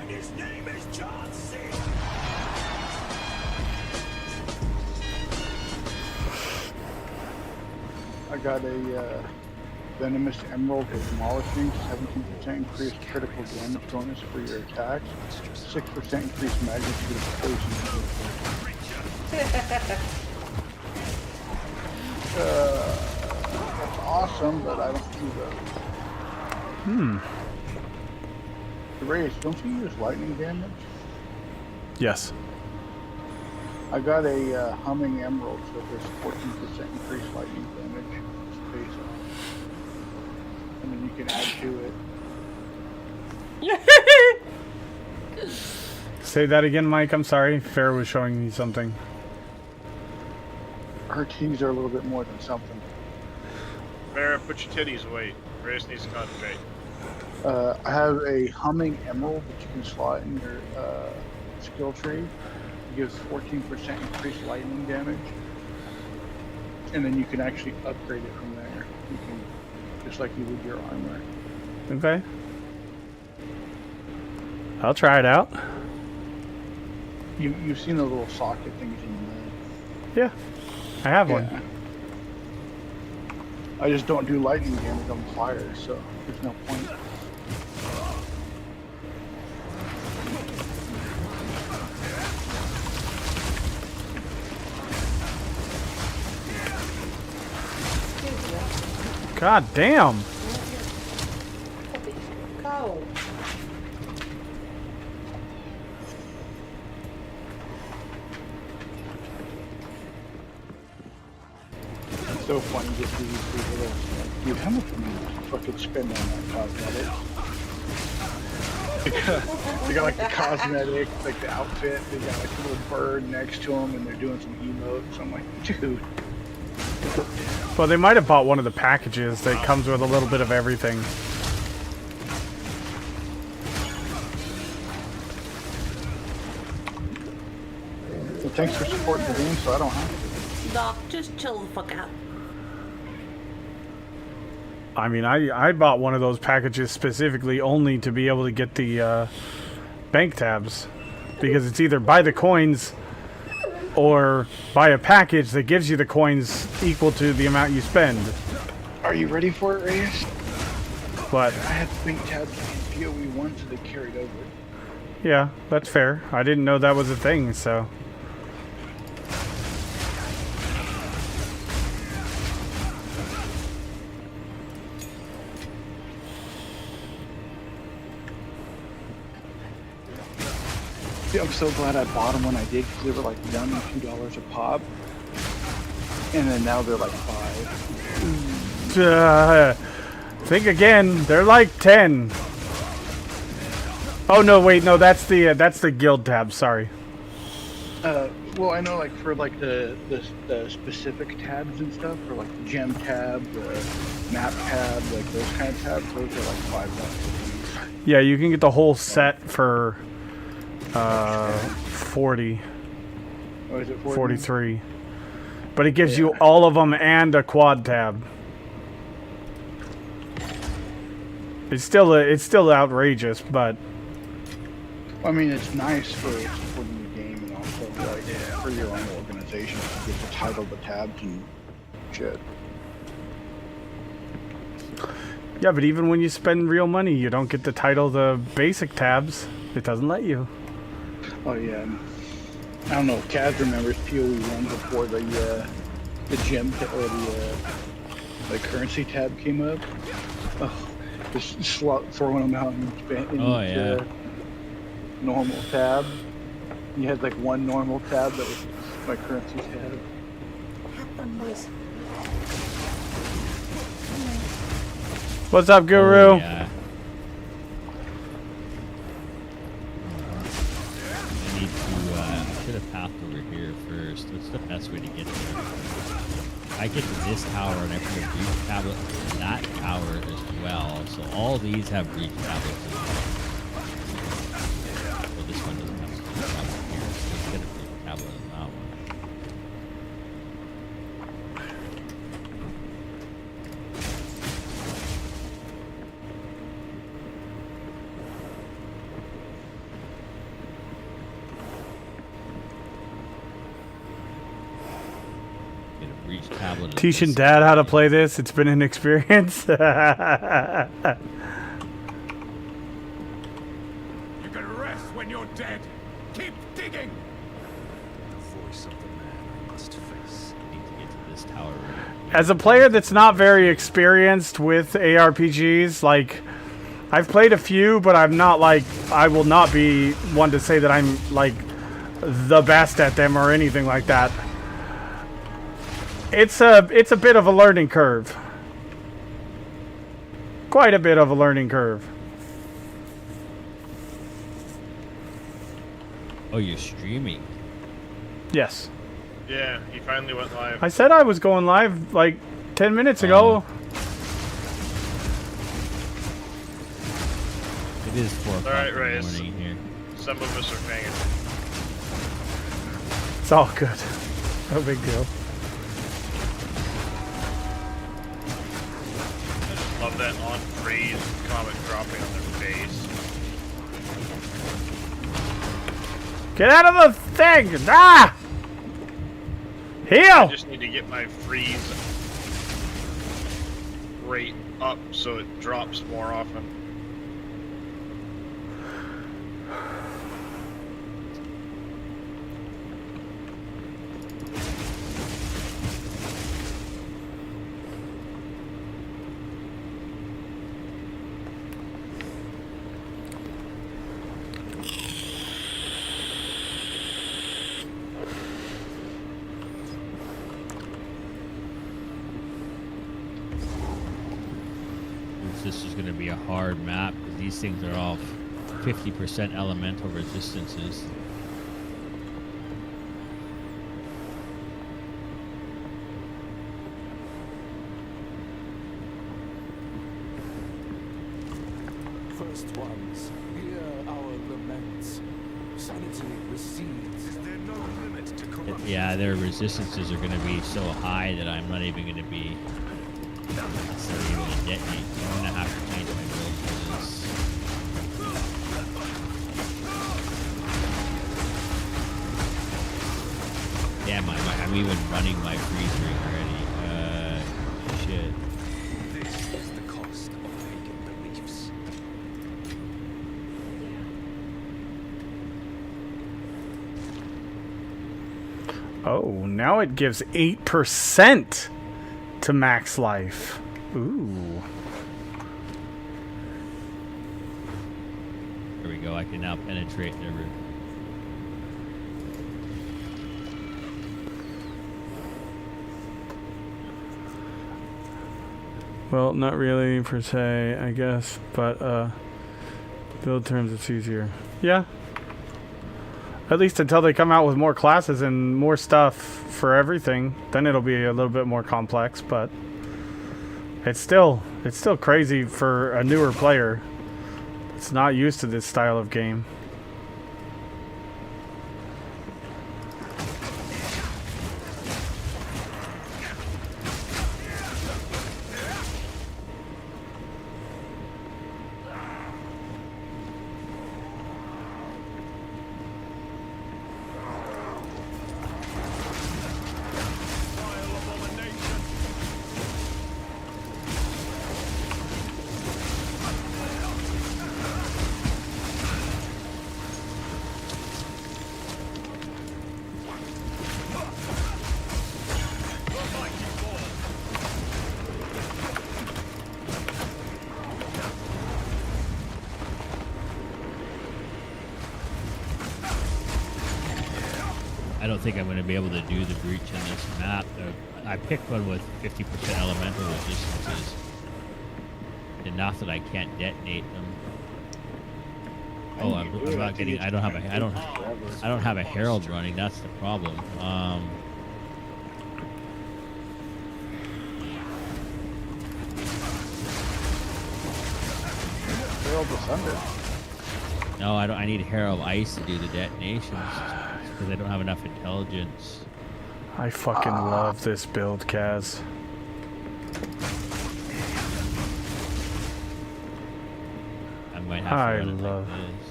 And his name is John C. I got a venomous emerald with demolishing, 17% increased critical damage bonus for your attacks, 6% increased magnitude of poison. That's awesome, but I don't do those. Reyes, don't you use lightning damage? Yes. I got a humming emerald, so there's 14% increased lightning damage. Face off. And then you can add to it. Say that again, Mike. I'm sorry. Fair was showing me something. Her titties are a little bit more than something. Farrah, put your titties away. Reyes needs to concentrate. I have a humming emerald that you can slot in your skill tree. It gives 14% increased lightning damage. And then you can actually upgrade it from there. You can, just like you would your armor. Okay. I'll try it out. You've seen the little socket things in the Yeah, I have one. I just don't do lightning damage on fire, so there's no point. God damn. Go. It's so funny to see these people that, dude, how much money did you fucking spend on that cosmetic? They got like the cosmetic, like the outfit, they got like a little bird next to them, and they're doing some emotes. I'm like, dude. Well, they might have bought one of the packages that comes with a little bit of everything. Well, thanks for supporting the game, so I don't have to. Doc, just chill the fuck out. I mean, I bought one of those packages specifically only to be able to get the bank tabs. Because it's either buy the coins or buy a package that gives you the coins equal to the amount you spend. Are you ready for it, Reyes? But I had bank tabs in PoE 1, so they carried over. yeah, that's fair. I didn't know that was a thing, so. Yeah, I'm so glad I bought them when I did, because they were like $1 and $2 a pop. And then now they're like $5. Think again. They're like 10. Oh no, wait, no, that's the guild tab. Sorry. Well, I know, like, for like the specific tabs and stuff, for like the gem tab, the map tab, like those kind of tabs, those are like $5. Yeah, you can get the whole set for 40. Oh, is it 40? 43. But it gives you all of them and a quad tab. It's still outrageous, but I mean, it's nice for supporting the game and also like for your own organization to get to title the tabs and shit. yeah, but even when you spend real money, you don't get to title the basic tabs. It doesn't let you. Oh yeah. I don't know if Kaz remembers PoE 1 before the gem or the currency tab came up. Oh, just throwing them out in normal tab. You had like one normal tab that was my currency tab. What's up, Guru? Oh, yeah. I need to, I should have passed over here first. What's the best way to get there? I get to this tower and I put a breach tablet in that tower as well. So all these have breach tablets as well. Well, this one doesn't have a breach tablet here. So let's get a breach tablet on that one. tablet. of Teaching this. Dad how to play this. It's been an experience. You can rest when you're dead. Keep digging. The voice of the man I must face. I need to get to this tower. As a player that's not very experienced with ARPGs, like, I've played a few, but I'm not like, I will not be one to say that I'm like the best at them or anything like that. It's a bit of a learning curve. Quite a bit of a learning curve. Oh, you're streaming. Yes. Yeah, he finally went live. I said I was going live like 10 minutes ago. It is 4 o'clock Alright, in the Reyes. morning here. Some of us are paying. It's all good. No big deal. I just love that on freeze comet dropping on their face. Get out of the thing! Ah! I Heal! just need to get my freeze rate up so it drops more often. This is going to be a hard map because these things are all 50% elemental resistances. First ones, hear our laments. Sanity recedes. Is there no limit to corruption? Yeah, their resistances are going to be so high that I'm not even going to be necessarily able to detonate. So I'm going to have to change my build for this. Damn, I'm even running my freeze ring already. Shit. This is the cost of pagan beliefs. Oh, now it gives 8% to max life. Ooh. There we go. I can now penetrate their roof. Well, not really per se, I guess, but build terms it's easier. Yeah. At least until they come out with more classes and more stuff for everything, then it'll be a little bit more complex, but it's still crazy for a newer player that's not used to this style of game. I don't think I'm going to be able to do the breach in this map. I picked one with 50% elemental resistances. Enough that I can't detonate them. Oh, I'm not getting. I don't have a herald running. That's the problem. Herald Asunder. No, I don't. I need Herald Ice to do the detonations because I don't have enough intelligence. I fucking love this build, Kaz. I might have to run it love- like this.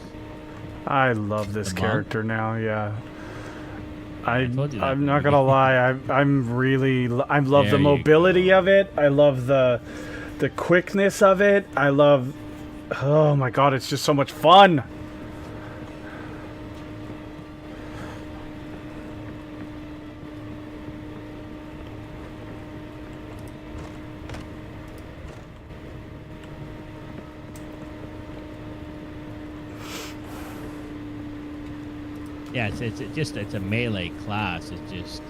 I love this The monk? character now, yeah. told you that I'm from not the gonna beginning. lie. I love the There you mobility go. of it. I love the quickness of it. I love. Oh my god, it's just so much fun. Yeah, it's a melee class. It's just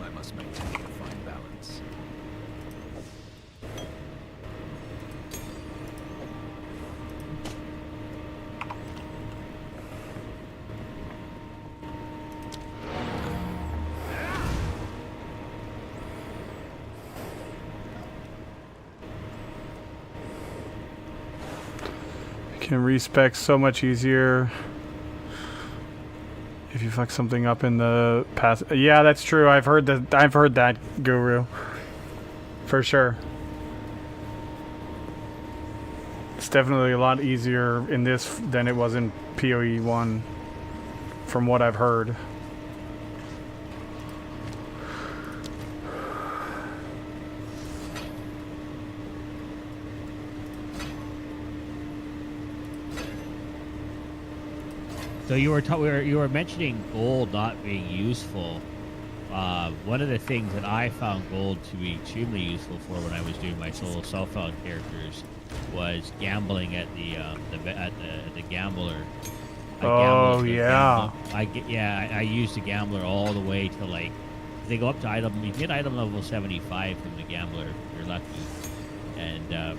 I must maintain a fine balance. Can respec so much easier if you fuck something up in the past. Yeah, that's true. I've heard that, Guru. For sure. It's definitely a lot easier in this than it was in PoE 1, from what I've heard. so you were mentioning gold not being useful. One of the things that I found gold to be extremely useful for when I was doing my solo self-found characters was gambling at the gambler. Oh, yeah. I used the gambler all the way to like they go up to item. You get item level 75 from the gambler if you're lucky, and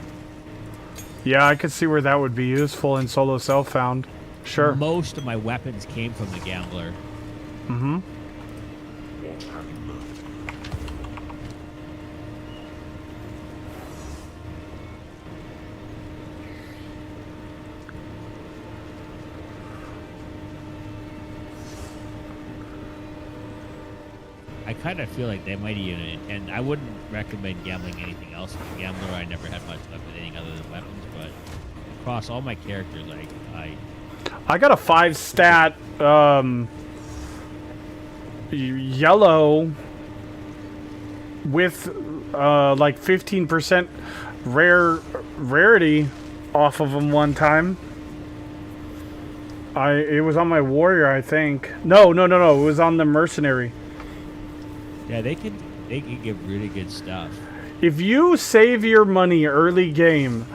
Yeah, I could see where that would be useful in solo self-found. Sure. most of my weapons came from the gambler. Mm-hmm. I kind of feel like they might even, and I wouldn't recommend gambling anything else with the gambler. I never had much luck with anything other than weapons, but across all my characters, I got a 5 stat yellow with like 15% rarity off of them one time. It was on my warrior, I think. No. It was on the mercenary. yeah, they can give really good stuff. If you save your money early game,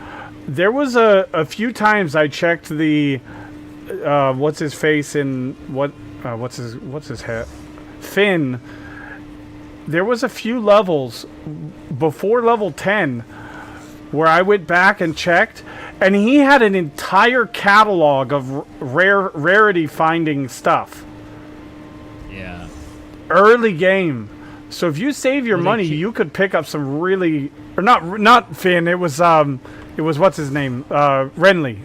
there was a few times I checked the what's his face in what's his hat, Finn. There was a few levels before level 10 where I went back and checked, and he had an entire catalog of rarity finding stuff Yeah, early game. So if you save your Well, money, you could pick up some really, or not Finn. It was what's his name, Renly.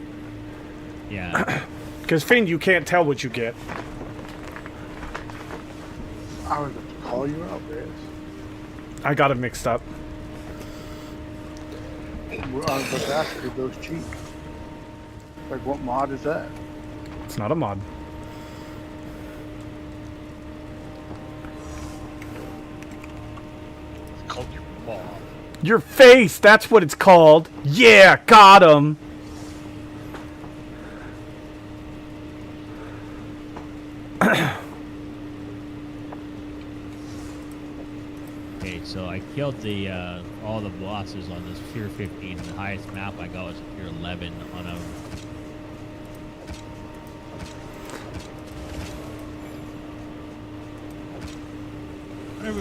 yeah. Because Finn, you can't tell what you get. I was about to call you out, Reyes. I got it mixed up. I was about to ask, are those cheap? Like, what mod is that? It's not a mod. It's called your mom. Your face, that's what it's called. Yeah, got him. Okay, so I killed the all the bosses on this tier 15. The highest map I got was a tier 11 on a.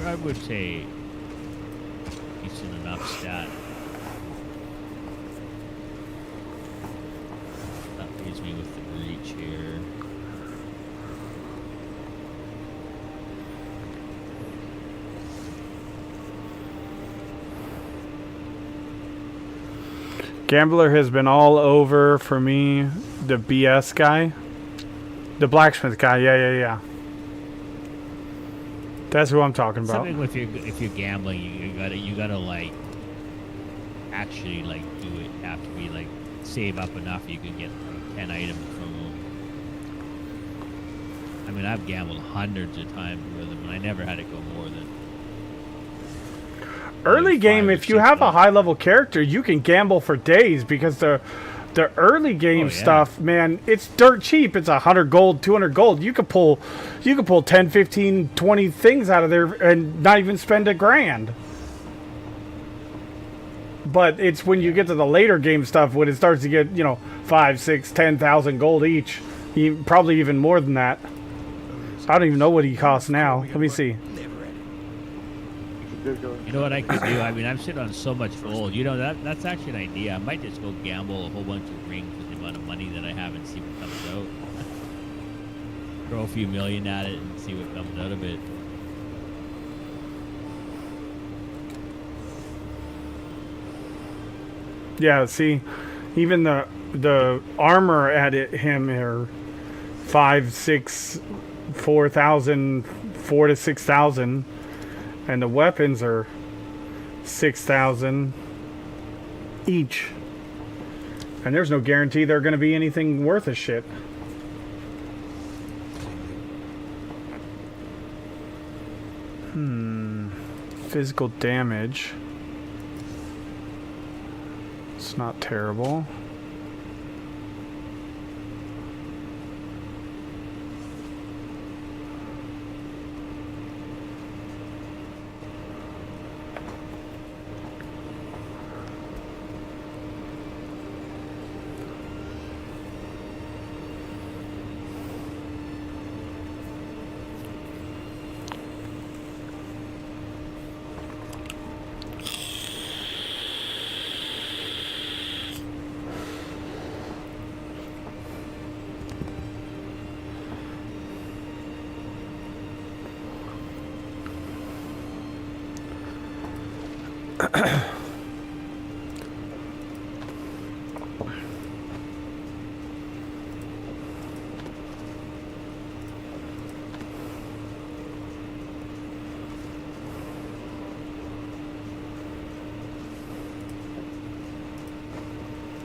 I would say decent enough stat. That leaves me with the each here. Gambler has been all over for me. The BS guy. The blacksmith guy. Yeah. That's who I'm talking about. Something with if you're gambling, you gotta like actually like do it. You have to be like save up enough you can get like 10 items from them. I mean, I've gambled hundreds of times with them, and I never had to go more than Early like game, 5 or if you 6 have a bucks. high level character, you can gamble for days because the early game Oh, yeah. stuff, man, it's dirt cheap. It's 100 gold, 200 gold. You could pull 10, 15, 20 things out of there and not even spend $1,000. But it's when you get to the later game stuff when it starts to get, 5, 6, 10,000 gold each. Probably even more than that. I don't even know what he costs now. Let me see. You know what I could do? I mean, I'm sitting on so much gold. You know, that's actually an idea. I might just go gamble a whole bunch of rings with the amount of money that I have and see what comes out. Throw a few million at it and see what comes out of it. Yeah, see, even the armor at him are 5, 6, 4,000, 4 to 6,000. And the weapons are 6,000 each. And there's no guarantee they're going to be anything worth a shit. Physical damage. It's not terrible.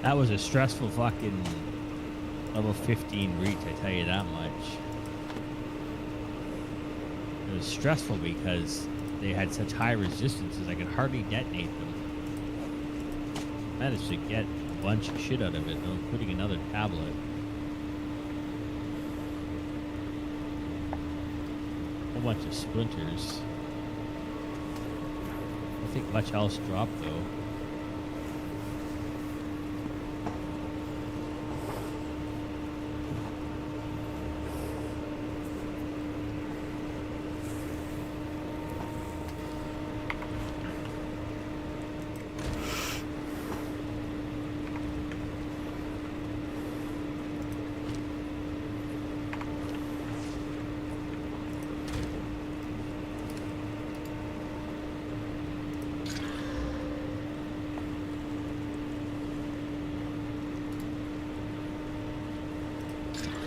That was a stressful fucking level 15 reach, I tell you that much. It was stressful because they had such high resistances, I could hardly detonate them. Managed to get a bunch of shit out of it, though, including another tablet. A whole bunch of splinters. I don't think much else dropped, though.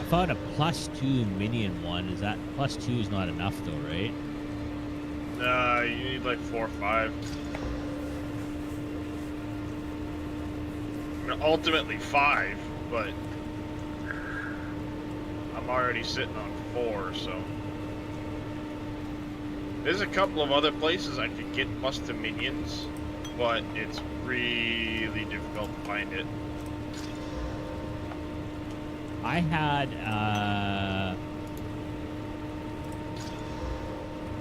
Found a +2 minion one. Is that +2 is not enough though, right? You need like 4 or 5. I mean, ultimately 5, but I'm already sitting on 4, so there's a couple of other places I could get +2 minions, but it's really difficult to find it. I had,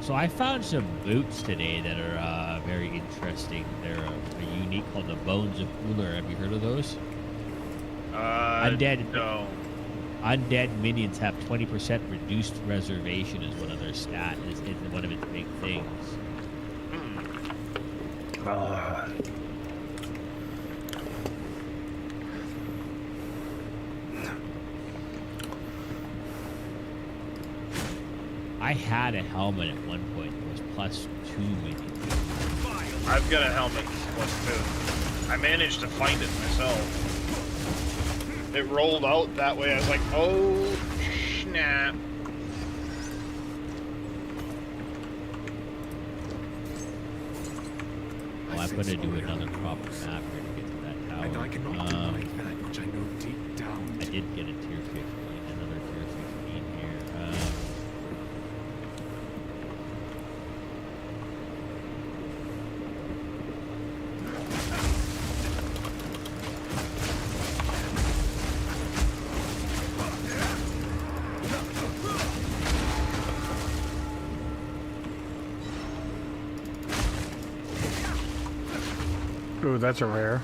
so I found some boots today that are very interesting. They're unique called the Bones of Uller. Have you heard of those? Undead. No. Undead minions have 20% reduced reservation is one of their stats. Is one of its big things. I had a helmet at one point that was plus 2 minions. I've got a helmet plus 2. I managed to find it myself. It rolled out that way. I was like, oh, snap. Well, I'm going to do another proper map here to get to that tower. And I cannot deny that which I know deep down. I did get a tier 15, another tier 15 here. Ooh, that's a rare.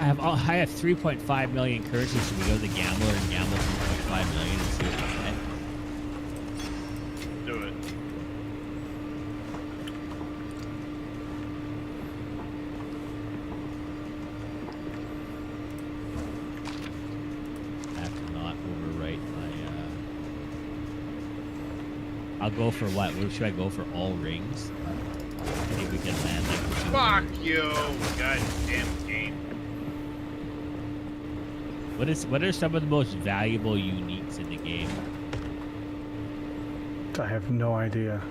I have 3.5 million currency, so we go to the gambler and gamble 3.5 million and see what we get. Do it. I have to not overwrite my. I'll go for what? What should I go for? All rings. I think we can land like. Fuck you, goddamn game. What are some of the most valuable uniques in the game? I have no idea.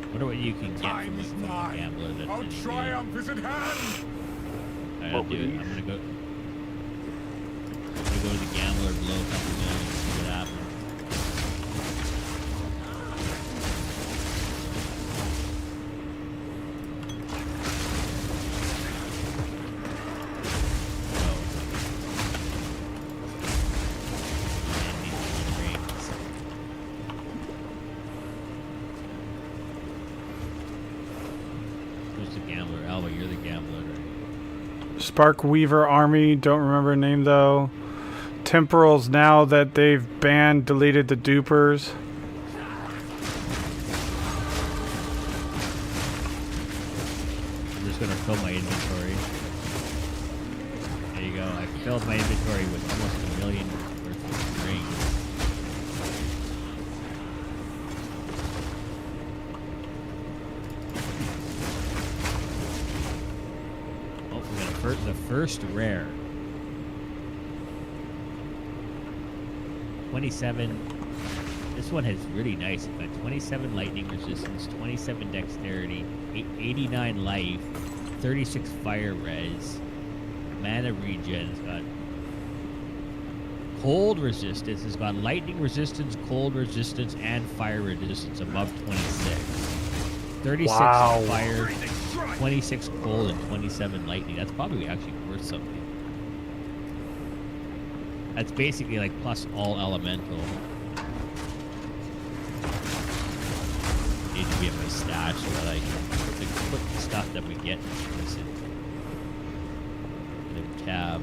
Wonder what you can get Time from is a nigh. gambler that's Our in the game. triumph is at hand. Alright, I'll do it. I'm gonna go to the gambler below a couple million and see what happens. Who's the gambler? Alba, you're the gambler, right? Spark Weaver Army, don't remember her name though. Temporals, now that they've banned, deleted the dupers. I'm just gonna fill my inventory. There you go. I filled my inventory with almost 1 million worth of rings. Oh, we got the first rare. 27. This one has really nice. It's got 27 lightning resistance, 27 dexterity, 89 life, 36 fire res, mana regen. It's got cold resistance. It's got lightning resistance, cold resistance, and fire resistance above 26. 36 Wow. fire, 26 cold, and 27 lightning. That's probably actually worth something. That's basically like plus all elemental. Need to be in my stash so that I can put the stuff that we get in the cab.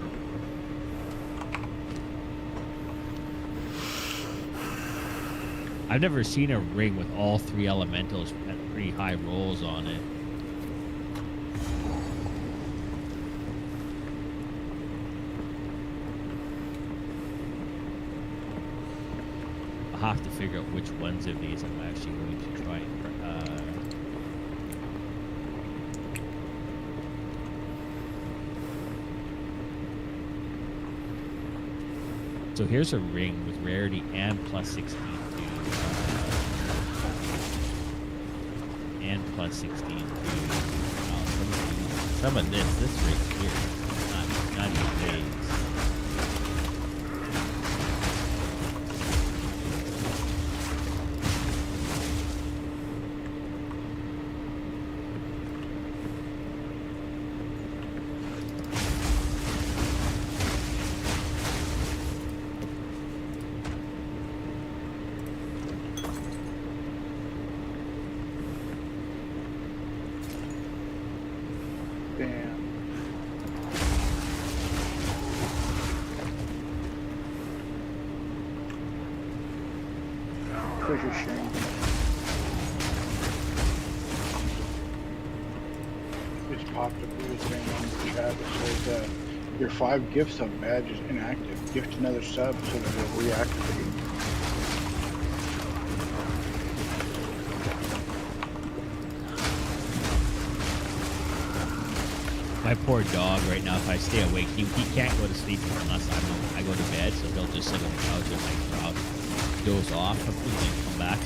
I've never seen a ring with all 3 elementals at pretty high rolls on it. I'll have to figure out which ones of these I'm actually going to try and So here's a ring with rarity and plus 16 to and plus 16 to some of this right here. Not even days. Damn. Such a shame. just popped a blue thing on the chat that says your 5 gift sub badge is inactive. Gift another sub so that it'll reactivate. My poor dog right now, if I stay awake, he can't go to sleep unless I go to bed, so he'll just sit on the couch and like doze off and then come back.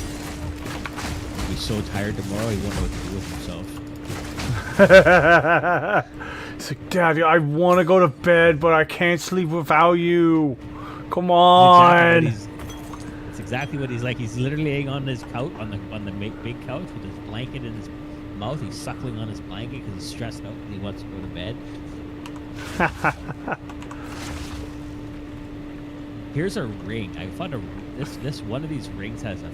He'll be so tired tomorrow he won't know what to do with himself. It's like, Daddy, I want to go to bed, but I can't sleep without you. Come on. It's exactly what he's like. He's literally laying on his couch, on the big couch with his blanket in his mouth. He's suckling on his blanket because he's stressed out and he wants to go to bed. Here's a ring. I found this one of these rings has a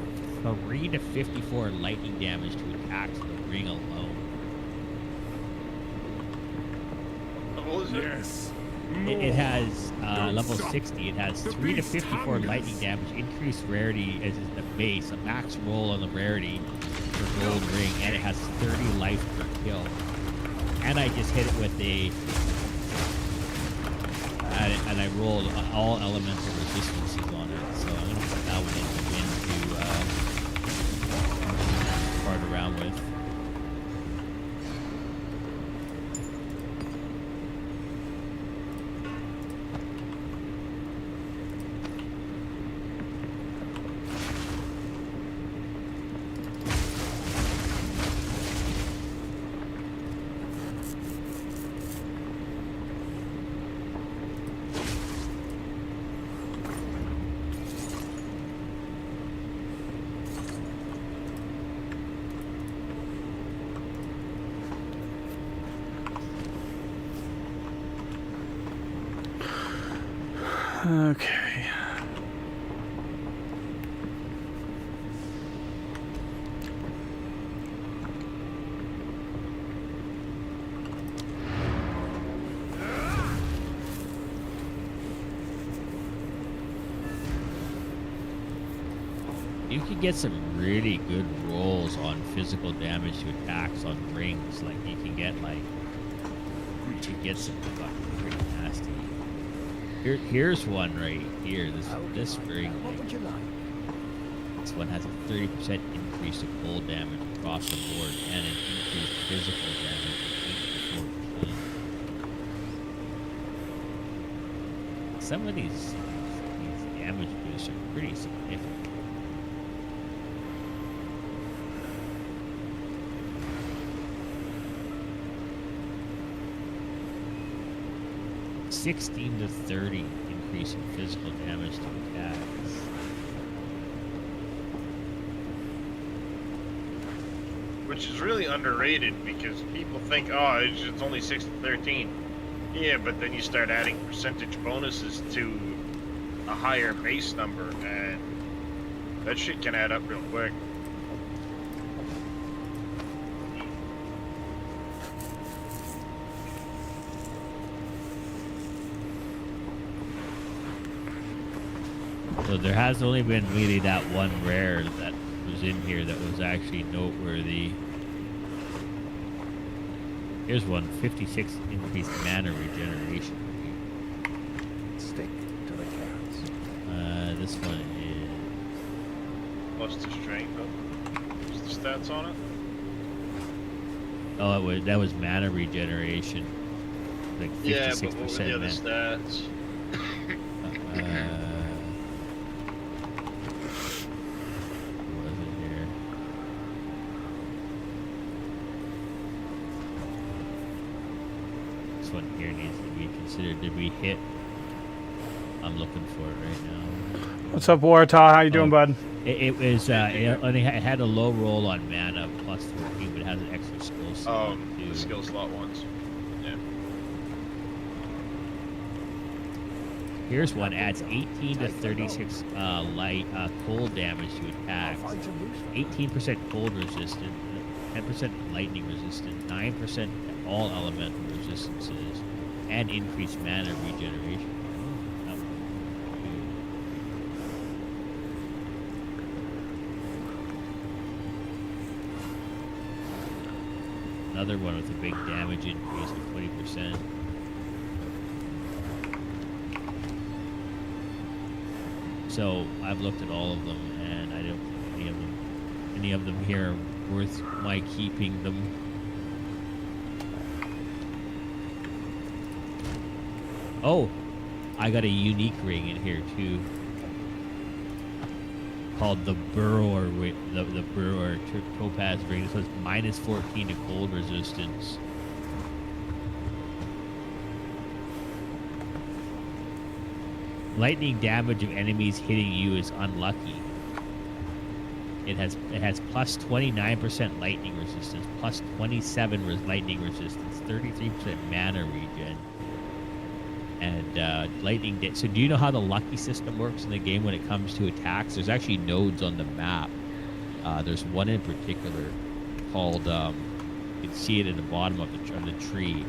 3 to 54 lightning damage to attacks the ring alone. What was it? Yes. It has Don't level stop. 60. It has The 3 to beast 54 hungers. lightning damage, increased rarity as is the base, a max roll on the rarity for gold ring, and it has 30 life per kill. And I just hit it with and I rolled all elemental resistances on it, so I'm gonna put that one in to fart around with. Okay. You can get some really good rolls on physical damage to attacks on rings. Like you can get some fucking pretty nasty. Here's one right here. This ring. What would you like? This one has a 30% increase to cold damage across the board and an increased physical damage of 84%. Some of these damage boosts are pretty significant. $16 to $30 increase in physical damage to attacks. Which is really underrated because people think, oh, it's only 6 to 13. Yeah, but then you start adding percentage bonuses to a higher base number, and that shit can add up real quick. So there has only been really that one rare that was in here that was actually noteworthy. Here's one, 56 increased mana regeneration. Stick to the carrots. This one is... Plus the strength. What's the stats on it? Oh, that was mana regeneration. Like 56% Yeah, but what were the other mana. stats? What was it here? This one here needs to be considered. Did we hit? I'm looking for it right now. What's up, Warta? How you doing, Oh. bud? It was it had a low roll on mana plus 14, but it has an extra skill slot too. The skill slot ones. Yeah. Here's one, adds 18 to 36 cold damage to attacks. Find some use for it. 18% cold resistant, 10% lightning resistant, 9% all elemental resistances, and increased mana regeneration. That one. another one with a big damage increase of 20%. So I've looked at all of them, and I don't think any of them here are worth my keeping them. Oh, I got a unique ring in here too, called the Burrower, the Burrower Topaz ring. This was minus 14 to cold resistance. Lightning damage of enemies hitting you is unlucky. It has plus 29% lightning resistance, plus 27 lightning resistance, 33% mana regen, and lightning. So do you know how the lucky system works in the game when it comes to attacks? There's actually nodes on the map. There's one in particular called. You can see it in the bottom of the tree.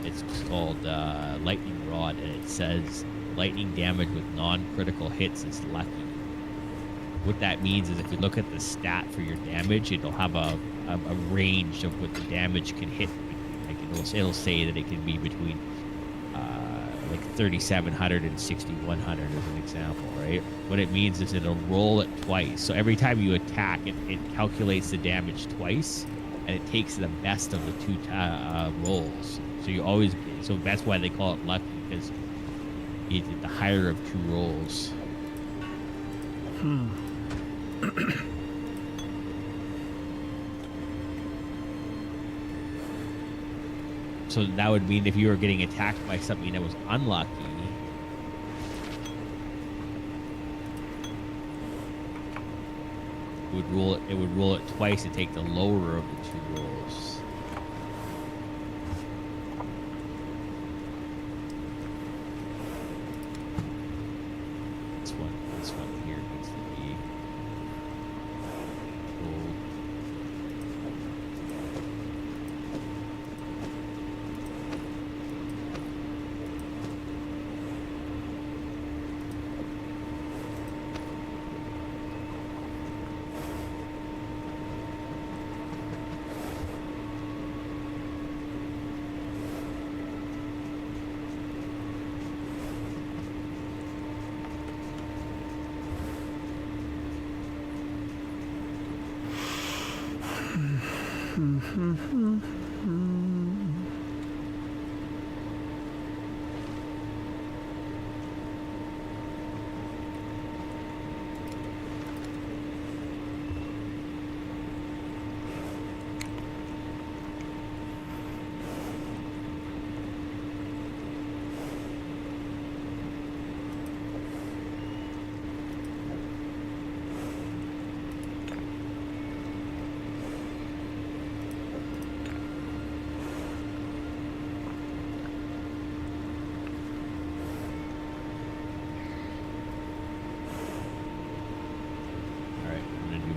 It's called Lightning Rod, and it says lightning damage with non-critical hits is lucky. What that means is if you look at the stat for your damage, it'll have a range of what the damage can hit. Like it'll say that it can be between like 3,700 and 6,100 as an example, right? What it means is it'll roll it twice. So every time you attack, it calculates the damage twice, and it takes the best of the two rolls. So that's why they call it lucky, because you get the higher of two rolls. So that would mean if you were getting attacked by something that was unlucky, it would roll it twice and take the lower of the two rolls. This one here needs to be rolled.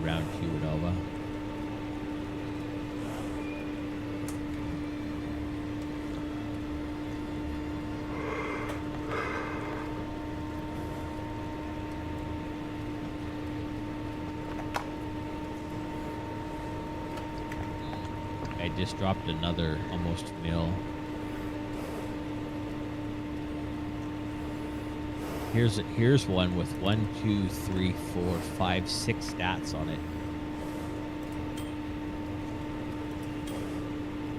Round 2 with Alva. I just dropped another almost mill. Here's one with 1, 2, 3, 4, 5, 6 stats on it.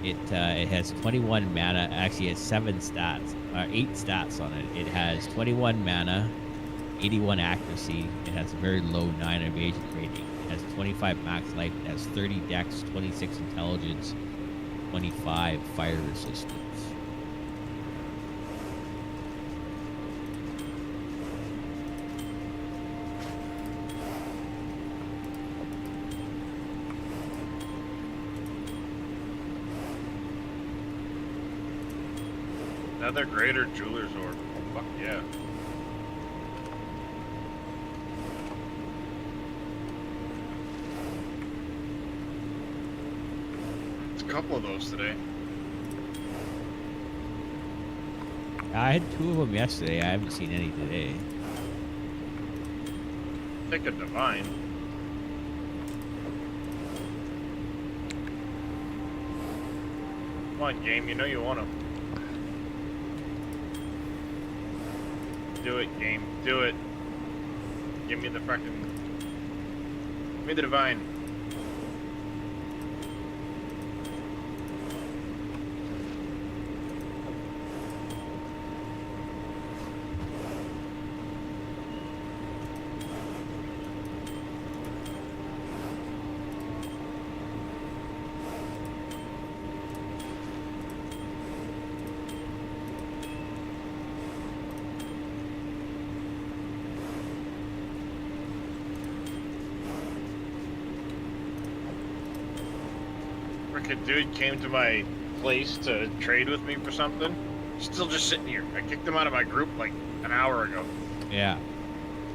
It has 21 mana. Actually, it has 7 stats, 8 stats on it. It has 21 mana, 81 accuracy. It has a very low 9 evasion rating. It has 25 max life. It has 30 dex, 26 intelligence, 25 fire resistance. Another greater jeweler's orb. Oh, fuck yeah. It's a couple of those today. I had 2 of them yesterday. I haven't seen any today. Take a divine. Come on, game. You know you want to. Do it, game. Do it. Give me the fucking. Give me the divine. A dude came to my place to trade with me for something. Still just sitting here. I kicked him out of my group like an hour ago. Yeah.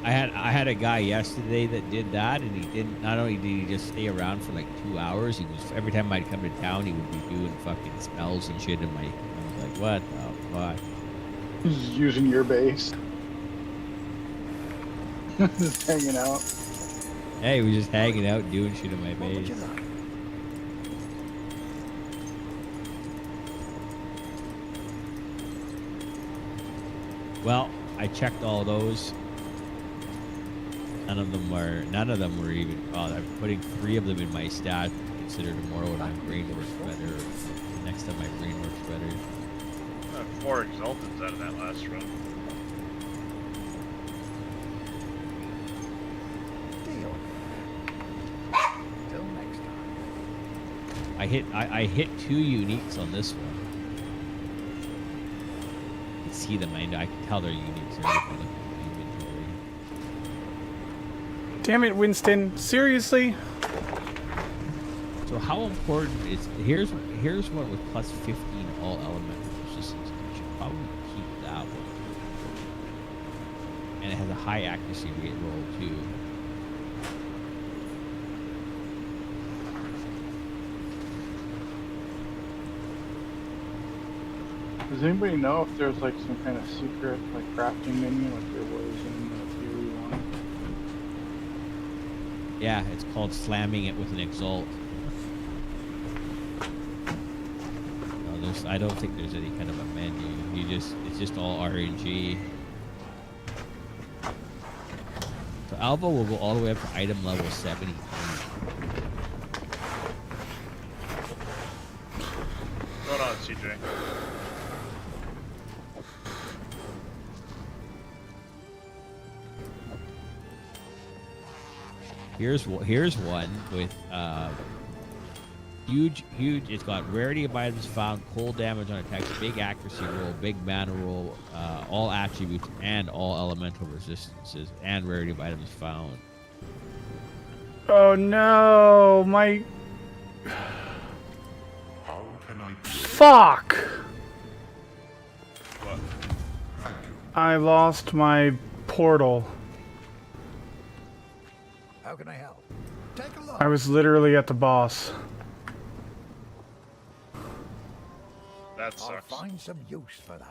I had a guy yesterday that did that, and he didn't. Not only did he just stay around for like 2 hours, he was every time I'd come to town, he would be doing fucking spells and shit in my. I was like, what the fuck? He's using your base. Just hanging out. Hey, he was just hanging out, doing shit in my base. Well, I checked all those. None of them were even. Oh, I'm putting 3 of them in my stat. Consider tomorrow when my brain works better. Or next time my brain works better. 4 exaltants out of that last run. Deal. Till next time. I hit 2 uniques on this one. See them, I can tell they're unique. So I can look at the inventory. Damn it, Winston! Seriously? So how important is here's one with plus 15 all elemental resistance. You should probably keep that one, and it has a high accuracy rate roll too. Does anybody know if there's like some kind of secret like crafting menu like there was in Theory 1? Yeah, it's called slamming it with an exalt. No, I don't think there's any kind of a menu. It's just all RNG. So Alva will go all the way up to item level 73. Hold on, CJ. Here's one with huge. It's got rarity of items found, cold damage on attacks, big accuracy roll, big mana roll, all attributes, and all elemental resistances, and rarity of items found. Oh no, my. How can I be? Fuck! What? Thank you. I lost my portal. How can I help? Take a look. I was literally at the boss. That I'll sucks. find some use for that.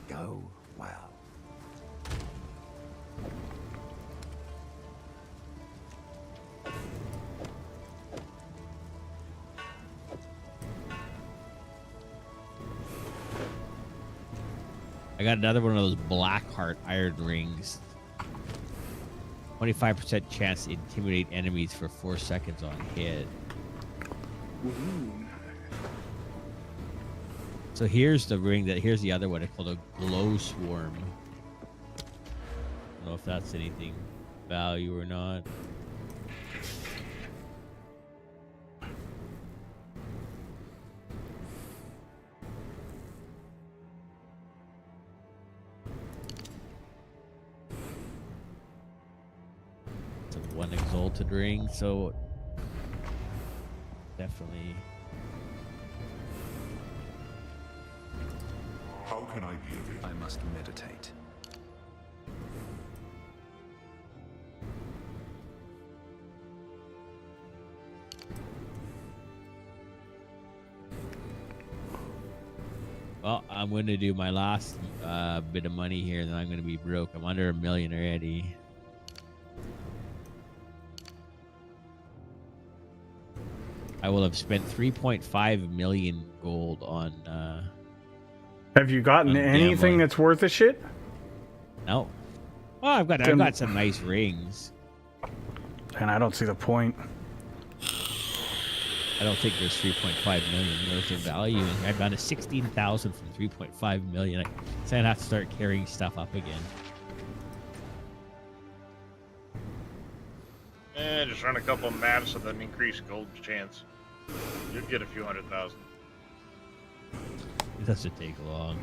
Go well. I got another one of those black heart iron rings. 25% chance to intimidate enemies for 4 seconds on hit. So here's the ring here's the other one. It's called a glow swarm. I don't know if that's anything value or not. It's a 1 exalted ring, so definitely. How can I be of you? I must meditate. Well, I'm going to do my last bit of money here, and then I'm going to be broke. I'm under $1 million already. I will have spent 3.5 million gold on. Have you gotten On anything gambling. that's worth a shit? No. Well, I've got some nice rings. And I don't see the point. I don't think there's 3.5 million worth of value. I've gone to 16,000 from 3.5 million. So I'd have to start carrying stuff up again. Just run a couple of maps with an increased gold chance. You'll get a few 100,000. It doesn't take long.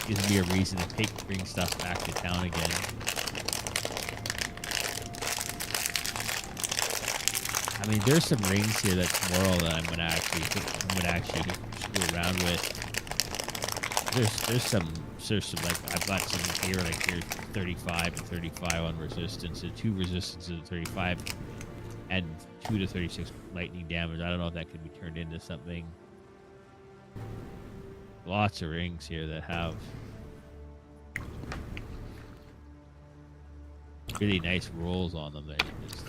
Gives me a reason to bring stuff back to town again. I mean, there's some rings here that tomorrow that I'm gonna actually screw around with. There's some like I've got some here like here's 35 and 35 on resistance, and 2 resistances of 35, and 2 to 36 lightning damage. I don't know if that could be turned into something. Lots of rings here that have really nice rolls on them. That you just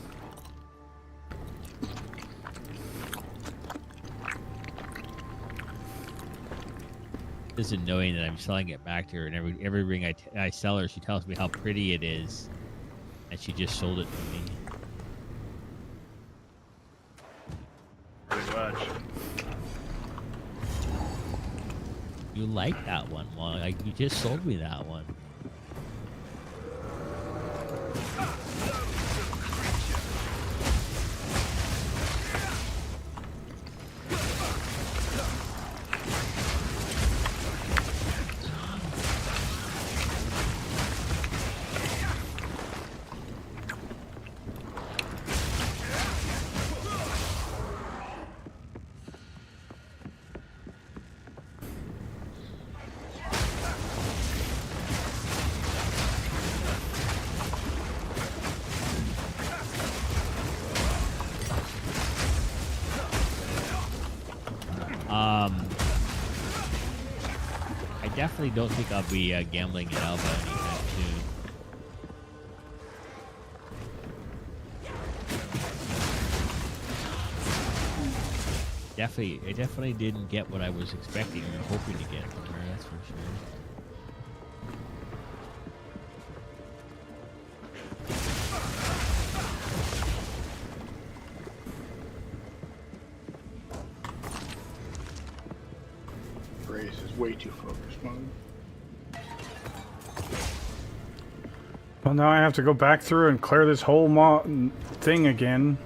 is annoying that I'm selling it back to her, and every ring I sell her, she tells me how pretty it is, and she just sold it to me. Pretty much. You like that one? Well, like you just sold me that one. I definitely don't think I'll be gambling in Alba anytime soon. I definitely didn't get what I was expecting or hoping to get from her, that's for sure. Grace is way too focused mode. Well, now I have to go back through and clear this whole thing again.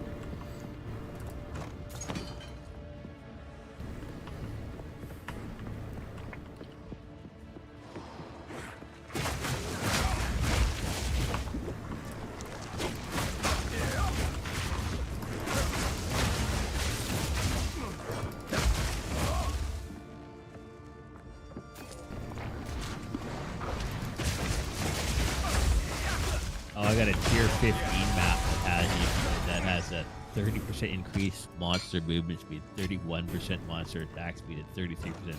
Oh, I got a tier 15 map that has a 30% increased monster movement speed, 31% monster attack speed, and 33%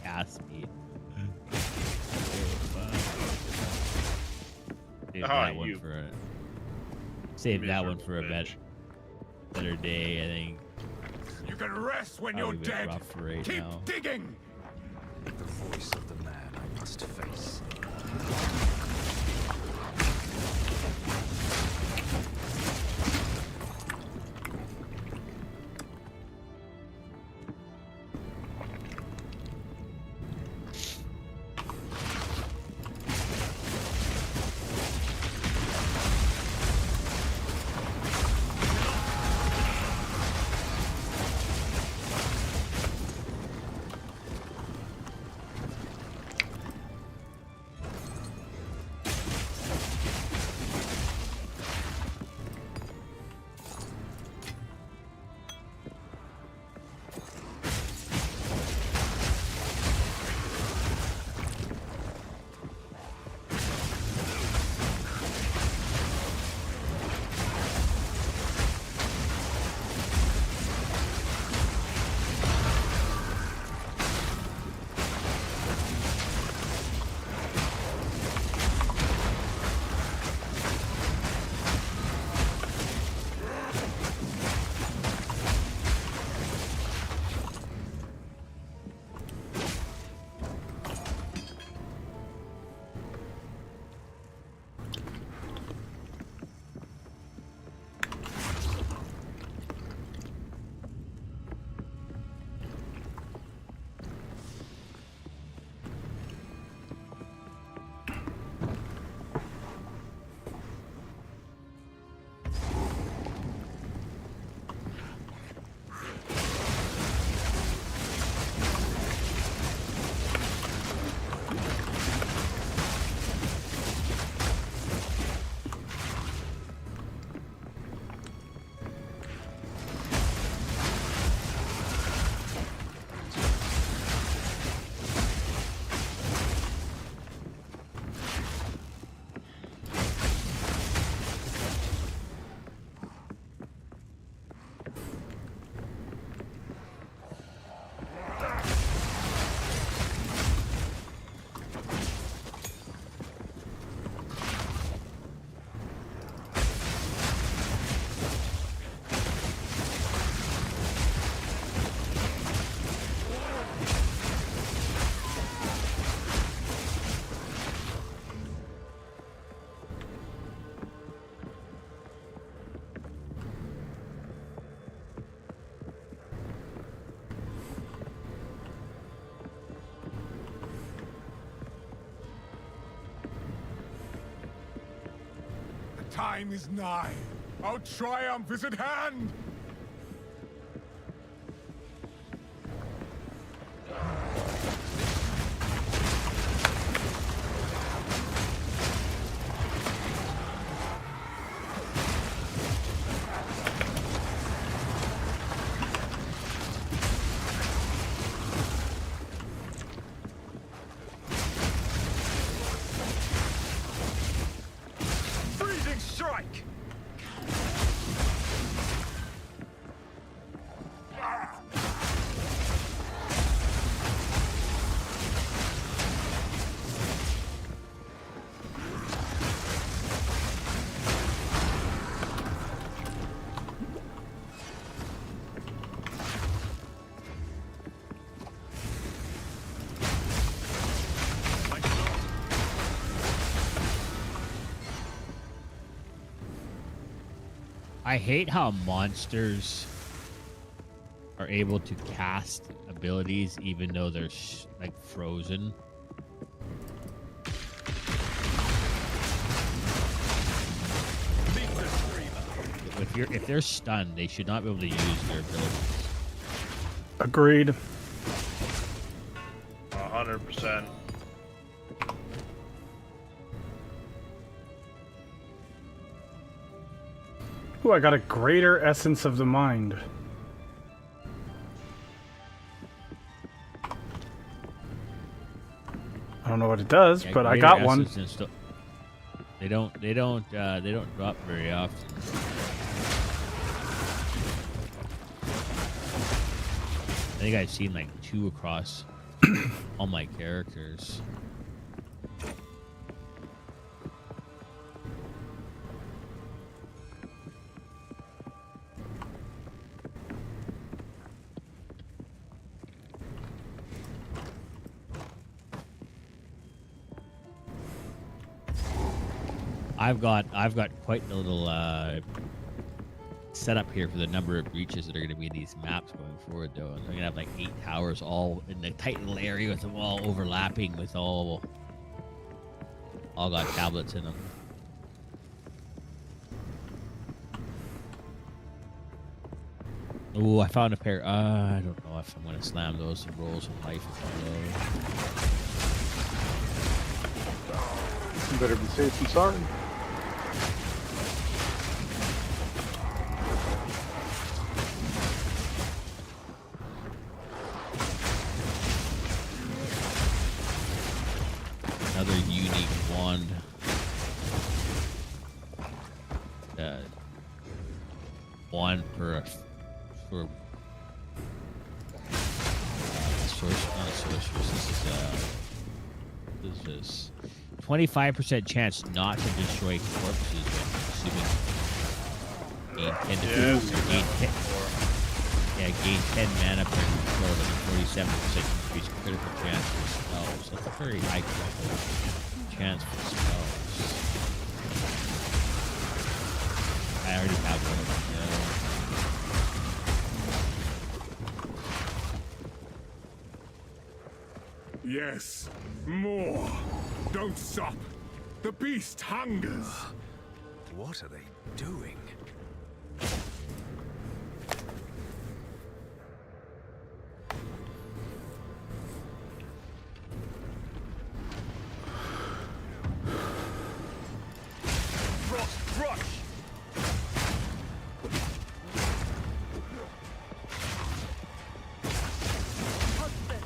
cast speed. Save that one for a better day, I think. You can rest when you're Probably a bit dead. rough right Keep now. digging. The voice of the man I must face. time is nigh. Our triumph is at hand. Freezing strike! I hate how monsters are able to cast abilities even though they're like frozen. If they're stunned, they should not be able to use their abilities. Agreed. 100%. Ooh, I got a greater essence of the mind. I don't know what it does, Yeah, but I greater got one. essence and stuff. They don't drop very often. I think I've seen like 2 across all my characters. I've got quite a little setup here for the number of breaches that are going to be in these maps going forward, though. I'm going to have like 8 towers all in the tight little area with them all overlapping with all got tablets in them. Oh, I found a pair. I don't know if I'm going to slam those and roll some life if You better be safe than sorry. another unique wand. One for sorceress. This is 25% chance not to destroy corpses when consuming gain 10 gain 10 mana per control and 47% increased critical chance for spells. That's a very high critical chance for spells. I already have one of them. Yes, more. Don't stop. The beast hungers. What are they doing? Frost rush! Husband,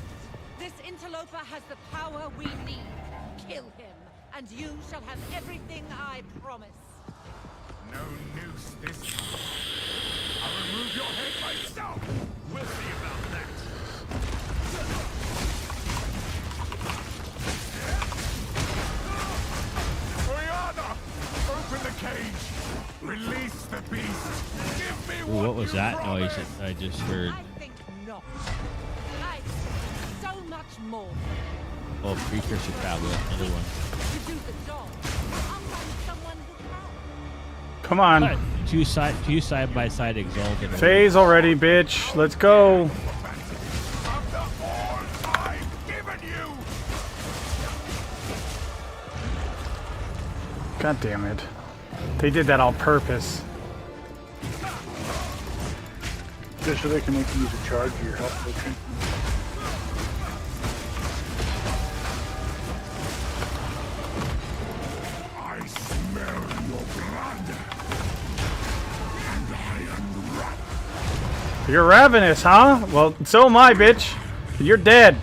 this interloper has the power we need. Kill him, and you shall have everything I promise. No noose this time. I'll remove your head myself. We'll see about that. Oriana! Open the cage! Release the beast! Give me Ooh, what was you that noise promised. that I just heard? I think not. I so much more. Oh, precursor tablet, another one. To do the job, I'll find someone who can. Come on. But two side by side exalted. Phase already, bitch. Let's go. After all I've given you! God damn it. They did that on purpose. Just so they can make you use a charge of your health potion. I smell your blood. And I am wrath. You're ravenous, huh? Well, so am I, bitch. You're dead.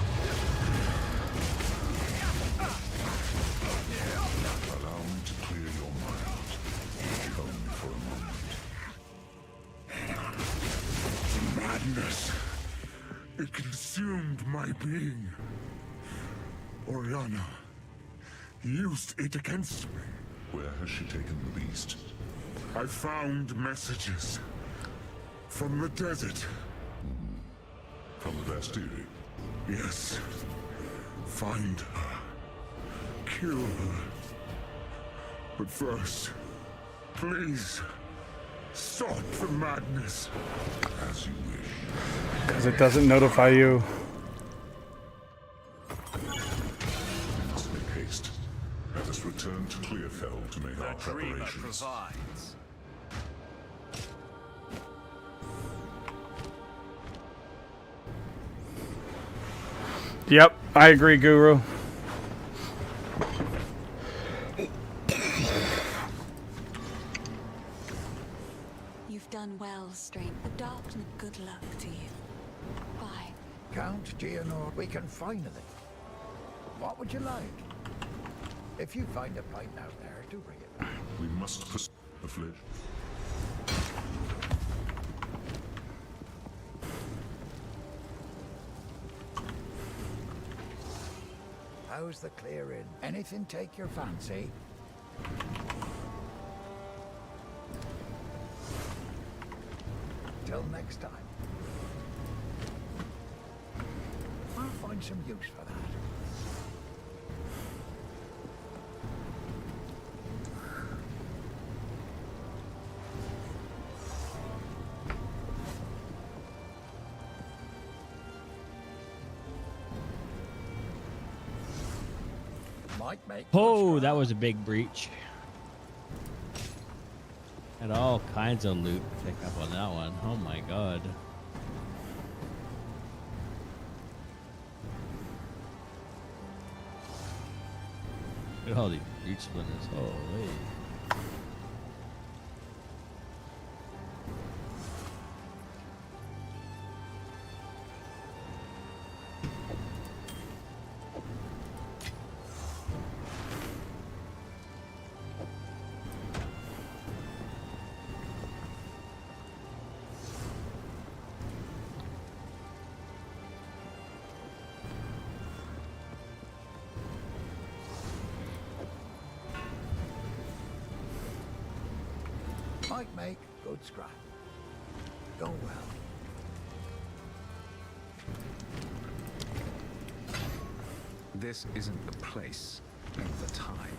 Allow me to clear your mind. Only for a moment. Madness. It consumed my being. Oriana used it against me. Where has she taken the beast? I found messages from the desert. From the Bastille? Yes. Find her. Kill her. But first, please, stop the madness. As you wish. Because it doesn't notify you. We must make haste. Let us return to Clearfell to make our preparations. provides. Yep, I agree, Guru. You've done well, Strain. The dark and good luck to you. Bye. Count Geonor, we can finally. What would you like? If you find a pint out there, do bring it back. We must pursue the flesh. How's the clearing? Anything take your fancy? Till next time. I'll find some use for that. Might make Oh, that was a big breach. Had all kinds of loot to pick up on that one. Oh my god. Look at all these breach splinters. Holy. Might make good scrap. Go well. This isn't the place, nor the time.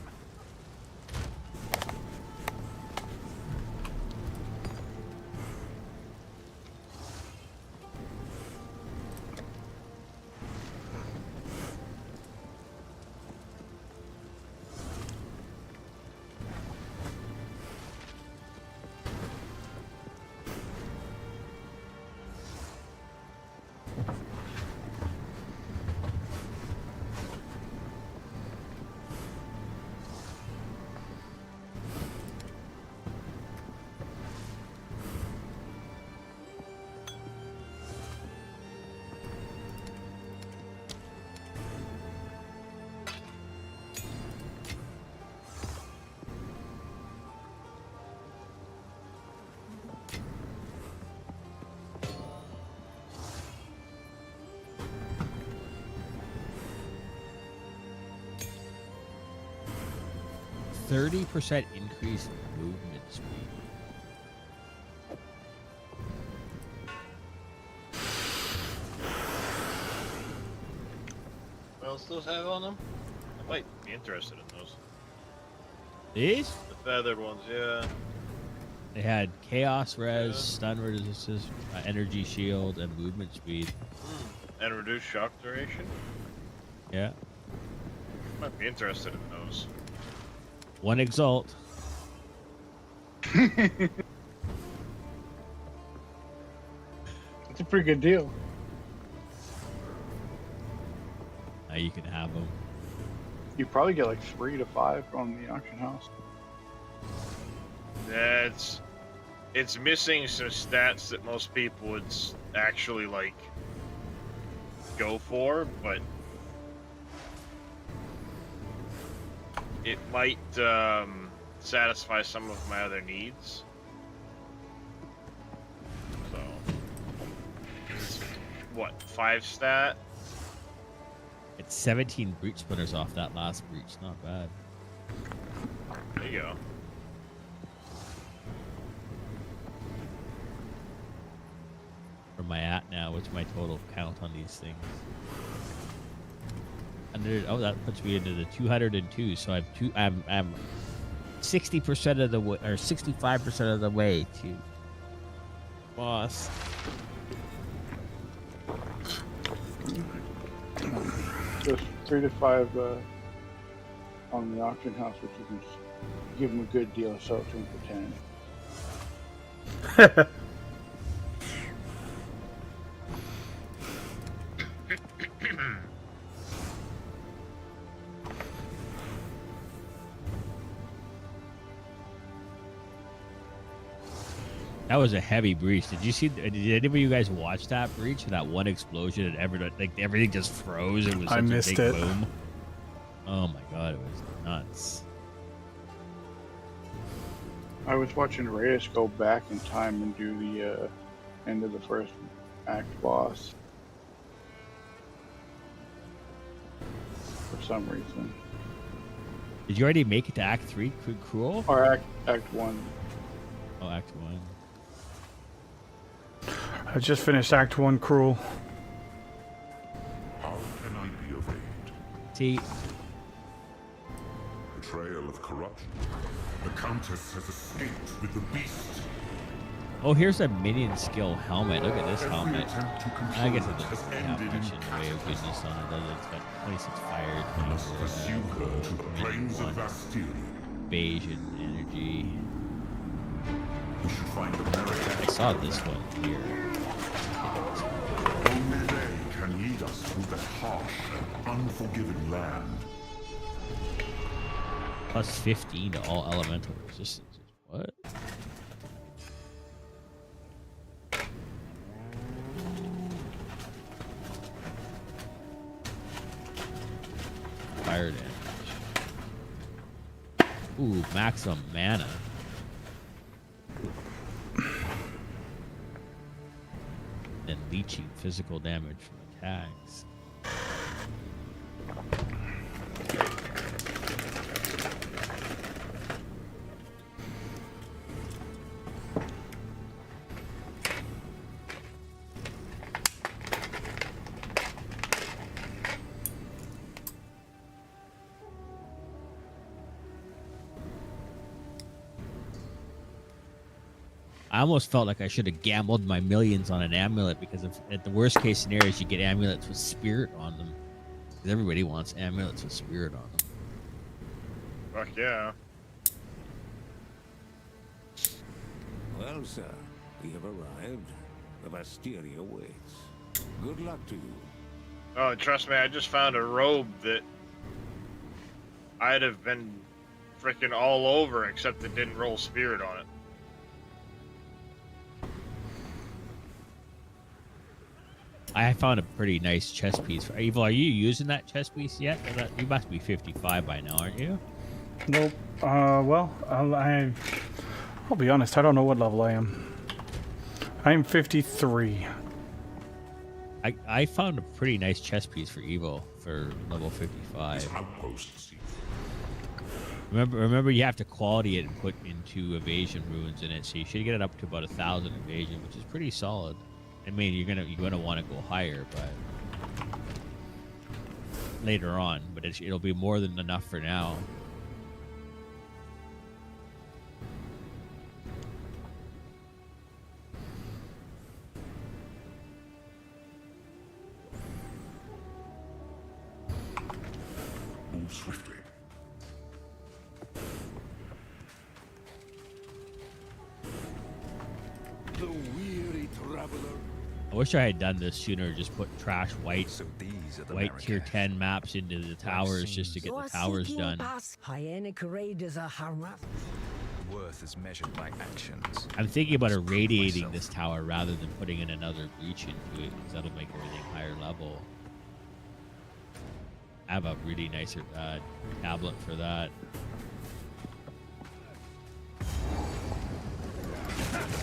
%30 increase in movement speed. What else those have on them? I might be interested in those. These? The feathered ones, yeah. They had chaos res, Yeah. stun resistance, energy shield, and movement speed. And reduced shock duration. Yeah. Might be interested in those. One exalt. It's a pretty good deal. Now you can have them. You probably get like 3 to 5 on the auction house. It's missing some stats that most people would actually like go for, but it might satisfy some of my other needs. So, it's, what, 5 stat? It's 17 breach splinters off that last breach. Not bad. There you go. Where am I at now? What's my total count on these things? Oh, that puts me into the 202. So I'm 60% of the way, or 65% of the way to boss. There's 3 to 5 on the auction house, which you can give them a good deal, sell it to them for 10. That was a heavy breach. Did you see? Did any of you guys watch that breach? That one explosion and everything just froze. It was such I missed a big it. boom. Oh my god, it was nuts. I was watching Reyes go back in time and do the end of the first act boss. For some reason. Did you already make it to Act 3, Cruel? Or Act 1. Oh, Act 1. I just finished Act 1 Cruel. How can I be of aid? See, Betrayal of corruption. The Countess has escaped with the beast. oh, here's a minion skill helmet. Look at this Every helmet. attempt to I control guess it it has doesn't have ended much in in the way of goodness on it, does it? It's got 26 fire, We must 24 pursue her to the plains of 21 Vastilia. evasion, energy. We should find America. I saw this one here. Only they can lead us through that harsh and unforgiving land. Plus 15 to all elemental resistances. What? Fire damage. Ooh, maximum mana. Then leeching physical damage from attacks. I almost felt like I should have gambled my millions on an amulet because if, at the worst case scenarios, you get amulets with spirit on them. Because everybody wants amulets with spirit on them. Fuck yeah. Well, sir, we have arrived. The Vastiria waits. Good luck to you. Oh, trust me, I just found a robe that I'd have been freaking all over, except it didn't roll spirit on it. I found a pretty nice chest piece. Evil, are you using that chest piece yet? You must be 55 by now, aren't you? Nope. Well, I'll be honest. I don't know what level I am. I am 53. I found a pretty nice chest piece for Evil for level 55. Outposts. Remember, you have to quality it and put into evasion runes in it, so you should get it up to about 1,000 evasion, which is pretty solid. I mean, you're gonna want to go higher, but later on. But it'll be more than enough for now. Move swiftly. I wish I had done this sooner. Just put trash white tier 10 maps into the towers just to get the towers done. Worth is measured by actions. I'm thinking about irradiating this tower rather than putting in another breach into it, because that'll make everything higher level. I have a really nice tablet for that.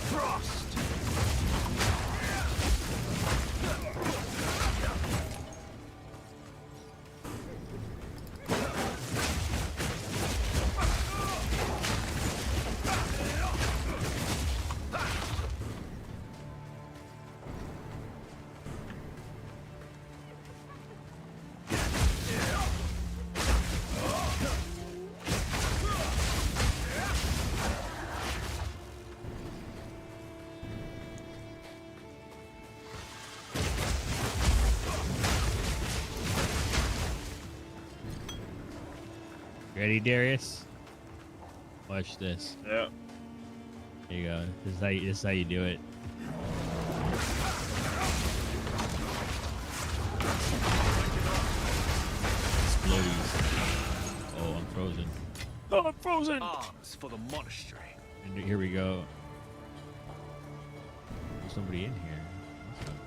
Frost. Ready, Darius? Watch this. Yeah. There you go. This is how you do it. Explodies. Oh, I'm frozen. Oh, I'm frozen. Arms for the monastery. And here we go. There's somebody in here. That's not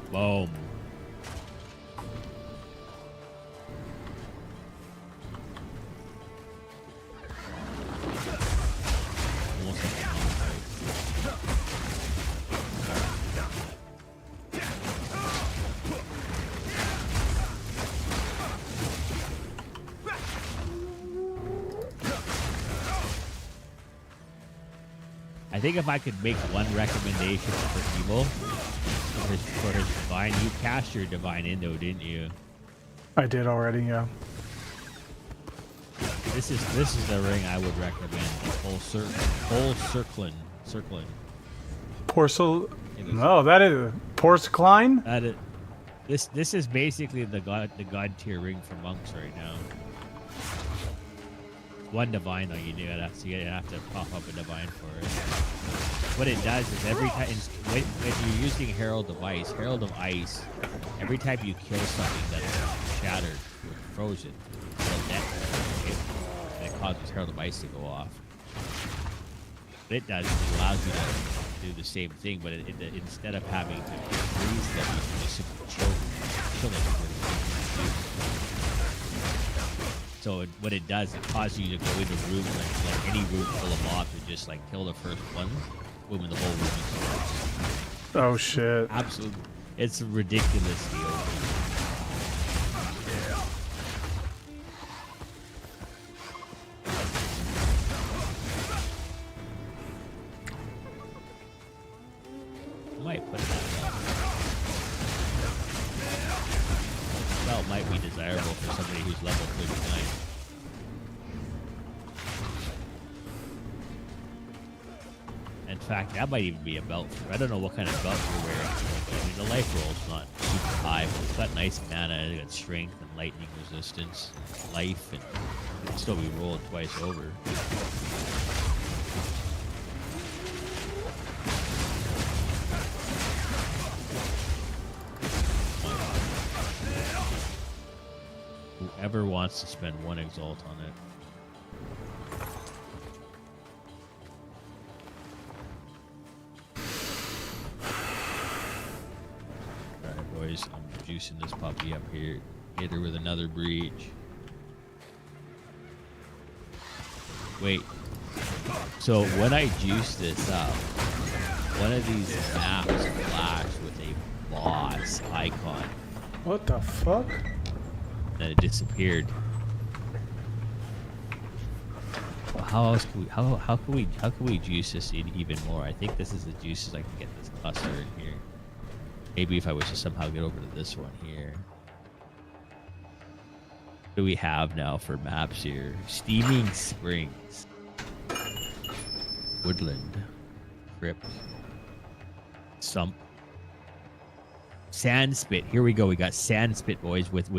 good. Boom. I think if I could make one recommendation for Evil, for his divine, you cast your divine Indo, didn't you? I did already, yeah. This is the ring I would recommend. Whole circling. No, that is porcelain. That is. This is basically the god tier ring for monks right now. One divine though, you have to pop up a divine for it. What it does is every time when you're using Herald of Ice, every time you kill something that's shattered or frozen, it causes Herald of Ice to go off. What it does is it allows you to do the same thing, but instead of having to freeze them, you can just simply chill them. So what it does, it causes you to go into rooms like any room full of mobs and just like kill the first one, boom, and the whole room explodes. Oh shit! Absolutely, it's a ridiculous deal. I might put that up. Well, might be desirable for somebody who's level 39. In fact, that might even be a belt. I don't know what kind of belt you're wearing. But I mean, the life roll's not super high, but it's got nice mana. It's got strength and lightning resistance, life, and it can still be rolled twice over. Whoever wants to spend one exalt on it. Alright, boys, I'm juicing this puppy up here. Hit her with another breach. Wait. So when I juice this up, one of these maps flash with a boss icon. What the fuck? And it disappeared. Well, how else can we how can we juice this even more? I think this is the juices I can get this cluster in here. Maybe if I was to somehow get over to this one here. What do we have now for maps here? Steaming Springs, Woodland, Crypt, Sump, Sandspit. Here we go. We got Sandspit, boys, with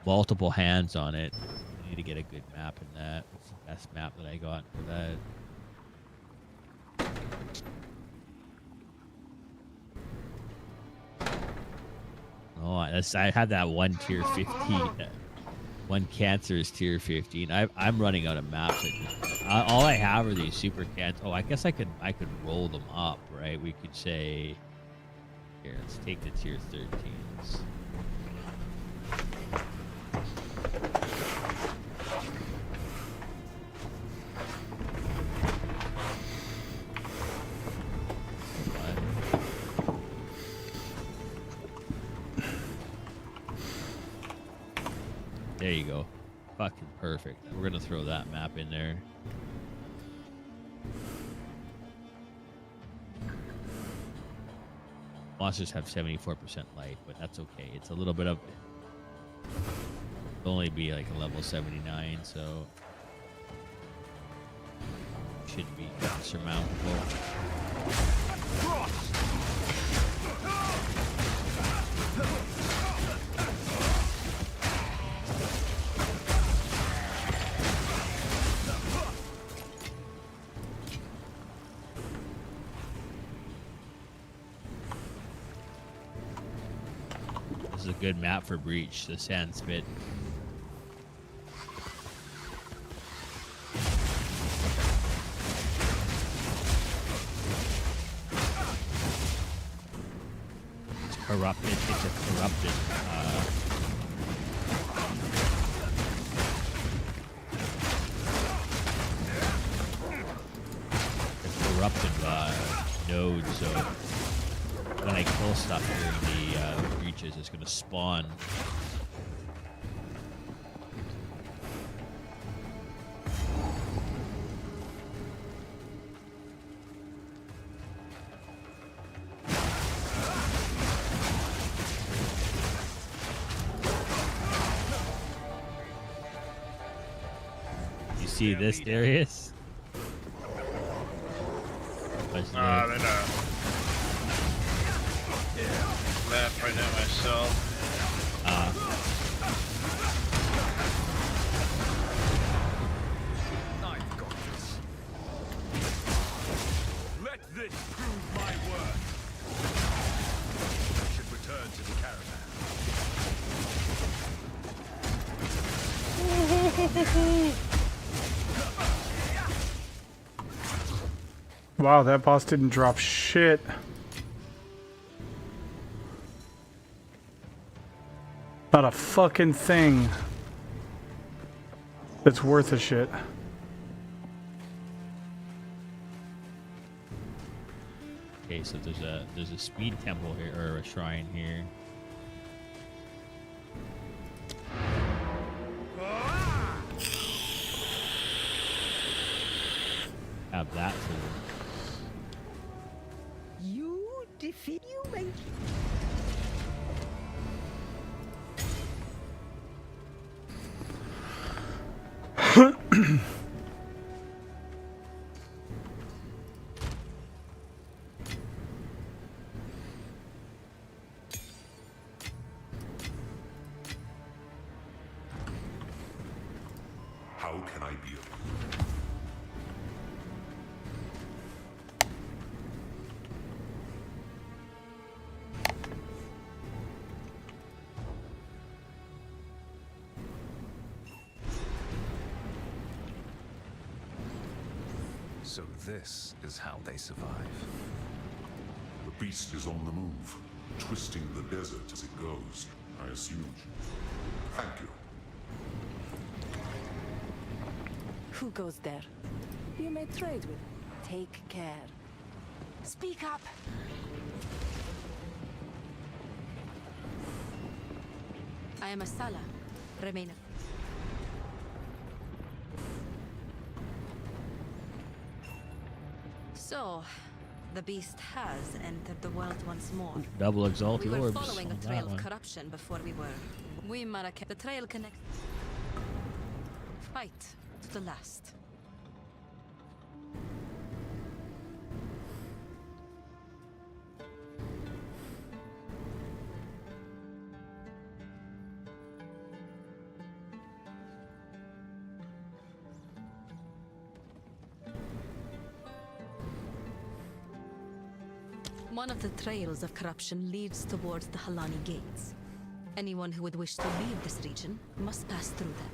multiple hands on it. need to get a good map in that. What's the best map that I got for that? Oh, I had that one tier 15. One cancer is tier 15. I'm running out of maps. All I have are these super cans. Oh, I guess I could roll them up, right? We could say, here, let's take the tier 13s. There you go. Fucking perfect. We're gonna throw that map in there. Monsters have 74% light, but that's okay. It's a little bit of... It'll only be like a level 79, so... Should be surmountable. This is a good map for Breach, the Sand Spit. It's corrupted. It's a corrupted. Node, so when I kill stuff during the breaches, it's going to spawn. You see this, Darius? They're not. Map right now myself. I've got this. Let this prove my worth. I should return to the caravan. Wow, that boss didn't drop shit. Not a fucking thing that's worth a shit. Okay, so there's a speed temple here, or a shrine here. Have that for You defeat you, mate. How can I be of So this is how they survive. The beast is on the move, twisting the desert as it goes, I assume. Thank you. Who goes there? You may trade with. Take care. Speak up! I am a Sala. Remain. So, the beast has entered the world once more. double exalt We were orbs. following a on trail that of one. corruption before we were. We Marrakech. The trail connects. Fight to the last. One of the trails of corruption leads towards the Halani gates. Anyone who would wish to leave this region must pass through them.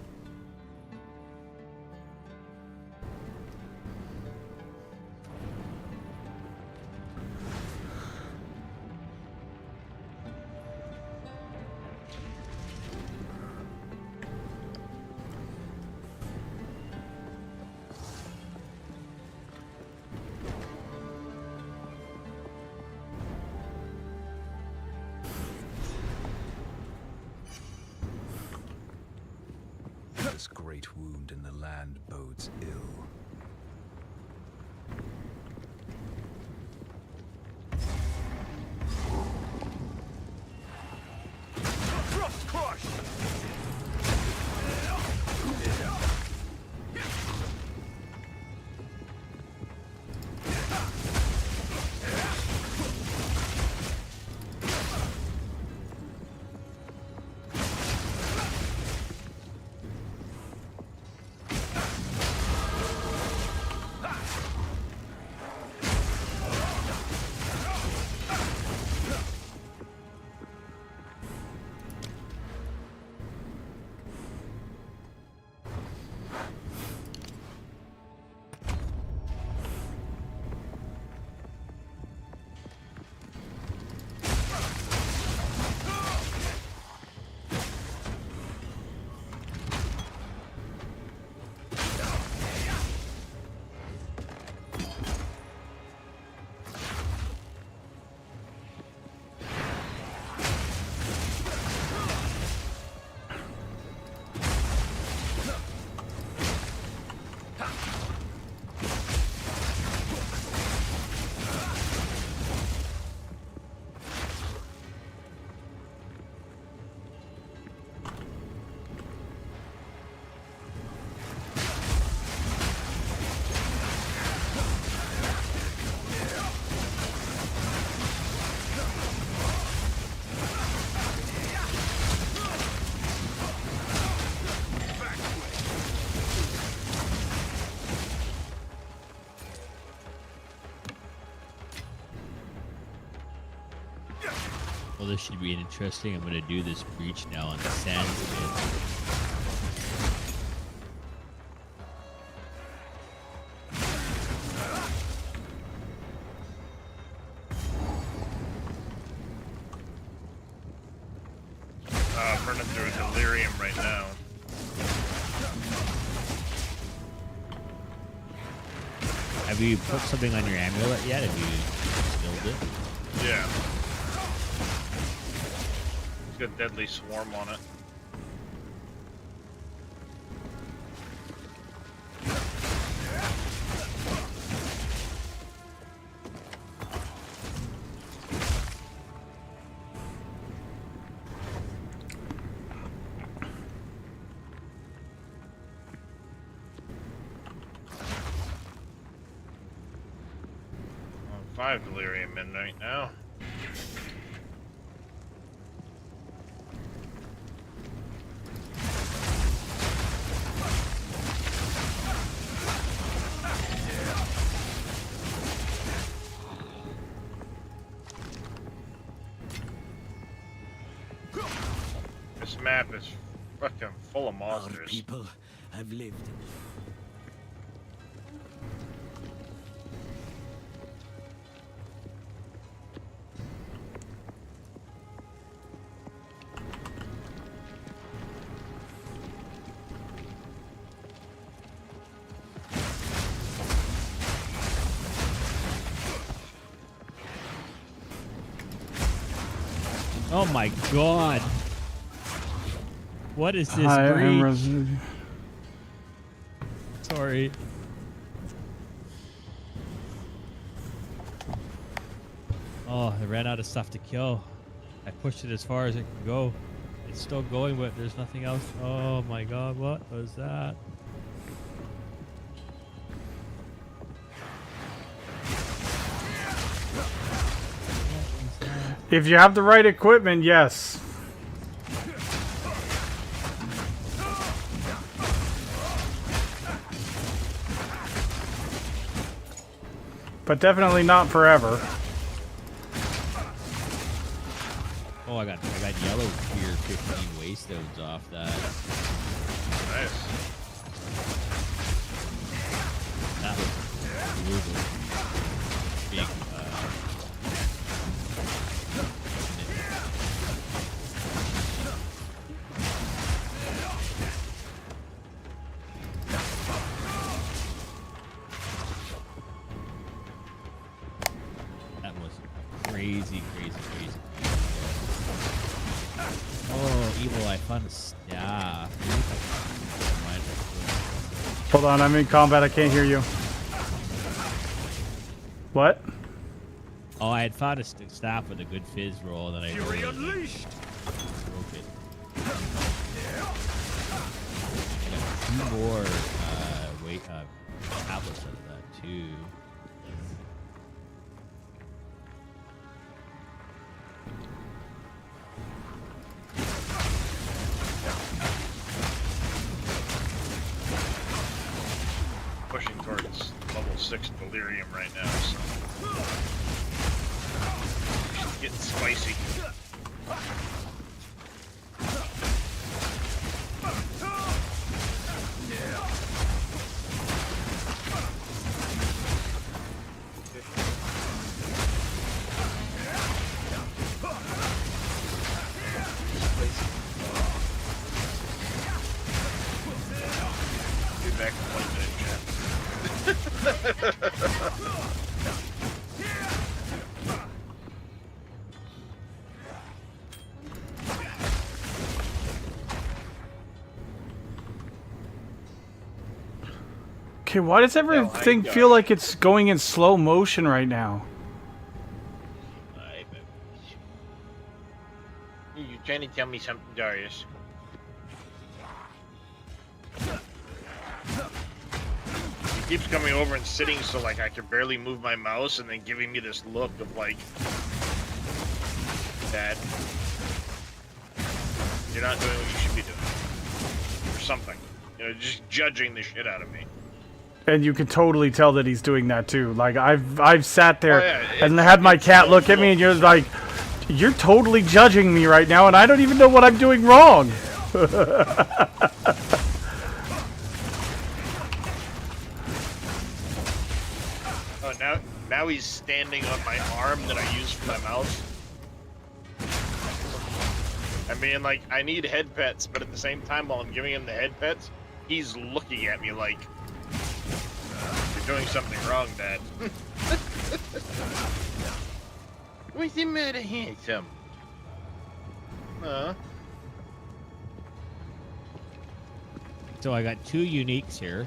This great wound in the land bodes ill. Frost crush! Well, this should be interesting. I'm gonna do this breach now on the sand pit. Burning through a delirium right now. Have you put something on your amulet yet? Have you spilled it? Yeah. It's got deadly swarm on it. Well, 5 delirium in right now. This map is fucking full of monsters. Our people have lived. Oh my god! What is this I breach? am Resident. Sorry. Oh, I ran out of stuff to kill. I pushed it as far as it can go. It's still going, but there's nothing else. Oh my god, what was that? If you have the right equipment, yes. But definitely not forever. Oh, I got yellow tier 15 waystones off that. Nice. That was brutal. Big, that was crazy. Oh, evil! I found a staff. Hold on, I'm in combat. I can't hear you. What? Oh, I had found a staff with a good fizz roll that I Fury unleashed. broke it. I got 2 more tablets out of that too. Pushing towards level 6 delirium right now, so it's getting spicy. Get back in 1 minute, chat. Okay, why does everything feel like it's going in slow motion right now? You trying to tell me something, Darius? He keeps coming over and sitting so like I can barely move my mouse, and then giving me this look of like that you're not doing what you should be doing, or something. You know, just judging the shit out of me. And you can totally tell that he's doing that too. Like I've sat there yeah, and had my cat look at me, and you're like, you're totally judging me right now, and I don't even know what I'm doing wrong. Oh, now he's standing on my arm that I use for my mouse. I mean, like, I need head pets, but at the same time, while I'm giving him the head pets, he's looking at me like, you're doing something wrong, Dad. What's the matter, handsome? So I got 2 uniques here.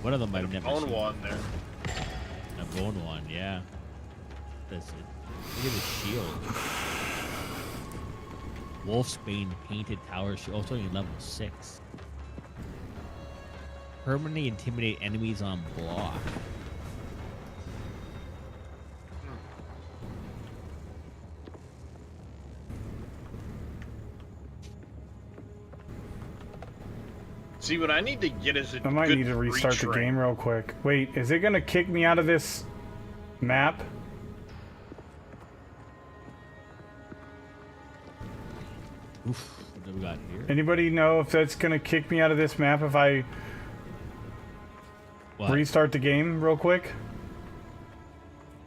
One of them I've never seen. Own one there. I've owned one, yeah. That's it. Look at the shield. Wolfsbane painted tower shield. Oh, it's only level 6. Permanently intimidate enemies on block. See, what I need to get is a I might good need to restart the retrain. game real quick. Wait, is it gonna kick me out of this map? Oof, what do we got here? Anybody know if that's gonna kick me out of this map if I restart the game real quick?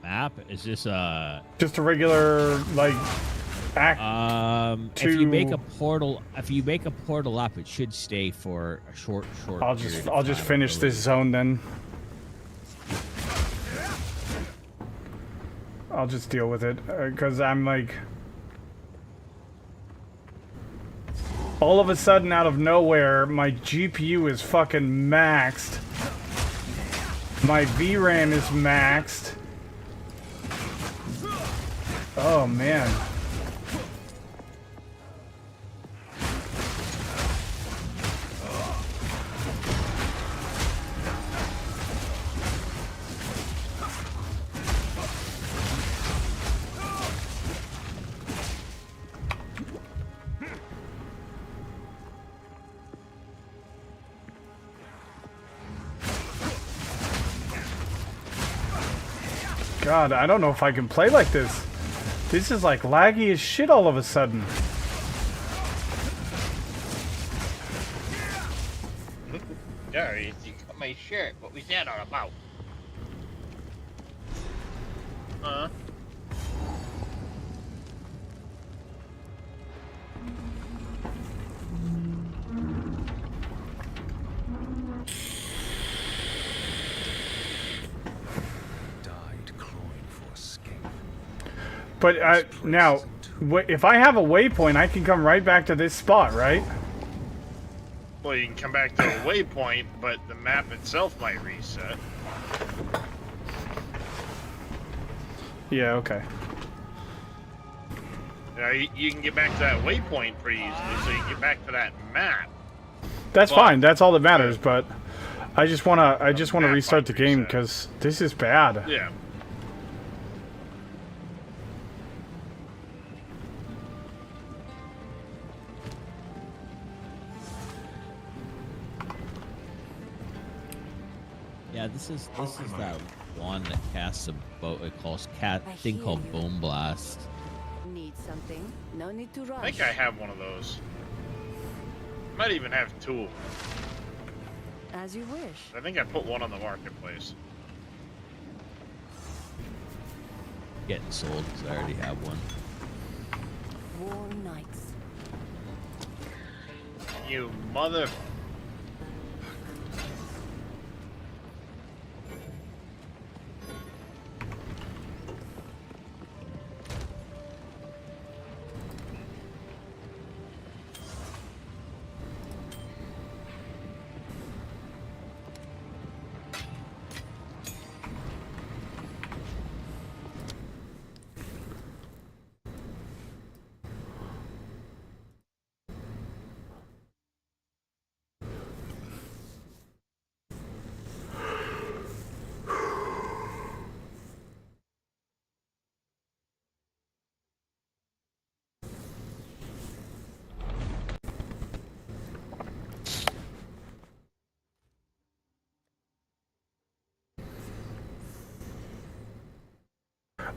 Map? Is this just a regular like act? If you make a portal, up, it should stay for a short. I'll just finish this zone then. I'll just deal with it because I'm like, all of a sudden out of nowhere, my GPU is fucking maxed. My VRAM is maxed. Oh man. God, I don't know if I can play like this. This is like laggy as shit all of a sudden. Sorry, you cut my shirt. What was that all about? Huh? But now, if I have a waypoint, I can come right back to this spot, right? Well, you can come back to a waypoint, but the map itself might reset. Yeah, okay. Now, you can get back to that waypoint pretty easily, so you can get back to that map. That's But- fine. That's all that matters. But I just wanna map restart the might game reset. because this is bad. Yeah. Yeah, this is that one that casts a thing called Bone Blast. Need something? No need to rush. I think I have one of those. Might even have two. As you wish. I think I put one on the marketplace. Getting sold because I already have one. Warm nights. You mother...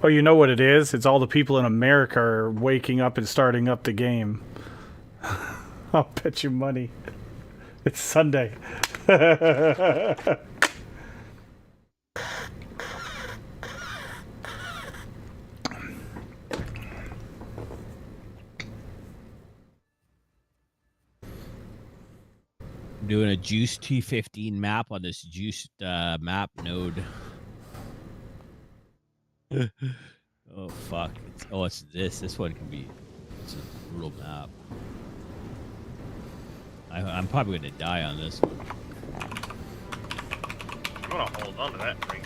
Oh, you know what it is? It's all the people in America are waking up and starting up the game. I'll bet you money. It's Sunday. Doing a Juice 215 map on this Juice map node. Oh fuck! It's this. This one can be. It's a brutal map. I'm probably gonna die on this one. I'm gonna hold on to that ring.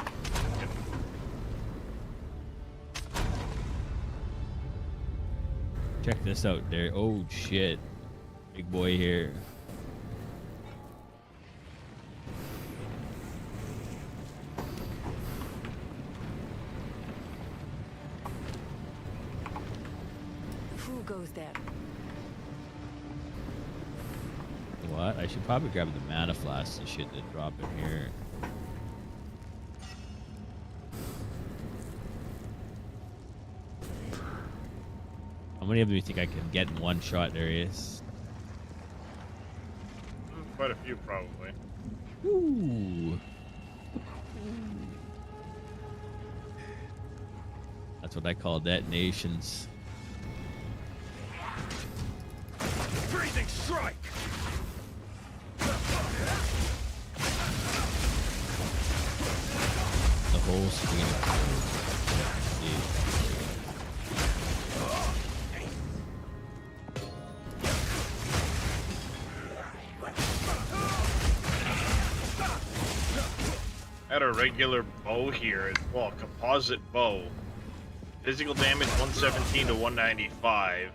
Check this out, there. Oh shit! Big boy here. Who goes there? What? I should probably grab the mana flask and shit that drop in here. How many of them do you think I can get in one shot, Darius? Quite a few, probably. Ooh. That's what I call detonations. Freezing strike! The whole screen. At a regular bow here, well, composite bow. Physical damage 117 to 195.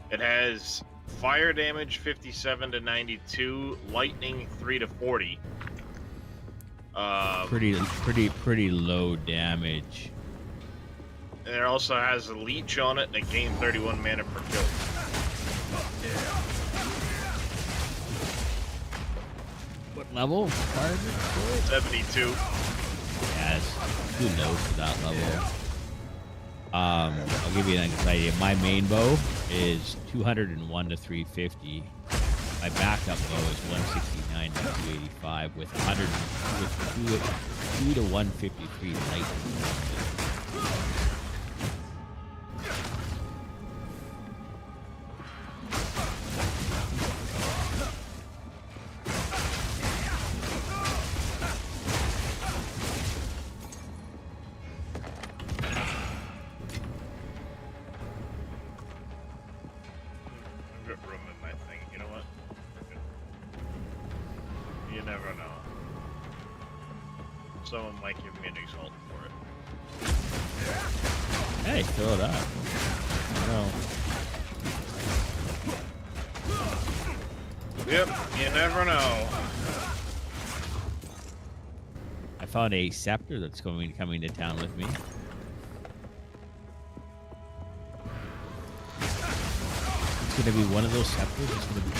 It has fire damage 57 to 92, lightning 3 to 40. Pretty low damage. And it also has a leech on it, and it gains 31 mana per kill. What level? 72. Yes. Too low for that level. I'll give you an idea. My main bow is 201 to 350. My backup bow is 169 to 285 with 2 to 153 lightning. Someone might give me an exalt for it. Hey, throw it up. No. Yep, you never know. I found a scepter that's coming to town with me. It's gonna be one of those scepters. It's gonna be.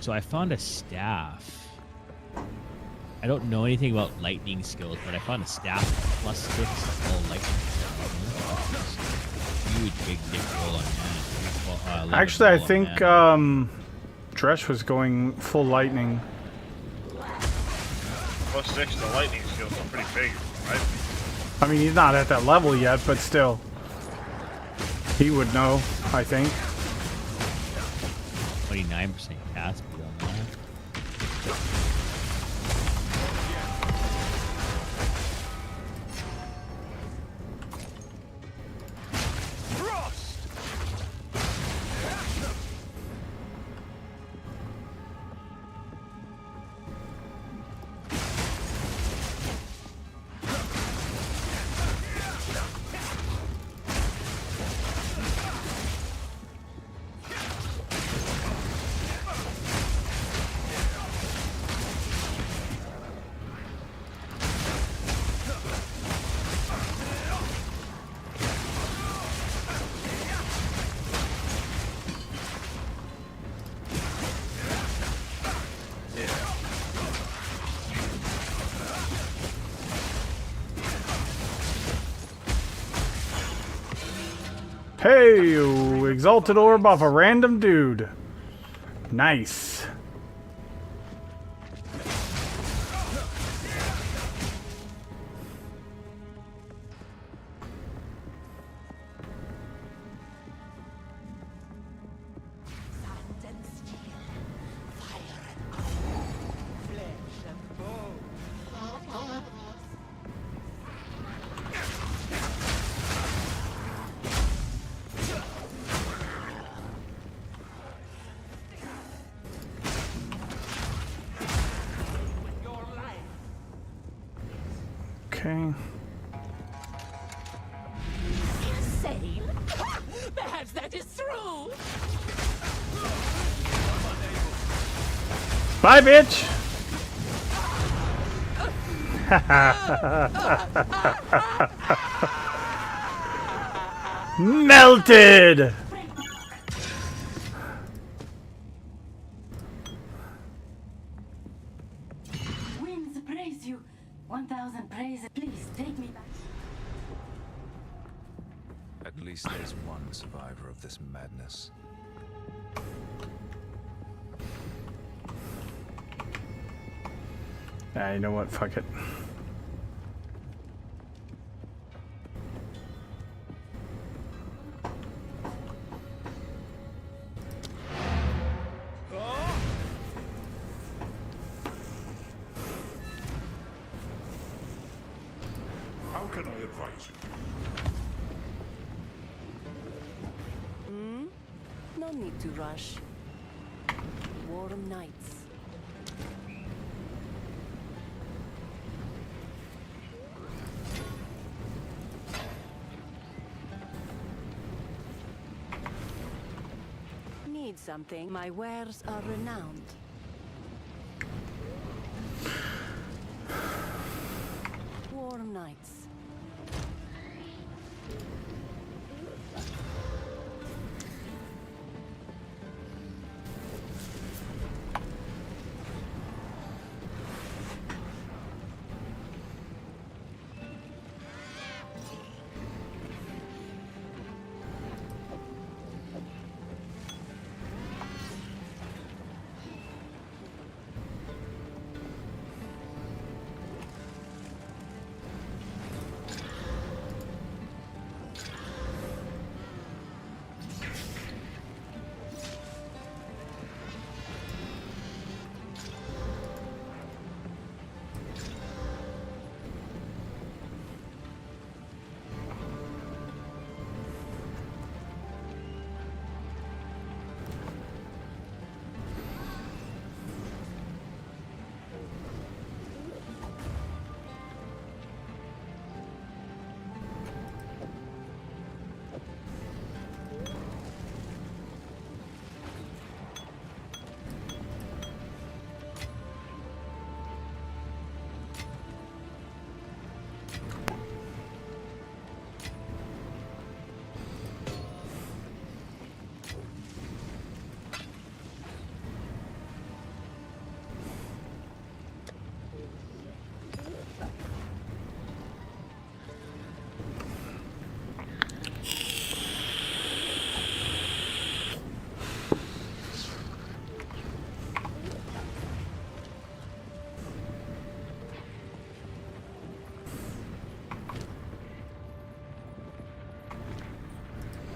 So I found a staff. I don't know anything about lightning skills, but I found a staff plus 6 all lightning skills. Huge big dick roll on that. Actually, I think Dresh was going full lightning. Plus 6 to lightning skills are pretty big, right? I mean, he's not at that level yet, but still. He would know, I think. 29% cast speed on that. Hey, exalted orb off a random dude. Nice. Okay. Insane? Perhaps that is true. Bye, bitch. Melted. Winds praise you. 1,000 praise. Please take me back. least there's one survivor of this madness. Ah, you know what? Fuck it. How can I advise you? No need to rush. Warm nights. Need something? My wares are renowned. Warm nights.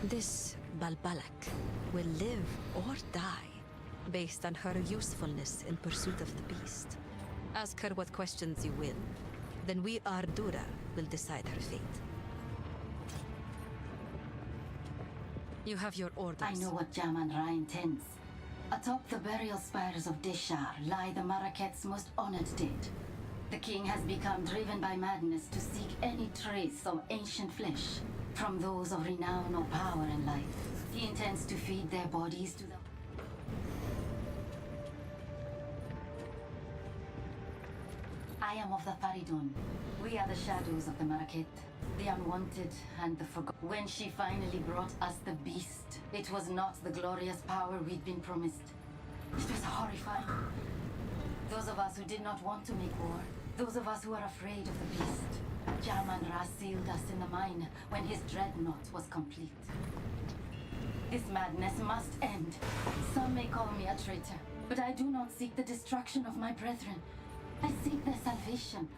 This Balbalak will live or die based on her usefulness in pursuit of the beast. Ask her what questions you will. Then we, Ardura, will decide her fate. You have your orders. I know what Jaman-Ra intends. Atop the burial spires of Deshar lie the Maraket's most honored dead. The king has become driven by madness to seek any trace of ancient flesh from those of renown or power in life. He intends to feed their bodies to the... I am of the Faridun. We are the shadows of the Maraket, the unwanted and the forgotten. When she finally brought us the beast, it was not the glorious power we'd been promised. It was horrifying. Those of us who did not want to make war, those of us who are afraid of the beast. Jaman-Ra sealed us in the mine when his dreadnought was complete. This madness must end. Some may call me a traitor, but I do not seek the destruction of my brethren. I seek their salvation.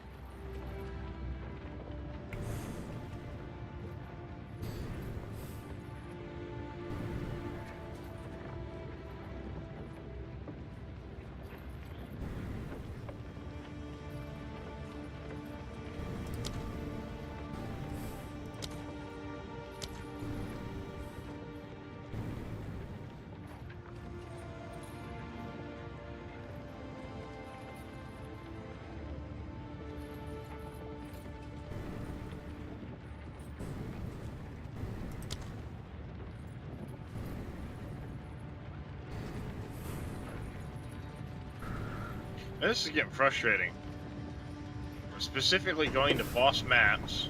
This is getting frustrating. Specifically going to boss maps,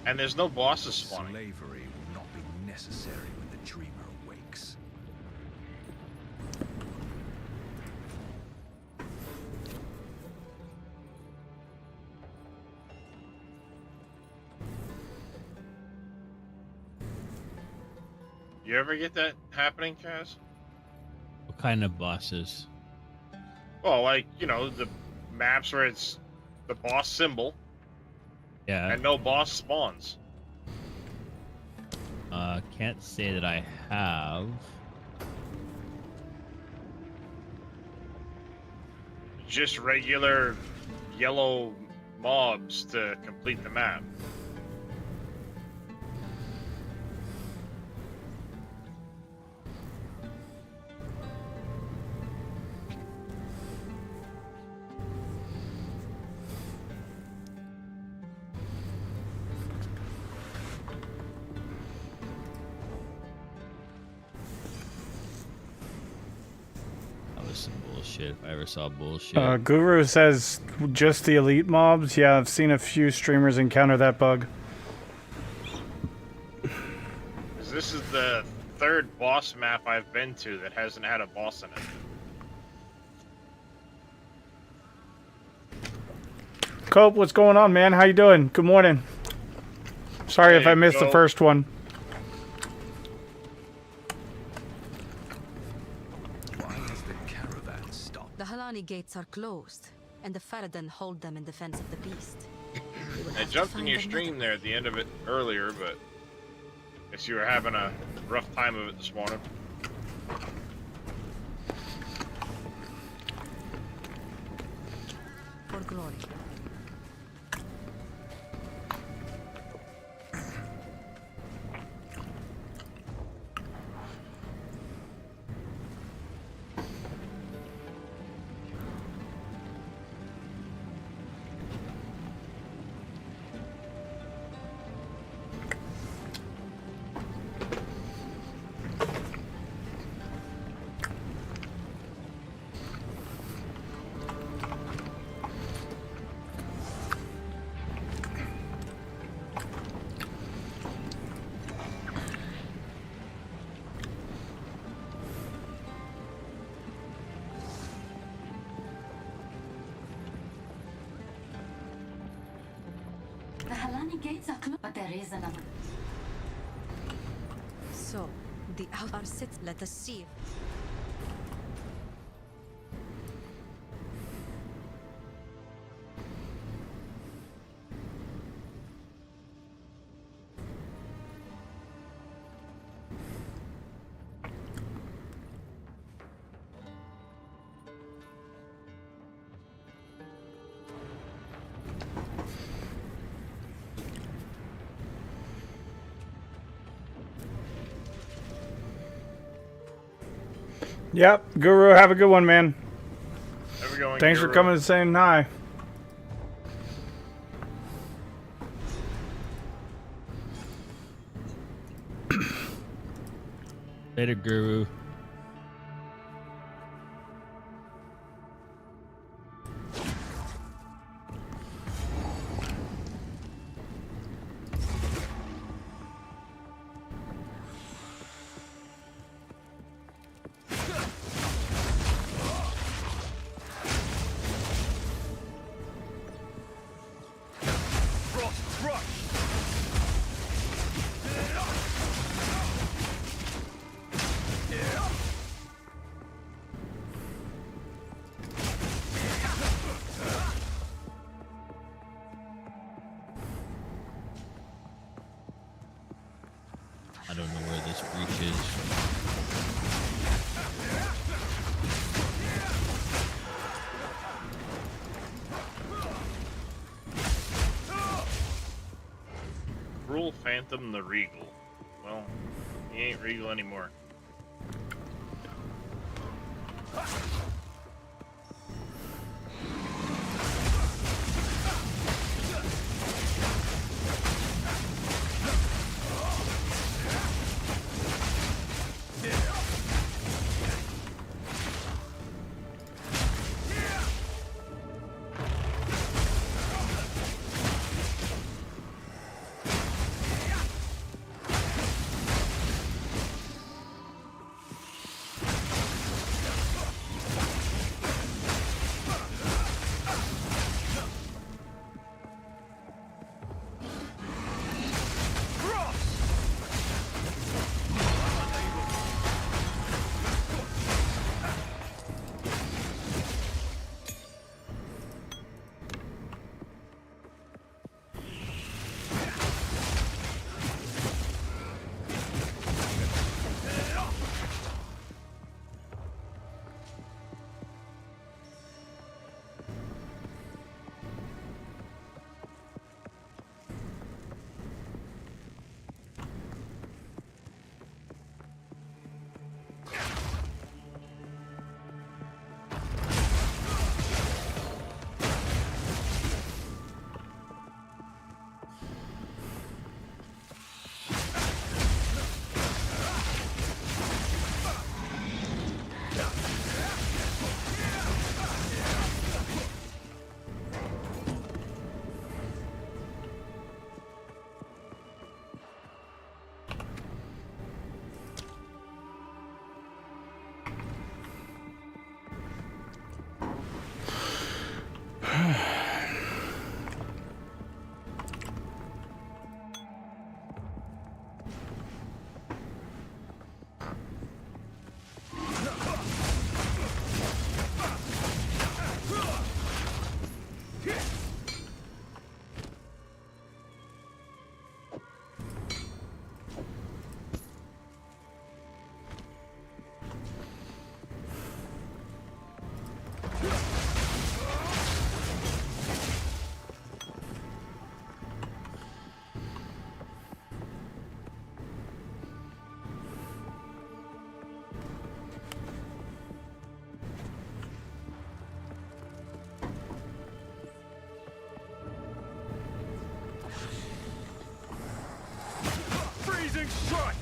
and there's no bosses spawning. Slavery will not be necessary when the dreamer awakes. You ever get that happening, Kaz? What kind of bosses? Well, like, you know, the maps where it's the boss symbol Yeah. and no boss spawns. Can't say that I have. Just regular yellow mobs to complete the map. That was some bullshit. If I ever saw bullshit. Guru says just the elite mobs. Yeah, I've seen a few streamers encounter that bug. 'Cause this is the third boss map I've been to that hasn't had a boss in it. Cope, what's going on, man? How you doing? Good morning. Sorry if Hey, I missed the Cope. first one. Why has the caravan stopped? The Halani gates are closed, and the Faradan hold them in defense of the beast. We will I have to jumped in find your another stream there at the end of it earlier, but guess you were having a rough time of it this morning. for glory. The Halani gates are closed, but there is another. So, the outer sits. Let us see. Yep, Guru, have a good one, man. There we go. Thanks for coming and saying hi. Later, Guru. I don't know where this breach is. Cruel Phantom the Regal. Well, he ain't regal anymore. strike!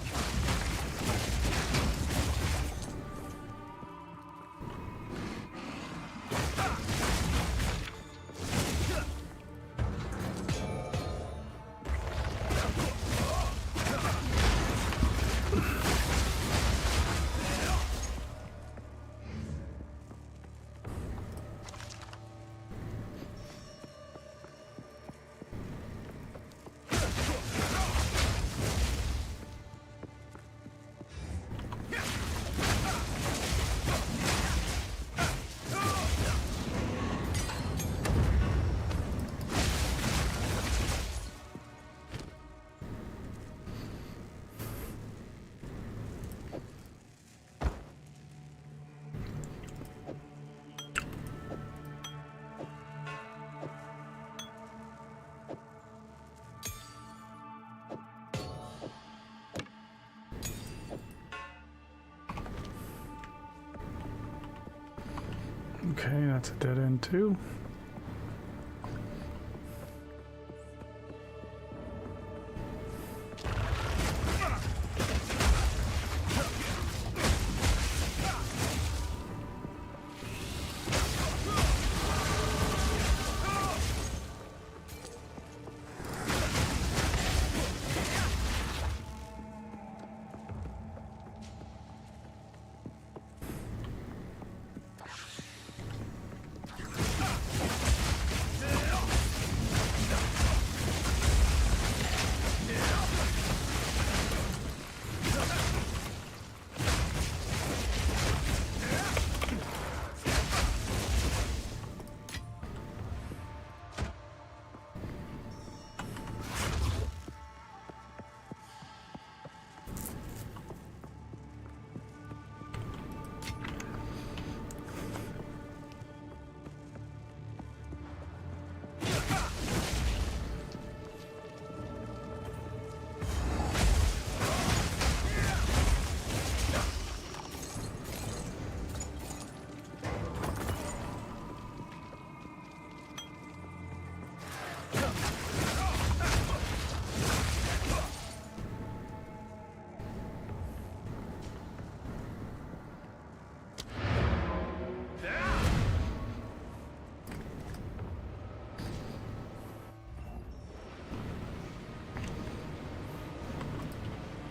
Okay, that's a dead end too.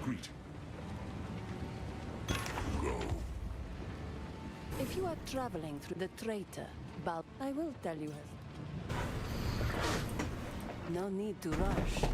Greet. Go. If you are traveling through the traitor, I will tell you. No need to rush.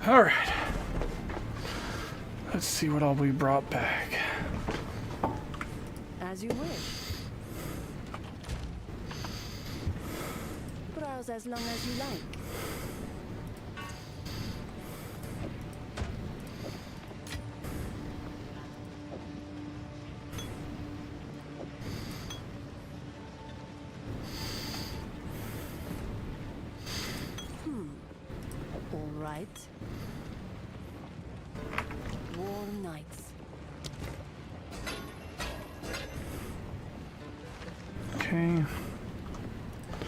Alright. Let's see what all we brought back. As you wish. Browse as long as you like. All right. War Nights. Okay.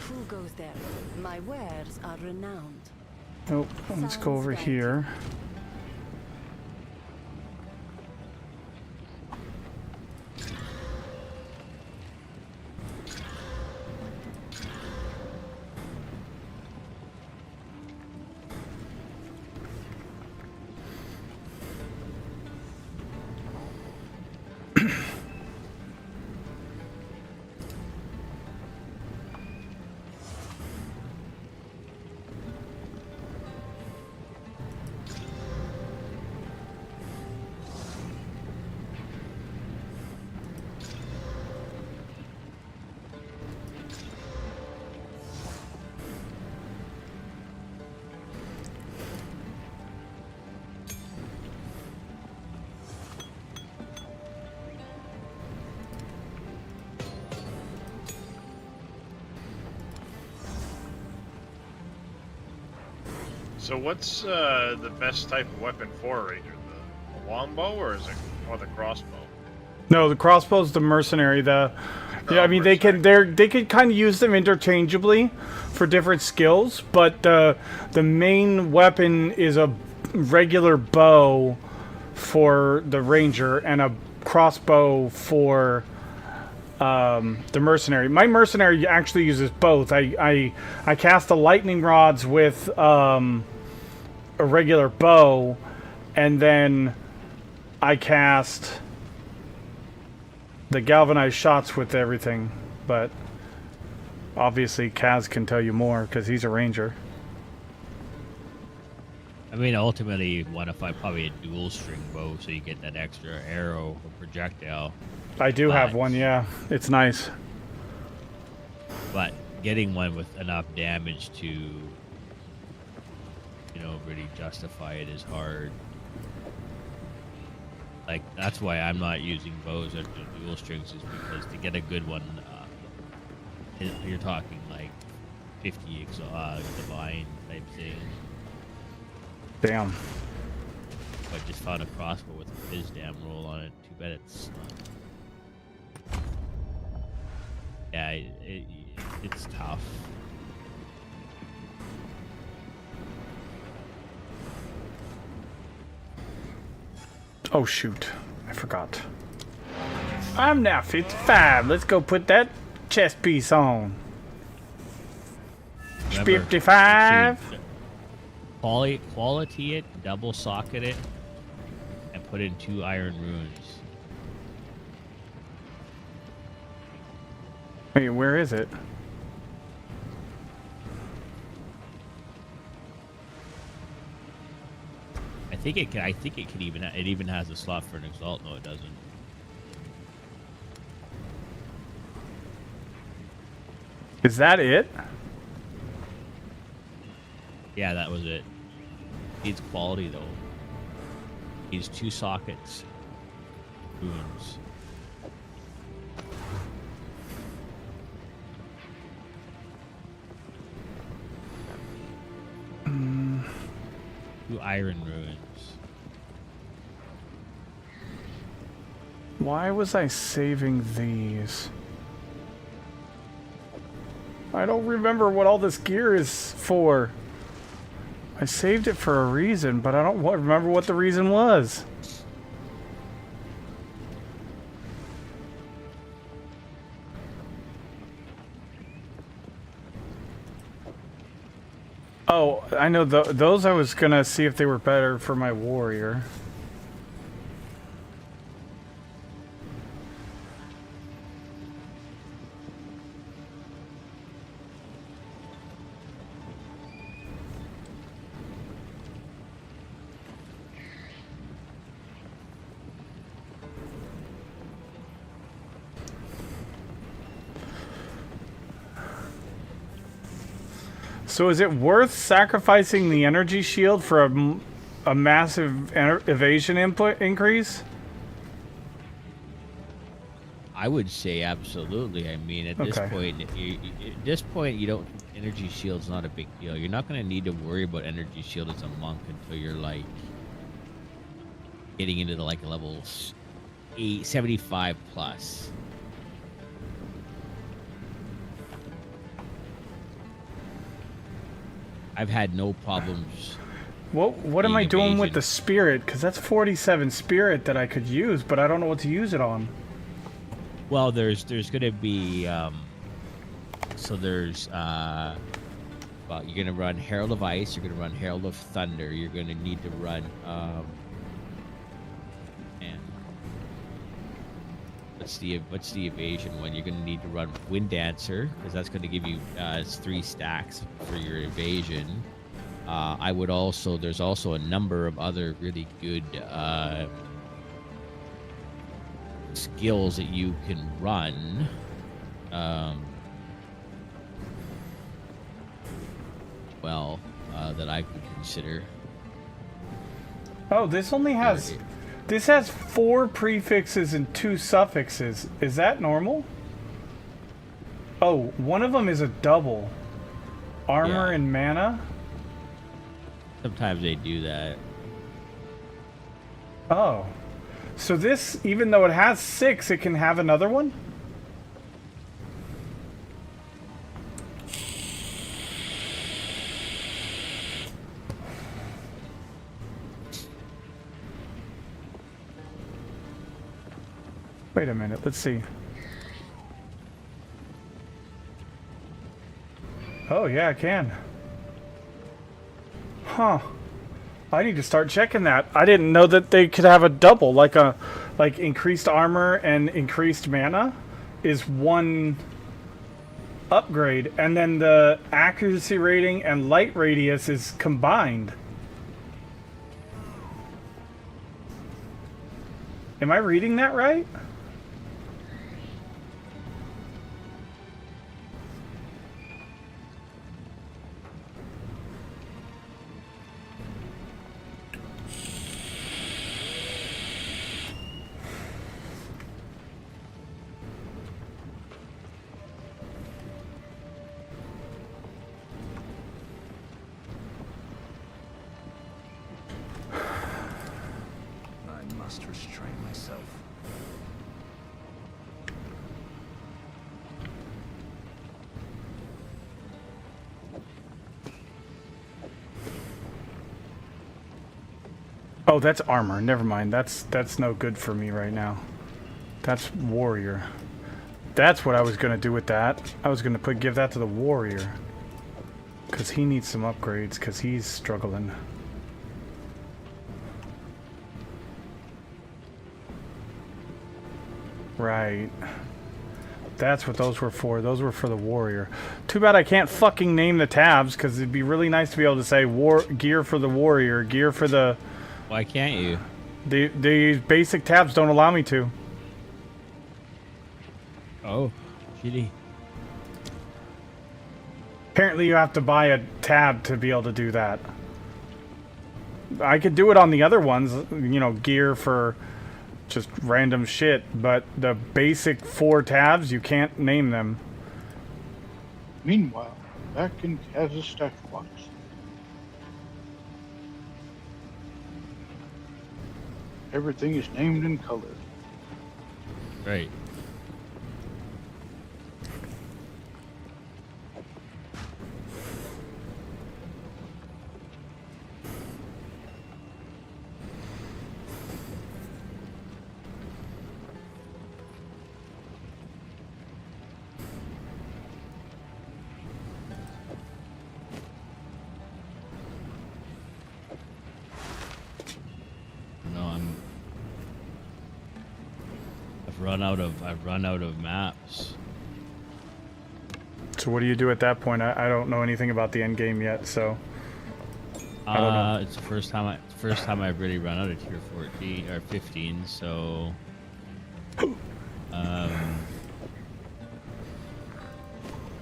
Who goes there? My wares are renowned. Nope. Let's go over here. So what's the best type of weapon for a ranger? The longbow or is it the crossbow? No, the crossbow's the mercenary. Yeah, I mean they can kind of use them interchangeably for different skills, but the main weapon is a regular bow for the ranger and a crossbow for the mercenary. My mercenary actually uses both. I cast the lightning rods with a regular bow, and then I cast the galvanized shots with everything. But obviously Kaz can tell you more because he's a ranger. I mean, ultimately, you want to find probably a dual string bow so you get that extra arrow or projectile. I do have one, yeah. It's nice. But getting one with enough damage to, really justify it is hard. Like, that's why I'm not using bows or dual strings, is because to get a good one, you're talking like 50 divine type thing. Damn. I just found a crossbow with a fizz damn roll on it. Too bad it's not. Yeah, it's tough. Oh shoot, I forgot. I'm now 55. Let's go put that chest piece on. 55. Quality it, double socket it, and put in 2 iron runes. Wait, where is it? I think it can even. It even has a slot for an exalt. No, it doesn't. Is that it? Yeah, that was it. Needs quality though. Needs 2 sockets. Runes. Two iron ruins. Why was I saving these? I don't remember what all this gear is for. I saved it for a reason, but I don't remember what the reason was. Oh, I know those I was gonna see if they were better for my warrior. So is it worth sacrificing the energy shield for a massive evasion input increase? I would say absolutely. I mean, at this point, you don't. Energy shield's not a big deal. You're not going to need to worry about energy shield as a monk until you're like getting into the levels 75 plus. I've had no problems. What am I doing with the spirit? Because that's 47 spirit that I could use, but I don't know what to use it on. Well, there's going to be so there's well, you're going to run Herald of Ice, you're going to run Herald of Thunder, you're going to need to run and what's the evasion one? You're going to need to run Wind Dancer, because that's going to give you 3 stacks for your evasion. I would also, there's also a number of other really good skills that you can run. That I could consider. Oh, this only has... This has 4 prefixes and 2 suffixes. Is that normal? Oh, one of them is a double. Armor and mana? Sometimes they do that. Oh. So this, even though it has 6, it can have another one? Wait a minute, let's see. Oh yeah, I can. Huh. I need to start checking that. I didn't know that they could have a double, like increased armor and increased mana is one upgrade, and then the accuracy rating and light radius is combined. Am I reading that right? I must restrain myself. Oh, that's armor. Never mind. That's no good for me right now. That's warrior. That's what I was gonna do with that. I was gonna give that to the warrior, cause he needs some upgrades, cause he's struggling. Right. That's what those were for. Those were for the warrior. Too bad I can't fucking name the tabs, because it'd be really nice to be able to say gear for the warrior, gear for the... Why can't you? The basic tabs don't allow me to. Oh, shitty. Apparently you have to buy a tab to be able to do that. I could do it on the other ones, you know, gear for just random shit, but the basic 4 tabs, you can't name them. Meanwhile, back in Kazakhstan box. Everything is named in color. Right. I've run out of maps. So what do you do at that point? I don't know anything about the end game yet, so I don't know. It's the first time I've really run out of tier 14 or 15, so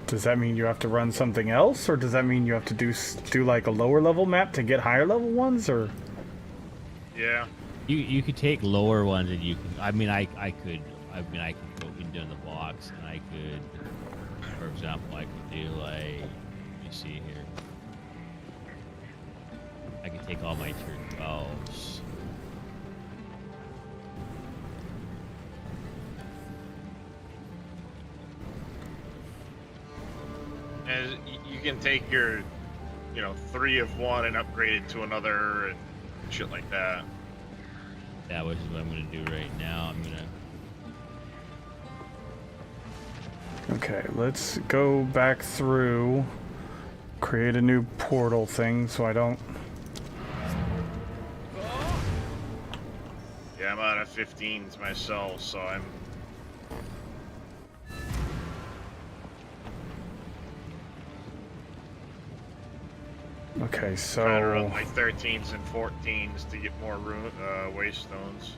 does that mean you have to run something else, or does that mean you have to do like a lower level map to get higher level ones, or? Yeah. You could take lower ones, and you can. I could go into the box, and I could, for example, I could do like, let me see here. I could take all my tier 12s. And you can take your, 3 of one and upgrade it to another and shit like that. Yeah, which is what I'm gonna do right now. I'm gonna. Okay, let's go back through, create a new portal thing so I don't... Yeah, I'm out of 15s myself, so I'm... Okay, so... trying to run my 13s and 14s to get more waste stones.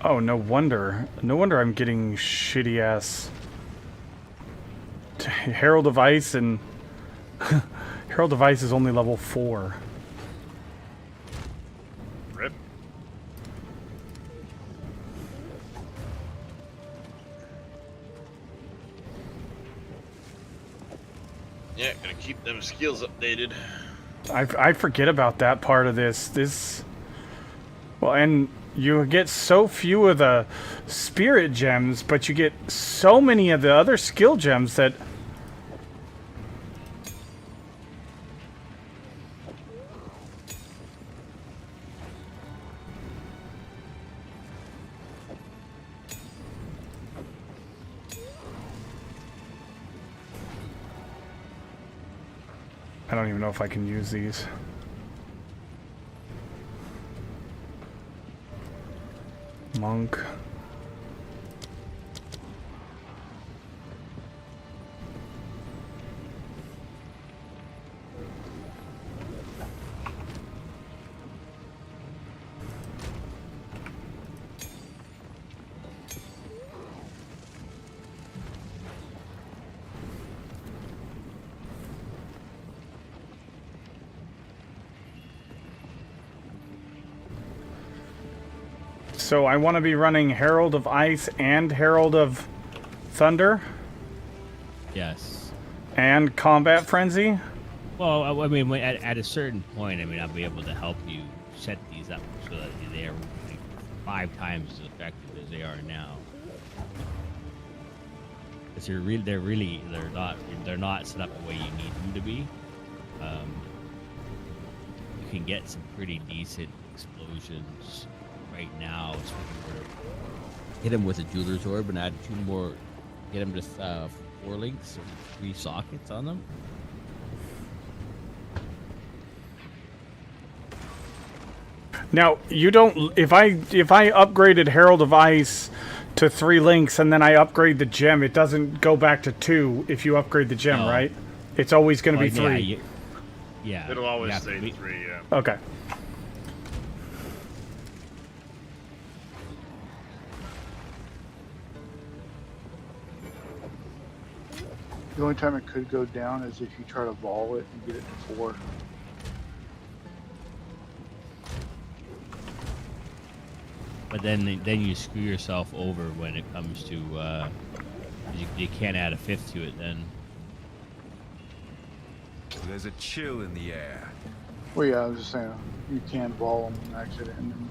Oh, no wonder. No wonder I'm getting shitty ass Herald of Ice, and Herald of Ice is only level 4. Rip. Yeah, gotta keep them skills updated. I forget about that part of this. Well, and you get so few of the spirit gems, but you get so many of the other skill gems that... I don't even know if I can use these. Monk. So I want to be running Herald of Ice and Herald of Thunder. Yes. And Combat Frenzy. Well, I mean, at a certain point, I mean, I'll be able to help you set these up so that they are like 5 times as effective as they are now. Because they're not set up the way you need them to be. You can get some pretty decent explosions right now. So hit him with a jeweler's orb and add 2 more. Get him with 4 links and 3 sockets on them. Now you don't. If I upgraded Herald of Ice to 3 links and then I upgrade the gem, it doesn't go back to 2 if you upgrade the gem, right? It's always going to be 3. Yeah. It'll always stay 3. Yeah. Okay. The only time it could go down is if you try to vol it and get it to 4. But then you screw yourself over when it comes to you can't add a 5th to it then. There's a chill in the air. Well, yeah, I was just saying, you can vol them in accident and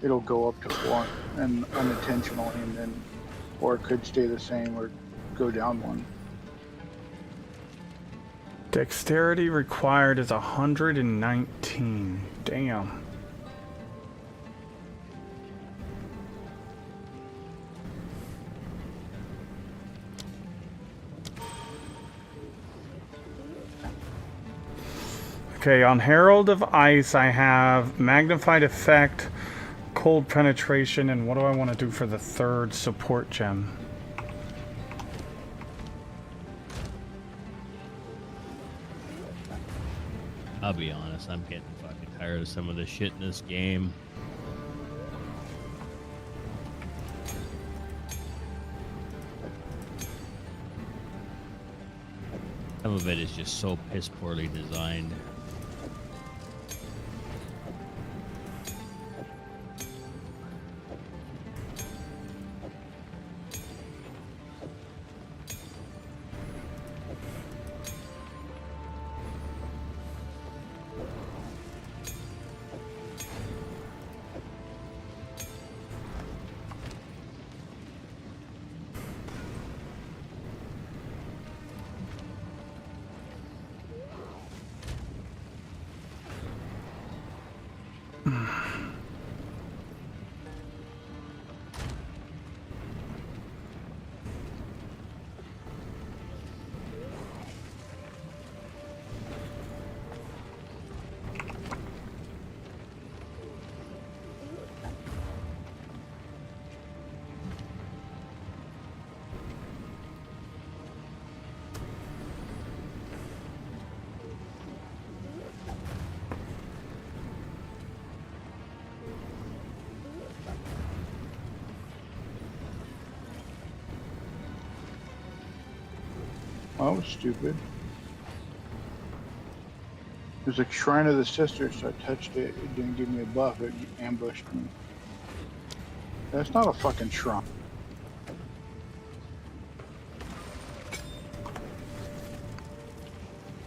it'll go up to 4 and unintentionally, and then, or it could stay the same or go down 1. Dexterity required is 119. Damn. Okay, on Herald of Ice, I have Magnified Effect, Cold Penetration, and what do I want to do for the 3rd support gem? I'll be honest, I'm getting fucking tired of some of the shit in this game. Some of it is just so piss poorly designed. That was stupid. There's a Shrine of the Sisters, so I touched it. It didn't give me a buff. It ambushed me. That's not a fucking shrine.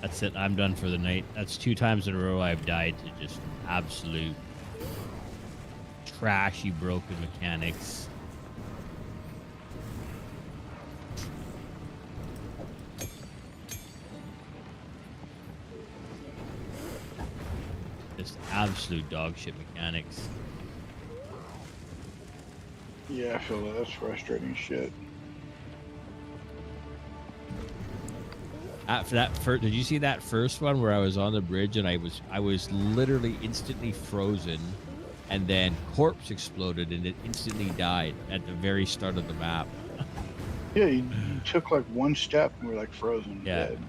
That's it. I'm done for the night. That's 2 times in a row I've died to just absolute trashy, broken mechanics. Just absolute dog shit mechanics. Yeah, I feel that. That's frustrating shit. After that first, did you see that first one where I was on the bridge and I was literally instantly frozen, and then corpse exploded and it instantly died at the very start of the map. Yeah, you took like one step and we're like frozen, Yeah, dead.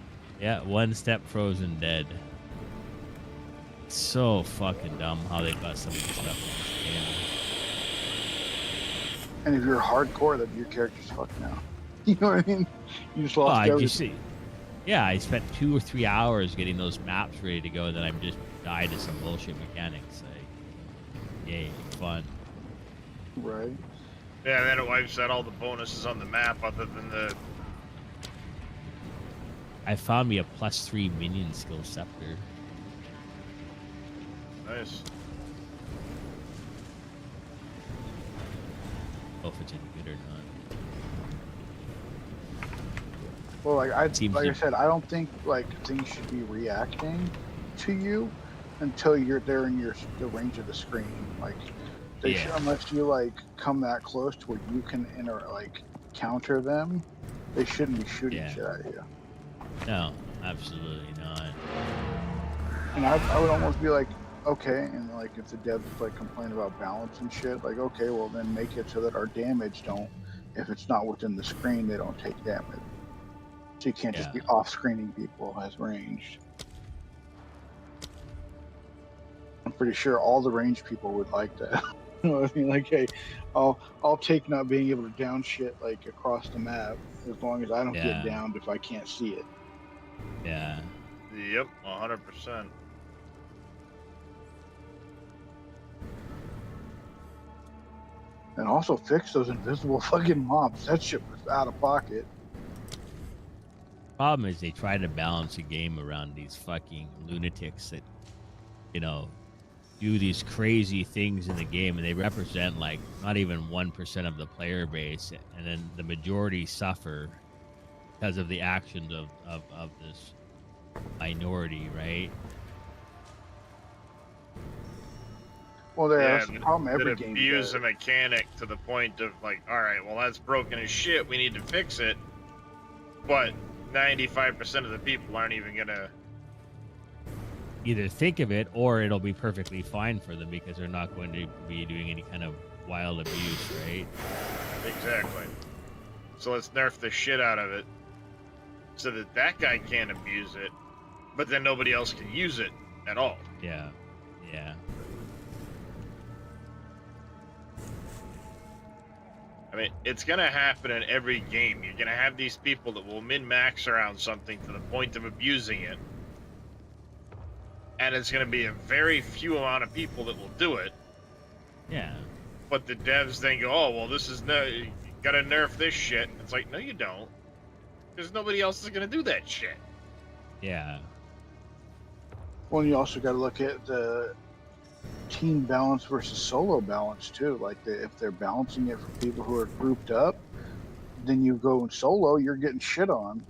yeah, 1 step frozen dead. So fucking dumb how they got some of this stuff in this game. And if you're hardcore, then your character's fucked now. You know what I mean? You just lost You everything. see, yeah, I spent 2 or 3 hours getting those maps ready to go, and then I'm just died to some bullshit mechanics. Like, yay, fun. Right. Yeah, then it wipes out all the bonuses on the map other than the... I found me a +3 minion skill scepter. Nice. Oh, if it's any good or not. Well, like I Seems said, I don't think like things should be reacting to you until you're there in the range of the screen. Like they should, unless you like come that close to where you can counter them, they shouldn't be shooting shit at you. No, absolutely not. And I would almost be like, okay, and like if the devs like complain about balance and shit, like okay, well then make it so that our damage don't, if it's not within the screen, they don't take damage. So you can't just be off-screening people as ranged. I'm pretty sure all the ranged people would like that. You know what I mean? Like, hey, I'll take not being able to down shit like across the map as long as I don't get downed if I can't see it. Yeah. Yep, 100%. And also fix those invisible fucking mobs. That shit was out of pocket. Problem is they try to balance a game around these fucking lunatics that, you know, do these crazy things in the game, and they represent like not even 1% of the player base, and then the majority suffer because of the actions of this minority, right? Well, that's the problem every that game abuse does. a mechanic to the point of like, all right, well that's broken as shit. We need to fix it, but 95% of the people aren't even gonna Either think of it, or it'll be perfectly fine for them because they're not going to be doing any kind of wild abuse, right? Exactly. So let's nerf the shit out of it so that that guy can't abuse it, but then nobody else can use it at all. Yeah. Yeah. I mean, it's going to happen in every game. You're going to have these people that will min-max around something to the point of abusing it. And it's going to be a very few amount of people that will do it. Yeah. But the devs then go, oh, well, this is you got to nerf this shit. It's like, no, you don't. Because nobody else is going to do that shit. Yeah. Well, you also got to look at the team balance versus solo balance too. Like if they're balancing it for people who are grouped up, then you go in solo, you're getting shit on.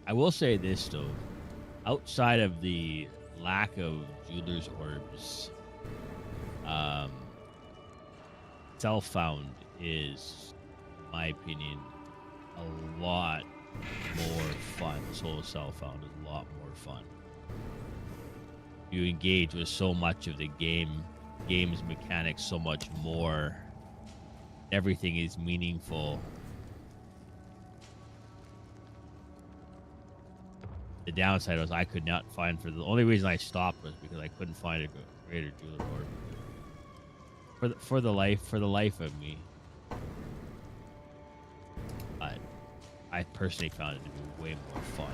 I will say this though, outside of the lack of jeweler's orbs, self-found is, in my opinion, a lot more fun. Solo self-found is a lot more fun. You engage with so much of the game's mechanics so much more. Everything is meaningful. The downside was I could not find the only reason I stopped was because I couldn't find a greater jeweler orb. For the life of me. But I personally found it to be way more fun.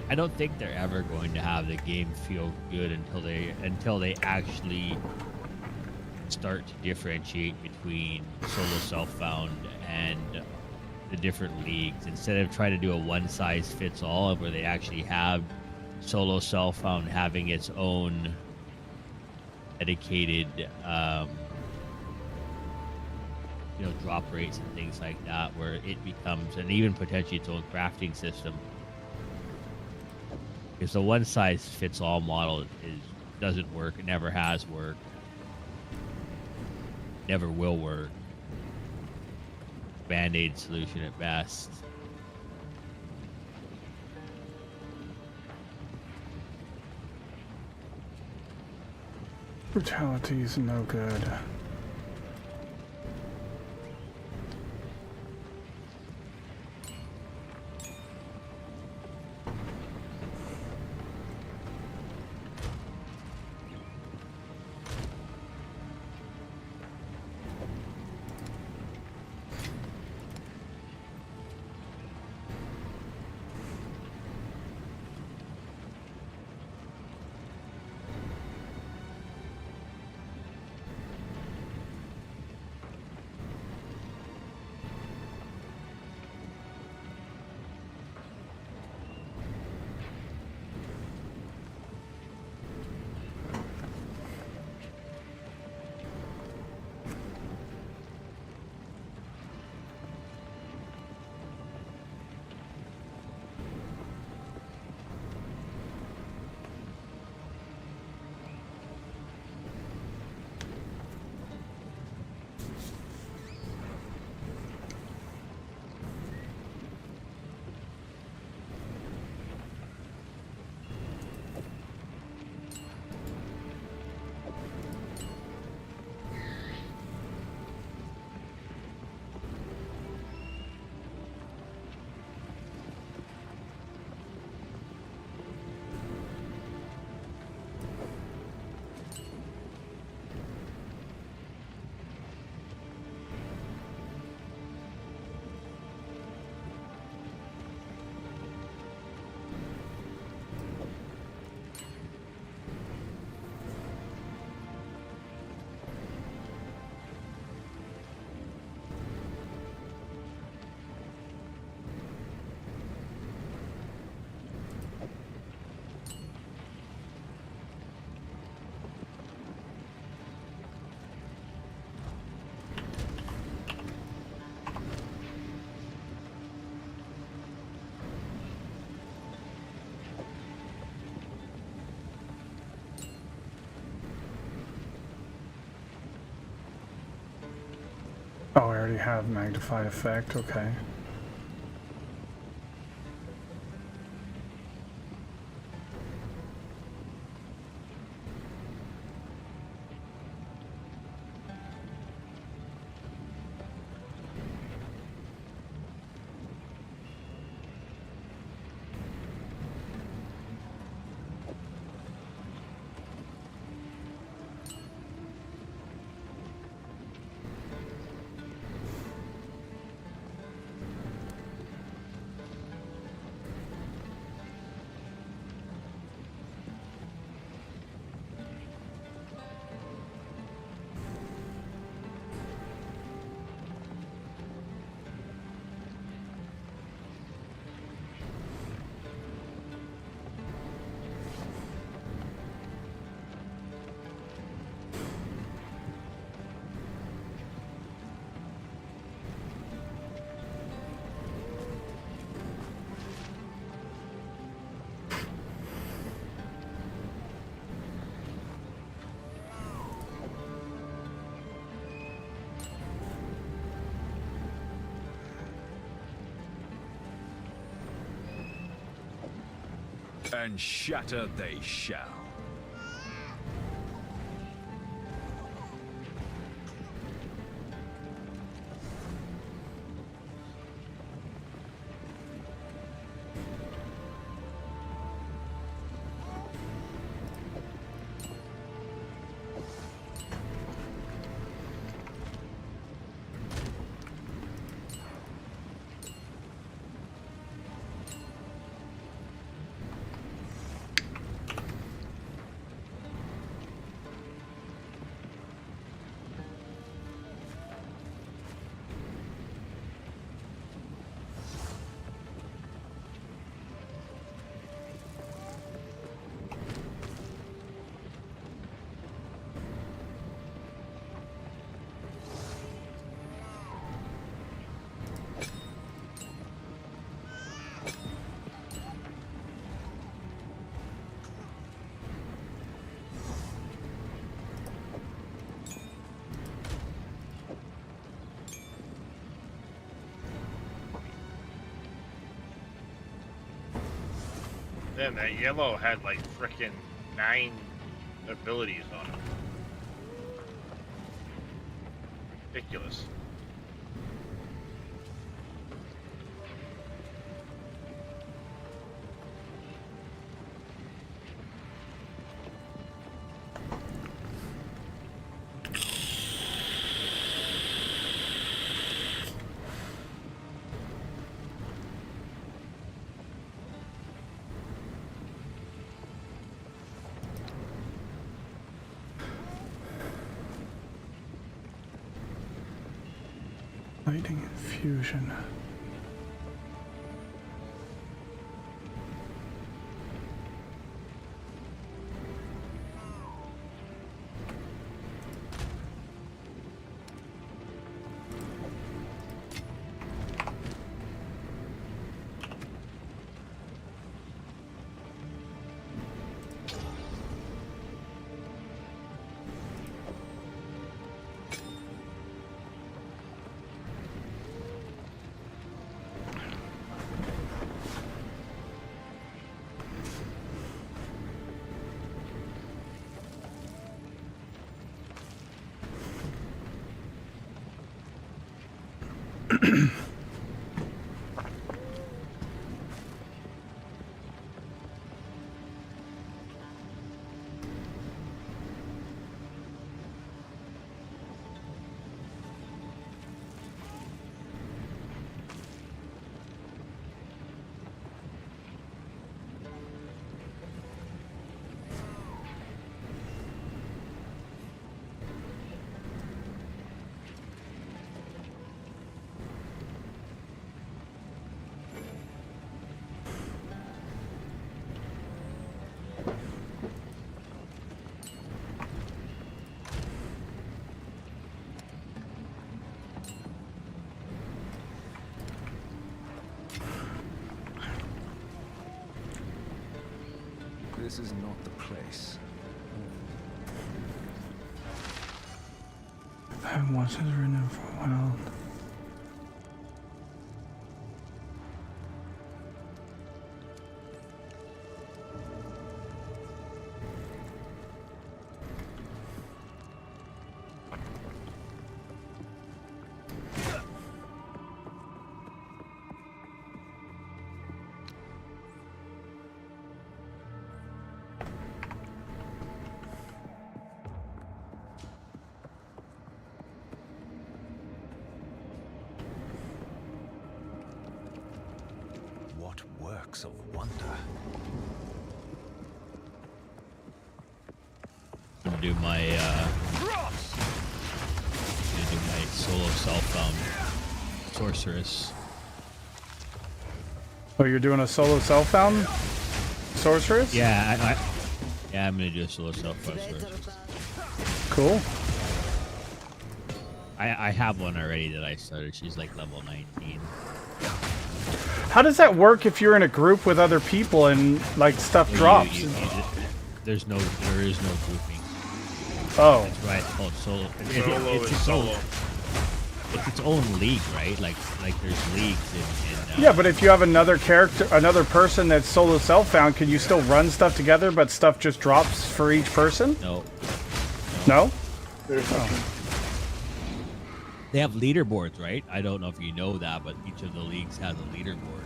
I don't think they're ever going to have the game feel good until they actually start to differentiate between solo self-found and the different leagues, instead of trying to do a one-size-fits-all where they actually have solo self-found having its own dedicated drop rates and things like that, where it becomes, and even potentially its own crafting system. Because the one-size-fits-all model doesn't work. It never has worked. Never will work. Band-aid solution at best. Brutality is no good. Oh, I already have magnified effect, okay. And shatter they shall. Damn, that yellow had like frickin' 9 abilities on it. Ridiculous. Lighting infusion. This is not the place. I wasn't written for a while. What works of wonder. I'm gonna do my solo self sorceress. Oh, you're doing a solo self-found sorceress? Yeah, yeah, I'm gonna do a solo self-found sorceress. Cool. I have one already that I started. She's like level 19. How does that work if you're in a group with other people and like stuff drops? There is no grouping. Oh. That's why it's called solo. Solo is solo. it's its own league, right? Like there's leagues in Yeah, but if you have another character, another person that's solo self-found, can you still run stuff together, but stuff just drops for each person? No. No? There's nothing. They have leaderboards, right? I don't know if you know that, but each of the leagues has a leaderboard.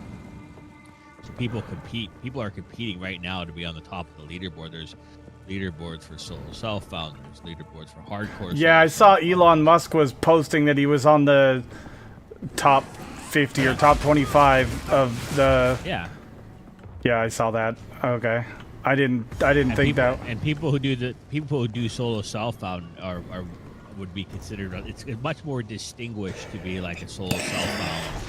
So people compete. People are competing right now to be on the top of the leaderboard. There's leaderboards for solo self-found. There's leaderboards for hardcore. Yeah, I saw Elon Musk was posting that he was on the top 50 or top 25 of the. Yeah. Yeah, I saw that. Okay, I didn't think people, that. And people who do solo self-found are would be considered. It's much more distinguished to be like a solo self-found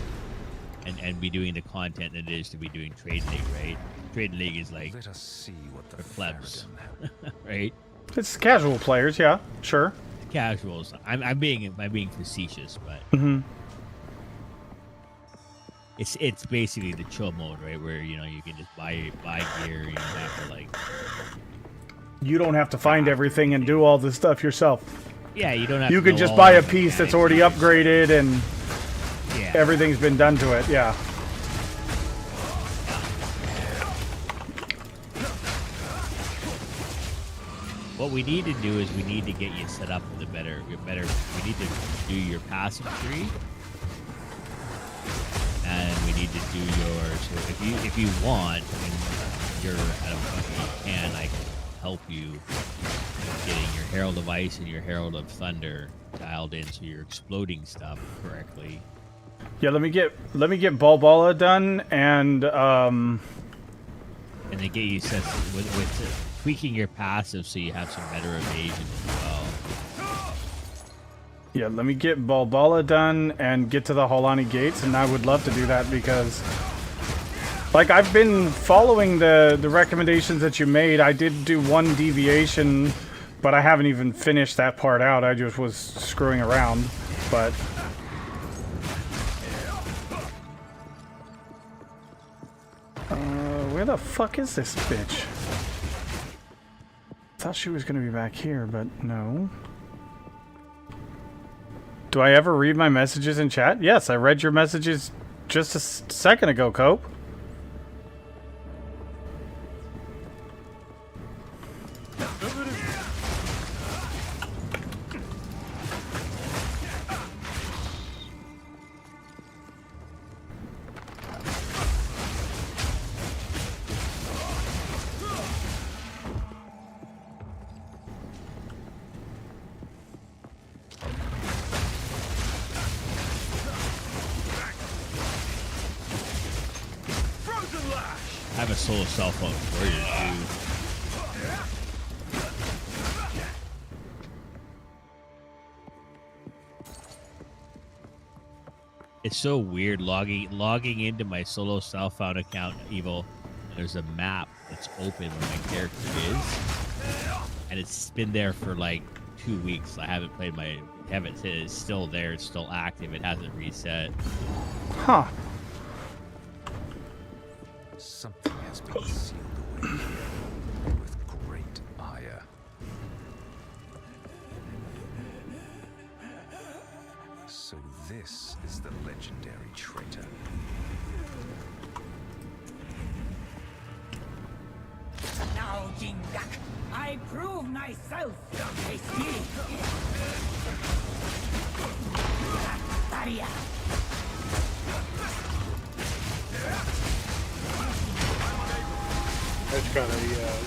and be doing the content than it is to be doing Trade League, right? Trade League is like, let us see what the plebs, right? It's casual players, yeah, sure. Casuals. I'm being facetious, but it's basically the chill mode, right? Where you can just buy gear. You don't have to like. You don't have to find everything and do all this stuff yourself. Yeah, you don't have. You to can know just all buy a the piece that's mechanics. already upgraded and Yeah. everything's been done to it. Yeah. What we need to do is we need to get you set up with a better. We need to do your passive tree, and we need to do your. So if you want, and you're at a point where you can, I can help you getting your Herald of Ice and your Herald of Thunder dialed in, so you're exploding stuff correctly. Yeah, let me get Balbala done and then get you set with tweaking your passive so you have some better evasion as well. yeah, let me get Balbala done and get to the Holani gates, and I would love to do that because like I've been following the recommendations that you made. I did do one deviation, but I haven't even finished that part out. I just was screwing around, but where the fuck is this bitch? Thought she was gonna be back here, but no. Do I ever read my messages in chat? Yes, I read your messages just a second ago, Cope. I have a solo cell phone warrior too. It's so weird logging into my solo self-found account, Evil. And there's a map that's open where my character is, and it's been there for like 2 weeks. I haven't played it's still there. It's still active. It hasn't reset. Huh. Something has been sealed away here with great ire. So this is the legendary traitor. Now, Jingak, I prove myself. Face me. Daria. That's got a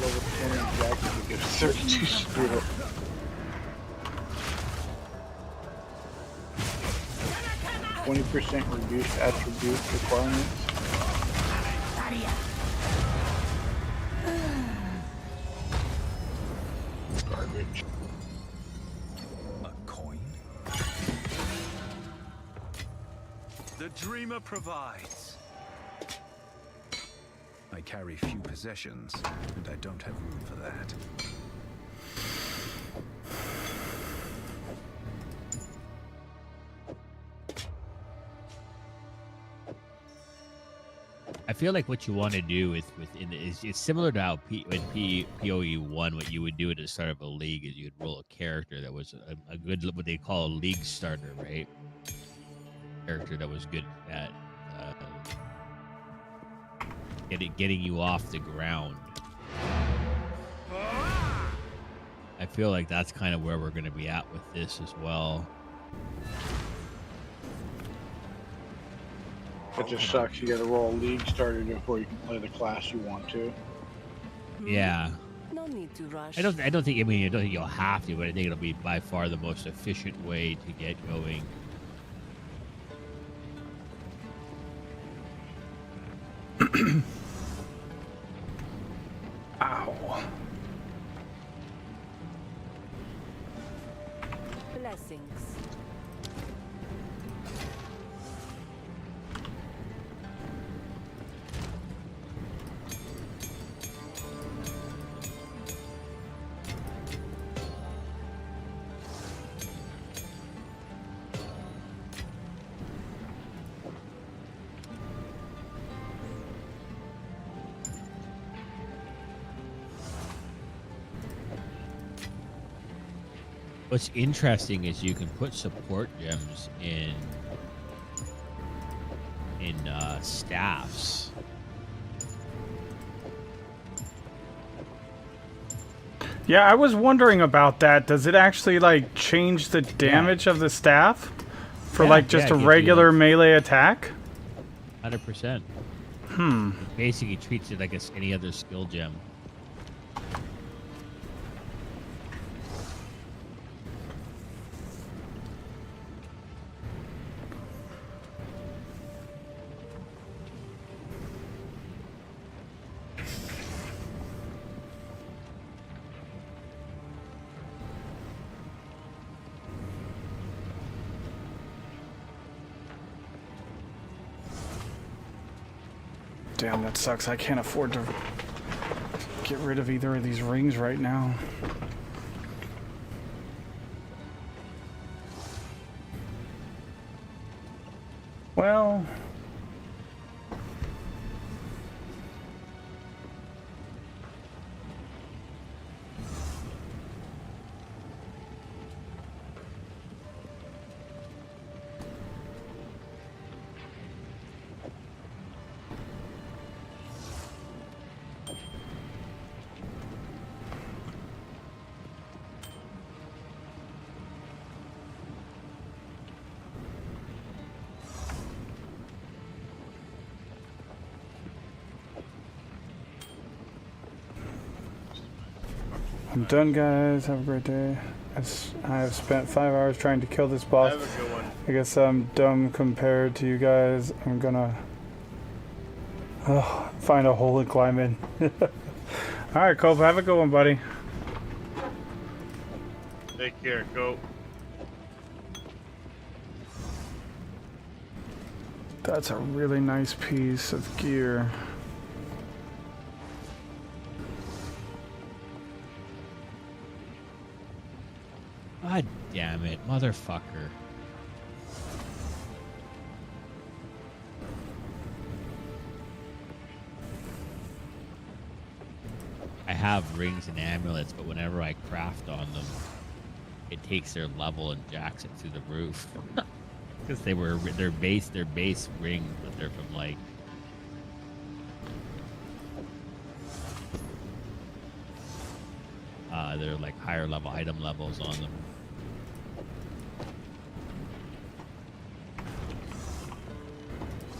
level 20 jacket that gives 32 spirit. %, reduced attribute requirements. Garbage. A coin? The dreamer provides. I carry few possessions, and I don't have room for that. I feel like what you want to do is it's similar to how PoE 1, what you would do at the start of a league is you'd roll a character that was a good, what they call a league starter, right? character that was good at getting you off the ground. I feel like that's kind of where we're going to be at with this as well. It just sucks. You got to roll League starter before you can play the class you want to. Yeah. No need to rush. I don't think. I mean, I don't think you'll have to, but I think it'll be by far the most efficient way to get going. Ow. Blessings. What's interesting is you can put support gems in staffs. Yeah, I was wondering about that. Does it actually like change the damage of the staff for like just a regular melee attack? 100%. Basically treats it like any other skill gem. Damn, that sucks. I can't afford to get rid of either of these rings right now. Well... I'm done, guys. Have a great day. I have spent 5 hours trying to kill this boss. Have a good one. I guess I'm dumb compared to you guys. I'm gonna find a hole and climb in. Alright, Cope. Have a good one, buddy. Take care. Go. That's a really nice piece of gear. God damn it, motherfucker. I have rings and amulets, but whenever I craft on them, it takes their level and jacks it through the roof. Because their base rings, but they're from like they're like higher level item levels on them.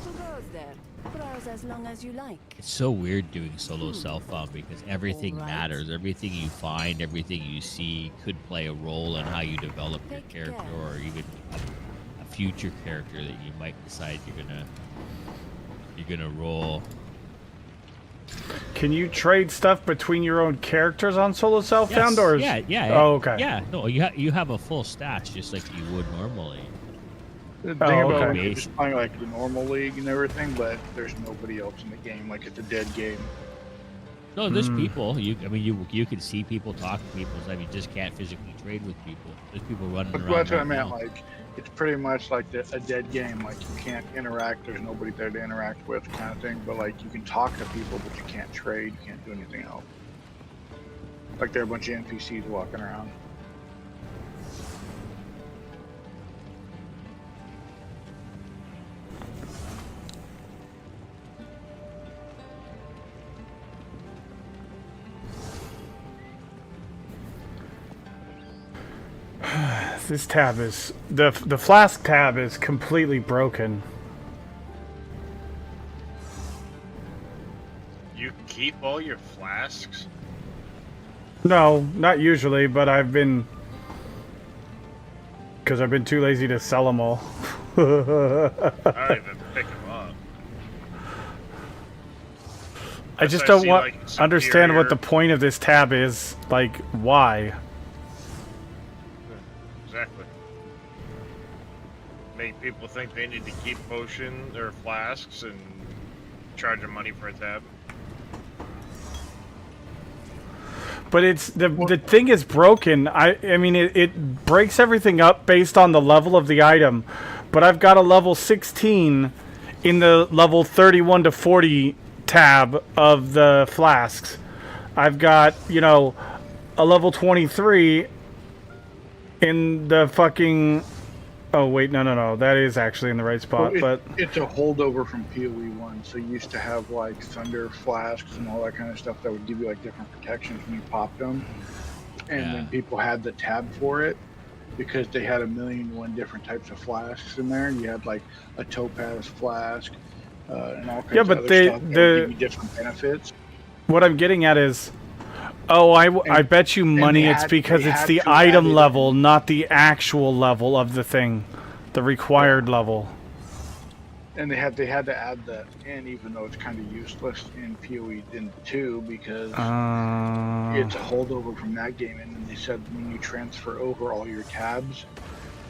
Who goes there? Browse as long as you like. It's so weird doing solo self-found because everything Alright. matters. Everything you find, everything you see could play a role in how you develop your Take character, care. or even a future character that you might decide you're gonna roll. Can you trade stuff between your own characters on solo self-found? Yes. Or Yeah. Oh, okay. Yeah, no, you have a full stash just like you would normally. The thing Oh, about okay. it, you're just playing like the normal league and everything, but there's nobody else in the game. Like it's a dead game. No, there's people. You can see people, talk to people. So you just can't physically trade with people. There's people running But around. that's what I right meant. now. Like it's pretty much like a dead game. Like you can't interact. There's nobody there to interact with, kind of thing. But like you can talk to people, but you can't trade. You can't do anything else. Like there are a bunch of NPCs walking around. This tab is the flask tab is completely broken. You keep all your flasks? No, not usually, but I've been because I've been too lazy to sell them all. I don't even pick them up. I just Unless don't see, like, understand what the superior- point of this tab is. Like, why? Exactly. Make people think they need to keep potion or flasks and charge them money for a tab. But it's the thing is broken. I mean it breaks everything up based on the level of the item. But I've got a level 16 in the level 31 to 40 tab of the flasks. I've got, you know, a level 23 in the fucking... Oh, wait, no. That is actually in the right spot, but... It's a holdover from PoE 1, so you used to have, like, thunder flasks and all that kind of stuff that would give you, like, different protections when you popped them. And then people had the tab for it because they had 1,000,001 different types of flasks in there. You had, like, a topaz flask and all kinds of other stuff that would give you different benefits. What I'm getting at is... Oh, I bet you money it's because it's the item level, not the actual level of the thing. The required level. And they had to add that in, even though it's kind of useless in PoE 2 because it's a holdover from that game. And then they said when you transfer over all your tabs,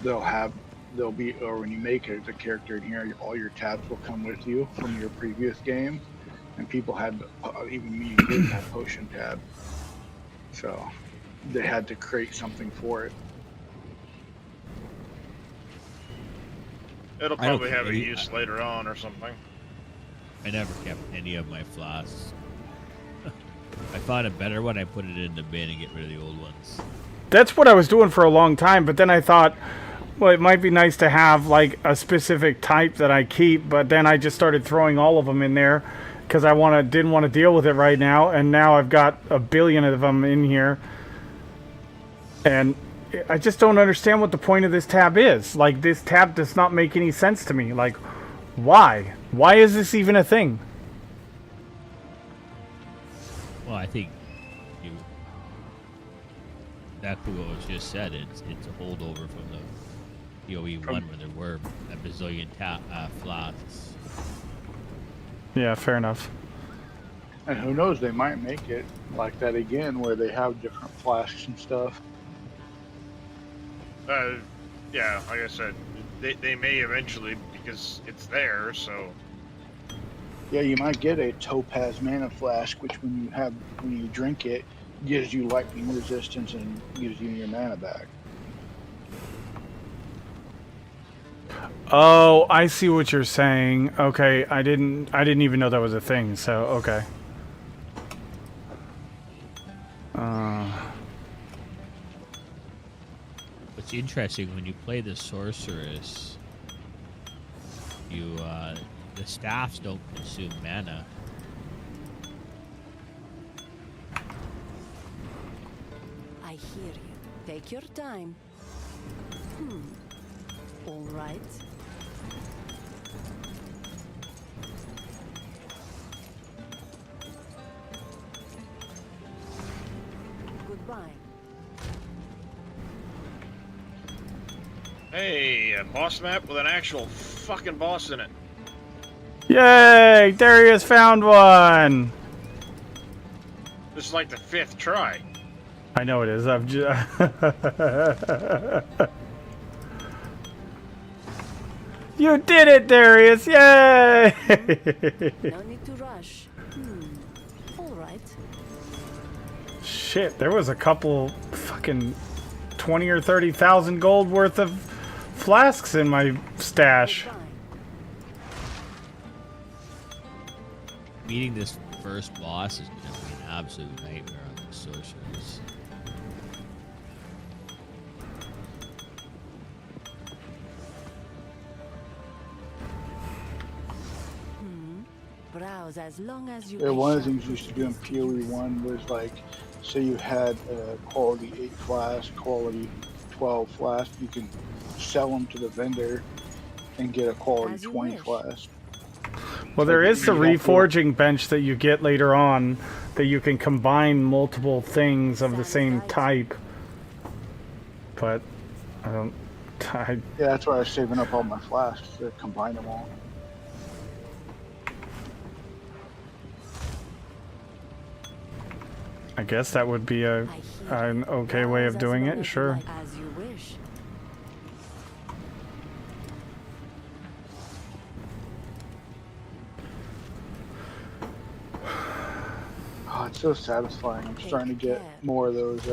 they'll be, or when you make it a character in here, all your tabs will come with you from your previous game. And people had, even me, didn't have potion tab. So they had to create something for it. It'll probably have a use later on or something. I never kept any of my flasks. I found a better one, I put it in the bin and get rid of the old ones. That's what I was doing for a long time, but then I thought, well, it might be nice to have like a specific type that I keep, but then I just started throwing all of them in there because I didn't want to deal with it right now, and now I've got 1 billion of them in here. And I just don't understand what the point of this tab is. Like, this tab does not make any sense to me. Like, why? Why is this even a thing? Well, I think exactly what was just said. It's a holdover from the PoE 1 where there were a bazillion flasks. Yeah, fair enough. And who knows, they might make it like that again, where they have different flasks and stuff. Yeah, like I said, they may eventually because it's there, so... Yeah, you might get a topaz mana flask, which when you drink it, gives you lightning resistance and gives you your mana back. Oh, I see what you're saying. Okay, I didn't even know that was a thing, so okay. What's interesting, when you play the sorceress, the staffs don't consume mana. I hear you. Take your time. All right. Goodbye. Hey, a boss map with an actual fucking boss in it. Yay! Darius found one! This is like the 5th try. I know it is. I'm just... You did it, Darius! Yay! No need to rush. All right. Shit, there was a couple fucking 20 or 30,000 gold worth of flasks in my stash. Beating this first boss is going to be an absolute nightmare on the sorcerers. Browse as long as you. Yeah, one of the things we used to do in PoE 1 was like, say you had a quality 8 flask, quality 12 flask, you can sell them to the vendor and get a quality As you 20 wish. flask. Well, there Like, is the you don't feel- reforging bench that you get later on that you can combine multiple things of the same type. But I don't. Yeah, that's why I was saving up all my flasks to combine them all. I guess that would be an okay way of doing it. Sure. As you wish. Oh, it's so satisfying. I'm starting to get more of those,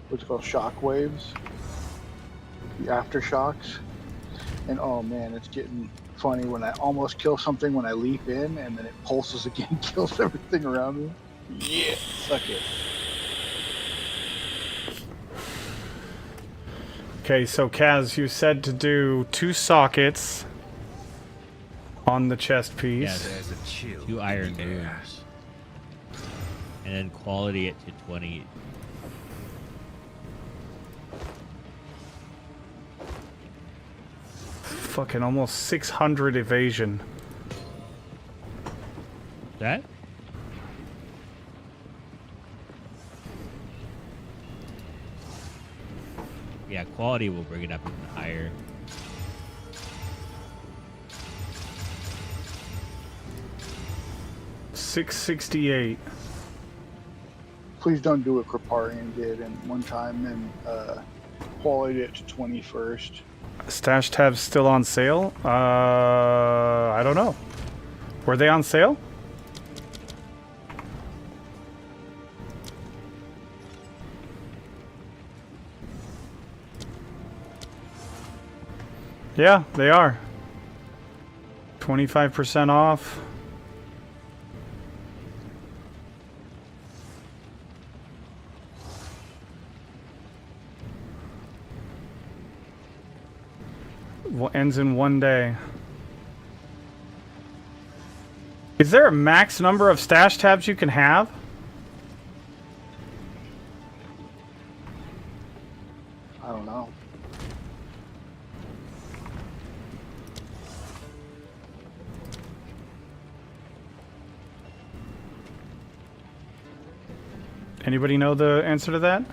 what's it called, shock waves, the aftershocks. And oh man, it's getting funny when I almost kill something when I leap in, and then it pulses again, kills everything around me. Yeah, suck it. Okay, so Kaz, you said to do 2 sockets on the chest piece. Yes. There's a chill 2 iron in the air. rooms. And then quality it to 20. Fucking almost 600 evasion. That? Yeah, quality will bring it up even higher. $668. Please don't do what Kriparian did and one time and quality it to 20 first. Stash tabs still on sale? I don't know. Were they on sale? Yeah, they are. 25% off. Ends in 1 day. Is there a max number of stash tabs you can have? I don't know. Anybody know the answer to that?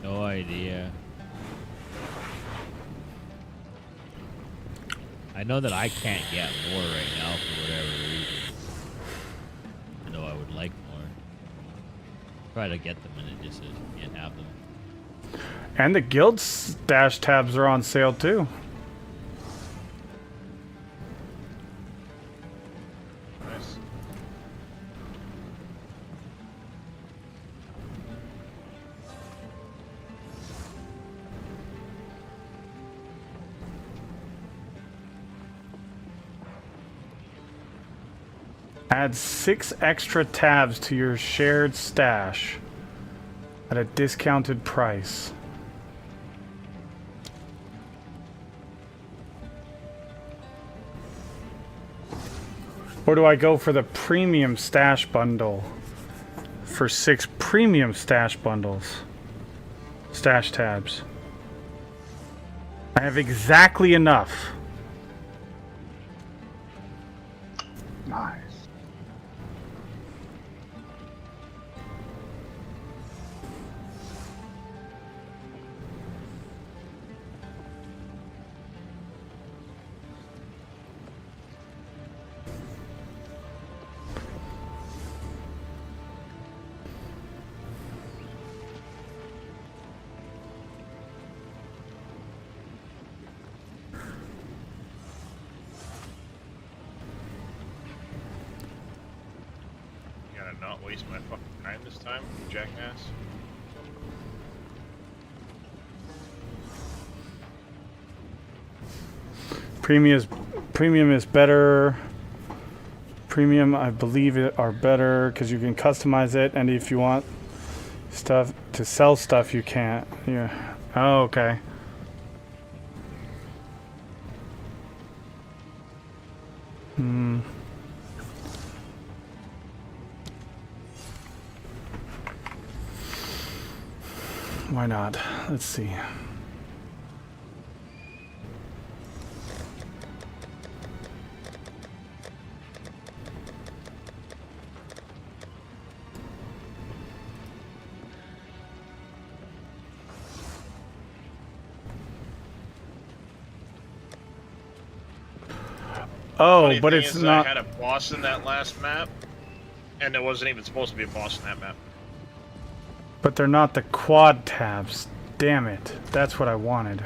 No idea. I know that I can't get more right now for whatever reason. I know I would like more. Try to get them and it just says you can't have them. And the guild stash tabs are on sale too. Nice. Add 6 extra tabs to your shared stash at a discounted price. Or do I go for the premium stash bundle for 6 premium stash bundles? Stash tabs. I have exactly enough. Nice. Gotta not waste my fucking time this time, jackass. Premium is better. Premium, I believe, are better because you can customize it, and if you want stuff to sell stuff, you can't. Yeah. Oh, okay. Hmm. Why not? Let's see. Oh, Funny but thing it's is, not. I had a boss in that last map, and there wasn't even supposed to be a boss in that map. But they're not the quad tabs. Damn it. That's what I wanted.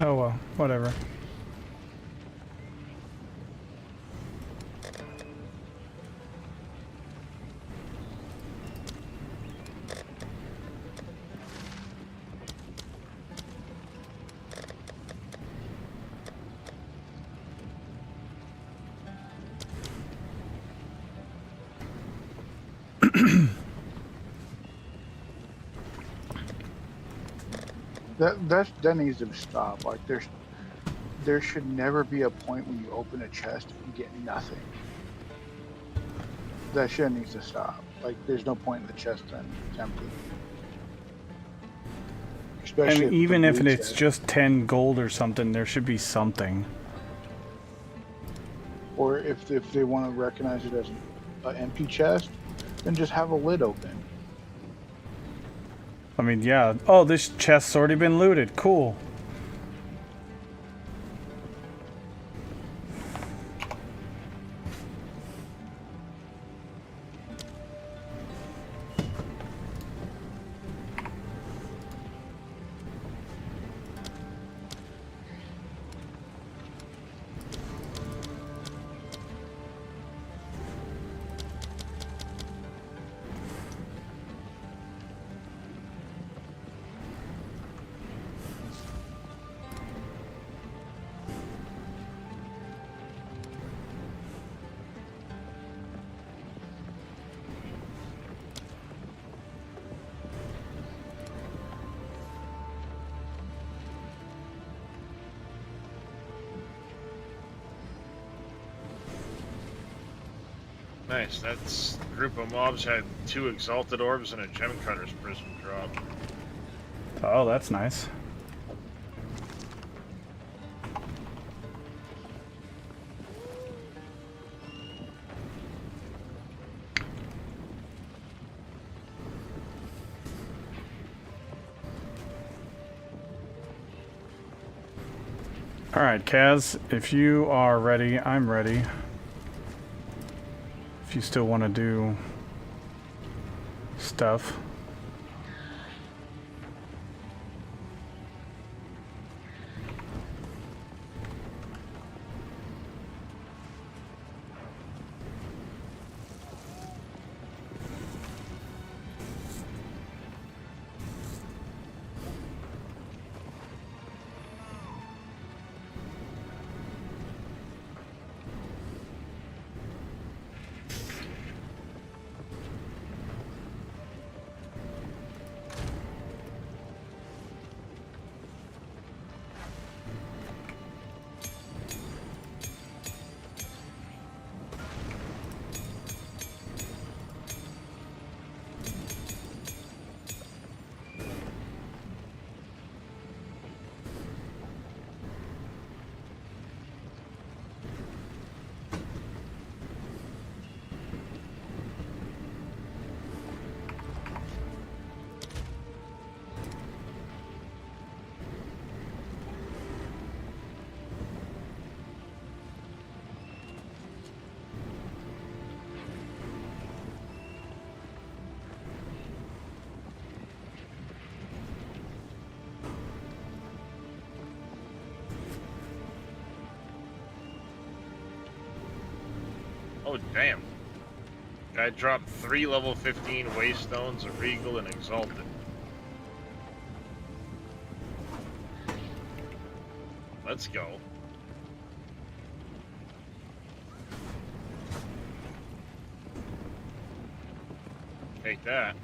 Oh well, whatever. That needs to stop. Like there should never be a point when you open a chest and get nothing. That shit needs to stop. Like there's no point in the chest then. It's empty. Especially And even if blue it's chest. just 10 gold or something, there should be something. Or if they want to recognize it as an empty chest, then just have a lid open. I mean, yeah. Oh, this chest's already been looted. Cool. Nice. That's a group of mobs had 2 exalted orbs and a gem cutter's prism drop. Oh, that's nice. Alright, Kaz, if you are ready, I'm ready. If you still want to do stuff. Oh, damn. Guy dropped 3 level 15 Waystones, a Regal, and Exalted. Let's go. Take that.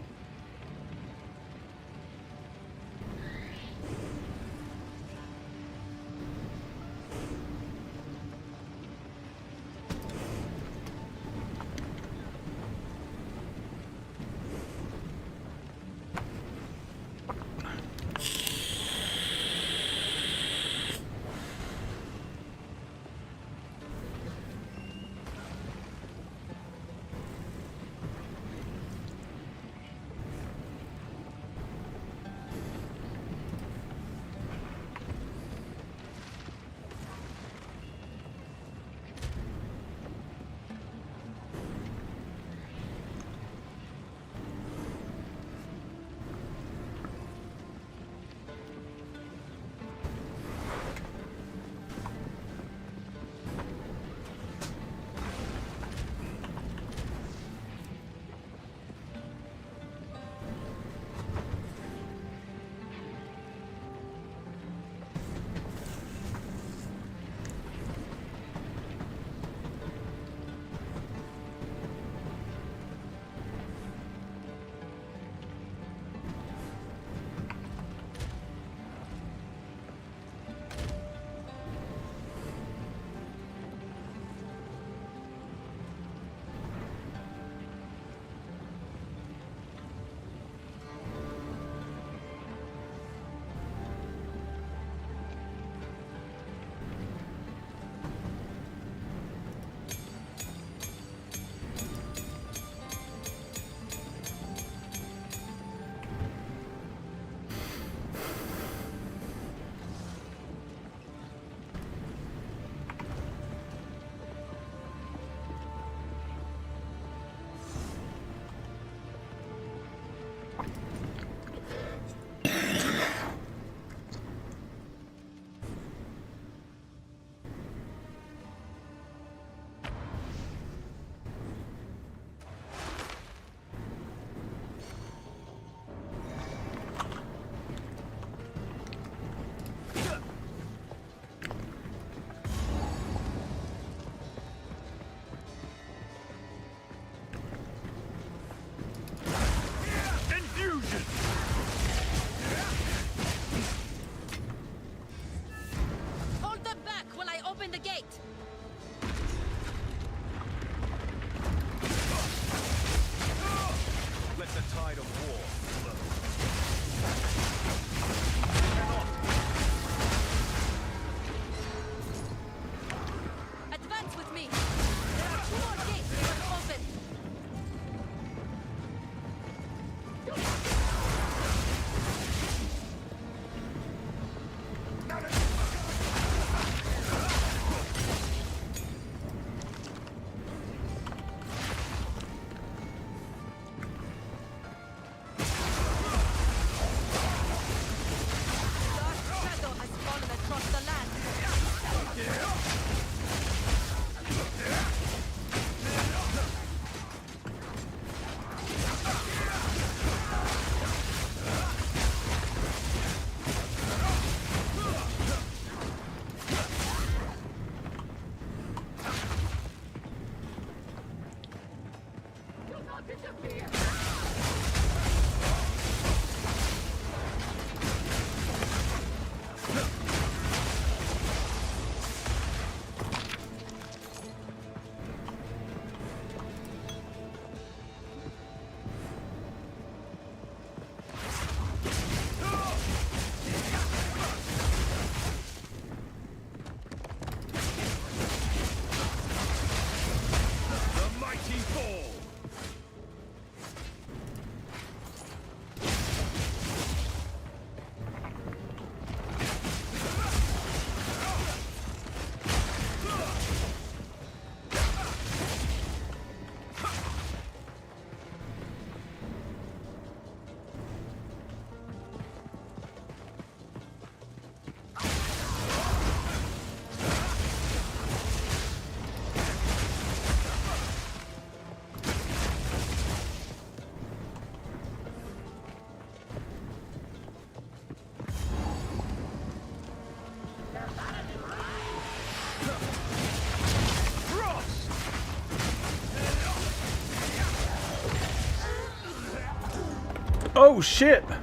Oh shit! Hold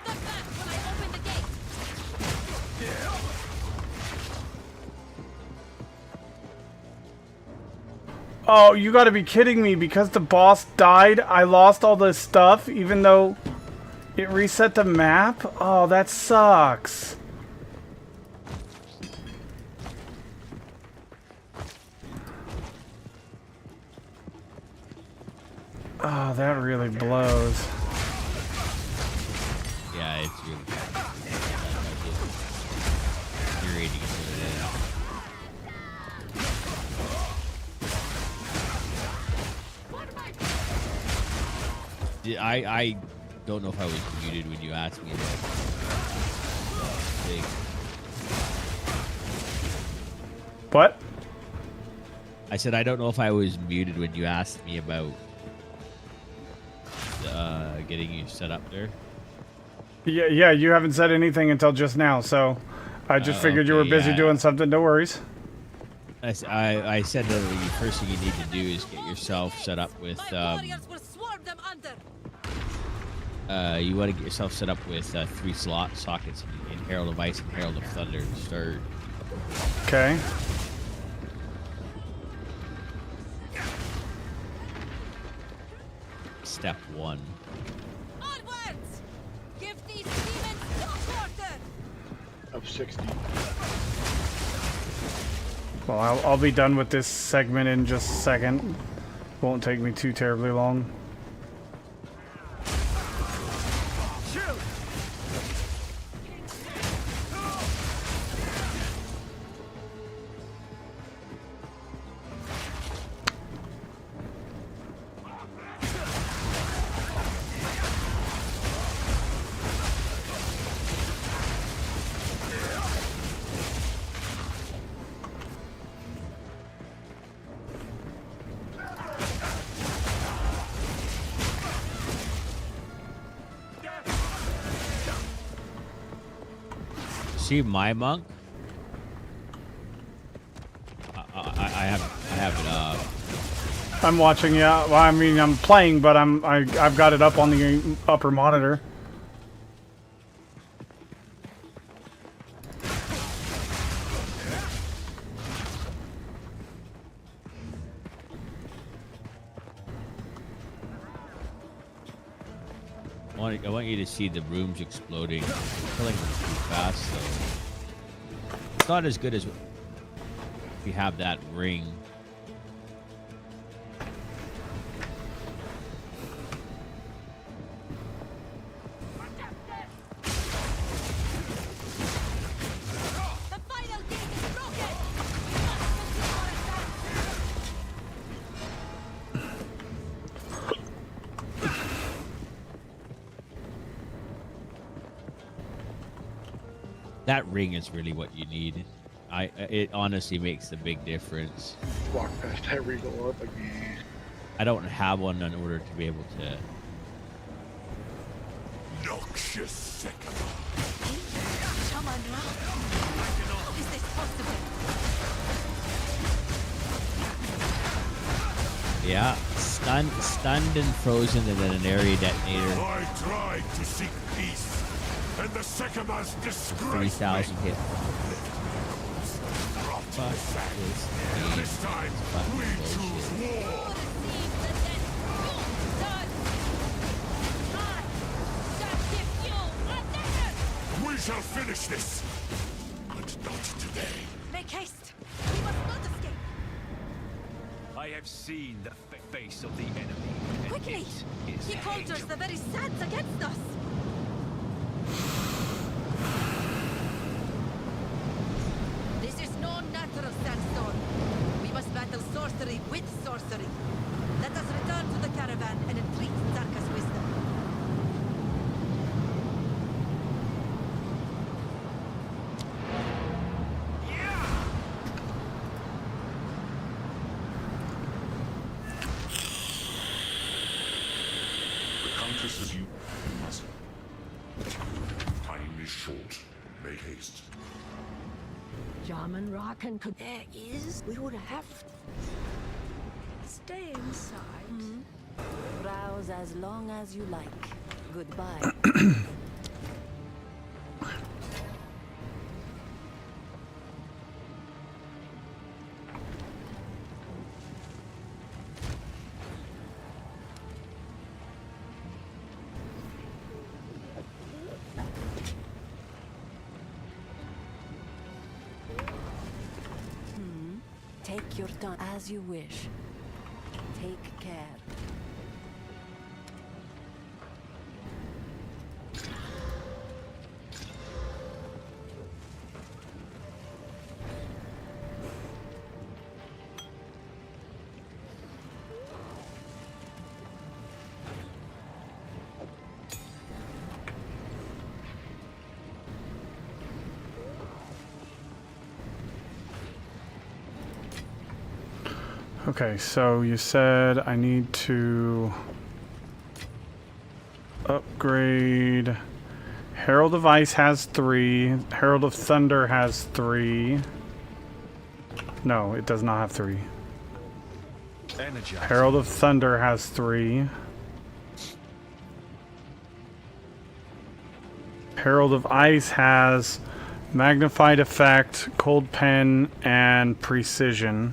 them back when I open the gate. Oh, you gotta be kidding me. Because the boss died, I lost all this stuff, even though it reset the map? Oh, that sucks. Oh, that really blows. Yeah, it's really infuriating as it is. I don't know if I was muted when you asked me about thing. What? I said I don't know if I was muted when you asked me about getting you set up there. Yeah, you haven't said anything until just now, so I just figured you were okay, busy yeah. doing something. No worries. I said that the first thing you need to do is get yourself set up with Warriors will swarm them under. you want to get yourself set up with 3 slot sockets in Herald of Ice and Herald of Thunder to start. Okay. Step 1. Onwards! Give these demons no quarter! Of 60. Well, I'll be done with this segment in just a second. Won't take me too terribly long. See my monk? I have it up. I'm watching, yeah. Well, I mean, I'm playing, but I've got it up on the upper monitor. I want you to see the rooms exploding. I'm killing them too fast, so it's not as good as if you have that ring. The final gate is broken! That ring is really what you need. It honestly makes the big difference. Walk past that regal up again. I don't have one in order to be able to. Noxious second. Shaman Ra. How is this possible? Yeah, stunned and frozen, and then an area detonator. I tried to seek peace, and the Sycamores disgraced 3,000 me. hit. Fuck this time, we choose war. We shall finish this, but not today. Make haste! We must not escape! I have seen the face of the enemy. and Quickly! it is He conjures hatred. the very sands against us! This is no natural sandstorm. We must battle sorcery with sorcery. Let us return to the caravan and entreat Zarka's wisdom. The Countess is you must. Time is short. Make haste. Shaman Ra can there is. We would have. Stay inside. Browse as long as you like. Goodbye. Take your time as you wish. Take care. Okay, so you said I need to upgrade. Herald of Ice has 3. Herald of Thunder has 3. No, it does not have 3. Energize. Herald of Thunder has 3. Herald of Ice has Magnified Effect, Cold Pen, and Precision.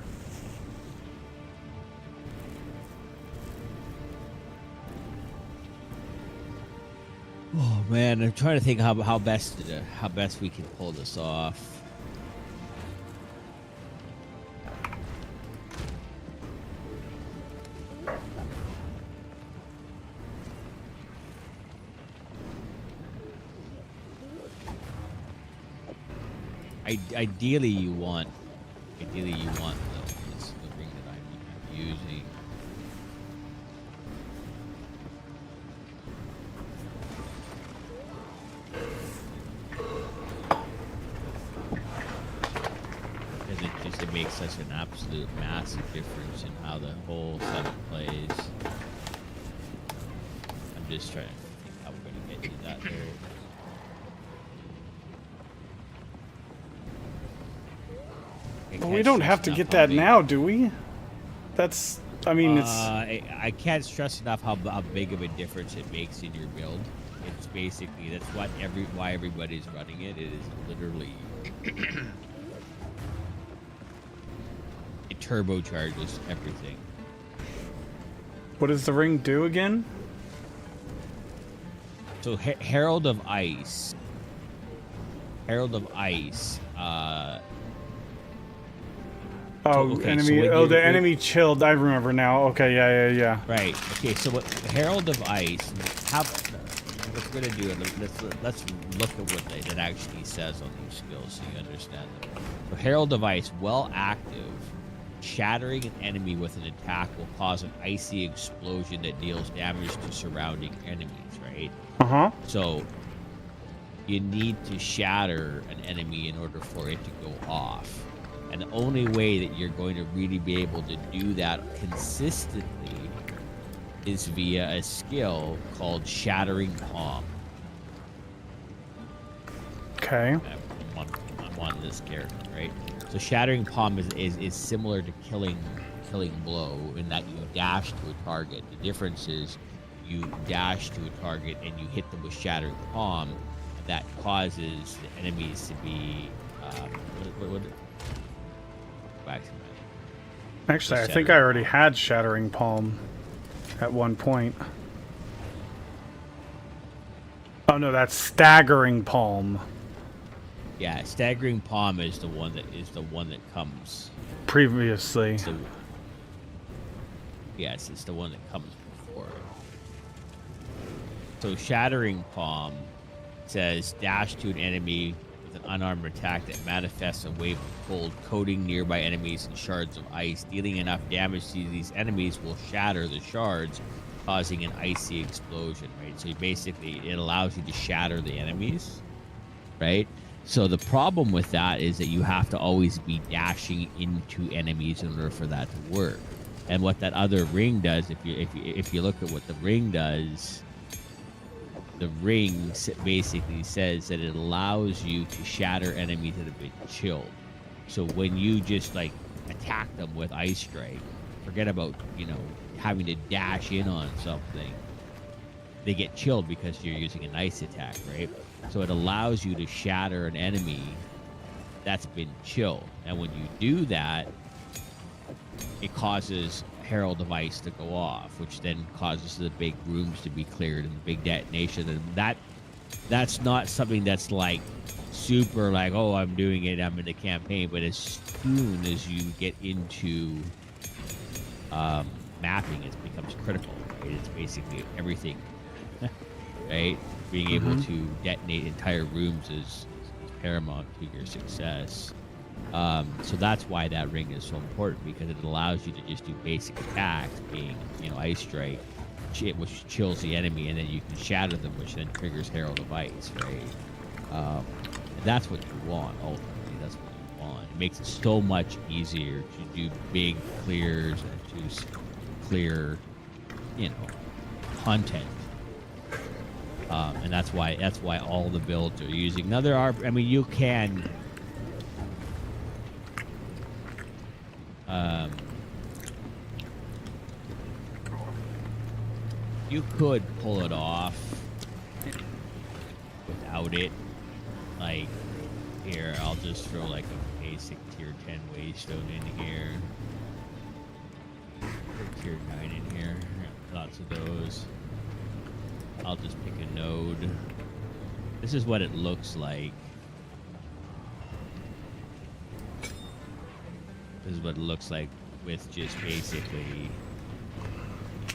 Oh man, I'm trying to think how best we can pull this off. Ideally, you want the ring that I'm using. It makes such an absolute massive difference in how the whole setup plays. I'm just trying to think how we're going to get you that there. But we don't have to get that now, do we? That's, I mean, it's... I can't stress enough how big of a difference it makes in your build. It's basically, that's what why everybody's running it. It is literally... it turbocharges everything. What does the ring do again? So Herald of Ice. Herald of Ice. The enemy chilled. I remember now. Okay, yeah. Right. Okay. So what Herald of Ice? What we're gonna do? Let's look at what it actually says on these skills so you understand them. So Herald of Ice, well active. Shattering an enemy with an attack will cause an icy explosion that deals damage to surrounding enemies, right? Uh-huh. So you need to shatter an enemy in order for it to go off. And the only way that you're going to really be able to do that consistently is via a skill called Shattering Palm. Okay. I'm on this character, right? So Shattering Palm is similar to Killing Blow in that you dash to a target. The difference is you dash to a target and you hit them with Shattering Palm. That causes the enemies to be... Actually, I think I already had Shattering Palm at one point. Oh no, that's Staggering Palm. Yeah, Staggering Palm is the one that comes previously. Yes, it's the one that comes before it. So Shattering Palm says dash to an enemy with an unarmed attack that manifests a wave of cold, coating nearby enemies in shards of ice. Dealing enough damage to these enemies will shatter the shards, causing an icy explosion, right? So basically, it allows you to shatter the enemies, right? So the problem with that is that you have to always be dashing into enemies in order for that to work. And what that other ring does, if you look at what the ring does, the ring basically says that it allows you to shatter enemies that have been chilled. So when you just like attack them with Ice Strike, forget about, you know, having to dash in on something. They get chilled because you're using an ice attack, right? So it allows you to shatter an enemy that's been chilled. And when you do that, it causes Herald of Ice to go off, which then causes the big rooms to be cleared and the big detonation. And that's not something that's like super like, oh, I'm doing it, I'm in the campaign. But as soon as you get into mapping, it becomes critical, right? It's basically everything, right? Being able to detonate entire rooms is paramount to your success. So that's why that ring is so important, because it allows you to just do basic attacks, being, you know, Ice Strike, which chills the enemy, and then you can shatter them, which then triggers Herald of Ice, right? And that's what you want, ultimately. That's what you want. It makes it so much easier to do big clears and to clear, you know, content. And that's why all the builds are using. Now there are, I mean, you can you could pull it off without it. Like, here, I'll just throw like a basic tier 10 waystone in here. Tier 9 in here. Lots of those. I'll just pick a node. This is what it looks like. This is what it looks like with just basically.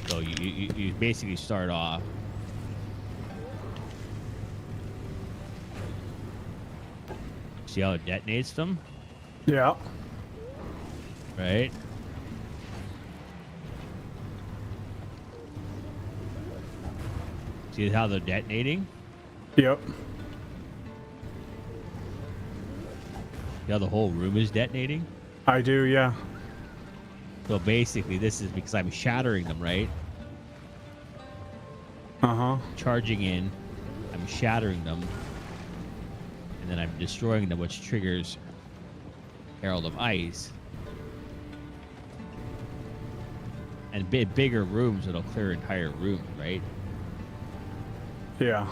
So you basically start off. See how it detonates them? Yeah. Right? See how they're detonating? Yep. See how the whole room is detonating? I do, yeah. So basically, this is because I'm shattering them, right? Uh-huh. Charging in, I'm shattering them, and then I'm destroying them, which triggers Herald of Ice. And bigger rooms, it'll clear entire rooms, right? Yeah.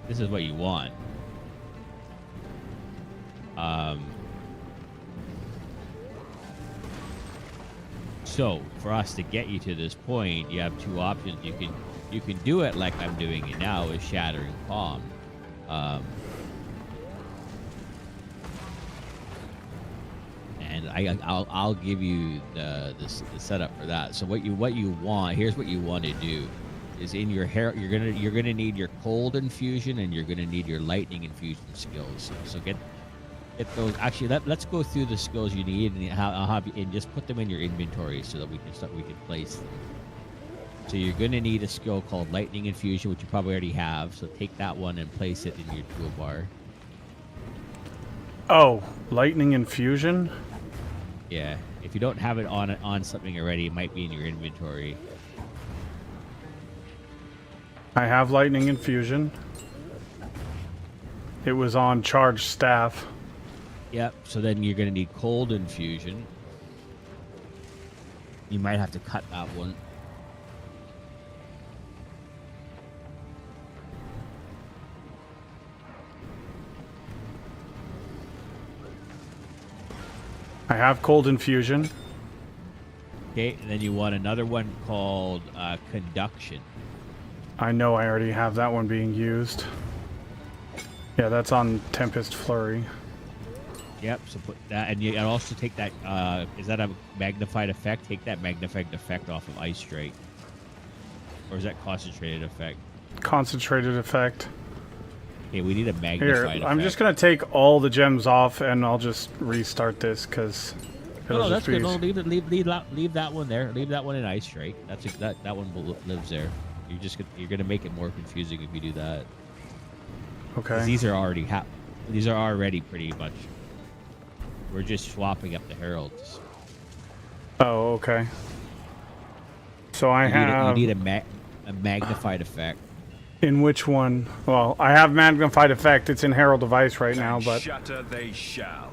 This is what you want. So for us to get you to this point, you have two options. You can do it like I'm doing it now, is shattering palm. And I'll give you the setup for that. So what you want, here's what you want to do, is in your hair you're gonna need your cold infusion and you're gonna need your lightning infusion skills. So get those. Actually, let's go through the skills you need, and I'll have you, and just put them in your inventory so that we can place them. So you're gonna need a skill called lightning infusion, which you probably already have. So take that one and place it in your toolbar. Oh, lightning infusion? Yeah, if you don't have it on something already, it might be in your inventory. I have lightning infusion. It was on charged staff. Yep, so then you're going to need cold infusion. You might have to cut that one. I have cold infusion. Okay, and then you want another one called conduction. I know I already have that one being used. Yeah, that's on Tempest Flurry. Yep, so put that, and you also take that, is that a magnified effect? Take that magnified effect off of Ice Strike. Or is that concentrated effect? Concentrated effect. Okay, we need a magnified effect. I'm just going to take all the gems off and I'll just restart this because no, that's good. No, leave that one there. Leave that one in Ice Strike. That one lives there. You're gonna make it more confusing if you do that. Okay. These are already pretty much. We're just swapping up the heralds. Oh, okay. So you need a magnified effect. In which one? Well, I have magnified effect. It's in Herald of Ice right now, but shatter they shall.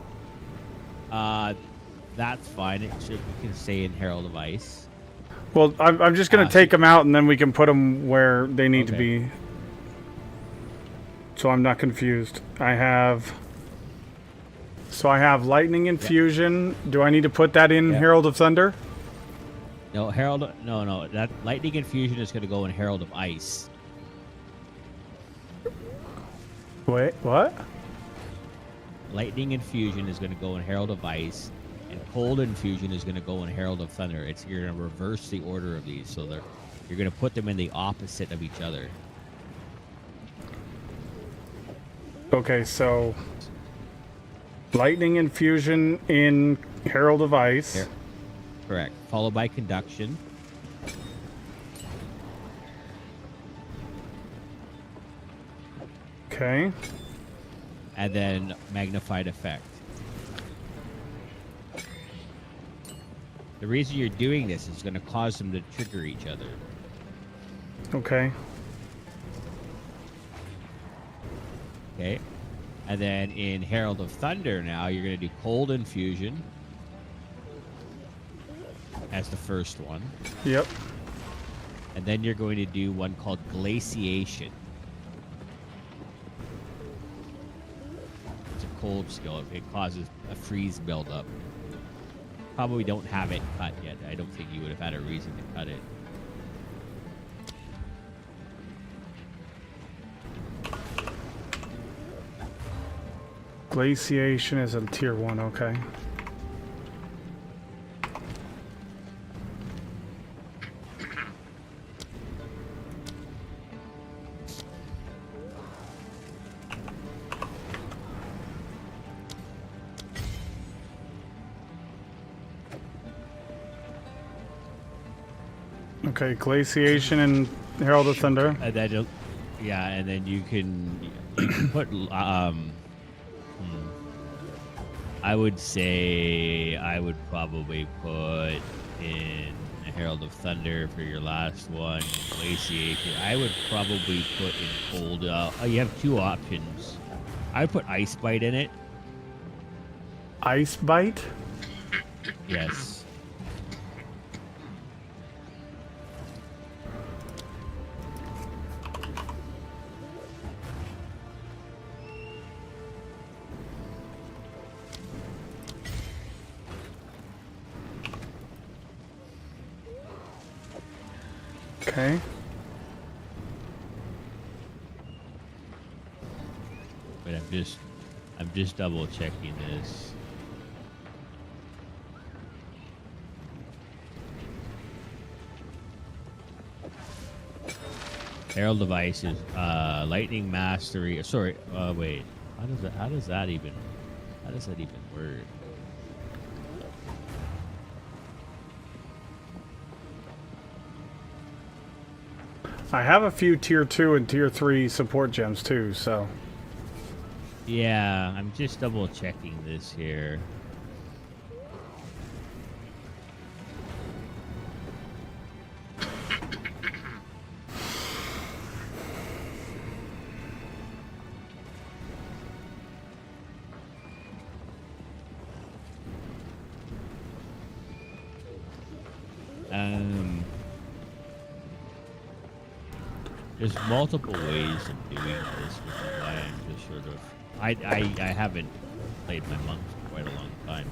that's fine. It should, we can stay in Herald of Ice. Well, I'm just gonna take them out, and then we can put them where they need to be. So I'm not confused. I have Lightning Infusion. Do I need to put that in Herald of Thunder? No, no. That Lightning Infusion is going to go in Herald of Ice. Wait, what? Lightning Infusion is going to go in Herald of Ice, and Cold Infusion is going to go in Herald of Thunder. You're going to reverse the order of these, so you're going to put them in the opposite of each other. Okay, so Lightning Infusion in Herald of Ice. Correct. Followed by Conduction. Okay. And then Magnified Effect. The reason you're doing this is going to cause them to trigger each other. Okay. Okay. And then in Herald of Thunder now, you're going to do Cold Infusion as the first one. Yep. And then you're going to do one called Glaciation. It's a cold skill. It causes a freeze buildup. Probably don't have it cut yet. I don't think you would have had a reason to cut it. Glaciation is a tier 1, okay. Okay, Glaciation and Herald of Thunder. And then, yeah, and then you can put I would say I would probably put in Herald of Thunder for your last one. Glaciation. I would probably put in Cold. You have two options. I would put Ice Bite in it. Ice Bite? Yes. Okay. But I'm just double checking this. Herald of Ice is Lightning Mastery. Sorry, wait. How does that even work? I have a few tier 2 and tier 3 support gems too, so. Yeah, I'm just double checking this here. There's multiple ways of doing this, which is why I'm just sort of... I haven't played my monks for quite a long time.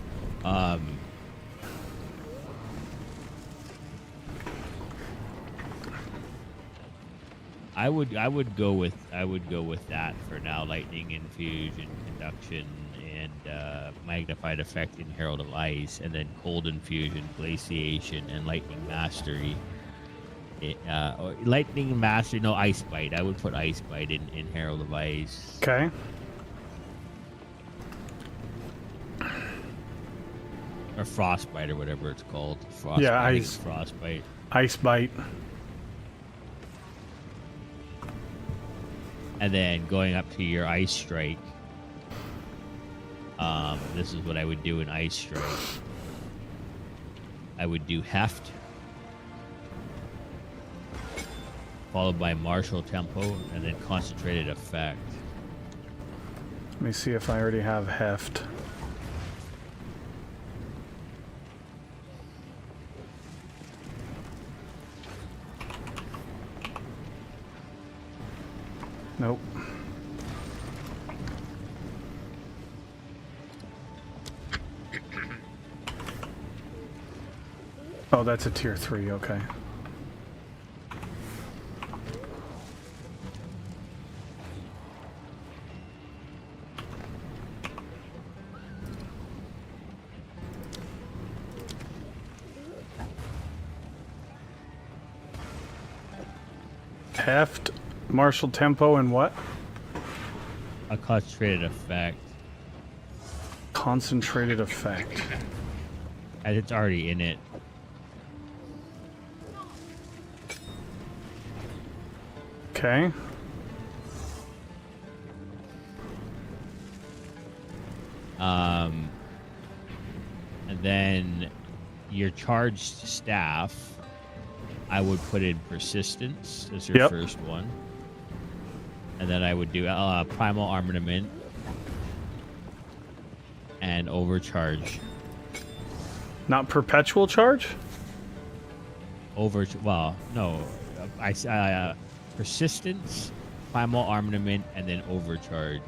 I would go with that for now. Lightning Infusion, Conduction, and Magnified Effect in Herald of Ice, and then Cold Infusion, Glaciation, and Lightning Mastery. Or Lightning Mastery, no, Ice Bite. I would put Ice Bite in Herald of Ice. Okay. Or Frostbite, or whatever it's called. Frostbite, yeah, Ice. Frostbite. Ice Bite. And then going up to your Ice Strike. This is what I would do in Ice Strike. I would do Heft, followed by Martial Tempo, and then Concentrated Effect. Let me see if I already have Heft. Nope. Oh, that's a tier 3, okay. Heft, martial tempo, and what? A concentrated effect. Concentrated effect. As it's already in it. Okay. And then your charged staff, I would put in persistence as your first one. And then I would do primal armament and overcharge. Not perpetual charge? Well, no. Persistence, primal armament, and then overcharge.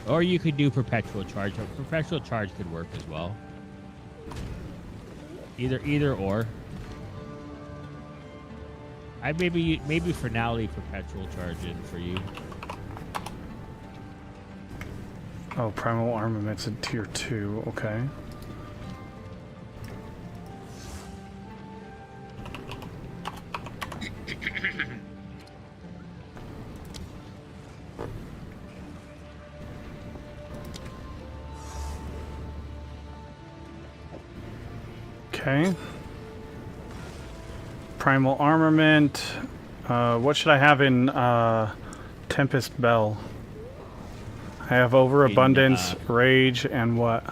Or you could do perpetual charge. Perpetual charge could work as well. Either or. I maybe for now leave perpetual charge in for you. Oh, primal armament's in tier 2, okay. Okay. Primal armament. What should I have in Tempest Bell? I have overabundance, rage, and what?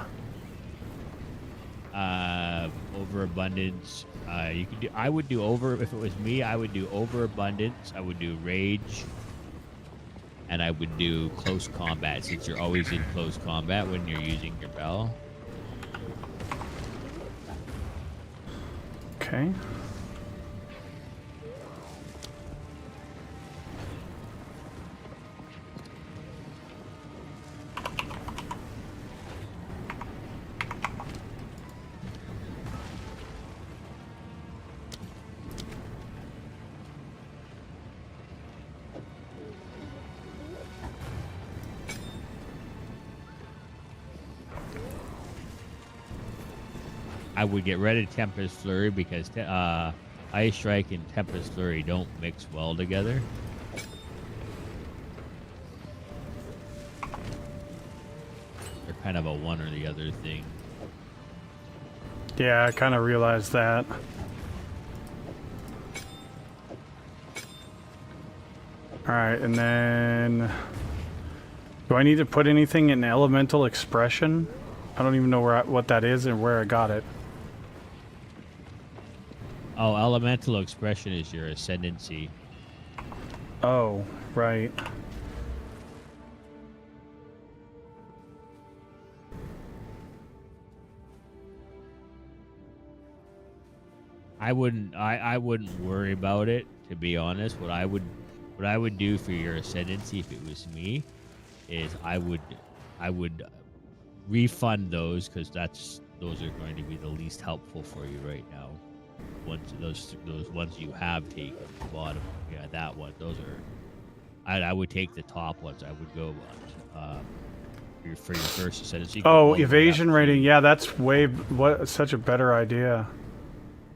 Overabundance. You could do. I would do over. If it was me, I would do overabundance. I would do rage, and I would do close combat. Since you're always in close combat when you're using your bell. Okay. I would get rid of Tempest Flurry because Ice Strike and Tempest Flurry don't mix well together. They're kind of a one or the other thing. Yeah, I kind of realized that. Alright, and then... Do I need to put anything in Elemental Expression? I don't even know what that is and where I got it. Oh, Elemental Expression is your Ascendancy. Oh, right. I wouldn't worry about it, to be honest. What I would do for your Ascendancy if it was me is I would refund those because those are going to be the least helpful for you right now. Once those ones you have taken, the bottom, yeah, that one, those are. I would take the top ones. I would go for your first Ascendancy. Oh, evasion rating. Yeah, that's such a better idea.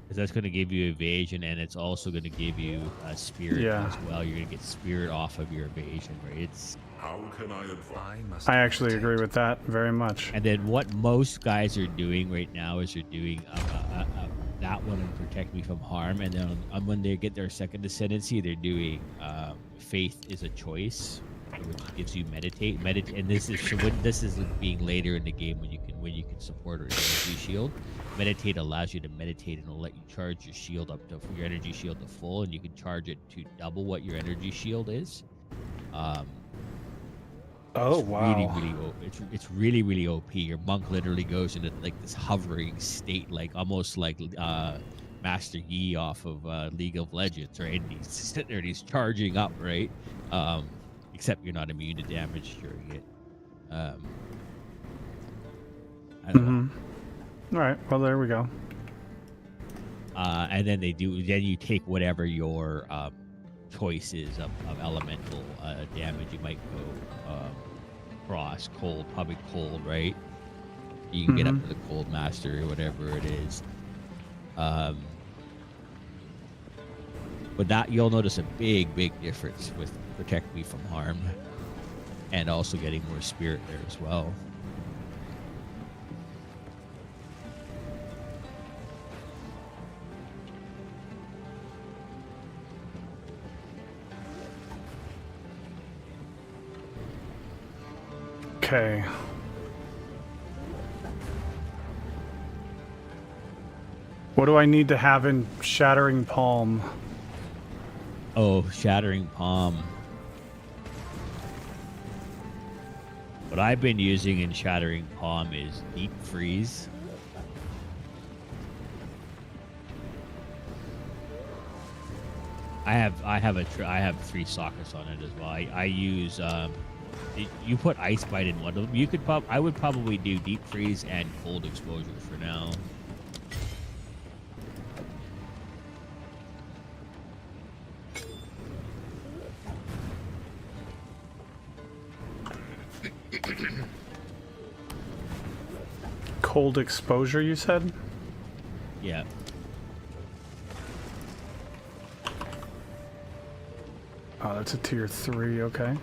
Because that's going to give you evasion, and it's also going to give you spirit as well. You're going to get spirit off of your evasion, right? It's. How can I advise? I actually agree with that very much. And then what most guys are doing right now is they're doing that one and protect me from harm, and then when they get their second Ascendancy, they're doing faith is a choice, which gives you meditate, and this is being later in the game when you can support an energy shield. Meditate allows you to meditate and it'll let you charge your shield up to your energy shield to full, and you can charge it to double what your energy shield is. Oh wow! It's really OP. Your monk literally goes into like this hovering state, like almost like Master Yi off of League of Legends, right? And he's sitting there and he's charging up, right? Except you're not immune to damage during it. I don't know. All right. Well, there we go. And then then you take whatever your choice is of elemental damage. You might go frost, cold, probably cold, right? You can get up to the cold master or whatever it is. But that you'll notice a big difference with protect me from harm, and also getting more spirit there as well. Okay. What do I need to have in Shattering Palm? Oh, Shattering Palm. What I've been using in Shattering Palm is Deep Freeze. I have 3 sockets on it as well. I use you put Ice Bite in one of them. I would probably do Deep Freeze and Cold Exposure for now. Cold Exposure, you said? Yeah. Oh, that's a tier 3, okay.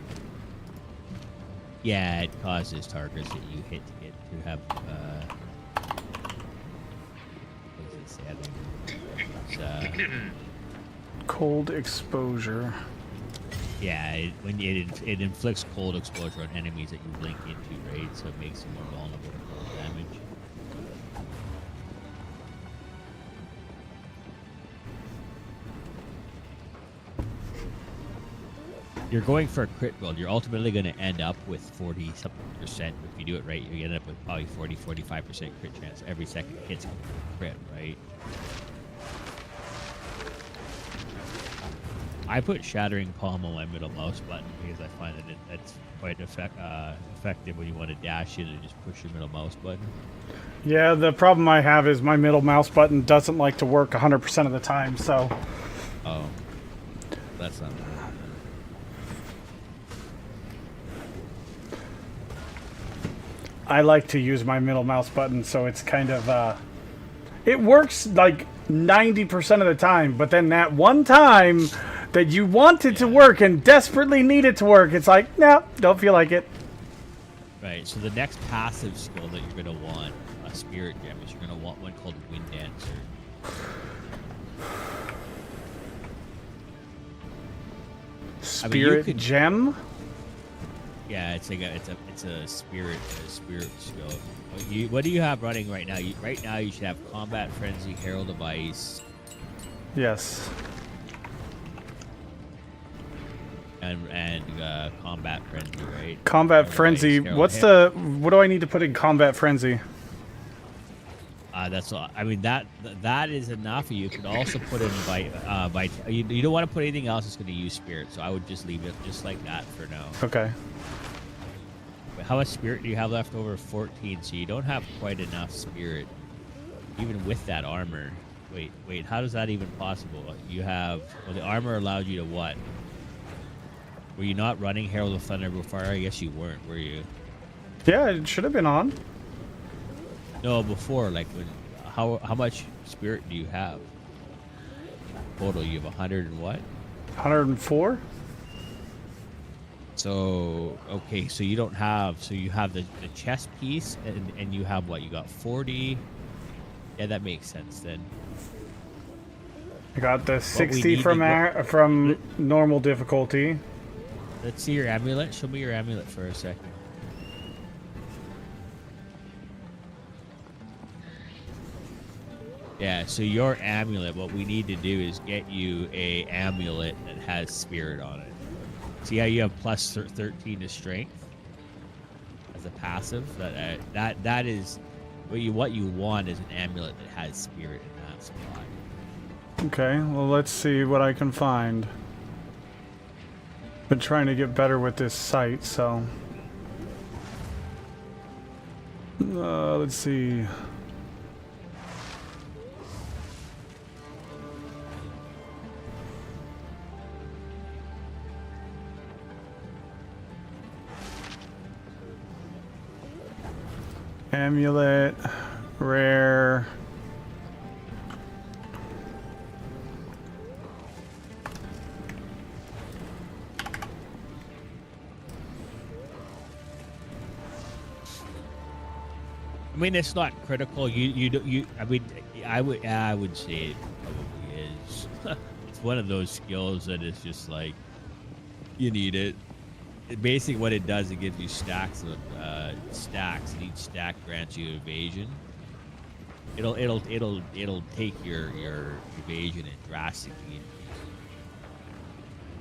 Yeah, it causes targets that you hit to have what does it say? Cold Exposure. Yeah, it inflicts cold exposure on enemies that you link into, right? So it makes them more vulnerable to cold damage. You're going for a crit build. You're ultimately going to end up with 40-something%. If you do it right, you end up with probably 40-45% crit chance. Every second hits crit, right? I put Shattering Palm on my middle mouse button because I find that that's quite effective when you want to dash in and just push your middle mouse button. Yeah, the problem I have is my middle mouse button doesn't like to work 100% of the time, so... Oh. That's not bad. I like to use my middle mouse button, so it's kind of, it works like 90% of the time, but then that one time that you want it to work and desperately need it to work, it's like, no, don't feel like it. Right, so the next passive skill that you're going to want, a spirit gem, is you're going to want one called Wind Dancer. Spirit gem? Yeah, it's a spirit skill. What do you have running right now? Right now you should have Combat Frenzy, Herald of Ice. Yes. And Combat Frenzy, right? Combat Frenzy. What do I need to put in Combat Frenzy? That's all. I mean that is enough. You could also put in you don't want to put anything else that's going to use spirit, so I would just leave it just like that for now. Okay. How much spirit do you have left over? 14, so you don't have quite enough spirit, even with that armor. Wait, how is that even possible? You have, well, the armor allowed you to what? Were you not running Herald of Thunder before? I guess you weren't, were you? Yeah, it should have been on. No, before, like, how much spirit do you have? Total, you have 100 and what? 104? So, okay, so you don't have, so you have the chest piece, and you have what? You got 40. Yeah, that makes sense then. I got the 60 from normal difficulty. Let's see your amulet. Show me your amulet for a second. Yeah, so your amulet, what we need to do is get you a amulet that has spirit on it. See how you have plus 13 to strength as a passive? That is what you want is an amulet that has spirit in that spot. Okay, well, let's see what I can find. Been trying to get better with this site, so... let's see. Amulet, rare. I mean, it's not critical. I mean, I would say it probably is. It's one of those skills that is just like you need it. Basically, what it does, it gives you stacks of stacks, and each stack grants you evasion. It'll take your evasion and drastically increase.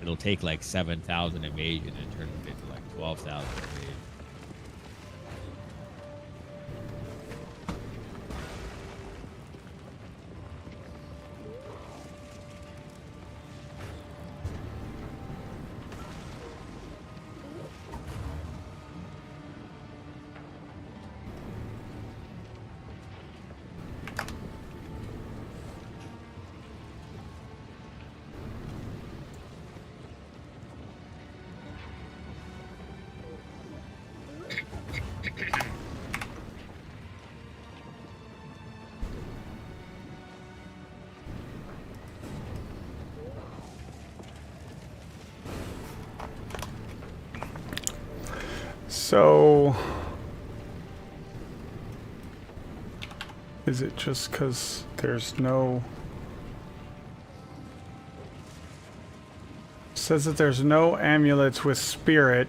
It'll take like 7,000 evasion and turn it into like 12,000 evasion. So, is it just because there's no... It says that there's no amulets with spirit.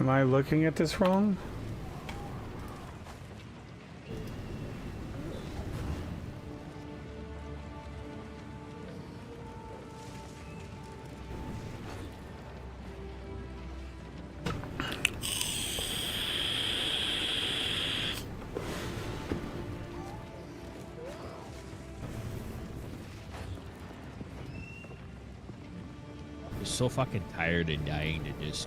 Am I looking at this wrong? So fucking tired and dying to just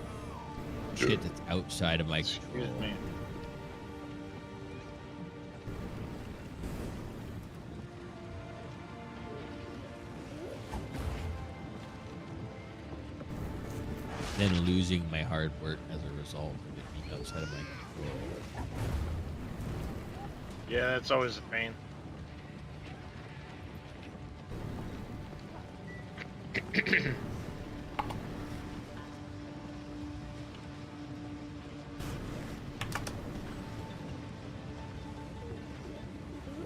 shit that's outside of my control. Excuse me. Then losing my hard work as a result of it being outside of my control. Yeah, that's always a pain.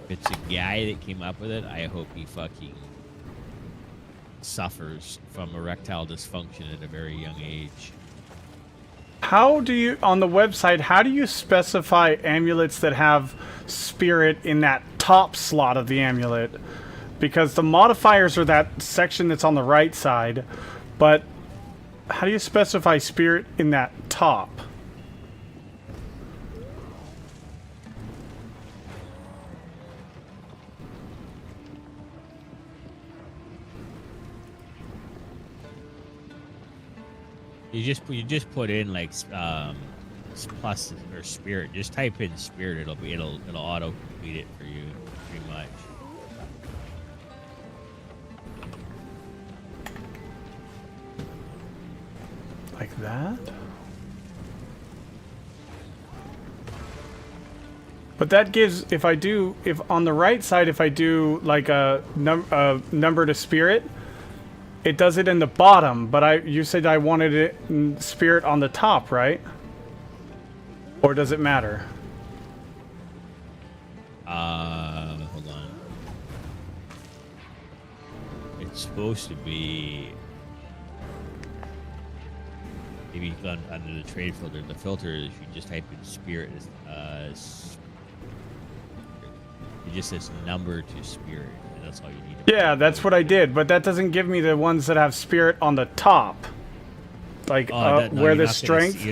If it's a guy that came up with it, I hope he fucking suffers from erectile dysfunction at a very young age. How do you, on the website, how do you specify amulets that have spirit in that top slot of the amulet? Because the modifiers are that section that's on the right side, but how do you specify spirit in that top? You just put in like plus or spirit. Just type in spirit. It'll auto complete it for you pretty much. Like that? But that gives, if on the right side, if I do like a number to spirit, it does it in the bottom, but you said I wanted it in spirit on the top, right? Or does it matter? Hold on. It's supposed to be maybe under the trade filter. The filter is you just type in spirit. It just says number to spirit. That's all you need. Yeah, that's what I did, but that doesn't give me the ones that have spirit on the top. Like where the strength.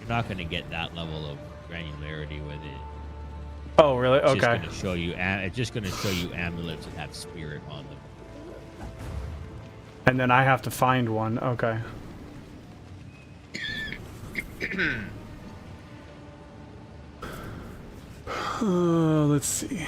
You're not going to get that level of granularity with it. Oh, really? It's Okay. just going to show you. It's just going to show you amulets that have spirit on them. And then I have to find one. Okay. Let's see.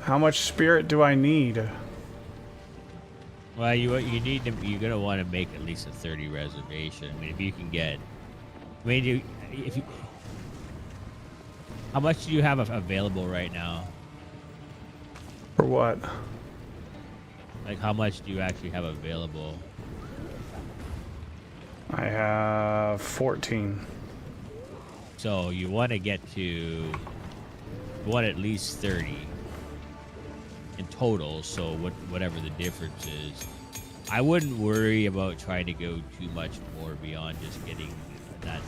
How much spirit do I need? Well, you need to. You're gonna want to make at least a 30 reservation. I mean, if you can get. I mean, if you. How much do you have available right now? For what? Like, how much do you actually have available? I have 14. So you want to get to. You want at least 30 in total. So whatever the difference is, I wouldn't worry about trying to go too much more beyond just getting that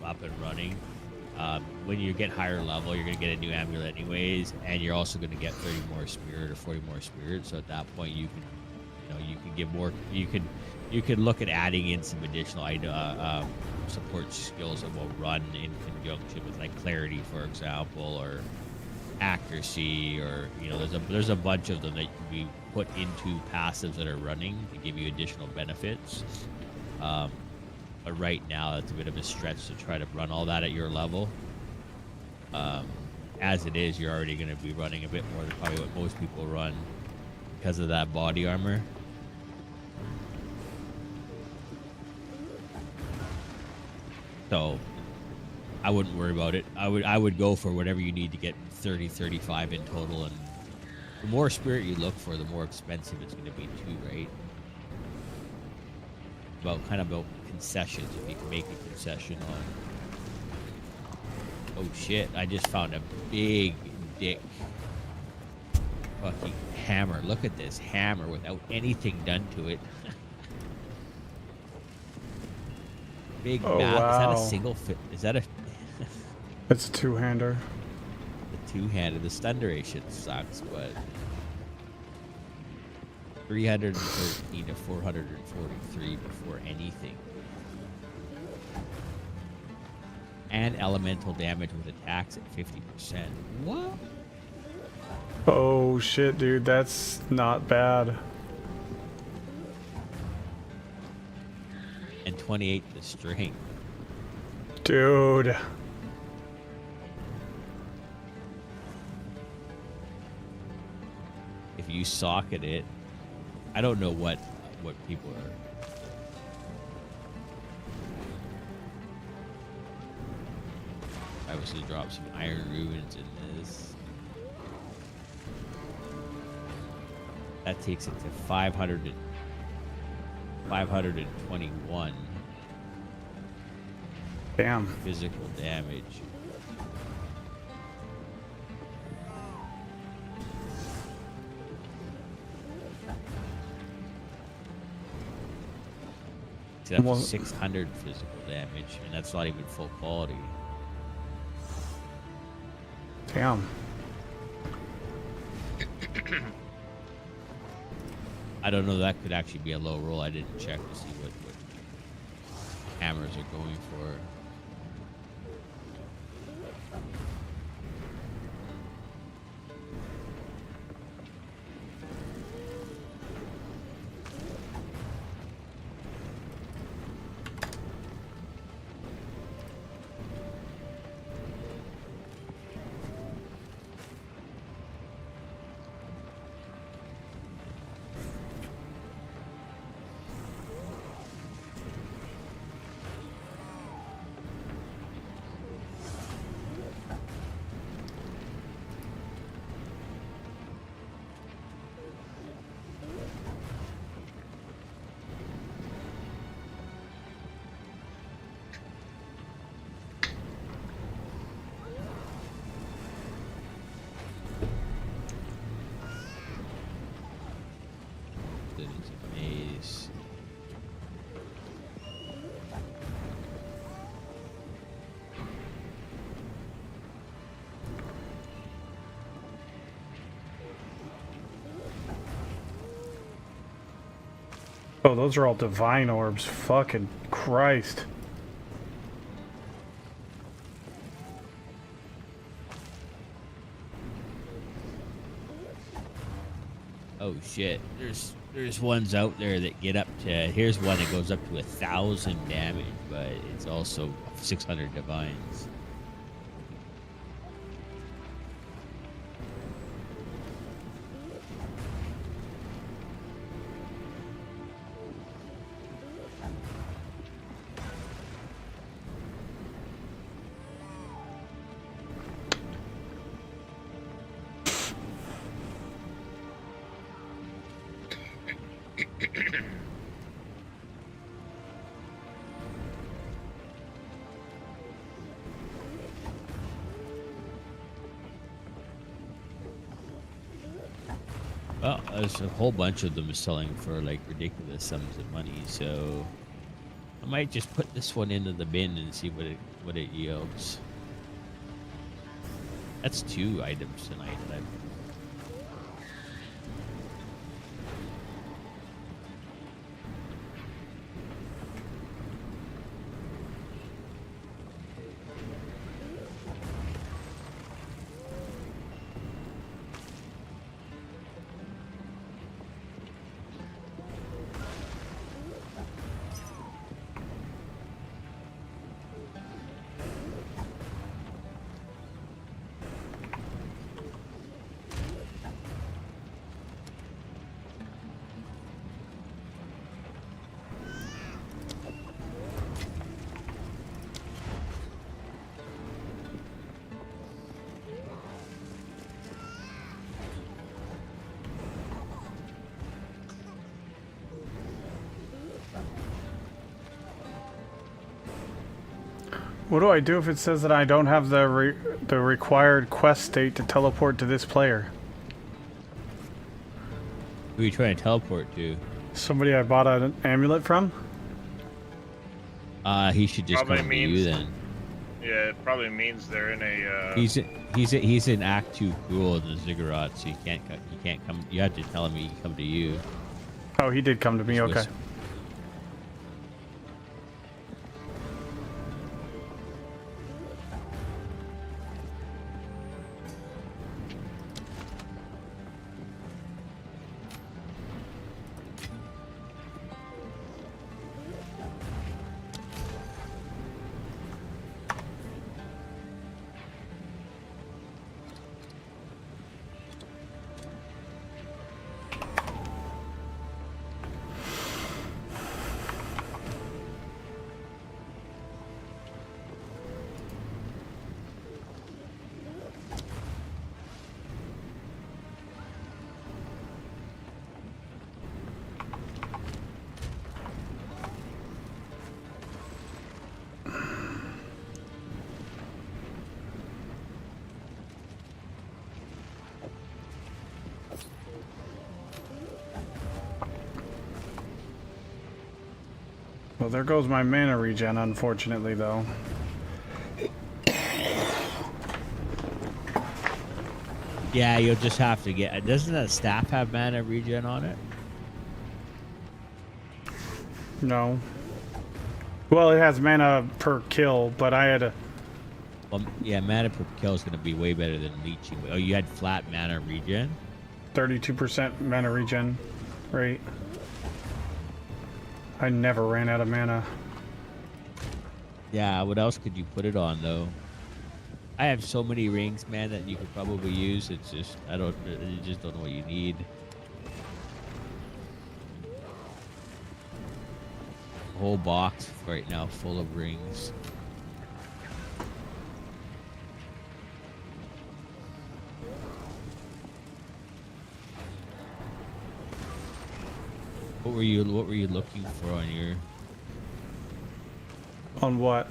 up and running. When you get higher level, you're going to get a new amulet anyways, and you're also going to get 30 more spirit or 40 more spirit. So at that point, you can give more. You could look at adding in some additional support skills that will run in conjunction with, like, clarity, for example, or accuracy, or there's a bunch of them that we put into passives that are running to give you additional benefits. But right now, it's a bit of a stretch to try to run all that at your level. As it is, you're already going to be running a bit more than probably what most people run because of that body armor. So I wouldn't worry about it. I would go for whatever you need to get 30, 35 in total, and the more spirit you look for, the more expensive it's going to be too, right? About concessions, if you can make a concession on. Oh shit, I just found a big dick fucking hammer. Look at this hammer without anything done to it. Big Oh, mouth. Is that wow. a single fit? Is that a It's a two-hander. the two-handed? The stun duration sucks, but 313 to 443 before anything. And elemental damage with attacks at 50%. What? Oh shit, dude, that's not bad. And 28 the strength. Dude. If you socket it, I don't know what people are. I was gonna drop some iron ruins in this. That takes it to 521 Damn. physical damage. See, that's Well- 600 physical damage, and that's not even full quality. Damn. I don't know, that could actually be a low roll. I didn't check to see what hammers are going for. Oh, those are all divine orbs. Fucking Christ. Oh shit. There's ones out there that get up to, here's one that goes up to 1,000 damage, but it's also 600 divines. Well, there's a whole bunch of them selling for like ridiculous sums of money, so I might just put this one into the bin and see what it yields. That's 2 items tonight. What do I do if it says that I don't have the required quest state to teleport to this player? Who are you trying to teleport to? Somebody I bought an amulet from? He should just Probably come to means- you then. Yeah, it probably means they're in a. He's in Act 2 Cruel of the Ziggurat, so you can't come. You have to tell him he can come to you. Oh, he did come to me. Okay. Well, there goes my mana regen, unfortunately, though. Yeah, you'll just have to get. Doesn't that staff have mana regen on it? No. Well, it has mana per kill, but I had a... Well, yeah, mana per kill is going to be way better than leeching. Oh, you had flat mana regen? 32% mana regen rate. I never ran out of mana. Yeah, what else could you put it on, though? I have so many rings, man, that you could probably use. It's just, you just don't know what you need. A whole box right now full of rings. What were you looking for on your... On what?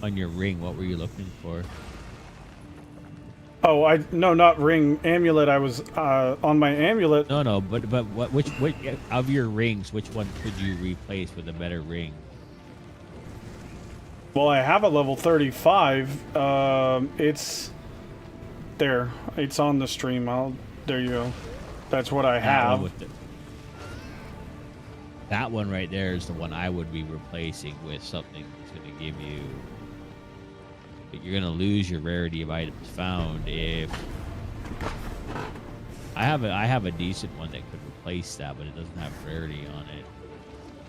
On your ring, what were you looking for? Oh, no, not ring, amulet. I was on my amulet. No, but which of your rings, which one could you replace with a better ring? Well, I have a level 35. It's there. It's on the stream. There you go. That's what I have. That one right there is the one I would be replacing with something that's going to give you. But you're going to lose your rarity of items found if. I have a decent one that could replace that, but it doesn't have rarity on it.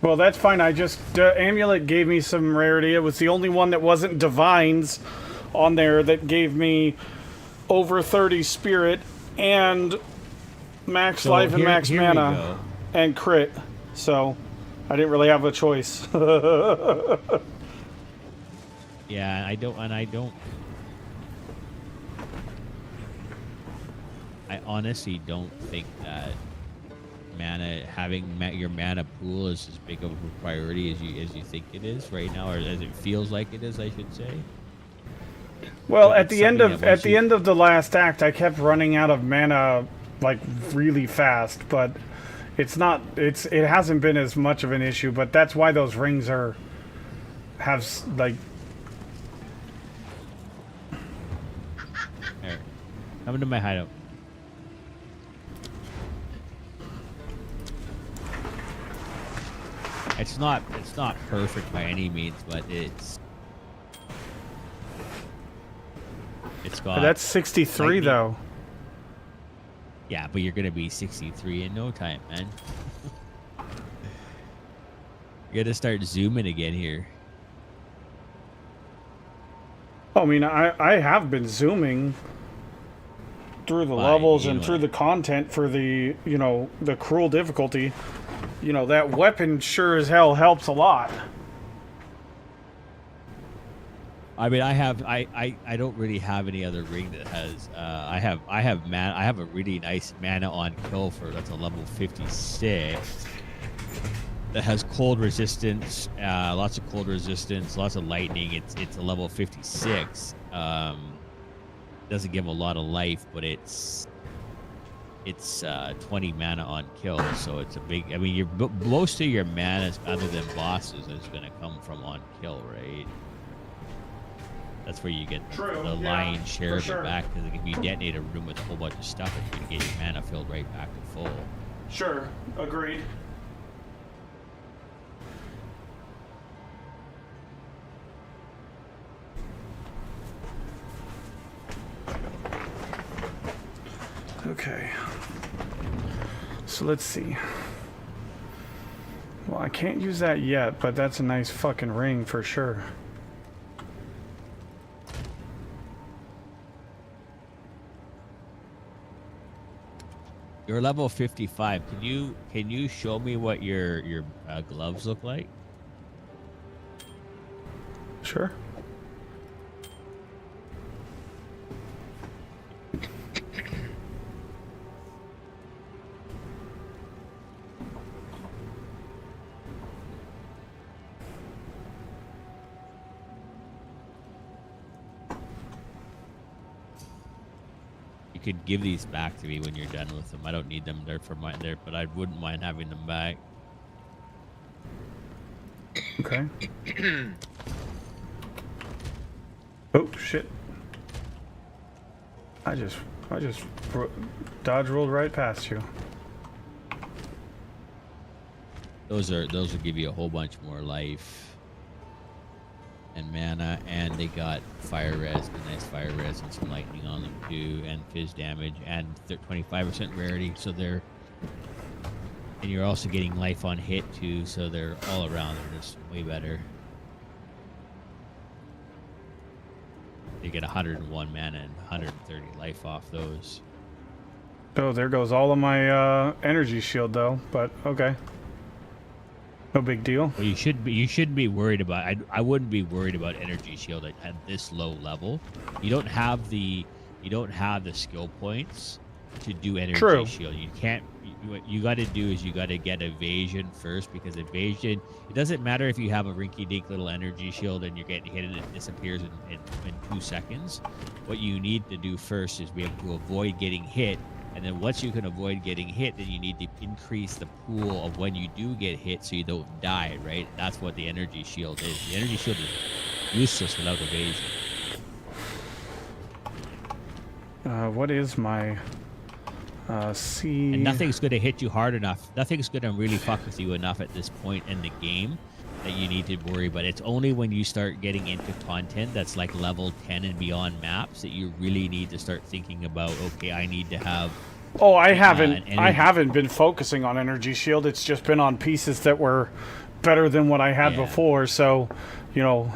Well, that's fine. I just Amulet gave me some rarity. It was the only one that wasn't Divines on there that gave me over 30 Spirit and max life and max mana and crit. So I didn't really have a choice. Yeah, I honestly don't think that having your mana pool is as big of a priority as you think it is right now, or as it feels like it is, I should say. Well, at the end of the last act, I kept running out of mana like really fast, but it hasn't been as much of an issue. But that's why those rings have like. There, come into my hideout. It's not perfect by any means, but it's got. But that's 63 though. Yeah, but you're gonna be 63 in no time, man. You gotta start zooming again here. I mean, I have been zooming through the levels and through the content for the the cruel difficulty. That weapon sure as hell helps a lot. I mean, I don't really have any other ring that has. I have a really nice mana on kill that's a level 56. That has cold resistance, lots of cold resistance, lots of lightning. It's a level 56. Doesn't give a lot of life, but it's 20 mana on kill, so it's a big. I mean, most of your mana, other than bosses, is going to come from on kill, right? That's where you get the lion's share of it back. Because if you detonate a room with a whole bunch of stuff, it's going to get your mana filled right back to full. Sure, agreed. Okay. So let's see. Well, I can't use that yet, but that's a nice fucking ring for sure. You're level 55. Can you show me what your gloves look like? Sure. You could give these back to me when you're done with them. I don't need them there for but I wouldn't mind having them back. Okay. Oh shit! I just dodge rolled right past you. Those will give you a whole bunch more life and mana, and they got fire res, a nice fire res and some lightning on them too, and fizz damage, and 25% rarity, so they're, and you're also getting life on hit too, so they're all around, they're just way better. You get 101 mana and 130 life off those. Oh, there goes all of my energy shield though, but okay. No big deal. Well, you shouldn't be worried about. I wouldn't be worried about energy shield at this low level. You don't have the skill points to do energy shield. You can't. What you got to do is you got to get evasion first, because evasion, it doesn't matter if you have a rinky-dink little energy shield and you're getting hit and it disappears in 2 seconds. What you need to do first is be able to avoid getting hit. And then once you can avoid getting hit, then you need to increase the pool of when you do get hit so you don't die, right? That's what the energy shield is. The energy shield is useless without evasion. What is my... See. And nothing's going to hit you hard enough. Nothing's going to really fuck with you enough at this point in the game that you need to worry. But it's only when you start getting into content that's like level 10 and beyond maps that you really need to start thinking about, okay, I need to have... Oh, I haven't been focusing on energy shield. It's just been on pieces that were better than what I had before. So, you know,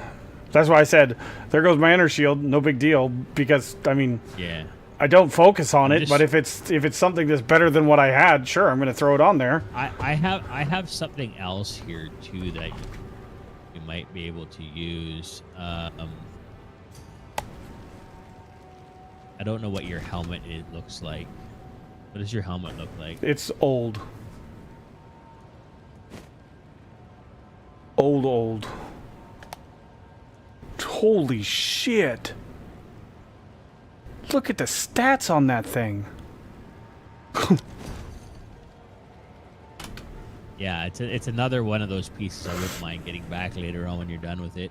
that's why I said, there goes my energy shield. No big deal. Because, I mean... Yeah. I don't focus on it, but if it's something that's better than what I had, sure, I'm going to throw it on there. I have something else here too that you might be able to use. I don't know what your helmet looks like. What does your helmet look like? It's old. Old. Holy shit. Look at the stats on that thing. Yeah, it's another one of those pieces I wouldn't mind getting back later on when you're done with it.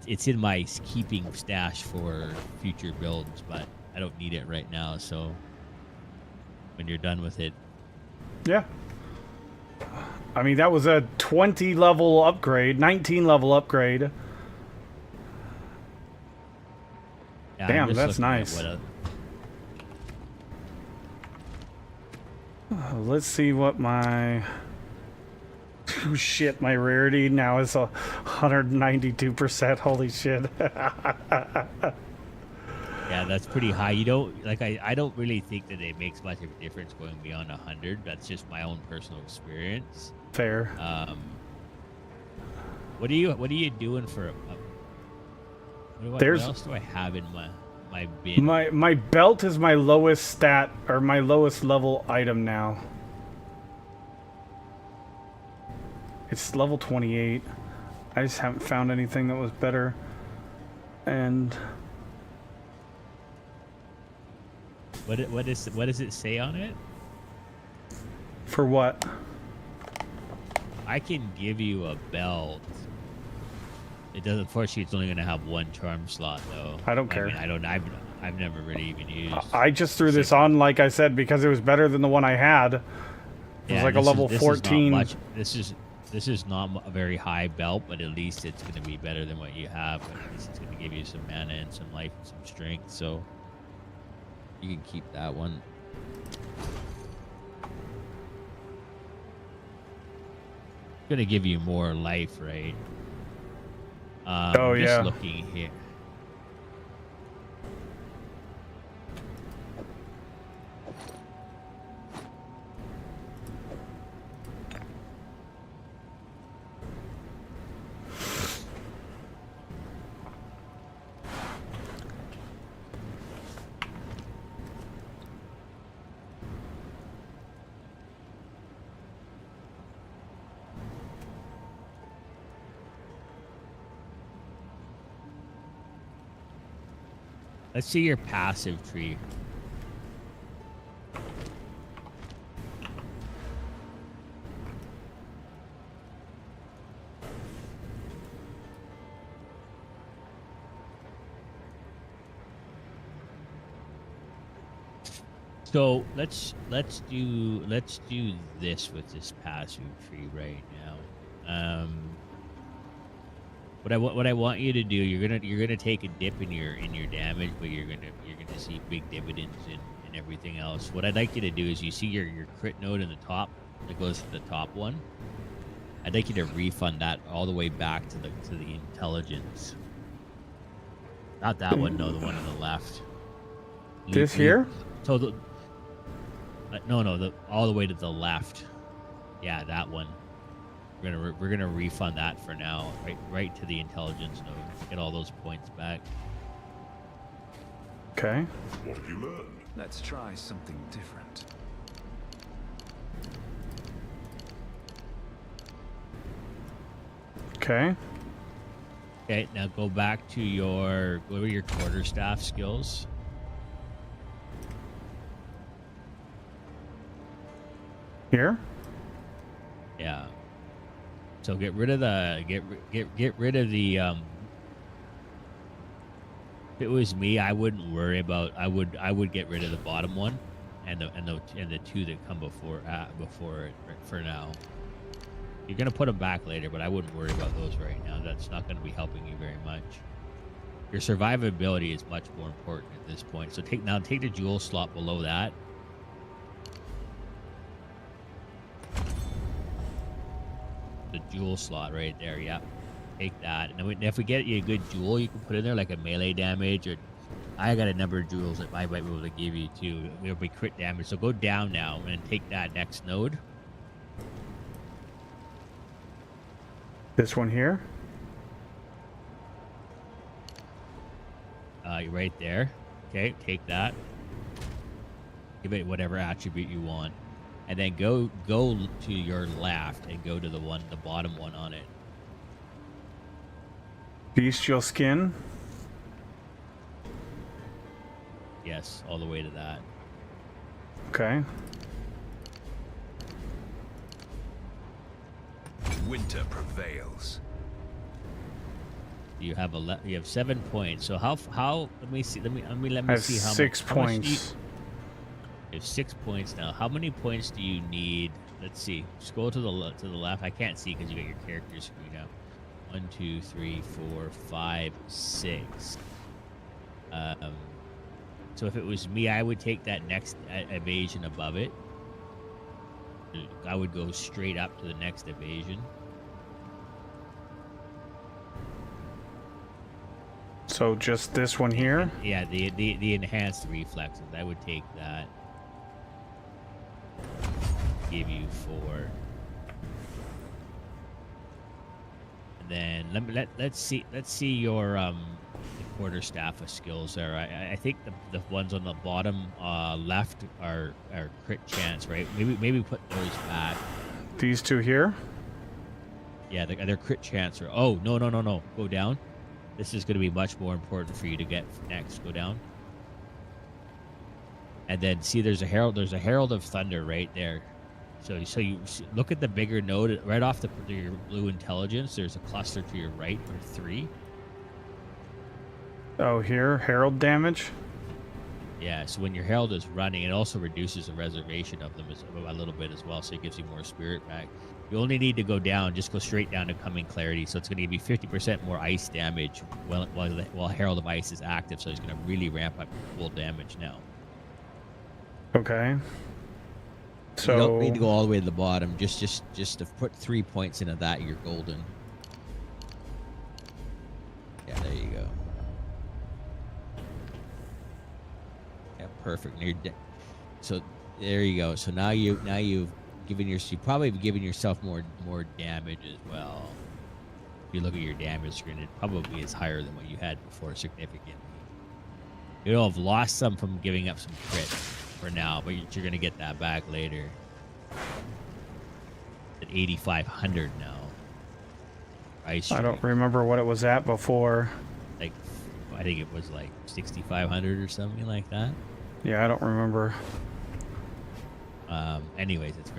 It's in my keeping stash for future builds, but I don't need it right now, so when you're done with it. Yeah. I mean, that was a 20 level upgrade, 19 level upgrade. Yeah, damn, that's nice. Let's see what my... Oh, shit, my rarity now is 192%. Holy shit. Yeah, that's pretty high. You don't... Like, I don't really think that it makes much of a difference going beyond 100. That's just my own personal experience. Fair. What are you doing for... What else do I have in my bin? My belt is my lowest stat, or my lowest level item now. It's level 28. I just haven't found anything that was better. And what does it say on it? For what? I can give you a belt. It doesn't. Unfortunately, it's only going to have one charm slot, though. I don't care. I mean, I've never really even used. I just threw this on, like I said, because it was better than the one I had. It was like a level 14. This is not a very high belt, but at least it's going to be better than what you have. At least it's going to give you some mana and some life and some strength. So you can keep that one. Going to give you more life, right? Oh, yeah. Just looking here. Let's see your passive tree. So let's do this with this passive tree right now. What I want you to do, you're gonna take a dip in your damage, but you're gonna see big dividends and everything else. What I'd like you to do is, you see your crit node in the top that goes to the top one. I'd like you to refund that all the way back to the intelligence. Not that one, no, the one on the left. This here? So no, all the way to the left. Yeah, that one. We're gonna refund that for now, right to the intelligence node. Get all those points back. Okay. What have you learned? Let's try something different. Okay. Okay, now go back to your quarterstaff skills. Here? Yeah. So get rid of the get rid of the if it was me, I wouldn't worry about I would get rid of the bottom one and the 2 that come before it for now. You're gonna put them back later, but I wouldn't worry about those right now. That's not gonna be helping you very much. Your survivability is much more important at this point. So take the jewel slot below that. The jewel slot right there, yeah. Take that. And if we get you a good jewel, you can put in there like a melee damage, or I got a number of jewels that I might be able to give you too. It'll be crit damage. So go down now and take that next node. This one here? You're right there. Okay, take that. Give it whatever attribute you want. And then go to your left and go to the bottom one on it. Bestial skin? Yes, all the way to that. Okay. Winter prevails. You have 7 points. So how let me see. Let me I have see how 6 much, points. You have 6 points now. How many points do you need? Let's see. Scroll to the left. I can't see because you got your character screen out. 1, 2, 3, 4, 5, 6. So if it was me, I would take that next evasion above it. I would go straight up to the next evasion. So just this one here? Yeah, the enhanced reflexes. I would take that. Give you 4. And then let's see your quarterstaff of skills there. I think the ones on the bottom left are crit chance, right? Maybe put those back. These 2 here? Yeah, they're crit chance. Oh no! Go down. This is going to be much more important for you to get next. Go down. And then see, there's a herald of thunder right there. So you look at the bigger node right off your blue intelligence. There's a cluster to your right, or 3. Oh, here, herald damage. Yeah. So when your herald is running, it also reduces the reservation of them a little bit as well. So it gives you more spirit back. You only need to go down, just go straight down to Coming Clarity. So it's going to give you 50% more ice damage while Herald of Ice is active. So it's going to really ramp up your full damage now. Okay. So you don't need to go all the way to the bottom. Just to put 3 points into that, you're golden. Yeah, there you go. Yeah, perfect. So there you go. So now you've probably given yourself more damage as well. If you look at your damage screen, it probably is higher than what you had before, significantly. You'll have lost some from giving up some crit for now, but you're going to get that back later. At 8,500 now. I don't remember what it was at before. Like, I think it was like 6,500 or something like that. Yeah, I don't remember. Anyways, it's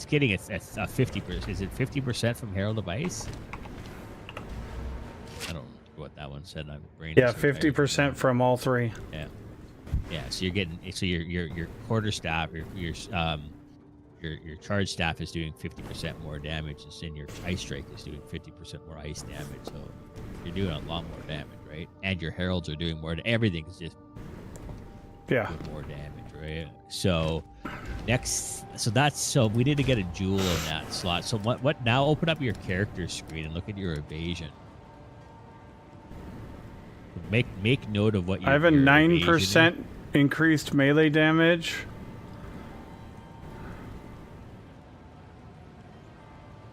getting a 50%. Is it 50% from Herald of Ice? I don't know what that one said. I'm brain. Yeah, 50% from all 3. Yeah. So you're getting your quarterstaff, your charge staff is doing 50% more damage, and your ice strike is doing 50% more ice damage. So you're doing a lot more damage, right? And your heralds are doing more. Everything is just doing more damage, right? So so we need to get a jewel in that slot. So what now? Open up your character screen and look at your evasion. Make note of what your. I have a 9% increased melee damage.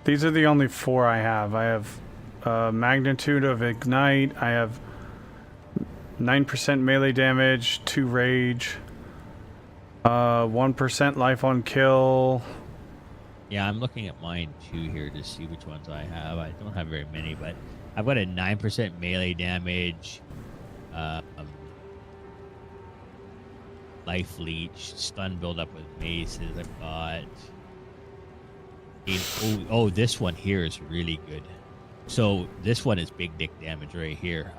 These are the only 4 I have. I have magnitude of ignite. I have 9% melee damage, 2 rage, 1% life on kill. Yeah, I'm looking at mine too here to see which ones I have. I don't have very many, but I've got a 9% melee damage, life leech, stun build up with maces. I've got. This one here is really good. So this one is big dick damage right here.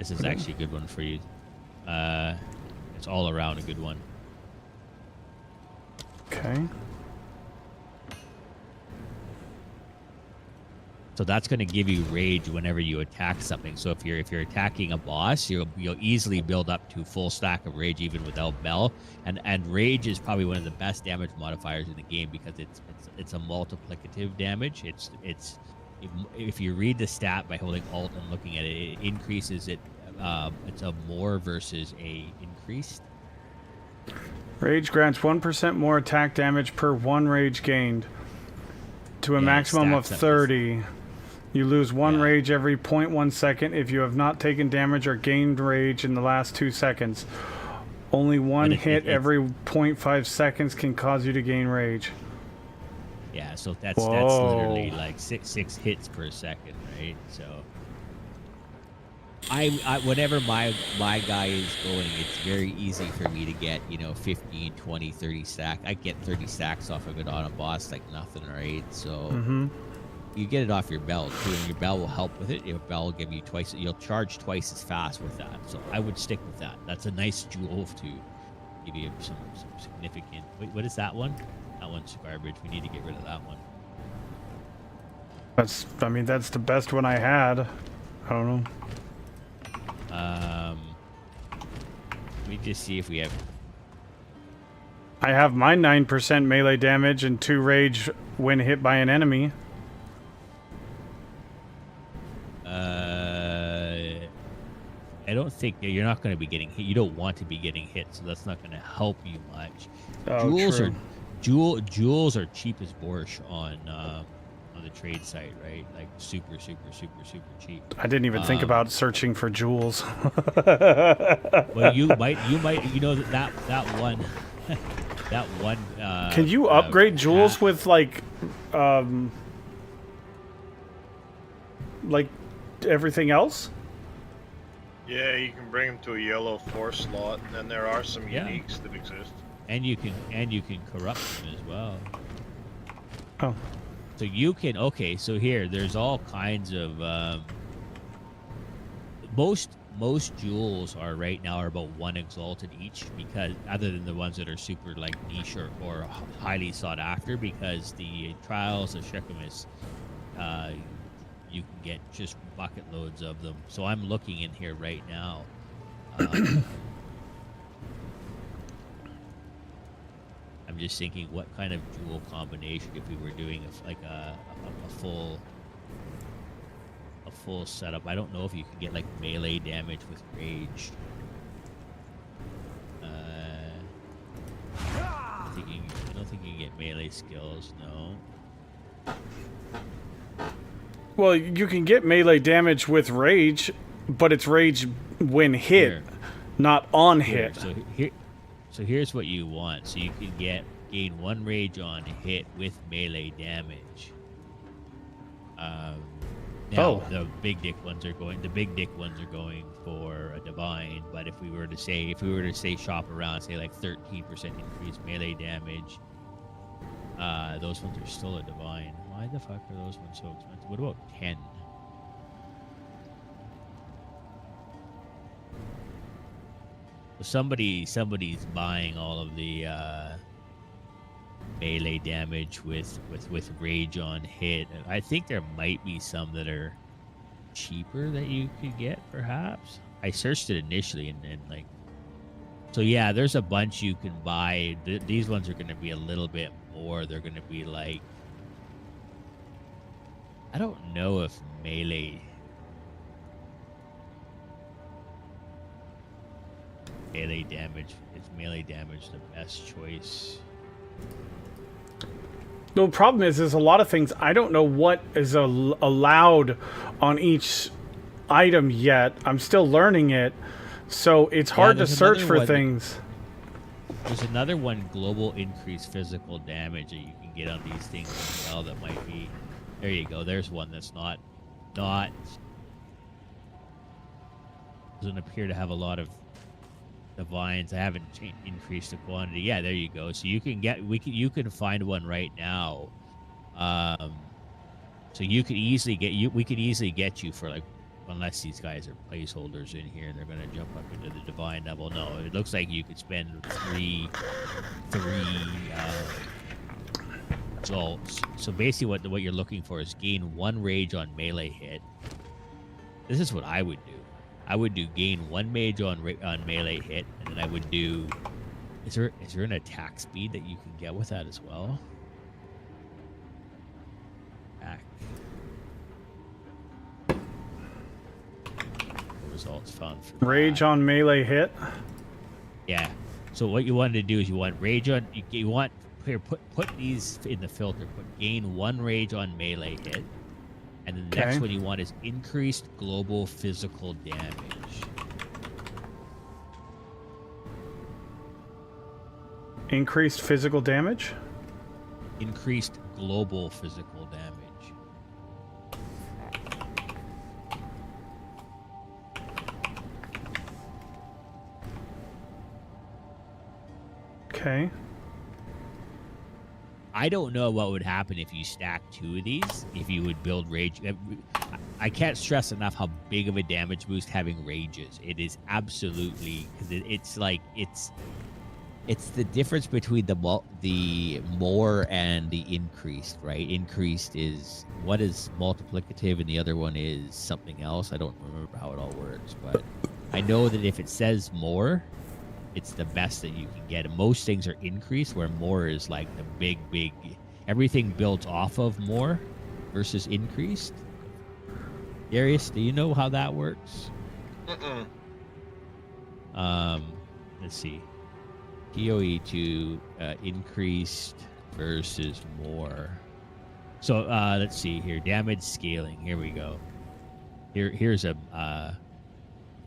This is actually a good one for you. It's all around a good one. Okay. So that's going to give you rage whenever you attack something. So if you're attacking a boss, you'll easily build up to full stack of rage even without Bell. And rage is probably one of the best damage modifiers in the game because it's a multiplicative damage. If you read the stat by holding Alt and looking at it, it increases it. It's a more versus a increased. Rage grants 1% more attack damage per 1 rage gained to a maximum of 30. You lose 1 rage every 0.1 second if you have not taken damage or gained rage in the last 2 seconds. Only one hit every 0.5 seconds can cause you to gain rage. Yeah, so that's literally like six hits per second, right? So I whenever my guy is going, it's very easy for me to get, 15, 20, 30 stack. I get 30 stacks off of it on a boss like nothing, right? So you get it off your bell too, and your bell will help with it. Your bell will give you twice. You'll charge twice as fast with that. So I would stick with that. That's a nice jewel to give you some significant. Wait, what is that one? That one's garbage. We need to get rid of that one. That's the best one I had. I don't know. Let me just see if we have. I have my 9% melee damage and 2 rage when hit by an enemy. I don't think you're not going to be getting hit. You don't want to be getting hit, so that's not going to help you much. Jewels are cheap as borscht on the trade site, right? Like super cheap. I didn't even think about searching for jewels. Well, you might that one that one. Can you upgrade jewels with like everything else? Yeah, you can bring them to a yellow 4 slot, and then there are some uniques that exist. And you can corrupt them as well. Oh. So you can so there's all kinds of most jewels are right now are about 1 exalted each, because other than the ones that are super like niche or highly sought after, because the trials of Shekumis, you can get just bucket loads of them. So I'm looking in here right now. I'm just thinking what kind of jewel combination if we were doing a full setup. I don't know if you can get like melee damage with rage. I don't think you can get melee skills. No. Well, you can get melee damage with rage, but it's rage when hit, not on hit. So here's what you want. So you can gain 1 rage on hit with melee damage. Now the big dick ones are going for a divine. But if we were to say shop around, say like 13% increased melee damage, those ones are still a divine. Why the fuck are those ones so expensive? What about 10? Somebody's buying all of the melee damage with rage on hit. I think there might be some that are cheaper that you could get, perhaps. I searched it initially and like, so yeah, there's a bunch you can buy. These ones are going to be a little bit more. They're going to be like, I don't know if melee damage the best choice. The problem is a lot of things I don't know what is allowed on each item yet. I'm still learning it, so it's hard to search for things. There's another one, global increased physical damage, that you can get on these things as well. That might be. There you go. There's one that's not doesn't appear to have a lot of divines. I haven't increased the quantity. Yeah, there you go. So you can find one right now. So you could easily we could easily get you for like unless these guys are placeholders in here and they're going to jump up into the divine level. No, it looks like you could spend three results. So basically what you're looking for is gain 1 rage on melee hit. This is what I would do. I would do gain 1 mage on melee hit, and then I would do... Is there an attack speed that you can get with that as well? Attack. Results found for Rage on melee hit. Yeah. So what you want to do is you want rage on. You want here put these in the filter. Put gain 1 rage on melee hit, and then the next one you want is increased global physical damage. Increased physical damage? Increased global physical damage. Okay. I don't know what would happen if you stack 2 of these, if you would build rage. I can't stress enough how big of a damage boost having rage is. It is absolutely, because it's like, it's the difference between the more and the increased, right? Increased is, one is multiplicative and the other one is something else. I don't remember how it all works, but I know that if it says more, it's the best that you can get. And most things are increased, where more is like the big, everything builds off of more versus increased. Darius, do you know how that works? Let's see. PoE to increased versus more. So let's see here. Damage scaling. Here we go. Here's a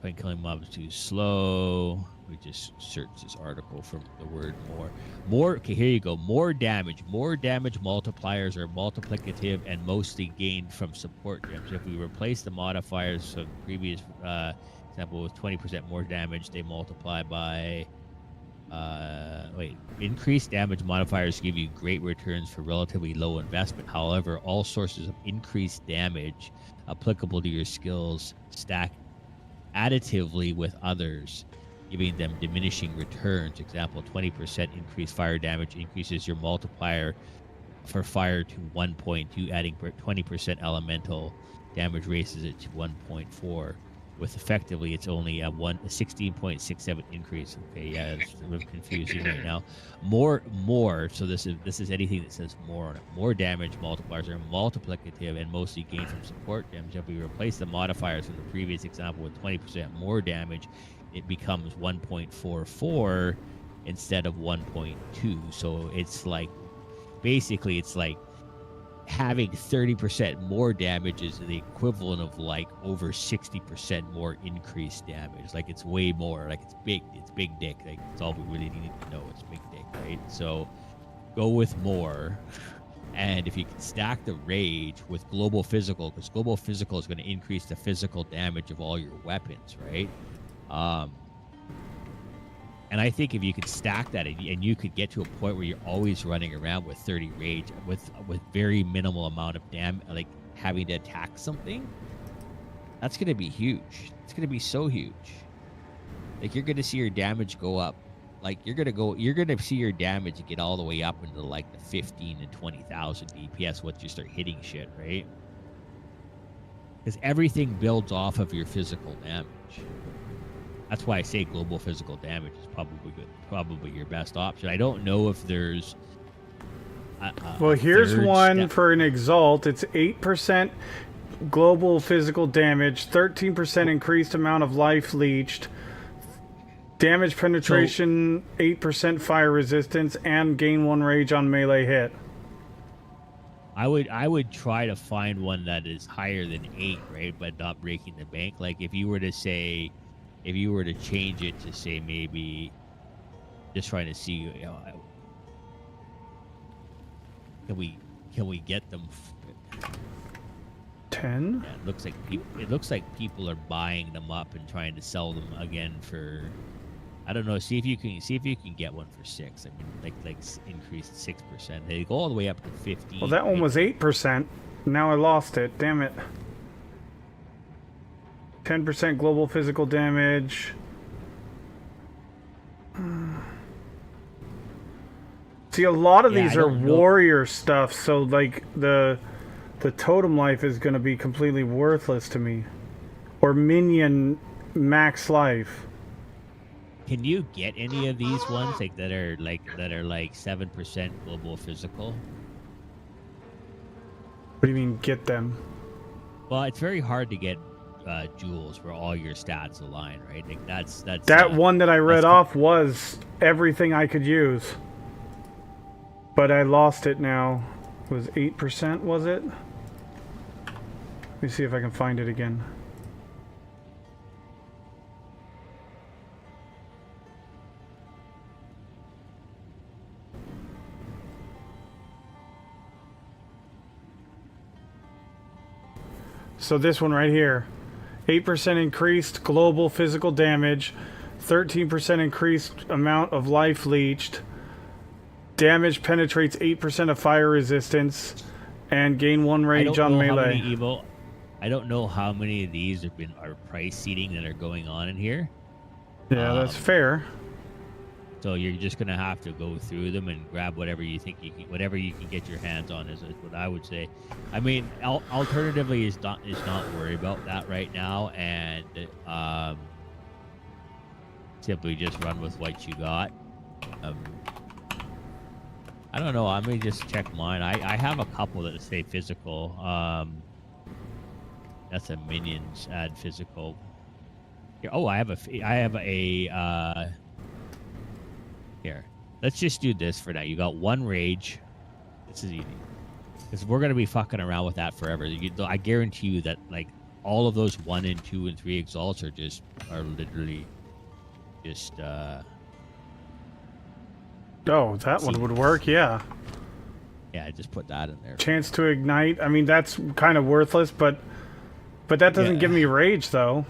when killing mobs too slow. We just search this article from the word more. Okay, here you go. More damage multipliers are multiplicative and mostly gained from support gems. If we replace the modifiers from previous example with 20% more damage, they multiply by increased damage modifiers give you great returns for relatively low investment. However, all sources of increased damage applicable to your skills stack additively with others, giving them diminishing returns. Example, 20% increased fire damage increases your multiplier for fire to 1.2, adding 20% elemental damage raises it to 1.4. With effectively, it's only a 16.67 increase. Okay, yeah, it's a little confusing right now. More. So this is anything that says more on it. More damage multipliers are multiplicative and mostly gained from support gems. If we replace the modifiers from the previous example with 20% more damage, it becomes 1.44 instead of 1.2. So it's like, basically, it's like having 30% more damage is the equivalent of like over 60% more increased damage. Like, it's way more. Like, it's big dick. Like, that's all we really need to know. It's big dick, right? So go with more. And if you can stack the rage with global physical, because global physical is going to increase the physical damage of all your weapons, right? And I think if you could stack that and you could get to a point where you're always running around with 30 rage with very minimal amount of damage, like having to attack something, that's going to be huge. It's going to be so huge. Like, you're going to see your damage go up. Like, you're going to see your damage get all the way up into like the 15 and 20,000 DPS once you start hitting shit, right? Because everything builds off of your physical damage. That's why I say global physical damage is probably your best option. I don't know if there's well, here's one for an exalt. It's 8% global physical damage, 13% increased amount of life leached, damage penetration, 8% fire resistance, and gain 1 rage on melee hit. I would try to find one that is higher than 8, right, but not breaking the bank. Like, if you were to change it to say, maybe just trying to see, you know, can we get them 10? Yeah, it looks like people are buying them up and trying to sell them again for, I don't know. See if you can get one for 6. I mean, like increased 6%. They go all the way up to 15. Well, that one was 8%. Now I lost it. Damn it. 10% global physical damage. See, a lot of Yeah, these I are don't know. warrior stuff, so like the totem life is going to be completely worthless to me. Or minion max life. Can you get any of these ones that are like 7% global physical? What do you mean get them? Well, it's very hard to get jewels where all your stats align, right? Like that's That one that I read off was everything I could use. But I lost it now. It was 8%, was it? Let me see if I can find it again. So this one right here. 8% increased global physical damage. 13% increased amount of life leached. Damage penetrates 8% of fire resistance. And gain 1 rage on melee. I don't know how many of these are price seeding that are going on in here. Yeah, that's fair. So you're just gonna have to go through them and grab whatever you think whatever you can get your hands on is what I would say. I mean, alternatively is not worry about that right now and simply just run with what you got. I don't know. I may just check mine. I have a couple that say physical. That's a minions add physical. Here, oh, I have a here. Let's just do this for now. You got 1 rage. This is easy because we're gonna be fucking around with that forever. I guarantee you that like all of those 1 and 2 and 3 exalts are literally just. Oh, that one would work, yeah. Yeah, just put that in there. Chance to ignite. I mean, that's kind of worthless, but that doesn't give me rage, though.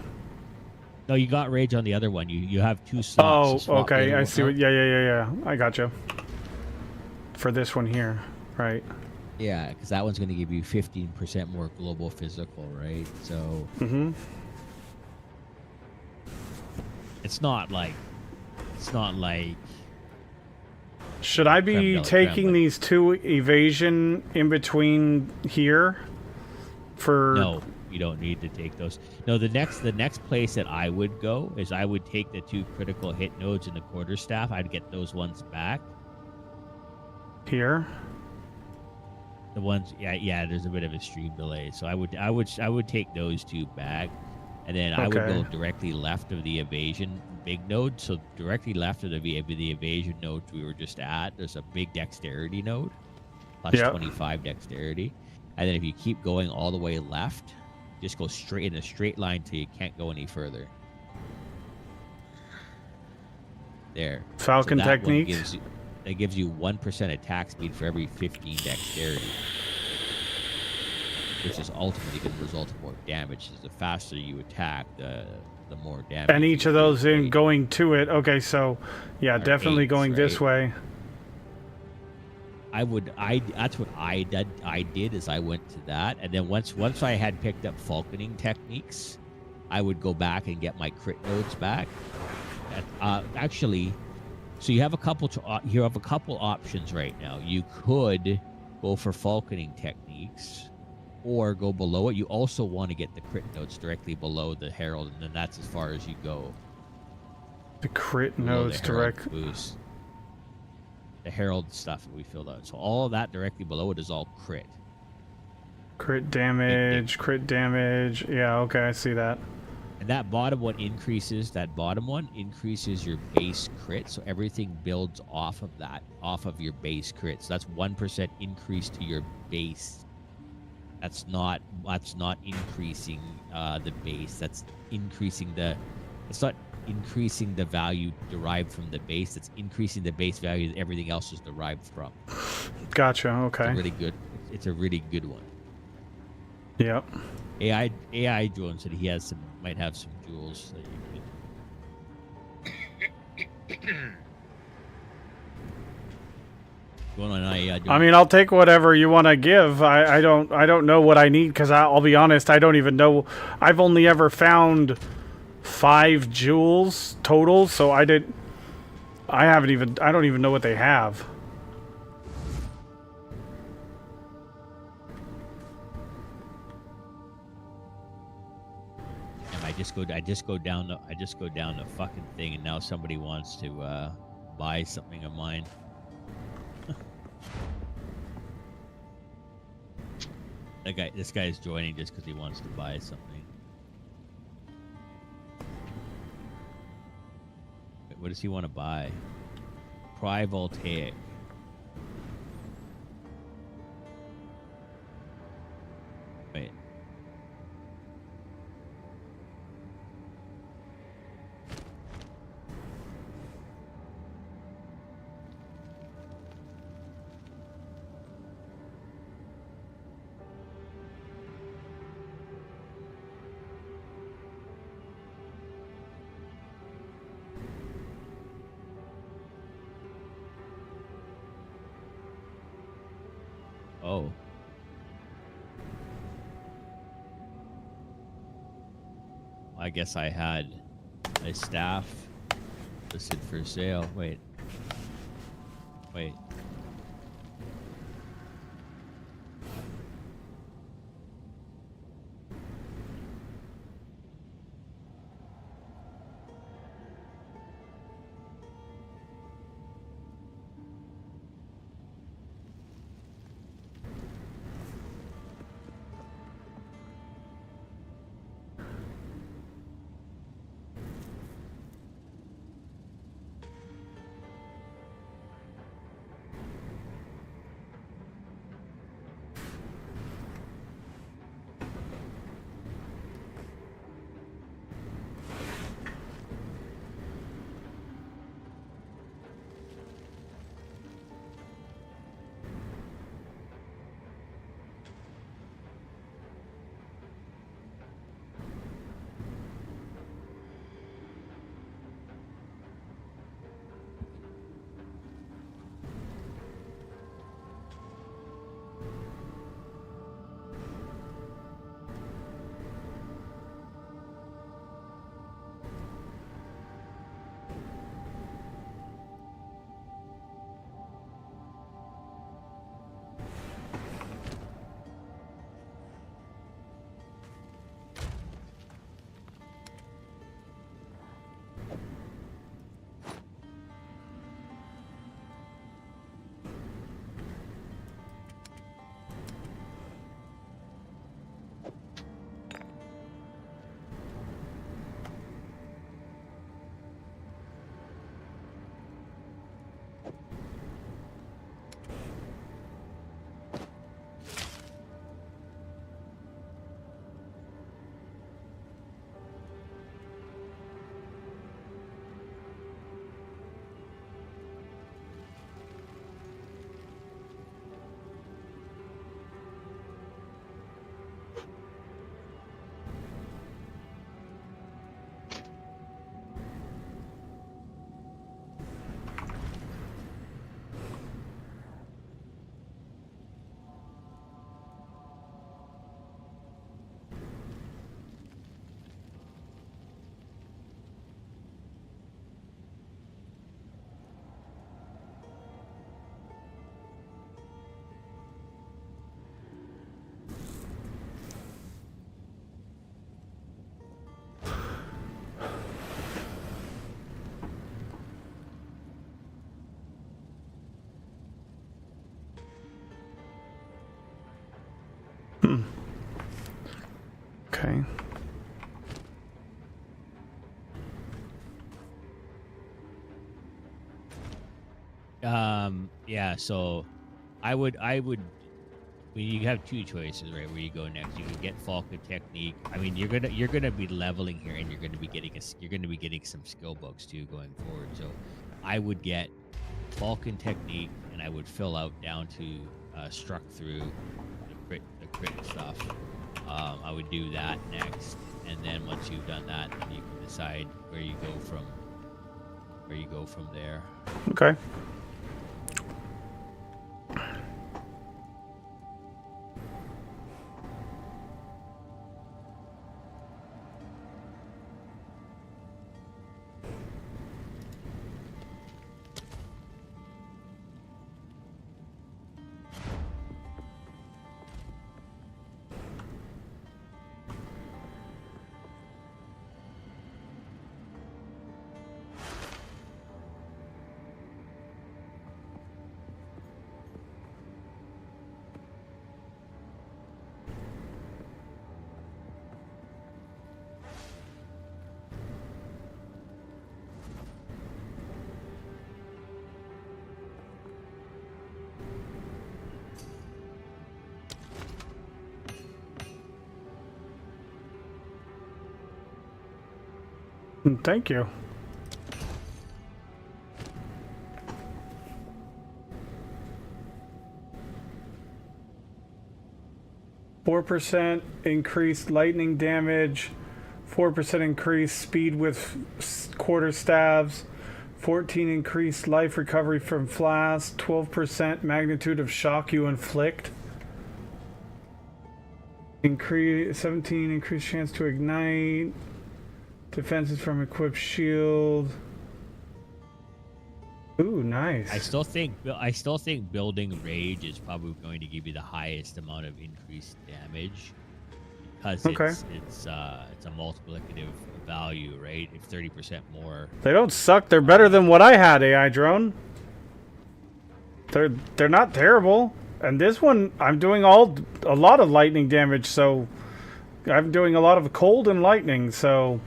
No, you got rage on the other one. You have 2 slots. Oh, okay. I see what. Yeah. I gotcha. For this one here, right? Yeah, because that one's going to give you 15% more global physical, right? So. It's not like. Should I be taking these 2 evasion in between here? No, you don't need to take those. No, the next place that I would go is I would take the 2 critical hit nodes and the quarterstaff. I'd get those ones back. Here. The ones, yeah. There's a bit of a stream delay, so I would take those 2 back, and then I would go directly left of the evasion big node. So directly left of the evasion node we were just at, there's a big dexterity node, plus 25 dexterity. And then if you keep going all the way left, just go straight in a straight line till you can't go any further. There. Falcon technique. That gives you 1% attack speed for every 15 dexterity, which is ultimately going to result in more damage. The faster you attack, the more damage. And each of those in going to it. Okay, so yeah, definitely going this way. That's what I did is I went to that, and then once I had picked up falconing techniques, I would go back and get my crit nodes back. Actually, so you have a couple options right now. You could go for falconing techniques or go below it. You also want to get the crit nodes directly below the herald, and then that's as far as you go. The crit nodes direct boost. The herald stuff that we filled out. So all of that directly below it is all crit. Crit damage, crit damage. Yeah, okay, I see that. And that bottom one increases your base crit. So everything builds off of that, off of your base crit. So that's 1% increase to your base. That's not increasing the base. That's increasing it's not increasing the value derived from the base. It's increasing the base value that everything else is derived from. Gotcha. Okay. It's a really good one. Yep. AI drone said he might have some jewels that you could. I mean, I'll take whatever you want to give. I don't know what I need because I'll be honest, I don't even know. I've only ever found 5 jewels total, so I don't even know what they have. I just go down the fucking thing, and now somebody wants to buy something of mine. This guy is joining just because he wants to buy something. Wait, what does he want to buy? Privoltaic. Wait. Oh. I guess I had a staff listed for sale. Wait. Okay. Yeah, so I would you have 2 choices, right, where you go next. You can get Falcon Technique. I mean, you're gonna be leveling here, and you're gonna be getting some skill books too going forward. So I would get Falcon Technique, and I would fill out down to struck through the crit stuff. I would do that next, and then once you've done that, then you can decide where you go from there. Okay. Thank you. %4 increased lightning damage, 4% increased speed with quarter staves, 14 increased life recovery from flasks, 12% magnitude of shock you inflict, 17 increased chance to ignite, defenses from equipped shield. Ooh, nice. I still think building rage is probably going to give you the highest amount of increased damage because it's a multiplicative value, right? If 30% more. They don't suck. They're better than what I had, AI drone. They're not terrible. And this one, I'm doing a lot of lightning damage, so I'm doing a lot of cold and lightning, so.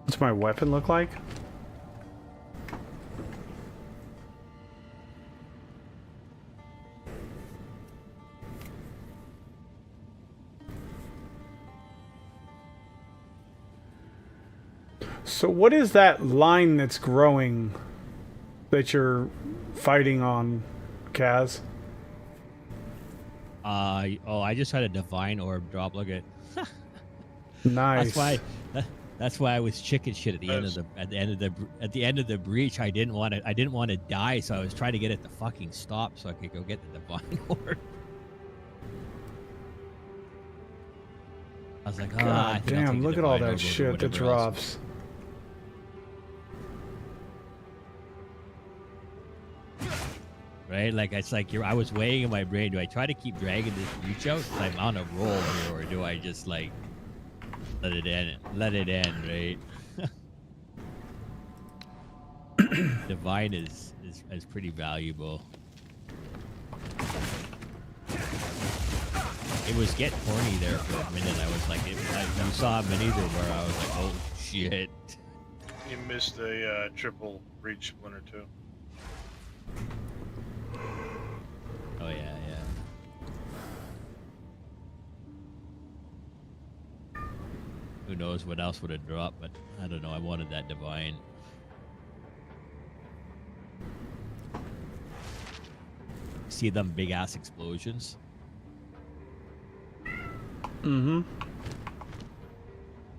What's my weapon look like? So what is that line that's growing that you're fighting on, Kaz? I just had a divine orb drop. Look at. Nice. That's why I was chicken shit at the end of the breach. I didn't want to die, so I was trying to get it to fucking stop so I could go get the divine orb. I was like, God damn! Look at all that shit that drops. Right, like it's like I was weighing in my brain. Do I try to keep dragging this breach out? I'm on a roll here, or do I just like let it end, right? Divine is pretty valuable. It was getting horny there for a minute. I was like, you saw a maneuver where I was like, oh shit. You missed a triple breach splinter too. Oh yeah. Who knows what else would have dropped, but I don't know. I wanted that divine. See them big ass explosions? Mm-hmm.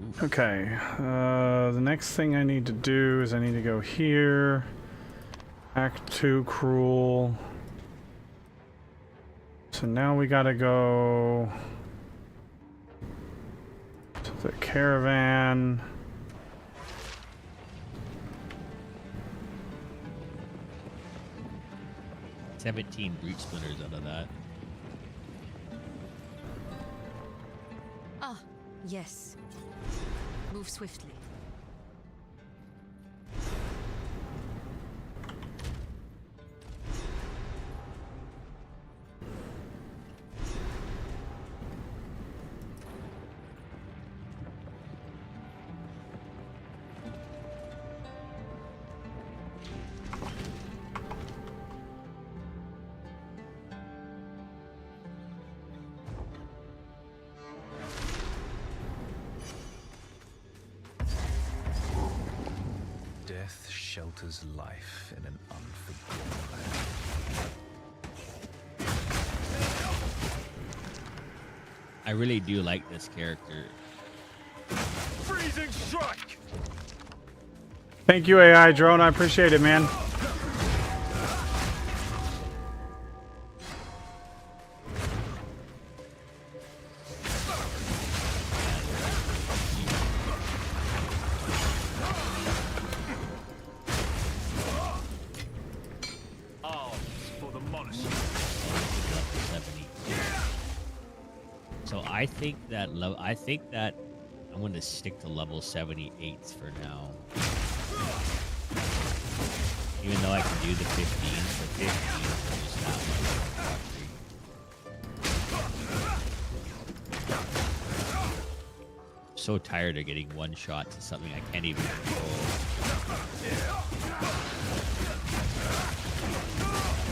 Oof. Okay. The next thing I need to do is I need to go here. Act 2 cruel. So now we gotta go to the caravan. $17 breach splinters out of that. Ah, yes. Move swiftly. Death shelters life in an unforgiving land. I really do like this character. Freezing strike! Thank you, AI drone. I appreciate it, man. So I think that I'm going to stick to level 78s for now. Even though I can do the 15s, the 15s are just that much. So tired of getting one shot to something I can't even control.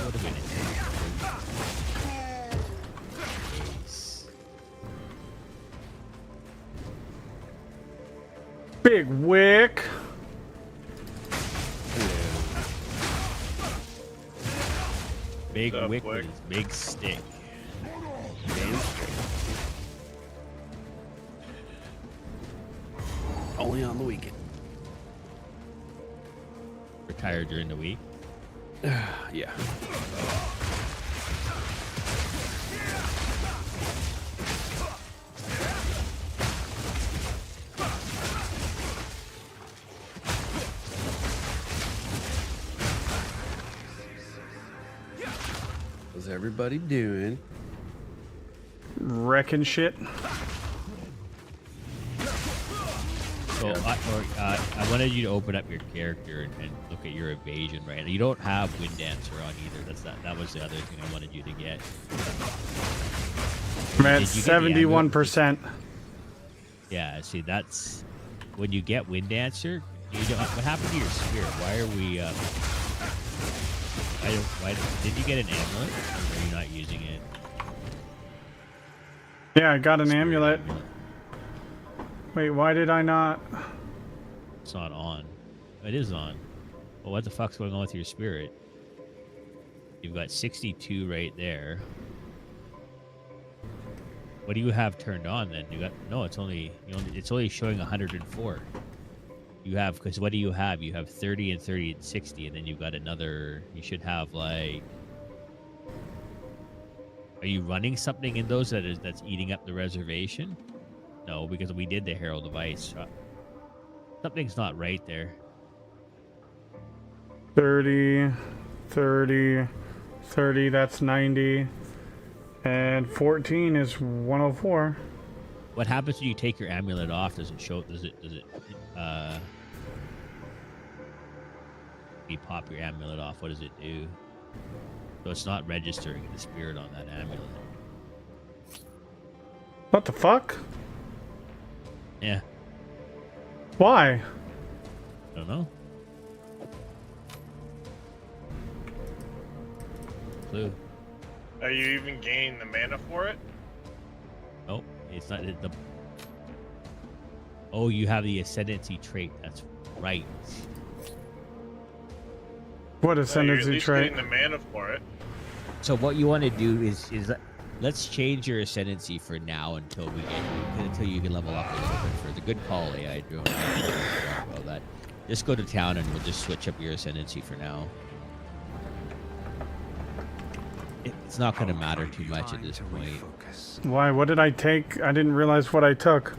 What a minute. Big wick. Big wick with his big stick. Only on the weekend. Retired during the week? Yeah. How's everybody doing? Wrecking shit. So I wanted you to open up your character and look at your evasion, right? You don't have Wind Dancer on either. That was the other thing I wanted you to get. I'm at 71%. Yeah, see, that's when you get Wind Dancer. You don't, what happened to your spirit? Why are we? Why did you get an amulet? Or are you not using it? Yeah, I got an amulet. Wait, why did I not? It's not on. It is on. Well, what the fuck's going on with your spirit? You've got 62 right there. What do you have turned on then? You got no. It's only showing 104. You have, because what do you have? You have 30 and 30 and 60, and then you've got another. You should have like. Are you running something in those that's eating up the reservation? No, because we did the Herald of Ice. Something's not right there. 30, 30, 30, that's 90. And 14 is 104. What happens when you take your amulet off? Does it show? You pop your amulet off, what does it do? So it's not registering the spirit on that amulet. What the fuck? Yeah. Why? I don't know. Clue. Are you even gaining the mana for it? Nope. It's not the. Oh, you have the ascendancy trait. That's right. What ascendancy you're at least trait? getting the mana for it. So what you want to do is let's change your ascendancy for now until you can level up a little bit further. Good call, AI drone. About that. Just go to town and we'll just switch up your ascendancy for now. It's not going to matter too much at this point. Why? What did I take? I didn't realize what I took.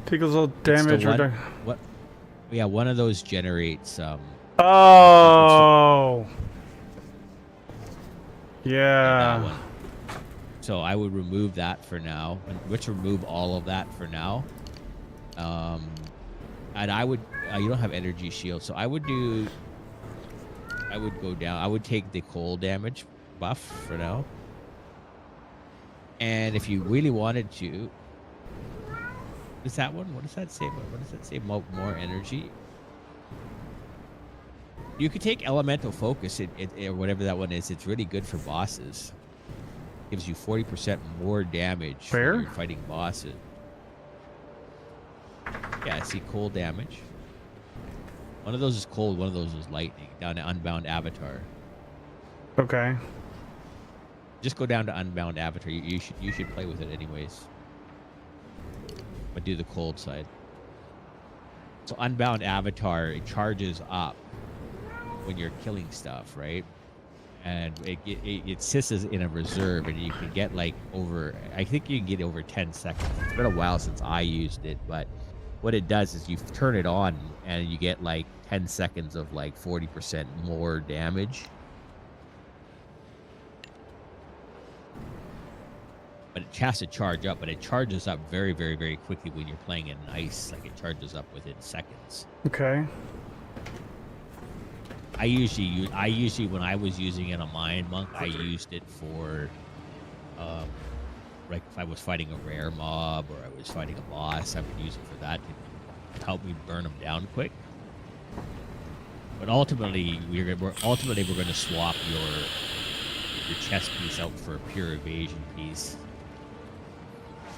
Take a little damage reduction. What? Yeah, one of those generates. Oh. Yeah. So I would remove that for now. Let's remove all of that for now. And I would. You don't have energy shield, so I would do. I would go down. I would take the cold damage buff for now. And if you really wanted to, is that one? What does that say? What does that say? More energy. You could take elemental focus, or whatever that one is. It's really good for bosses. Gives you 40% more damage when you're fighting bosses. Yeah, see cold damage. One of those is cold, one of those is lightning. Down to Unbound Avatar. Okay. Just go down to Unbound Avatar. You should play with it anyways. But do the cold side. So Unbound Avatar, it charges up when you're killing stuff, right? And it sits as in a reserve, and you can get like over. I think you can get over 10 seconds. It's been a while since I used it, but what it does is you turn it on, and you get like 10 seconds of like 40% more damage. but it has to charge up. But it charges up very, very, very quickly when you're playing in ice. Like it charges up within seconds. Okay. I usually when I was using it on Mind Monk, I used it for, like if I was fighting a rare mob or I was fighting a boss, I would use it for that to help me burn them down quick. But ultimately, we're going to swap your chest piece out for a pure evasion piece,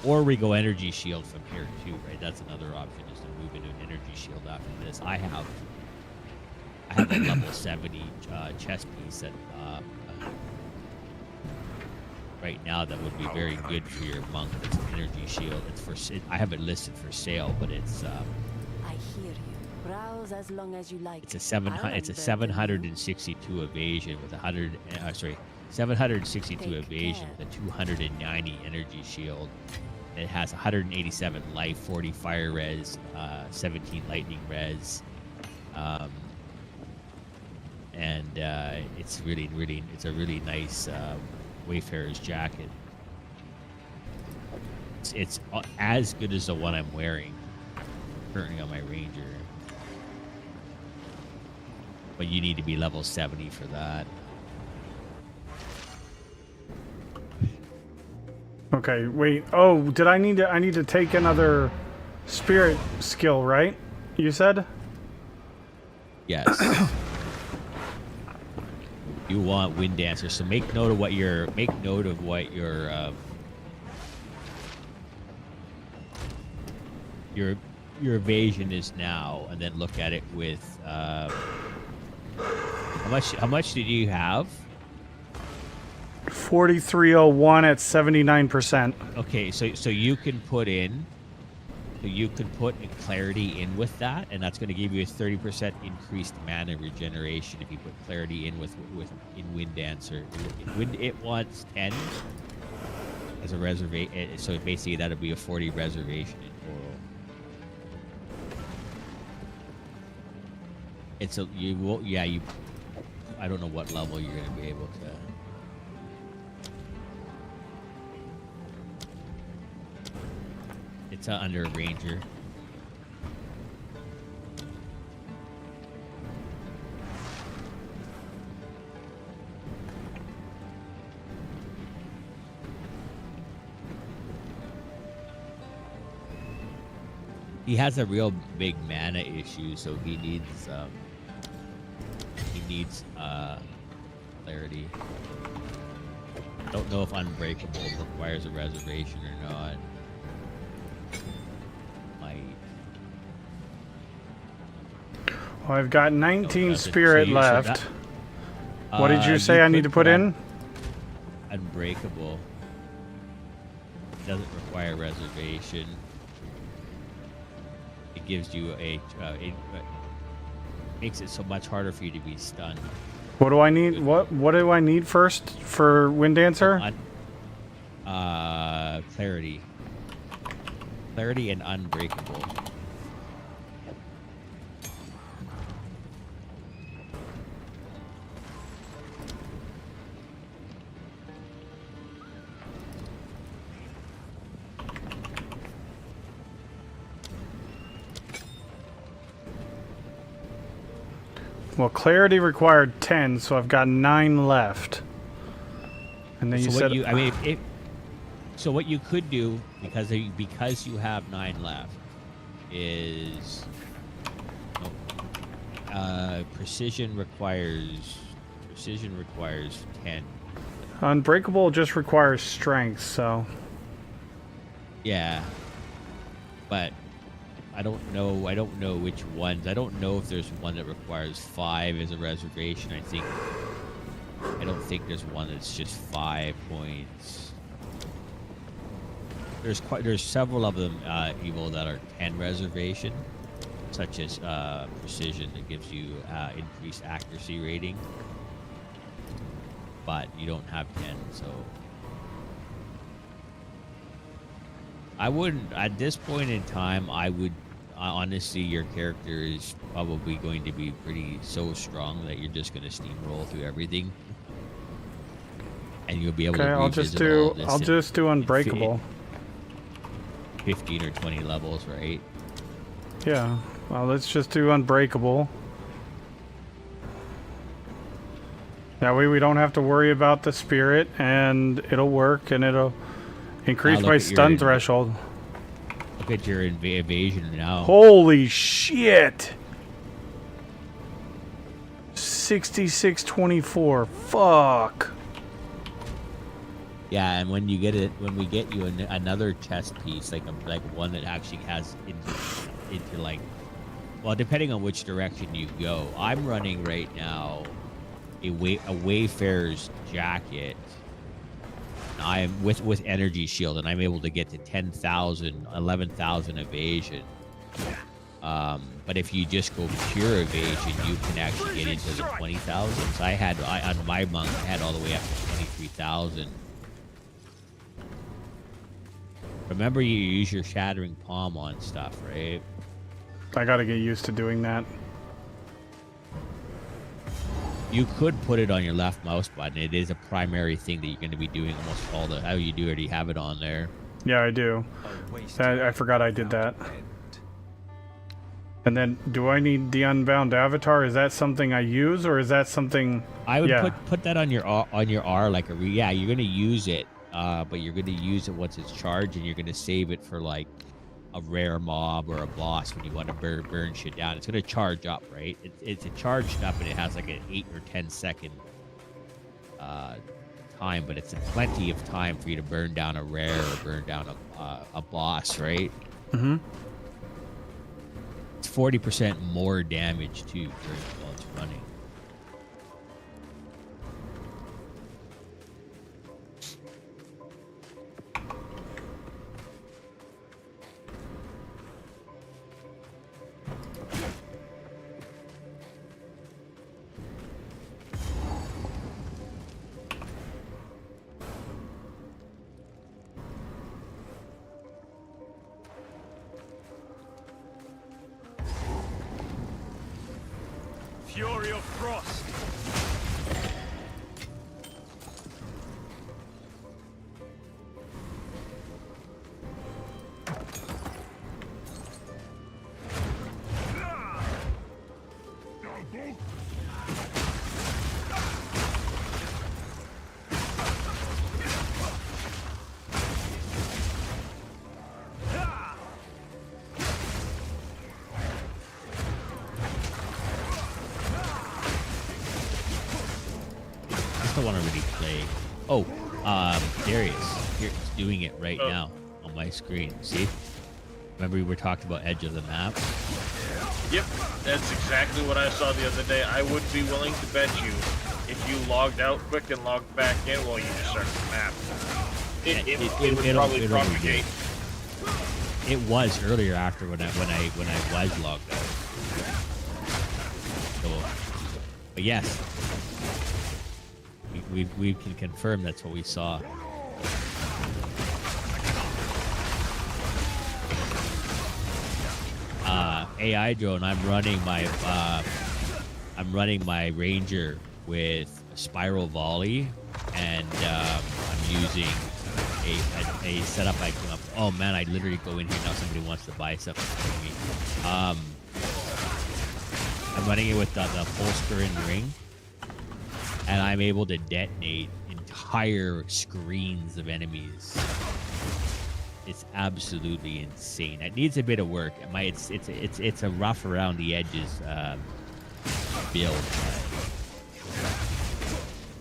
or we go energy shield from here too. Right, that's another option, is to move into an energy shield after this. I have a level 70 chest piece that right now that would be very good for your monk. It's an energy shield. I have it listed for sale, but it's I hear you. Browse as long as you like. it's a 762 evasion with 762 evasion with a 290 energy shield. It has 187 life, 40 fire res, 17 lightning res. And it's a really nice Wayfarer's jacket. It's as good as the one I'm wearing currently on my Ranger, but you need to be level 70 for that. Okay, wait. Oh, did I need to take another spirit skill, right? You said? Yes. You want Wind Dancer, so make note of what your evasion is now, and then look at it with how much did you have? 4301 at 79%. Okay, so you can put clarity in with that, and that's going to give you a 30% increased mana regeneration if you put clarity in in Wind Dancer. It wants 10 as a reservation, so basically that'll be a 40 reservation in total. I don't know what level you're going to be able to. It's under a Ranger. He has a real big mana issue, so he needs clarity. I don't know if Unbreakable requires a reservation or not. Well, I've got 19 spirit left. What did you say I need to put in? Unbreakable. Doesn't require reservation. It gives you it makes it so much harder for you to be stunned. What do I need? What do I need first for Wind Dancer? Clarity. Clarity and Unbreakable. Well, clarity required 10, so I've got 9 left. And then so what you could do, because you have 9 left, is precision requires 10. Unbreakable just requires strength, so. Yeah, but I don't know which ones. I don't know if there's one that requires 5 as a reservation. I don't think there's one that's just 5 points. There's several of them, Evil, that are 10 reservation, such as precision that gives you increased accuracy rating. But you don't have 10, so I wouldn't, at this point in time, honestly, your character is probably going to be so strong that you're just going to steamroll through everything. and you'll be able Okay, to I'll just do unbreakable. 15 or 20 levels, right? Yeah. Well, let's just do unbreakable. That way we don't have to worry about the spirit, and it'll work, and it'll increase my stun threshold. Look at your evasion now. Holy shit! 6624. Fuck. Yeah, and when you get it, when we get you another chest piece, like one that actually has into like, well, depending on which direction you go. I'm running right now a Wayfarer's jacket. I am with energy shield, and I'm able to get to 10,000, 11,000 evasion. But if you just go pure evasion, you can actually get into the 20,000. So on my monk, I had all the way up to 23,000. Remember, you use your shattering palm on stuff, right? I gotta get used to doing that. You could put it on your left mouse button. It is a primary thing that you're going to be doing almost all the. How you do already have it on there. Yeah, I do. I forgot I did that. And then, do I need the Unbound Avatar? Is that something I use, or is that something? I would put that on your R like a yeah. You're going to use it, but you're going to use it once it's charged, and you're going to save it for like a rare mob or a boss when you want to burn shit down. It's going to charge up, right? It's a charged up, and it has like an 8 or 10 second time, but it's plenty of time for you to burn down a rare or burn down a boss, right? Mm-hmm. It's 40% more damage too while it's running. Fury of Frost. I want to really play. Oh, Darius, here, it's doing it right now on my screen. See? Remember we were talking about edge of the map? Yep, that's exactly what I saw the other day. I would be willing to bet you if you logged out quick and logged back in, well, you just started the map. It would probably propagate. It was earlier after when I was logged out. So, but yes. We can confirm that's what we saw. AI drone. I'm running my ranger with a spiral volley, and I'm using a setup I came up. Oh man, I literally go in here now. Somebody wants to buy something from me. I'm running it with the Polster ring. And I'm able to detonate entire screens of enemies. It's absolutely insane. It needs a bit of work. It's a rough around the edges build.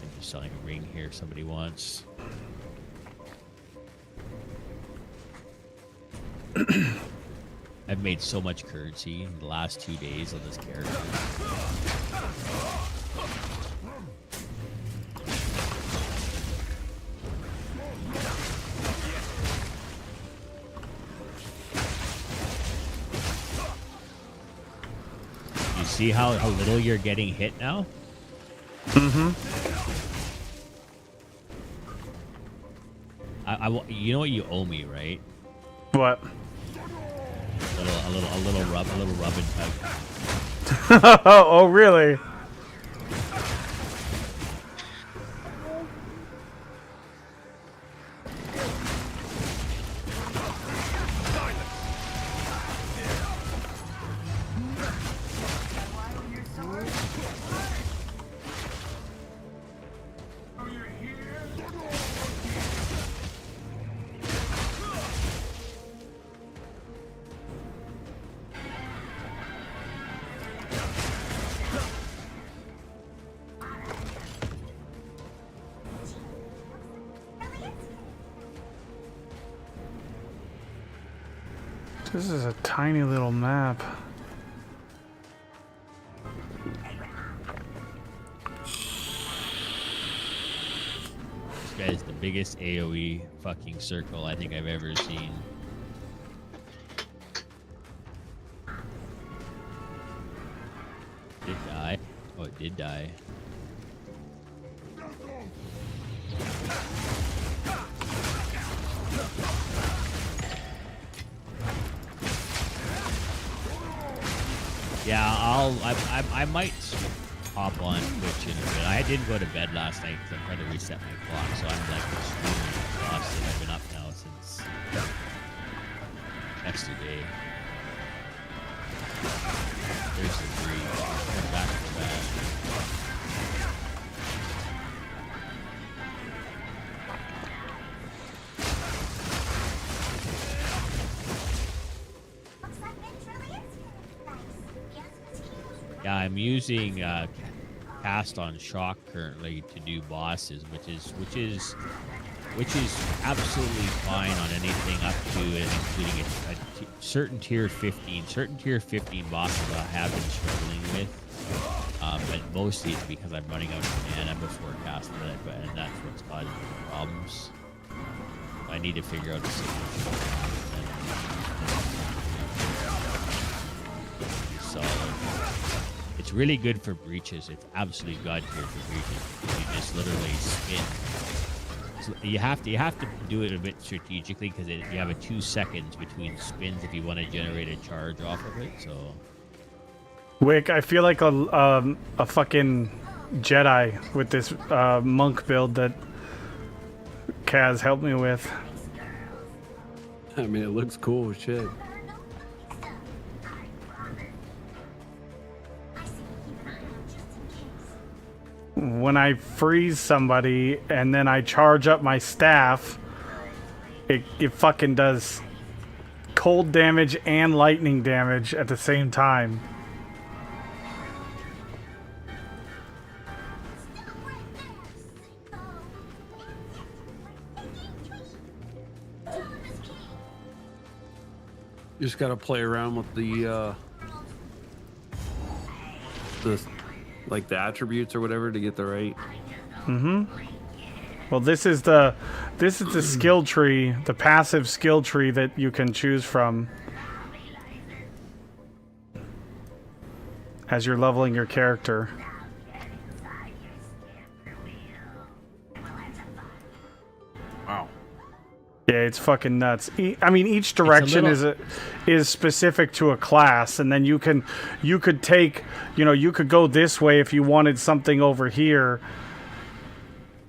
I'm just selling a ring here. Somebody wants. I've made so much currency in the last 2 days on this character. See how little you're getting hit now? Mm-hmm. You know what you owe me, right? What? A little rub and tug. Oh, really? This is a tiny little map. This guy's the biggest AoE fucking circle I think I've ever seen. Did die? Oh, it did die. Yeah, I might hop on Twitch in a bit. I didn't go to bed last night because I'm trying to reset my clock, so I'm like extremely exhausted. I've been up now since yesterday. There's the breeze. Come back to bed. Yeah, I'm using cast on shock currently to do bosses, which is absolutely fine on anything up to and including certain tier 15. Certain tier 15 bosses I have been struggling with, but mostly it's because I'm running out of mana before casting it, and that's what's causing the problems. I need to figure out a solution. It's really good for breaches. It's absolutely god tier for breaches. You just literally spin. So you have to do it a bit strategically because you have a 2 seconds between spins if you want to generate a charge off of it. So, Wick, I feel like a fucking Jedi with this monk build that Kaz helped me with. I mean, it looks cool as shit. When I freeze somebody and then I charge up my staff, it fucking does cold damage and lightning damage at the same time. You just gotta play around with the like the attributes or whatever to get the right. Well, this is the skill tree, the passive skill tree that you can choose from as you're leveling your character. Wow. Yeah, it's fucking nuts. I mean, each direction is specific to a class, and then you could take, you could go this way if you wanted something over here.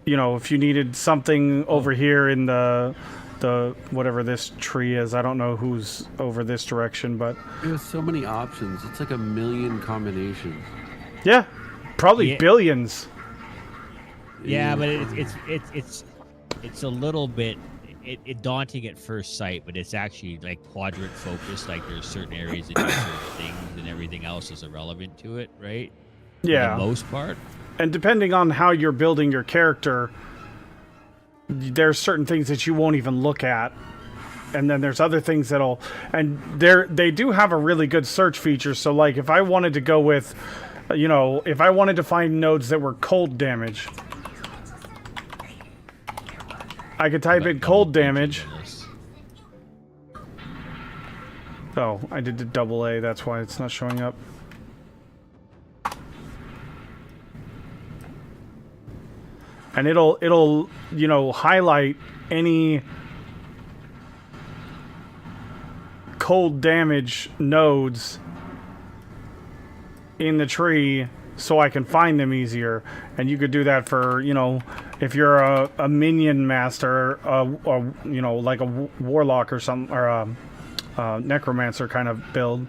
If you needed something over here in the whatever this tree is. I don't know who's over this direction, but there's so many options. It's like a million combinations. Yeah, probably billions. yeah, but it's a little bit. It daunting at first sight, but it's actually like quadrant focused. Like there's certain areas that do certain things, and everything else is irrelevant to it, right? Yeah, for the most part. And depending on how you're building your character, there's certain things that you won't even look at, and then there's other things that'll. And they do have a really good search feature. So like, if I wanted to go with, if I wanted to find nodes that were cold damage, I could type in cold damage. Oh, I did the double A, that's why it's not showing up. And it'll highlight any cold damage nodes in the tree so I can find them easier. And you could do that for, if you're a minion master, or like a warlock or something, or a necromancer kind of build.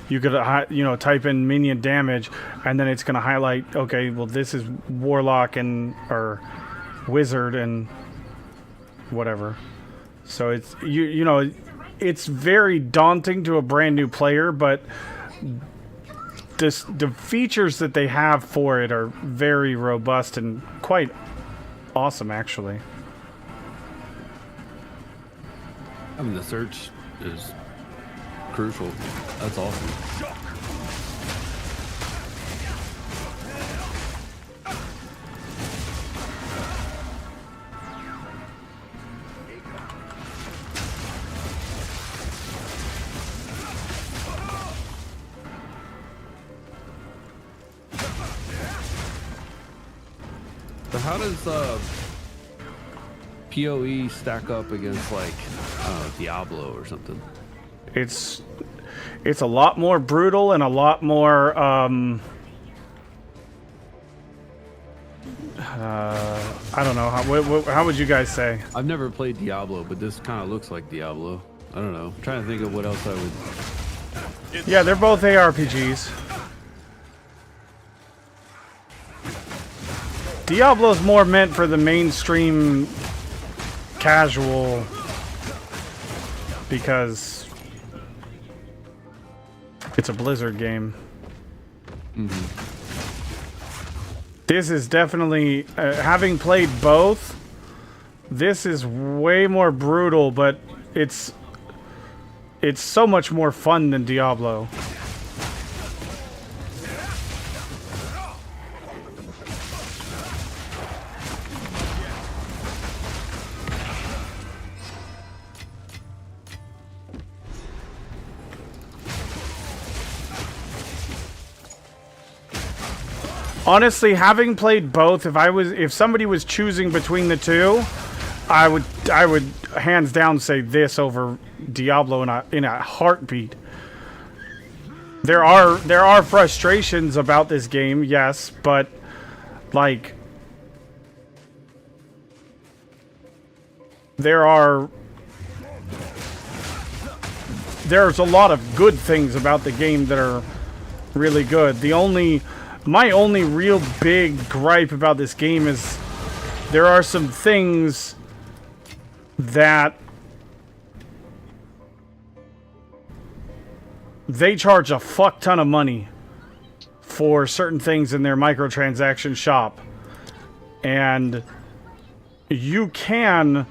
You could, type in minion damage, and then it's going to highlight, okay, well, this is warlock or wizard and whatever. So it's, it's very daunting to a brand new player, but the features that they have for it are very robust and quite awesome, actually. I mean, the search is crucial. That's awesome. So how does PoE stack up against like Diablo or something? It's a lot more brutal and a lot more I don't know how would you guys say? I've never played Diablo, but this kind of looks like Diablo. I don't know. I'm trying to think of what else I would. Yeah, they're both ARPGs. Diablo's more meant for the mainstream casual because it's a Blizzard game. This is definitely, having played both, this is way more brutal, but it's so much more fun than Diablo. Honestly, having played both, if somebody was choosing between the two, I would hands down say this over Diablo in a heartbeat. There are frustrations about this game, yes, but like there's a lot of good things about the game that are really good. My only real big gripe about this game is there are some things that they charge a fuck ton of money for certain things in their microtransaction shop. And you can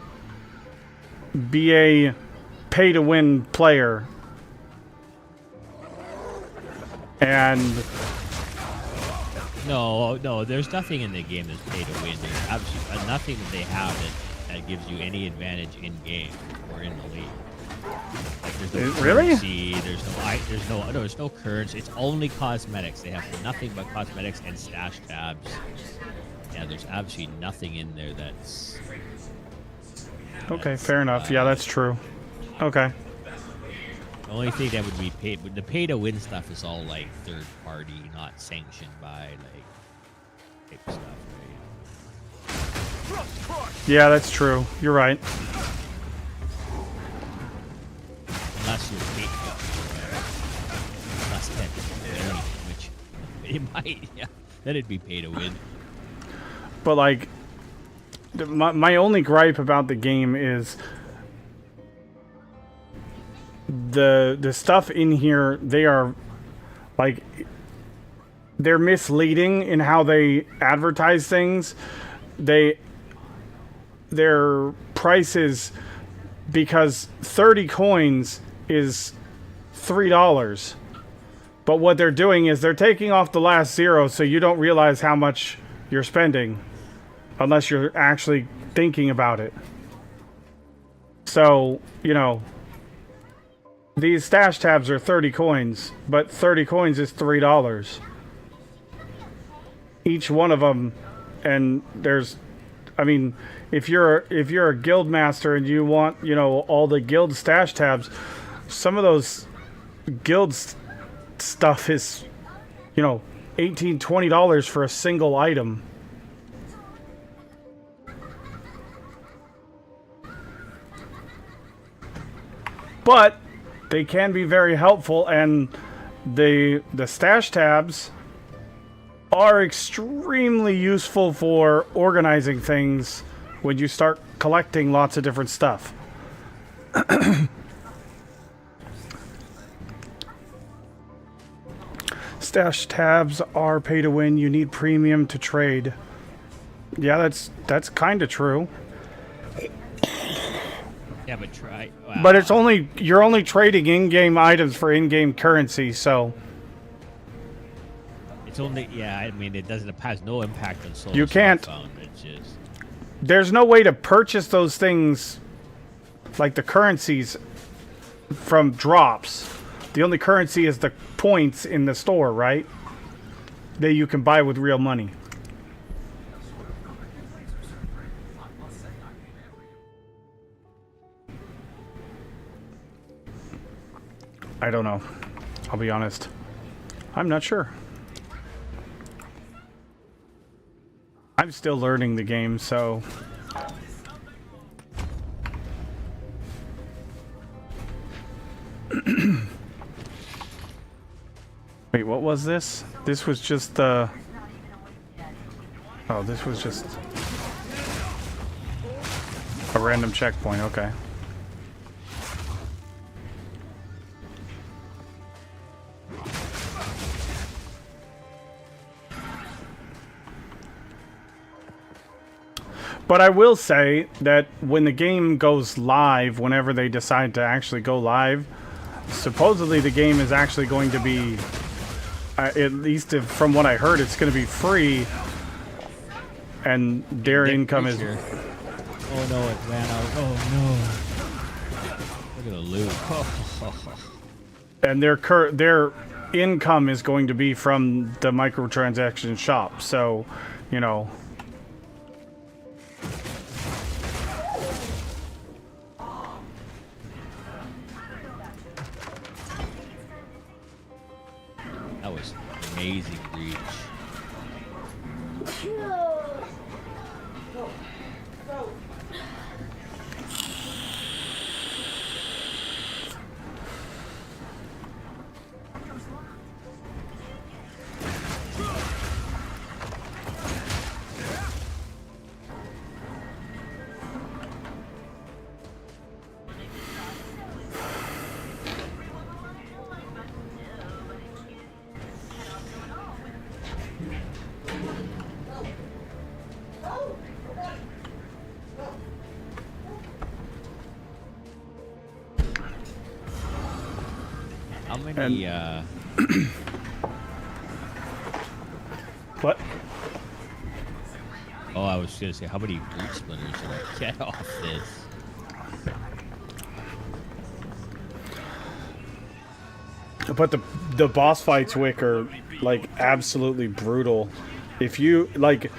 be a pay-to-win player. And No, there's nothing in the game that's pay to win. There's absolutely nothing that they have that gives you any advantage in game or in the league. Like there's no currency, there's no currency. It's only cosmetics. They have nothing but cosmetics and stash tabs. Yeah, there's absolutely nothing in there that's okay, fair enough. Yeah, that's true. Okay. The only thing that would be the pay to win stuff is all like third party, not sanctioned by like stuff, right? Yeah, that's true. You're right. Unless you're paid plus 10, which it might, yeah, then it'd be pay to win. But like, my only gripe about the game is the stuff in here. They're misleading in how they advertise things. Their prices, because 30 coins is $3. But what they're doing is they're taking off the last zero so you don't realize how much you're spending unless you're actually thinking about it. So, these stash tabs are 30 coins, but 30 coins is $3. Each one of them, and if you're a guild master and you want, all the guild stash tabs, some of those guild stuff is, $18, $20 for a single item. But they can be very helpful, and the stash tabs are extremely useful for organizing things when you start collecting lots of different stuff. Stash tabs are pay to win. You need premium to trade. Yeah, that's kind of true. Yeah, but try. But it's only you're only trading in-game items for in-game currency, so it's only I mean it has no impact on soul. You can't. Smartphone, it's just there's no way to purchase those things like the currencies from drops. The only currency is the points in the store, right? That you can buy with real money. I don't know. I'll be honest. I'm not sure. I'm still learning the game, so... Wait, what was this? This was just the... Oh, this was just... a random checkpoint, okay. But I will say that when the game goes live, whenever they decide to actually go live, supposedly the game is actually going to be, at least from what I heard, it's going to be free, and their income is... Oh no, it ran out. Oh no. Look at the loot. And their income is going to be from the microtransaction shop, so, you know... That was amazing reach. How many, What? Oh, I was gonna say, how many boot splinters did I get off this? But the boss fights, Wick, are, like, absolutely brutal. If you, like...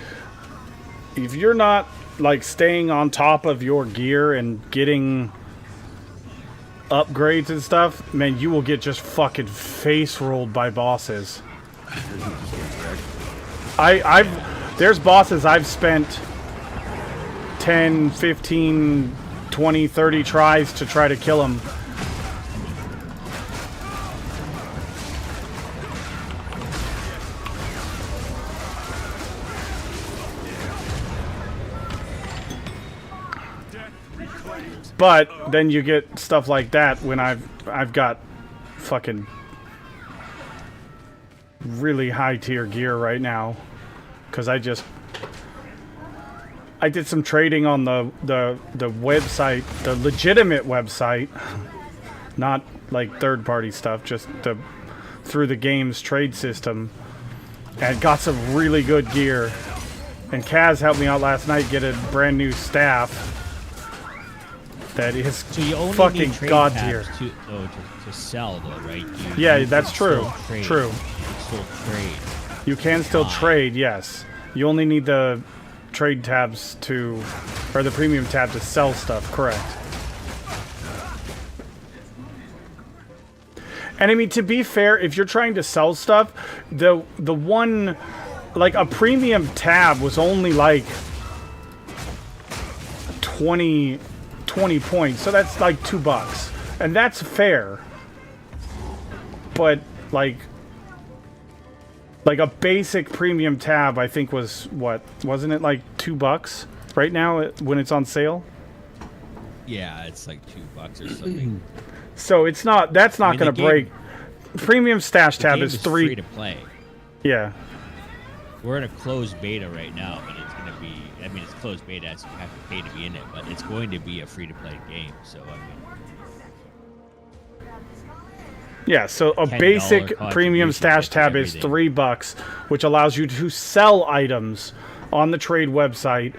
If you're not, like, staying on top of your gear and getting... upgrades and stuff, man, you will get just fucking face rolled by bosses. There's bosses I've spent 10, 15, 20, 30 tries to try to kill them. But then you get stuff like that when I've got fucking really high tier gear right now, because I did some trading on the website, the legitimate website, not like third party stuff, just through the game's trade system, and got some really good gear. And Kaz helped me out last night get a brand new staff. That is so you only fucking need god tier. To sell, though, right? Yeah, that's true. True. You can still trade. You can still trade, yes. You only need the trade tabs to, or the premium tab to sell stuff, correct. And I mean, to be fair, if you're trying to sell stuff, the one, like a premium tab was only like 20 points, so that's like $2, and that's fair. But like a basic premium tab, I think was what, wasn't it like $2 right now when it's on sale? Yeah, it's like $2 or something. So it's not, that's not going to break. Premium stash tab is free to play. Yeah. We're in a closed beta right now, but it's going to be I mean, it's closed beta, so you have to pay to be in it, but it's going to be a free-to-play game. So I mean, yeah. So a $10 basic premium stash contribution tab is everything. $3, which allows you to sell items on the trade website.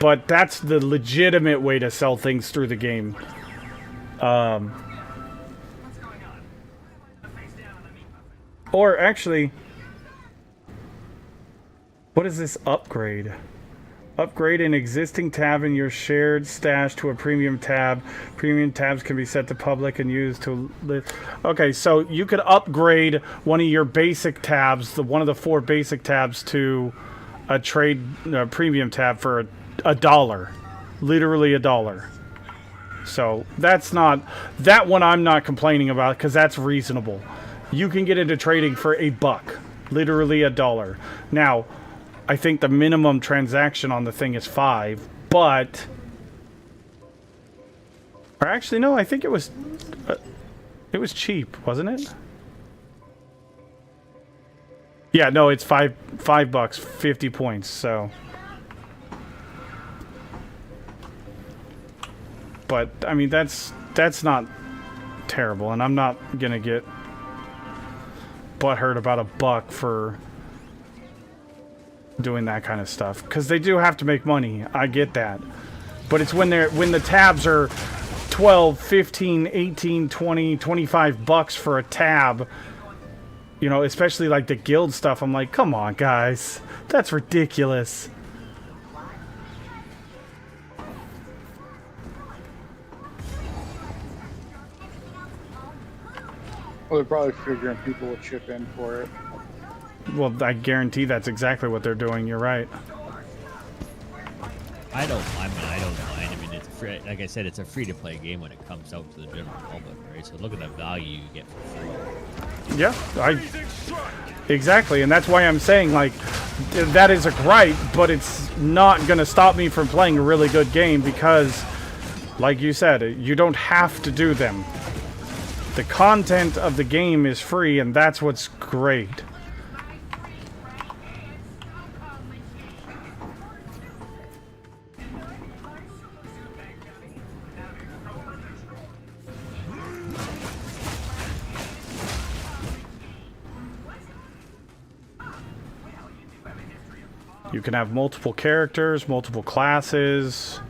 But that's the legitimate way to sell things through the game. Or actually, what is this upgrade? Upgrade an existing tab in your shared stash to a premium tab. Premium tabs can be set to public and used to live. Okay, so you could upgrade one of your basic tabs, one of the 4 basic tabs, to a trade premium tab for $1, literally $1. So that's not, that one I'm not complaining about because that's reasonable. You can get into trading for $1, literally $1. Now, I think the minimum transaction on the thing is 5, but, or actually no, I think it was cheap, wasn't it? Yeah, no, it's $5, 50 points. So, but I mean that's not terrible, and I'm not gonna get butthurt about $1 for doing that kind of stuff, because they do have to make money. I get that, but it's when the tabs are 12, 15, 18, 20, $25 for a tab, you know, especially like the guild stuff. I'm like, come on guys, that's ridiculous. Well, they're probably figuring people will chip in for it. Well, I guarantee that's exactly what they're doing. You're right. I don't mind. I mean, it's free. Like I said, it's a free-to-play game when it comes out to the general public, right? So look at the value you get for free. Yeah, exactly, and that's why I'm saying, like, that is a gripe, but it's not going to stop me from playing a really good game because, like you said, you don't have to do them. The content of the game is free, and that's what's great. You can have multiple characters, multiple classes.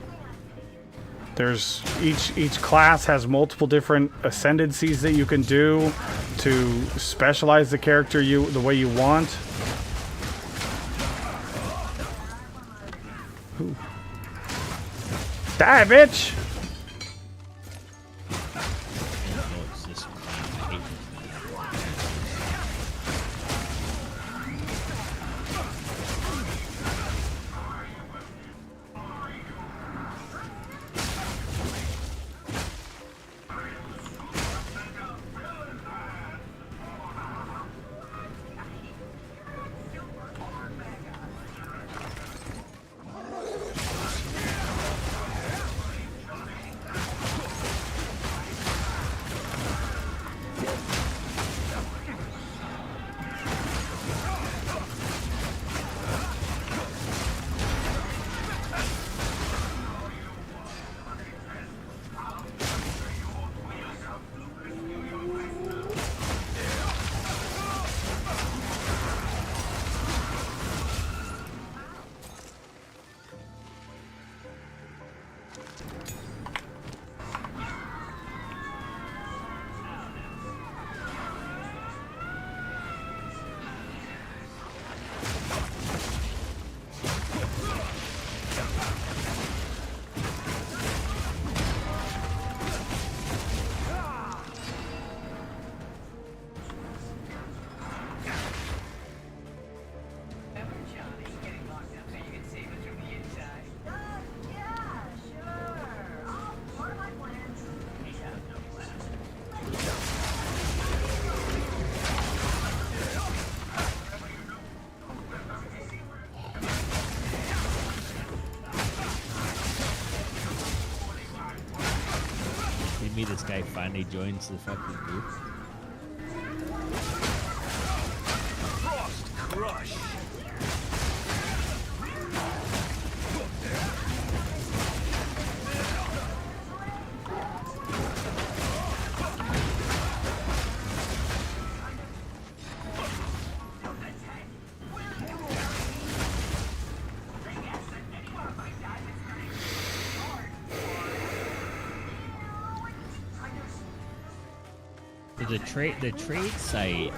There's each class has multiple different ascendancies that you can do to specialize the character the way you want. Ooh. Die, bitch! This guy finally joins the fucking group. Frost crush. The trade site.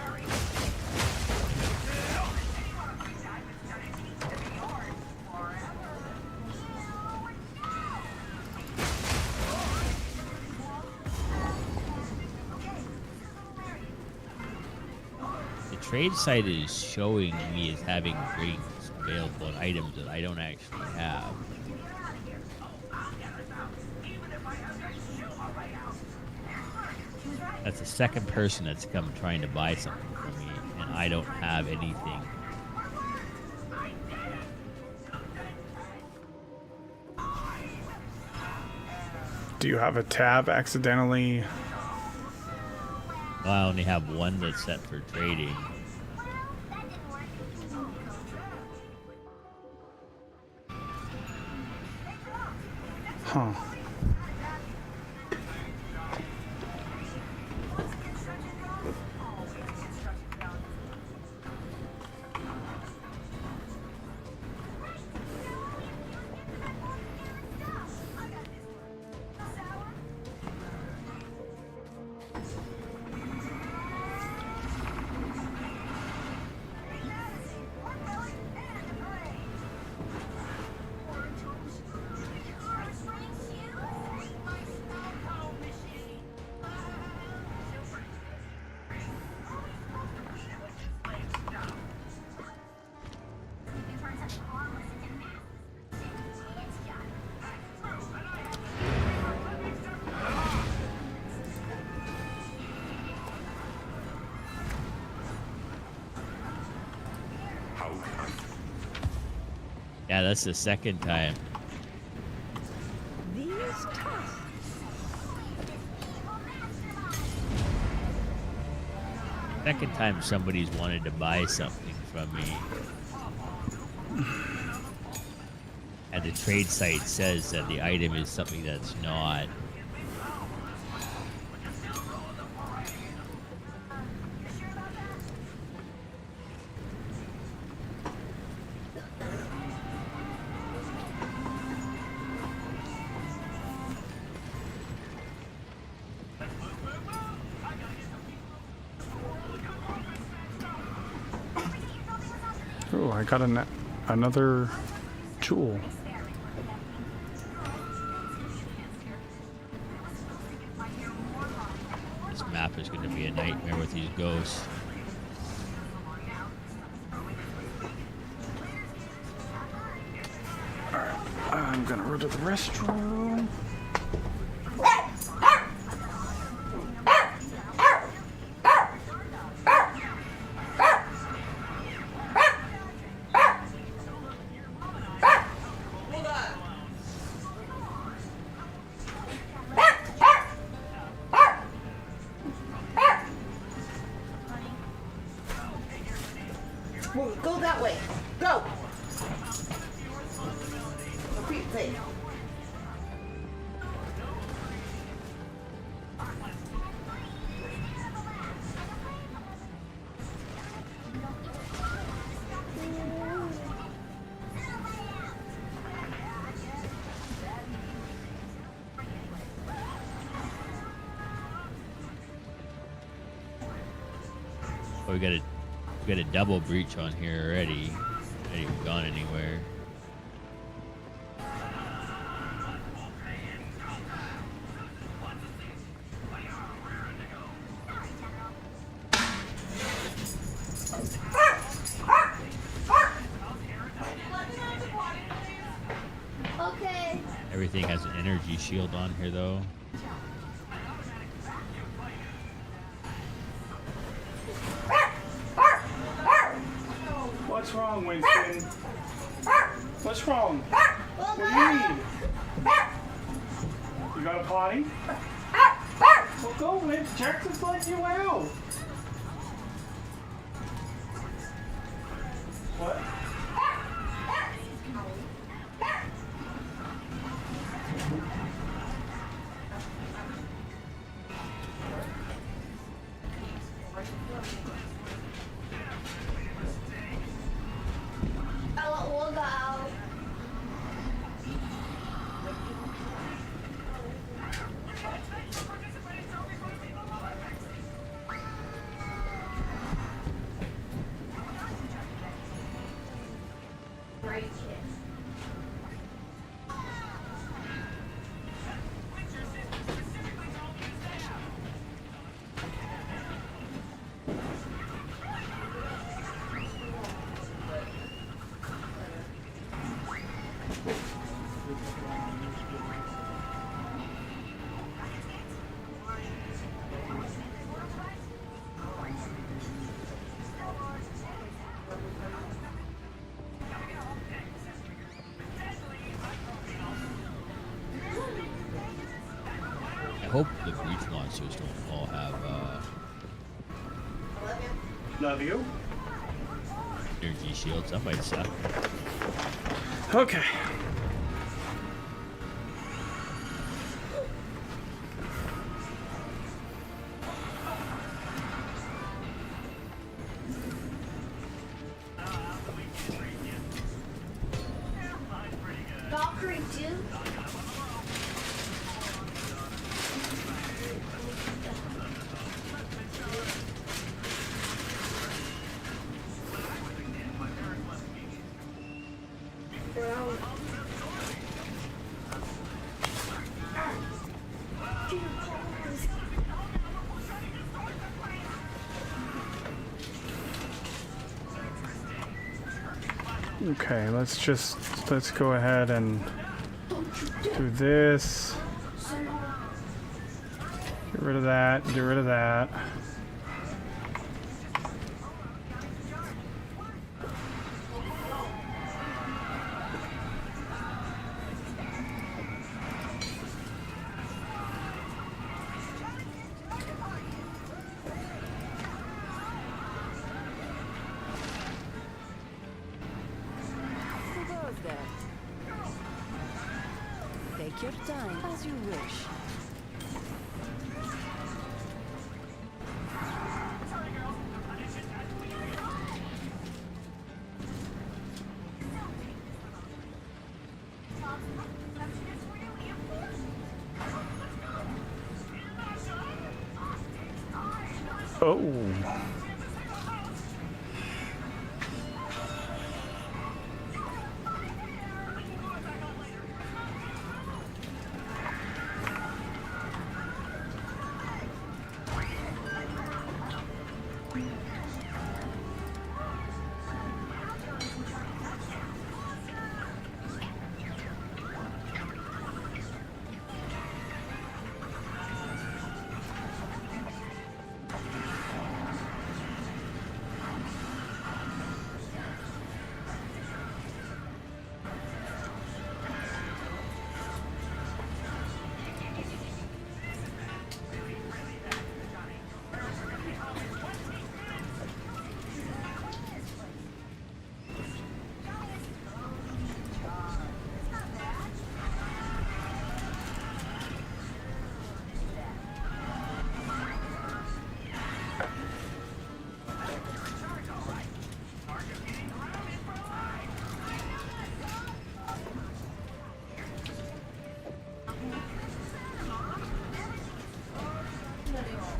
The trade site is showing me as having rings available and items that I don't actually have. That's the second person that's come trying to buy something from me, and I don't have anything. Do you have a tab accidentally? Well, I only have one that's set for trading. Huh. Yeah, that's the second time. These tusks. Second time somebody's wanted to buy something from me. And the trade site says that the item is something that's not. Oh, I got another tool. This map is going to be a nightmare with these ghosts. Alright, I'm gonna go to the restroom. Go that way. Go. Repeat, please. Oh, we got a double breach on here already. Not even gone anywhere. Okay. Everything has an energy shield on here though. What's wrong, Winston? What's wrong? What do you need? You got a potty? Well, go, Winston. Jackson's letting you out. What? We'll go out. hope the breach monsters don't all have Love you. energy shields. That might suck. Okay. Valkyrie, dude. Okay, let's go ahead and do this. Get rid of that, get rid of that. Who goes there? Take your time as you wish. Oh.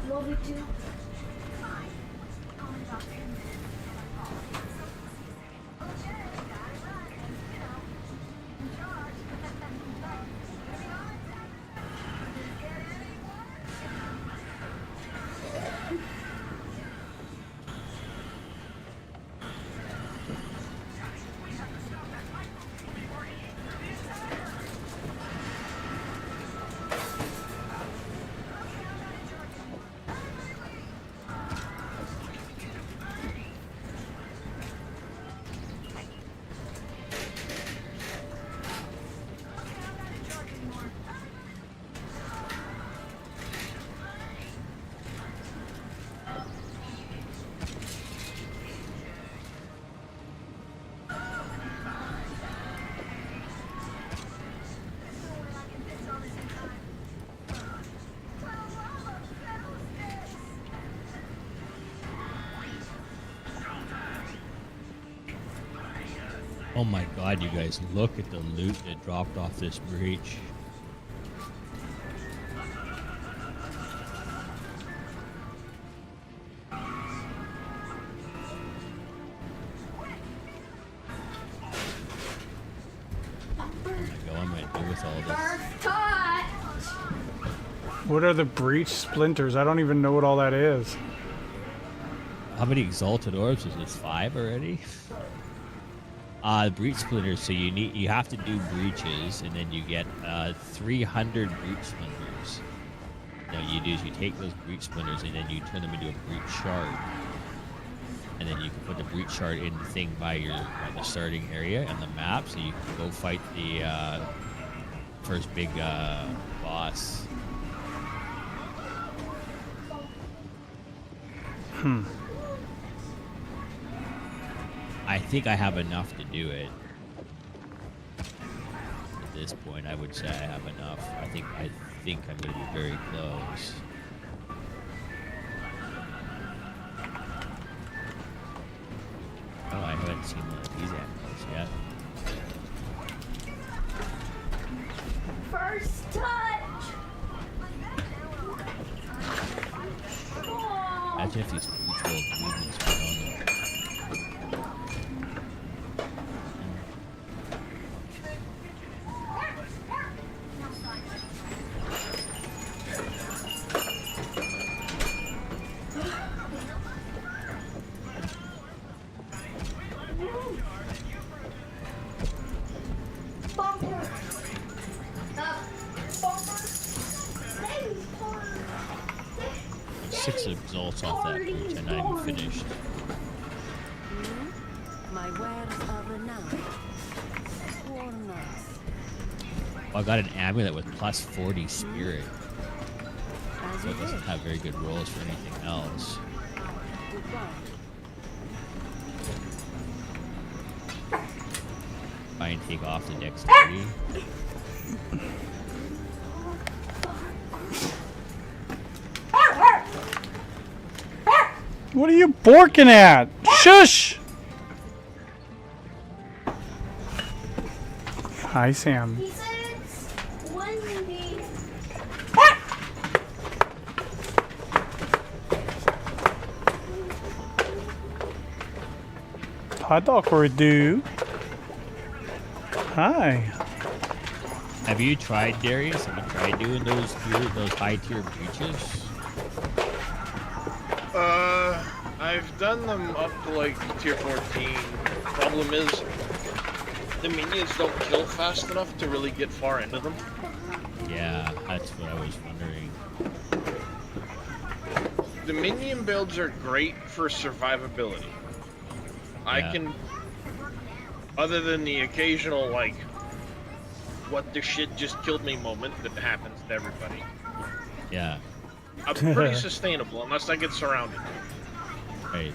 Love you too. Oh my god, you guys, look at the loot that dropped off this breach. Oh my god, what am I doing with all this? What are the breach splinters? I don't even know what all that is. How many exalted orbs is this? 5 already? Breach splinters. So you have to do breaches, and then you get 300 breach splinters. Now you do is you take those breach splinters and then you turn them into a breach shard, and then you can put the breach shard in the thing by the starting area and the map, so you can go fight the first big boss. I think I have enough to do it. At this point, I would say I have enough. I think I'm going to be very close. Oh, I haven't seen one of these animals yet. First touch. Imagine if these mutual movements were on them. Six exalts off that breach and not even finished. My wares are renowned. Or not. Oh, I got an amulet with plus 40 spirit. So it doesn't have very good rolls for anything else. Try and take off the dexterity. What are you borking at? Shush! Hi, Sam. He said it's windy. Hot dog or do? Hi. Have you tried, Darius? Have you tried doing those high tier breaches? I've done them up to like tier 14. Problem is, the minions don't kill fast enough to really get far into them. Yeah, that's what I was wondering. The minion builds are great for survivability. I can, other than the occasional like, what the shit just killed me moment that happens to everybody. Yeah. I'm pretty sustainable unless I get surrounded. Right.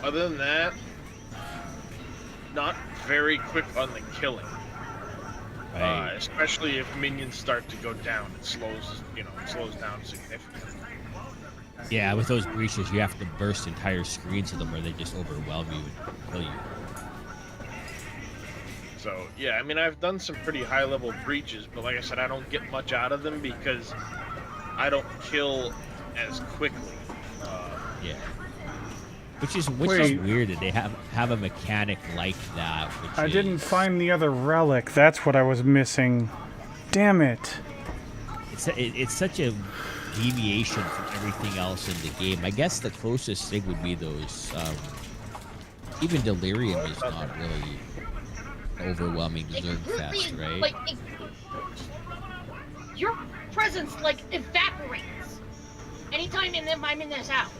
Other than that, not very quick on the killing. Right. Especially if minions start to go down, it slows down significantly. Yeah, with those breaches, you have to burst entire screens of them, or they just overwhelm you and kill you. So yeah, I mean, I've done some pretty high-level breaches, but like I said, I don't get much out of them because I don't kill as quickly. Yeah. Which is weird that they have a mechanic like that. I didn't find the other relic. That's what I was missing. Damn it. It's such a deviation from everything else in the game. I guess the closest thing would be those. Even Delirium is not really overwhelming Zergfest, right? Like, your presence like evaporates anytime I'm in this house.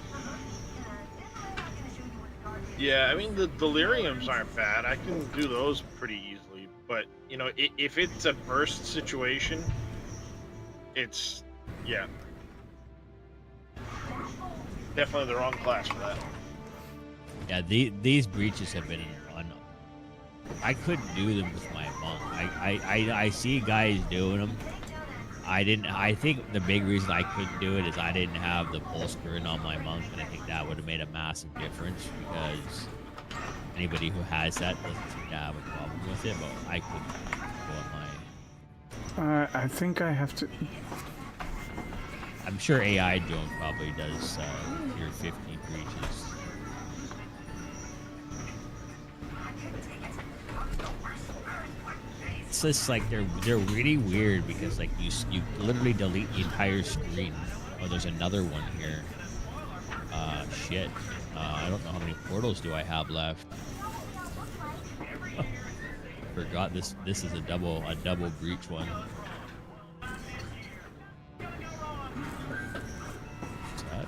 Yeah, I mean, the deliriums aren't bad. I can do those pretty easily. But, you know, if it's a burst situation, it's, yeah. Definitely the wrong class for that. Yeah, these breaches have been I couldn't do them with my monk. I see guys doing them. I think the big reason I couldn't do it is I didn't have the pulse burn on my monk, and I think that would have made a massive difference because anybody who has that doesn't seem to have a problem with it, but I couldn't go on my... I think I have to... I'm sure AI Drone probably does tier 15 breaches. It's just like they're really weird because like you literally delete the entire screen. Oh, there's another one here. Shit. I don't know how many portals do I have left. Forgot this is a double breach one. What's that?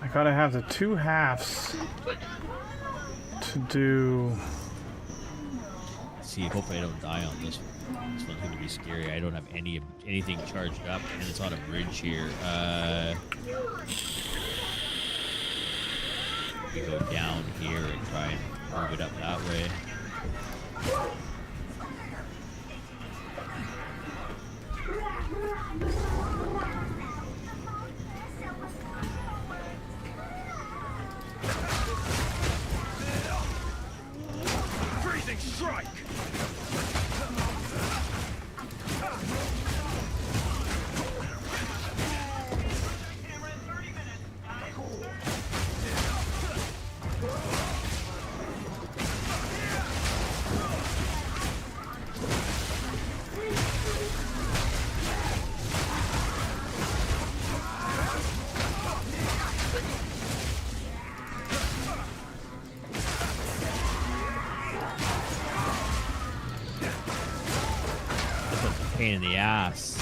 I gotta have the 2 halves to do see. Hopefully, I don't die on this one. This one's gonna be scary. I don't have anything charged up, and it's on a bridge here. We go down here and try and move it up that way. Freezing strike! Pain in the ass.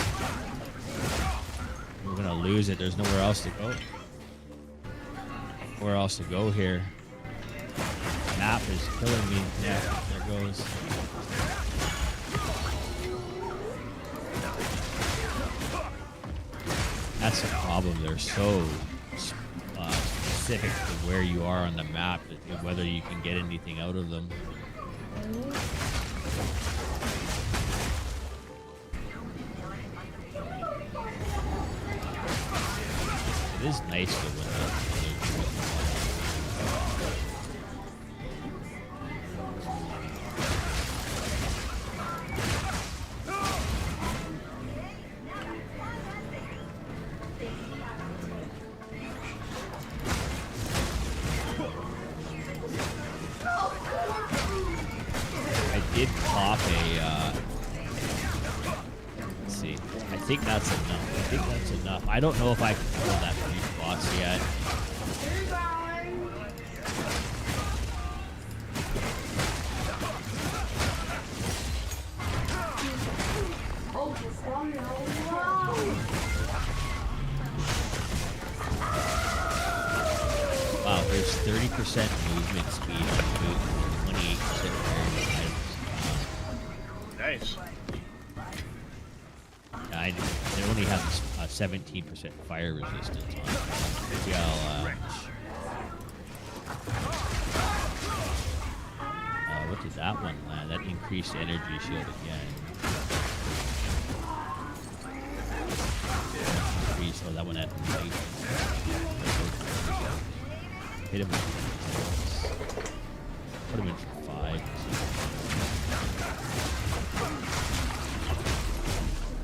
We're gonna lose it. There's nowhere else to go. Where else to go here? Map is killing me. Yeah, there goes. That's the problem. They're so specific to where you are on the map, whether you can get anything out of them. It is nice to win I did pop a, let's see, I think that's enough. I don't know if I can kill that brief boss yet. Wow, there's 30% movement speed on the boot and 28% variable items. Nice. It only has a 17% fire resistance on it. Maybe I'll, what did that one land? That increased energy shield again. Increase, oh, that one had light. Hit him. Put him in for 5.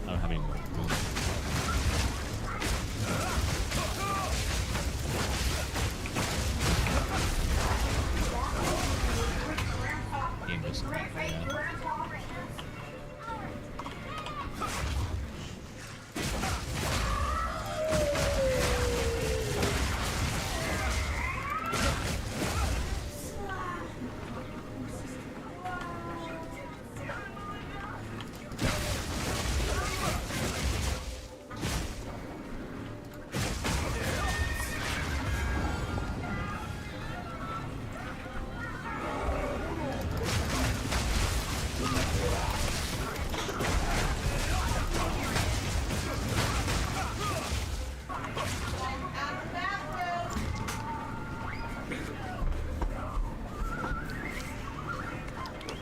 I don't have any more room. Game doesn't matter, yeah.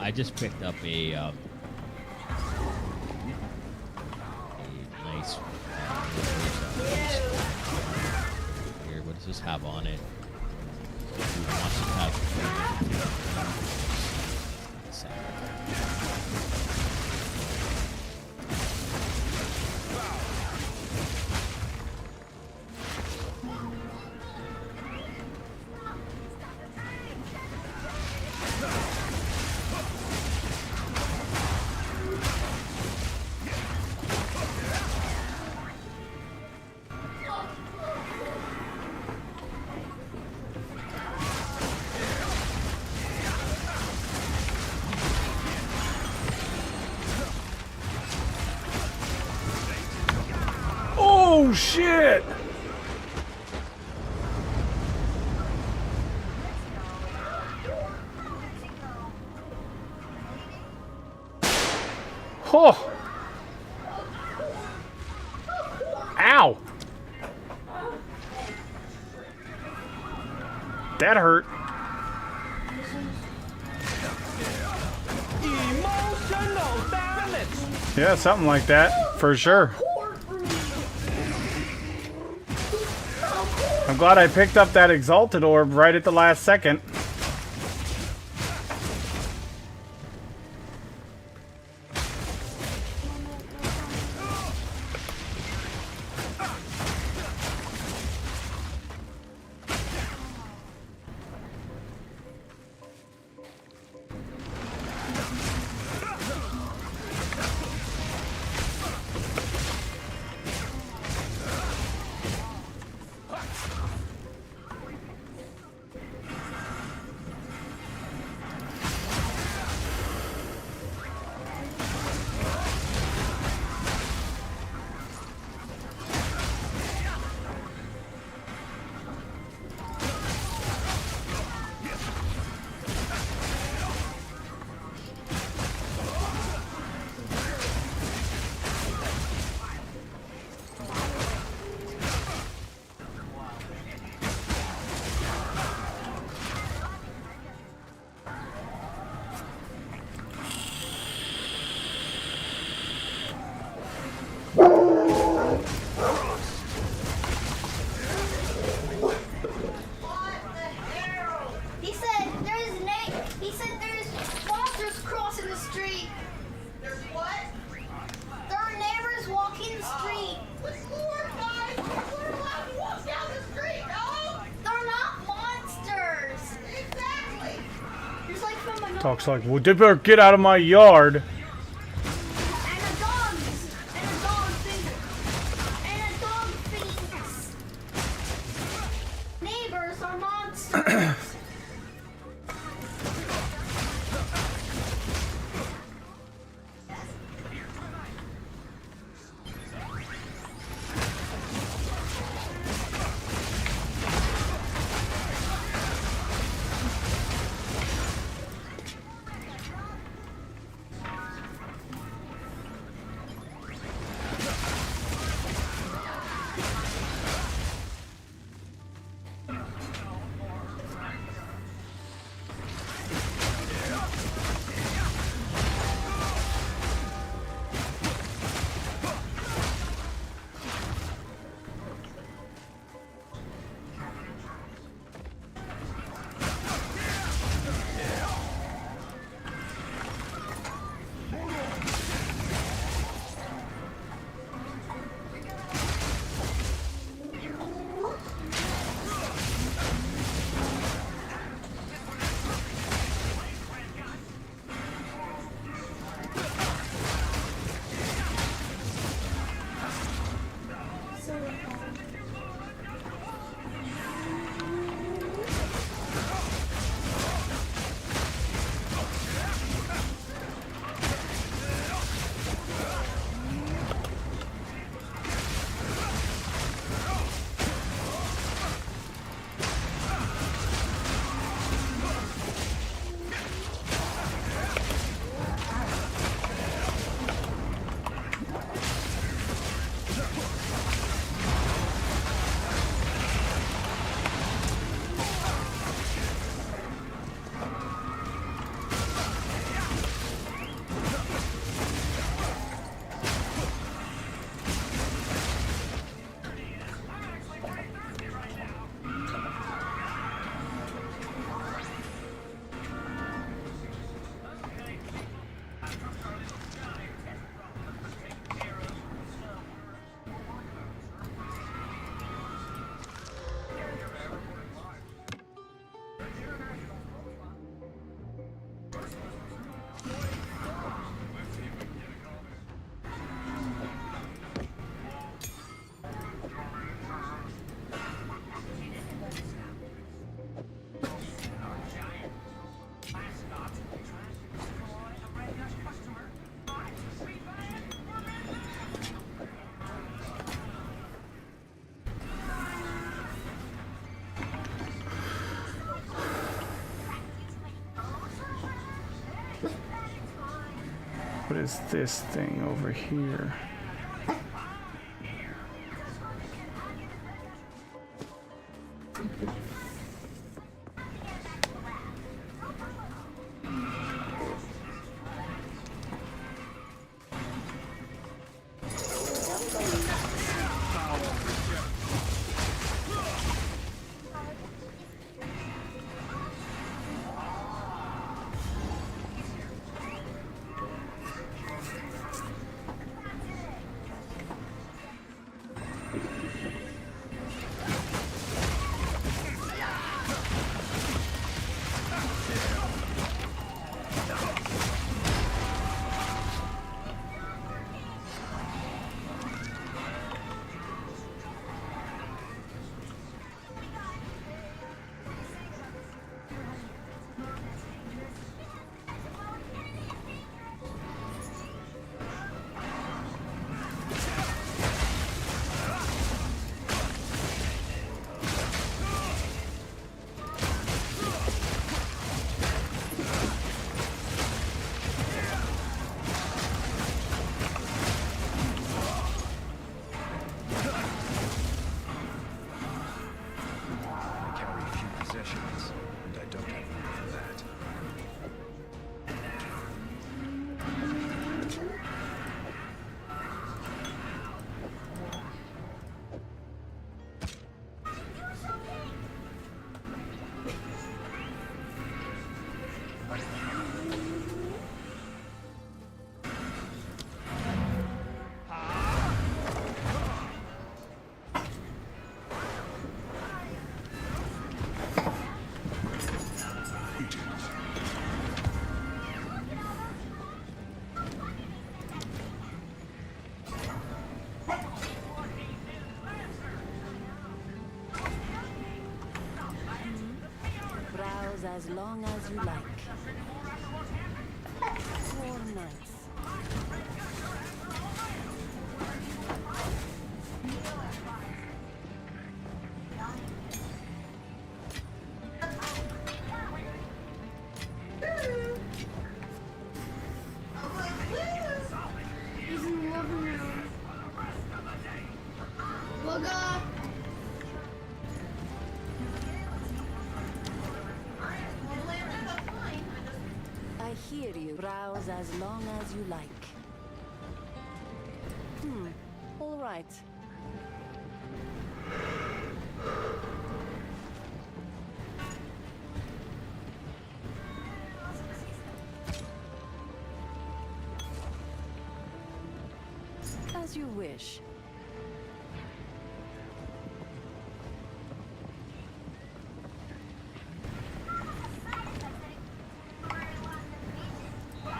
I just picked up a nice here. What does this have on it? It wants to have Oh shit! Oh. Ow. That hurt. Emotional damage. Yeah, something like that, for sure. I'm glad I picked up that exalted orb right at the last second. He said there's monsters crossing the street. There's what? There are neighbors walking the street. What's Lord, guys? We're allowed to walk down the street, no? They're not monsters. Exactly. There's like from another. Talks like, well, they better get out of my yard. And a dog finger. And a dog thinks neighbors are monsters. What is this thing over here? As long as you like. 4 nights. He's in the living room. Look up. I hear you. Browse as long as you like. All right. As you wish.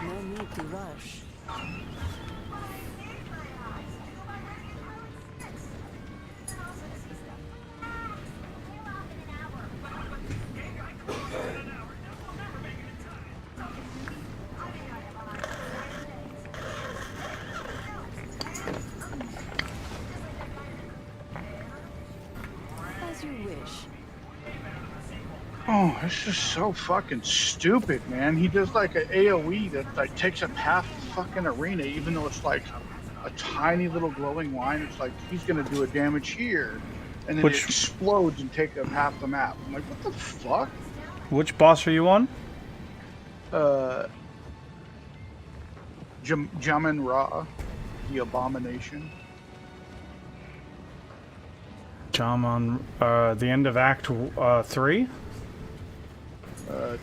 No need to rush. As you wish. Oh, this is so fucking stupid, man. He does like an AoE that like takes up half the fucking arena, even though it's like a tiny little glowing line. It's like he's gonna do a damage here, and then it explodes and take up half the map. I'm like, what the fuck? Which boss are you on? Jamin Ra, the Abomination. Jamin, the end of Act 3?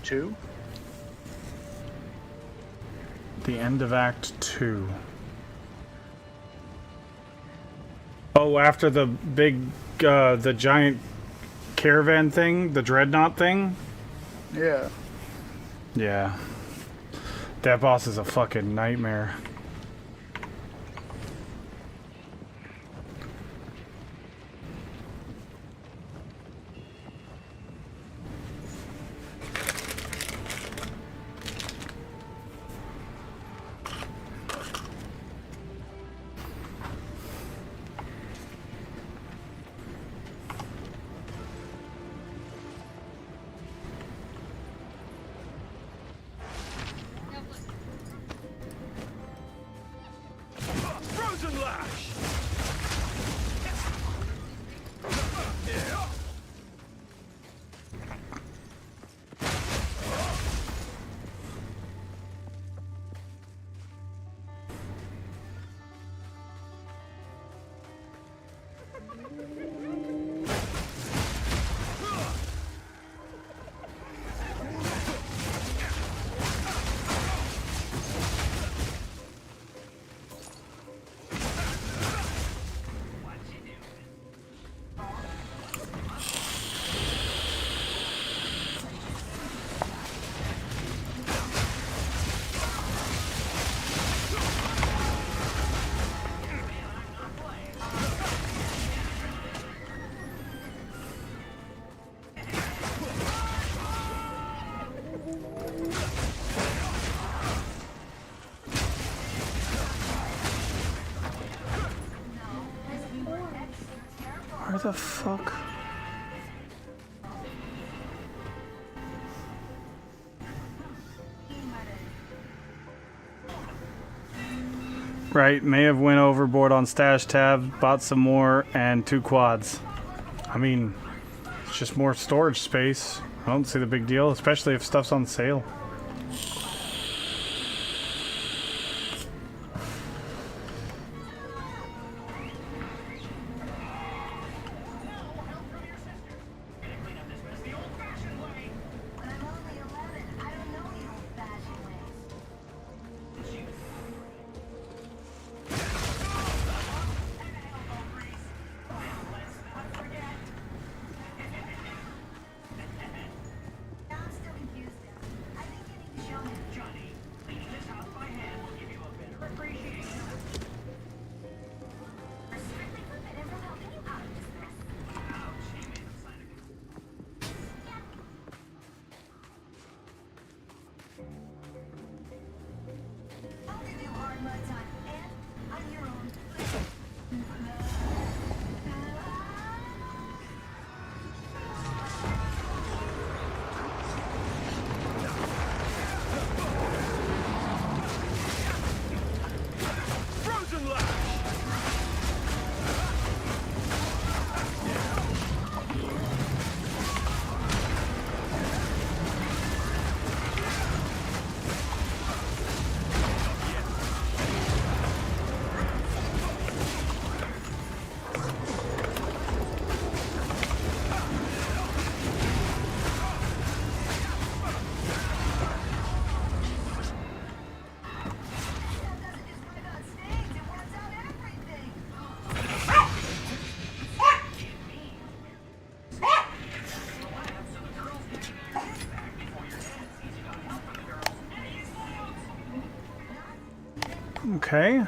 2. The end of Act 2. Oh, after the big, the giant caravan thing, the dreadnought thing? Yeah. Yeah. That boss is a fucking nightmare. lash! Where the fuck? Right, may have went overboard on stash tab, bought some more, and 2 quads. I mean, it's just more storage space. I don't see the big deal, especially if stuff's on sale. Okay.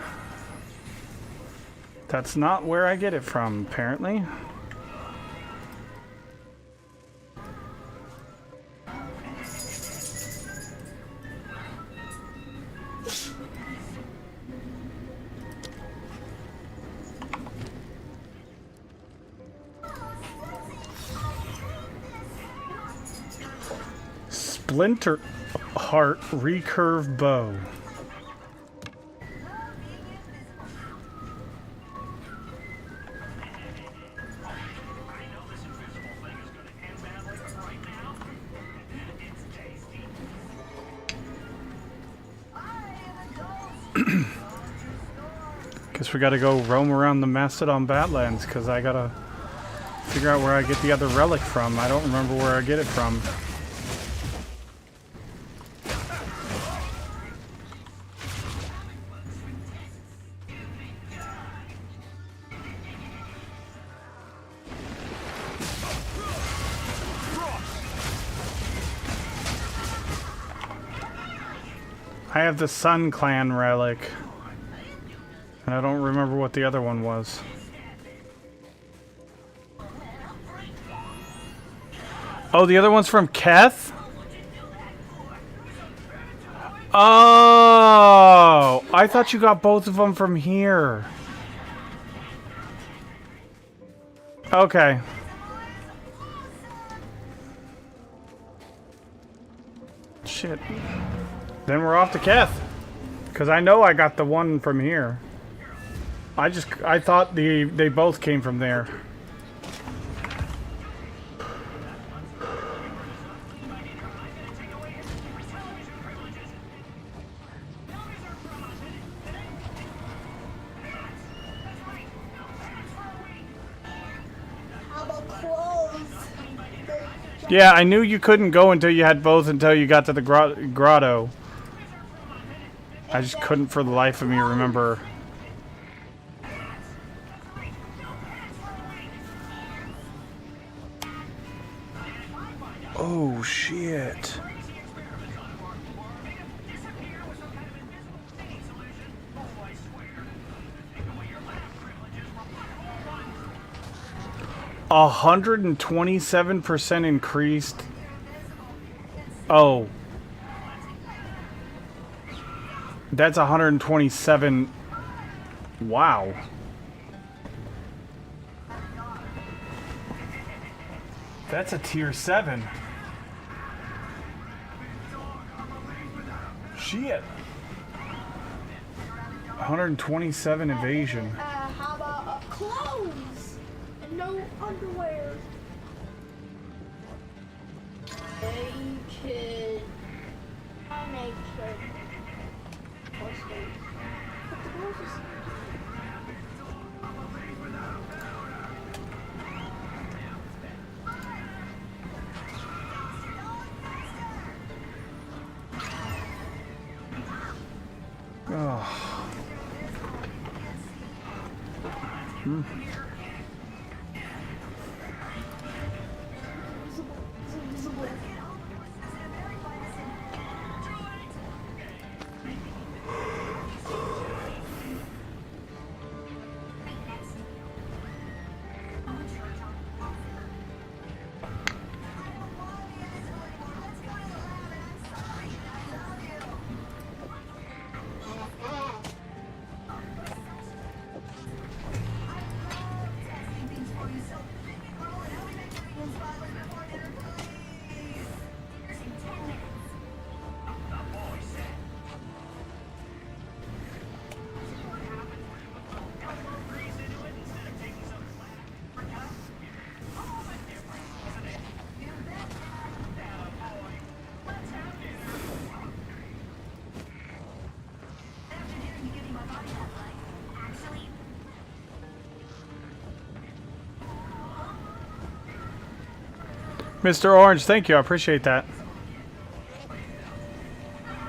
That's not where I get it from, apparently. Splinter Heart Recurve Bow. Guess we gotta go roam around the Mastodon Badlands, because I gotta figure out where I get the other relic from. I don't remember where I get it from. I have the Sun Clan relic. And I don't remember what the other one was. Oh, the other one's from Keth? Oh, I thought you got both of them from here. Okay. Shit. Then we're off to Keth. Because I know I got the one from here. I thought they both came from there. How about clothes? Yeah, I knew you couldn't go until you had both until you got to the grotto. I just couldn't for the life of me remember. Oh, shit. A 127% increased. Oh. That's 127. Wow. That's a tier 7. Shit. 127 evasion. How about clothes and no underwear? Naked. Naked. Oh. Hmm. Mr. Orange, thank you. I appreciate that.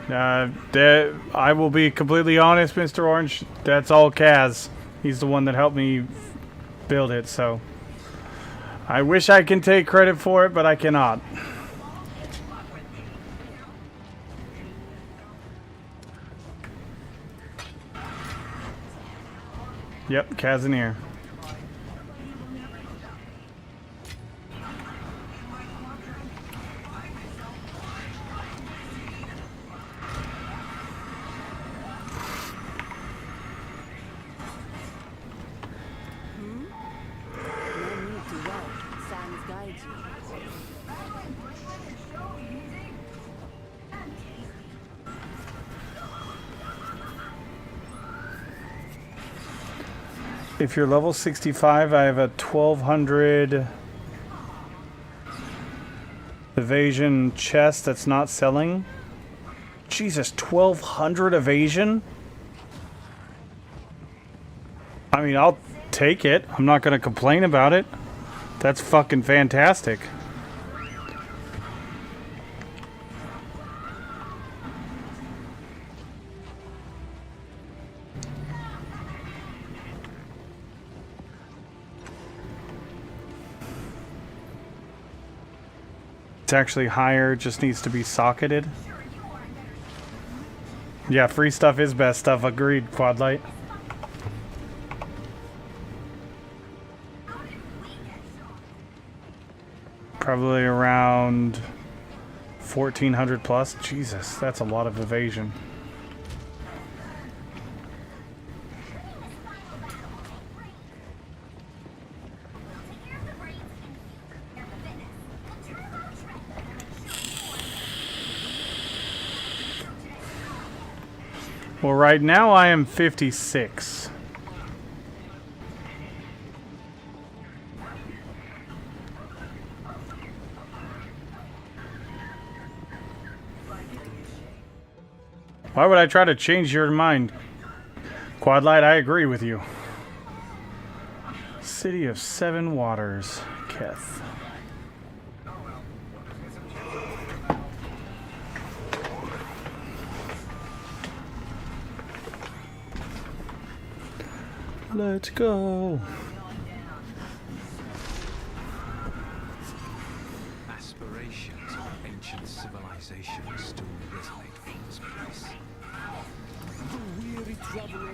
I will be completely honest, Mr. Orange. That's all Kaz. He's the one that helped me build it, so I wish I can take credit for it, but I cannot. Yep, Kazaneer. If you're level 65, I have a 1200 evasion chest that's not selling. Jesus, 1200 evasion? I mean, I'll take it. I'm not going to complain about it. That's fucking fantastic. It's actually higher, just needs to be socketed. Yeah, free stuff is best stuff. Agreed, Quadlight. Probably around 1400 plus. Jesus, that's a lot of evasion. Well, right now I am 56. Why would I try to change your mind? Quadlight, I agree with you. City of Seven Waters, Keth. Let's go. Aspirations of ancient civilizations still resonate from this place. The weary traveler.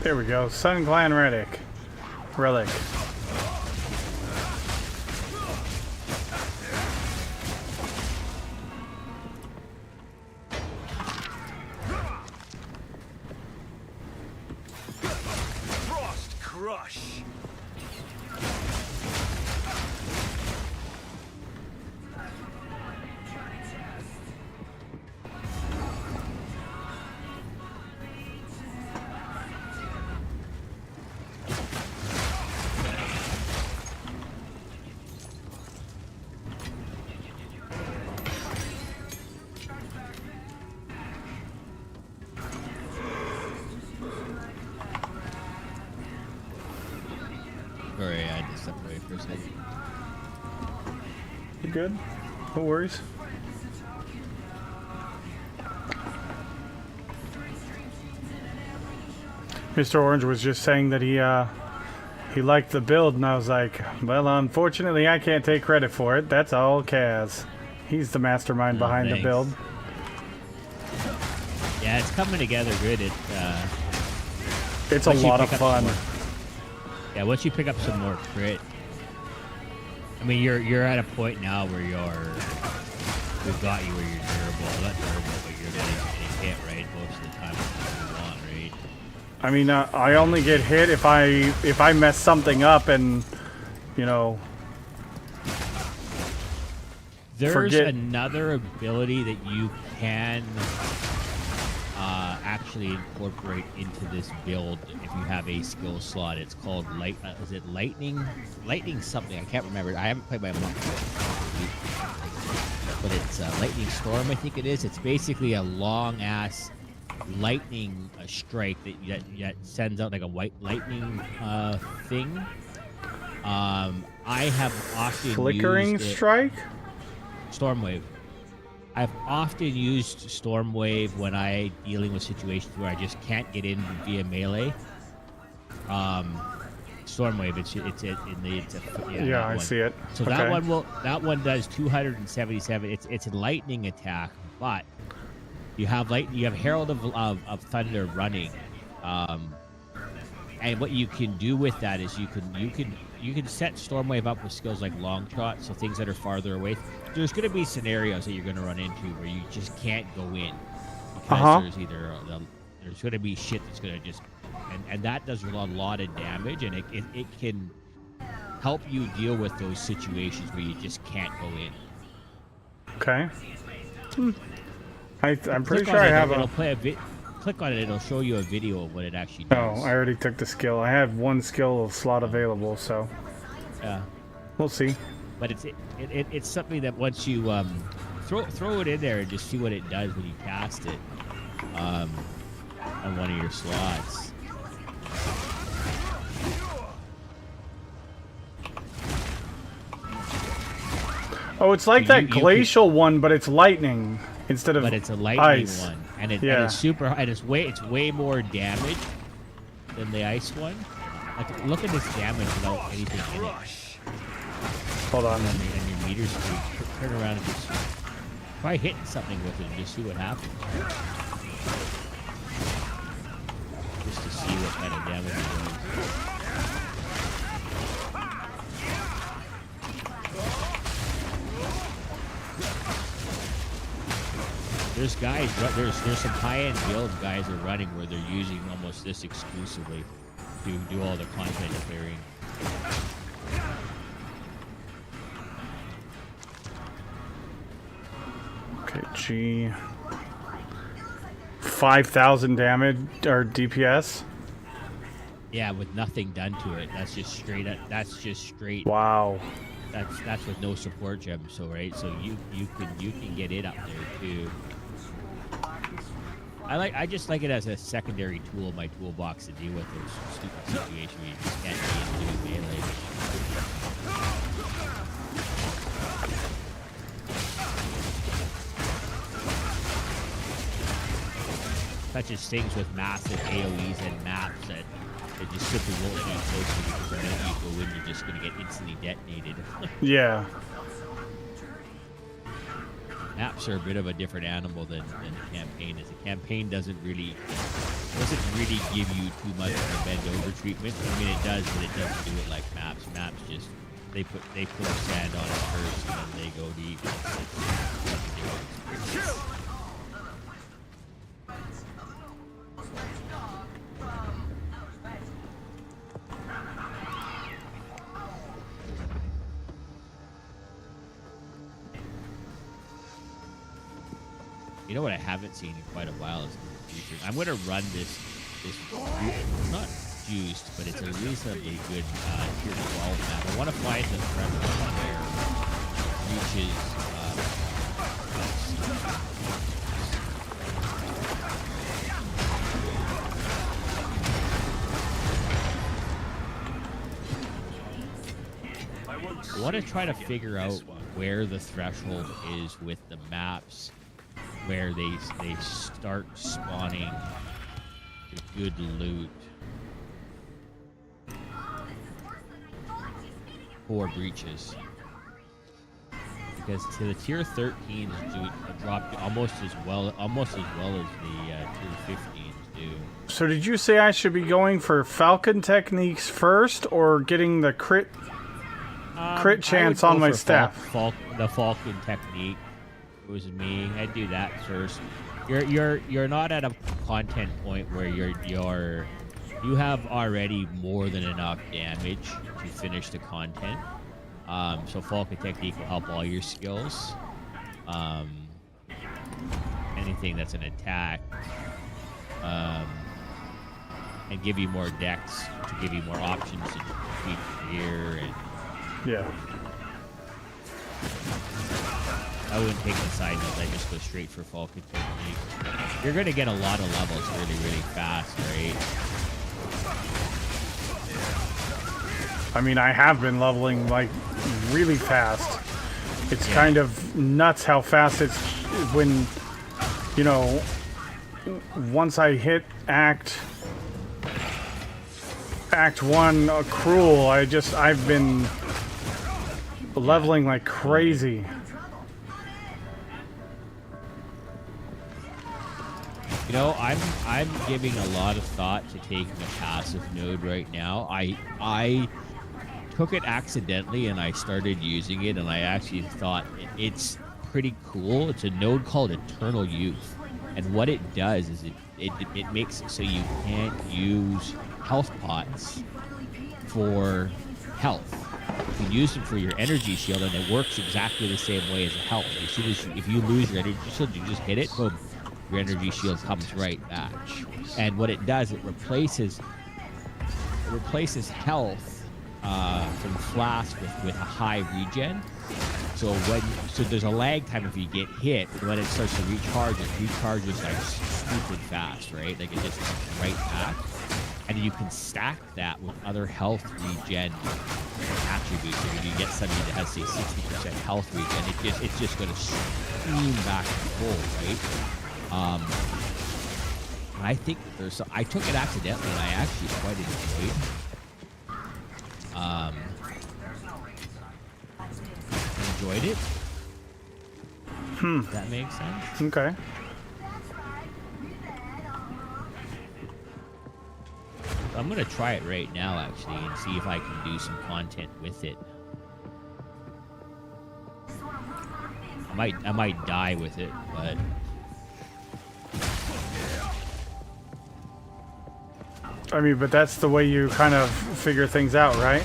There we go. Sun Clan Relic. Frost Crush. Sorry, I had to step away for a second. You good? No worries. Mr. Orange was just saying that he liked the build, and I was like, well, unfortunately, I can't take credit for it. That's all Kaz. He's the mastermind behind the build. Yeah, it's coming together good. It's a lot of fun. Yeah, once you pick up some more crit, I mean, you're at a point now where we've got you where you're durable. Not durable, but you're getting hit right most of the time. You want, right? I mean, I only get hit if I mess something up, and you know. There's another ability that you can actually incorporate into this build if you have a skill slot. It's called is it lightning something? I can't remember. I haven't played my monk, but it's lightning storm, I think it is. It's basically a long ass lightning strike that sends out like a white lightning thing. I have often flickering used strike. Stormwave. I've often used Stormwave when I'm dealing with situations where I just can't get in via melee. Stormwave, I see it. So okay. that one does 277. It's a lightning attack, but you have Herald of Thunder running, and what you can do with that is you can set Stormwave up with skills like Long Shot, so things that are farther away. There's going to be scenarios that you're going to run into where you just can't go in. because there's either there's going to be shit that's going to just and that does a lot of damage, and it can help you deal with those situations where you just can't go in. Okay. I'm pretty Click sure on I it, have it'll a. play Click on it, it'll show you a video of what it actually does. Oh, I already took the skill. I have one skill slot available, so. Yeah. We'll see. But it's something that once you throw it in there and just see what it does when you cast it on one of your slots. Oh, it's like that glacial one, but it's lightning instead of But it's a lightning ice. one, and it's super, and it's way more damage than the ice one. Like, look at this damage without anything in it. Hold on. And your meter speed. Turn around and just try hitting something with it and just see what happens. Just to see what kind of damage it does. There's guys, there's some high-end build guys are running where they're using almost this exclusively to do all their content clearing. Okay, G. 5,000 damage or DPS. Yeah, with nothing done to it. That's just straight up. That's just straight. Wow. That's with no support gems. So right. So you can get it up there too. I just like it as a secondary tool in my toolbox to deal with those stupid situations where you just can't be doing melee. Such as things with massive AoEs and maps that it just simply won't be close to you because the minute you go in, you're just going to get instantly detonated. Yeah. Maps are a bit of a different animal than the campaign is. The campaign doesn't really give you too much of a bend over treatment. I mean, it does, but it doesn't do it like maps. Maps just they put sand on it first, and then they go deep. You know what I haven't seen in quite a while is the future. I'm going to run this not juiced, but it's a reasonably good tier 12 map. I want to find the threshold where reaches. I want to try to figure out where the threshold is with the maps, where they start spawning the good loot for breaches. Because to the tier 13 dropped almost as well as the tier 15s do. So did you say I should be going for Falcon techniques first, or getting the crit chance on my staff? The Falcon technique. It was me. I'd do that first. You're not at a content point where you have already more than enough damage to finish the content. So Falcon technique will help all your skills. Anything that's an attack, and give you more dex to give you more options to tweak gear and. Yeah. I wouldn't take the side notes. I just go straight for Falcon technique. You're going to get a lot of levels really fast, right? I mean, I have been leveling like really fast. It's kind of nuts how fast it's when, you know, once I hit Act 1 Cruel, I've been leveling like crazy. You know, I'm giving a lot of thought to taking a passive node right now. I took it accidentally and I started using it, and I actually thought it's pretty cool. It's a node called Eternal Youth, And what it does is it makes it so you can't use health pots for health. You can use them for your energy shield, and it works exactly the same way as a health. As soon as if you lose your energy shield, you just hit it, boom, your energy shield comes right back. And what it does, it replaces health from flask with a high regen. So there's a lag time if you get hit. When it starts to recharge, it recharges like stupid fast, right? Like it just comes right back. And you can stack that with other health regen attributes. If you get somebody that has, say, 60% health regen, it's just going to stream back to full, right? And I think that there's I took it accidentally, and I actually quite enjoyed it. Does that make sense? Okay. I'm gonna try it right now, actually, and see if I can do some content with it. I might die with it, but I mean, but that's the way you kind of figure things out, right?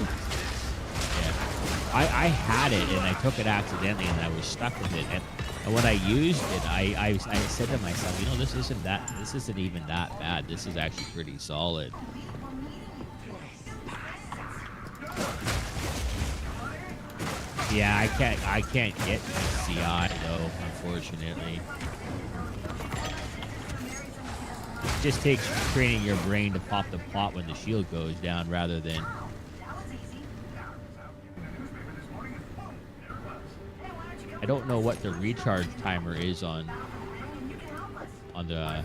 yeah, I had it and I took it accidentally, and I was stuck with it. And when I used it, I said to myself, you know, this isn't even that bad. This is actually pretty solid. Yeah, I can't get CI though, unfortunately. It just takes training your brain to pop the pot when the shield goes down, rather than I don't know what the recharge timer is on the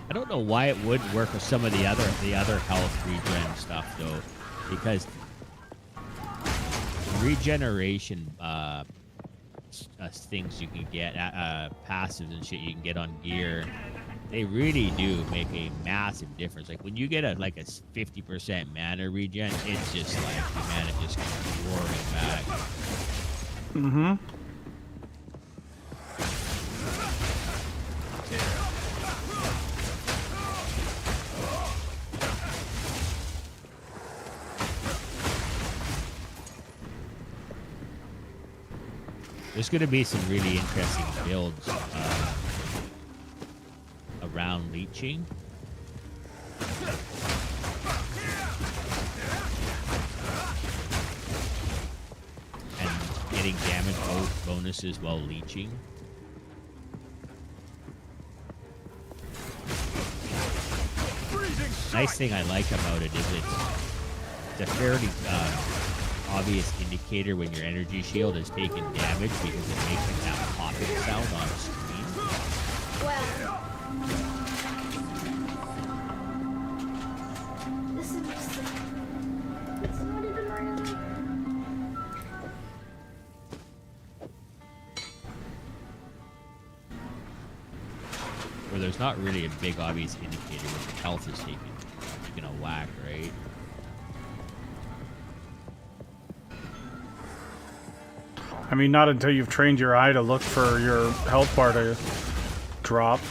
I don't know why it wouldn't work with some of the other health regen stuff though, because regeneration things you can get passives and shit you can get on gear, they really do make a massive difference. Like when you get a 50% mana regen, it's just like the mana just comes roaring back. Mm-hmm. There's going to be some really interesting builds around leeching. And getting damage bonuses while leeching. Nice thing I like about it is it's a fairly obvious indicator when your energy shield is taking damage, because it makes that popping sound on screen. Well, this is just it's not even really. Where there's not really a big obvious indicator when your health is taking a whack, right? I mean, not until you've trained your eye to look for your health bar to drop.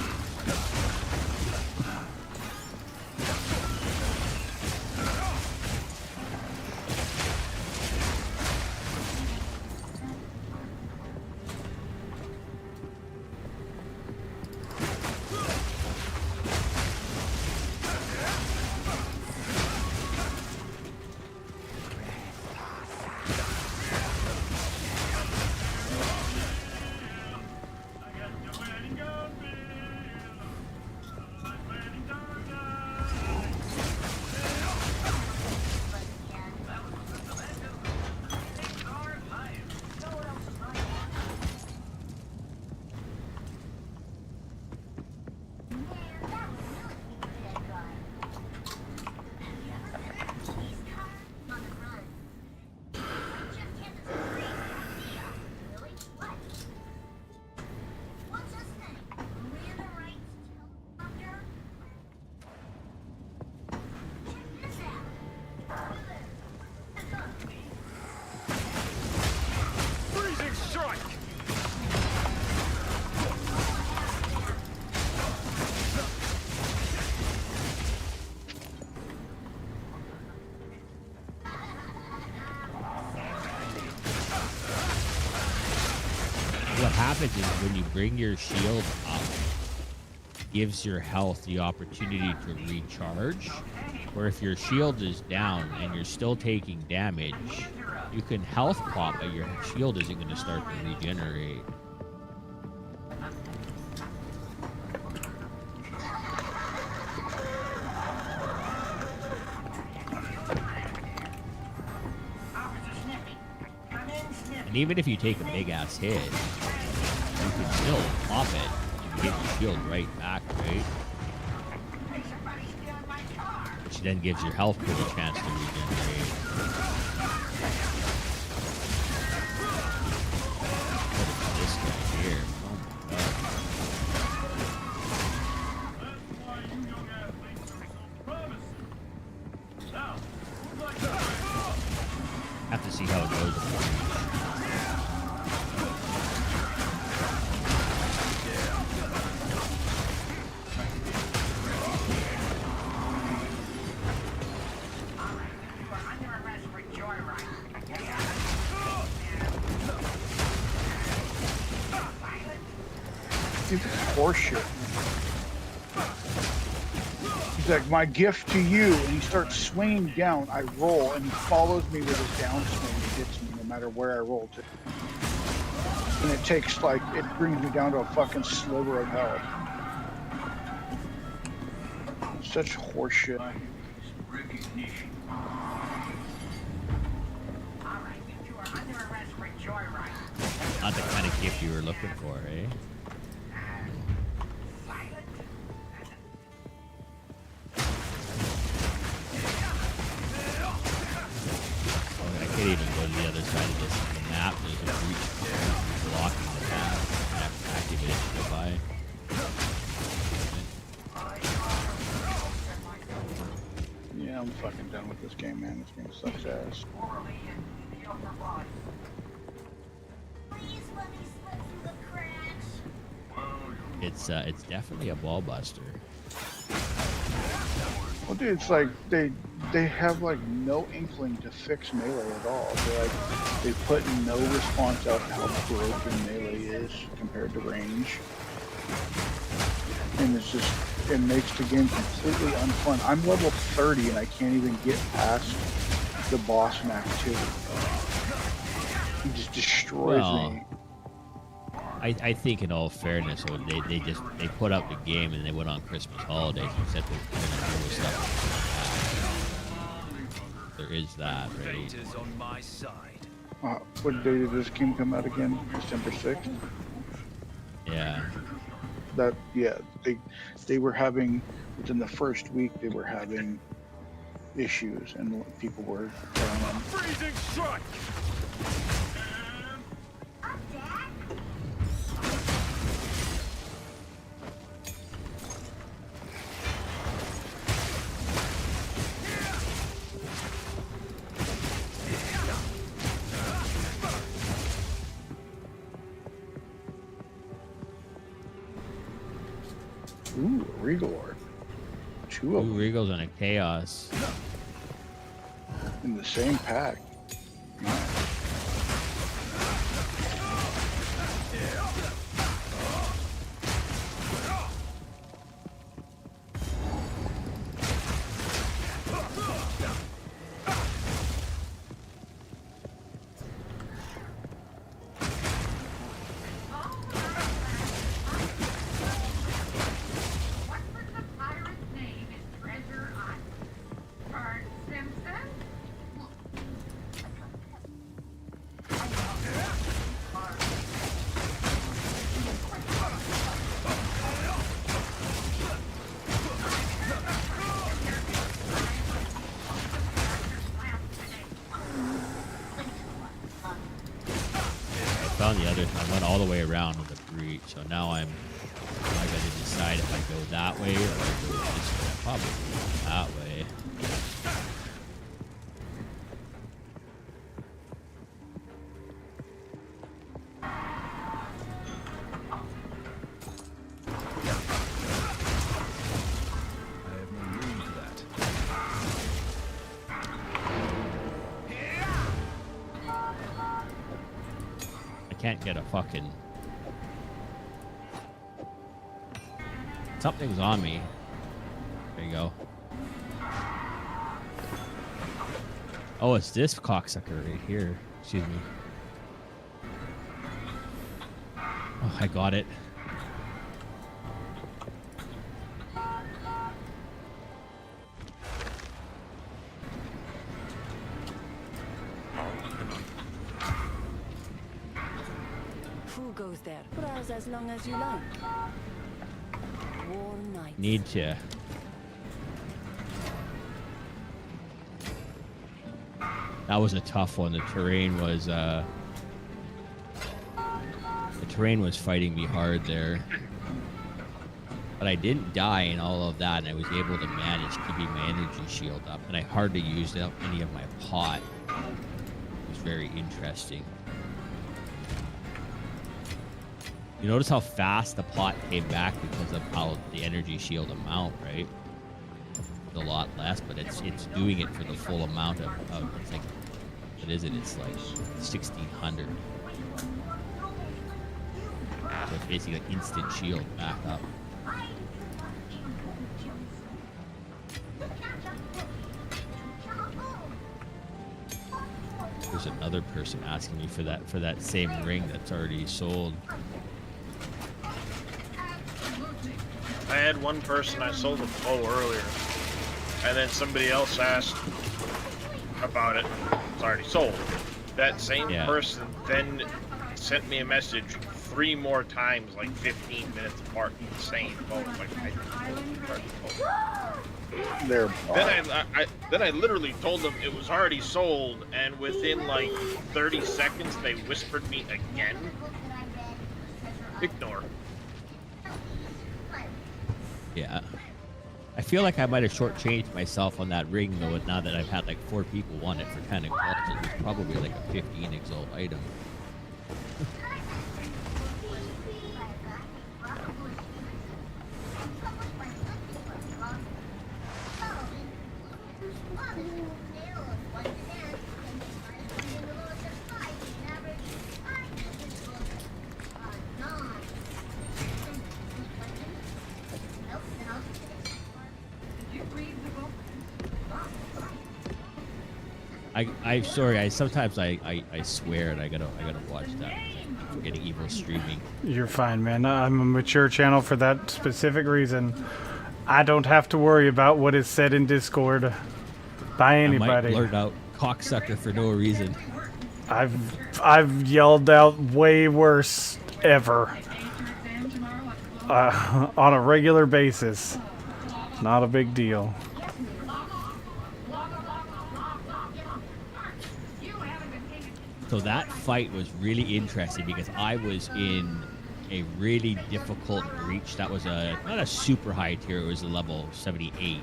what happens is when you bring your shield up, gives your health the opportunity to recharge. Or if your shield is down and you're still taking damage, you can health pop, but your shield isn't going to start to regenerate. And even if you take a big ass hit, you can still pop it and get your shield right back, right? Which then gives your health pool a chance to regenerate. What is this guy here? Oh my god. Have to see how it goes. It's horseshit. He's like, my gift to you, and he starts swinging down. I roll, and he follows me with his down swing. He hits me no matter where I roll to. And it takes like, it brings me down to a fucking sliver of health. Such horseshit. Not the kind of gift you were looking for, eh? I can't even go to the other side of the map. There's a breach blocking the path. I have to activate it to go by. Yeah, I'm fucking done with this game, man. This game sucks ass. It's definitely a ball buster. Well, dude, it's like they have like no inkling to fix melee at all. They put no response out to how broken melee is compared to range, and it's just, it makes the game completely unfun. I'm level 30 and I can't even get past the boss in Act 2. He just destroys me. I think in all fairness, they put out the game and they went on Christmas holidays and said they're going to do stuff. There is that, right? On my side. What day did this game come out again? December 6th? Yeah. They were having, within the first week, they were having issues and people were telling them. Freezing strike! Ooh, a Regal Orb. Two of them. Regals and a Chaos. In the same pack. Nice. Found the other. I went all the way around with the breach, so now I gotta decide if I go that way or I go this way. I'll probably go that way. Can't get a fucking Something's on me. There you go. Oh, it's this cocksucker right here. Excuse me. Oh, I got it. Who goes there? Browse as long as you like. Warm night. Need to. That was a tough one. The terrain was fighting me hard there. But I didn't die in all of that, and I was able to manage keeping my energy shield up, and I hardly used up any of my pot. It was very interesting. You notice how fast the pot came back because of how the energy shield amount, right? It's a lot less, but it's doing it for the full amount of it's like, what is it? It's like 1,600. So it's basically an instant shield back up. There's another person asking me for that same ring that's already sold. I had one person, I sold a bow earlier, and then somebody else asked about it. It's already sold. That same person then sent me a message 3 more times, like 15 minutes apart, saying, "Oh, like Then I literally told them it was already sold, and within like 30 seconds they whispered me again. Ignore. Yeah. I feel like I might have shortchanged myself on that ring, though, now that I've had like 4 people want it for 10 exalts. It was probably like a 15 exalt item. Sometimes I swear and I gotta watch that. I'm getting evil streaming. You're fine, man. I'm a mature channel for that specific reason. I don't have to worry about what is said in Discord by anybody. I might blurt out cocksucker for no reason. I've yelled out way worse ever on a regular basis. Not a big deal. So that fight was really interesting because I was in a really difficult breach. That was not a super high tier, it was a level 78.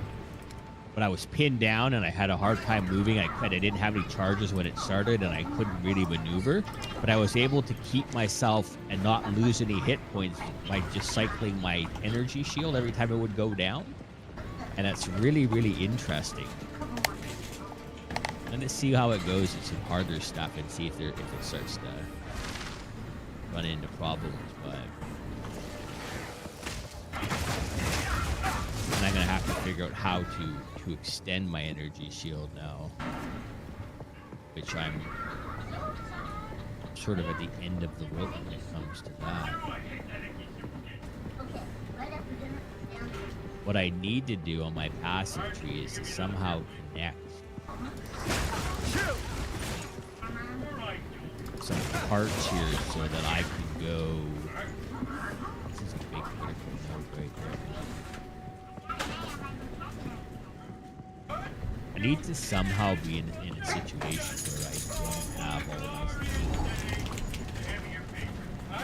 But I was pinned down and I had a hard time moving. I didn't have any charges when it started and I couldn't really maneuver. But I was able to keep myself and not lose any hit points by just cycling my energy shield every time it would go down. And that's really, really interesting. Let's see how it goes in some harder stuff and see if it starts to run into problems. But and I'm gonna have to figure out how to extend my energy shield now, which I'm sort of at the end of the rope when it comes to that. What I need to do on my passive tree is to somehow connect some parts here so that I can go. This is a big critical node right there. I need to somehow be in a situation where I don't have all these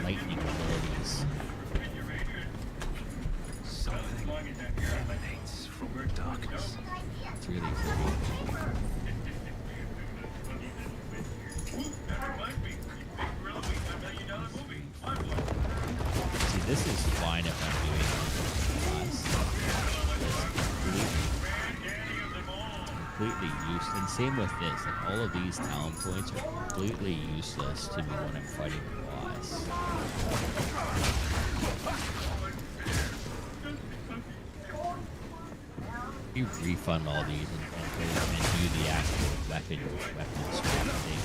lightning abilities. Something emanates from the darkness. It's really cool. See, this is fine if I'm doing completely useless. And same with this. Like, all of these talent points are completely useless to me when I'm fighting the boss. You refund all these and do the actual weapon swap thing.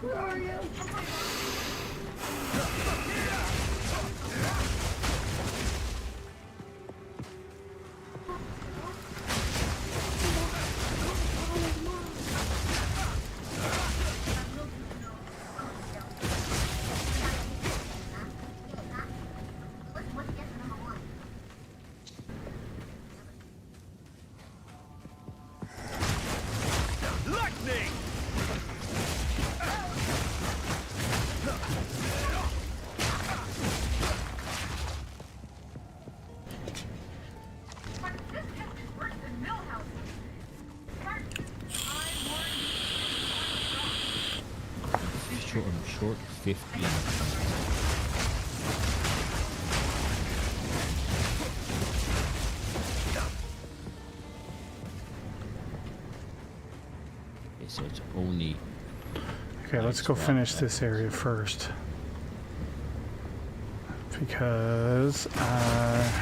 Where are you? Lightning! Short 50. Okay, so it's only. Okay, let's go finish this area first. Because I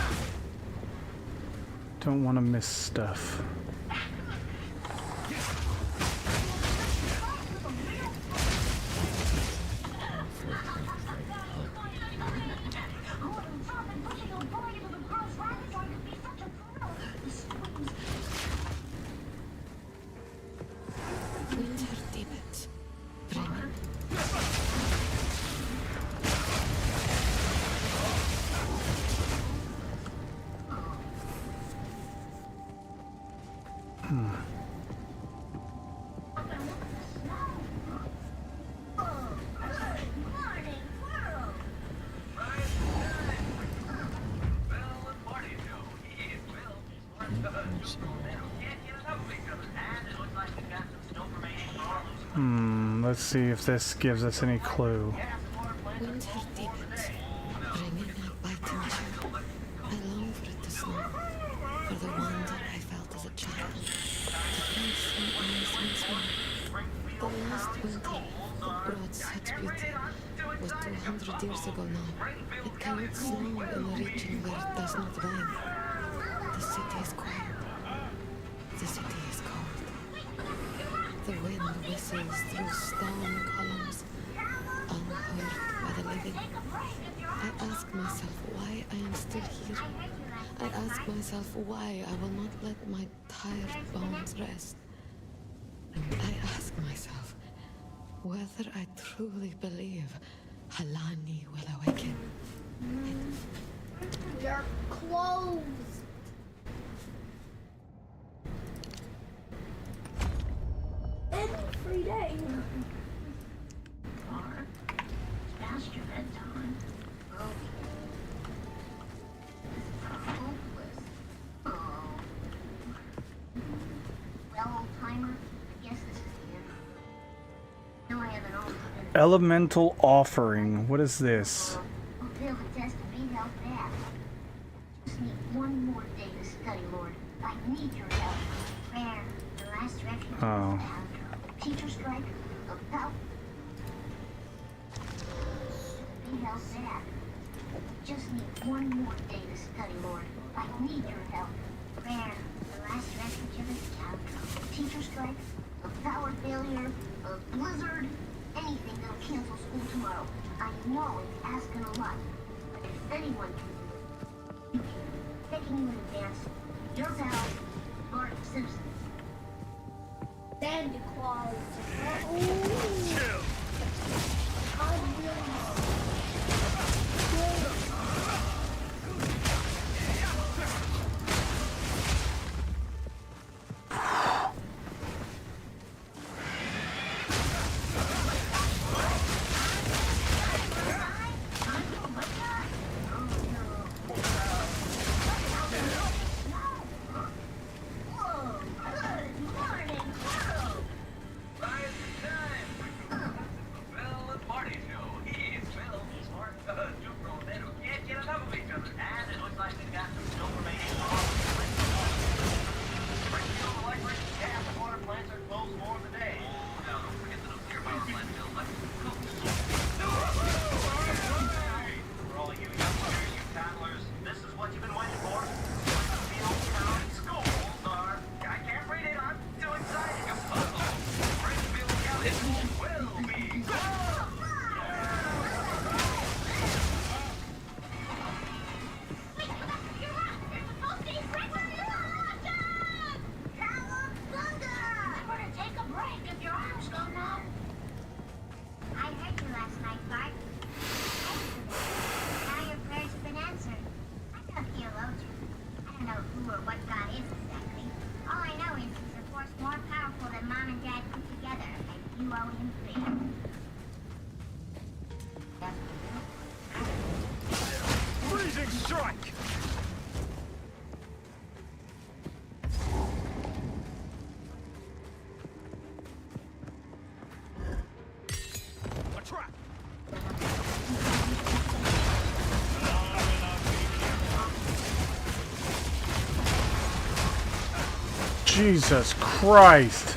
don't want to miss stuff. Let's see if this gives us any clue. Winter deepens, bringing a biting chill. I long for it to snow, for the wonder I felt as a child. To place my eyes once more. The last winter that brought such beauty was 200 years ago now. It cannot snow in a region where it does not rain. The city is quiet. The city is cold. The wind whistles through stone columns, unheard by the living. I ask myself why I am still here. I ask myself why I will not let my tired bones rest. And I ask myself whether I truly believe Halani will awaken. They're closed. Every day. It's past your bedtime. Hopeless. Oh. Well, old timer, I guess this is the end. No, I haven't always been. Elemental offering. What is this? I'll fail the test and be held back. Just need one more day to study, Lord. I need your help. Prayer, the last refuge. Oh. Teacher strike, about. Be held back. Just need one more day to study, Lord. I need your help. Prayer, the last refuge of the scoundrel. Teacher strike, a power failure, A blizzard, anything that'll cancel school tomorrow. I know it's asking a lot, but if anyone can do it, you can. Thanking you in advance. Your pal, Bart Simpson. Santa Claus. Chill. Freezing strike! A trap! Jesus Christ.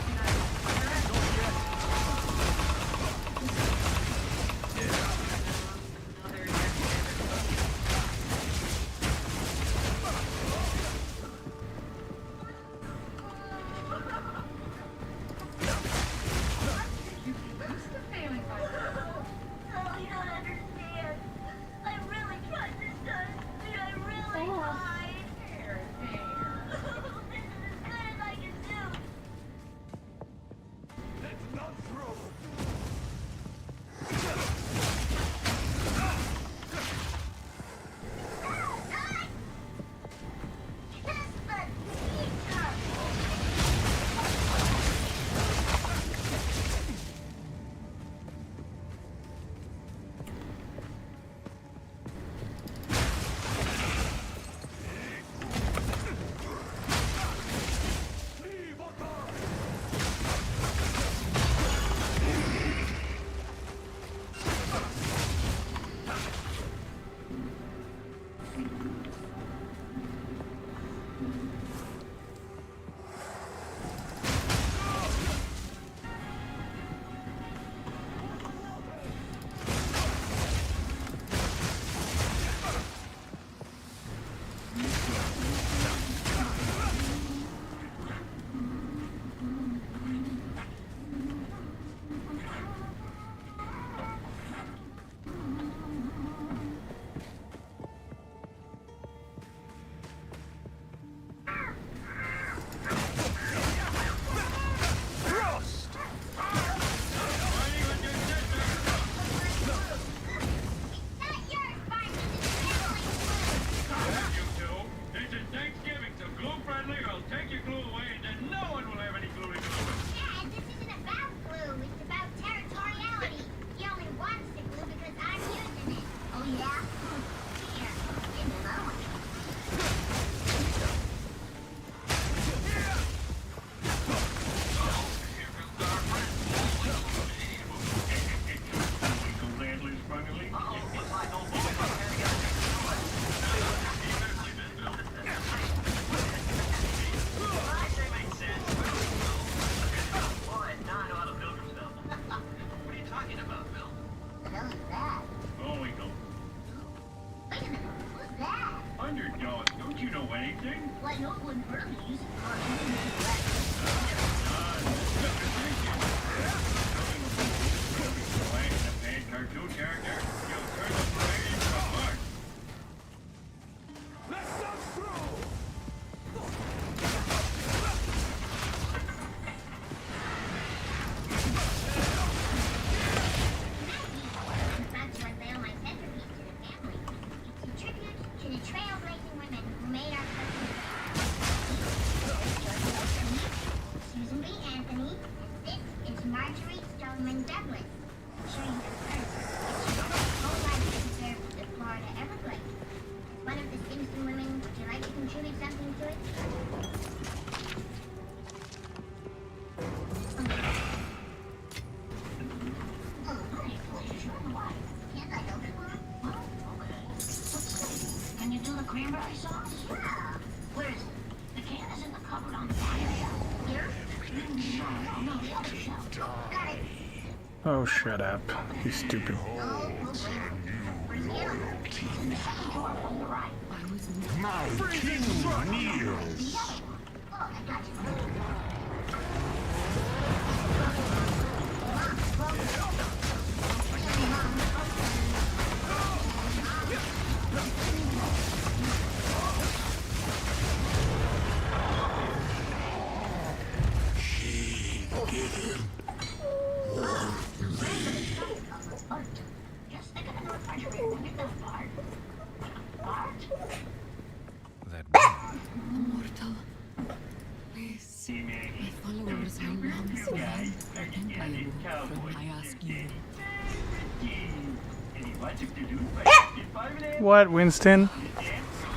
Cartoon character, you turn the parade into a march. Let's us through! That's what they my centerpiece to the family. It's a tribute to the trailblazing women who made our country great. Susan B. Anthony, and this is Marjorie Stoneman Douglas. Showing her first. It's whole life visitor to the Florida Everglades. One of the Simpson women, would you like to contribute something to it? Can you do the cranberry sauce? Yeah. Where is it? The can is in the cupboard on the fire. Here? No, the other shelf. Got it. Oh, shut up, you stupid. My king kneels. Mortal. Please. My followers are long survived. I ask you. What, Winston?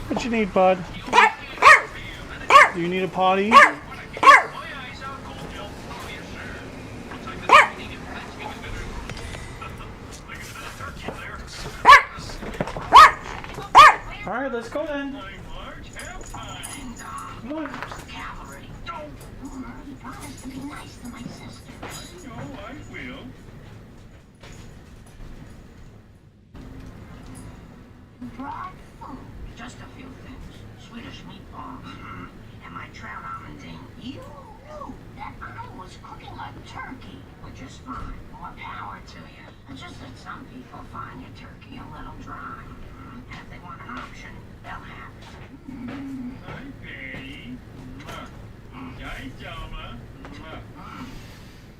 What you need, bud? Do you need a potty? Alright, let's go then. Come on. Cavalry. He promised to be nice to my sister. No, I will. Brought food. Just a few things. Swedish meatballs. And my trout almondine. You knew that I was cooking a turkey, which is fine. More power to you. It's just that some people find your turkey a little dry. And if they want an option, they'll have it. Hi, Patty. Hi, Selma.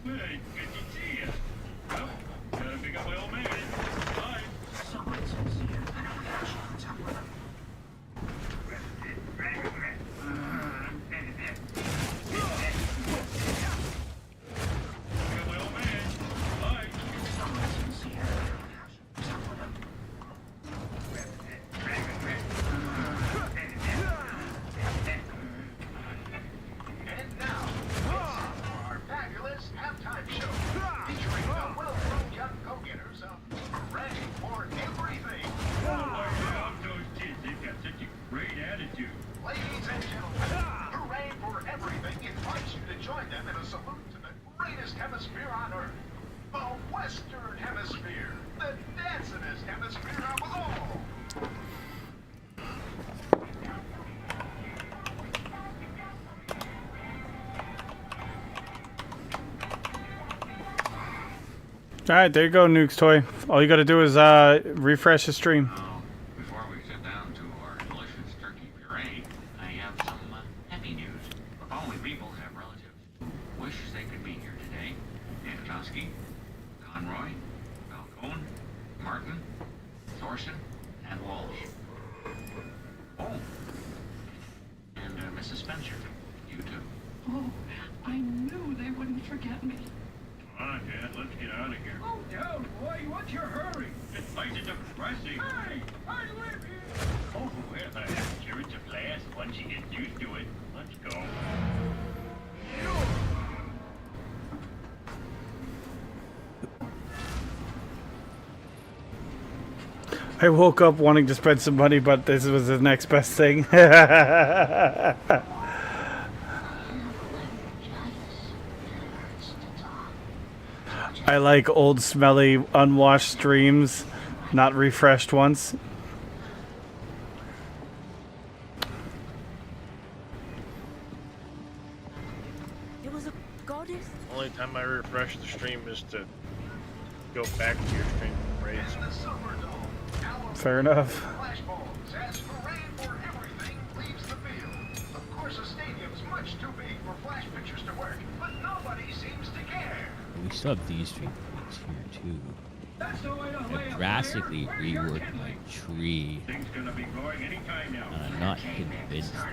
Good to see you. Well, gotta pick up my old man. Bye. Someone sincere. I don't know what's up with him. Pick up my old man. Bye. Someone sincere. What's up with him? And now, our fabulous halftime show, featuring the well-known young go-getters of Hooray for Everything. Oh, I love those kids. They've got such a great attitude. Ladies and gentlemen, Hooray for Everything invites you to join them in a salute to the greatest hemisphere on Earth, the Western Hemisphere, the dancingest hemisphere of all. Alright, there you go, Nuke's Toy. All you gotta do is refresh the stream. Before we sit down to our delicious turkey puree, I have some happy news. The following people have relatives who wish they could be here today. Antonovsky, Conroy, Falcone, Martin, Thorson, and Walsh. Oh, and Mrs. Spencer, you too. Oh, I knew they wouldn't forget me. Come on, Dad, let's get out of here. Oh, down, boy, what's your hurry? It's like it's depressing. Hey, I live here. Oh, well, I'm sure it's a blast once you get used to it. Let's go. I woke up wanting to spend some money, but this was the next best thing. I like old, smelly, unwashed streams, not refreshed once. It was a goddess. Only time I refresh the stream is to go back to your stream. upgrades. Fair enough. Flashbulbs as parade for everything leaves the field. Of course, a stadium's much too big for flash pictures to work, but nobody seems to care. We still have these tree points here too. I've drastically reworked my tree, and I'm not convinced that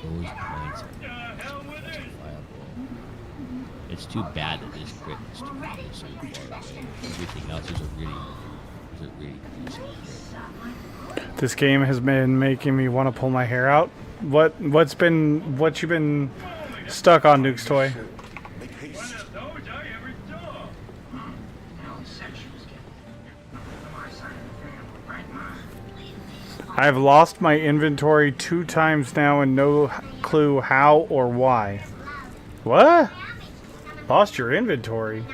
those points are justifiable. It's too bad that this crit is too so far away. Everything else is a really decent crit. This game has been making me want to pull my hair out. What you been stuck on, Nuke's Toy? I've lost my inventory 2 times now and no clue how or why. What? Lost your inventory?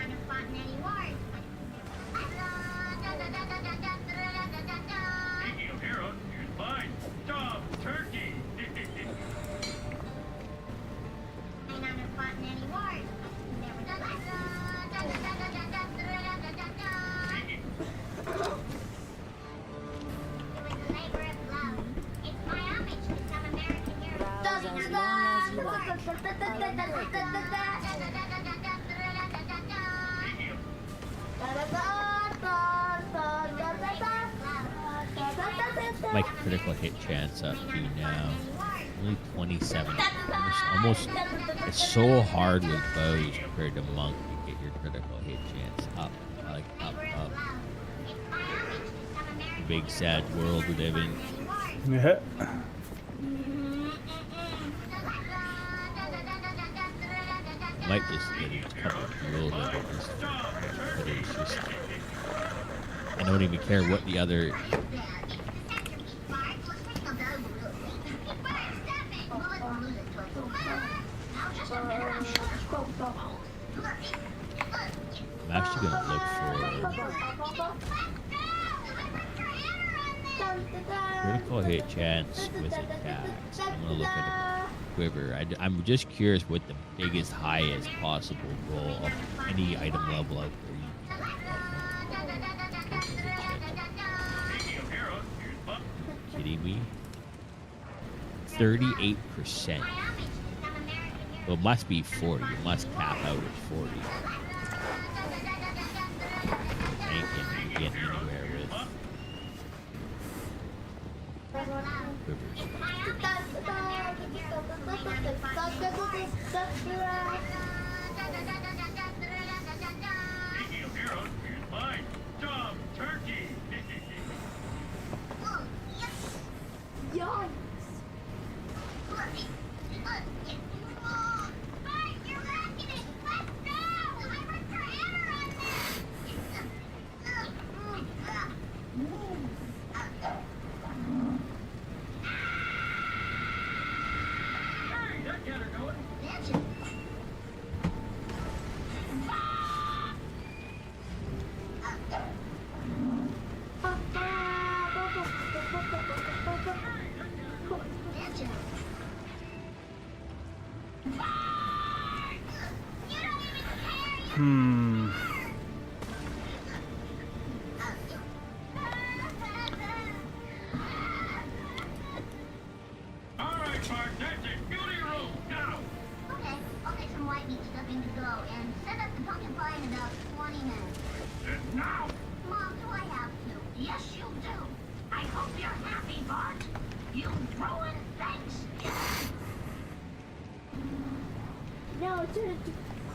My critical hit chance up to now only 27. Almost. It's so hard with bows compared to monk to get your critical hit chance up, like up. Big sad world we live in. Yeah. Might just get a couple of world of it, but it's just. I don't even care what the other. I'm actually gonna look for critical hit chance with attacks. I'm gonna look at a quiver. I'm just curious what the biggest, highest possible roll of any item level out there you can. Kidding me? 38%. Well, it must be 40. It must cap out at 40. Ain't gonna get anywhere with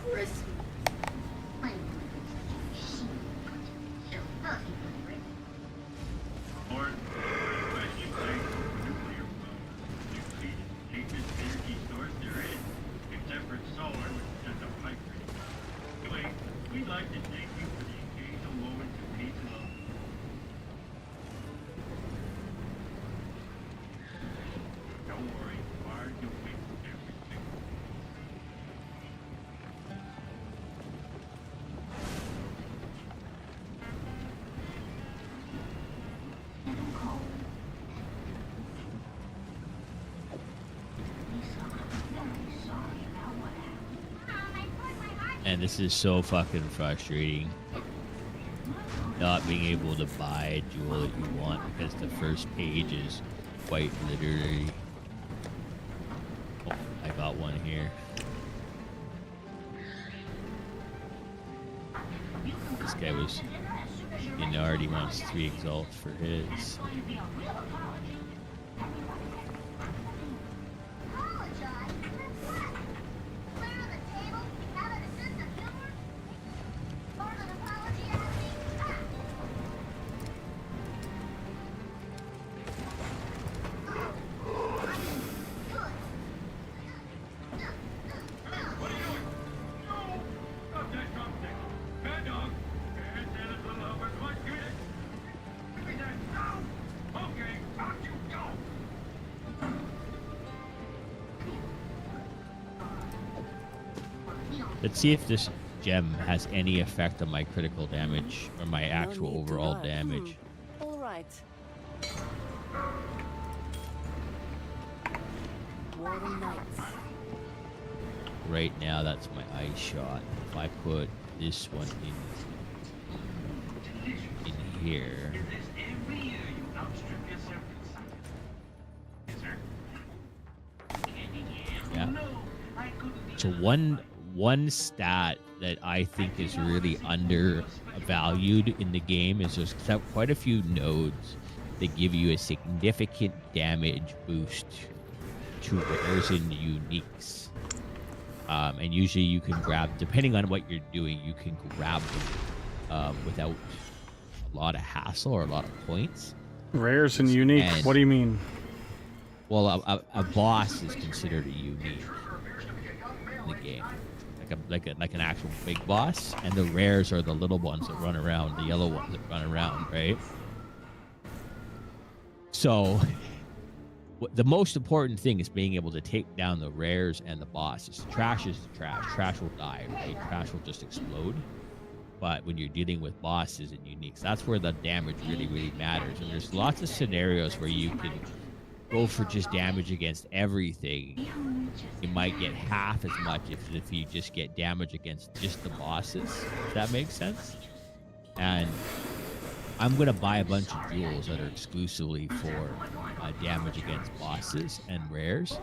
quivers. And this is so fucking frustrating. Not being able to buy a jewel that you want because the first page is quite literally. Oh, I got one here. This guy was. Already wants 3 exalt for his. Let's see if this gem has any effect on my critical damage or my actual overall damage. All right. Warring Knights. Right now, that's my ice shot. If I put this one in here. Yeah. So one stat that I think is really undervalued in the game is there's quite a few nodes that give you a significant damage boost to rares and uniques. And usually you can grab, depending on what you're doing, you can grab them without a lot of hassle or a lot of points. Rares and unique, what do you mean? Well, a boss is considered a unique in the game. Like an actual big boss, and the rares are the little ones that run around, the yellow ones that run around, right? So the most important thing is being able to take down the rares and the bosses. Trash is trash. Trash will die, right? Trash will just explode. But when you're dealing with bosses and uniques, that's where the damage really, really matters. And there's lots of scenarios where you can go for just damage against everything. You might get half as much if you just get damage against just the bosses, if that makes sense. And I'm going to buy a bunch of jewels that are exclusively for damage against bosses and rares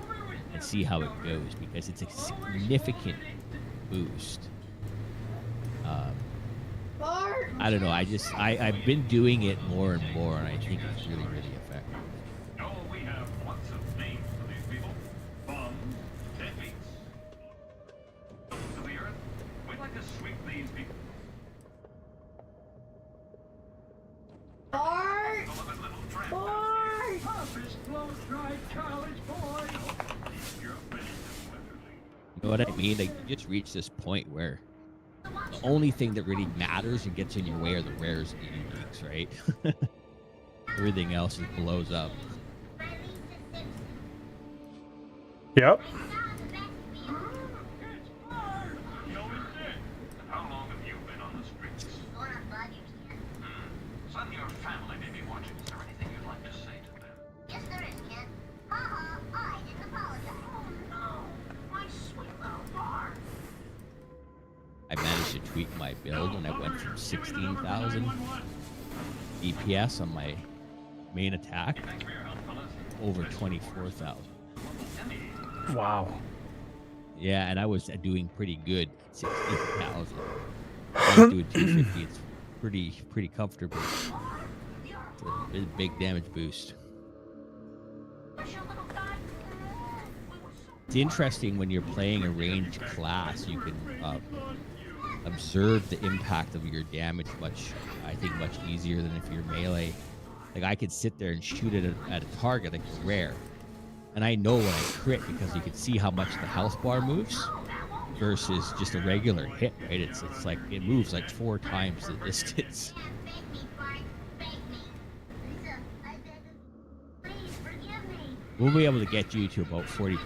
and see how it goes, because it's a significant boost. I don't know. I've been doing it more and more, and I think it's really, really effective. We have lots of names for these people. Bums, deadbeats. To the earth, we'd like to sweep these people. Bart! Bart! You know what I mean? Like, you just reach this point where the only thing that really matters and gets in your way are the rares and the uniques, right? Everything else just blows up. Yep. How long have you been on the streets? Some of your family may be watching. Is there anything you'd like to say to them? Yes, there is, Ken. I didn't apologize. Oh, no. My sweet little Bart. I managed to tweak my build, and I went from 16,000 DPS on my main attack over 24,000. Wow. Yeah, and I was doing pretty good at 16,000. I was doing 250. It's pretty comfortable. It's a big damage boost. It's interesting when you're playing a ranged class, you can observe the impact of your damage much easier than if you're melee. Like, I could sit there and shoot it at a target like a rare, and I know when I crit because you can see how much the health bar moves versus just a regular hit, right? It's like it moves like 4 times the distance. We'll be able to get you to about 40%,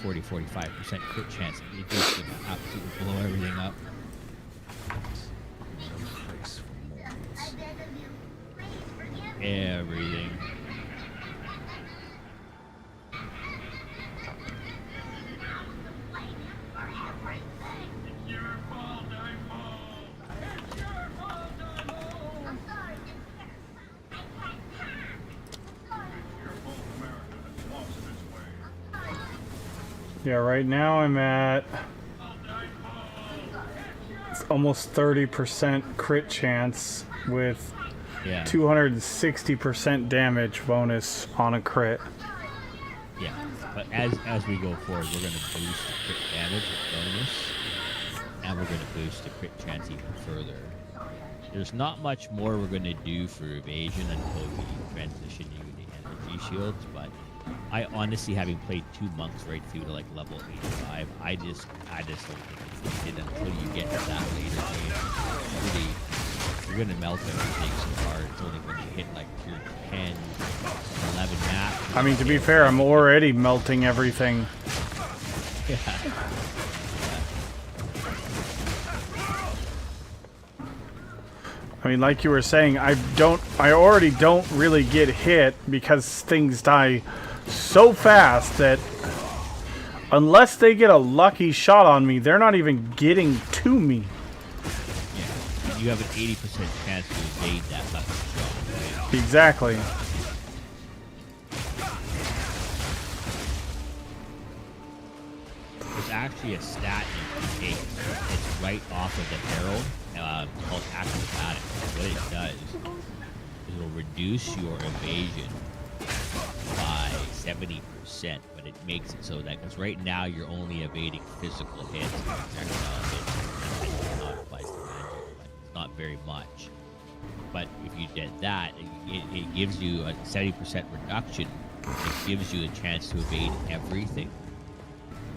40-45% crit chance. You're just gonna absolutely blow everything up. Everything. Your fault, Yeah, right now I'm at almost 30% crit chance with 260% damage bonus on a crit. Yeah, but as we go forward, we're going to boost the crit damage bonus, and we're going to boost the crit chance even further. There's not much more we're going to do for evasion until we transition you to energy shields, but I honestly, having played 2 monks right through to like level 85, I just don't think it's needed until you get to that later game. Really, you're going to melt everything so hard. It's only when you hit like your 10, 11 map. I mean, to be fair, I'm already melting everything. Yeah. I mean, like you were saying, I already don't really get hit because things die so fast that unless they get a lucky shot on me, they're not even getting to me. Yeah. You have an 80% chance to evade that lucky shot, right? Exactly. There's actually a stat you can take. It's right off of the herald. Called acrobatic. What it does is it'll reduce your evasion by 70%, but it makes it so that, because right now you're only evading physical hits, projectile hits, and not applies to magic, but it's not very much. But if you did that, it gives you a 70% reduction. It gives you a chance to evade everything.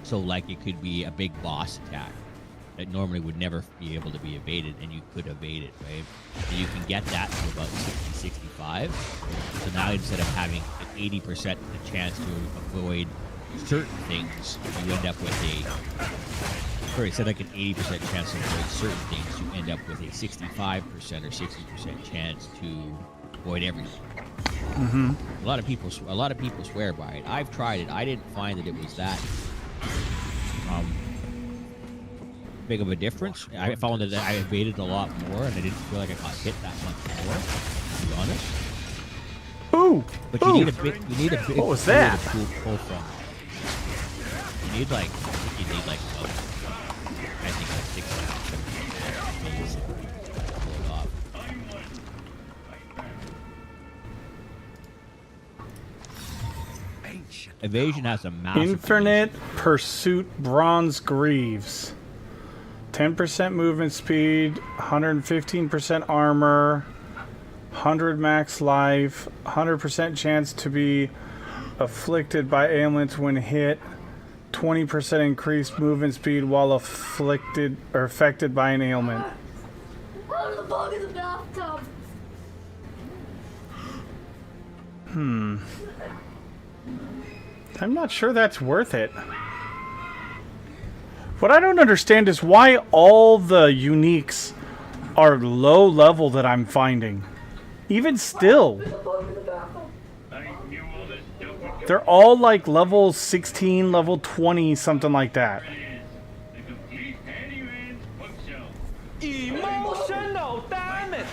So like it could be a big boss attack that normally would never be able to be evaded, and you could evade it, right? So you can get that to about 60-65. So now instead of having an 80% chance to avoid certain things, you end up with instead of like an 80% chance to avoid certain things, you end up with a 65% or 60% chance to avoid everything. Mm-hmm. A lot of people swear by it. I've tried it. I didn't find that it was that big of a difference. I found that I evaded a lot more, and I didn't feel like I got hit that much more, to be honest. Ooh! But you need a big. What was that? Pull from. You need like. Well, I think like 6 to pull it off. Evasion has a massive. Infinite Pursuit Bronze Greaves. 10% movement speed, 115% armor, 100 max life, 100% chance to be afflicted by ailments when hit, 20% increased movement speed while afflicted or affected by an ailment. Oh, the bug in the bathtub. I'm not sure that's worth it. What I don't understand is why all the uniques are low level that I'm finding. Even still. They're all like level 16, level 20, something like that. Emotional damage!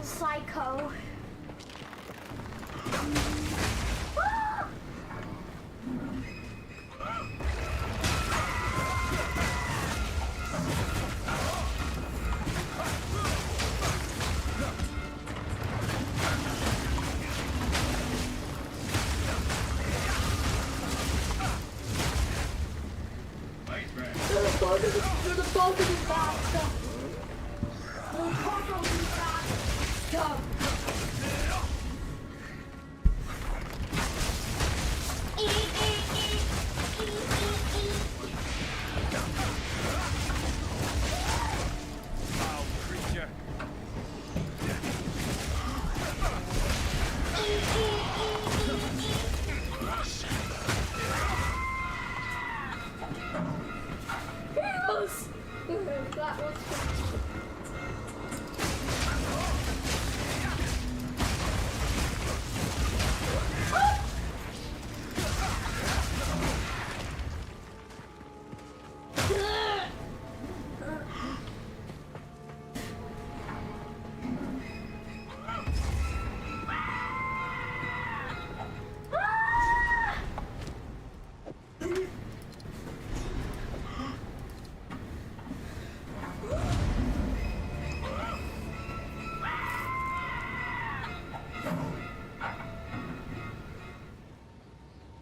Psycho.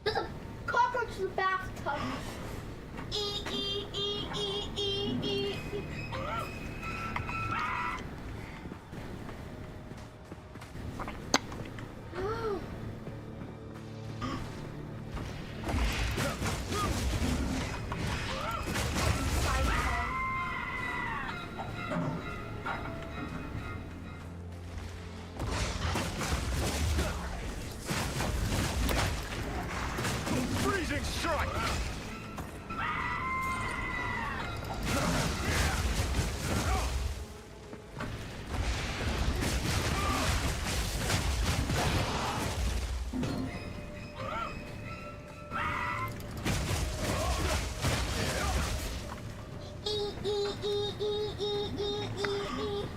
There's a cockroach in the bathtub. E e e e e e. Oh. Freezing strike! E e e e e e e e.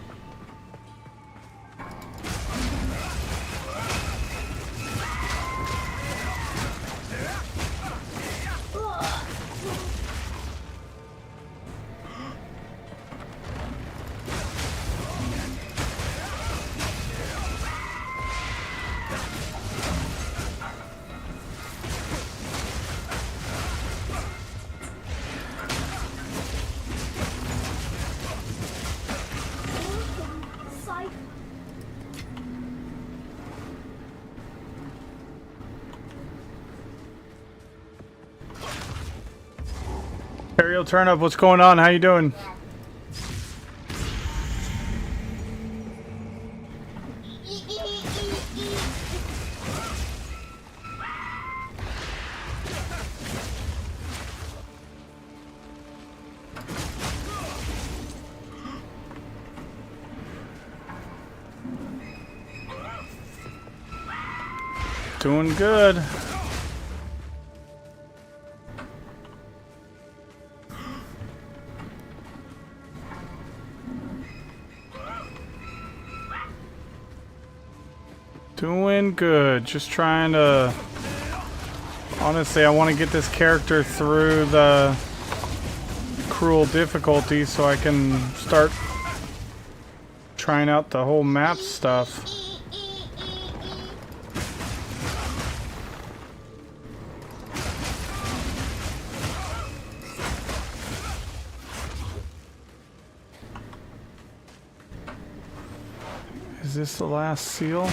Psych. Ariel Turnip, what's going on? How you doing? E e e e. Doing good. Doing good. Just trying to... Honestly, I want to get this character through the cruel difficulty so I can start trying out the whole map stuff. Is this the last seal?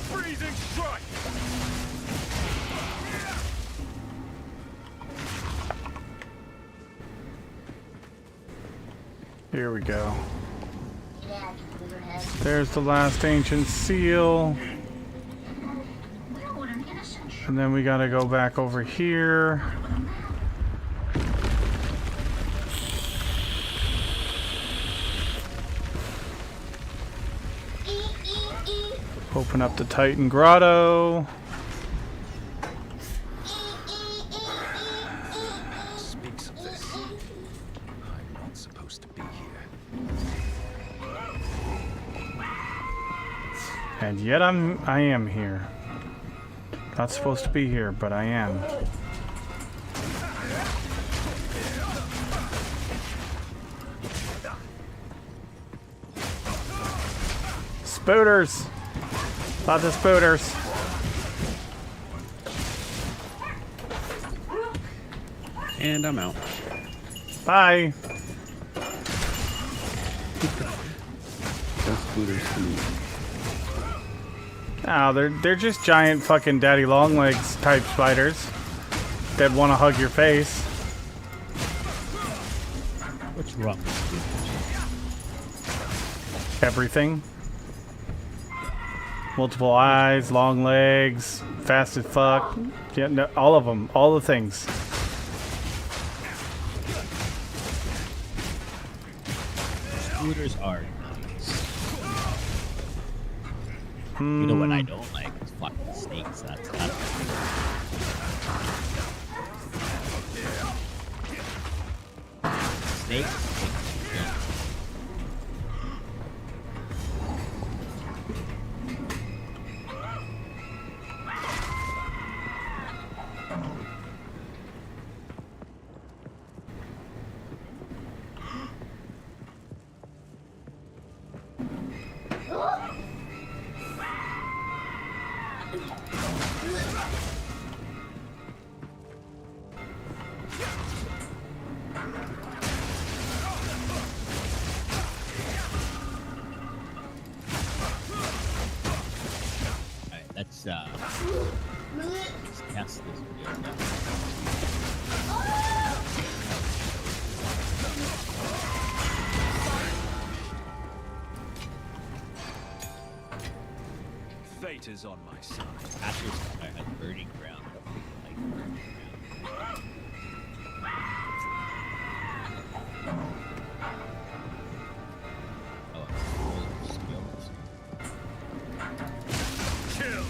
Freezing strike! Here we go. There's the last ancient seal. And then we gotta go back over here. Open up the Titan Grotto. Speaks of this. I'm not supposed to be here. And yet I am here. Not supposed to be here, but I am. Spooters! Lots of spooters. And I'm out. Bye. Just spooters to me. Oh, they're just giant fucking daddy long legs type spiders that want to hug your face. wrong? Everything. Multiple eyes, long legs, fast as fuck. Yeah, no, all of them. All the things. Scooters are nice. You know what I don't like is fucking snakes. That's not. Snakes. Let's test this video. Fate is on my side. Ashes had burning ground. Like burning ground. Oh, it's full of skills. Kill.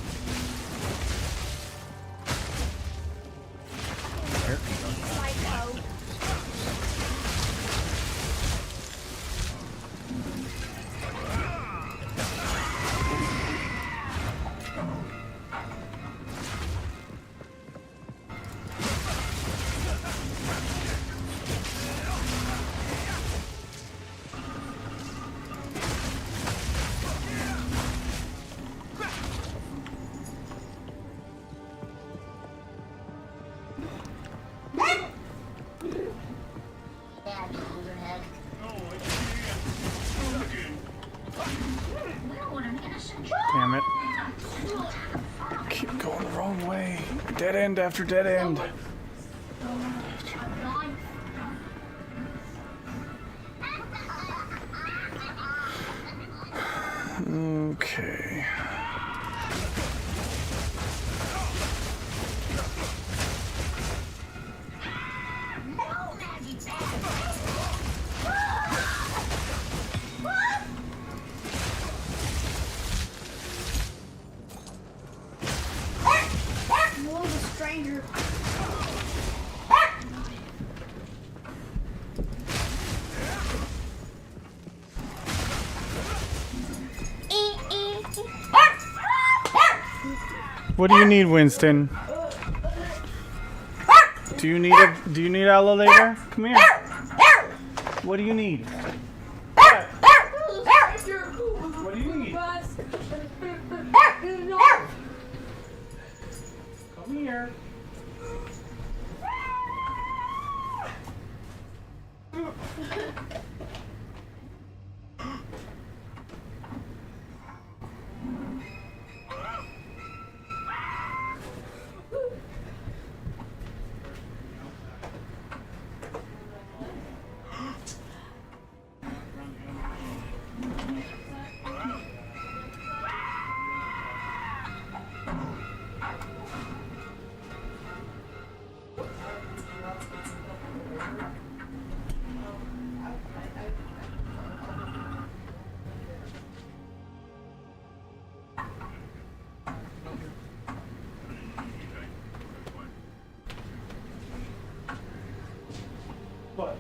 Damn it. Keep going the wrong way. Dead end after dead end. Okay. No, the stranger. What do you need, Winston? Do you need Aloe later? Come here. What do you need? What do you need? Come here. What?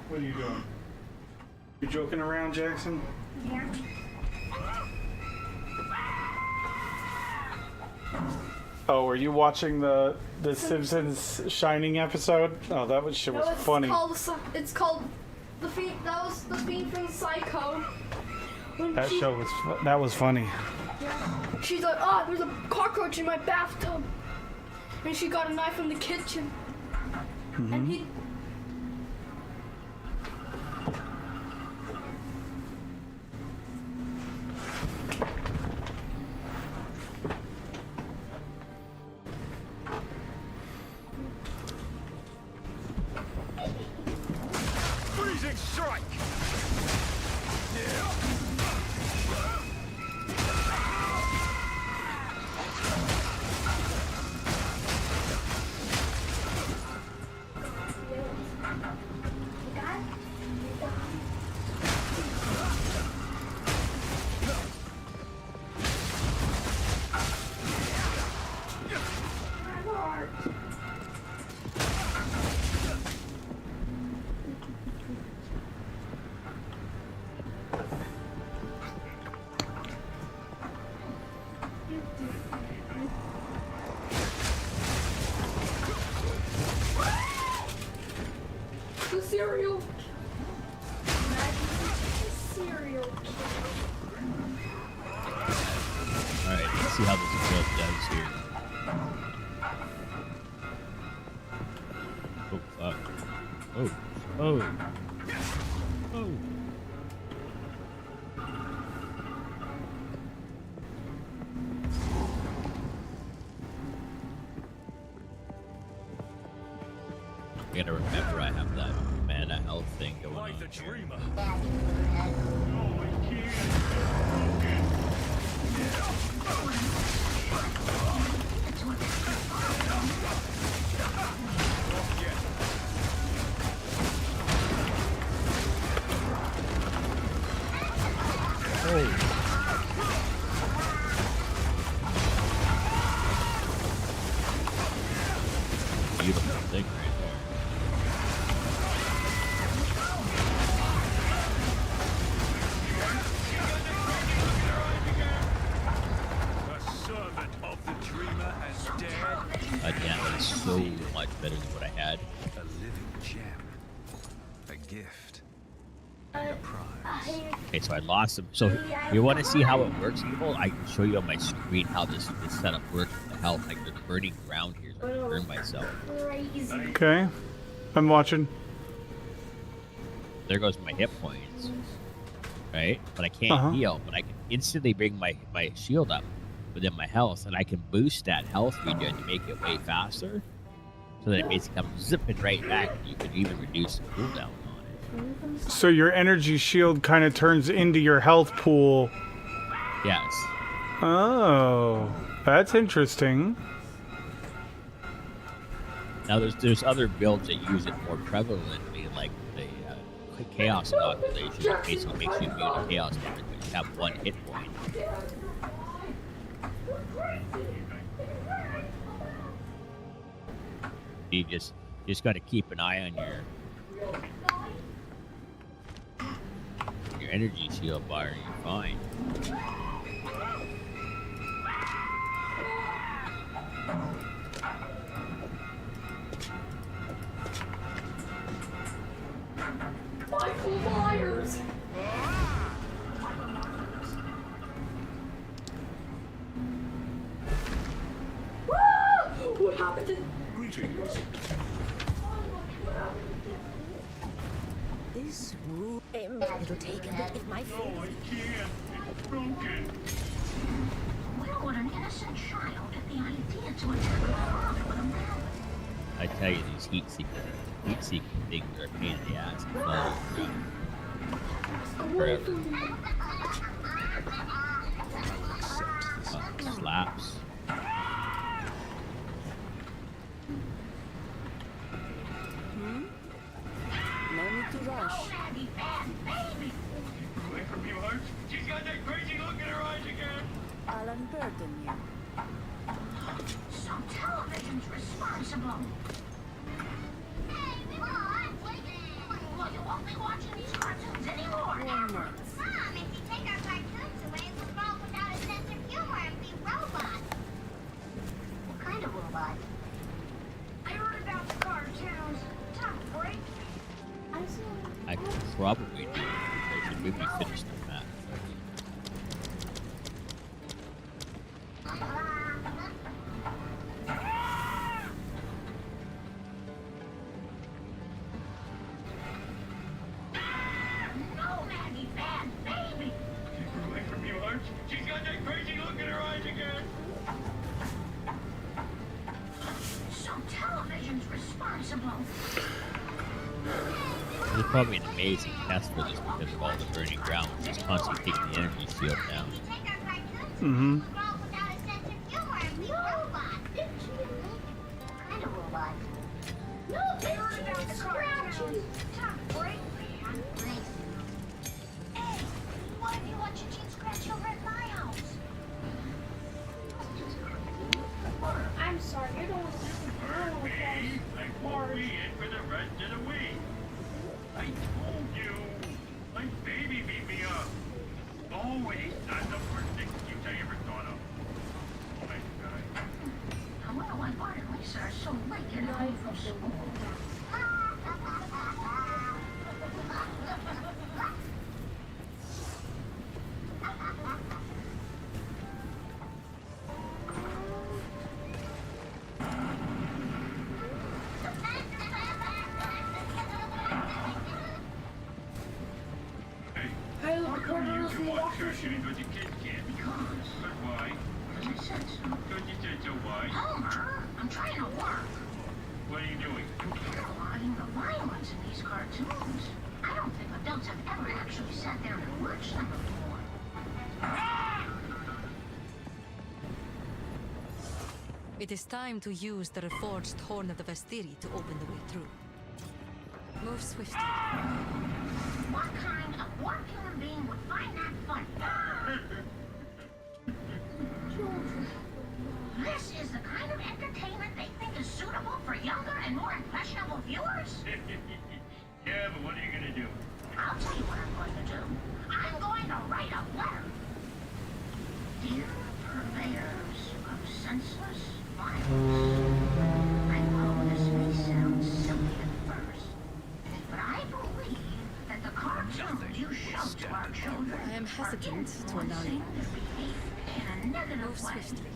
What are you doing? You joking around, Jackson? Yeah. Oh, were you watching the Simpsons Shining episode? Oh, that was shit was funny. It's called the Fiend. That was the Fiend from Psycho. That was funny. Yeah. She's like, oh, there's a cockroach in my bathtub, and she got a knife from the kitchen, and he. The cereal. Cereal. Alright, let's see how this build does here. Oh, fuck. Oh. Oh. Oh. I gotta remember I have that mana health thing going on. Like the dreamer. Beautiful thing right there. The servant of the dreamer has dead. Again, it's so much better than what I had. A living gem. A gift. And a prize. Okay, so I lost them. So you want to see how it works, people? I can show you on my screen how this setup works with the health. Like there's burning ground here, so I can burn myself. Okay, I'm watching. There goes my hit points. Right? But I can't heal. But I can instantly bring my shield up within my health, and I can boost that health regen to make it way faster. So that it basically comes zipping right back. You can even reduce the cooldown on it. So your energy shield kind of turns into your health pool. Yes. Oh, that's interesting. Now there's other builds that use it more prevalently, like the chaos inoculation. It basically makes you immune to chaos damage, but you have one hit point. You just got to keep an eye on your energy shield bar, and you're fine. Michael Myers. What happened to... Greetings. This room... It'll take a bit of my face. It's broken. Where would an innocent child get the idea to attack a father with a mallet? I tell you, these heat-seeking things are a pain in the ass to follow through. Forever. Slaps. No need to rush. Away from you, Hart. She's got that crazy look in her eyes again. I'll unburden you. So television's responsible. Hey, Mom, well, you won't be watching these cartoons anymore. Mom, if you take our cartoons away, we'll grow up without a sense of humor and be robots. What kind of robot? I heard about the cartoons. Tough break. I could probably do it. I should maybe finish the map. No, Maggie, bad baby. Keep her away from you, Hart. She's got that crazy look in her eyes again. So television's responsible. There's probably an amazing test for this because of all the burning ground. Just constantly taking the energy shield down. Mm-hmm. Without a sense of humor and be robots. What kind of robot? No, they heard about the cartoons. Tough break, man. Hey, what if you watch your teen scratch over at my house? I'm sorry, you're the one see? I won't be in for the rest of the week. I told you. My baby beat me up. Always done the worst excuse I ever thought of. Oh my God. I wonder why Bart and Lisa are so late getting home from school. Hey, how come you can watch cartoons but you kids can't? But why? Because I said so. Because you said so, why? Homer, I'm trying to work. What are you doing? Cataloging the violence in these cartoons. I don't think adults have ever actually sat there and watched them before. It is time to use the reforged Horn of the Vestiri to open the way through. Move swiftly. What kind of warped human being would find that funny? This is the kind of entertainment they think is suitable for younger and more impressionable viewers? Yeah, but what are you gonna do? I'll tell you what I'm going to do. I'm going to write a letter. Dear purveyors of senseless violence, I know this may sound silly at first, but I believe that the cartoons you show to our children I am hesitant to allow you. in a negative Move way. swiftly.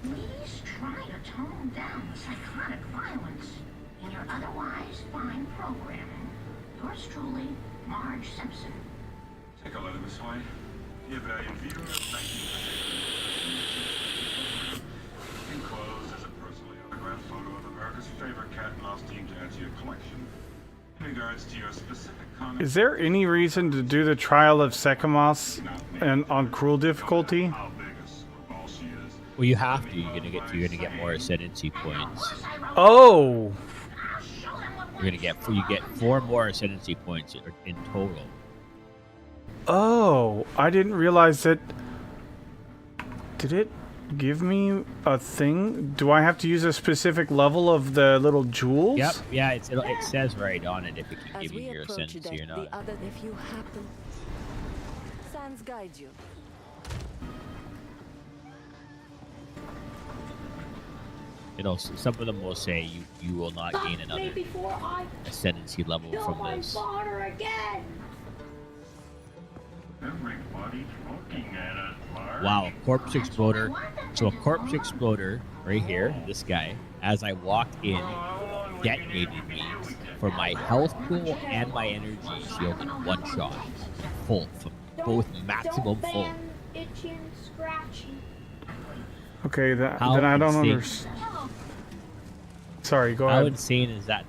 Please try to tone down the psychotic violence in your otherwise fine programming. Yours truly, Marge Simpson. Take a letter, Miss White. Dear valued viewer, thank you for taking the enclosed is a personally autographed photo of America's favorite cat mouse deemed to add to your collection. In regards to your specific comment, Is there any reason to do the trial of Sekamos and on cruel difficulty? how big a screwball she is. Well, you have to. You're gonna get more ascendancy points. Oh, You get 4 more ascendancy points in total. oh! I didn't realize that. Did it give me a thing? Do I have to use a specific level of the little jewels? Yep. Yeah. It says right on it if it can As give you we your approach ascendancy deck, or not. the other, if you happen, Sans guide you. Some of them will say you will not gain another before I ascendancy level kill from my this. father again. Everybody's looking at us, Marge. Wow, corpse exploder. So a corpse exploder right here, this guy, as I walked in, detonated me for my health pool and my energy shield in one shot. Full, both maximum full. Itchy and scratchy. Okay, then How I don't insane. understand. Sorry, go How ahead. insane is that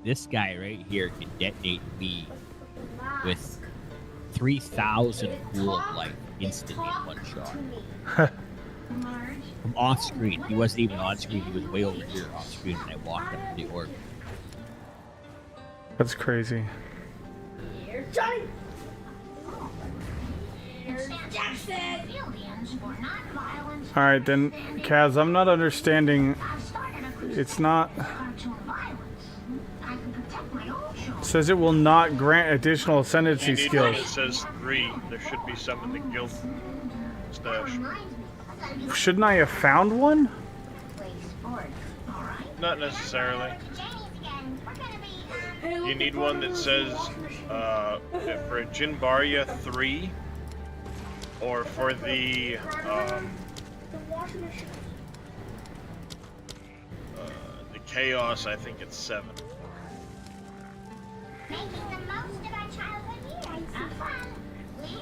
this guy right here can detonate me with 3,000 cool of life instantly in one shot. From off screen. He wasn't even on screen, he was way over here off screen when I walked up to the orb. That's crazy. Here's Johnny. Here's Jackson. All right, then, Kaz, I'm not understanding. It's not. It says it will not grant additional ascendancy You need one that skills. says 3. There should be some in the guild stash. Shouldn't I have found one? Not necessarily. You need one that says for a Jinbarya 3, or for the Chaos, I think it's 7. Making the most of our childhood years. Have fun. We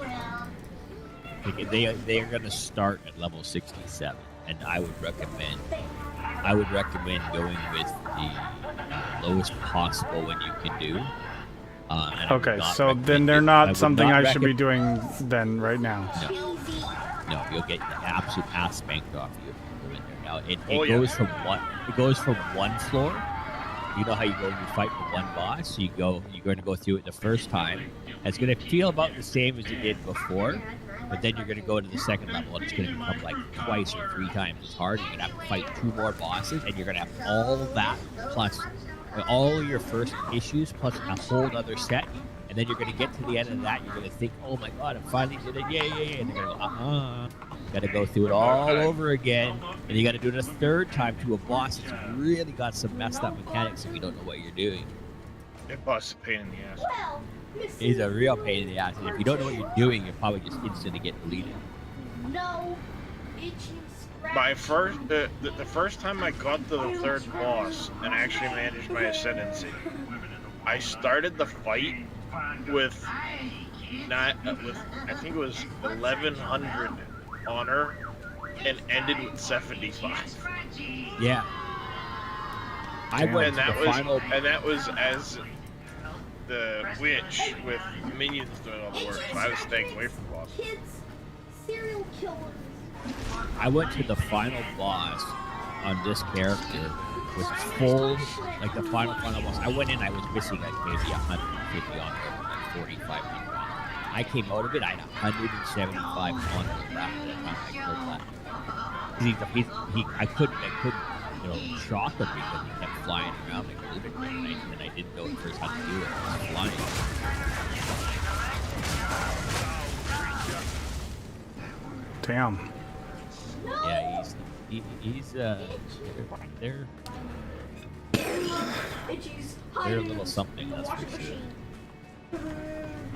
will. They are going to start at level 67, and I would recommend going with the lowest possible one you can do. And I would Okay, not so recommend then they're I not would something not I should be doing then right now. No, you'll get the absolute ass spanked off you if you go in there. Now it Oh, yeah. goes from one floor. You know how you go and you fight for one boss. You're going to go through it the first time. It's going to feel about the same as it did before, But then you're going to go into the second level, and it's going to become like twice or 3 times as hard. You're going to have to fight 2 more bosses, and you're going to have all of that plus all your first issues plus a whole other set. And then you're going to get to the end of that. You're going to think, "Oh my God, I finally did it! Yay!" And you're going to go, Got to go through it all over again, and you got to do it a 3rd time to a boss that's really got some messed up mechanics if you don't know what you're doing. That boss is a pain in the ass. Well, He's a real pain in the ass, and if you don't know what you're doing, you're probably just instantly get deleted. no, itchy scratchy. My first, the first time I got to the 3rd boss and actually managed my ascendancy, I started the fight with I think it was 1100 honor and ended with 75. Yeah. I went to the final, and that was as the witch with minions doing all the work. So I was staying away from bosses. Kids, serial killers. I went to the final boss on this character with full, like the final boss. I went in, I was missing like maybe 150 on like 4,500. I came out of it, I had 175 on left at the time I killed that. I couldn't, shock him because he kept flying around like a lunatic, and I didn't know at first how to do it. I was flying. Damn. Yeah, they're a little something, that's for sure.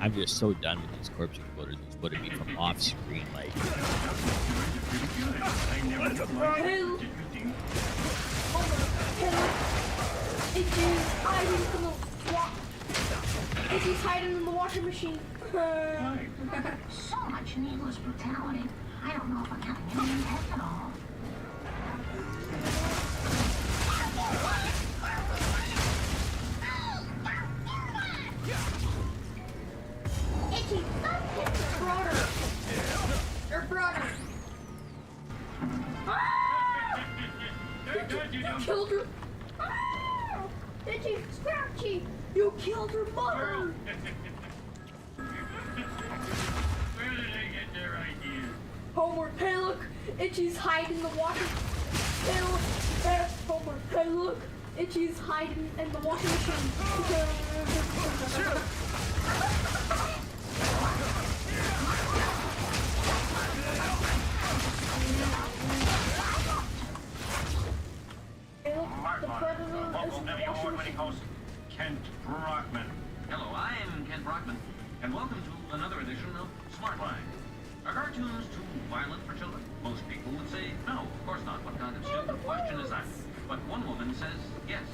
I'm just so done with these corpse exploders. It's putting me from off screen, like. Itchy's hiding in the washing machine. So much needless brutality. I don't know if I'm having any impact at all. Itchy, brother. Your brother. You killed her. Itchy, Scratchy, you killed her mother. Where did they get their ideas? Homer, hey look, Itchy's hiding in the washing. Hey look, hey, Homer, hey look, Itchy's hiding in the washing machine. Hey look, the predator is in the washing machine. Host Kent Brockman. Hello, I am Kent Brockman, and welcome to another edition of Smartline. Are cartoons too violent for children? Most people would say no, of course not. What kind of stupid question is that? But one woman says yes,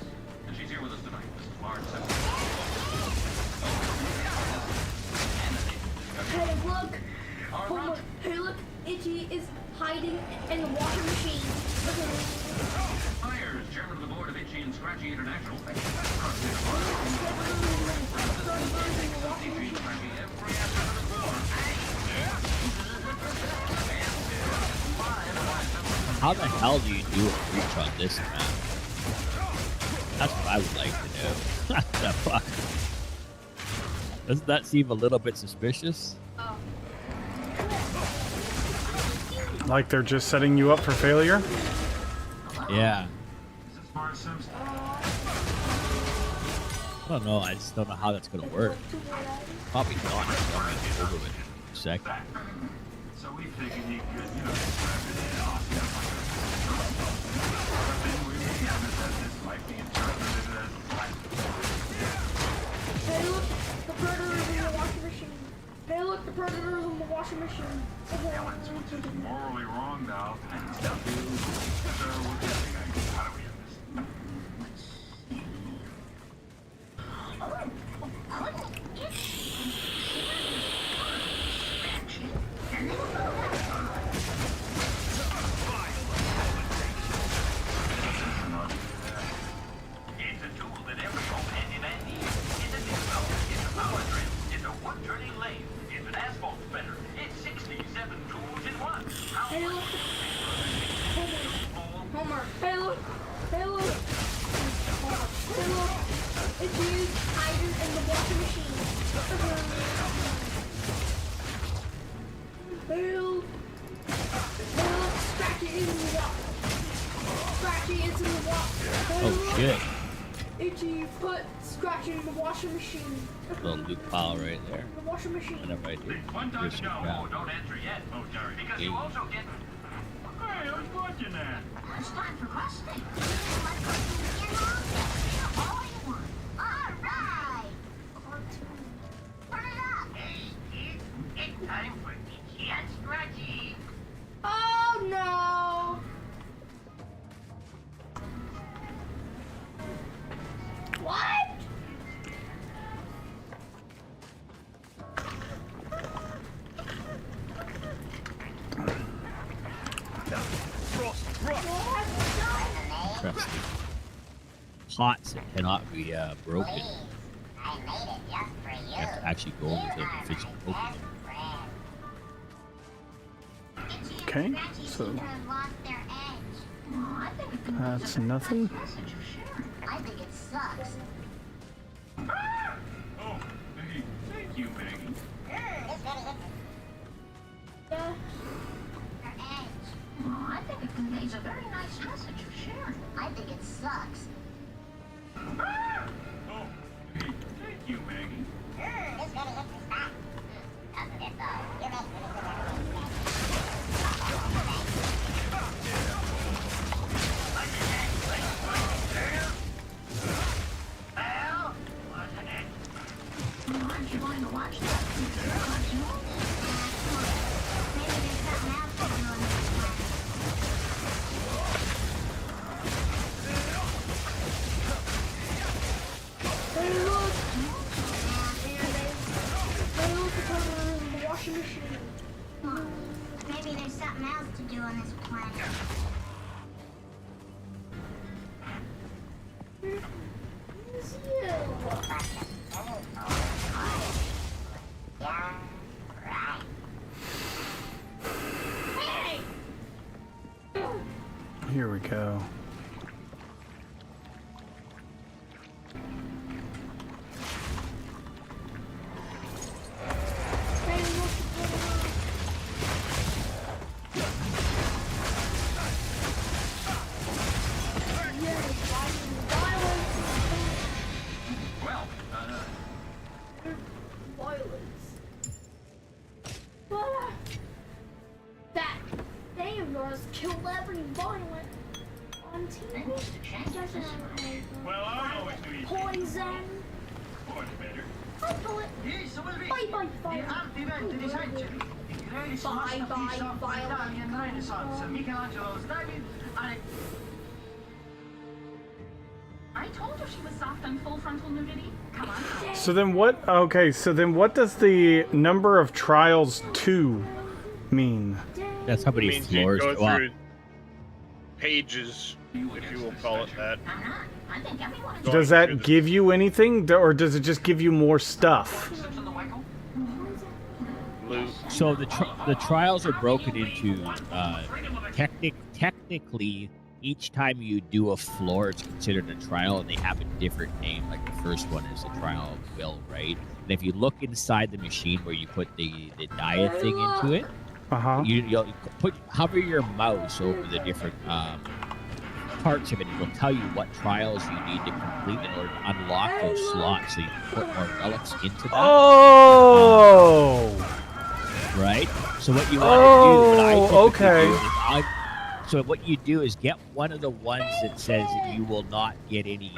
and she's here with us tonight. This is Marge Simpson. Hey look, Homer, hey look, Itchy is hiding in the washing machine. Myers, chairman of the board of Itchy and Scratchy International. How the hell do you do a breach on this map? That's what I would like to know. What the fuck? Doesn't that seem a little bit suspicious? Like they're just setting you up for failure? Yeah. I don't know. I just don't know how that's going to work. Probably not. I'm going to get over it in a second. So we figured you could, Hey look, the predator's in the washing machine. Hey look, the predator's in the washing machine. Which is morally wrong now. So what do you think? How do we end It's a tool that every home handyman needs. It's a dishwell. It's a power drill. It's a wood-turning lathe. It's an asphalt spreader. It's 67 tools in one. Hey look, Homer, hey look, hey look, Homer, hey look, Itchy is hiding in the washing machine. Help! Help! Scratchy is in the water. Scratchy is in the water. Oh shit. Itchy, put Scratchy in the washing machine. Little loot pile right there. The washing machine. Whatever I do. One Here's does some know. crap. Oh, don't answer yet, oh, Jerry, because you Yeah. also get. Hey, who's watching that? It's time for rusting. Let's go get all you want. All right. Turn it up. Hey, it's time for Itchy and Scratchy. Oh no! What? Interesting. Pots that cannot be broken. I made it just for you. You have to actually go over to the physical open them. Okay, so that's nothing. I think it sucks. Oh, hey, thank you, Maggie. Yeah. Oh, I think it conveys a very nice message of sharing. I think it sucks. Oh, hey, thank you, Maggie. Doesn't it though? You make Well, wasn't it? Aren't you going to watch that cartoon? Maybe there's something else going on this planet. Hey, look! Hey, look, it's over in the washing machine. Maybe there's something else to do on this planet. It's you. Yeah, right. Hey! Here we go. Hey, look, it's over. Well, Violence. But that they must kill every violent on TV. Doesn't well, I always do you. poison. Much better. I pull it. Bye bye violence. Bye bye violence. Renaissance, Michelangelo's David, and I told her she was soft on full frontal nudity. Come on. So then what? Okay, so then what does the number of trials 2 mean? That's how many means you floors go go up. through pages, if you will call it that. I think everyone is. Does that give you anything, or does it just give you more stuff? So the trials are broken into technically each time you do a floor, it's considered a trial, and they have a different name. Like the first one is the trial of will, right? And if you look inside the machine where you put the diet thing into it, you'll hover your mouse over the different parts of it. It'll tell you what trials you need to complete in order to unlock those slots, so you can put more relics into that. Oh. Right? So what you want to do, okay. So what you do is get one of the ones that says that you will not get any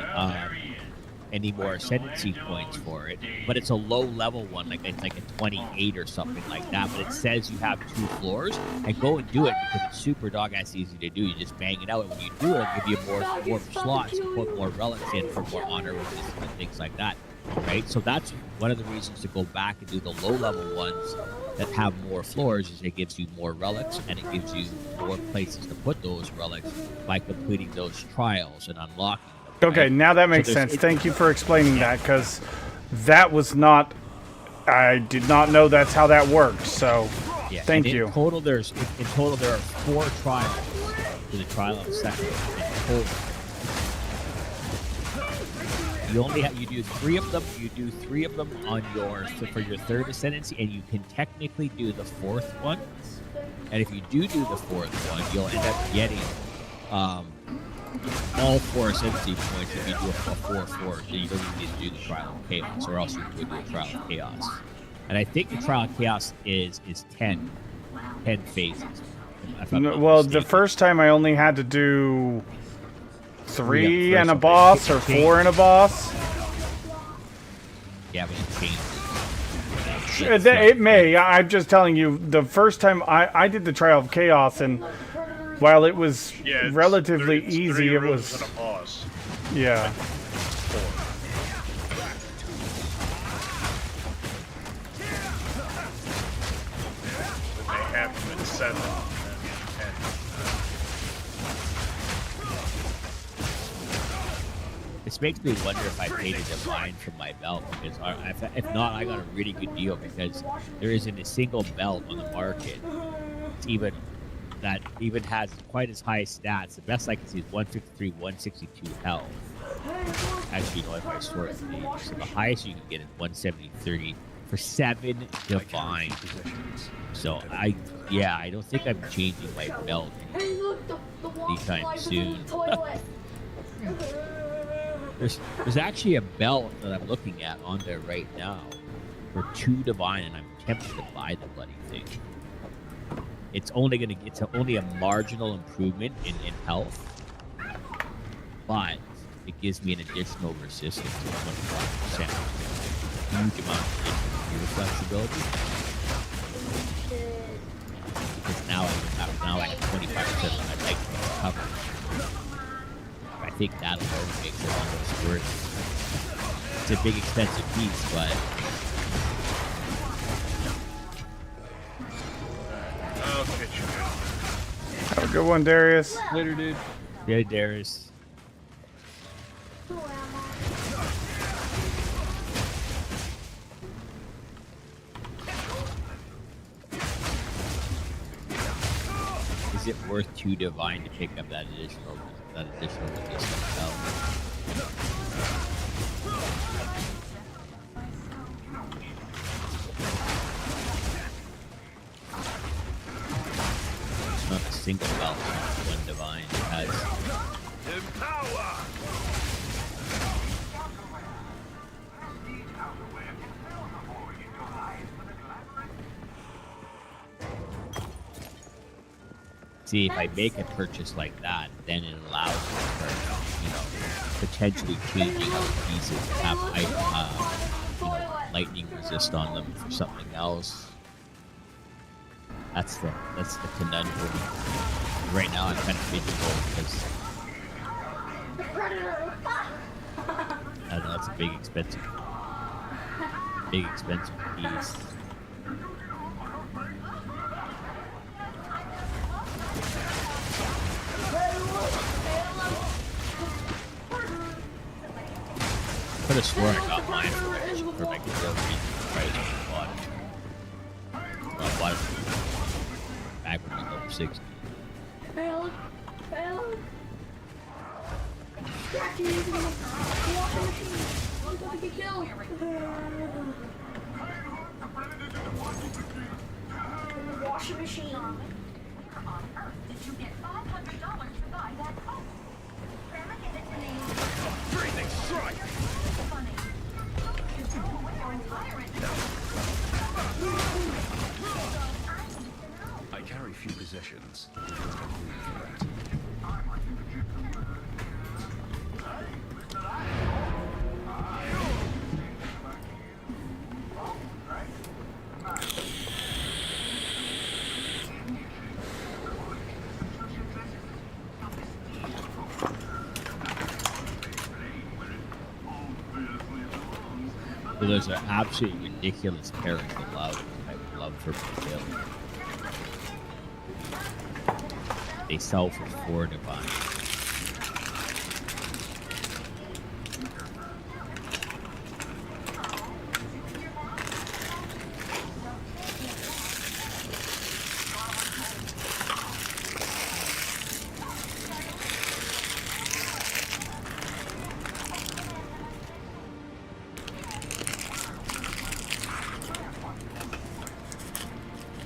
more ascendancy points for it, but it's a low level one, like it's like a 28 or something like that. But it says you have 2 floors, and go and do it because it's super dog ass easy to do. You just bang it out, and when you do it, it'll give you more slots to put more relics in for more honor and things like that. Right? So that's one of the reasons to go back and do the low level ones that have more floors, is it gives you more relics, and it gives you more places to put those relics by completing those trials and unlocking them. Okay, right? now that makes So sense. Thank you for explaining that, because that was not... I did not know that's how that worked, so thank you. In total, there are 4 trials for the trial of the second. In total. you do 3 of them. You do 3 of them on for your 3rd ascendancy, and you can technically do the 4th one. And if you do the 4th one, you'll end up getting all 4 ascendancy points if you do a 4-4. So you don't even need to do the Trial of Chaos, or else you would do a Trial of Chaos. And I think the Trial of Chaos is 10 phases. Well, the first time I only had to do 3 and a boss, or 4 and a boss. Yeah, but it changed. It may. I'm just telling you, the first time I did the Trial of Chaos, and while it was relatively easy, it was... And a boss. Yeah. 4. They have them at 7 and 10. This makes me wonder if I paid a divine for my belt, because if not, I got a really good deal, because there isn't a single belt on the market that even has quite as high stats. The best I can see is 153, 162 health. Actually, no, if I sort it, so the highest you can get is 173 for 7 divine. So I don't think I'm changing my belt anytime soon. There's actually a belt that I'm looking at on there right now for 2 divine, and I'm tempted to buy the bloody thing. It's only a marginal improvement in health, but it gives me an additional resistance of 25%. Huge amount of additional flexibility. Because now I have 25% of my life covered. I think that alone makes it almost worth it. It's a big expensive piece, but Have a good one, Darius. Later, dude. Yeah, Darius. Is it worth 2 divine to pick up that additional resistance belt? It's not a single belt, it's 1 divine. It has See, if I make a purchase like that, then it allows me to, potentially changing other pieces that have lightning resist on them for something else. That's the conundrum. Right now, I'm kind of pigeonholed because I don't know. It's a big expensive piece. I could have sworn I got mine for my real reason price when I bought it. Well, I bought it back when I was over 60. Failed. Jackie using the washing machine. I'm gonna get killed. In the washing machine. On Earth did you get $500 to buy that coat? Grandma gave it to me. Breathing strike. Funny. You throw away your entire I carry few possessions. So there's an absolutely ridiculous character love for Brazil. They sell for 4 divine.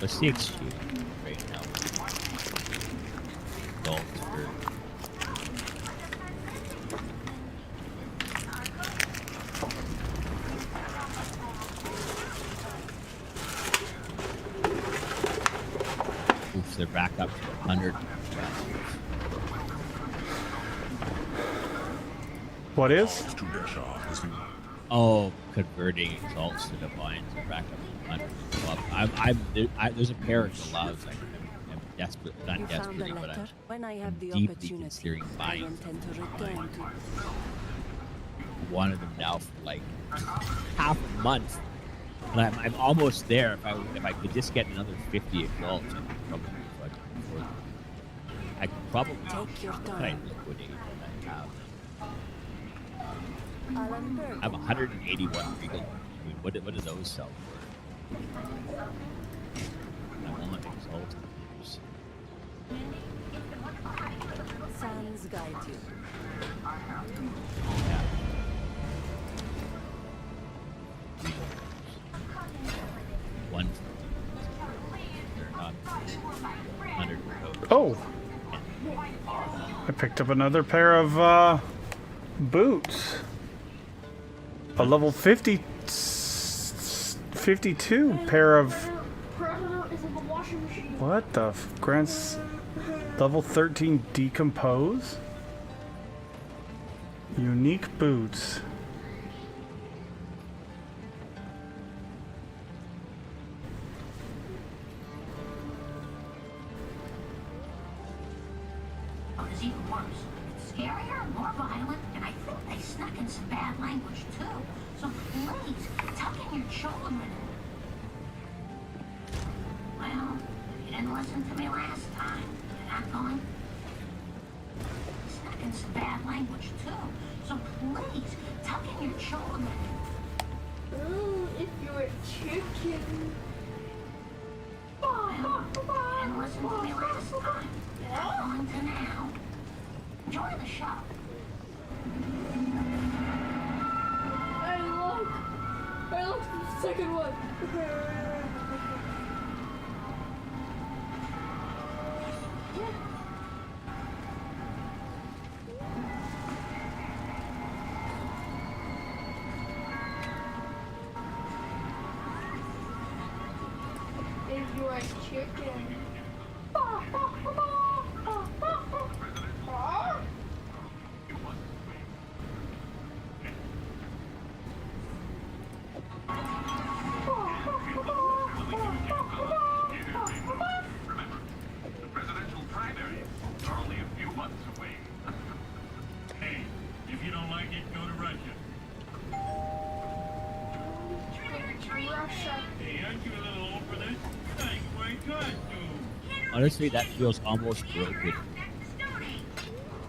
What's the exchange right now? Adults for oof, they're back up to 100. What is? Oh, converting exalts to divines are back up to 100. There's a pair of gloves I'm desperate, not You found the desperately, but letter? When I I'm have the deeply opportunity, considering I buying intend to return to. one of them now for like half a month. And I'm almost there. If I could just get another 50 exalts, I could probably fucking afford them. I could probably Take your what can I time. liquidate what I have? Alan I have 181 regal. I mean, what do those sell for? I want exalt. Sands guide you. Yeah. One. They're not 100. Oh, I picked up another pair of boots. A level 52 pair of. What the grants? Level 13 decompose. Unique boots. Oh, it's even worse. It's scarier, more violent, and I think they snuck in some bad language too. So please, tuck in your children. Well, if you didn't listen to me last time, you're not going. They snuck in some bad language too. So please, tuck in your children. Ooh, if you're a chicken. Well, you didn't listen to me last time. You're not going to now. Enjoy the show. I looked for the second one. If you're a chicken. The presidential primaries are only a few months away. Hey, if you don't like it, go to Russia. Russia. Hey, aren't you a little old for this? Nice white costume. Honestly, that feels almost broken.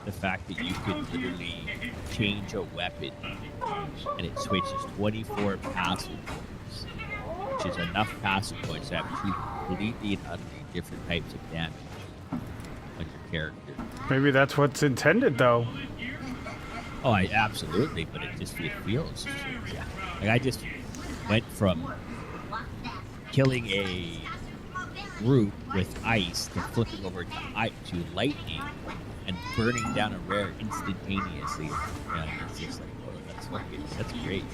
The fact that you could literally change a weapon and it switches 24 passive points, which is enough passive points to have two completely and utterly different types of damage on your character. Maybe that's what's intended, though. Oh, I absolutely, but it feels yeah. Like I just went from killing a group with ice to flipping over to lightning and burning down a rare instantaneously. Yeah, it's just like, oh, that's great.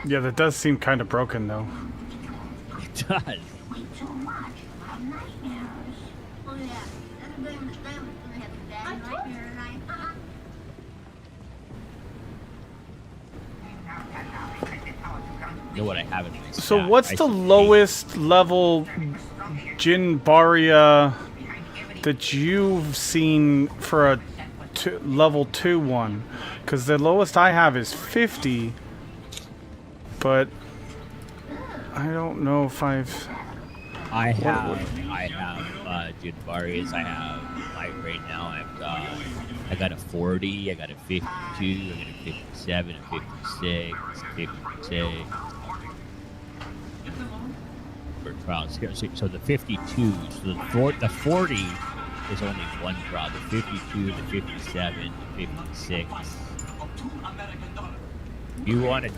Yeah, that does seem kind of broken, though. It does. Way too much about nightmares. Oh yeah, everybody in the family's gonna have a bad nightmare tonight. You know what I have in my So stack? what's I the should lowest level Jinbaria that you've seen for a level 2 one? Because the lowest I have is 50, but I don't know if I've... I have Jinbarias. I have right now. I got a 40. I got a 52. I got a 57. A 56. 56. For trials here. So the 52. So the 40 is only one trial. The 52, the 57, the 56. You want to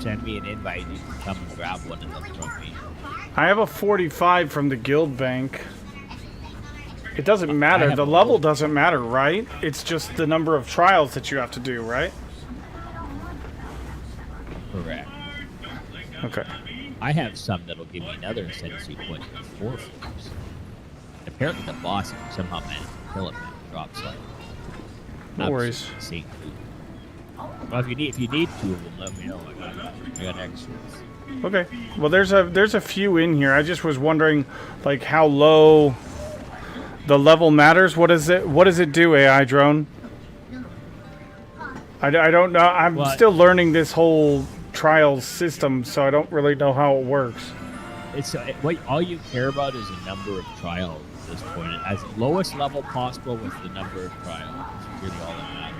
send me an invite. You can come and grab one of them from me. I have a 45 from the guild bank. It doesn't I matter. have The a level whole- doesn't matter, right? It's just the number of trials that you have to do, right? Correct. Okay. I have some that'll give me another ascendancy point with 4 floors. Apparently the boss, if you somehow manage to kill him, that drops like... No worries. Insane food. Well, if you need 2 of them, let me know. I got extras. Okay. Well, there's a few in here. I just was wondering, like, how low the level matters. What does it do, AI drone? I don't know. I'm still learning this whole trials system, so I don't really know how it works. It's all you care about is the number of trials at this point. As lowest level possible with the number of trials. It's really all that matters.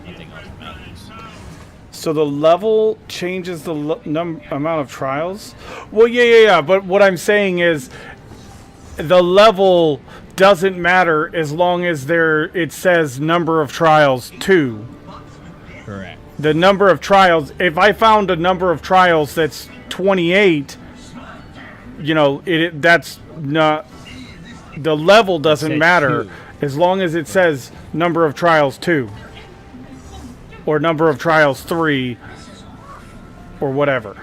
Nothing else matters. So the level changes the amount of trials? Well, yeah. But what I'm saying is the level doesn't matter as long as it says number of trials 2. Correct. The number of trials, if I found a number of trials that's 28, you know, that's not, the level doesn't matter 2. as long as it says number of trials 2 or number of trials 3 or whatever.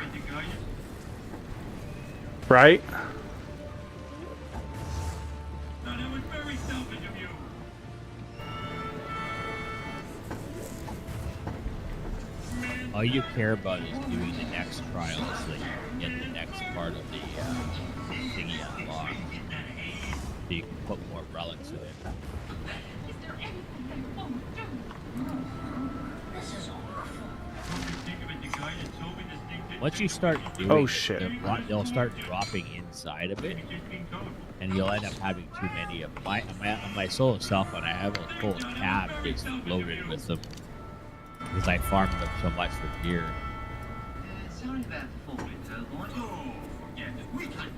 Right? All you care about is doing the next trial so that you can get the next part of the thingy unlocked. So you can put more relics in it. Once you start doing Oh, shit. they'll start dropping inside of it, and you'll end up having too many of them. On my solo self, when I have a full tab just loaded with them, because I farmed them so much for gear. Sorry about the full winter, boy. Oh, forget it. We can.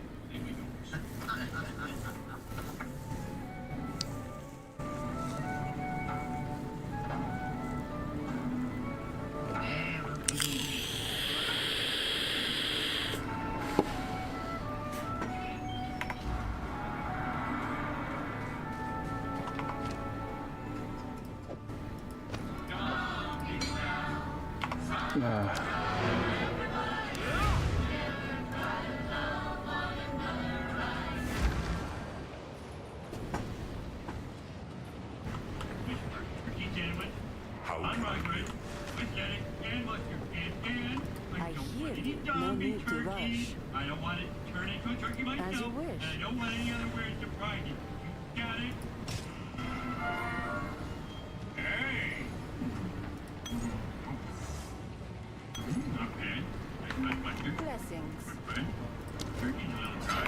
I hear you. No need to rush. I don't want it to turn into a turkey myself. As you wish. And I don't want any other words to pride it. You got it? Hey! Not bad. Nice mustard. Blessings. Good friend. Turkey's a little dry.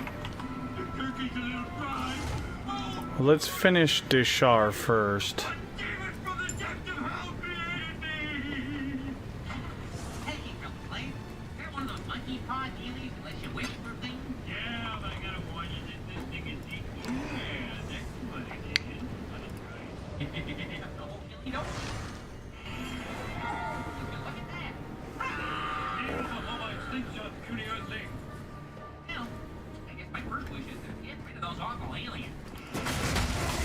The turkey's a little dry. Oh! Let's finish Dishar first. Monkey paw dealies unless you wish for things? Yeah, but I gotta warn you that this thing is deep. Yeah, that's what it is. Let it try. You know? Look at that. Here's a whole lot of slingshot curiosity. Well, I guess my first wish is to get rid of those awful aliens.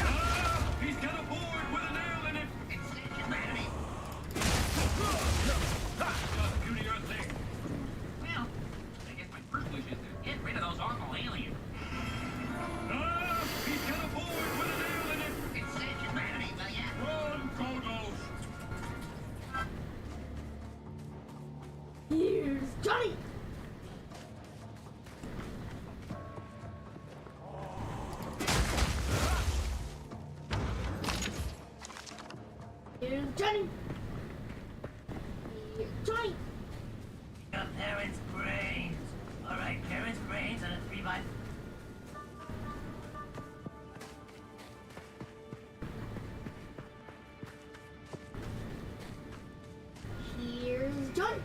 Ah, he's got a board with a nail in it. It's humanity. Curiosity. Well, I guess my first wish is to get rid of those awful aliens. Ah, he's got a board with a nail in it. It says humanity, will ya? Run, Goggles! Here's Johnny! Here's Johnny! Here's Johnny! Got parents' brains. All right, parents' brains and a 3x. Here's Johnny!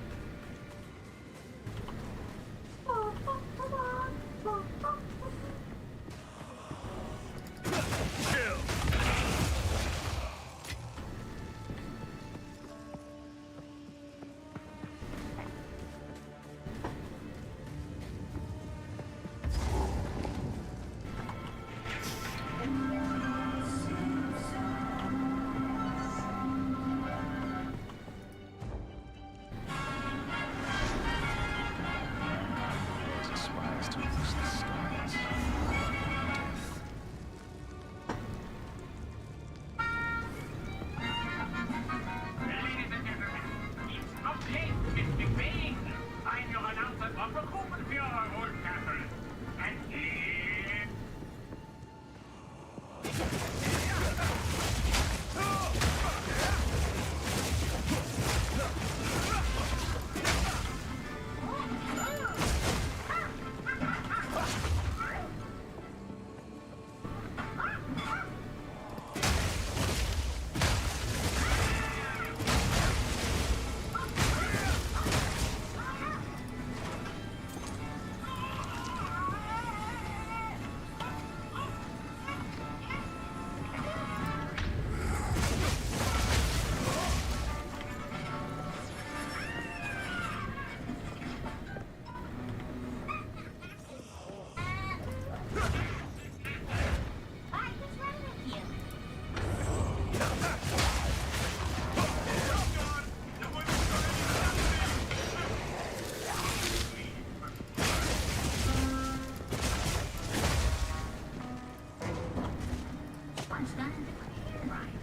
one's done it. Right.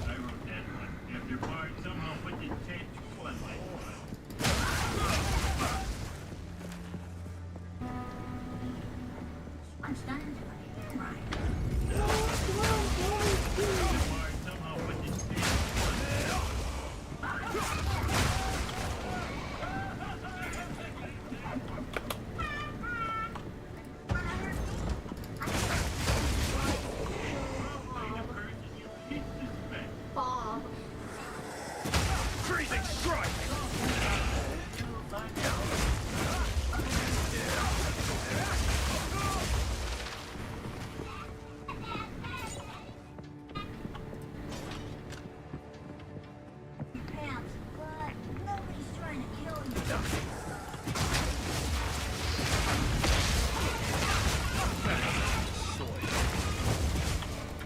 I wrote that one. After Bart somehow put the tattoo on my foot. One's done it. Right. Bart somehow put the tattoo Bob. freezing strike. Perhaps, but nobody's trying to kill you.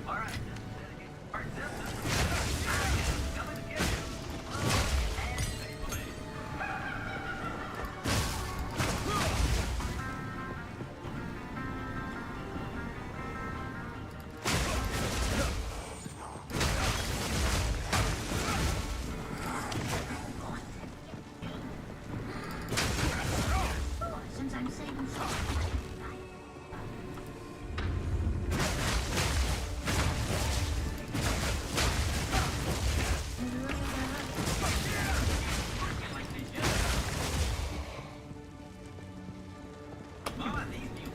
All right. Bart, coming to get you. And safely. Since I'm saving souls. Mama, these new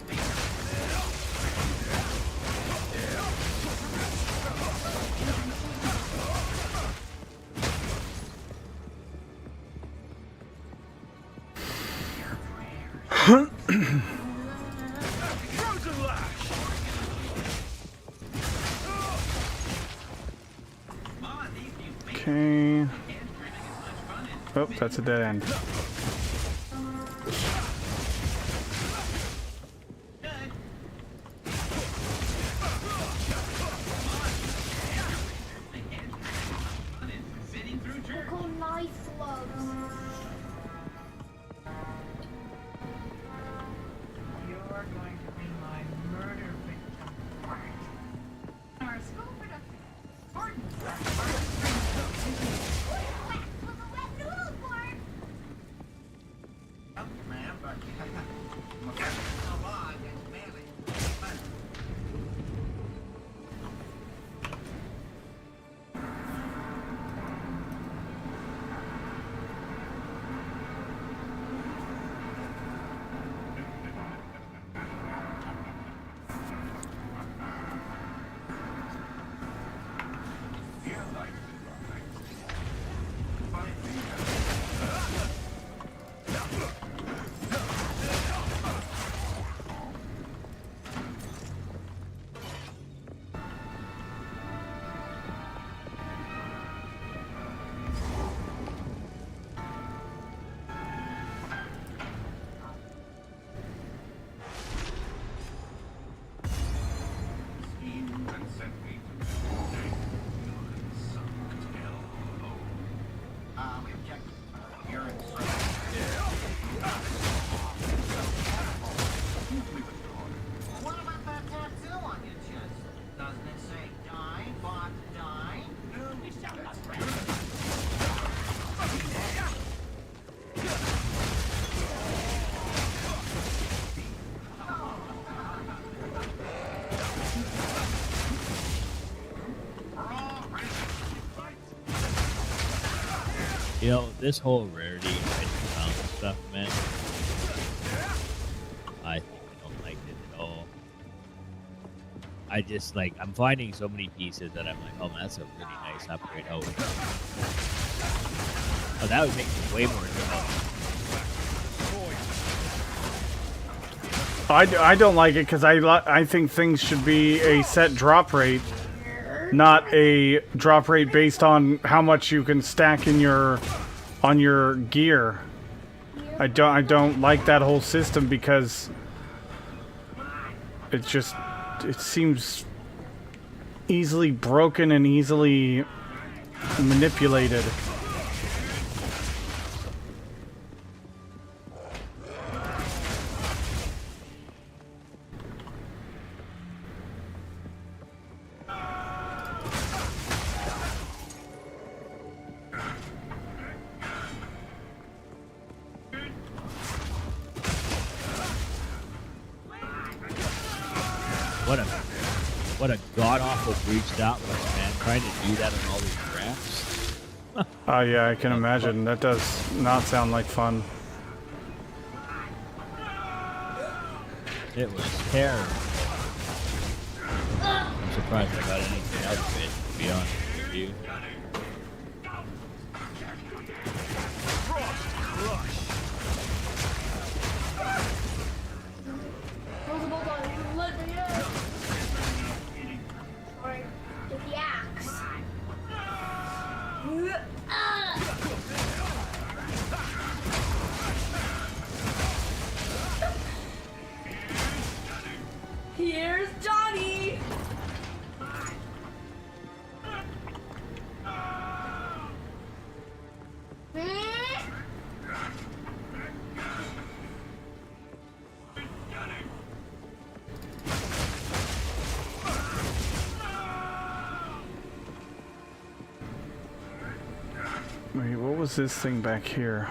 Frozen lash. Mama, these new Okay. Oh, that's a dead end. sitting through Look jerk. how nice looks. You're going to be my murder victim. Our school production. Gordon. Oh, ma'am, but a log is manly. We object. You're in What about that tattoo on your chest? Doesn't it say die, bot, die? You know, this whole rarity and found stuff, man. I think I don't like it at all. I just like I'm finding so many pieces that I'm like, oh man, that's a really nice upgrade. Oh, that would make me way more interesting. I don't like it because I think things should be a set drop rate, not a drop rate based on how much you can stack in on your gear. I don't like that whole system because it seems easily broken and easily manipulated. What a god awful breach that was, man. Trying to do that on all these ramps. Oh yeah, I can imagine. That does not sound like fun. It was terrible. I'm surprised I got anything out of it, to be honest with you. Get the axe. Here's Johnny. Wait, what was this thing back here?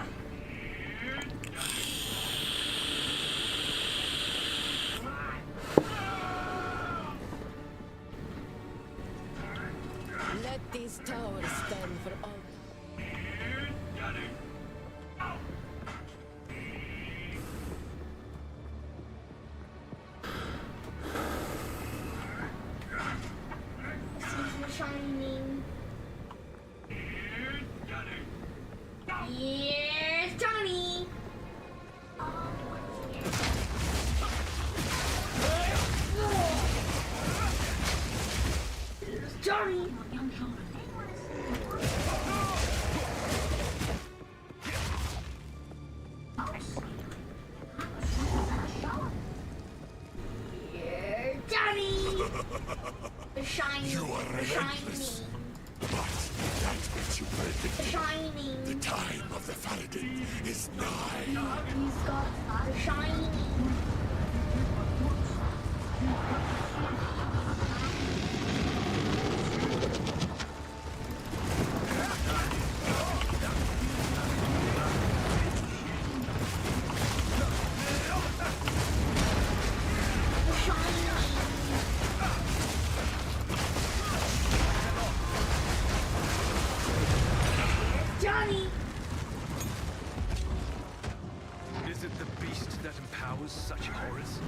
Let these towers stand for all. This is the shining. Here's Johnny. Here's Johnny. Here's Johnny. The shiny. You are The shiny. relentless. But that which you The predicted, shining. the time of the Faradin is nigh. He's got the shiny. Johnny. Is it the beast that empowers such horrors?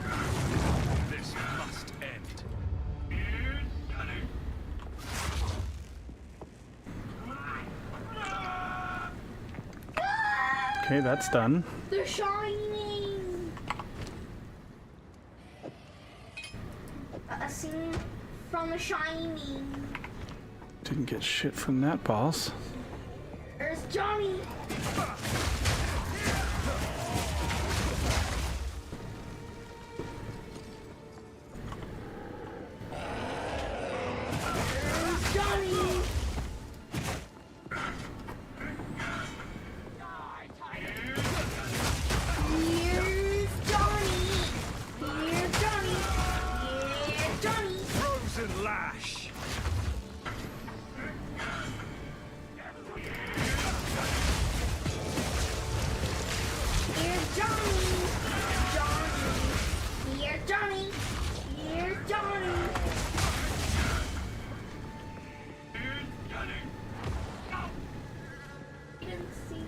This must end. Okay, that's done. The Shining. A scene from The Shining. Didn't get shit from that boss. There's Johnny. There's Johnny. Here's Johnny. Here's Johnny. Here's Johnny. Frozen lash. Here's Johnny. Johnny. Here's Johnny. Here's Johnny. Didn't see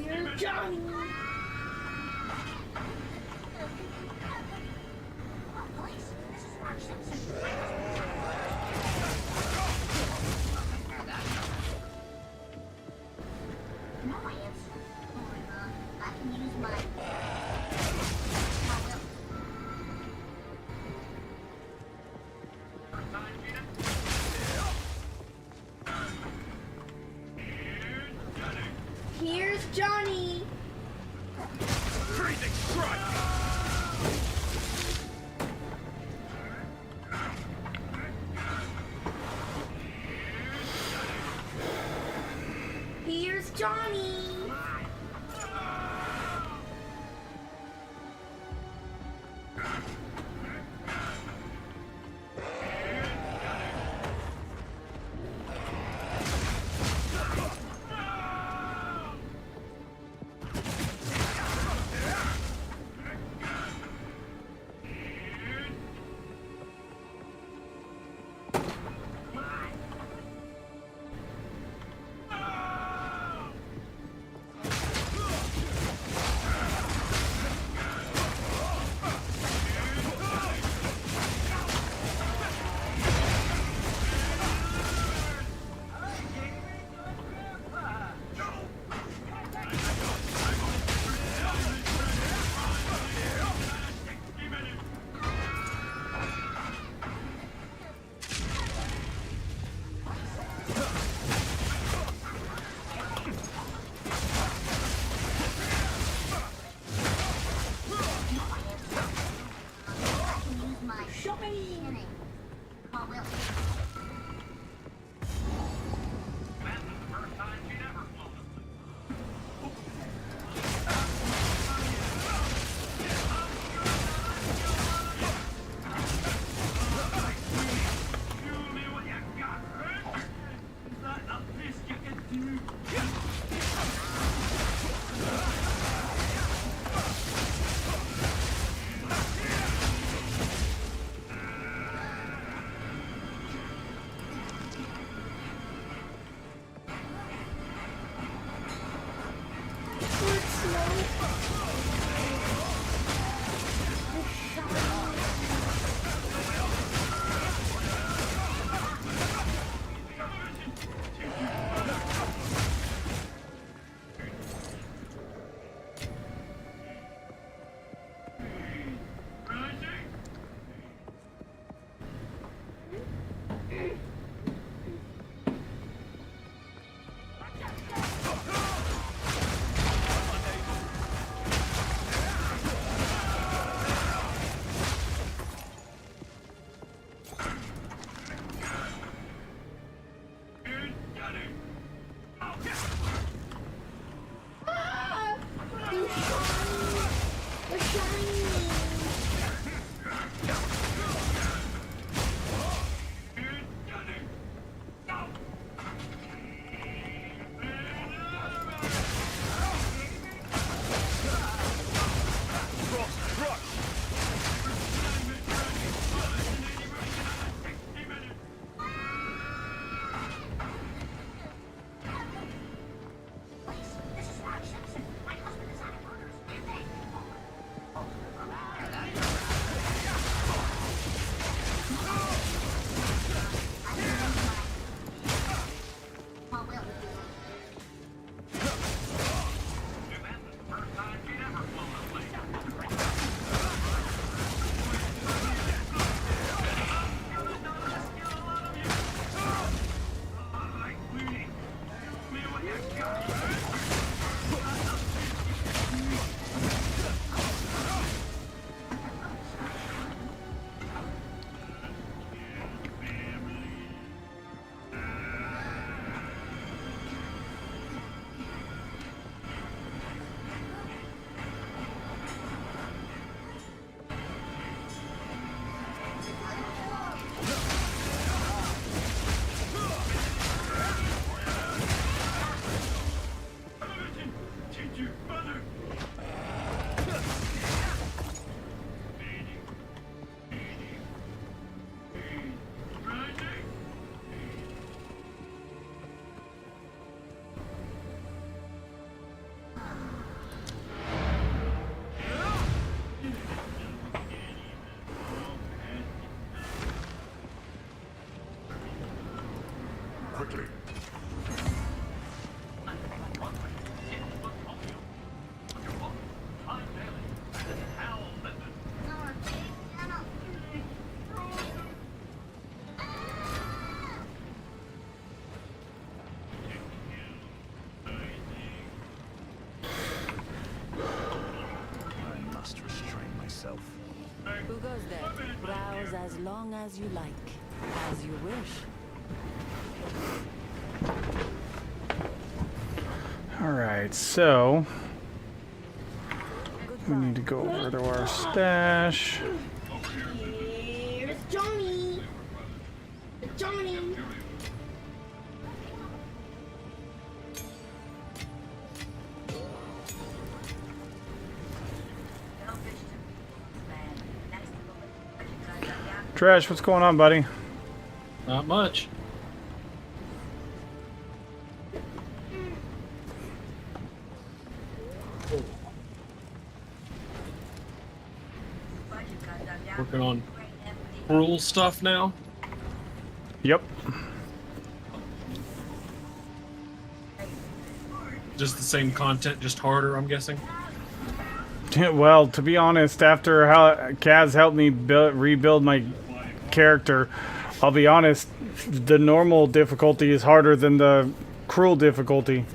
Here's Johnny. No answer. I can use my... Johnny! Freezing strike! Here's Johnny! Quickly. as long as you like, as you wish. Alright, so we need to go over to our stash. Here's Johnny. Johnny. Trash, what's going on, buddy? Not much. Working on cruel stuff now. Yep. Just the same content, just harder, I'm guessing. Well, to be honest, after how Kaz helped me rebuild my character, I'll be honest, the normal difficulty is harder than the cruel difficulty.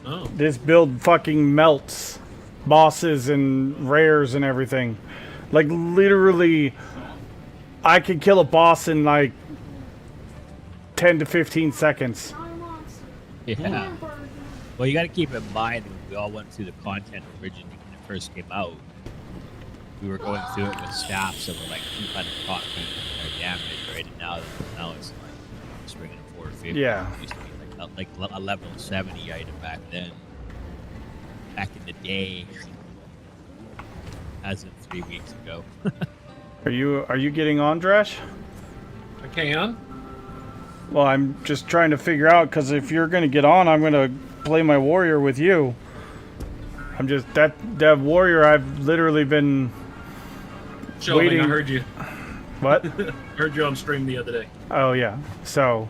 Oh. This build fucking melts bosses and rares and everything. Like, literally, I could kill a boss in like 10 to 15 seconds. Yeah. Well, you got to keep in mind when we all went through the content originally when it first came out. We were going through it with staffs that were like 200 cotton damage, right? And now it's like swinging 450. Yeah. It used to be like a level 70 item back then. Back in the day. As of 3 weeks ago. Are you getting on, Dresh? I can. Well, I'm just trying to figure out, because if you're going to get on, I'm going to play my warrior with you. I'm just, that warrior, I've literally been waiting. I heard you. What? Heard you on stream the other day. Oh, yeah. So,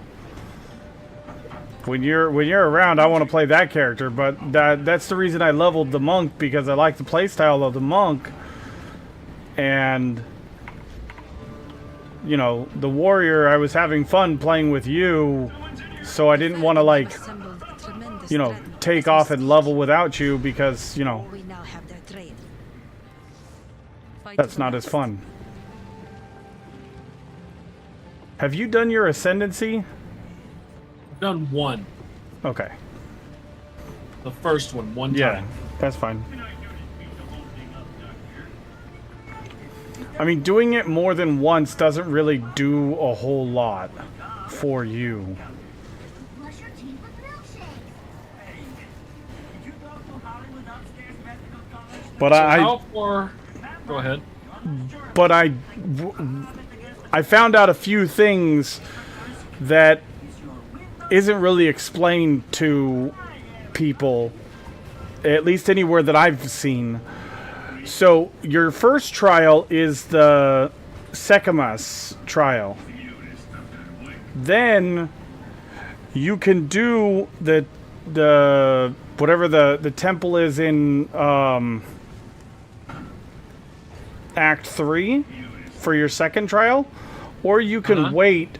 when you're around, I want to play that character, but that's the reason I leveled the monk, because I like the playstyle of the monk. And, you know, the warrior, I was having fun playing with you, so I didn't want to, like, you know, take off and level without you, because, you know, that's not as fun. Have you done your ascendancy? I've done one. Okay. The first one time. Yeah, that's fine. I mean, doing it more than once doesn't really do a whole lot for you. But how far? Go ahead. But I found out a few things that isn't really explained to people, at least anywhere that I've seen. So your first trial is the Sekamas trial. Then you can do the whatever the temple is in Act 3 for your second trial, or you can wait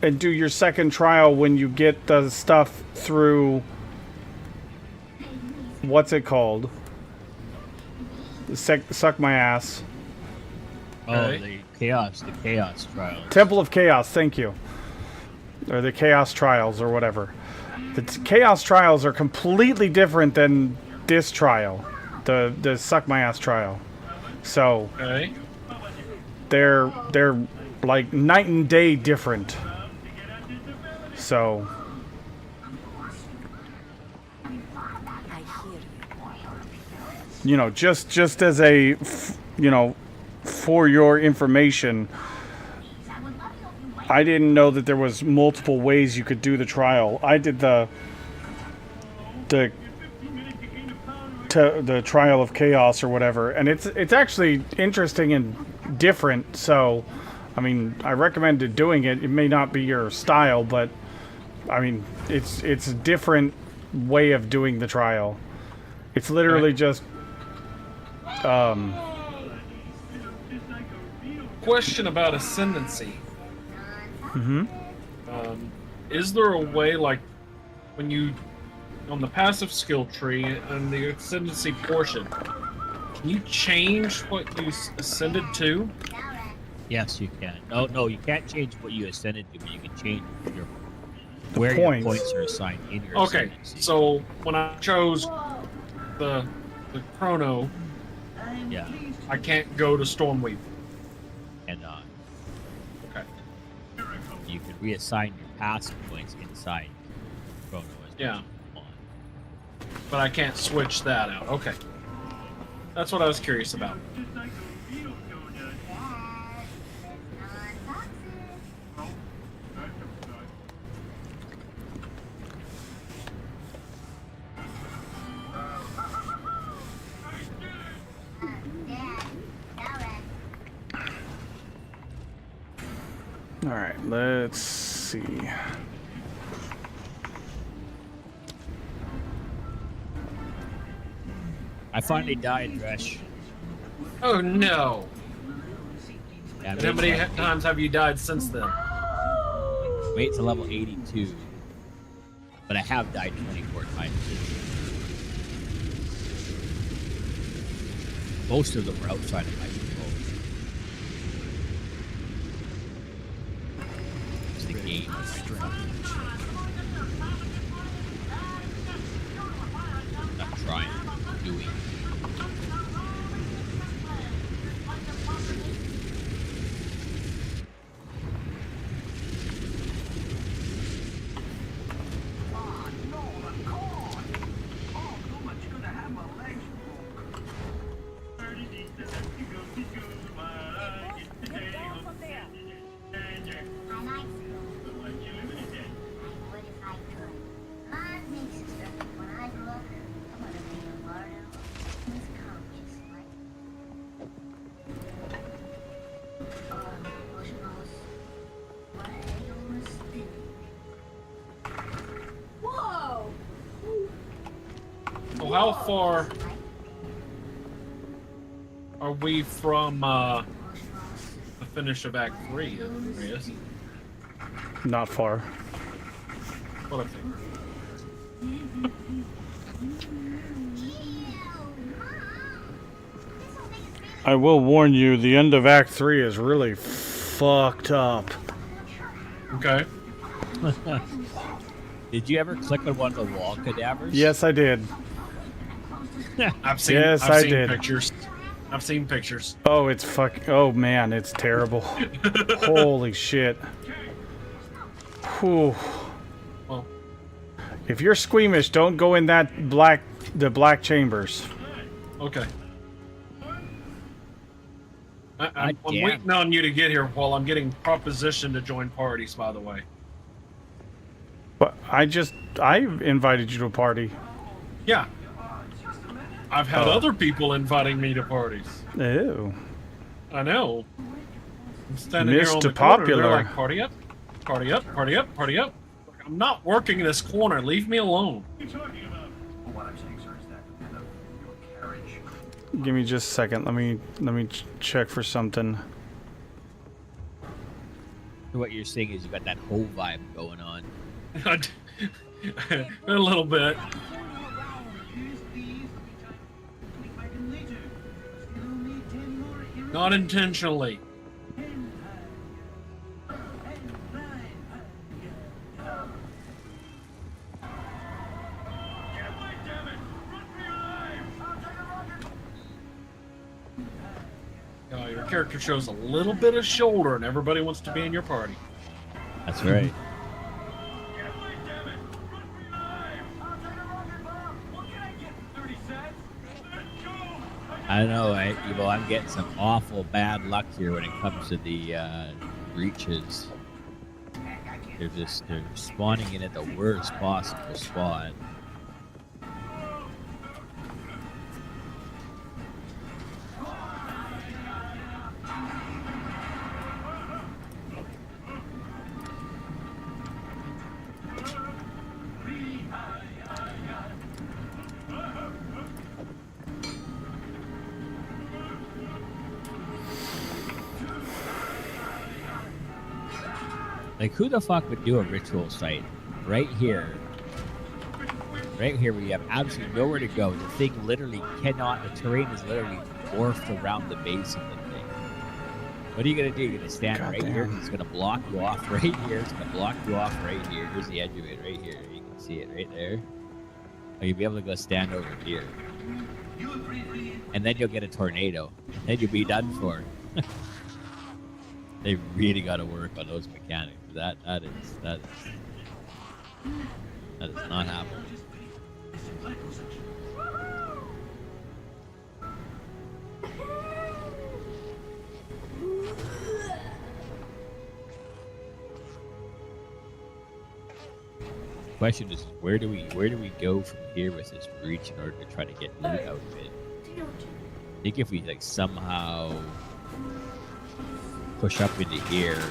and do your second trial when you get the stuff through, what's it called? Suck my ass. Oh, the chaos trial. Temple of Chaos, thank you. Or the Chaos Trials, or whatever. The Chaos Trials are completely different than this trial, the Suck My Ass trial. So they're like night and day different. So you know, just as a, you know, for your information, I didn't know that there was multiple ways you could do the trial. I did the trial of chaos or whatever, and it's actually interesting and different. So, I mean, I recommended doing it. It may not be your style, but I mean, it's a different way of doing the trial. It's literally just question about ascendancy. Mm-hmm. Is there a way, like, when you on the passive skill tree and the ascendancy portion, can you change what you ascended to? Yes, you can. No, you can't change what you ascended to, but you can change where points. your points are assigned in your Okay, ascendancy. so when I chose the chrono, Yeah. I can't go to Stormweaver. Cannot. Okay. You can reassign your past points inside chrono as Yeah. you want. But I can't switch that out. Okay. That's what I was curious about. All right, let's see. I finally died, Dresh. Oh no! Yeah, And how many times have you died since then? Wait to level 82. But I have died 24 times. Most of them were outside of my control. It's the game. Not trying, doing. Whoa! So how far are we from the finish of Act 3, Andreas? Not far. What I think. I will warn you, the end of Act 3 is really fucked up. Okay. Did you ever click on one of the wall cadavers? Yes, I did. I've seen pictures. I've seen pictures. Oh, it's oh man, it's terrible. Holy shit. Whew. Well. If you're squeamish, don't go in the black chambers. Okay. I'm waiting on you to get here while I'm getting propositioned to join parties, by the way. But I invited you to a party. Yeah. I've had other people inviting me to parties. Ew. I know. I'm standing here on Mr. the corner, Popular. they're like, party up, party up, party up, party up. Like, I'm not working this corner. Leave me alone. What are you talking about? What I'm saying, sir, is that your carriage. Give me just a second. Let me check for something. What you're saying is you got that whole vibe going on. A little bit. Not intentionally. Your character shows a little bit of shoulder and everybody wants to be in your party. That's right. I don't know, I'm getting some awful bad luck here when it comes to the breaches. They're spawning in at the worst possible spot. Like, who the fuck would do a ritual site right here? Right here where you have absolutely nowhere to go. The thing literally cannot, the terrain is literally morphed around the base of the thing. What are you gonna do? You're gonna stand right here. It's gonna block you off right here. It's gonna block you off right here. Here's the edge of it right here. You can see it right there. Or you'll be able to go stand over here. And then you'll get a tornado. Then you'll be done for. They really got to work on those mechanics. That is not happening. Question is, where do we go from here with this breach in order to try to get loot out of it? I think if we like somehow push up into here.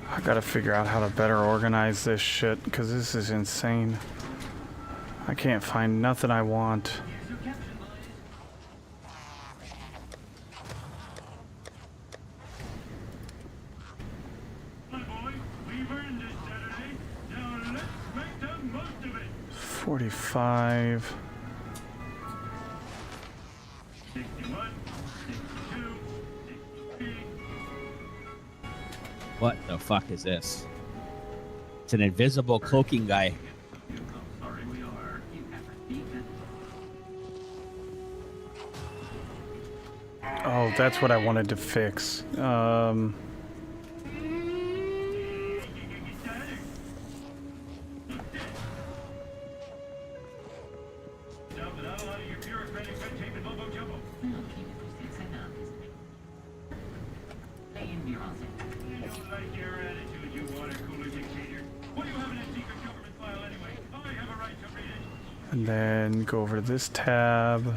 I gotta figure out how to better organize this shit, because this is insane. I can't find nothing I want. My boy, we've earned this Saturday. Now let's make the most of it. 45. 61, 62, 63. What the fuck is this? It's an invisible cloaking guy. Sorry we are. You have defeated. Oh, that's what I wanted to fix. And then go over to this tab.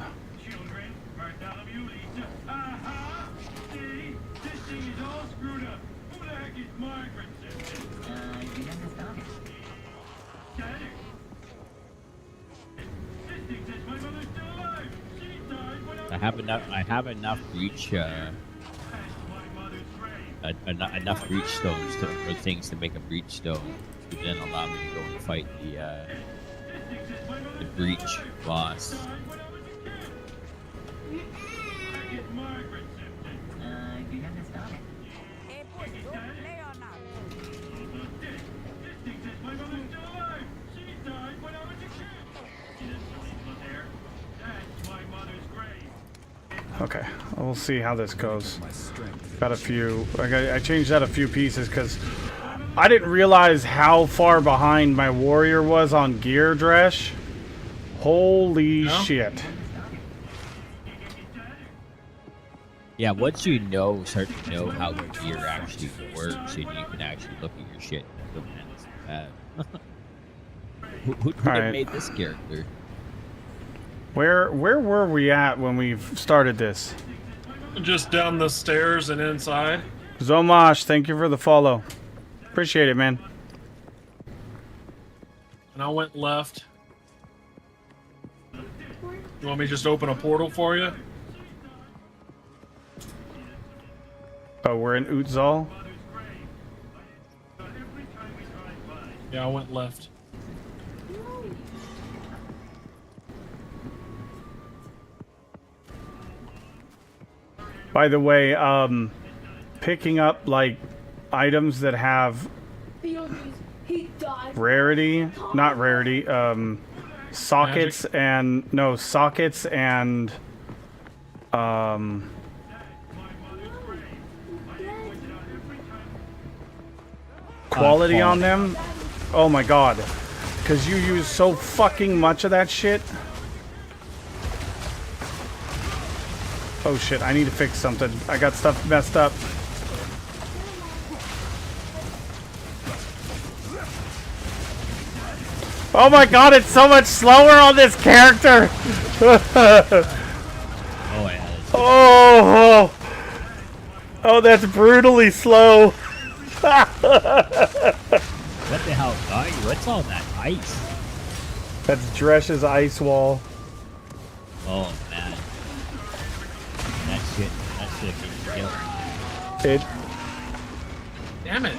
I have enough breach enough breach stones for things to make a breach stone, which would then allow me to go and fight the breach boss. Okay, we'll see how this goes. Got a few. I changed out a few pieces because I didn't realize how far behind my warrior was on gear, Dresh. Holy shit. Yeah, once you start to know how the gear actually works, and you can actually look at your shit and go, man, this is bad. Who made this character? Where were we at when we started this? Just down the stairs and inside. Zomash, thank you for the follow. Appreciate it, man. And I went left. You want me to just open a portal for you? Oh, we're in Utzal? Yeah, I went left. By the way, picking up like items that have rarity, not rarity, sockets and quality on them. Oh my god, because you use so fucking much of that shit. Oh shit, I need to fix something. I got stuff messed up. Oh my god, it's so much slower on this character! Oh, that's brutally slow. What the hell, guy? What's all that ice? That's Dresh's ice wall. Oh man. That shit can kill. It. Damn it.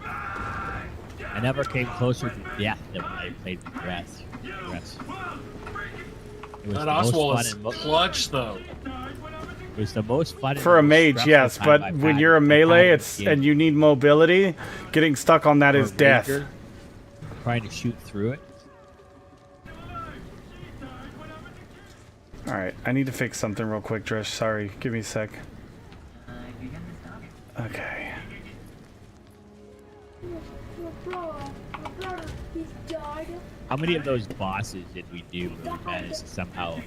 I never came closer to death than when I played with Dress. It was That the most Oswald fun is and clutch, though. It was the most fun. For a and most mage, stressful yes, time but I've when had you're a in melee, the it's game. and you need mobility. Getting stuck on that Or is a death. ranger, trying to shoot through it. All right, I need to fix something real quick, Drish. Sorry, give me a sec. Okay. How many of those bosses did we do where we managed to somehow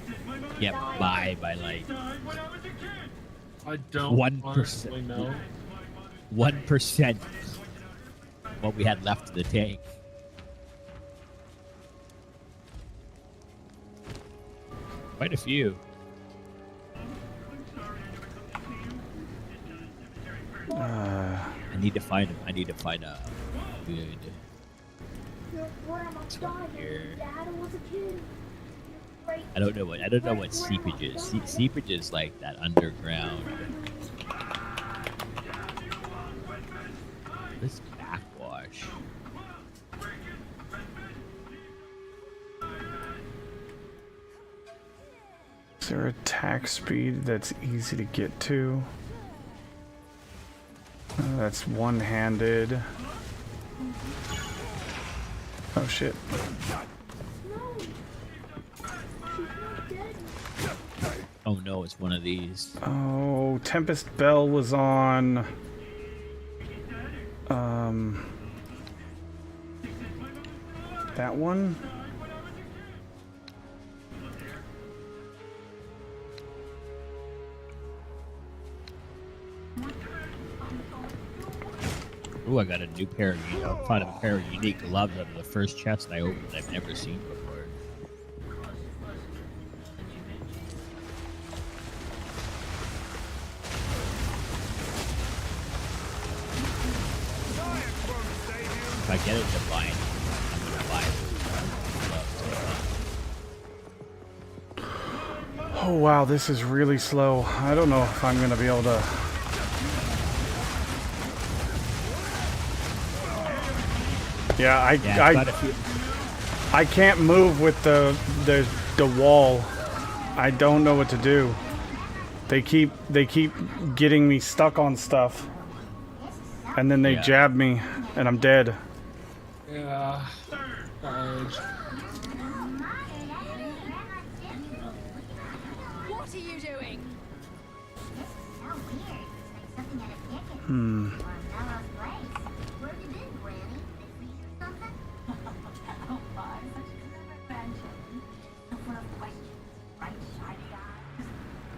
get by like I don't 1%? honestly know. 1% what we had left in the tank. Quite a few. I need to find a good one here. I don't know what seepage is. Seepage is like that underground. This backwash. Is there attack speed that's easy to get to? That's one-handed. Oh shit. Oh no, it's one of these. Oh, Tempest Bell was on... that one? Ooh, I got a new pair of found a pair of unique gloves out of the first chest I opened I've never seen before. If I get it divine, I'm gonna buy it. Oh wow, this is really slow. I don't know if I'm gonna be able to... Yeah, I can't move with the wall. I don't know what to do. They keep getting me stuck on stuff, and then they jab me, and I'm dead. Yeah. What are you doing?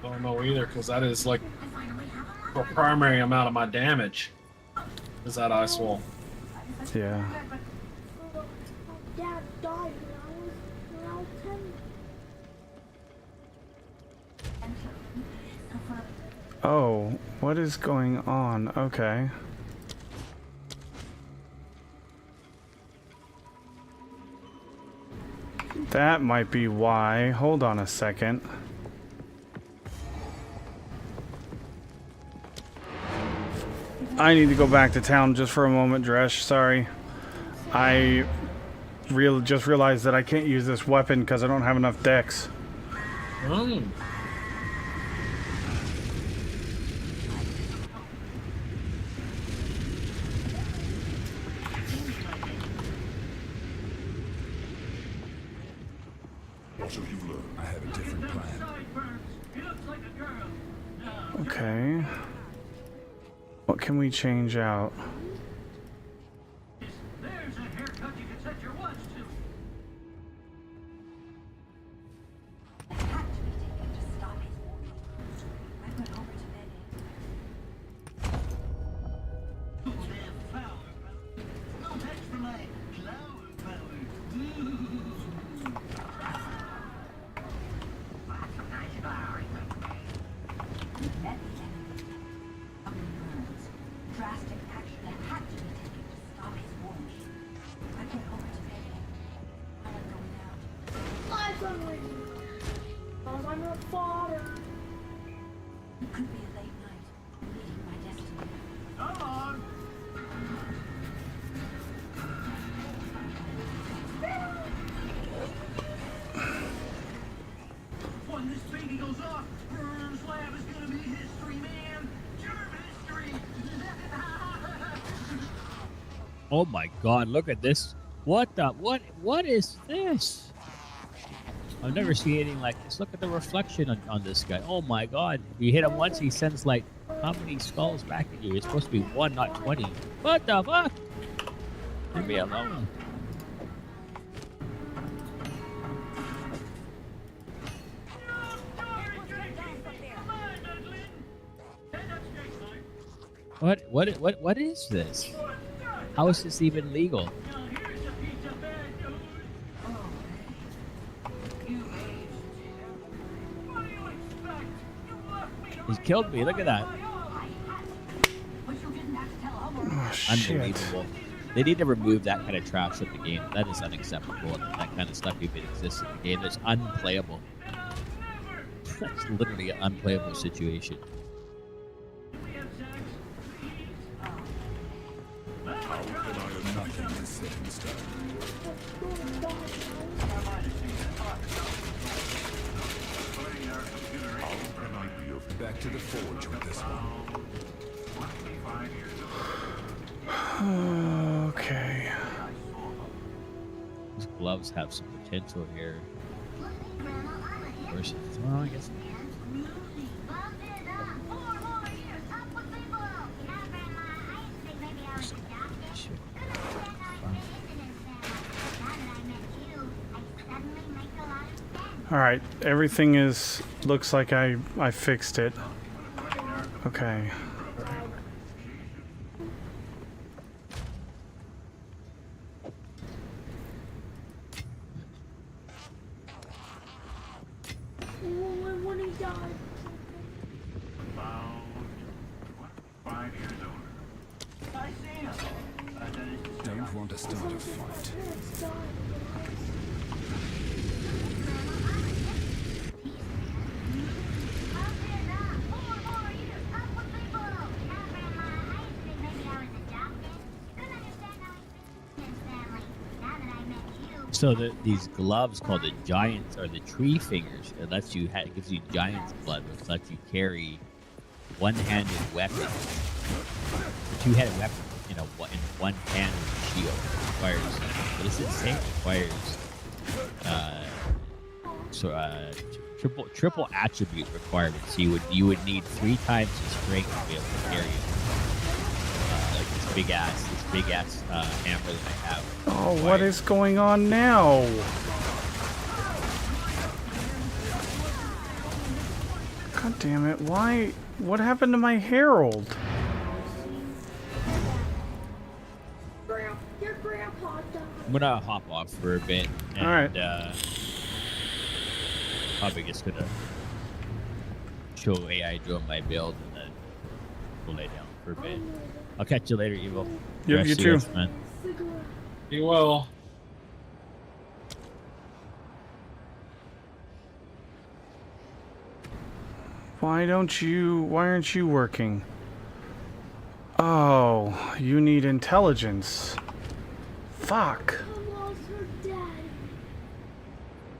I don't know either, because that is like the primary amount of my damage. Is that ice wall? Yeah. Dad died when I was 10. Oh, what is going on? Okay. That might be why. Hold on a second. I need to go back to town just for a moment, Dresh. Sorry. I just realized that I can't use this weapon because I don't have enough dex. Oh. What have you learned? I have a different plan. Okay. What can we change out? There's a haircut you can set your watch to. Drastic action Oh my god, look at this. What is this? I've never seen anything like this. Look at the reflection on this guy. Oh my god. If you hit him once, he sends like how many skulls back at you? It's supposed to be 1, not 20. What the fuck? Leave me alone. What is this? How is this even legal? He's killed me. Look at that. Oh, shit. Unbelievable. They need to remove that kind of trash from the game. That is unacceptable. That kind of stuff even exists in the game. It's unplayable. That's literally an unplayable situation. Back to the forge with this one. Okay. These gloves have some potential here. Versus, well, I guess. All right, everything looks like I fixed it. Okay. Don't want to start a fight. So these gloves called the giants or the tree fingers, it lets you it gives you giant's blood, which lets you carry one-handed weapon, a two-handed weapon in one hand with a shield. It requires, what does it say? It requires triple attribute requirements. So you would need 3 times the strength to be able to carry it. Like this big ass hammer that I have. Oh, what is going on now? God damn it! Why? What happened to my herald? Your grandpa died. I'm gonna hop off for a bit and probably just gonna show AI Joe my build and then we'll lay down for a bit. I'll catch you later, Evil. Yep, you too. Man. You will. Why aren't you working? Oh, you need intelligence. Fuck. You lost her dad.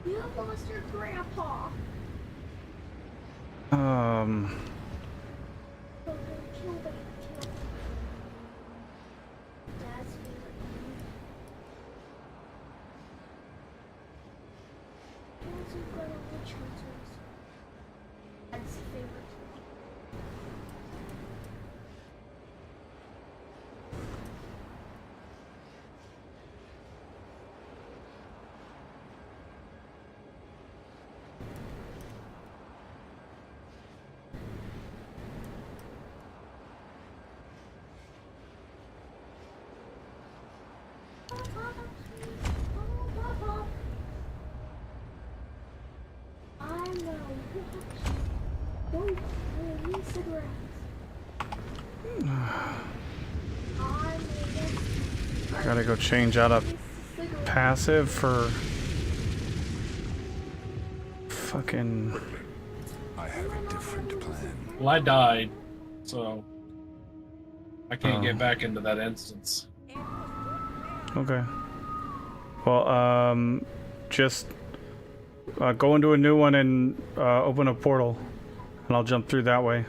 You lost your grandpa. Dad's favorite food. Dad's incredible choices. Dad's favorite. I gotta go change out a passive for fucking. I have a different plan. Well, I died, so I can't get back into that instance. Okay. Well, just go into a new one and open a portal, and I'll jump through that way.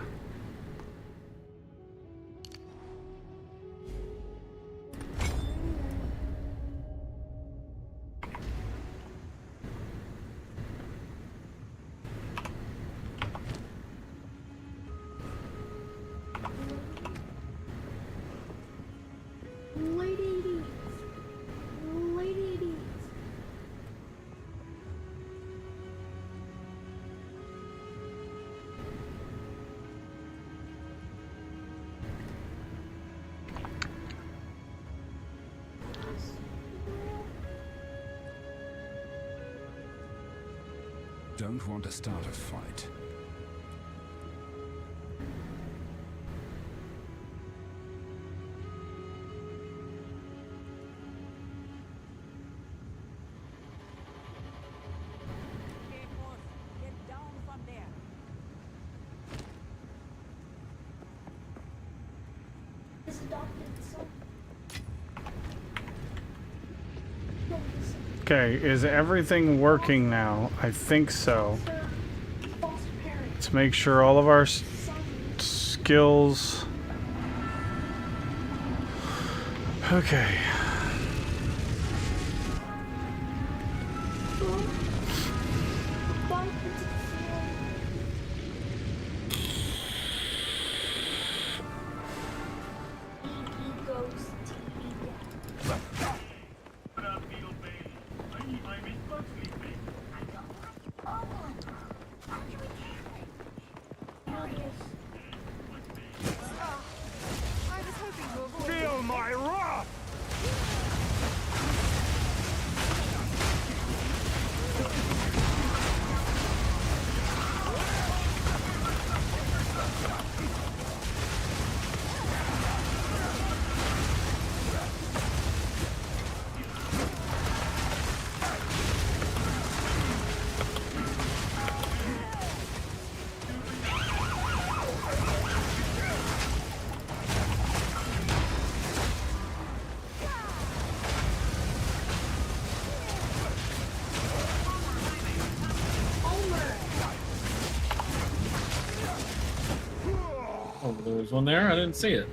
don't want to start a fight. Okay, is everything working now? I think so. Let's make sure all of our skills... Okay. Feel my wrath! Oh, there was one there? I didn't see it.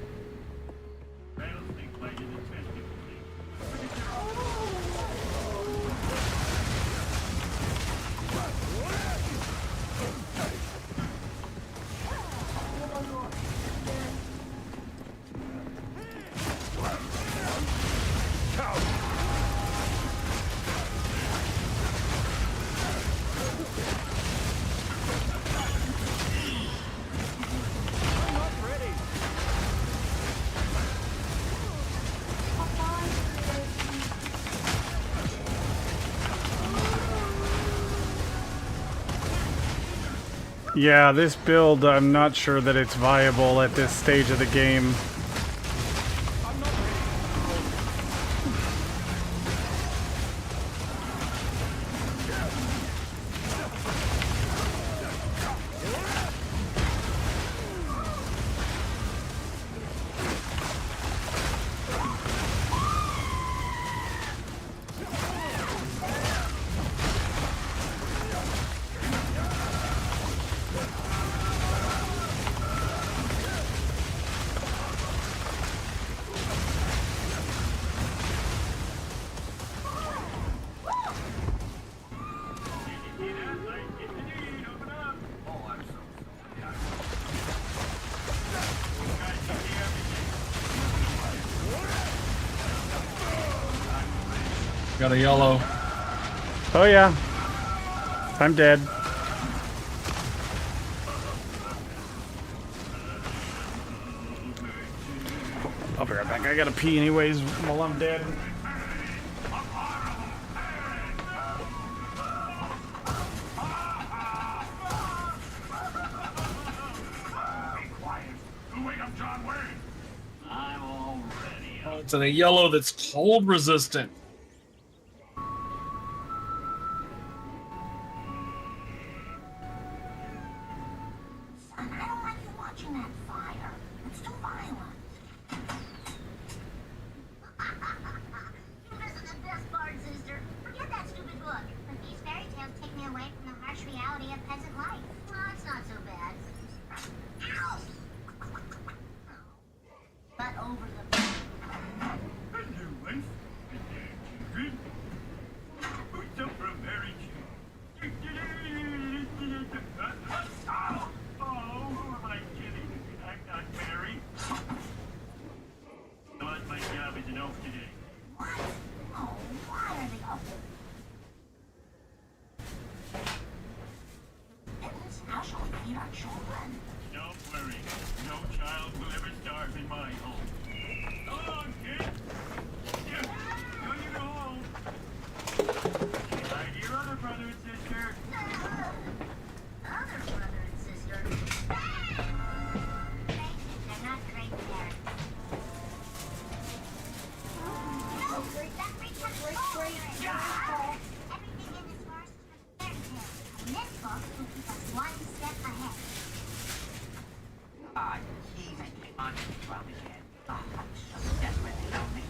Yeah, this build, I'm not sure that it's viable at this stage of the game. Got a yellow. Oh yeah. I'm dead. I'll be right back. I gotta pee anyways while I'm dead. Oh, it's in a yellow that's cold resistant. again. Oh, that's where they love me.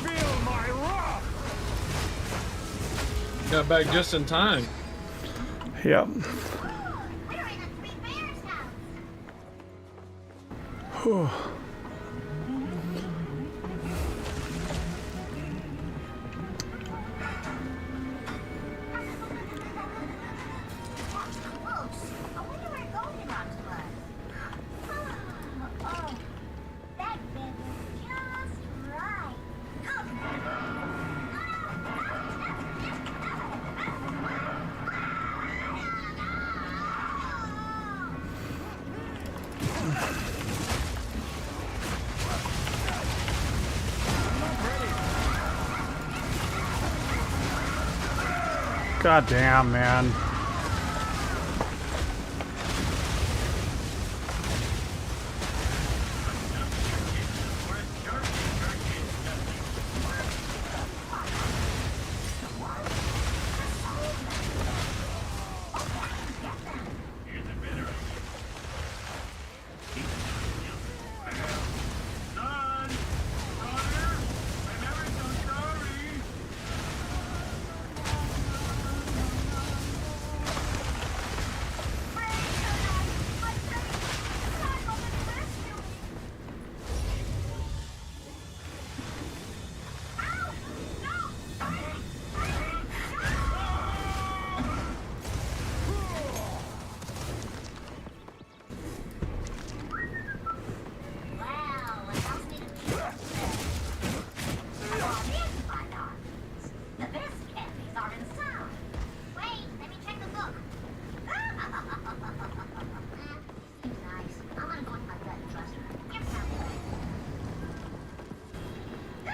Feel my wrath! Got back just in time. Yep. Whew. God damn, man.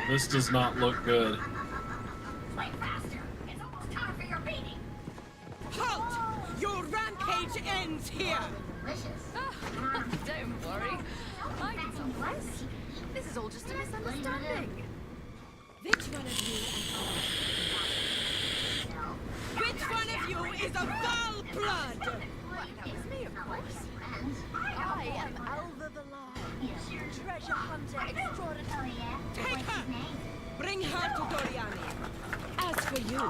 This does not look good. Halt! Your rampage ends here! Don't worry. I can solve this. This is all just a misunderstanding. Which one of you Which one of you is a foul blood? Well, that was me, of course. I am Alva the Large, treasure hunter extraordinary. Take her! Bring her to Doriani. As for you,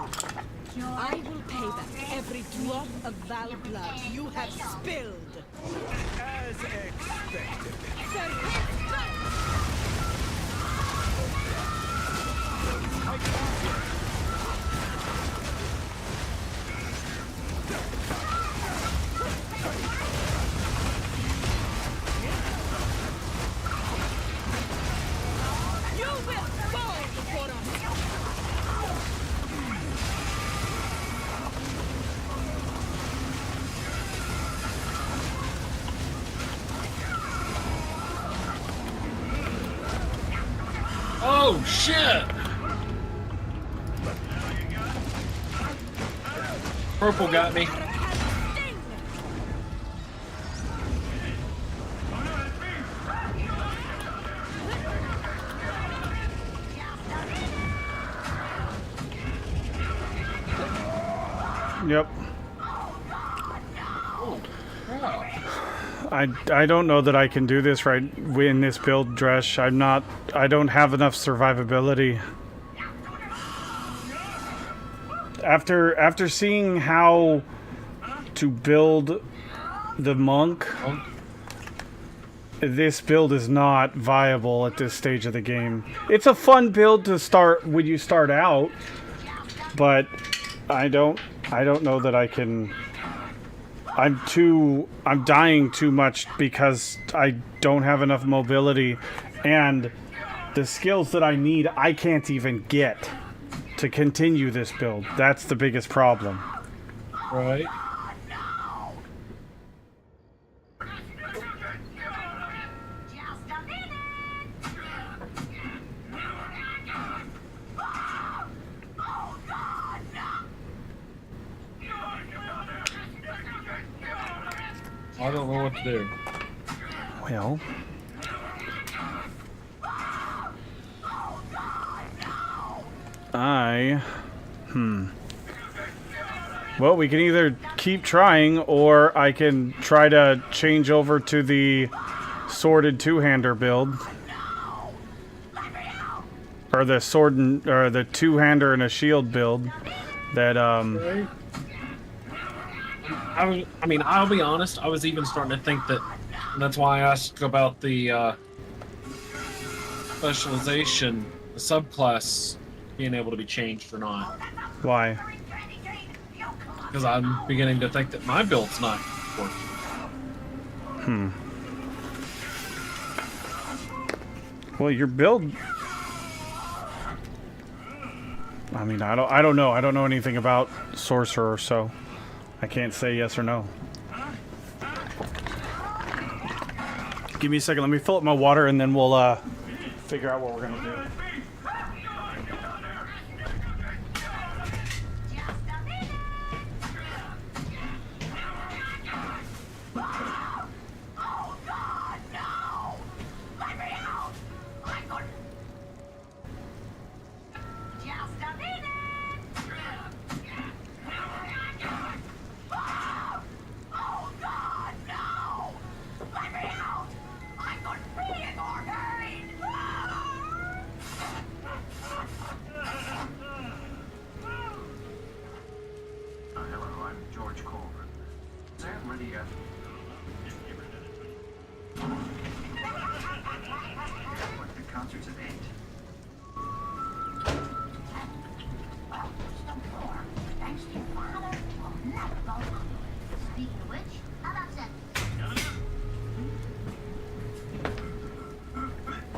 I will pay back every drop of Val blood you have spilled. As expected. You will fall before us. Oh shit! Purple got me. Yep. I don't know that I can do this right in this build, Dresh. I don't have enough survivability. After seeing how to build the monk, this build is not viable at this stage of the game. It's a fun build to start when you start out, but I don't know that I can. I'm dying too much because I don't have enough mobility, and the skills that I need I can't even get to continue this build. That's the biggest problem. Right. I don't know what to do. Well. Well, we can either keep trying, or I can try to change over to the sworded two-hander build. Or the or the two-hander and a shield build. That, I mean, I'll be honest, I was even starting to think that, and that's why I asked about the specialization, the subclass being able to be changed or not. Why? Because I'm beginning to think that my build's not working. Well, your build... I mean, I don't know. I don't know anything about Sorcerer, so I can't say yes or no. Give me a second. Let me fill up my water, and then we'll figure out what we're gonna do.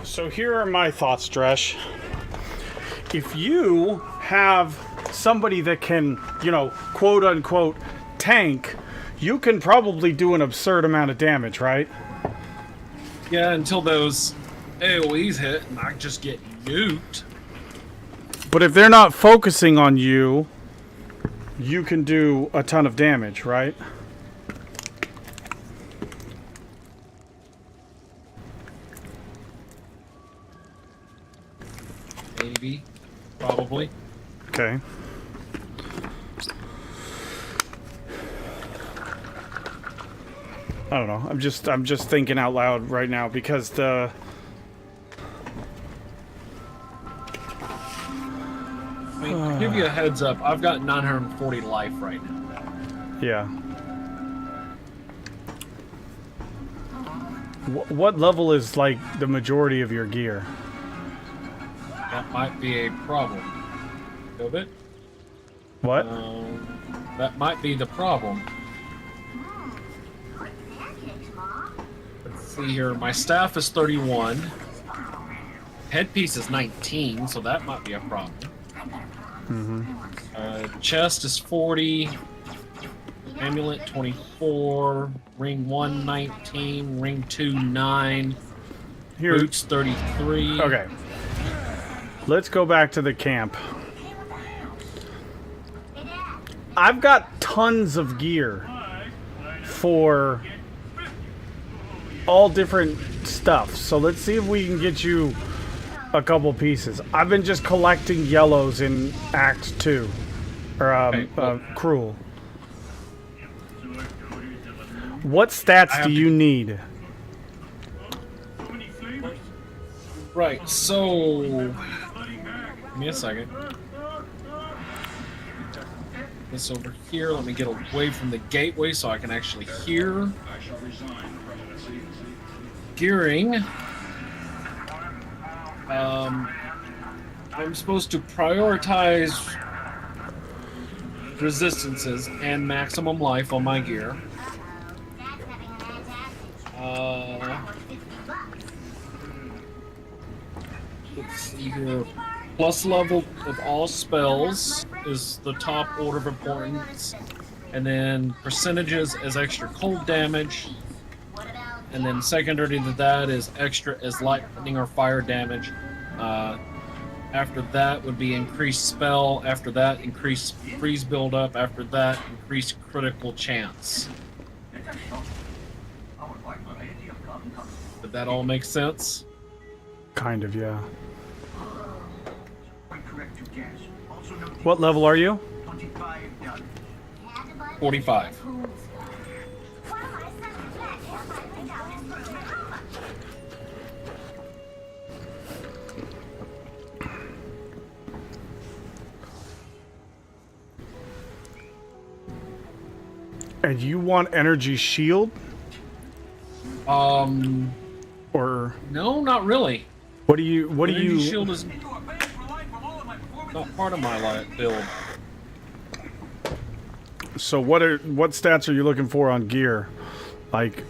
So here are my thoughts, Dresh. If you have somebody that can, you know, quote unquote, tank, you can probably do an absurd amount of damage, right? Yeah, until those AoEs hit and I just get nuked. But if they're not focusing on you, you can do a ton of damage, right? Maybe. Probably. Okay. I don't know. I'm just thinking out loud right now because the I mean, to give you a heads up, I've got 940 life right now. yeah. What level is like the majority of your gear? That might be a problem. Go bit. What? That might be the problem. Let's see here. My staff is 31. Headpiece is 19, so that might be a problem. Chest is 40. Amulet 24. Ring 1 19. Ring 2 9. Boots 33. Okay. Let's go back to the camp. I've got tons of gear for all different stuff. So let's see if we can get you a couple pieces. I've been just collecting yellows in Act 2. Or, Cruel. What stats do you need? Right, so... Give me a second. This over here. Let me get away from the gateway so I can actually hear. Gearing. I'm supposed to prioritize resistances and maximum life on my gear. Let's see here. Plus level of all spells is the top order of importance. And then percentages as extra cold damage. And then secondary to that is extra as lightning or fire damage. After that would be increased spell. After that, increased freeze buildup. After that, increased critical chance. Did that all make sense? Kind of, yeah. Correct to guess. Also note What level are you? 25 done. 45. And you want energy shield? Or no, not really. What do you? Energy shield is not part of my build. So what stats are you looking for on gear? Like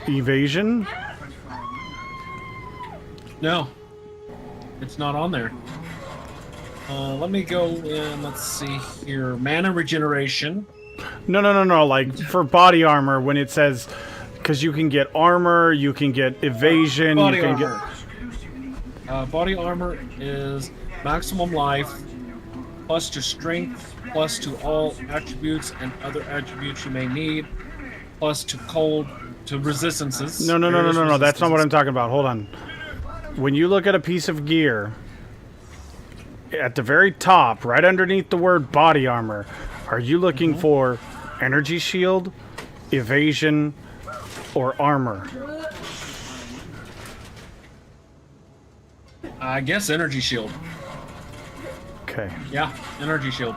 evasion? No, it's not on there. Let me go in. Let's see here. Mana regeneration. No. Like for body armor, when it says, because you can get armor, you can get evasion, Body you can armor. Body armor is maximum life, plus to strength, plus to all attributes and other attributes you may need, plus to cold, to resistances. No. That's not what I'm talking about. Hold on. When you look at a piece of gear, at the very top, right underneath the word body armor, are you looking for energy shield, evasion, or armor? I guess energy shield. Okay. Yeah, energy shield.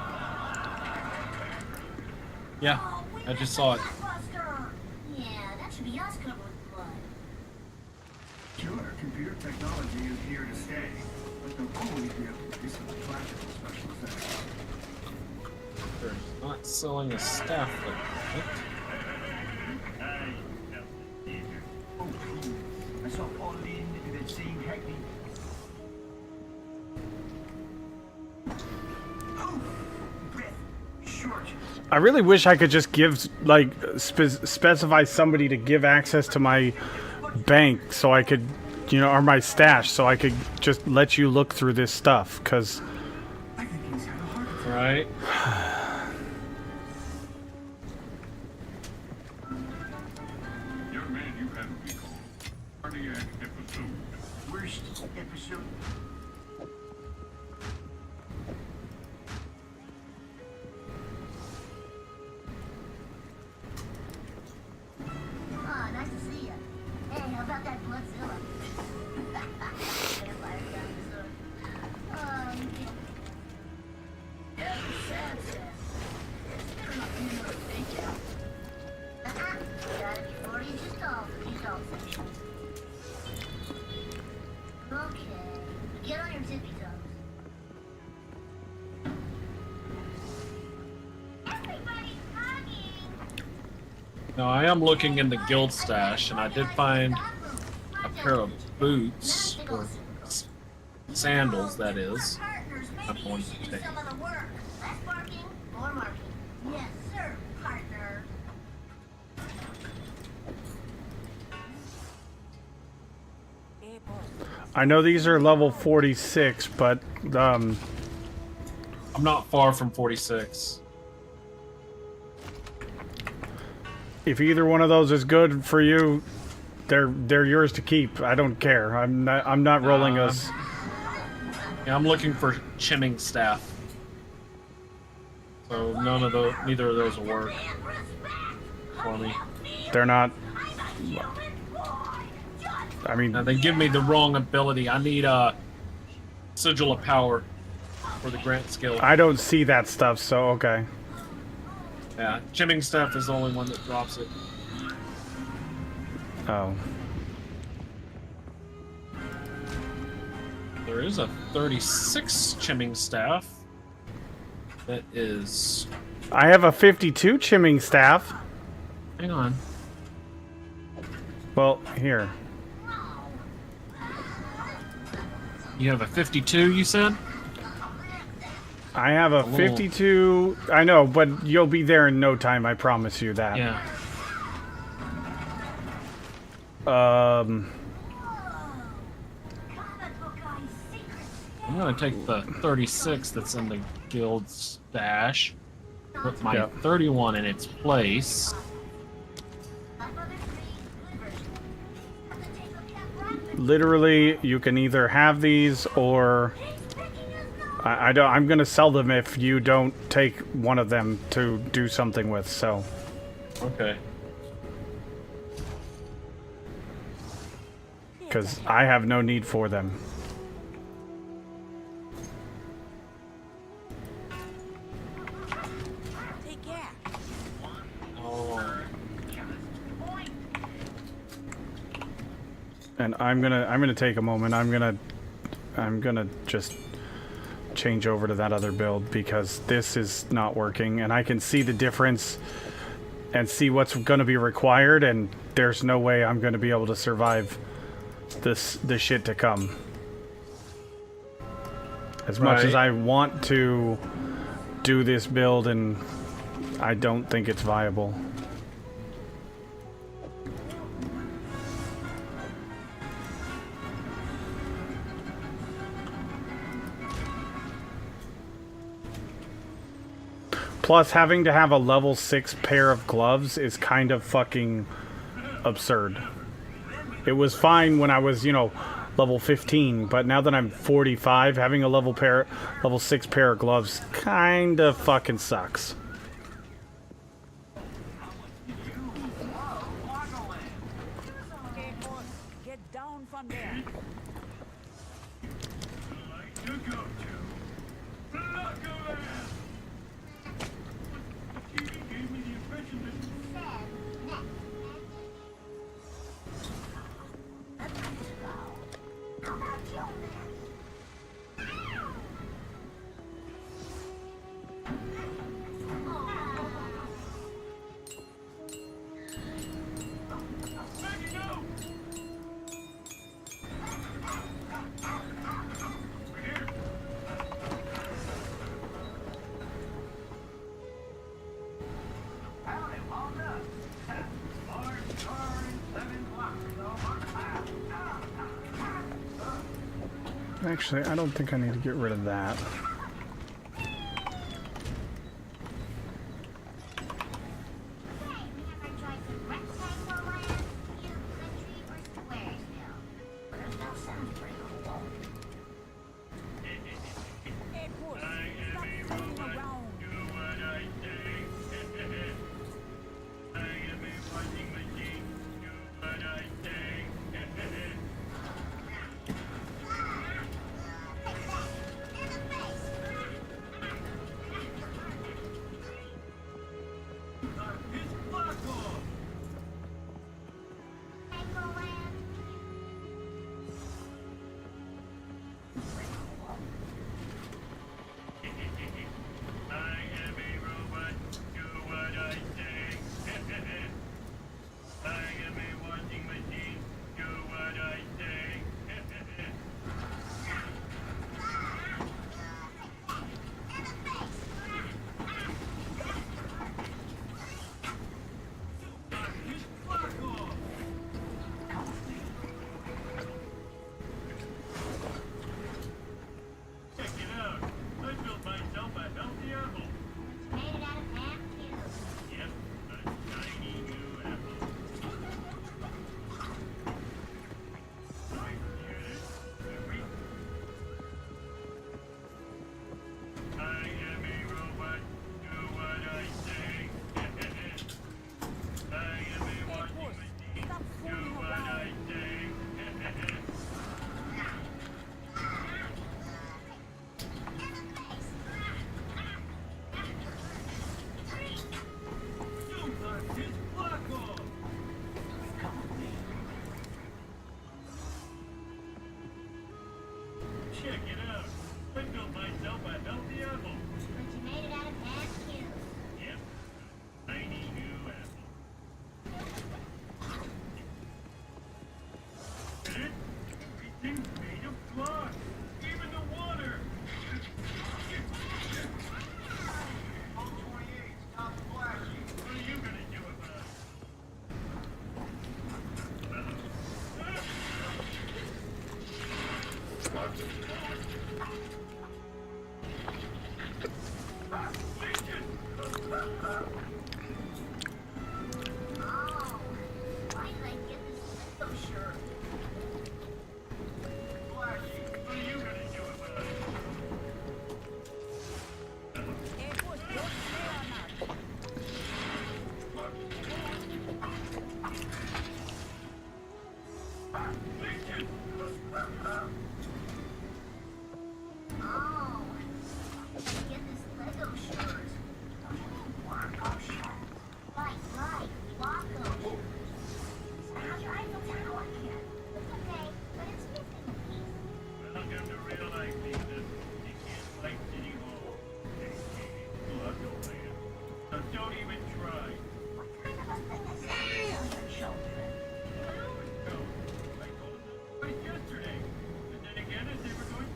Yeah, I just saw it. Yeah, that should be us covered with blood. Sure, computer technology is here to stay, but they'll always be able to do some practical special effects. They're not selling a staff, but I saw Paul lean into that same hackney. Oh, breath short. I really wish I could just give, like, specify somebody to give access to my bank so I could, you know, or my stash, so I could just let you look through this stuff, because... Right. Young man, you have a recall. Cardiac episode. Worst episode. Ah, nice to see you. Hey, how about that Bloodzilla? Vampire dinosaur. Yeah, sad. Better not be another fake out. Gotta be 40 inches tall for these dog sections. Okay, get on your tippy toes. Everybody's hugging. now I am looking in the guild stash, and I did find a pair of boots, or sandals, that is. I'm going to take. Some of the work. Less barking, more marking. Yes, sir, partner. I know these are level 46, but, I'm not far from 46. if either one of those is good for you, they're yours to keep. I don't care. I'm not rolling us. Yeah, I'm looking for chimming staff. So neither of those will work for me. They're not. I mean, they give me the wrong ability. I need a sigil of power for the grant skill. I don't see that stuff, so okay. Yeah, chimming staff is the only one that drops it. Oh. There is a 36 chimming staff. That is... I have a 52 chimming staff. Hang on. Well, here. You have a 52, you said? I have a 52. I know, but you'll be there in no time. I promise you that. Yeah. I'm gonna take the 36 that's in the guild stash, put my 31 in its place. Literally, you can either have these or I don't. I'm gonna sell them if you don't take one of them to do something with. So. Okay. Because I have no need for them. Take care. And I'm gonna take a moment. I'm gonna just change over to that other build because this is not working, and I can see the difference and see what's gonna be required, and there's no way I'm gonna be able to survive this shit to come. As much as I want to do this build, and I don't think it's viable. Plus, having to have a level 6 pair of gloves is kind of fucking absurd. It was fine when I was, you know, level 15, but now that I'm 45, having a level 6 pair of gloves kind of fucking sucks. Get down from there. Actually, I don't think I need to get rid of that. Don't even try. What kind of a thing is that for your children? No, I told them this twice yesterday. And then again as they were going.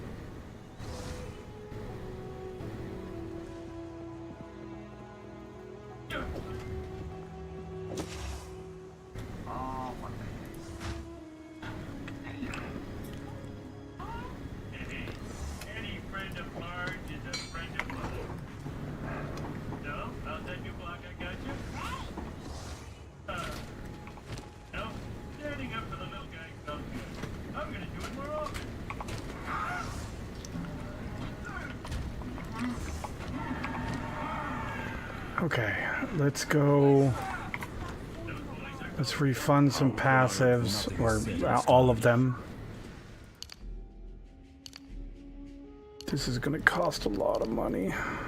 Oh, what the Hey, any friend of Marge is a friend of mine. No? How's that new block I got you? No? Standing up for the little guy felt good. I'm gonna do it more often. Okay, let's go. Let's refund some passives, or all of them. This is gonna cost a lot of money. How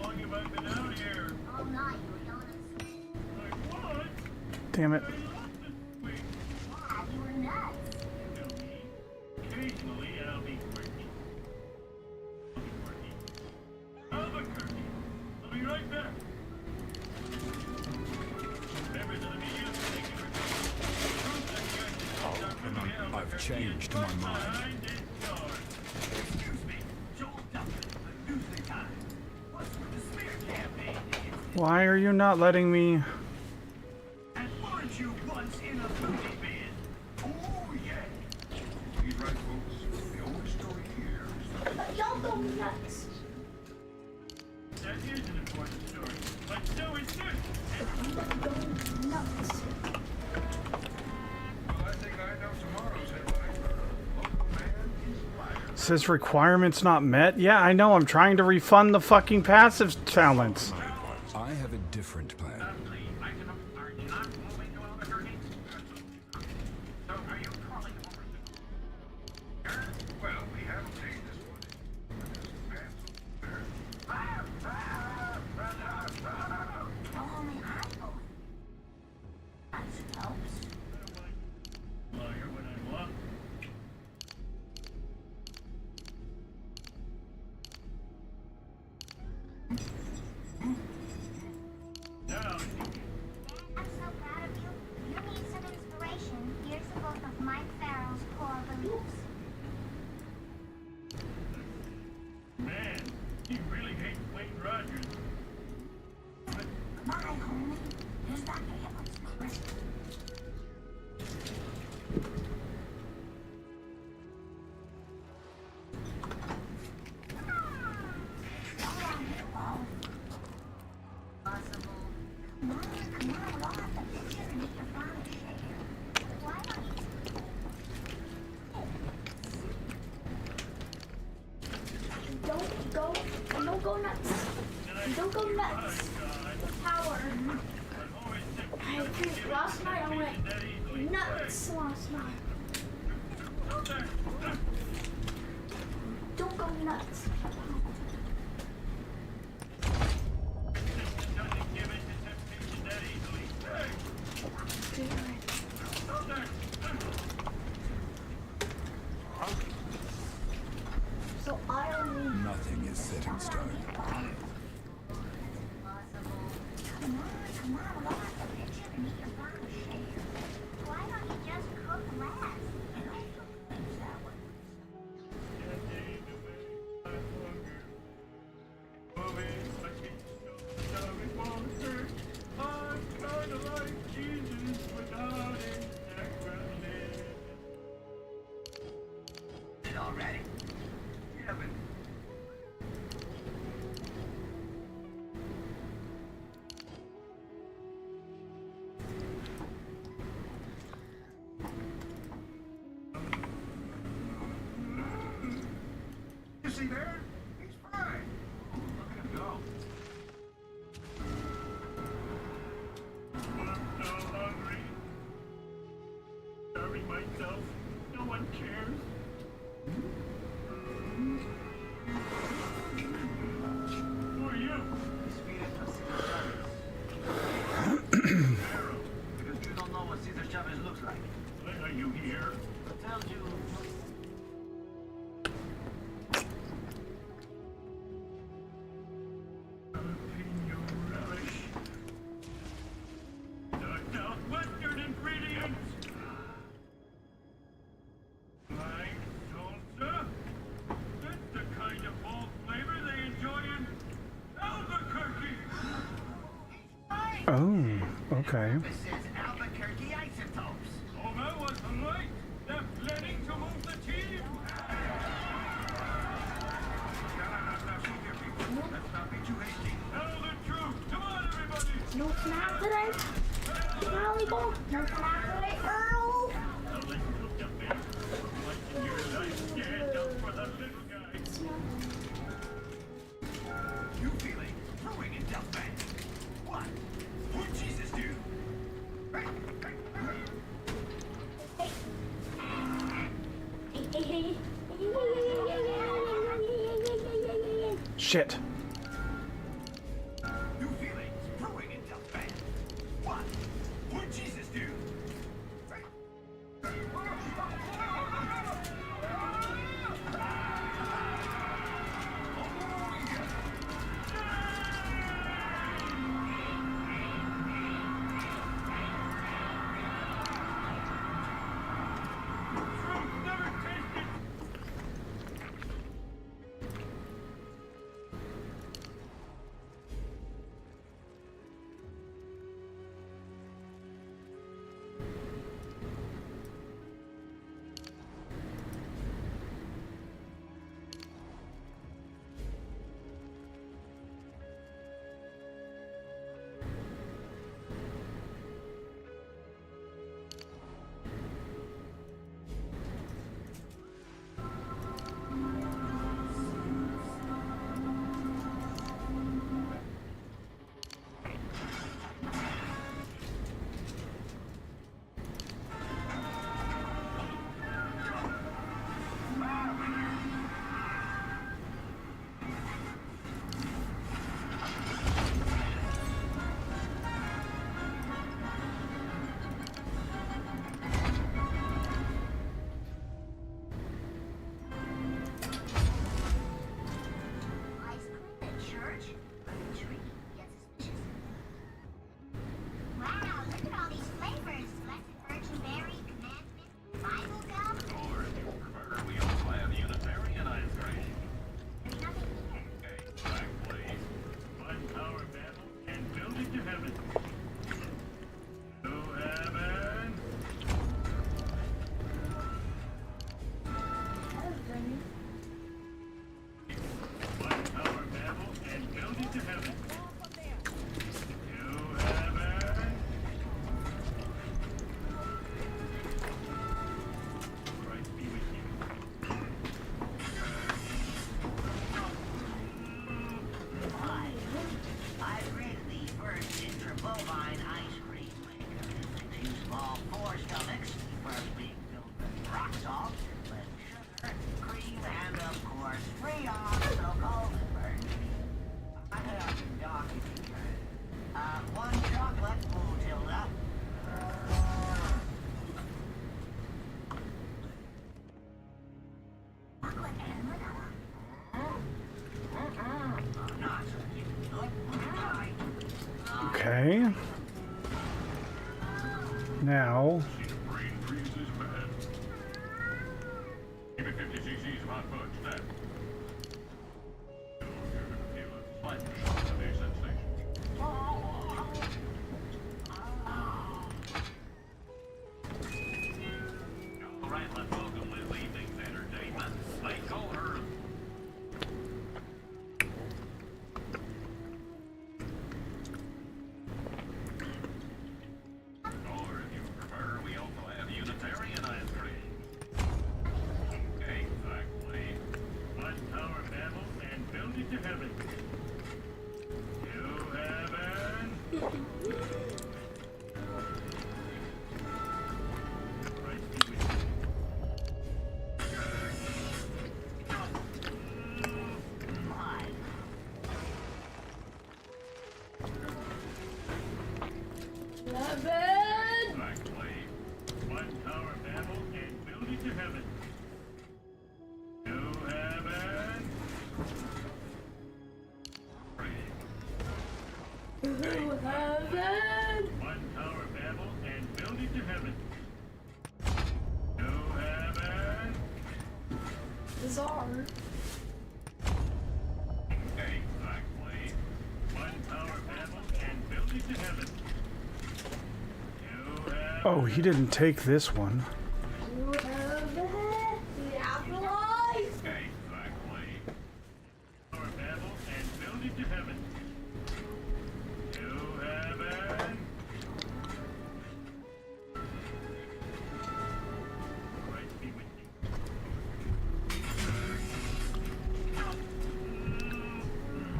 long have I been out here? All night, you're honest. Like what? Damn it. Dad, you were nuts. You know me. Occasionally I'll be quirky. Albuquerque. I'll be right back. Remember that I'm a youth taking her. And I've changed my mind. Excuse me, Joel Duffin, the Newsday Times. What's with the smear campaign? Why are you not letting me? And weren't you once in a movie band? Oh yeah. He's right, folks. The only story here is But y'all go nuts. That is an important story, but so is this. Nuts. Well, I think I know tomorrow's headline. Local man inspired. Says requirements not met? Yeah, I know. I'm trying to refund the fucking passive talents. I have a different plan. items are not moving to Albuquerque? So are you calling over the... Well, we have obtained this one. Only I'm going. That helps. Lawyer when I walk. Now, I'm so proud of you. You need some inspiration. Here's a book of Mike Farrell's core beliefs. man, you really hate Wade Rogers. Bye, homie. Here's Dr. Hitler's secret. Possible. Come on, we'll all have to picture and get your father share. Why don't you... Don't go nuts. Don't go nuts. With power. I think last night I went nuts last night. Don't go nuts. Doesn't give in to temptation that easily. So I only... Nothing is set in stone. Come on, we'll all have to picture and get your father share. Why don't you just cook less? I don't cook things that way. Already. Yeah, but You see there? He's fine. Look at him go. I'm so hungry. Starving myself. No one cares. Who are you? think the stuff looks like? Are you here? What tells you? Western ingredients. Like salsa. That's the kind of fall flavor they enjoy in Albuquerque. Oh, okay. This is Albuquerque isotopes. Oh, that wasn't right. They're planning to move the team. Let's not be too hasty. Tell the truth. Come on, everybody. No snack today? Volleyball? No snack today, Earl? Stand up for the little guy. You feeling brewing in Death Bank? What? What Jesus do? Shit. You feeling brewing in Death Bank? What? What Jesus do? Okay. Now. Give me 50 cc's of hot fudge, snap. Feel a slight severe sensation. All right, let's welcome this evening's entertainment. They call her. Or if you prefer, we also have Unitarian ice cream. Exactly. One tower Babel and build it to heaven. To heaven. Christ be with you. Heaven! Exactly. bizarre. Exactly. One power battle and build it to heaven. You have Oh, he didn't take this one. You have the afterlife. exactly. Power battle and build it to heaven. You have an right be with you.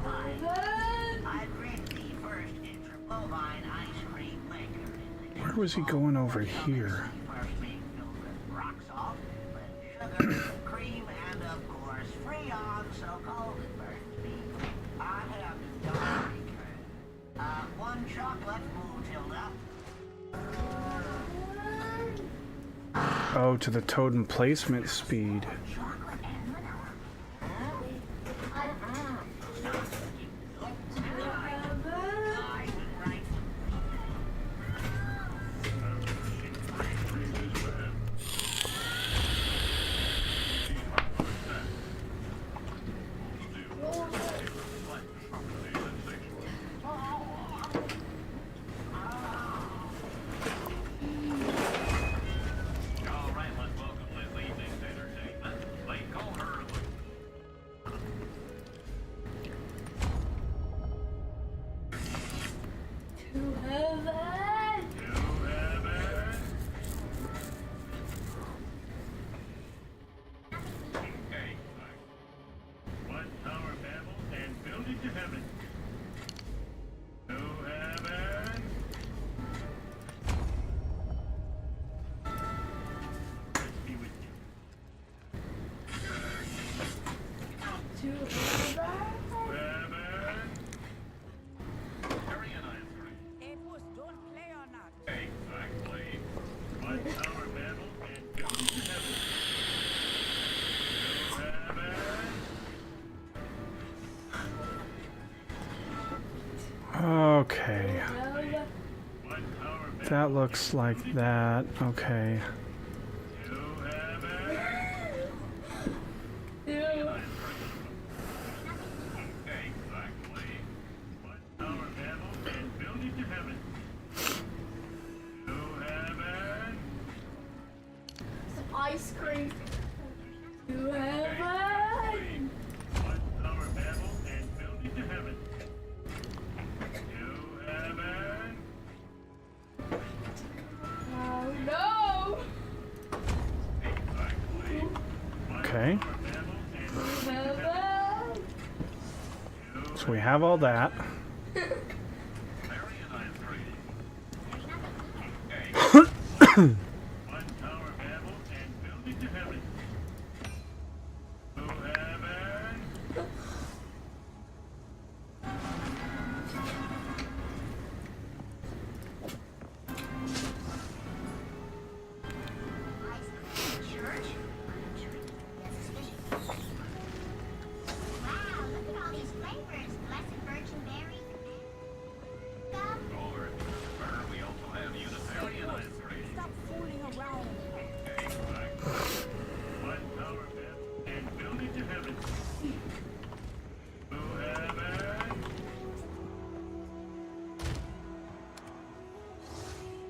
I drink the first intra-bovine ice cream maker. Where was he going over here? First being filled with rock salt, with sugar, cream, and of course, Freon, so cold it burns me. I have the dark one chocolate move, Tilda. Oh, to the totem placement speed. To heaven. One power battle and build it to heaven. To heaven. Let's be with you. To heaven. Heaven. It was don't play or not. Exactly. One power battle and build it to heaven. To heaven. Okay. One power battle. That looks like that. Okay. To heaven. Exactly. One power battle and build it to heaven. To heaven. Some ice cream. To heaven. One power battle and build it to heaven. To heaven. Oh no. Exactly. Okay. Power battle and To heaven. So we have all that. one power battle and build it to heaven. To heaven. Church? Wow, look at all these flavors. Blessed Virgin Mary. Lord, we also have Unitarian ice cream. Stop fooling around. Exactly. One power battle and build it to heaven. To heaven.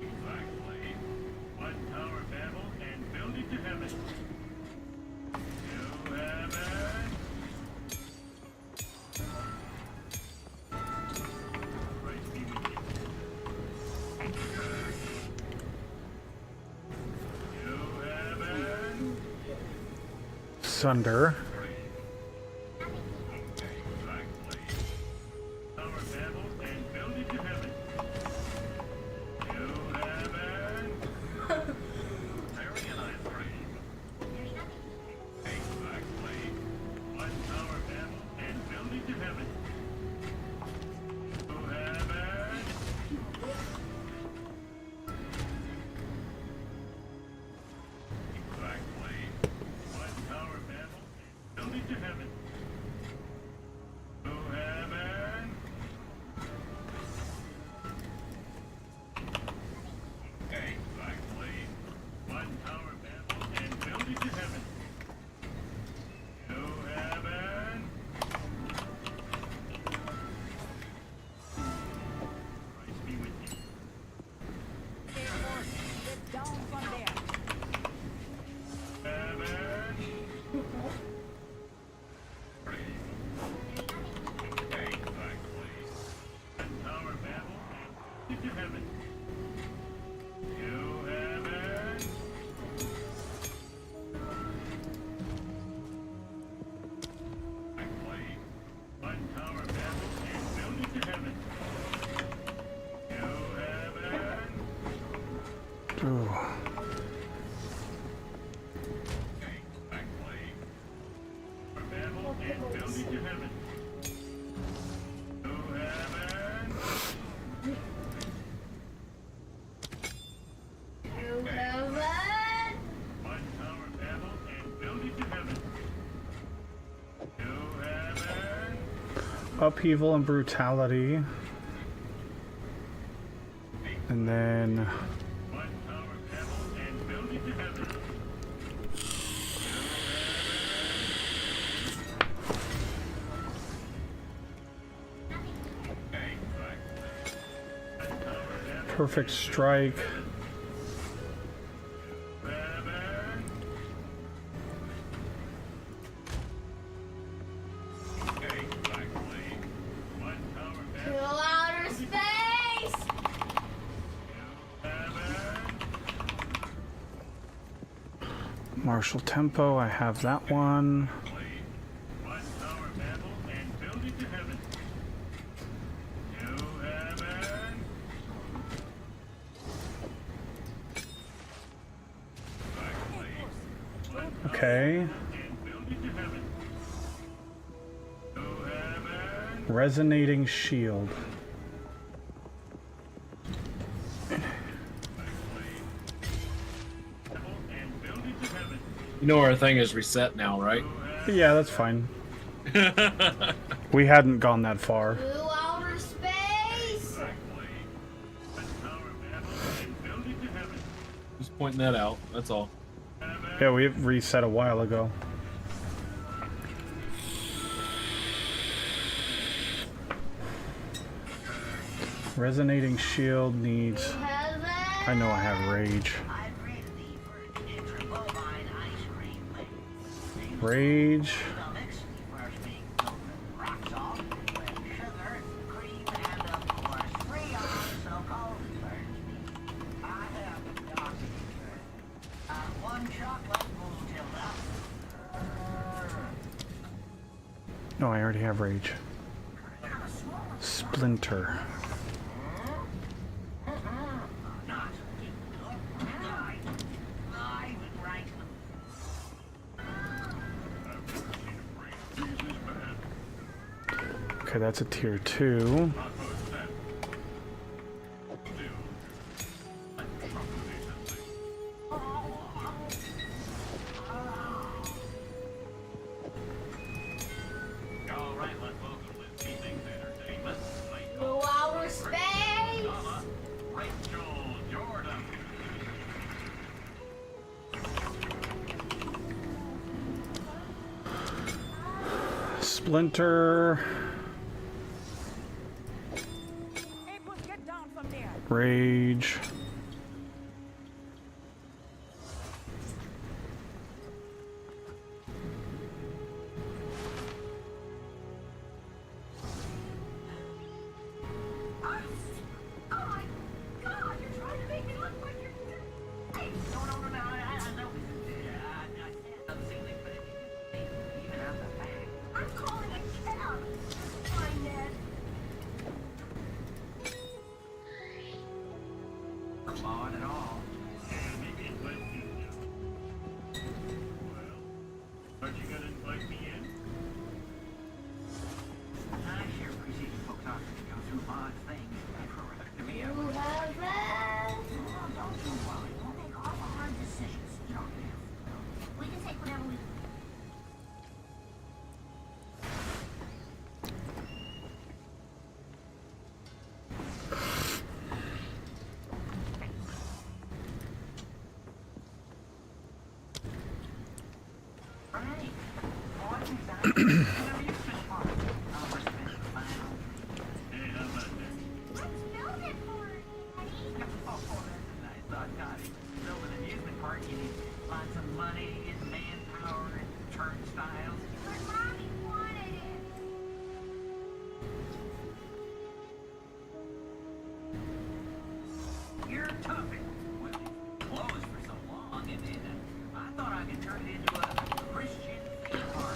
Exactly. One tower battle and build it to heaven. To heaven. Praise be with you. To heaven. Sunder. Exactly. Tower battle and build it to heaven. To heaven. Marion ice cream. Exactly. One tower battle and build it to heaven. To heaven. Exactly. One tower battle Ooh. Upheaval and brutality. And then perfect strike. Martial tempo, I have that one. Okay. Resonating shield. You know our thing is reset now, right? Yeah, that's fine. We hadn't gone that far. Outer space! Just pointing that out, that's all. Yeah, we reset a while ago. Resonating shield needs... I know I have rage. Rage. No, I already have rage. Splinter. Okay, that's a tier 2. Go outer space! Splinter. Rage.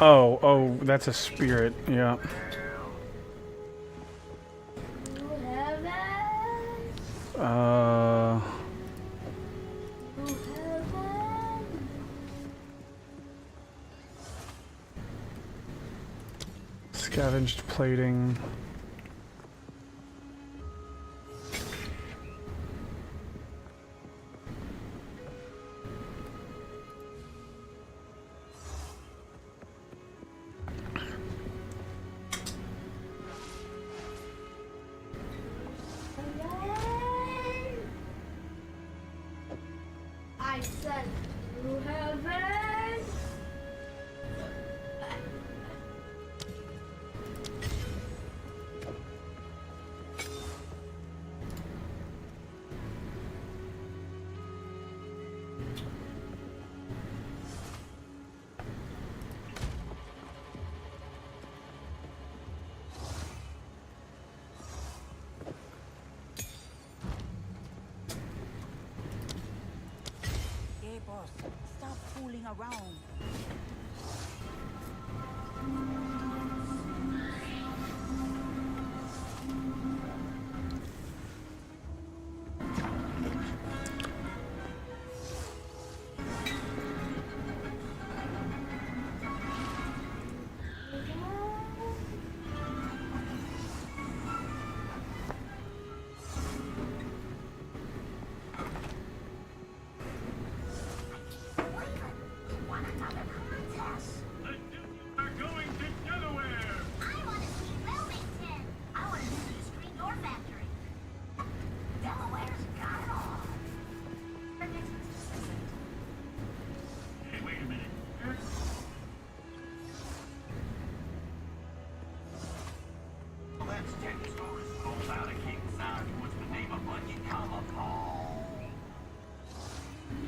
Oh, that's a spirit, yeah. Scavenged plating. I said to heaven. Hey, boss, stop fooling around.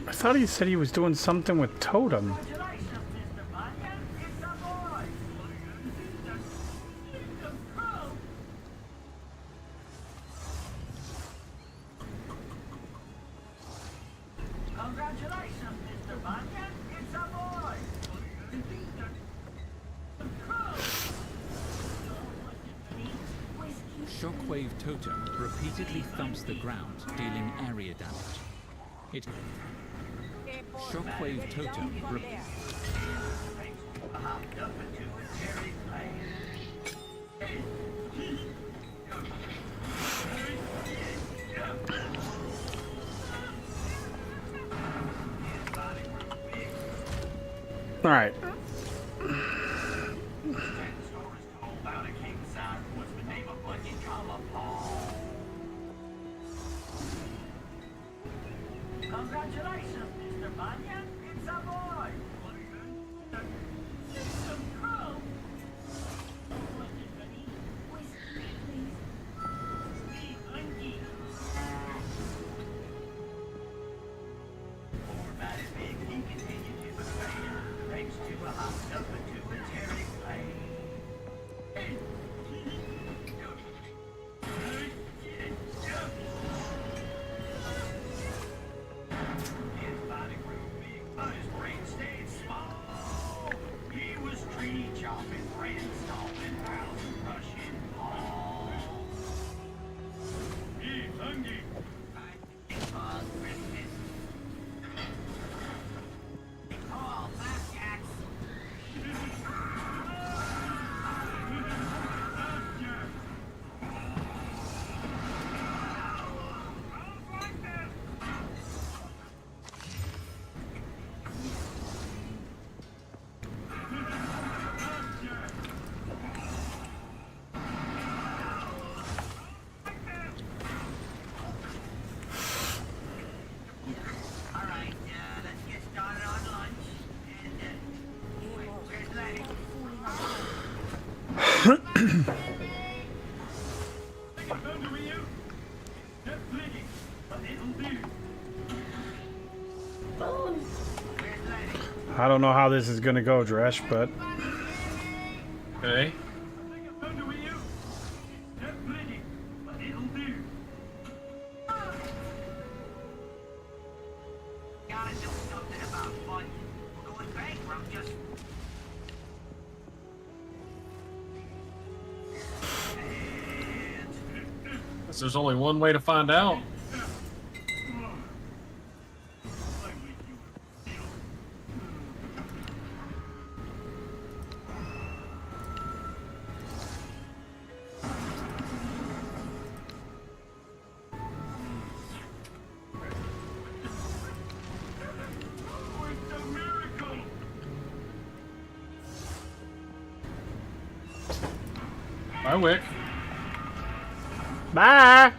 I thought he said he was doing something with Totem. Congratulations, Mr. Bunyan. It's a boy. Shockwave Totem repeatedly thumps the ground, dealing area damage. It Shockwave Totem All right. Congratulations, Mr. Bunyan. It's a boy. Thanks to a hot tub and to a cherry plane. His body grew big, but his brain stayed small. He was tree chopping, brainstorming, house rushing all. He's hungry. Call Blackjacks. All right, let's get started on lunch. And, where's Lenny? I don't know how this is gonna go, Dresh, but Okay. Gotta do something about fun. We're going bankrupt just... Guess there's only one way to find out. Bye, Wick. Bye.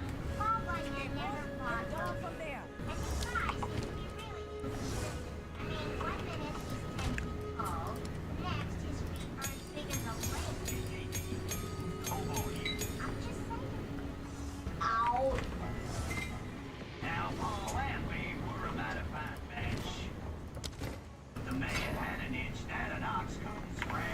Now, Paul and we were about to find match. The man had an itch that an ox couldn't scratch.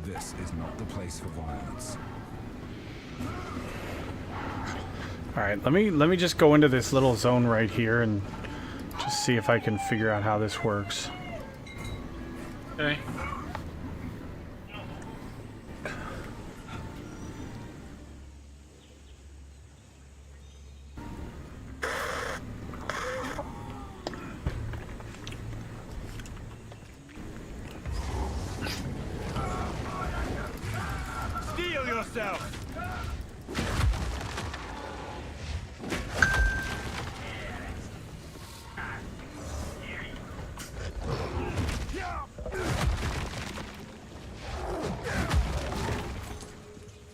This is not the place for violence. All right, let me just go into this little zone right here and just see if I can figure out how this works. Okay. Steel yourself!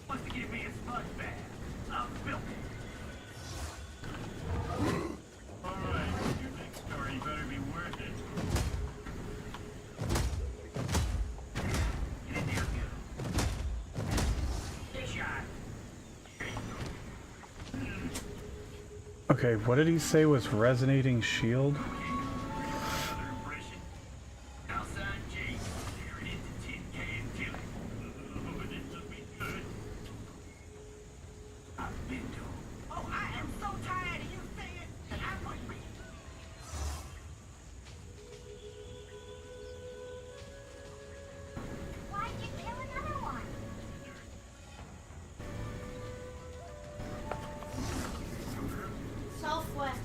Wants to give me a smudge bath. I'm filthy. Alright, your next story better be worth it. Get in there, get shot. Okay, what did he say was resonating shield? Outside Jake, tear it into tin can kill it. Oh, this will be good. I've been to him. Oh, I am so tired of you saying that I might be. Why'd you kill another one? Southwest.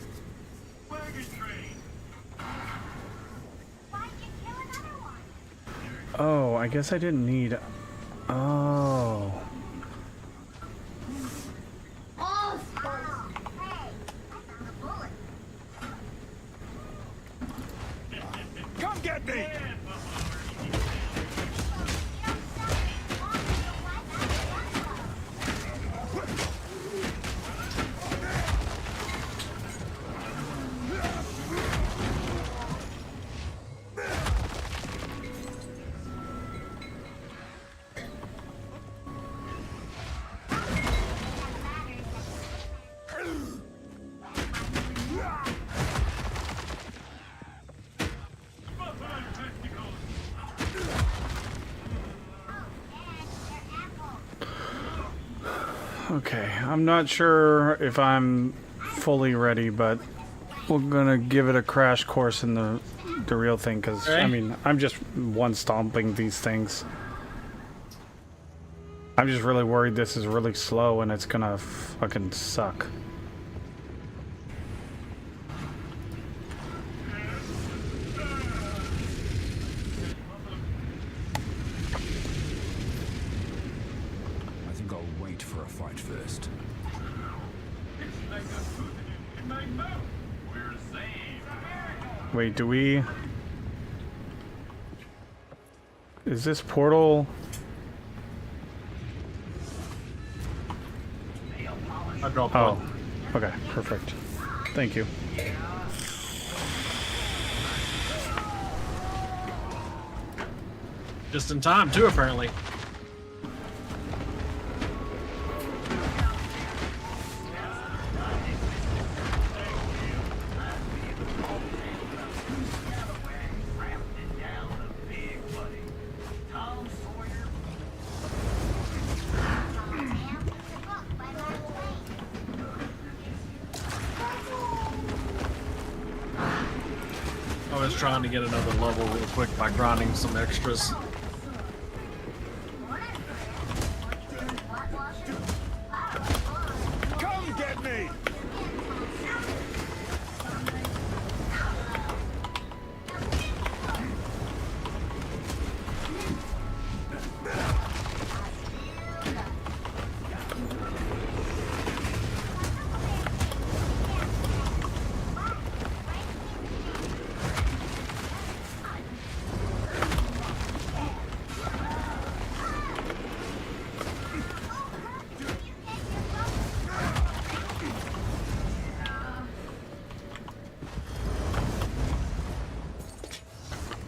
Wagon train. Why'd you kill another one? Oh, I guess I didn't need... Oh. Oh, hey, I found a bullet. Come get me! Okay, I'm not sure if I'm fully ready, but we're gonna give it a crash course in the real thing, because, I mean, I'm just one-stomping these things. I'm just really worried this is really slow and it's gonna fucking suck. I think I'll wait for a fight first. Wait, do we... Is this portal... I dropped Oh, one. okay, perfect. Thank you. Just in time, too, apparently. was trying to get another level real quick by grinding some extras. Come get me!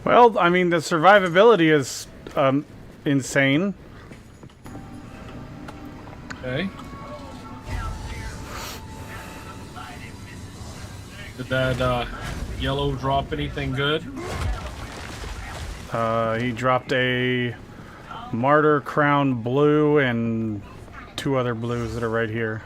Well, I mean, the survivability is insane. Okay. Did that yellow drop anything good? He dropped a Martyr Crown blue and 2 other blues that are right here.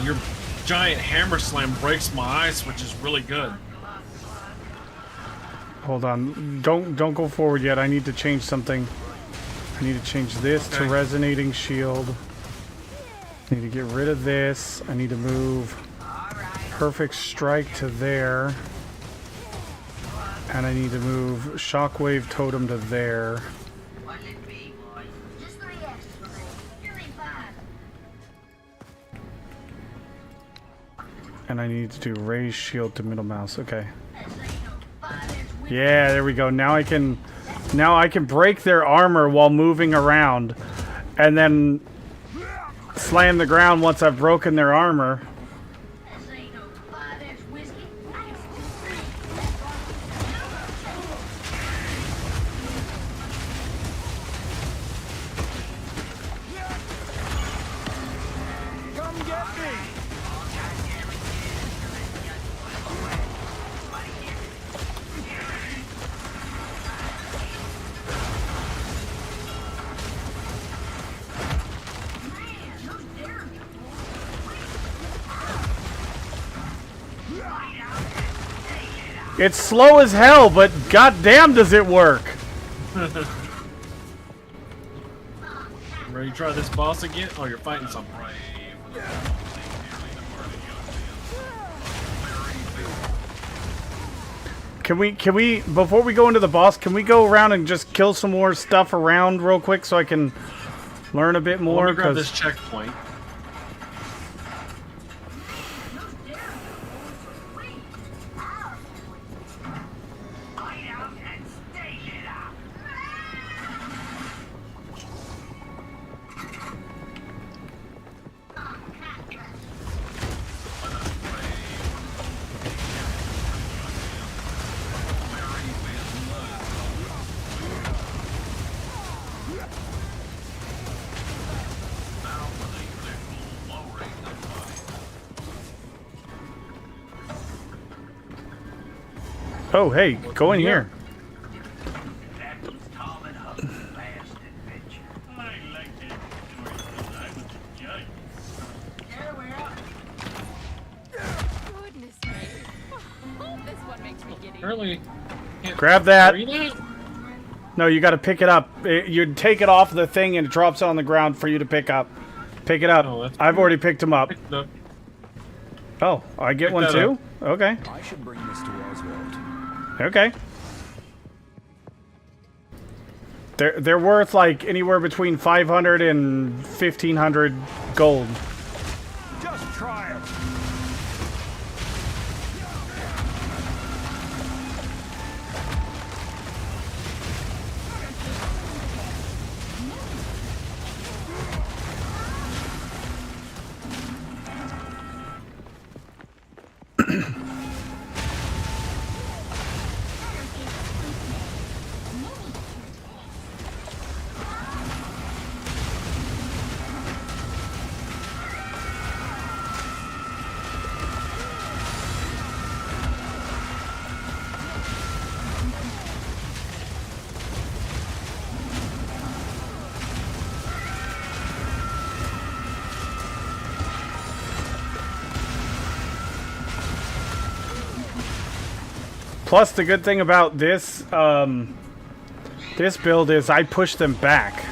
Your giant hammer slam breaks my ice, which is really good. Hold on. Don't go forward yet. I need to change something. I need to change this to resonating shield. I need to get rid of this. I need to move perfect strike to there. And I need to move shockwave totem to there. And I need to do raise shield to middle mouse. Okay. Yeah, there we go. Now I can break their armor while moving around, and then slam the ground once I've broken their armor. It's slow as hell, but goddamn does it work. Ready to try this boss again? Oh, you're fighting something. Can we, before we go into the boss, can we go around and just kill some more stuff around real quick so I can learn a bit more? Let me grab this checkpoint. Oh, hey, go in here. Goodness me. This one makes me giddy. Apparently, Grab that. No, you got to pick it up. You take it off the thing and it drops on the ground for you to pick up. Pick it up. Oh, I've already picked them up. Oh, I get one too? Okay. I should bring this to Oswald. Okay. They're worth like anywhere between 500 and 1500 gold. Just try it. Plus, the good thing about this, this build is I push them back.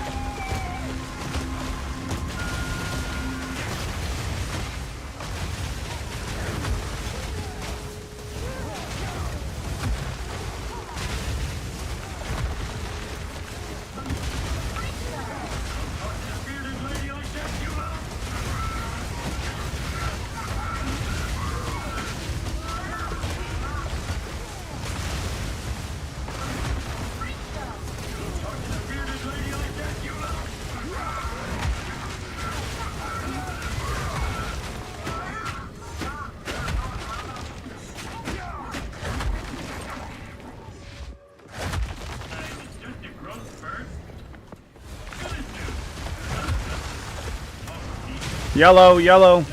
Yellow, yellow.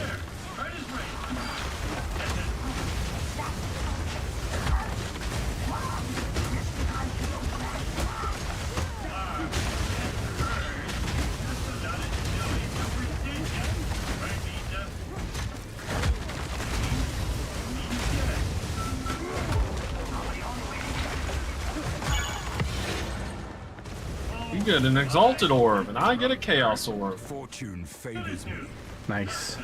You get an exalted orb, and I get a chaos orb. Fortune favors me. Nice.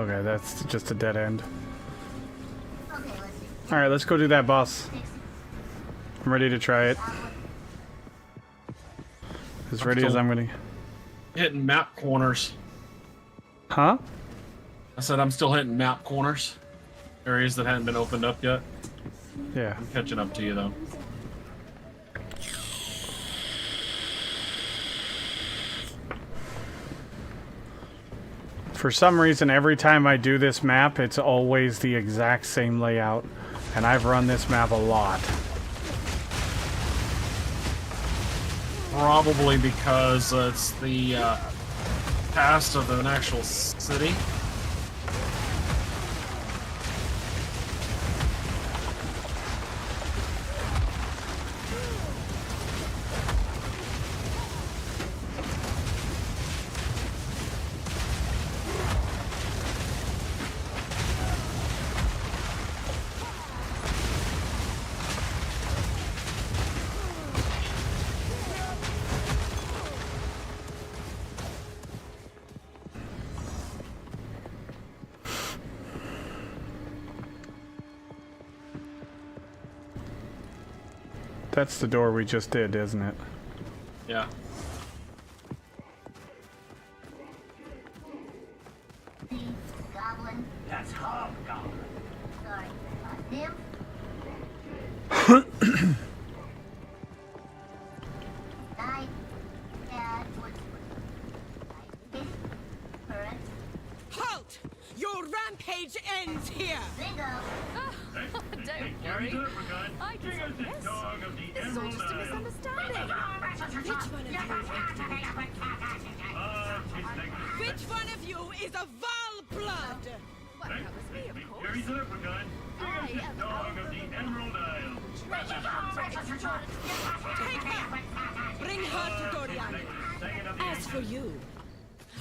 Okay, that's just a dead end. Alright, let's go do that boss. I'm ready to try it. As ready as I'm gonna... Hitting map corners. Huh? I said I'm still hitting map corners. Areas that hadn't been opened up yet. Yeah. I'm catching up to you, though. For some reason, every time I do this map, it's always the exact same layout. And I've run this map a lot. Probably because it's the past of an actual city. That's the door we just did, isn't it? Yeah. Goblin. That's hobgoblin. Sorry. Nymph. Night. Cat. Halt! Your rampage ends here! Bingo. Don't worry. I can solve this. This is all just a misunderstanding. Which one of you is a Val blood? Well, that was me, of course. I am dog of the Emerald Isle. Take her! Bring her to Dorian. As for you,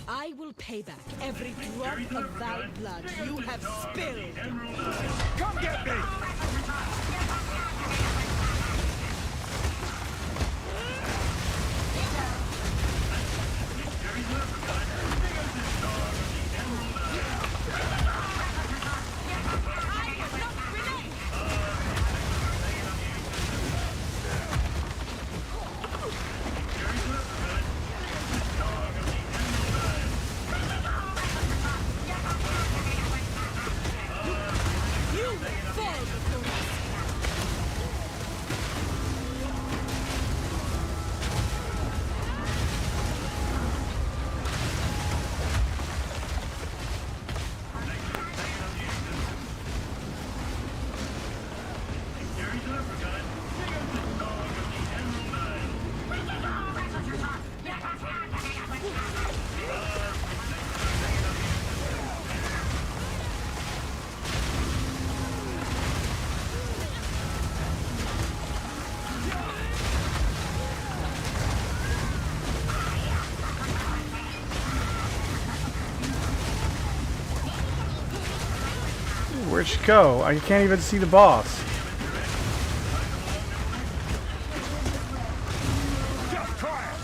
I will pay back every drop of Val blood you have spilled. Come get me! Where'd she go? I can't even see the boss. Just try it!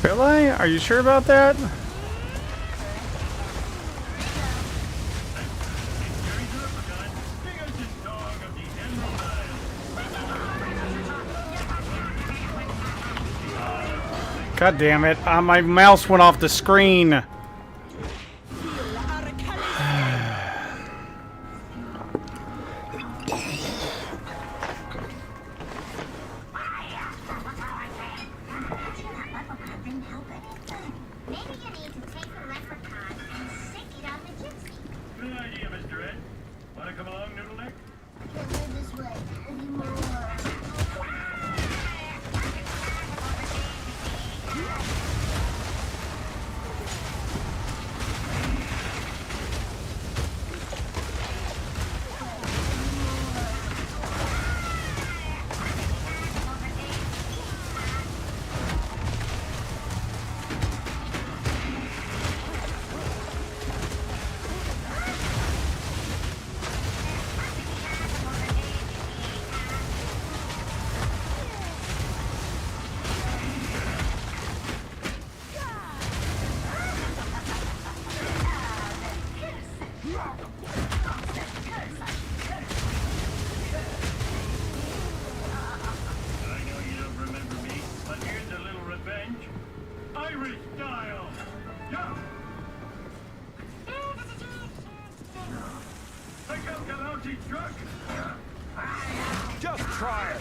Really? Are you sure about that? God damn it. My mouse went off the screen. I know you don't remember me, but here's a little revenge. Irish style! Yeah! Pick up Galauchi's truck! Just try it.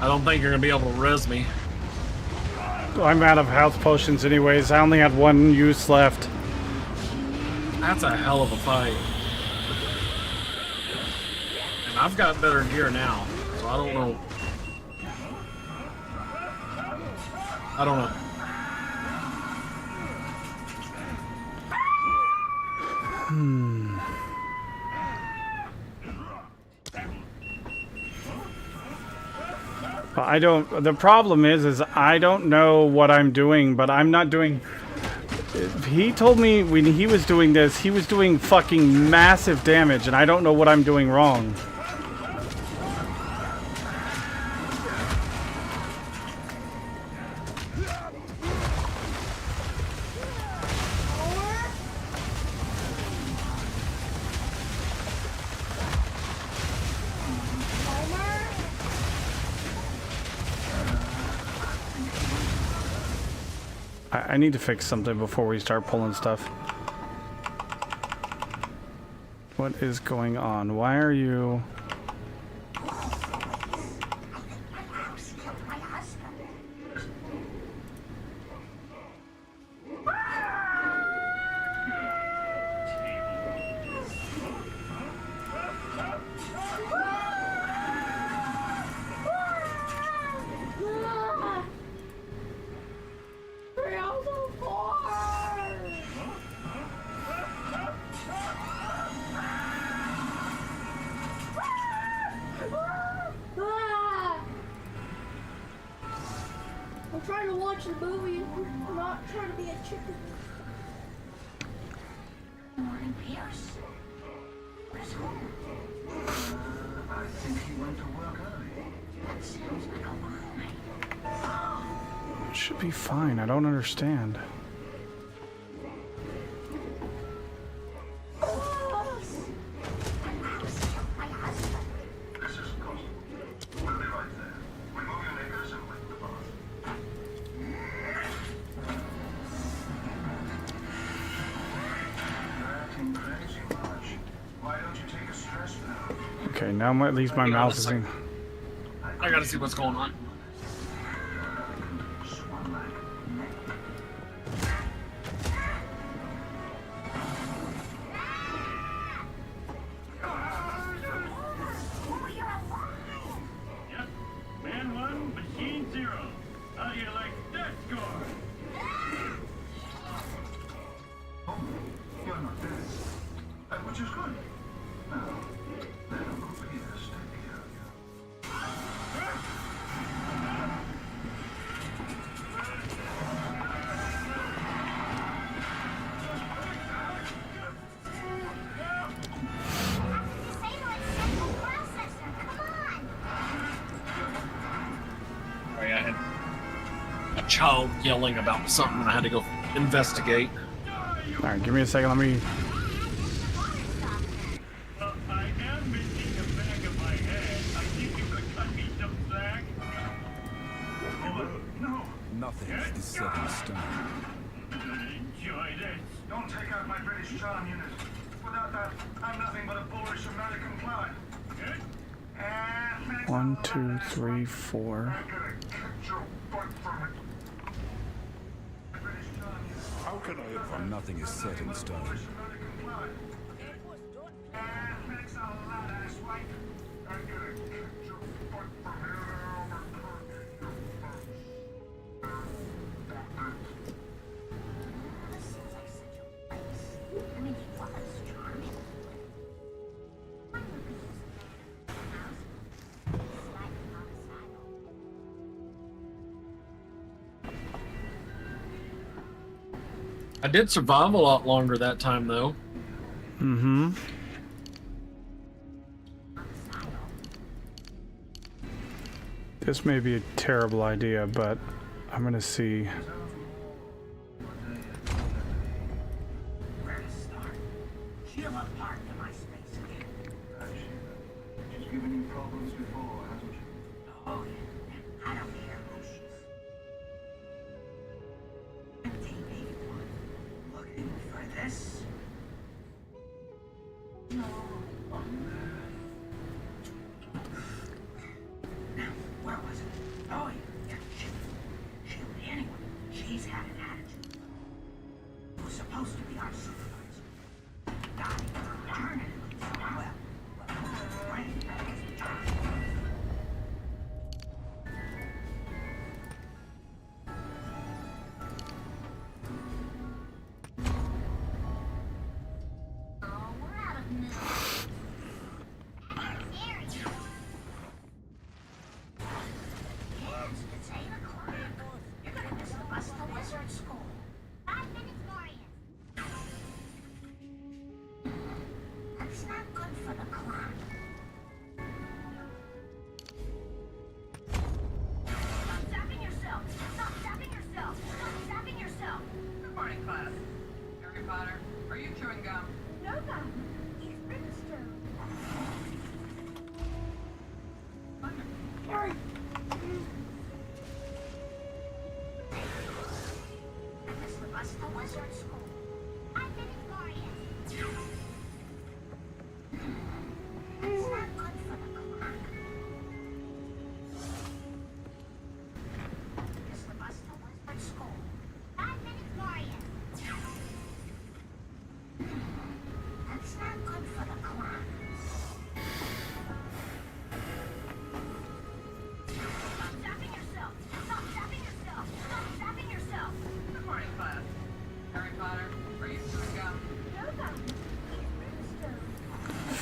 don't think you're gonna be able to res me. I'm out of health potions anyways. I only had one use left. That's a hell of a fight. And I've got better gear now, so I don't know. I don't know. I don't. The problem is I don't know what I'm doing, but I'm not doing. He told me when he was doing this, he was doing fucking massive damage, and I don't know what I'm doing wrong. I need to fix something before we start pulling stuff. What is going on? Why are you... I'm trying to watch the movie. I'm not trying to be a chicken. Morning, Pierce. Where's home? I think he went to work early. That sounds like a lie. It should be fine. I don't understand. Okay, now at least my mouse is in. I gotta see what's going on. Man 1, machine 0. How do you like that score? Oh, you're not dead. Which is good. Now, let Uncle Peter take care of you. Sorry, I had a child yelling about something and I had to go investigate. Alright, give me a second. Let me... Nothing is set in stone. Enjoy this. Don't take out my British charm unit. Without that, I'm nothing but a boorish American clown. 1, 2, 3, 4. How can I? Nothing is set in stone. I did survive a lot longer that time, though. Mm-hmm. This may be a terrible idea, but I'm gonna see. She'll have parked in my space again. She's given you problems before, hasn't she? Oh, yeah. I don't care who she is. 1981. Looking for this? No. Now, where was it?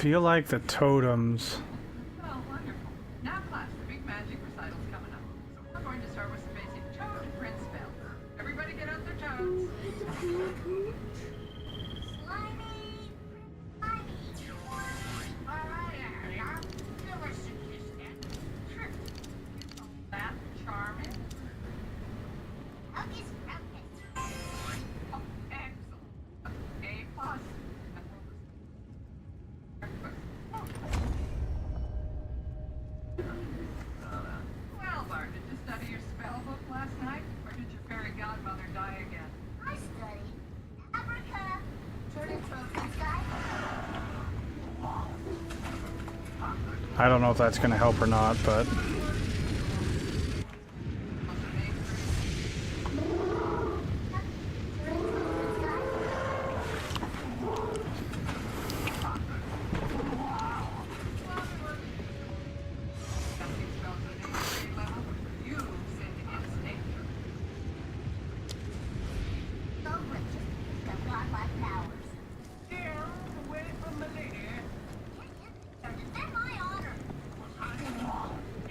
Feel like the totems. Oh, wonderful. Now, class, the big magic recital's coming up. So we're going to start with some basic toad print spells. Everybody get out their toads. That charming. Oh, excellent. A plus. Well, Bart, did you study your spell book last night? Or did your fairy godmother die again? I studied. Abracadabra. Turn into a prince guy. I don't know if that's going to help or not, but...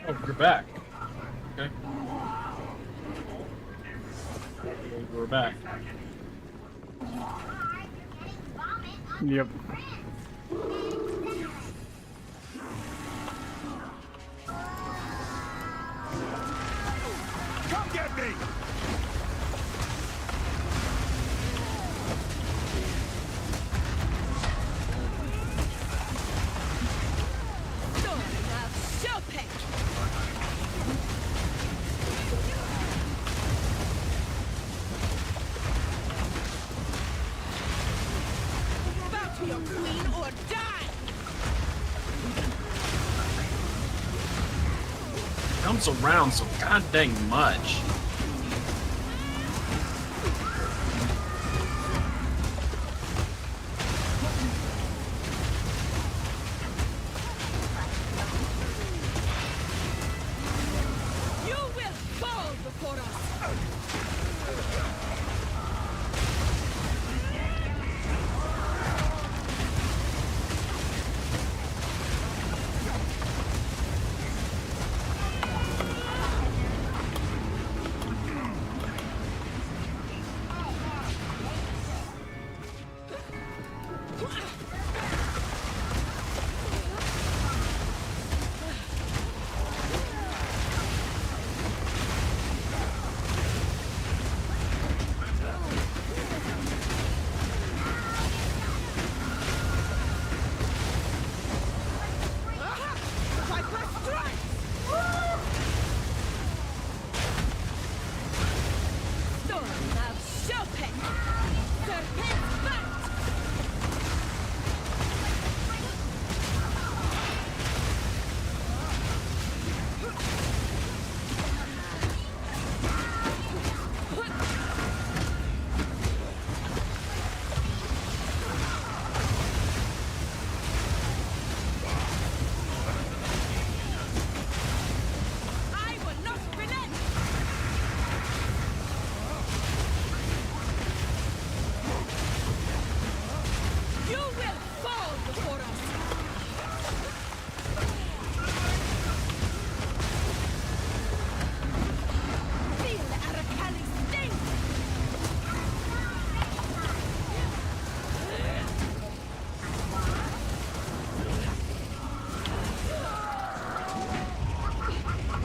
Oh, you're back. Okay. We're back. Yep. Come get me! Bow to your queen or die! Jumps around so god dang much. You will fall before us!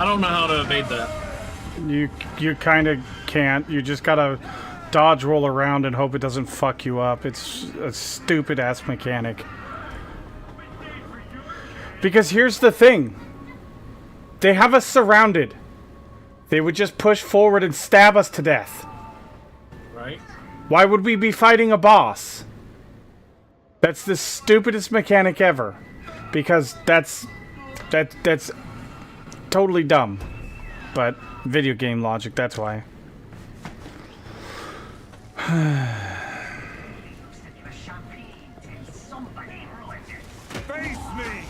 I don't know how to evade that. You kind of can't. You just gotta dodge, roll around, and hope it doesn't fuck you up. It's a stupid ass mechanic. Because here's the thing. They have us surrounded. They would just push forward and stab us to death. Right? Why would we be fighting a boss? That's the stupidest mechanic ever. Because that's totally dumb. But video game logic, that's why. Face me!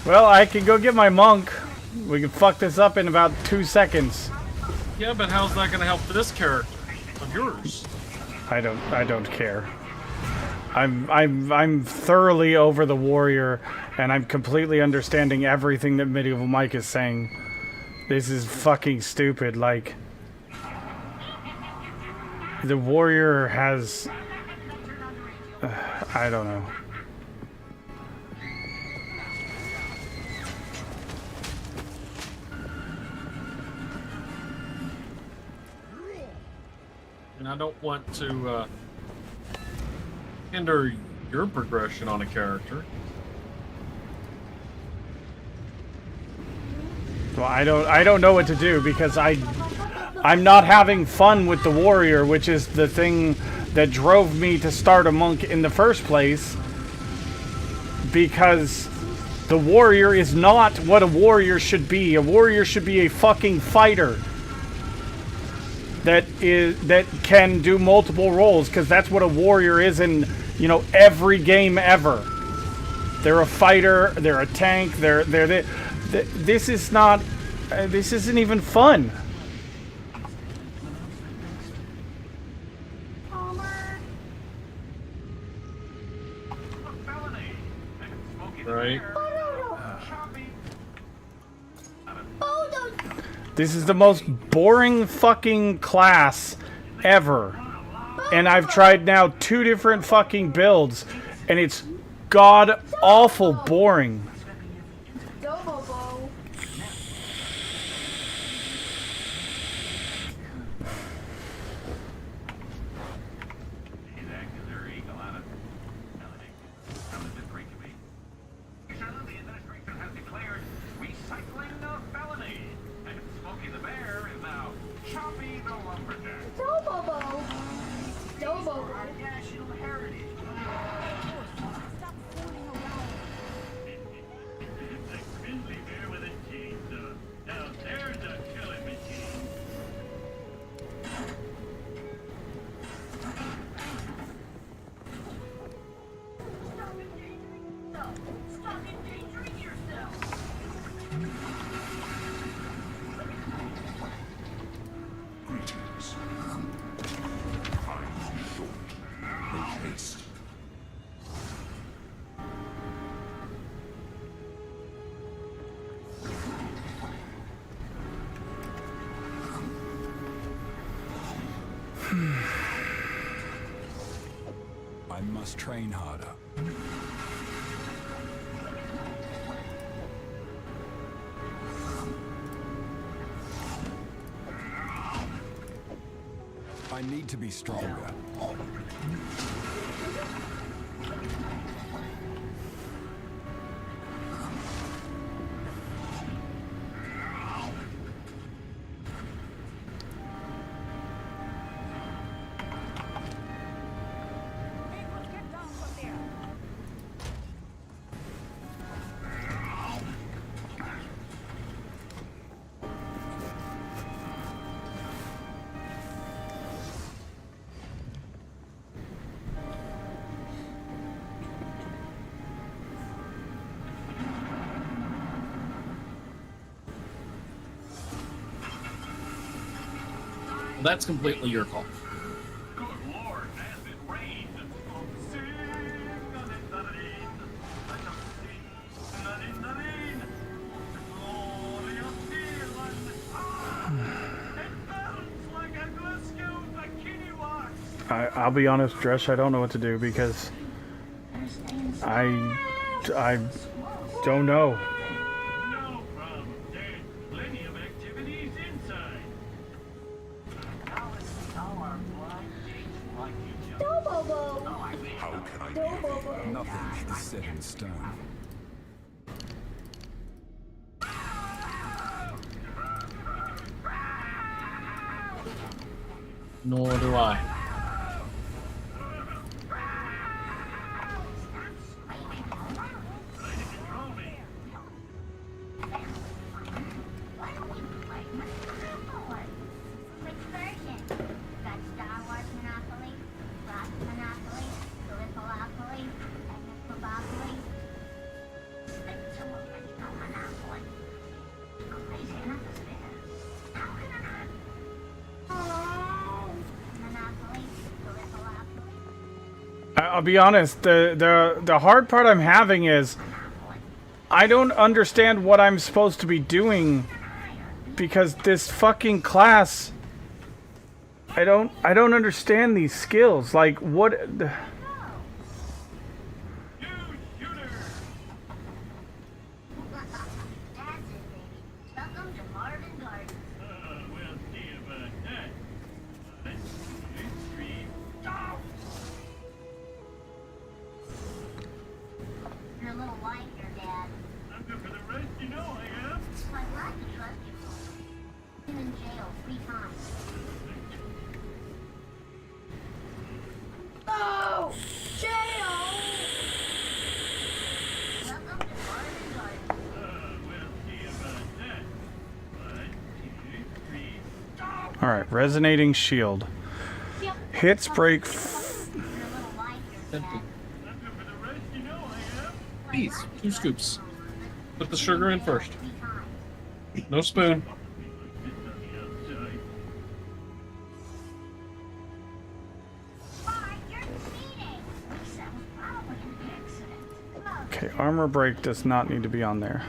Well, I can go get my monk. We can fuck this up in about 2 seconds. Yeah, but how's that gonna help this character of yours? I don't care. I'm thoroughly over the warrior, and I'm completely understanding everything that Medieval Mike is saying. This is fucking stupid. Like, the warrior has, I don't know. And I don't want to hinder your progression on a character. Well, I don't know what to do because I'm not having fun with the warrior, which is the thing that drove me to start a monk in the first place. Because the warrior is not what a warrior should be. A warrior should be a fucking fighter that can do multiple roles, because that's what a warrior is in, you know, every game ever. They're a fighter, they're a tank, this is not, this isn't even fun. Right. This is the most boring fucking class ever. And I've tried now 2 different fucking builds, and it's god-awful boring. I must train harder. I need to be stronger. That's completely your call. I'll be honest, Dresh, I don't know what to do because I don't know. No problem. There's plenty of activities inside. How can I be? Nothing is set in stone. Nor do I. I'll be honest, the hard part I'm having is I don't understand what I'm supposed to be doing because this fucking class I don't understand these skills. Like what Oh, jail! All right, resonating shield. Hits break. Please, 2 scoops. Put the sugar in first. No spoon. Okay, armor break does not need to be on there.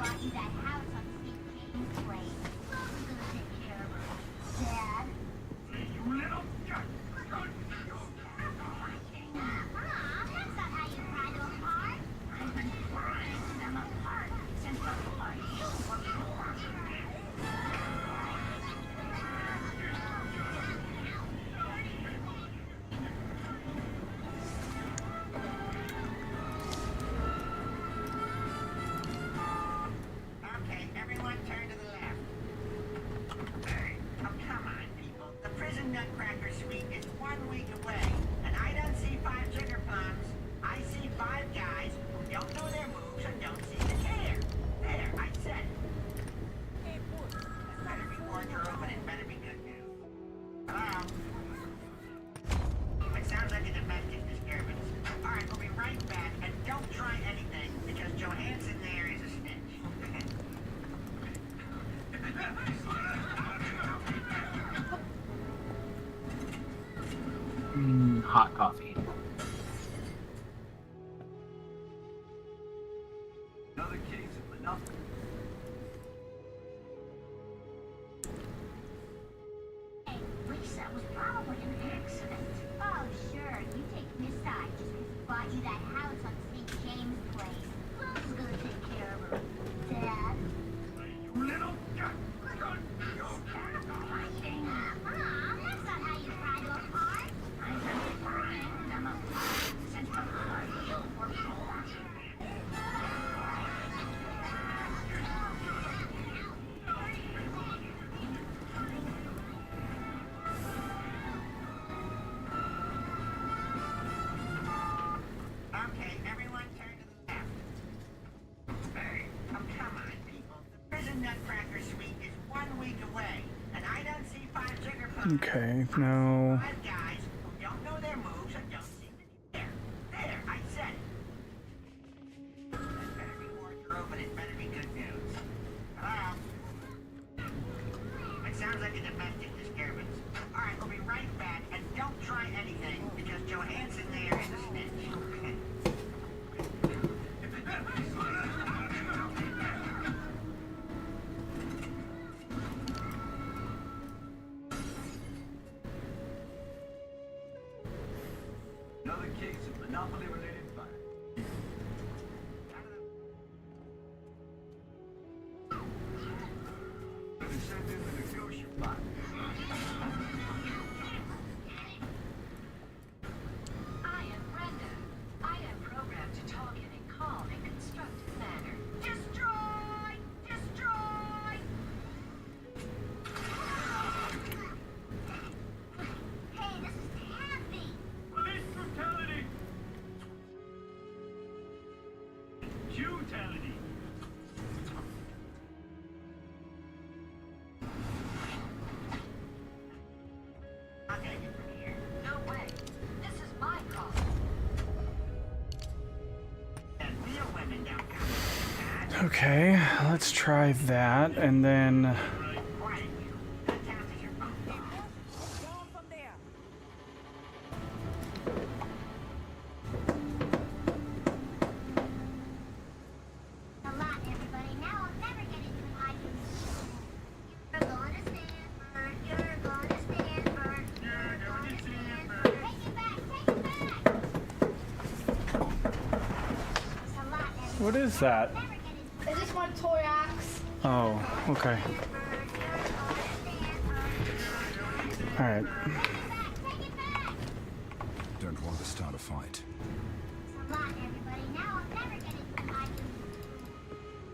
Okay, everyone turn to the left. Hey, oh come on, people. The prison nutcracker suite is 1 week away, and I don't see 5 sugar plums. I see 5 guys who don't know their moves and don't seem to care. There, I said it. Better be warned or open, it better be good news. Hello? It sounds like a domestic disturbance. Alright, we'll be right back, and don't try anything, because Johansson there is a snitch. Hot coffee. Another case of monopoly. Lisa was probably an accident. Oh, sure. You take this side just because he bought you that house on St. James Place. Who's gonna take care of her? Dad? You little Mom, that's not how you pry them apart. Prying them apart since before you were born. Okay, everyone turn to the left. Hey, oh come on, people. The prison nutcracker suite is 1 week away, and I don't see 5 sugar plums. Okay, no. 5 guys who don't know their moves and don't seem to care. There, I said it. Better be warned or open, it better be good news. Hello? It sounds like a domestic disturbance. Alright, we'll be right back, and don't try anything, because Johansson there is a snitch. case of monopoly-related fire. Send in the negotiation box. I am Brenda. I am programmed to talk in a calm and constructive manner. Destroy! Destroy! Hey, this is Taffy. Police brutality! Brutality! I'm gonna get from here. No way. This is my call. And real women don't come. Okay, let's try that, and then A lot, everybody. Now I'll never get into an argument. You're going to Stanford. You're going to Stanford. You're going to Stanford. Take it back. Take it back. It's a lot, everybody. what is that? Is this my toy axe? Oh, okay. All right. Don't want to start a fight. It's a lot, everybody. Now I'll never get into an argument.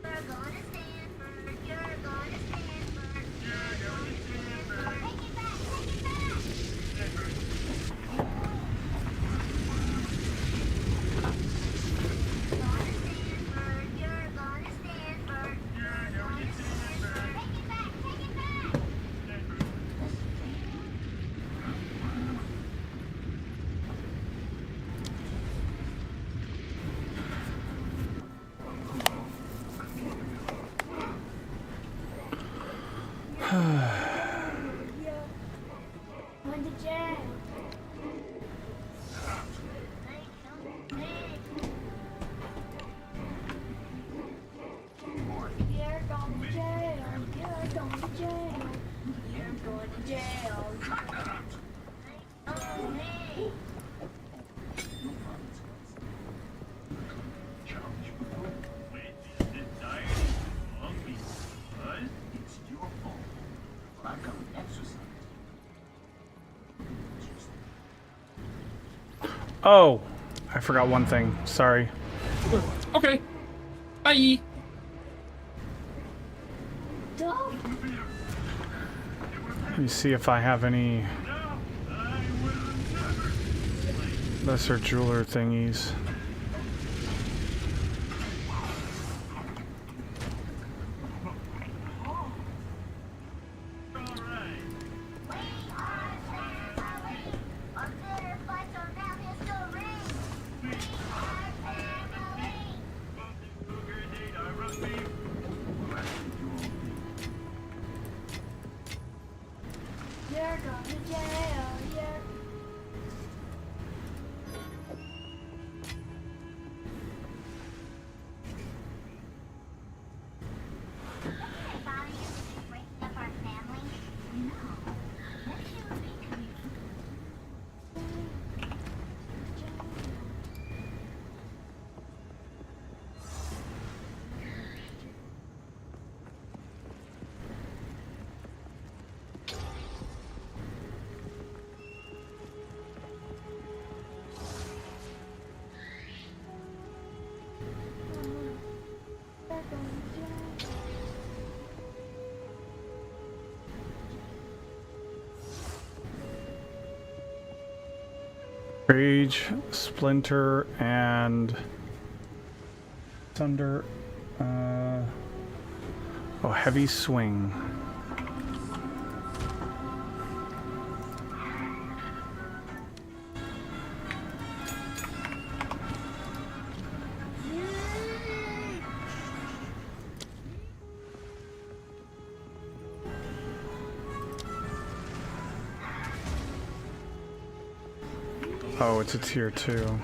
You're going to Stanford. You're going to Stanford. You're going to Stanford. Take it back. Take it back. You're going to Stanford. You're going to Stanford. Take it back. Take it back. Went to jail. You're going to jail. You're going to jail. You're going to jail. Oh, hey. It's your fault. I've come to exercise. Oh, I forgot one thing. Sorry. Okay. Bye. Let me see if I have any lesser jeweler thingies. You're going to jail. You're... Rage, Splinter, and Thunder. Oh, Heavy Swing. Oh, it's a tier 2.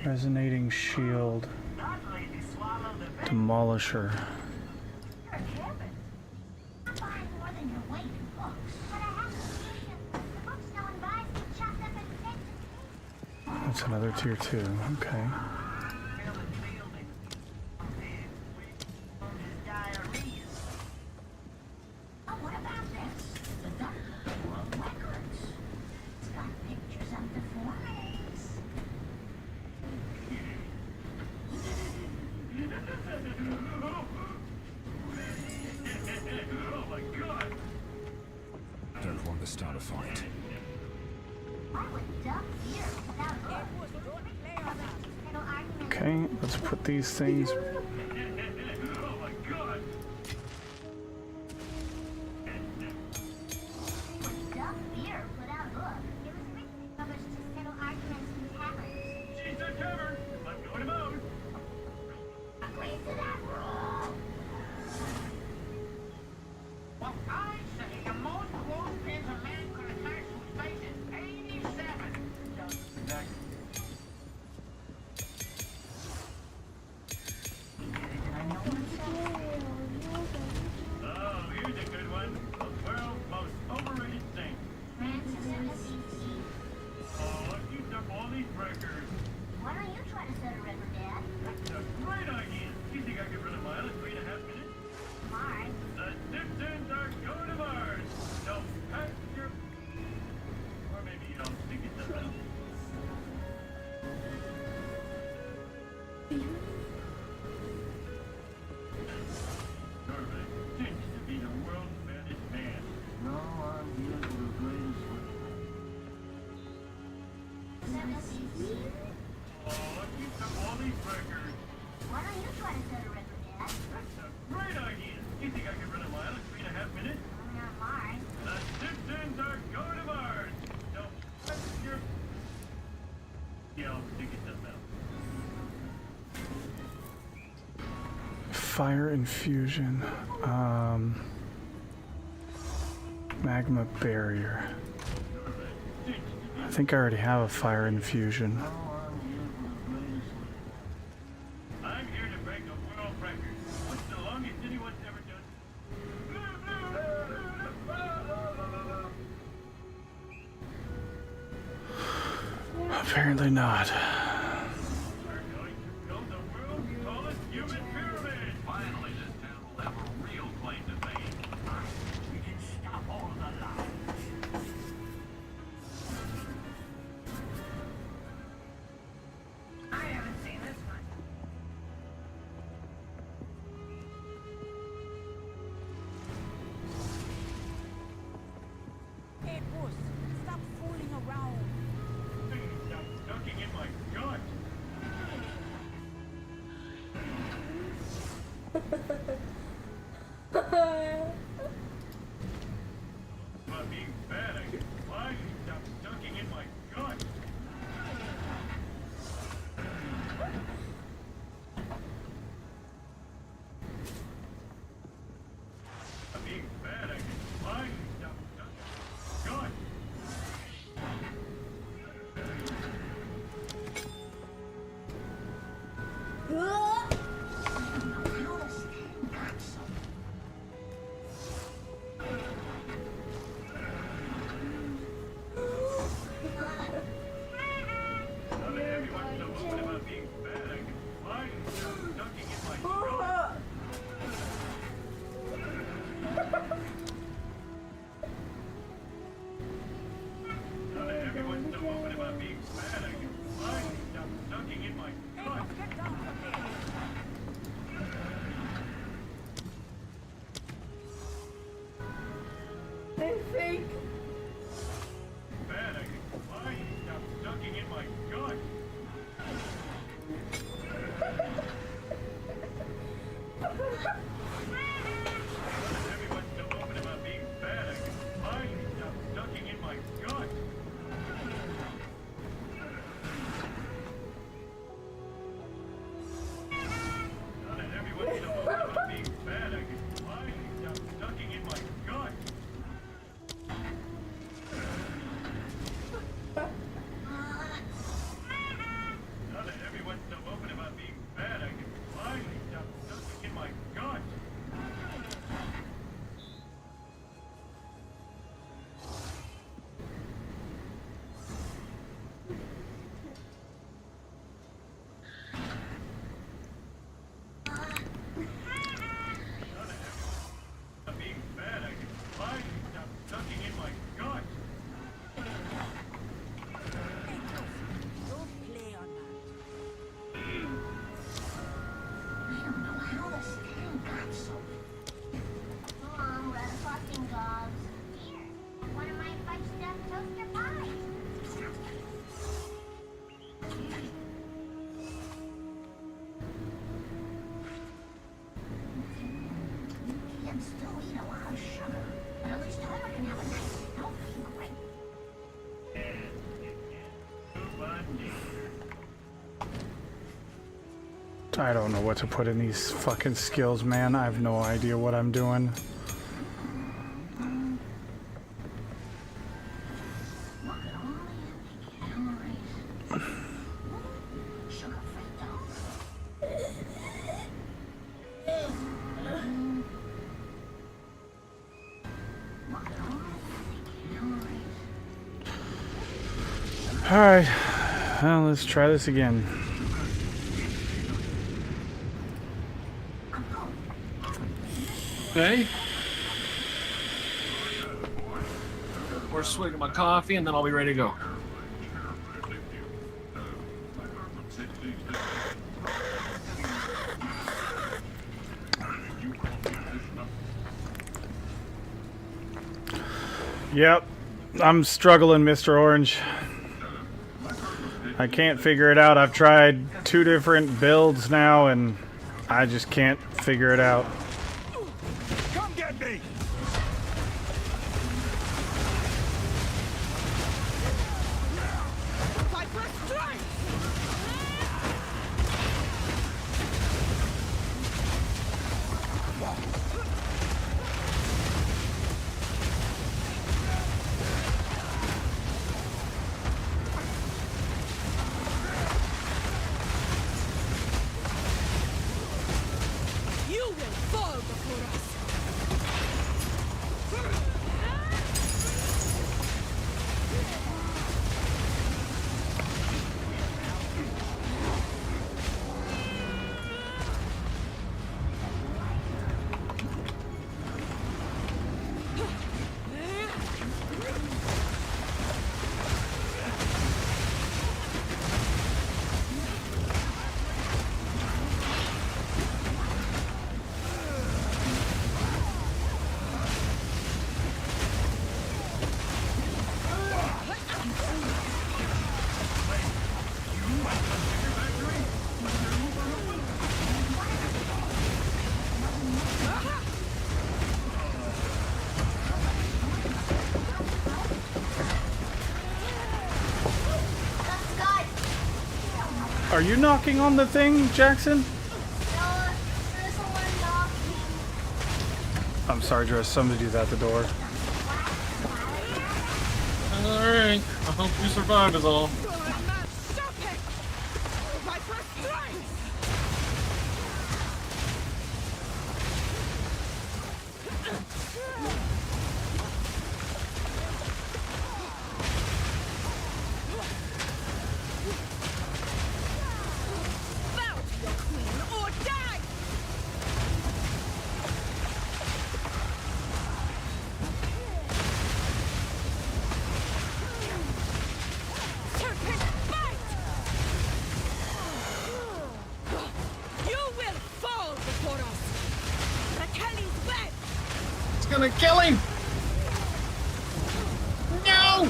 Resonating shield. Demolisher. That's another tier 2. Okay. Don't want to start a fight. Okay, let's put these things. Well, I say the most clothespins a man could attach to his face is 87. Oh, here's a good one. The world's most overrated thing. Oh, you took all these breakers. Why don't you try to set a record, Dad? That's a great idea. You think I could run a mile in 3.5 minutes? Mars? The Simpsons are going to Mars. So pack your... Or maybe you don't think it's enough. Norman thinks to be the world's baddest man. No, I'm here for the greatest Oh, you took all these breakers. Why don't you try to set a record, Dad? That's a great idea. You think I could run a mile in 3.5 minutes? Not Mars. The Simpsons are going to Mars. So pack your... Yeah, I'll stick it to them. Fire infusion. Magma barrier. I think I already have a fire infusion. I'm here to break a world record. What's the longest anyone's ever done? Apparently not. We're going to build the world's tallest human pyramid. Finally, this town will have a real claim to fame. We can stop all the lies. I haven't seen this one. Hey, boss, stop fooling around. Stop ducking in my gun. I don't know what to put in these fucking skills, man. I have no idea what I'm doing. Alright, well, let's try this again. Okay. Pour a swig of my coffee and then I'll be ready to go. Yep, I'm struggling, Mr. Orange. I can't figure it out. I've tried 2 different builds now and I just can't figure it out. Come get me! You will fall before us. Are you knocking on the thing, Jackson? I'm sorry, Dress. Somebody's at the door. Alright, I hope you survive is all. It's gonna kill him! No!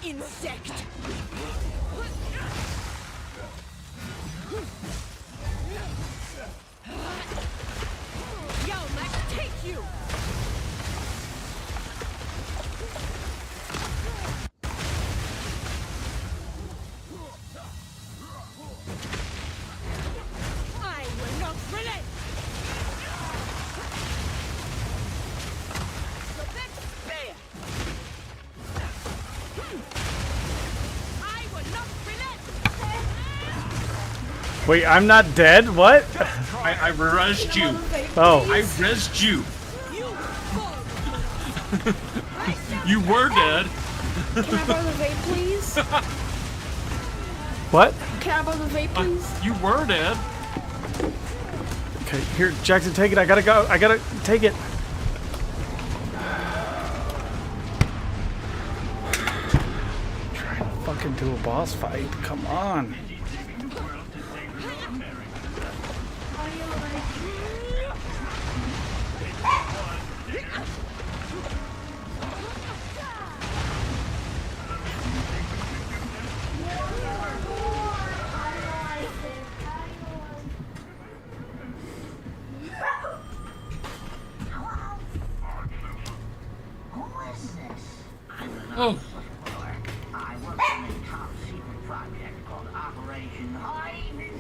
Insect! Yo, let's take you! I will not relent! The big spear! Wait, I'm not dead? What? I rezzed you. Oh. I rezzed you. You were dead. Can I borrow the vape, please? What? Can I borrow the vape, please? You were dead. Okay, here, Jackson, take it. I gotta go. I gotta take it. Trying to fucking do a boss fight. Come on. Oh. I work on a top secret project called Operation Hoyman.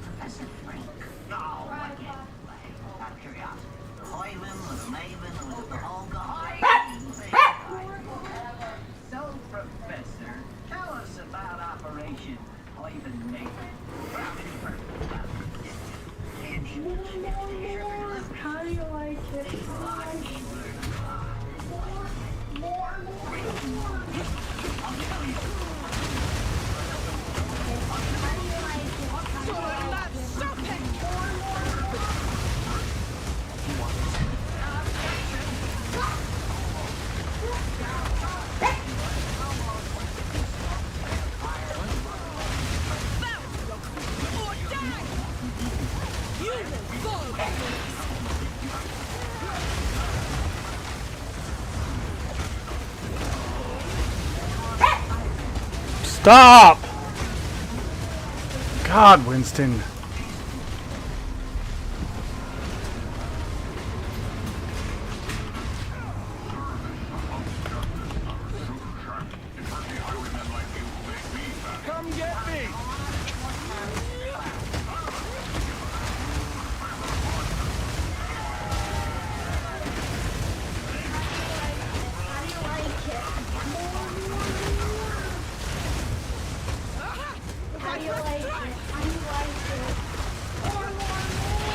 Professor Frank. Oh, I can't play. Out of curiosity. Hoyman was a maven who was at the whole So, Professor, tell us about Operation Hoyman Maven. How do you like it? Stop! God, Winston. Come get me! How do you like it? How do you like it? More, more, more!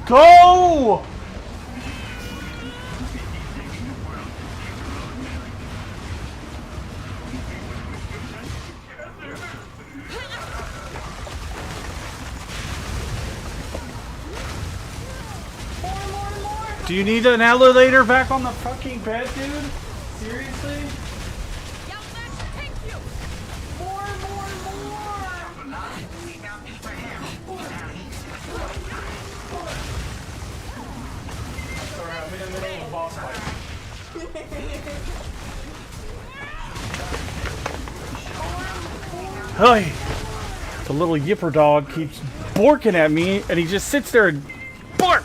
Go! Do you need an elevator back on the fucking bed, dude? Seriously? Sorry, I'm in the middle of a boss fight. Hey, the little yipper dog keeps barking at me, and he just sits there and bark,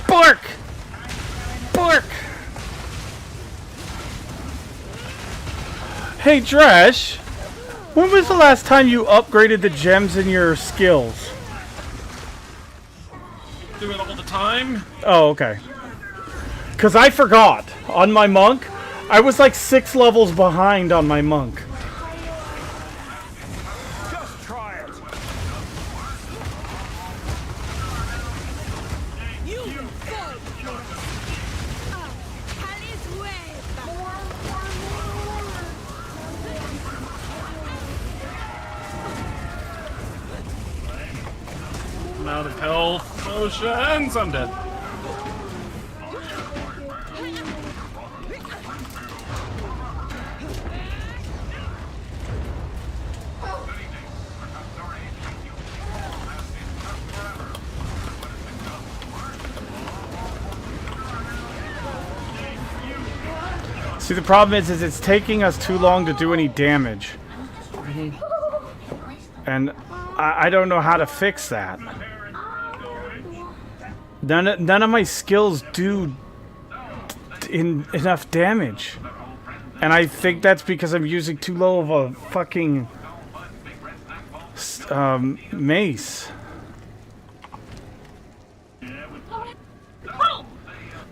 bark, bark. Hey, Dresh, when was the last time you upgraded the gems in your skills? Do it all the time. Oh, okay. Because I forgot. On my monk, I was like 6 levels behind on my monk. Just try it. I'm out of health. Potions. I'm dead. See, the problem is it's taking us too long to do any damage. And I don't know how to fix that. None of my skills do enough damage. And I think that's because I'm using too low of a fucking mace.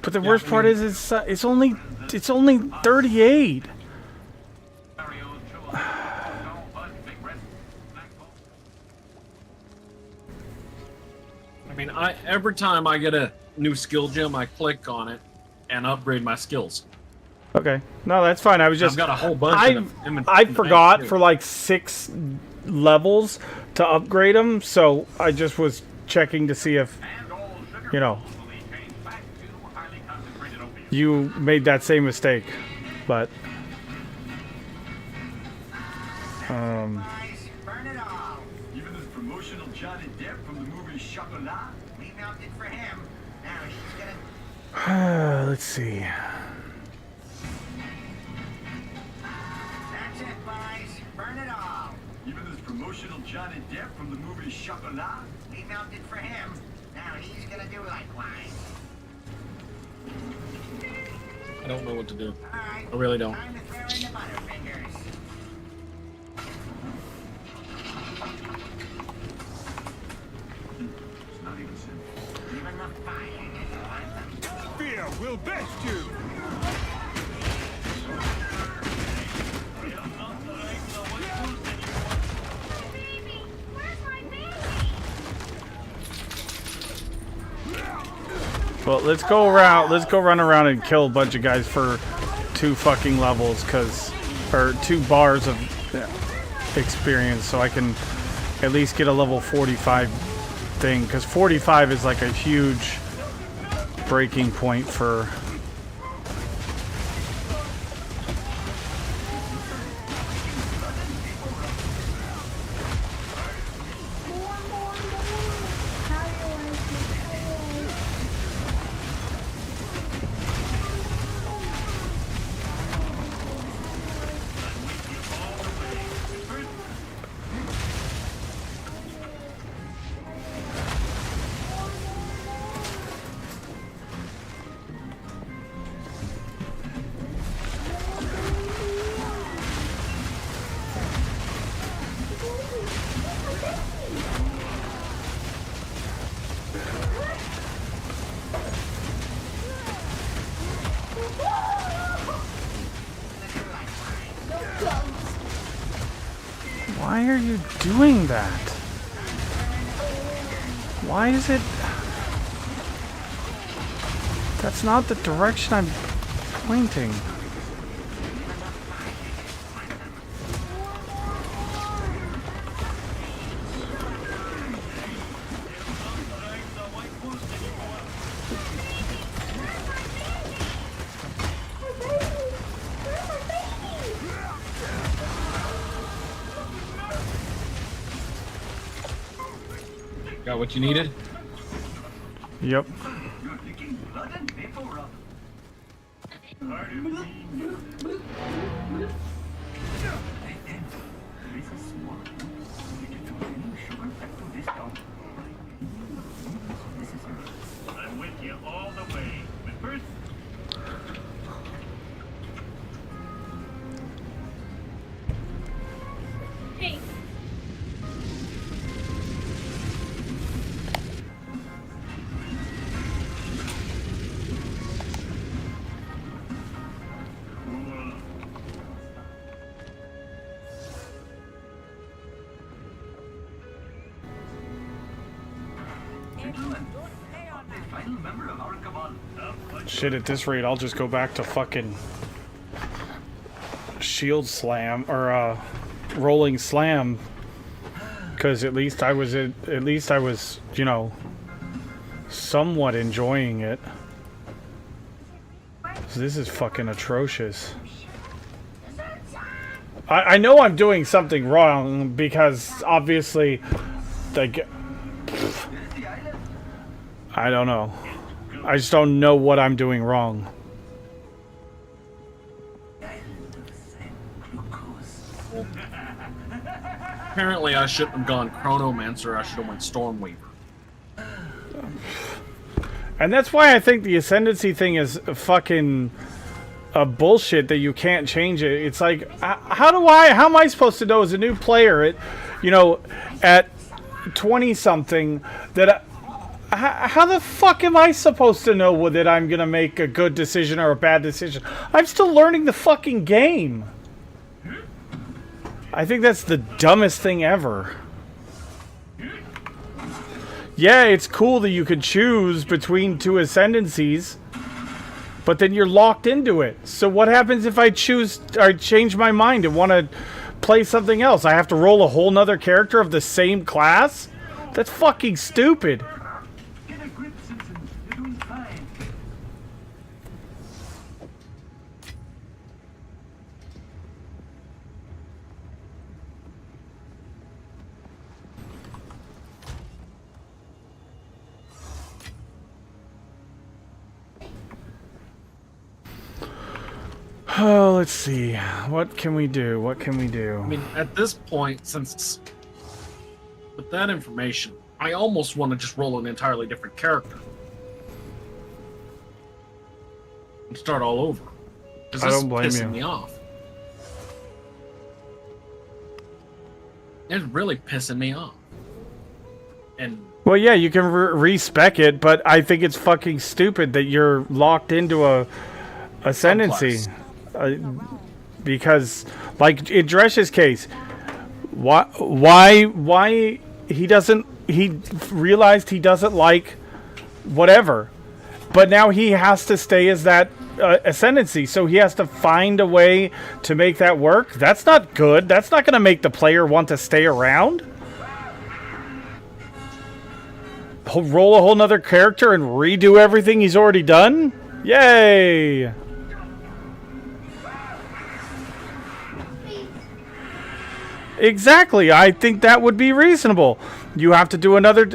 But the worst part is it's only 38. I mean, every time I get a new skill gem, I click on it and upgrade my skills. Okay, no, that's fine. I was just I've got a whole bunch. I forgot for like 6 levels to upgrade them, so I just was checking to see if, you know, you made that same mistake, but Burn it all. Even this promotional Johnny Depp from the movie Chocolat, we mounted for him. Now he's gonna. let's see. That's it, boys. Burn it all. Even this promotional Johnny Depp from the movie Chocolat, we mounted for him. Now he's gonna do likewise. I don't know what to do. I really don't. Time to throw in the Butterfingers. It's not even simple. Even the fire gets one. Fear will best you. Well, let's go around. Let's go run around and kill a bunch of guys for 2 fucking levels, or 2 bars of experience, so I can at least get a level 45 thing. Because 45 is like a huge breaking point for. Why are you doing that? Why is it... That's not the direction I'm pointing. Got what you needed? Yep. I'm with you all the way. But first, Hey. Shit, at this rate, I'll just go back to fucking shield slam or rolling slam, because at least I was, you know, somewhat enjoying it. So this is fucking atrocious. I know I'm doing something wrong because obviously, like, I don't know. I just don't know what I'm doing wrong. apparently I shouldn't have gone Chronomancer, I should have went Stormweaver. And that's why I think the Ascendancy thing is fucking a bullshit that you can't change it. It's like, how am I supposed to know as a new player at 20-something that how the fuck am I supposed to know that I'm gonna make a good decision or a bad decision? I'm still learning the fucking game. I think that's the dumbest thing ever. Yeah, it's cool that you could choose between two ascendancies, but then you're locked into it. So what happens if I change my mind and want to play something else? I have to roll a whole nother character of the same class? That's fucking stupid. Get a grip, Simpson. You're doing fine. Oh, let's see. What can we do? What can we do? I mean, at this point, since with that information, I almost want to just roll an entirely different character and start all over. Because this is pissing me off. It's really pissing me off. And well, yeah, you can respec it, but I think it's fucking stupid that you're locked into a ascendancy. Because, like in Dresh's case, why he realized he doesn't like whatever, but now he has to stay as that ascendancy, so he has to find a way to make that work. That's not good. That's not going to make the player want to stay around. Roll a whole nother character and redo everything he's already done? Yay! Exactly. I think that would be reasonable. You have to do another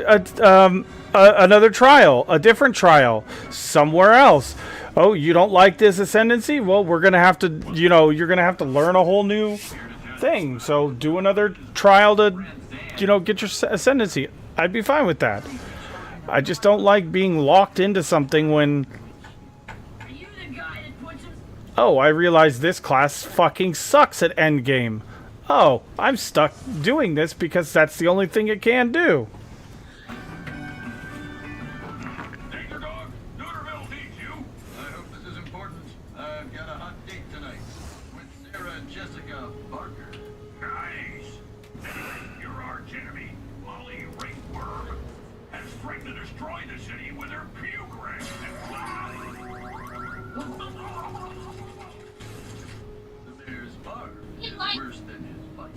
trial, a different trial, somewhere else. Oh, you don't like this ascendancy? Well, we're gonna have to, you're gonna have to learn a whole new thing. So do another trial to, get your ascendancy. I'd be fine with that. I just don't like being locked into something when. Oh, I realize this class fucking sucks at endgame. Oh, I'm stuck doing this because that's the only thing it can do. Danger dog, Neuterville needs you. I hope this is important. I've got a hot date tonight with Sarah and Jessica Barker. Nice. Anyway, your arch enemy, Molly Ringworm, has threatened to destroy the city with her puke ray There's Barb. Worse than his fight.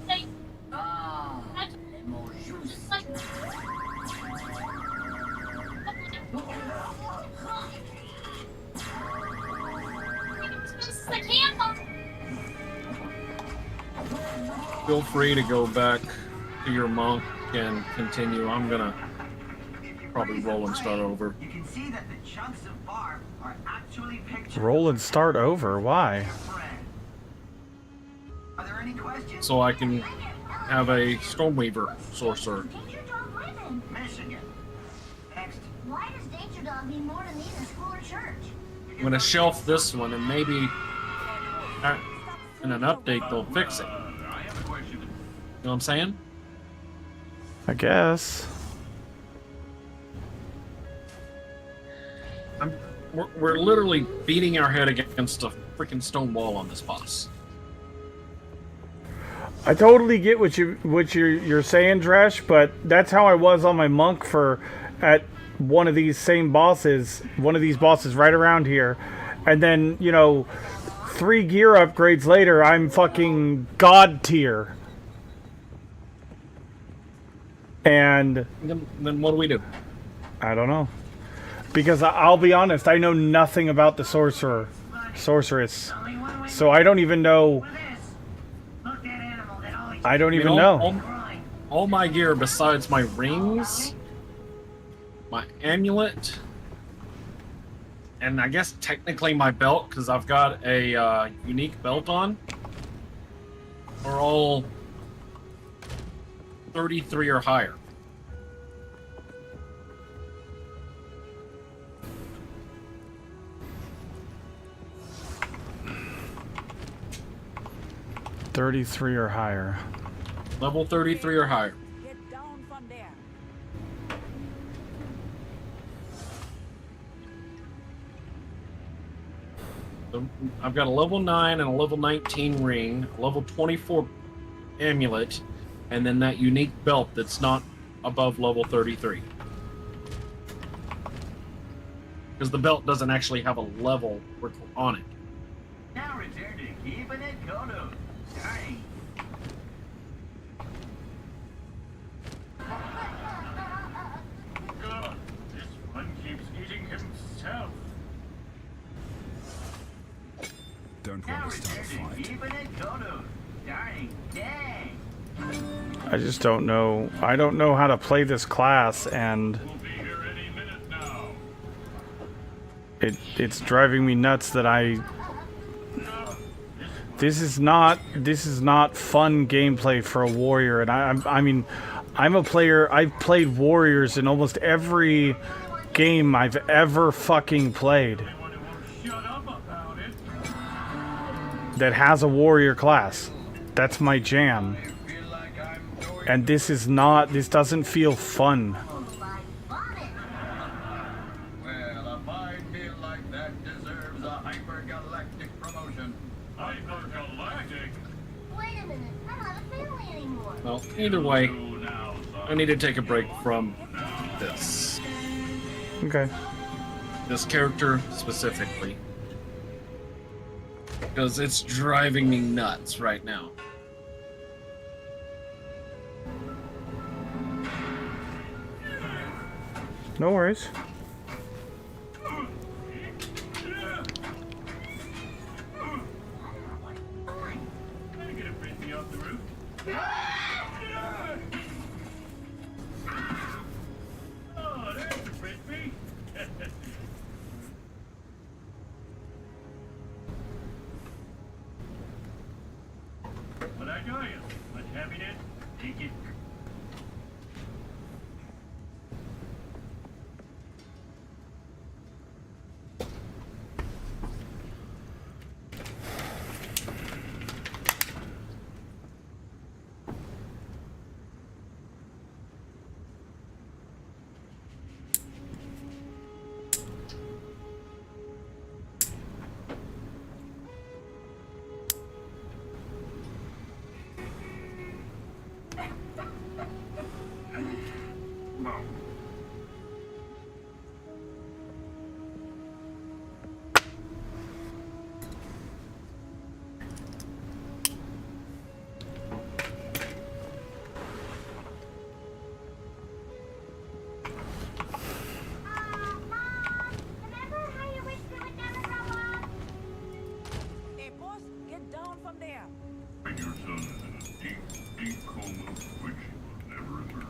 feel free to go back to your monk and continue. I'm gonna probably roll and start over. You can see that the chunks of barb are actually pictures. Roll and start over? Why? Are there any questions? So I can have a Stormweaver sorcerer. Michigan. Next. Why does Danger Dog need more than these in school or church? I'm gonna shelf this one and maybe in an update they'll fix it. You know what I'm saying? I guess. We're literally beating our head against a freaking stone wall on this boss. I totally get what you're saying, Dresh, but that's how I was on my monk at one of these bosses right around here. And then, 3 gear upgrades later, I'm fucking god tier. And then what do we do? I don't know. Because I'll be honest, I know nothing about the sorceress. So I don't even know. I don't even know. All my gear besides my rings, my amulet, and I guess technically my belt, because I've got a unique belt on, are all 33 or higher. $33 or higher. Level 33 or higher. Get down from there. I've got a level 9 and a level 19 ring, a level 24 amulet, and then that unique belt that's not above level 33. Because the belt doesn't actually have a level on it. Now return to keeping it Kono. Sorry. God, this one keeps eating himself. Don't Now want to start a return to fight. keeping it Kono. Sorry. Dang. I just don't know. I don't know how to play this class, and it's driving me nuts that this is not fun gameplay for a warrior. And I mean, I'm a player. I've played warriors in almost every game I've ever fucking played that has a warrior class. That's my jam. And this is not, this doesn't feel fun. Well, a fine meal like that deserves a hypergalactic promotion. Hypergalactic? Wait a minute, I don't have a family anymore. Well, either way, I need to take a break from this. Okay. This character specifically. Because it's driving me nuts right now. No worries. Oh, there's the frisbee. What I tell you, much happiness, take it. Hey, boss, get down from there. When your son is in a deep, deep coma, which he will never emerge.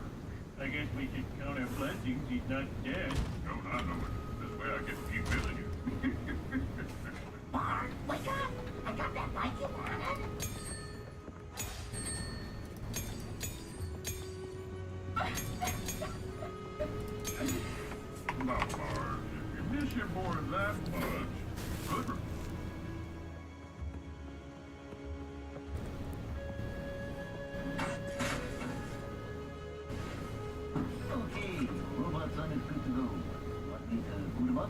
I guess we should count our blessings he's not dead. Don't I know it? This way I can keep billing you. Bart, wake up! I got that bike you wanted. Now, Bart, if you miss your boy that much, good. Okay, robot son is good to go. Want me to boot him up?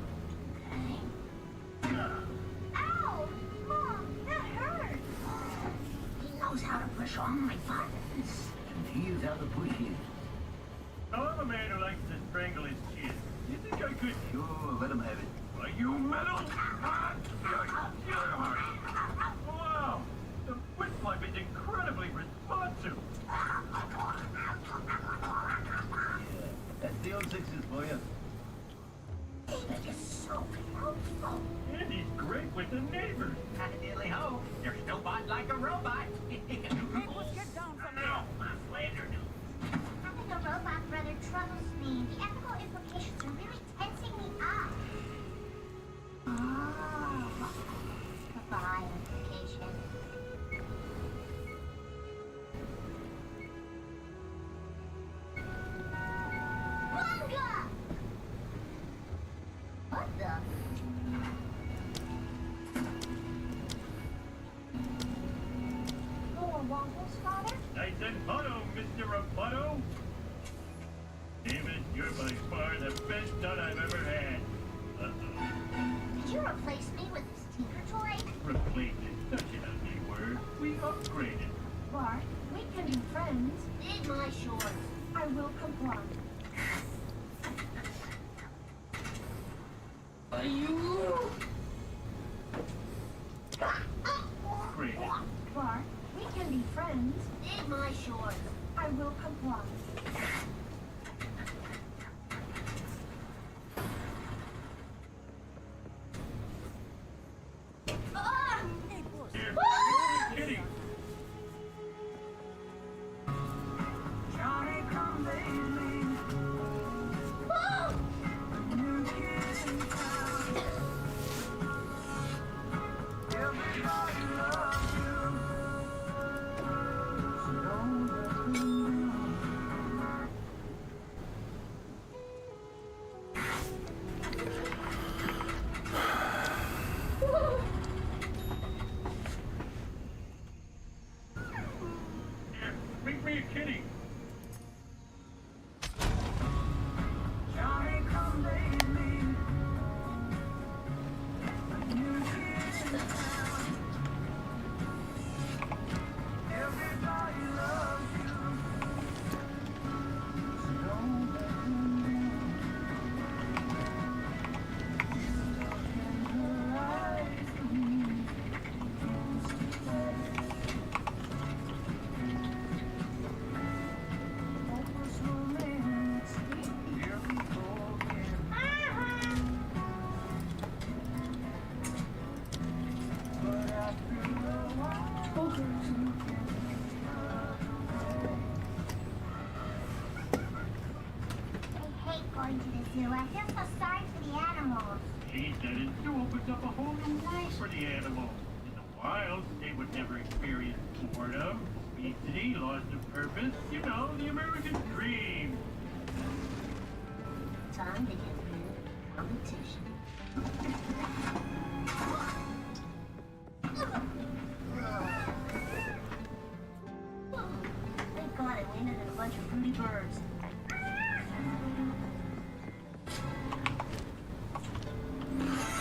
Ow! Mom, that hurt! He knows how to push all my buttons. And here's how to push it. I'm a man who likes to strangle his chin. You think I could? Sure, let him have it. Are you metal? Wow! The foot pipe is incredibly responsive. That's the old sixes for you. They're just so helpful. And he's great with the neighbors. I dearly hope you're still bought like a robot. Hey, boss, get down from there. Having a robot brother troubles me. The ethical implications are really tensing me up. Oh. Goodbye, implication. You're by far the best nut I've ever had. Did you replace me with this tinker toy? Replace is such an ugly word. We upgraded. Bart, we can be friends. Did my shorts. I will comply. Upgraded. Bart, we can be friends. Did my shorts. I will comply. Kitty. Johnny, come lately. New kids in town. Everybody loves you. So don't let them down. Here, make me a kitty. Johnny, come lately. New kids in town. Everybody loves you. So don't let them down. Look in her eyes, hopeless romance. Here we go again. But after a while, you can I hate going to the zoo. I feel so sorry for the animals. He said it too opens up a whole new world for the animals. In the wild, they would never experience boredom, obesity, loss of purpose. You know, the American dream. Time to get rid of competition. Thank God I landed in a bunch of fruity birds.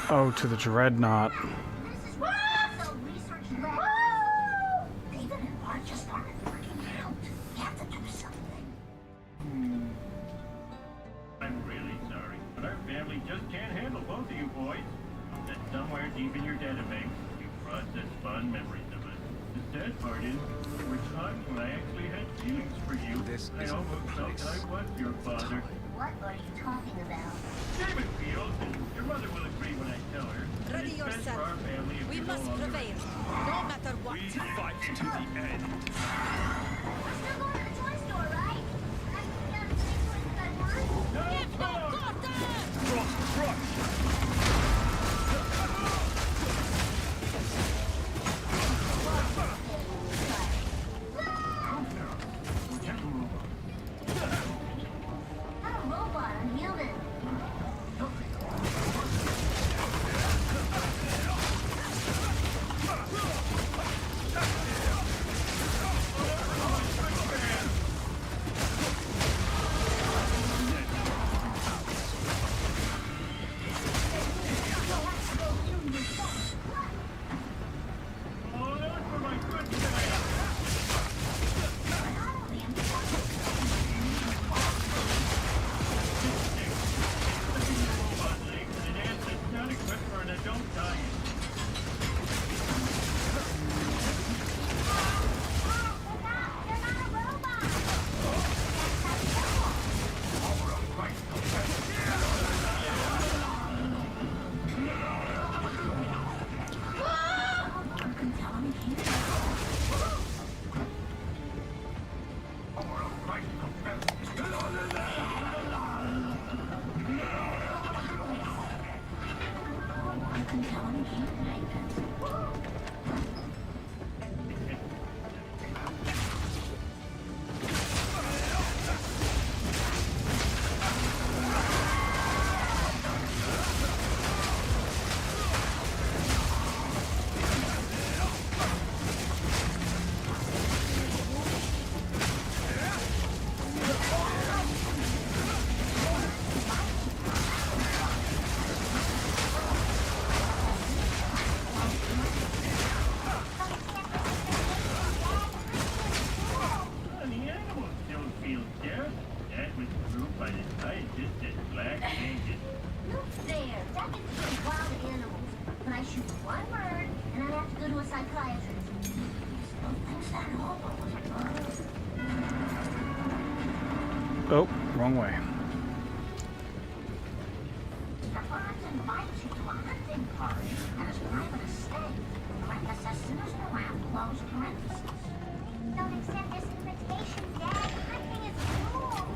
Oh, to the dreadnought. This is what also research lab. David and Bart just started working out. We have to do something. I'm really sorry, but our family just can't handle both of you boys. That somewhere deep in your database, you process fond memories of us. The sad part is, there were times when I actually had feelings for you. I almost felt I was your father. What are you talking about? David feels, and your mother will agree when I tell her, that Ready it's best for yourself. our family if We you no must longer prevail, no matter what. We fight to the end. We're still going to the toy store, right? I can get the same toys that I want. Give no quarter! Frost crush! Not a robot, I'm human. Oh, that was for my good side. Robot legs and an ant that's not equipped for an adult diet. They're not a robot. wild animals. But I shoot one bird, and I have to go to a psychiatrist. Something's that horrible. Oh, wrong way. The birds invite you to a hunting party at his private estate. Parentheses, no round close parentheses. Don't accept this invitation, Dad. Hunting is cool.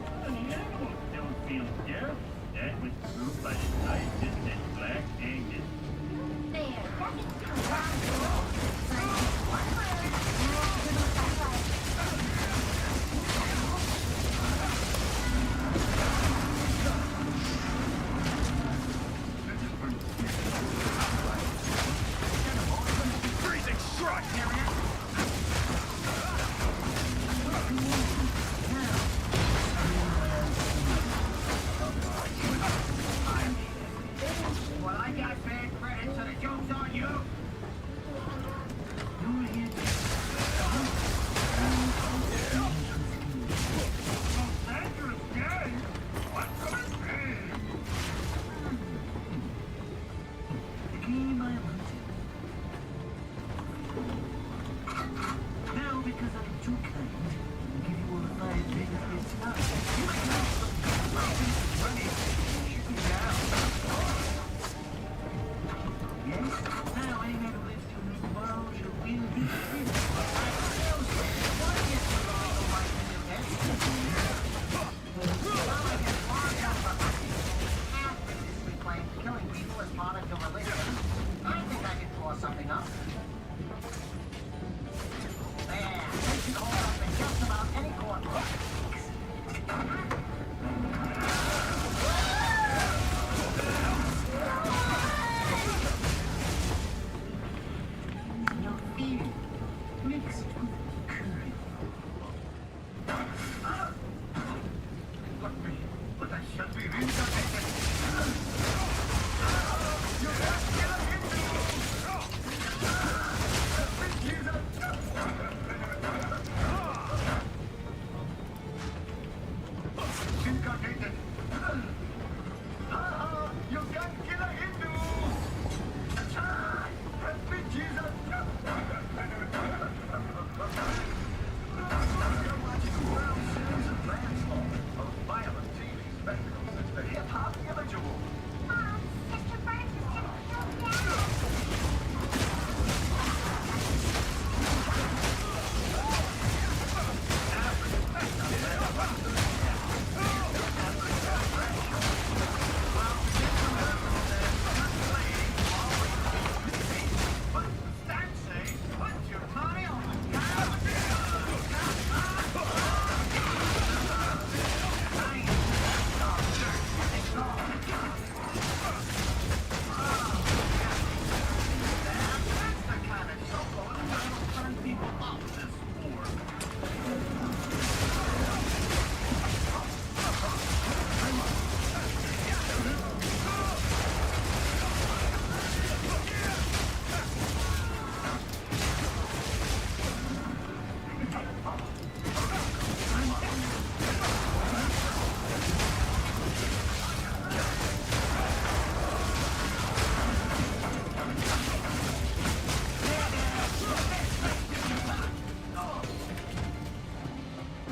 Don't feel scared. That was proved by the scientist and Black Angus. There, nothing's too wrong. But I shoot one bird, and I have to go to a psychiatrist. Freezing strike! Well, I got bad credit, so the joke's on you. Now, because I'm too kind, I'll give you all the 5 benefits now. Shoot me down. Yes? Now, I never lived to meet tomorrow. She'll win this trip. Killing people as part of your religion. I think I can draw something up. There, this should hold up in just about any courtroom. Your fear mixed with courage. But I shall be reincarnated. Incarnated. You can kill a Hindu. Help me, Jesus. You're watching a world series of manslaughter of violent TV spectacles. It's the hip-hop imageable. Mom, Mr. Burns is just killed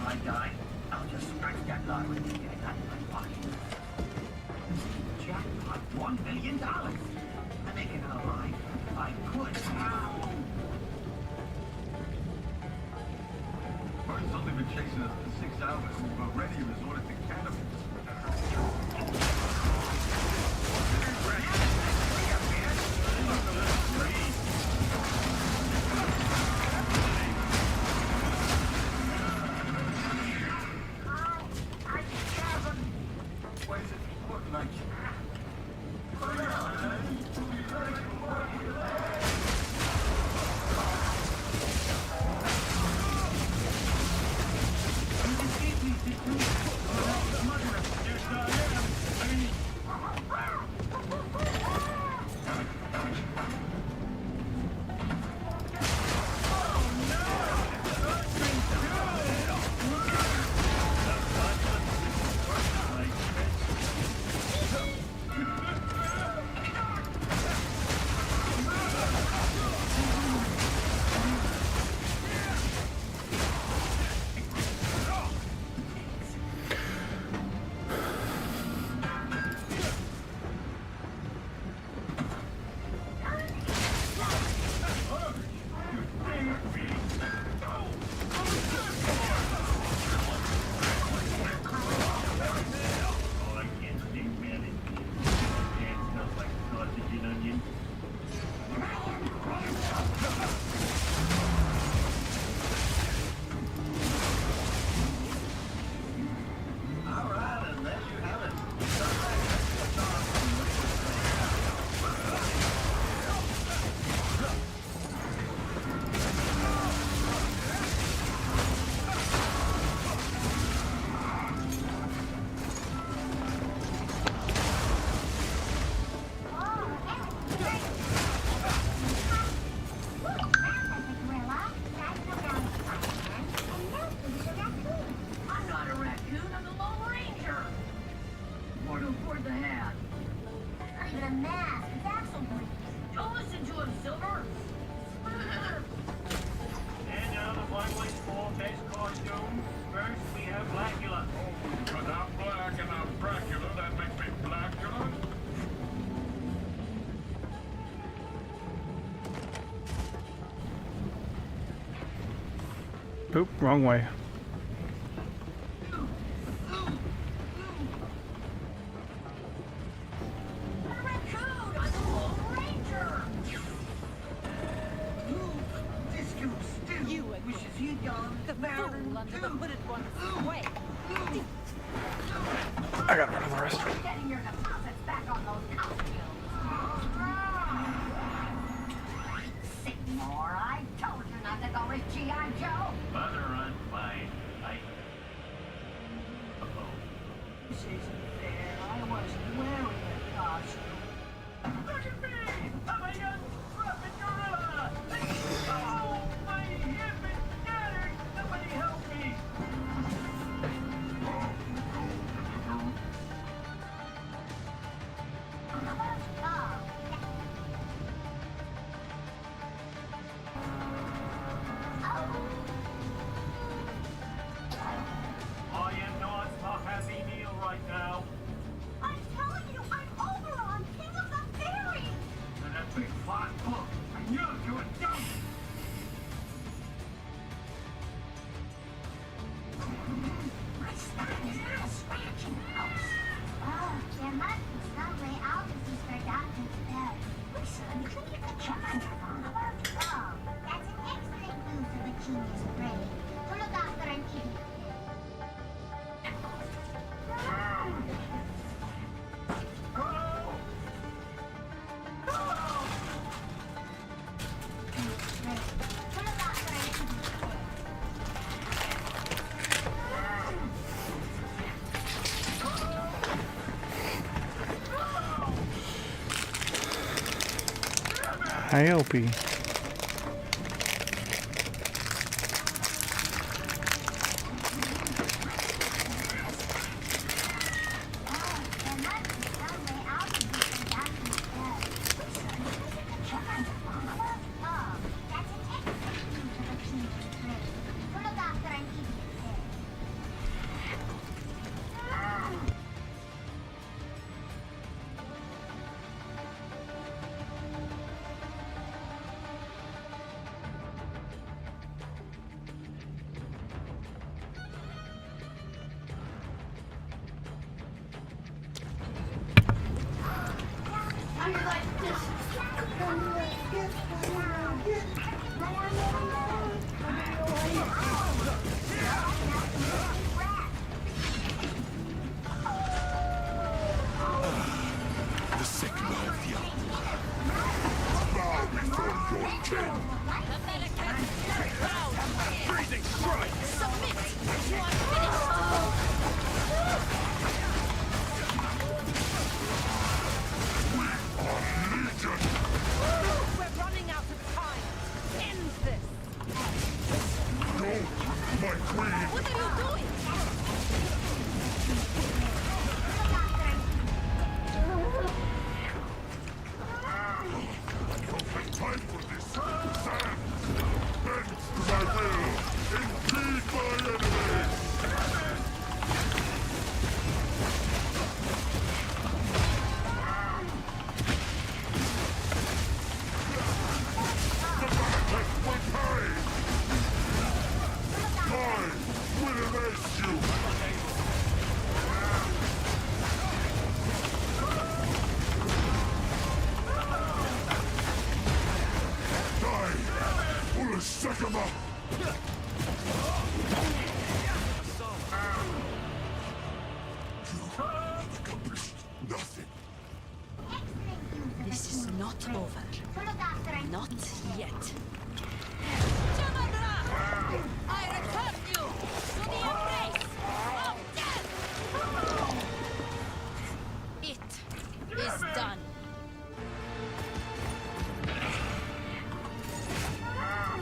I die, I'll just scratch that lottery and get it out of my pocket. Jackpot, $1 million. I make it out alive. I could. Bird's only been chasing us for 6 hours. We've already resorted to cannibals. Why does it look like Where's the hat? Not even a mask. It's Axel Green. Don't listen to him, Silver. And now the flyweight small base costume. First, we have Blackula. Because I'm black and I'm Dracula, that makes me Blackula? Oop, wrong way. Raccoon, I'm the Lone Ranger. This goose still You wishes he'd gone The fool under the hooded one's way. I gotta run to the restroom. Getting your deposits back on those costumes. Seymour, I told you not to go with G.I. Joe. Mother, I'm fine. This isn't fair. I wasn't wearing a costume. Look at me! I'm a young, scruffy gorilla! Oh, my hip is shattered! Somebody help me! I am not a happy meal right now. I'm telling you, I'm Oberon, King of the Fairies. And that big fat book, I knew you would go! What's that in that scratching house? Oh, there must be some way out of this forgotten bed. Listen, can you check on your father? Oh, that's an excellent use of a genius brain. To look after an idiot. Hi, Opie. The second of the bow before your king. Freezing strike! Submit! You are finished! We're running out of time! End this! Don't, my queen! What are you doing? Time for this! Sam! Bend to my will! Impede my enemies! This is not over. Not yet. I return you to the embrace of death! It is done.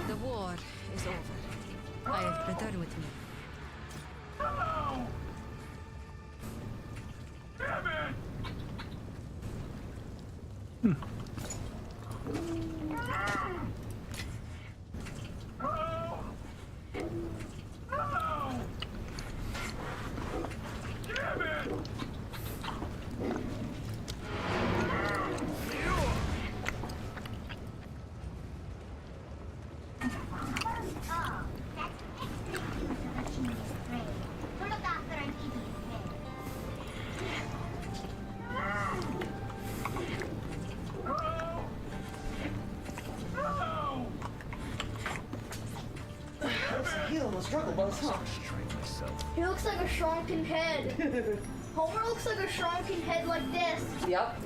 The war is over. I have Brother with me. Hello! Damn it! He almost struggled both, huh? He looks like a shrunken head. Homer looks like a shrunken head like this. Yep.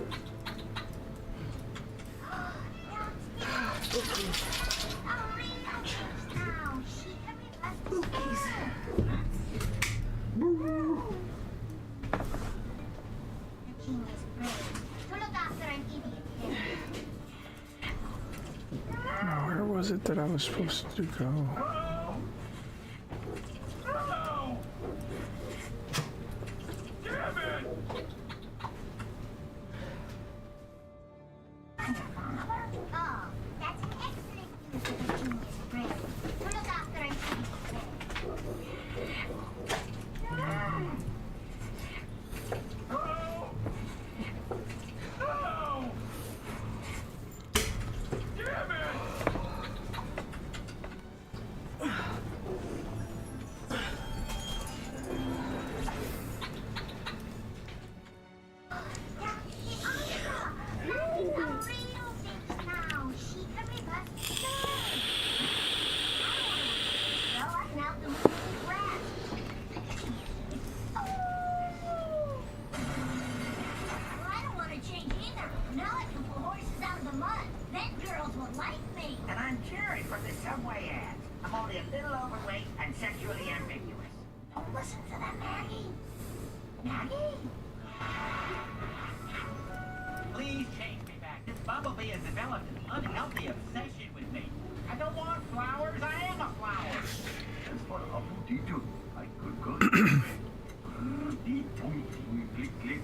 Now, where was it that I was supposed to go? Please change me back. This bumblebee has developed an unhealthy obsession with me. I don't want flowers. I am a flower. As for Abu I could go. Click, click.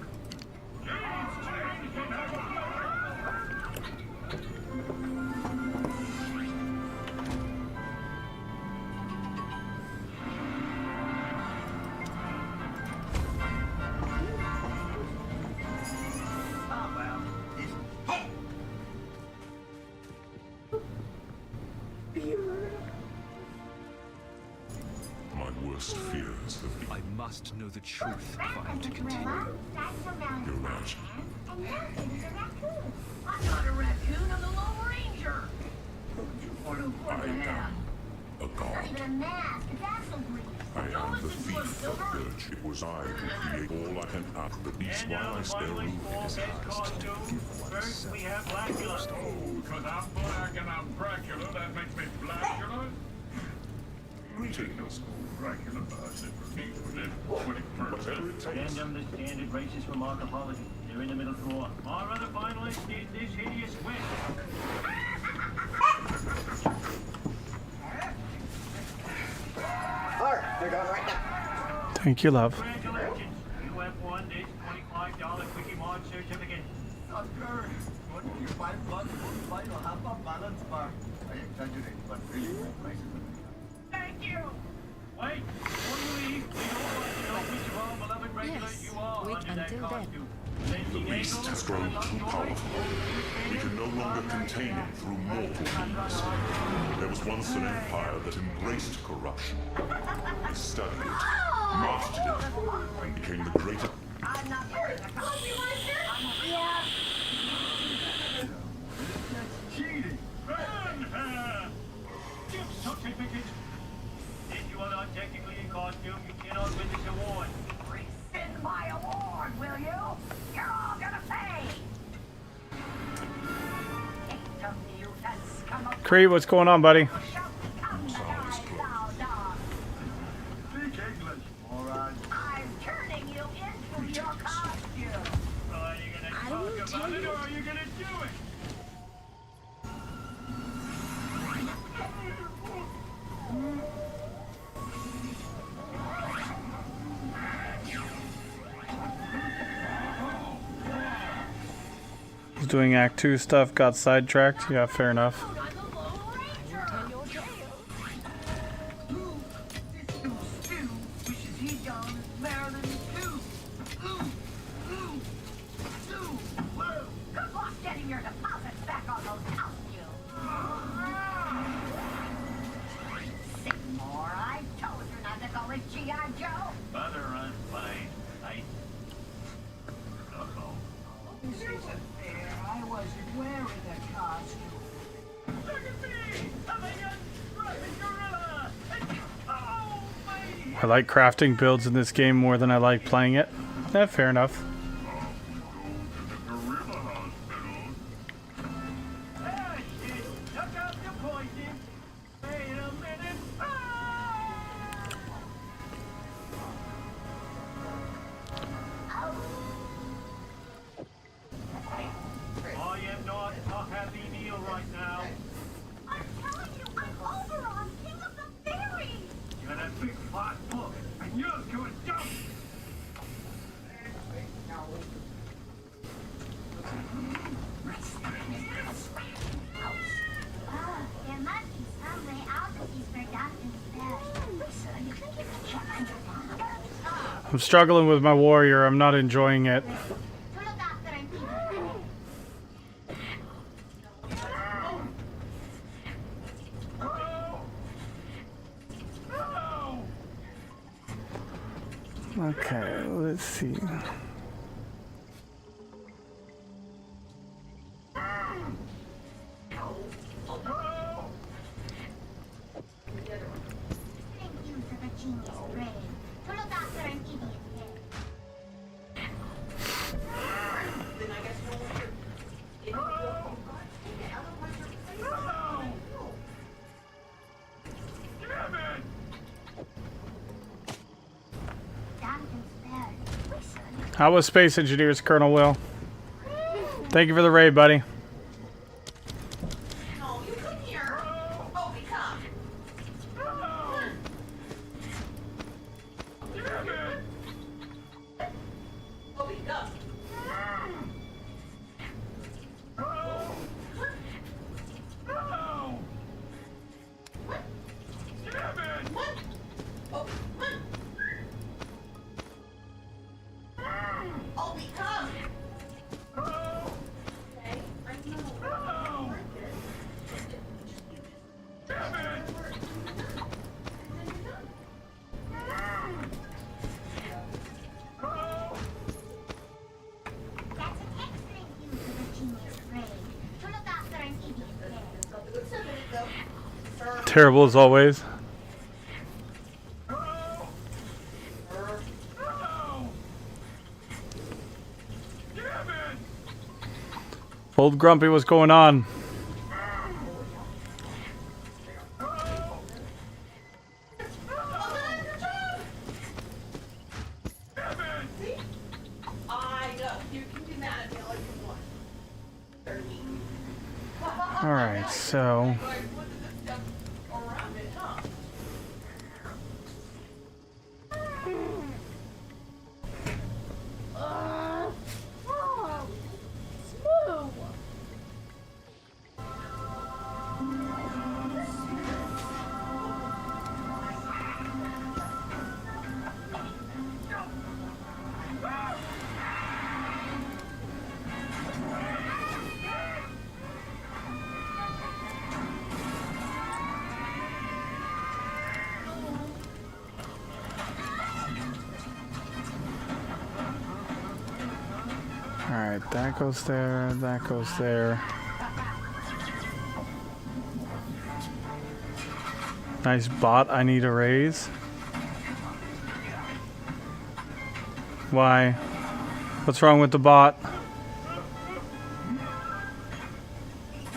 My worst fears have been. I must know the truth if I am to continue. You're right. And now there's a raccoon. I'm not a raccoon, I'm the Lone Ranger. I am a Not god. even a mask. It's axle grease. I am the thief of virtue. It was I who created all I can act. The beast while I spare room. It is ours to give First we have Blackula. Oh, because I'm black and I'm Dracula, that makes me Blackula? Greetings. Dracula person for me within 21st century. Stand them the standard races for markopology. They're in the middle floor. Our other finalists need this hideous wit. Alright, they're going right now. Thank you, love. Congratulations. You have won this $25 Quickie Mart certificate. Sucker! $25 won't buy a half a balance bar. I exaggerate, but really my price is Thank you. Wait, before you leave, we don't want to know which of our beloved regulars you are wait under that until then. costume. The beast has grown too powerful. We can no longer contain it through mortal means. There was once an empire that embraced corruption. We studied it, mastered it, became the greatest. I'm not wearing a costume. Yeah. cheating! Gift certificate. If you are not technically in costume, you cannot win this award. Rescind my award, will you? You're all gonna pay. Cree, what's going on, buddy? Speak English, moron. I'm turning you into your costume. Are you gonna talk about it or are you gonna do it? Was doing Act 2 stuff, got sidetracked. Yeah, fair enough. I like crafting builds in this game more than I like playing it. Yeah, fair enough. I'm struggling with my warrior. I'm not enjoying it. Okay, let's see. How was Space Engineers, Colonel Will? Thank you for the raid, buddy. Terrible as always. Old Grumpy, what's going on? Alright, so alright, that goes there, that goes there. Nice bot, I need a raise. Why? What's wrong with the bot?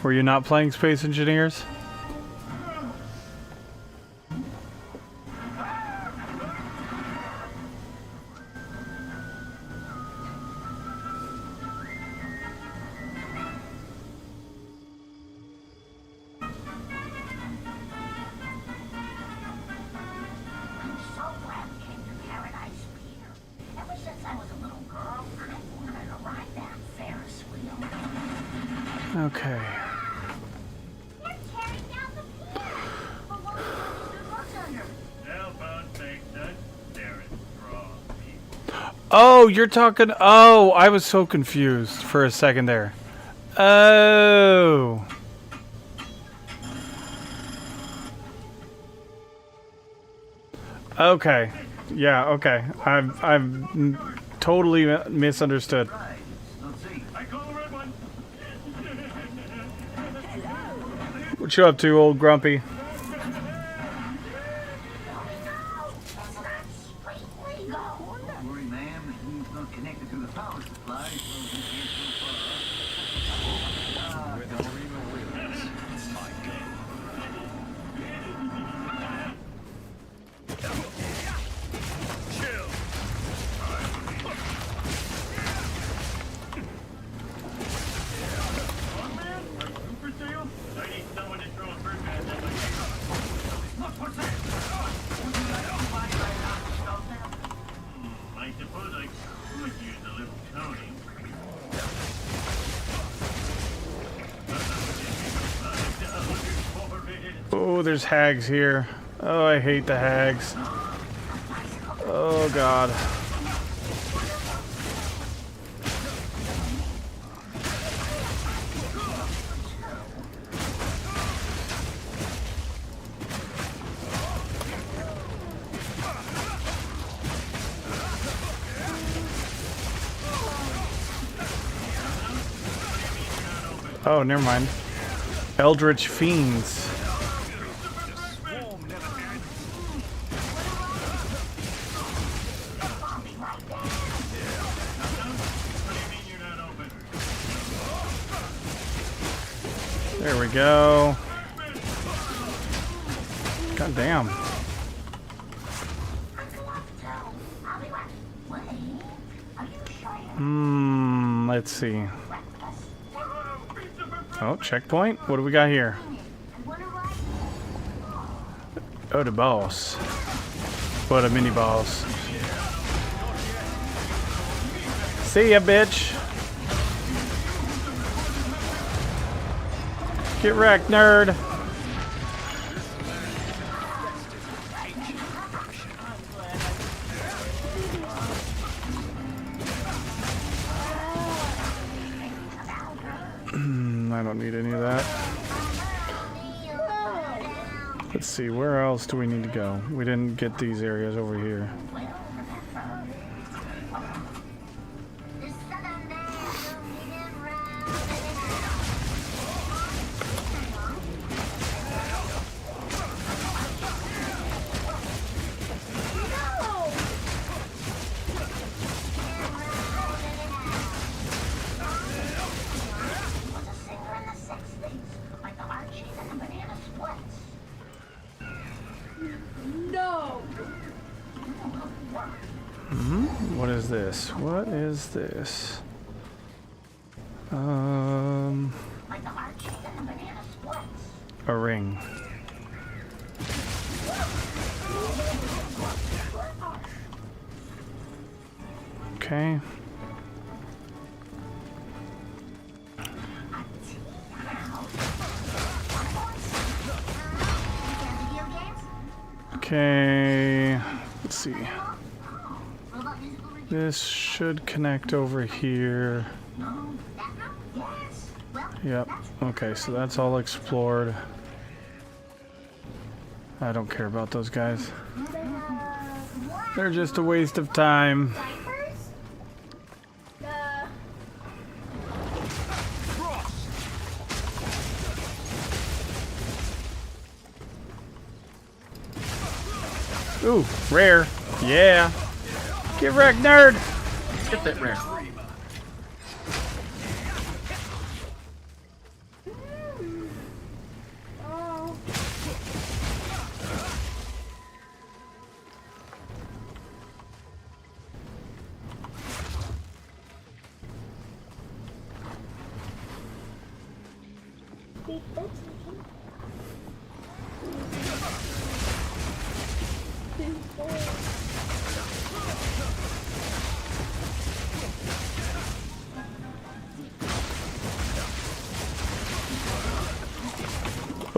Were you not playing Space Engineers? Okay. Oh, you're talking... Oh, I was so confused for a second there. Oh. Okay. Yeah, okay. I've totally misunderstood. What you up to, old grumpy? Oh, there's hags here. Oh, I hate the hags. Oh, God. Oh, never mind. Eldritch Fiends. There we go. God damn. Let's see. Oh, checkpoint? What do we got here? Oh, the boss. What a mini boss. See ya, bitch. Get wrecked, nerd. I don't need any of that. Let's see, where else do we need to go? We didn't get these areas over here. What is this? What is this? A ring. Okay. Okay. Let's see. This should connect over here. Yep. Okay, so that's all explored. I don't care about those guys. They're just a waste of time. Ooh, rare. Yeah. Get wrecked, nerd! Get that rare.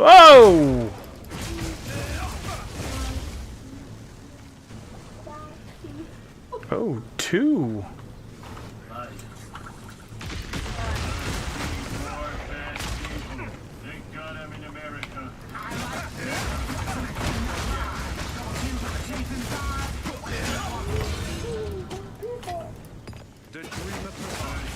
Whoa! Oh, two. Thank God I'm in America. The dreamer provides.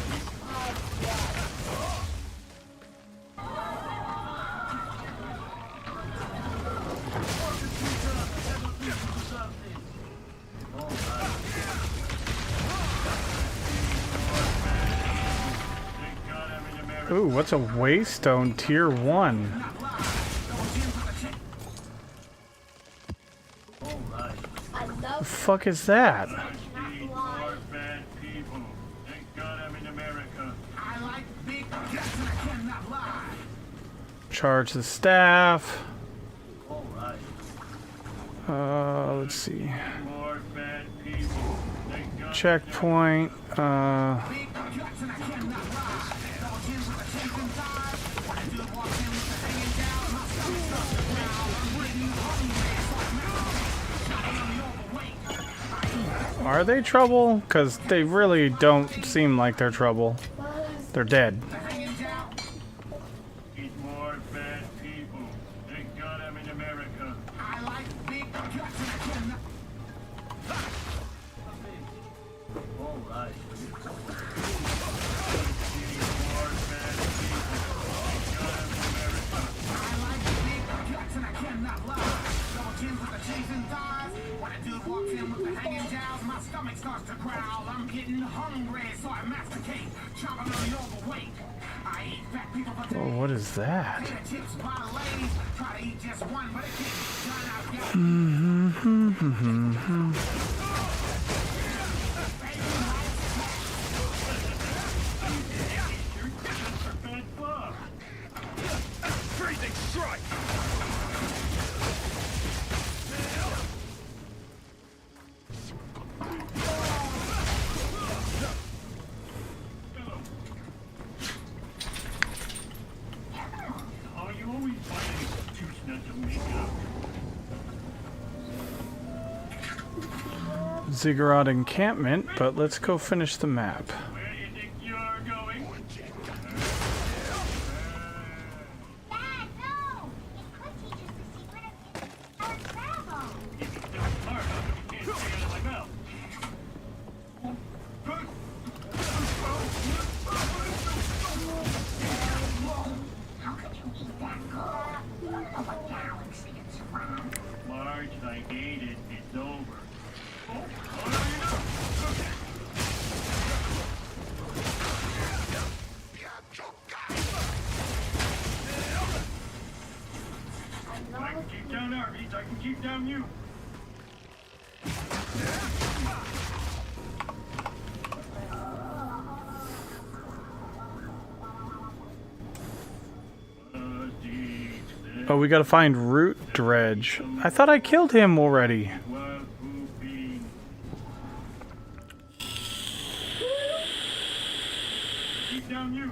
Ooh, what's a Waystone Tier 1? The fuck is that? Bad people. Thank God I'm in America. I like big guts and I cannot lie. Charge the staff. Let's see. More bad people. Thank God. Checkpoint. Are they trouble? Because they really don't seem like they're trouble. They're dead. Need more bad people. Thank God I'm in America. I like big guts and I cannot. All right. Starts to growl. I'm getting hungry, so I masticate. Chomping on the overweight. I eat fat people for Oh, what is that? potato chips, Lay's. Try to eat just one, but it can't. Freezing strike! Oh, you always find an excuse not to make up. Ziggurat encampment, but let's go finish the map. Where do you think you're going? Dad, no! It could teach us the secret of our travel. If you don't smart enough, you can't stay out of my mouth. How could you eat that good? You don't know what galaxy it's from. Marge, I ate it. It's over. I can keep down Arby's, I can keep down you. Oh, we gotta find Root Dredge. I thought I killed him already. Keep down you.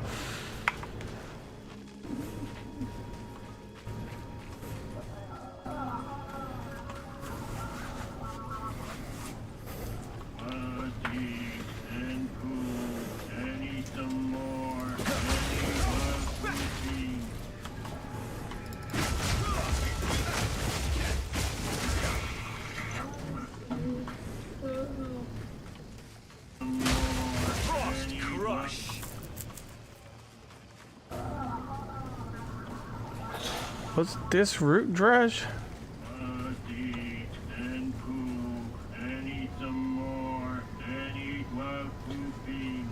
And food, and eat some more. Frost crush! What's this Root Dredge? Eat and poop, and eat some more, and eat while pooping.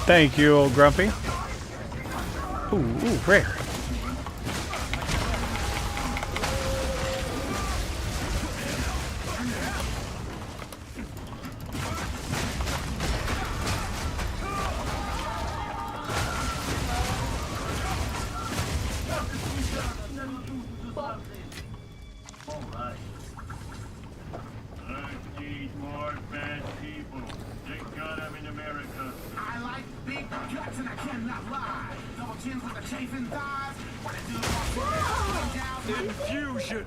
Thank you, old Grumpy. Ooh, rare. Alright. These more bad people. Thank God I'm in America. I like big guts and I cannot lie. Double chins with the chafing thighs. What a dude walks in. Infusion.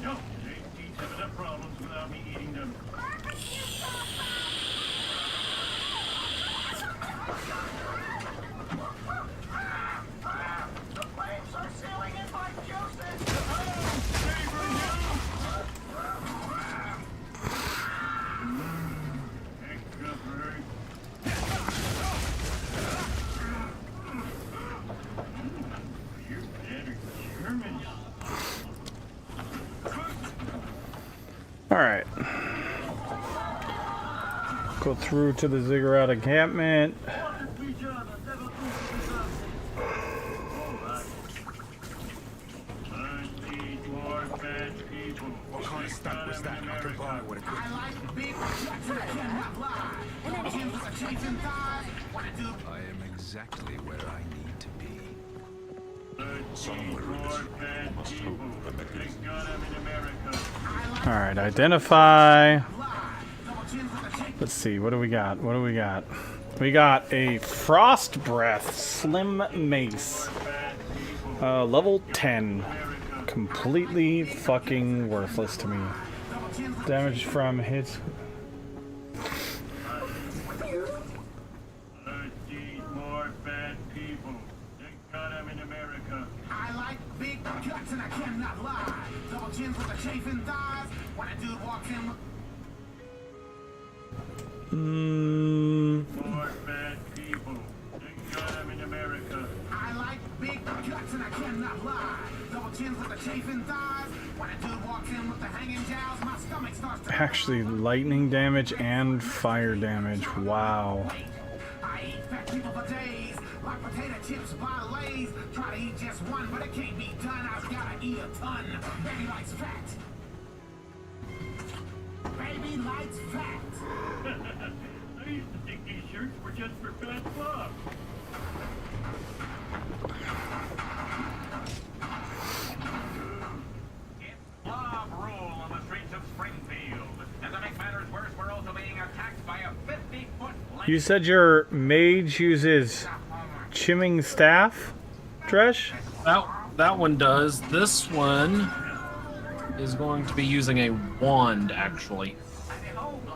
No, they eat some of the problems without me eating them. The flames are sealing in my juices. You're better German. All right. Go through to the ziggurat encampment. What kind of stuff was that? I can buy it with a quick. I like big guts and I cannot lie. Double chins with the chafing thighs. What a dude. I am exactly where I need to be. Somewhere in this world, must hope a mechanism. Thank God I'm in America. All right, identify. Let's see, what do we got? What do we got? We got a Frost Breath Slim Mace. Level 10. Completely fucking worthless to me. Damage from hits. These more bad people. Thank God I'm in America. I like big guts and I cannot lie. Double chins with the chafing thighs. When a dude walks in with More bad people. Thank God I'm in America. I like big guts and I cannot lie. Double chins with the chafing thighs. When a dude walks in with the hanging jowls, my stomach starts to Actually, lightning damage and fire damage. Wow. I eat fat people for days, like potato chips by Lay's. Try to eat just one, but it can't be done. I've gotta eat a ton. Baby likes fat. Baby likes fat. I used to think these shirts were just for fat slob. Mob rule on the streets of Springfield. And to make matters worse, we're also being attacked by a 50-foot You said your mage uses chimming staff, Dresh? That one does. This one is going to be using a wand, actually.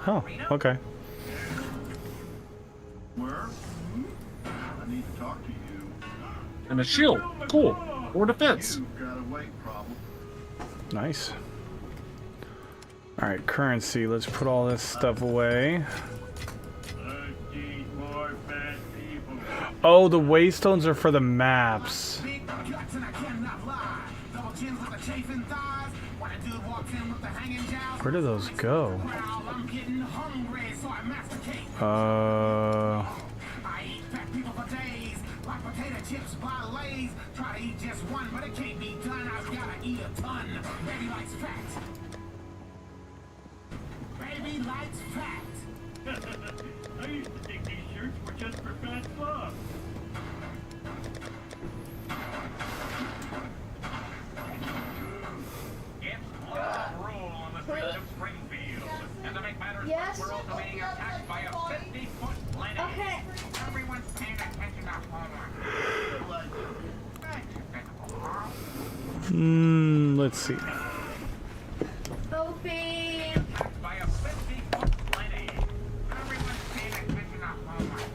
Oh, okay. Where? I need to talk to you. And a shield. Cool. Or defense. You've got a weight problem. Nice. Alright, currency. Let's put all this stuff away. These more bad people. Oh, the waystones are for the maps. Big guts and I cannot lie. Double chins with the chafing thighs. When a dude walks in with the hanging jowls. Where do those go? I'm getting hungry, so I masticate. Uh... I eat fat people for days, like potato chips by Lay's. Try to eat just one, but it can't be done. I've gotta eat a ton. Baby likes fat. Baby likes fat. I used to think these shirts were just for fat slob. It's mob rule on the streets of Springfield. And to make matters Yes? worse, we're also being attacked by a 50-foot lady. Okay. Everyone's paying attention to homework. Let's see. Open. By a 50-foot lady. Everyone's paying attention to homework.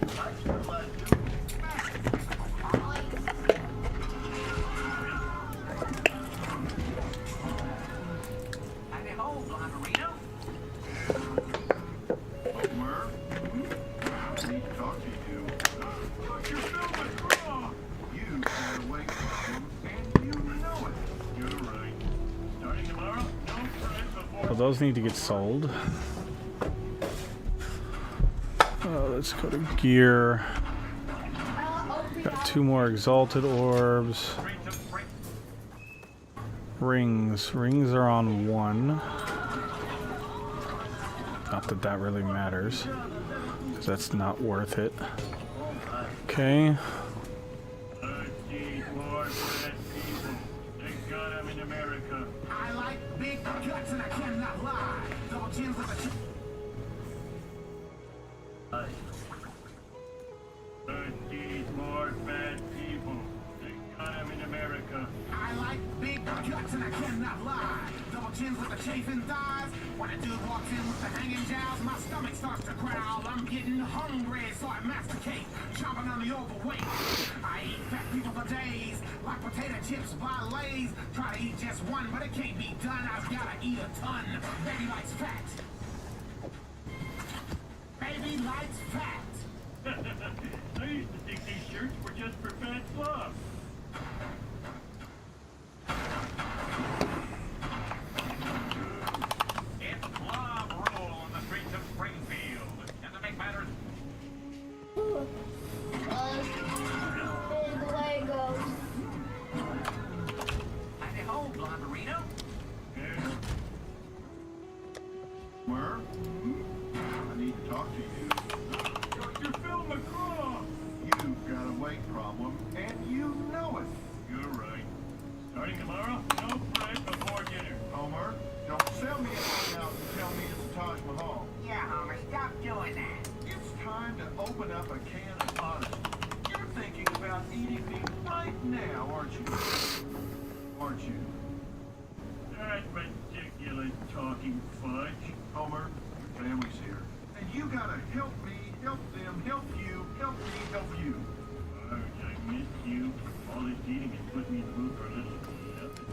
Howdy ho, Blonderino. Where? those need to get sold. Let's go to gear. Got 2 more exalted orbs. Rings. Rings are on 1. Not that that really matters, because that's not worth it. Okay. I like big guts and I cannot lie. Double chins with a 13 more fat people. They got them in America. I like big guts and I cannot lie. Double chins with the chafing thighs. When a dude walks in with the hanging jowls, my stomach starts to growl. I'm getting hungry, so I masticate, chomping on the overweight. I eat fat people for days, like potato chips by Lay's. Try to eat just one, but it can't be done. I've gotta eat a ton. Baby likes fat. Baby likes fat. I used to think these shirts were just for fat slobs. It's Blob Roll on the streets of Springfield. And to make matters... Big Legos. Howdy ho, Blonderino. Where? I need to talk to you. Dr. Phil McCraw. You've got a weight problem, and you know it. You're right. Starting tomorrow, no bread before dinner. Homer, don't sell me anything else and tell me it's the Taj Mahal. Yeah, Homer, stop doing that. It's time to open up a can of honesty. You're thinking about eating me right now, aren't you? Aren't you? That ridiculous talking fudge. Homer, your family's here. And you gotta help me, help them, help you, help me, help you. Marge, I miss you. All this eating has put me in the mood for a little nothing.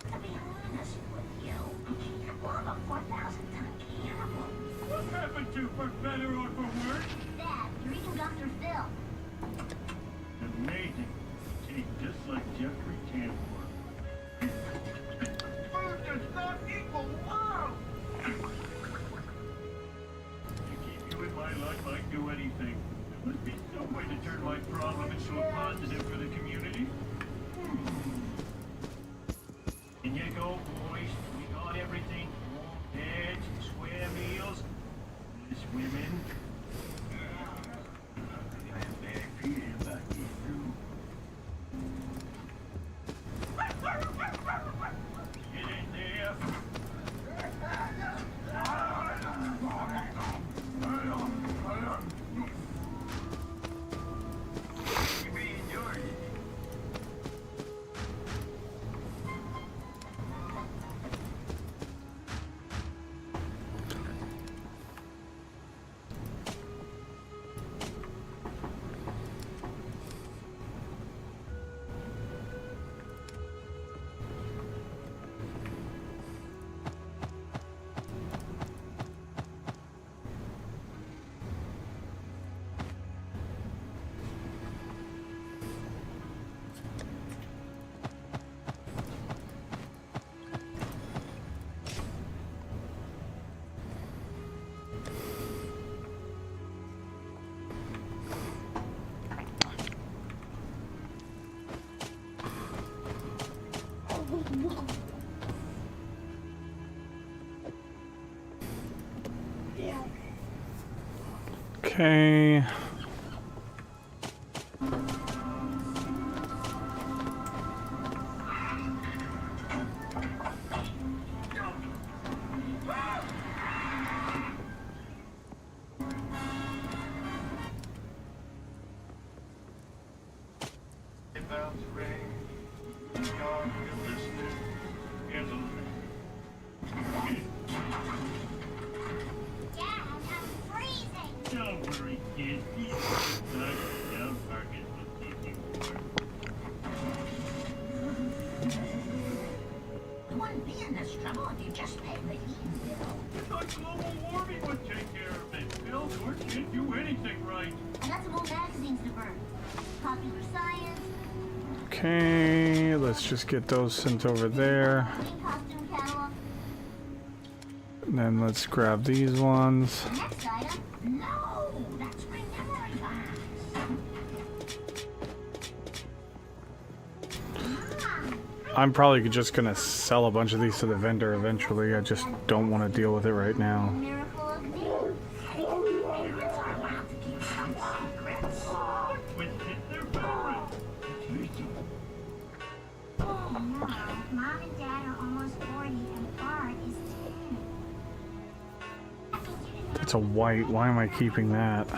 To be honest with you, we're a 4,000-ton cannibal. What happened to for better or for worse? Dad, you're eating Dr. Phil. Amazing. Tastes just like Jeffrey Tambor. Food does not equal love! To keep you in my life, I'd do anything. There must be some way to turn my problem into a positive for the community. In you go, boys. We got everything. Warm beds, square meals, less women. I have bad feeling about you, too. Get in there. Okay. Don't worry, kid. Don't forget to keep you warm. We wouldn't be in this trouble if you just paid the heating bill. I thought global warming would take care of it. Bill, George can't do anything right. I got some old magazines to burn. Popular Science, Okay, let's just get those sent over there. costume catalog, And then let's grab these ones. Next item? No! That's my memory box. I'm probably just gonna sell a bunch of these to the vendor eventually. I just don't want to deal with it right now. Miracle of me. Parents are allowed to keep some secrets. Oh no, Mom and Dad are almost 40 and Bart is 10. It's a white. Why am I keeping that?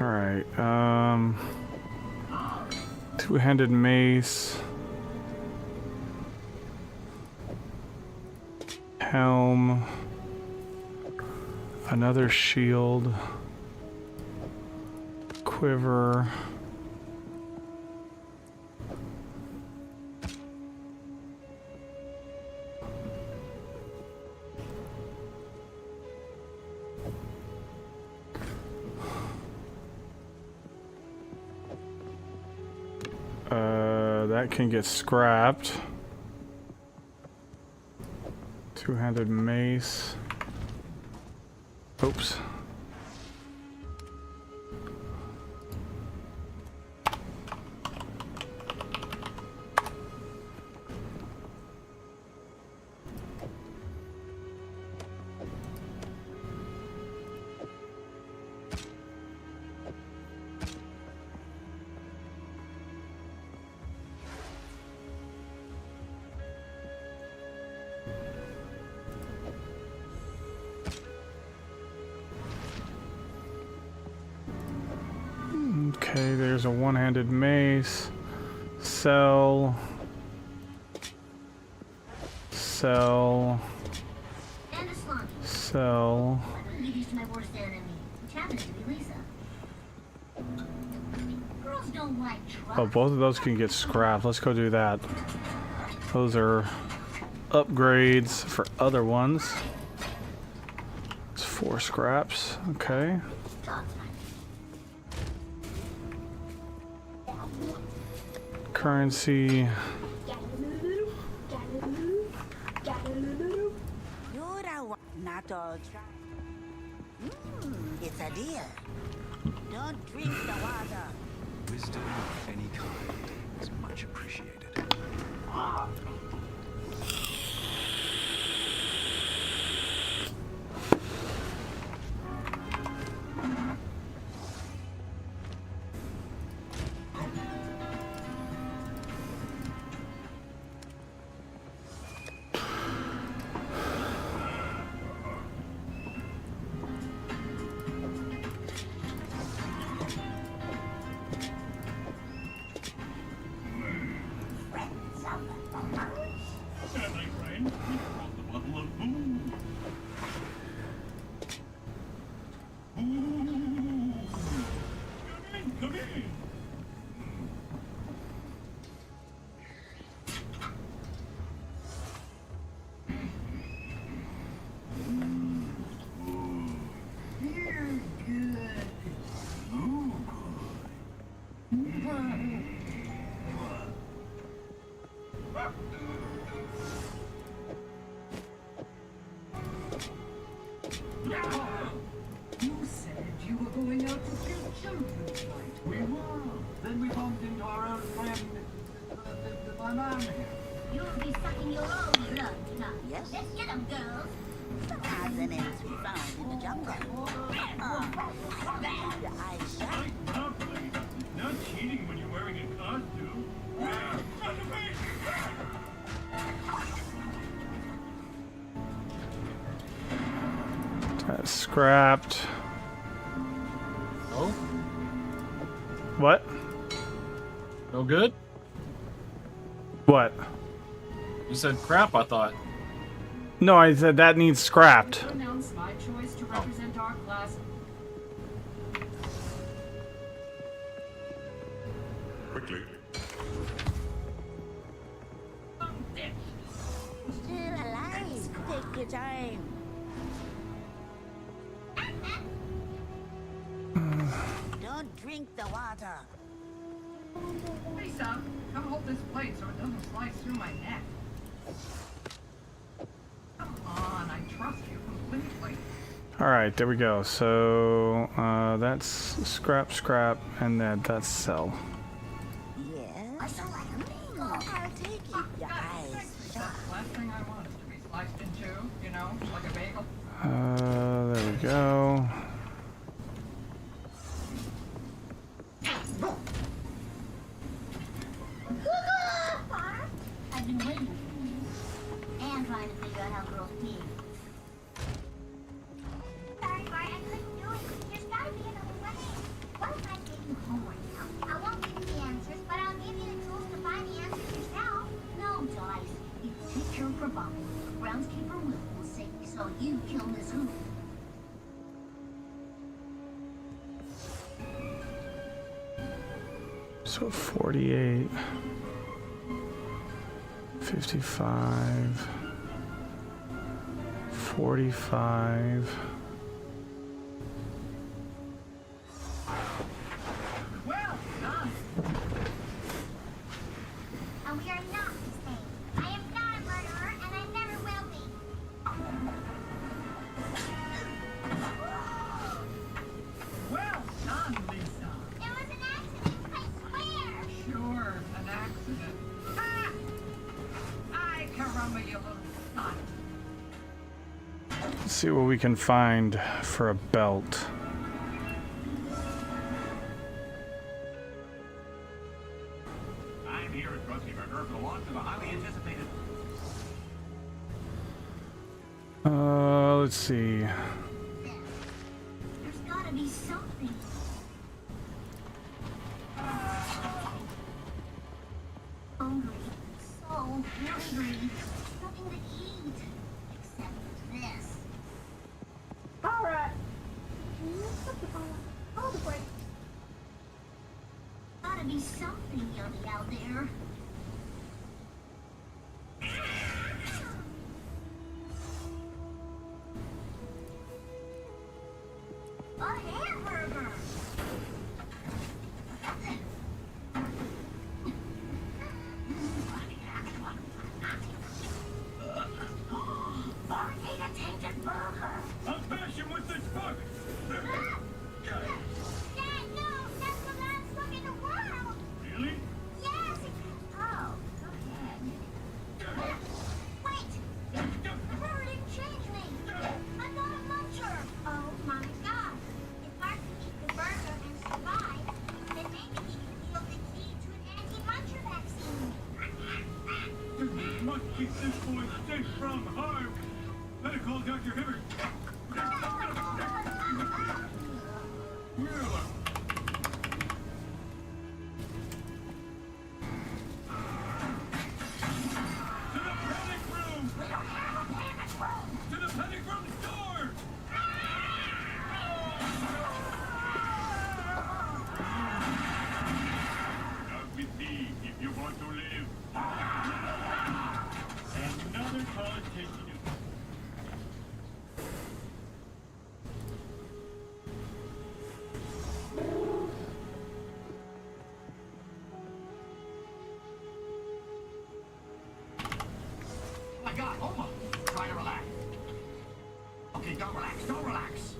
Alright, two-handed mace, helm, another shield, quiver, that can get scrapped. Two-handed mace. Oops. Okay, there's a one-handed mace. Sell. Sell. And a slunky. Sell. Let me give these to my worst enemy, which happens to be Lisa. Girls don't like trouble. Oh, both of those can get scrapped. Let's go do that. Those are upgrades for other ones. It's 4 scraps. Okay. Currency. Not all it's a deer. Don't drink the water. Wisdom of any kind is much appreciated. You said you were going out to kill children tonight. We were. Then we bumped into our old friend, my man here. You'll be sucking your own blood tonight. Yes? Let's get them, girls. As an ants we found in the jungle. Your eyes shut. Not cheating when you're wearing a costume. That's scrapped. Oh? What? No good? What? You said crap, I thought. No, I said that needs scrapped. To announce my choice to represent our class. Quickly. Still alive. Take your time. Don't drink the water. Lisa, come hold this plate so it doesn't slice through my neck. Come on, I trust you completely. Alright, there we go. So, that's scrap, and that's sell. Yes. I'll take it, you eyes. That's the last thing I want is to be sliced in two, you know, like a bagel. There we go. I've been waiting for you. And trying to figure out how girls pee. Sorry, Bart, I couldn't do it. There's gotta be another way. What if I give you homework now? I won't give you the answers, but I'll give you the tools to find the answers yourself. No, Joyce. If you take care of her bubble, groundskeeper will sing, so you kill Mizzou. So 48, 55, 45. Well done. And we are not the same. I am not a murderer, and I never will be. Well done, Lisa. It was an accident, I swear. Sure, an accident. Ah! Ay, caramba, you little son. Let's see what we can find for a belt. I'm here at Krusty Burger for the launch of a highly anticipated. Let's see. There's gotta be something. Hungry. So hungry. Nothing to eat. Except this. Alright. Hold the break. Gotta be something yummy out there. A hamburger! Bart ate a tainted burger! I'll bash him with this book! Dad, no! That's the last book in the world! Really? Yes! Oh, go ahead. Wait! The burger didn't change me! I'm not a muncher! Oh my god! If Bart can eat the burger and survive, then maybe he can wield the key to an anti-muncher vaccine. You must keep this boy safe from harm. Better call Dr. Hibbert. To the panic room door! Not with me if you want to live. Another politician. My God, Oma! Try to relax. Okay, don't relax, don't relax.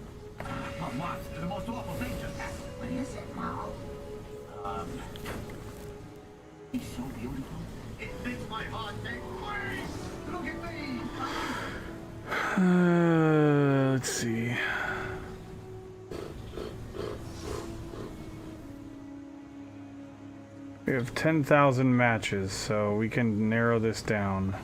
Mom, what? The most awful thing just happened. What is it, Mom? He's so beautiful. It makes my heart take wings. Look at me. Let's see. We have 10,000 matches, so we can narrow this down.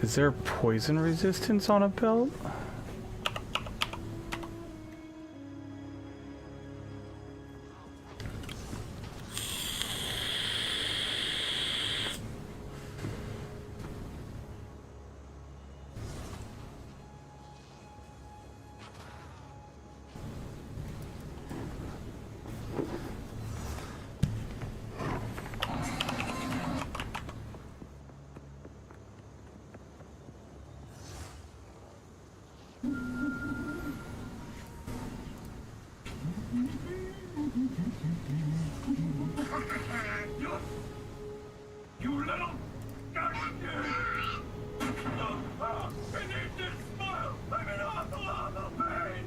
Is there poison resistance on a belt? You little bastard! Beneath this smile, I'm in awful, awful pain!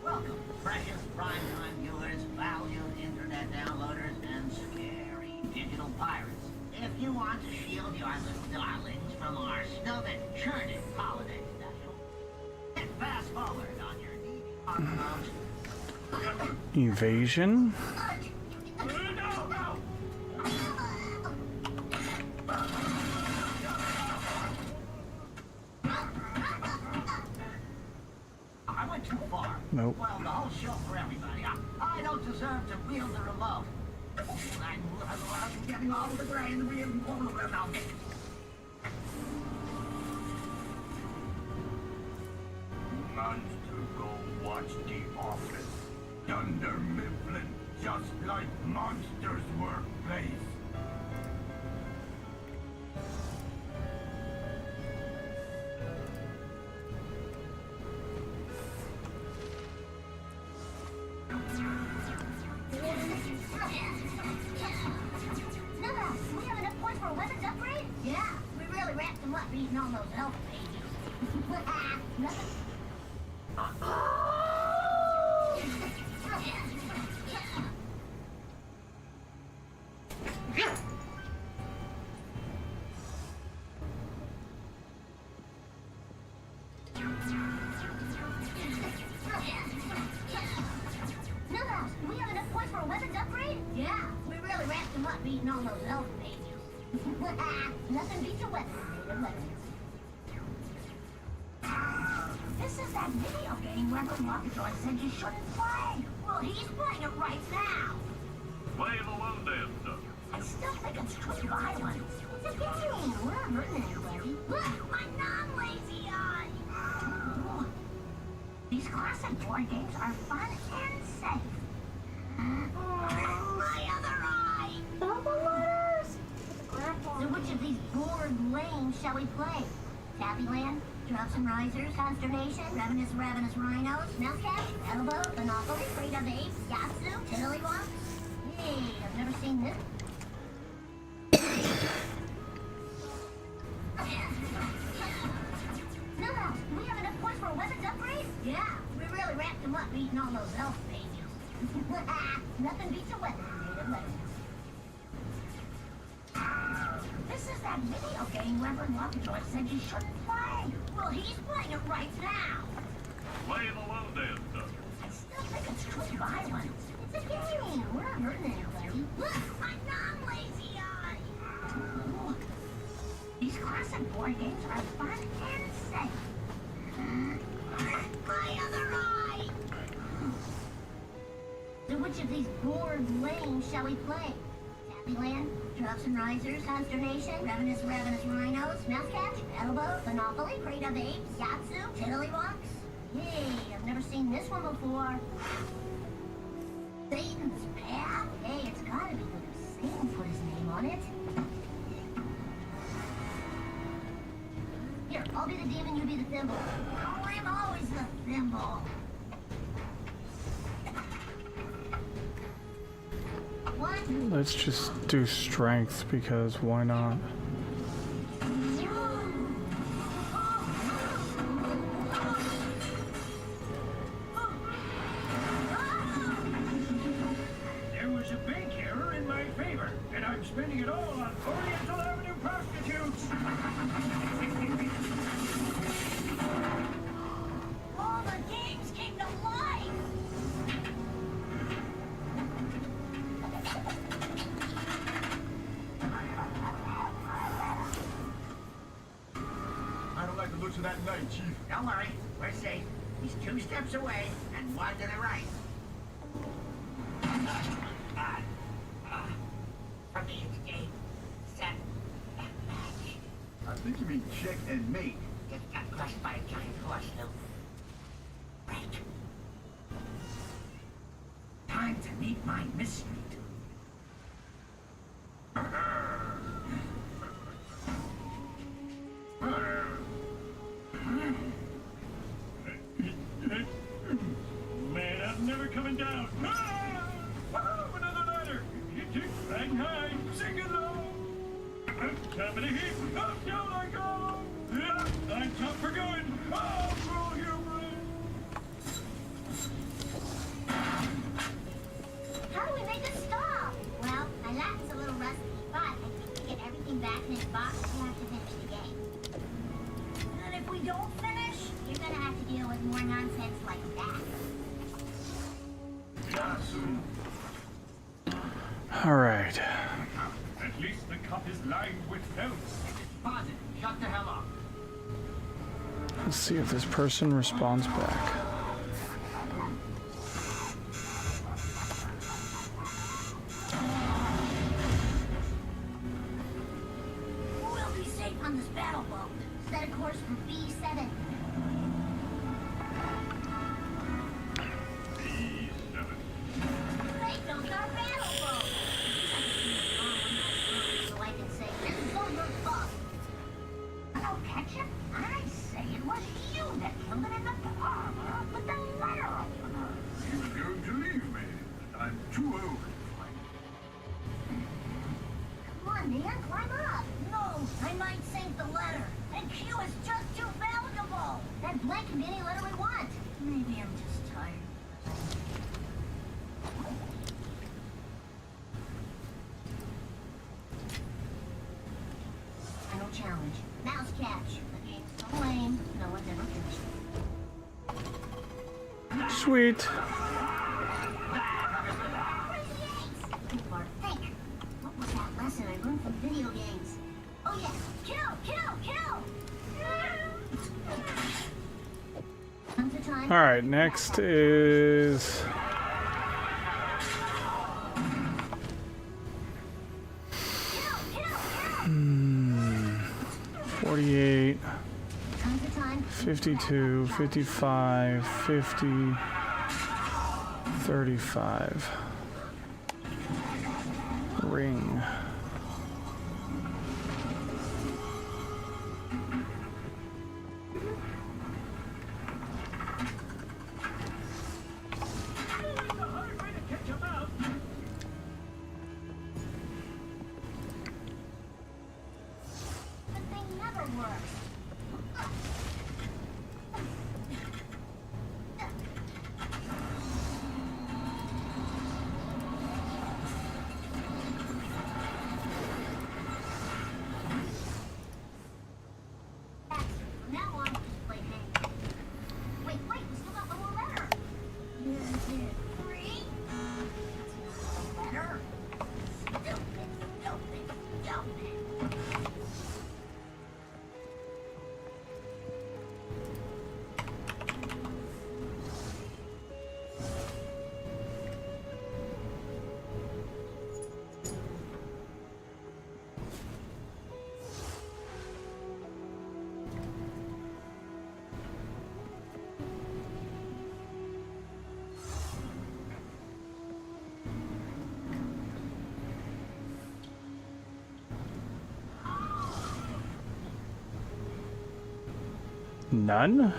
Welcome, precious primetime viewers, valued internet downloaders, and scary digital pirates. If you want to shield your little darlings from our stupid, churning holiday special, hit fast forward on your DVR remote. Evasion? I went too far. Nope. Well, the whole show for everybody. I don't deserve to wield the remote. I'm getting all of the grain and we Monster go watch the office. Dunder Mifflin, just like Monsters Workplace. No, we have enough points for a weapons upgrade? Yeah, we really racked them up beating all those health pages. Nothing. Millhouse, we have enough points for a weapons upgrade? Yeah, we really racked them up beating all those health pages. Nothing beats a weapon made of weapons. This is that video game Reverend Rocketoy said you shouldn't play. Well, he's playing it right now. Play the low there, sir. I still think it's good violence. It's a game. We're not hurting anybody. Look, my non-lazy eye. These classic board games are fun and safe. My other eye. Double letters. So which of these board lanes shall we play? Tappyland, Drops and Risers, Consternation, Ravenous Rhinos, Mousecat, Elbow, Monopoly, Freedom of Apes, Yatsu, Tiddlywonks. Hey, I've never seen this. Millhouse, do we have enough points for a weapons upgrade? Yeah, we really racked them up beating all those health pages. Nothing beats a weapon made of weapons. This is that video game Reverend Rocketoy said you shouldn't play. Well, he's playing it right now. Play the low there, sir. I still think it's good violence. It's a game. We're not hurting anybody. Look, my non-lazy eye. These classic board games are fun and safe. My other eye. So which of these board lanes shall we play? Tappyland, Drops and Risers, Consternation, Ravenous Rhinos, Mousecat, Elbow, Monopoly, Crate of Apes, Yatsu, Tiddlywonks. Hey, I've never seen this one before. Satan's Path? Hey, it's gotta be good if Satan put his name on it. Here, I'll be the demon, you be the thimble. Oh, I'm always the thimble. Let's just do strength because why not? There was a bank error in my favor, and I'm spending it all on Oriental Avenue prostitutes. All the games came to life! that night, Chief. Don't worry, we're safe. He's 2 steps away and 1 to the right. From the escape, set, and match. I think you mean check and mate. Just got crushed by a giant horse, Luke. Break. Time to meet my mystery dude. Man, I'm never coming down. Ah! Woohoo, another ladder. Bang high, sing along. Top of the heap, up down I go. I'm top for good. Oh, roll human. How do we make it stop? Well, my Latin's a little rusty, but I think to get everything back in its box, we have to finish the game. And if we don't finish, you're gonna have to deal with more nonsense like that. All right. At least the cup is lined with notes. Pause it. Shut the hell up. Let's see if this person responds back. We'll be safe on this battle boat. Set a course for B7. Great, those are battle boats. So I can say, this is all your fault. Hello, Ketchup. I say it was you that killed it in the parlor with the letter opener. He was going to leave me. I'm too old. Come on, man, climb up. No, I might sink the letter. And Q is just too valuable. That blank can be any letter we want. Maybe I'm just tired. Final challenge. Mouse catch. The game's so lame. No one's ever finished it. Sweet. Bart, think. What was that lesson I learned from video games? Oh yeah, kill, kill, kill! Comes a time. All right, next is 48, 52, 55, 50, 35. Ring. But they never work. From now on, just play hang. Wait, we still got one more letter. Is it 3? That's not a letter. Stupid, stupid, stupid. None?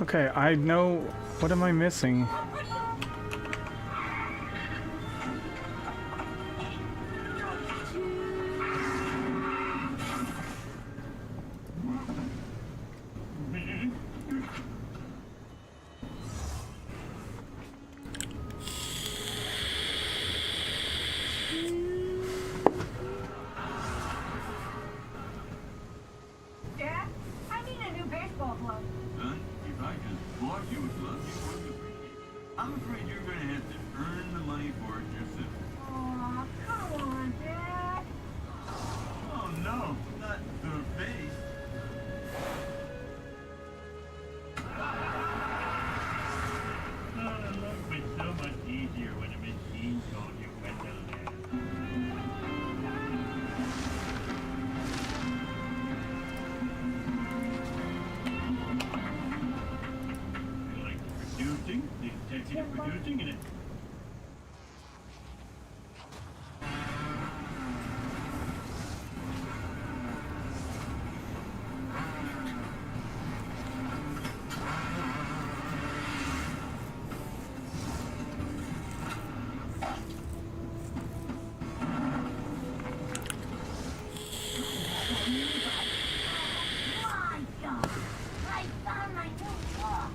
Okay, I know. What am I missing? Dad, I need a new baseball glove. Son, if I just bought you a glove, you wouldn't appreciate it. I'm afraid you're going to have to earn the money for it yourself. Aw, come on, Dad. Oh, no, not the face. Life was so much easier when a machine told you when to land. Like producing, the executive producing, and it. My God, I found my new look.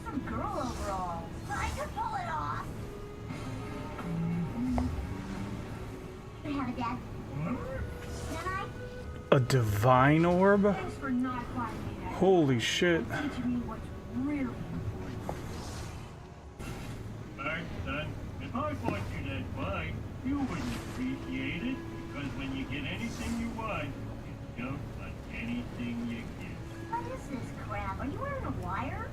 Some girl overalls. I can pull it off. You have it, Dad. Can I? A divine orb? Thanks for not finding me that. Holy shit. Teaching me what's really important. Alright, son, if I bought you that bike, you wouldn't appreciate it, because when you get anything you want, it's just like anything you get. What is this crap? Are you wearing a wire?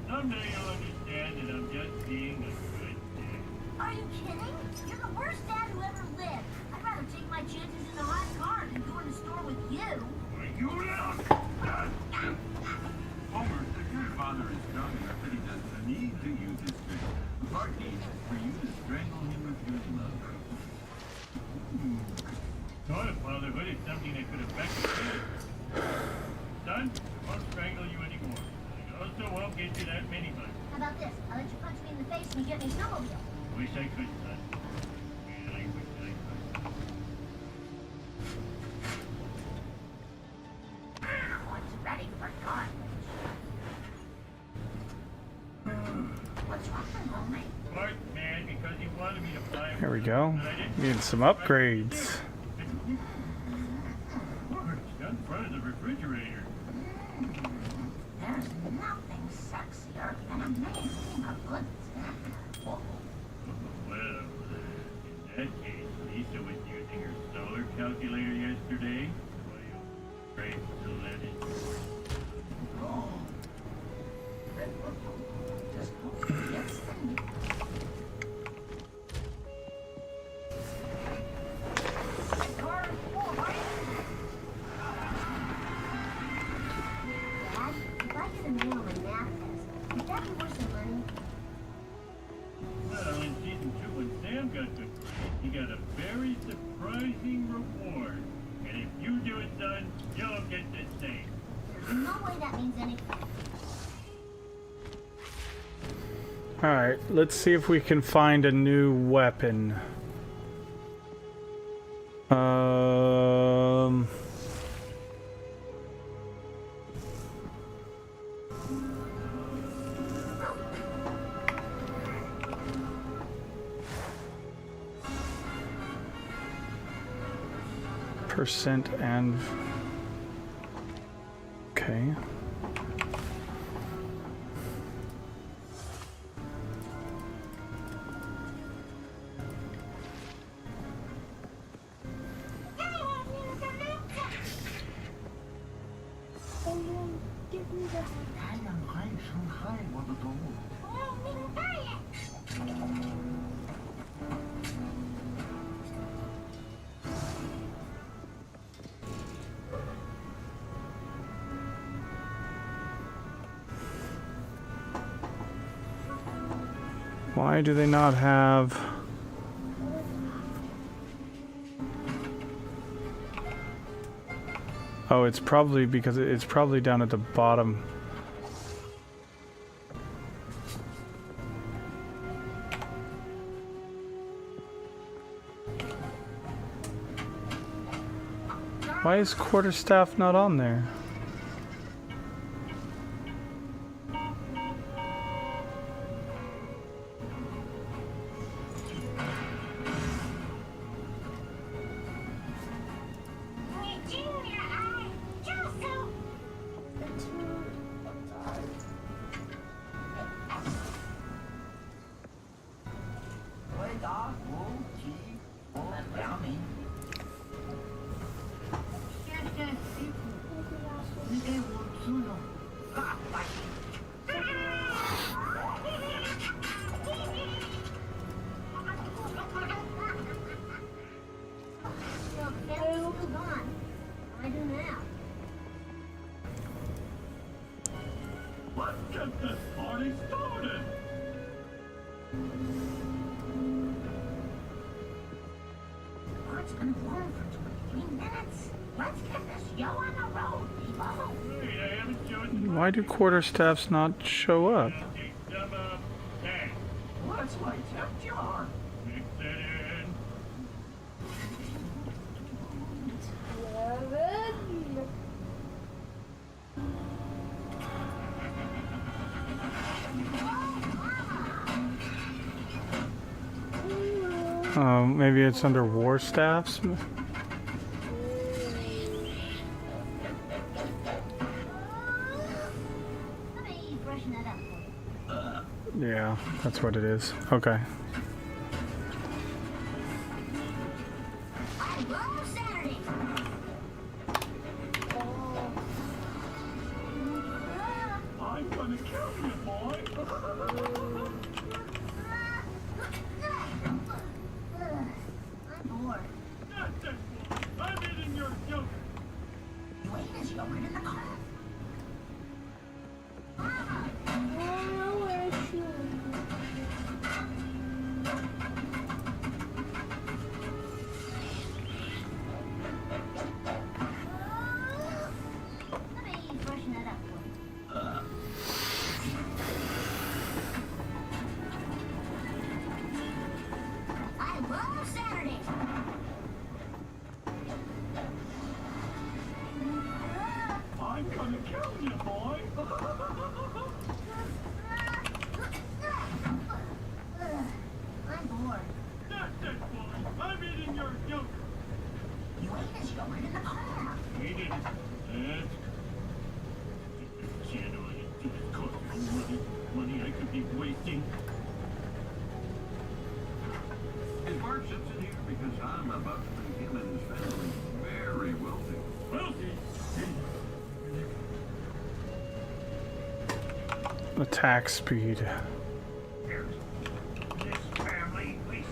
Someday you'll understand that I'm just being a good dad. Are you kidding? You're the worst dad who ever lived. I'd rather take my chances in a hot car than go in the store with you. Why, you little... Homer, if your father is strong enough that he doesn't need to use his strength, the part needs is for you to strangle him with your love. Thought of fatherhood is something that could affect a kid. Son, I won't strangle you anymore. I also won't get you that mini bike. How about this? I'll let you punch me in the face and you get me a snowmobile. Wish I could, son. Man, I wish I could. One's ready for carnage. What's wrong, Homer? Bart, man, because he wanted me to buy him. Here we go. Need some upgrades. Bart, it's in front of the refrigerator. There's nothing sexier than a man being a good dad. Well, in that case, Lisa was using her solar calculator yesterday. So I afraid to let it. Just hope he gets them. Car is full, right? Dad, if I get a meal on a math test, would that be worth some money? Well, in season 2, when Sam got good grades, he got a very surprising reward. And if you do it, son, you'll get the same. There's no way that means anything. Alright, let's see if we can find a new weapon. Percent and... Okay. Why do they not have... Oh, it's probably because it's probably down at the bottom. Why is quarterstaff not on there? Let's get this party started! It's been warm for 23 minutes. Let's get this yo on the road, people. Wait, I haven't joined Why do quarterstaffs not show up? some hey, What's my temp jar? mix it in. Oh, maybe it's under war staffs? Yeah, that's what it is. Okay. I love Saturday. I'm gonna kill you, boy! I'm bored. That's it, boy! I'm eating your yogurt! You ate his yogurt in the car. Let me freshen that up for you. I love Saturday. I'm gonna kill you, boy! I'm bored. That's it, boy! I'm eating your yogurt! You ate his yogurt in the car. He didn't. That's... Kid on it. It costs no money. Money I could be wasting. Is Bart Simpson here? Because I'm about to make him and his family very wealthy. Wealthy? Attack speed. Here's this family, we...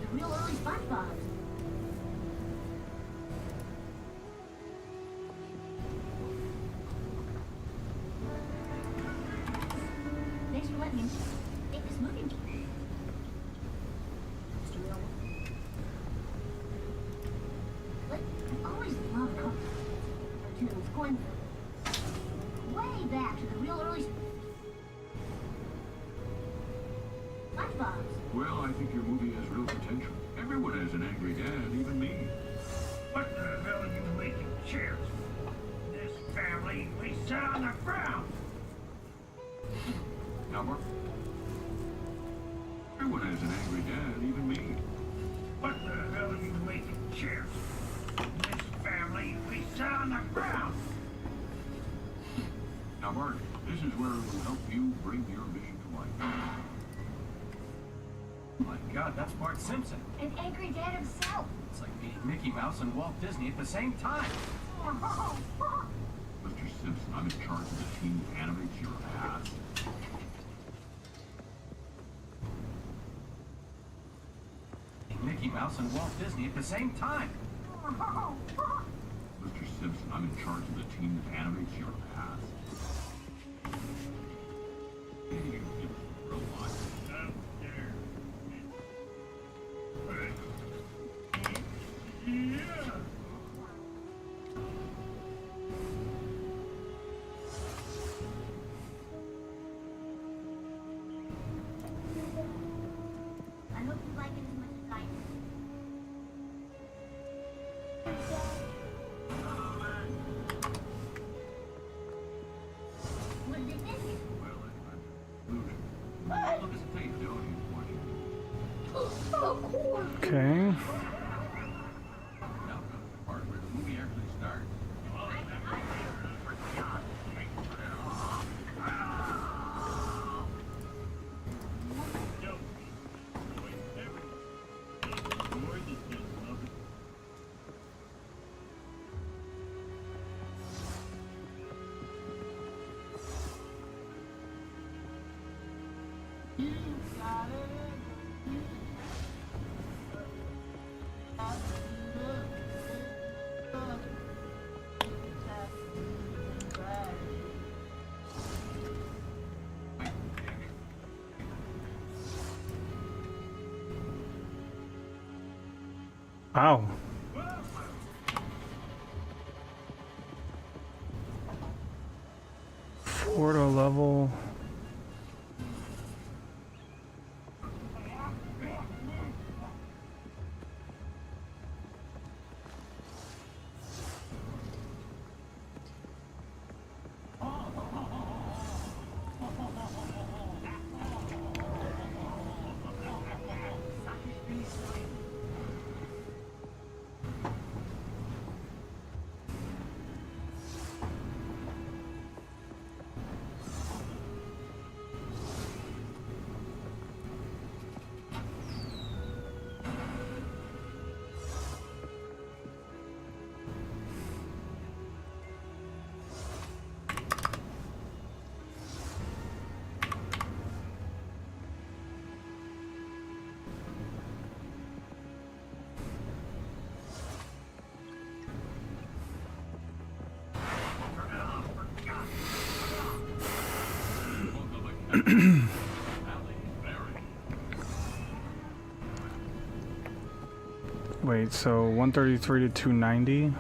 The real early SpongeBob. Thanks for letting me take this movie. Mr. Will. Like, I always loved cartoons. Going way back to the real early SpongeBob's. Well, I think your movie has real potential. Everyone has an angry dad, even me. What the hell are you making chairs for? This family, we sit on the ground! Now, Bart. Everyone has an angry dad, even me. What the hell are you making chairs for? This family, we sit on the ground! Now, Bart, this is where it will help you bring your vision to life. Oh my God, that's Bart Simpson. An angry dad himself. It's like meeting Mickey Mouse and Walt Disney at the same time. Mr. Simpson, I'm in charge of the team that animates your ass. Mickey Mouse and Walt Disney at the same time. Mr. Simpson, I'm in charge of the team that animates your ass. Hey, you give us a real life. Yeah! I hope you like it as much as I do. Wow. Forto level. Wait, so 133 to 290?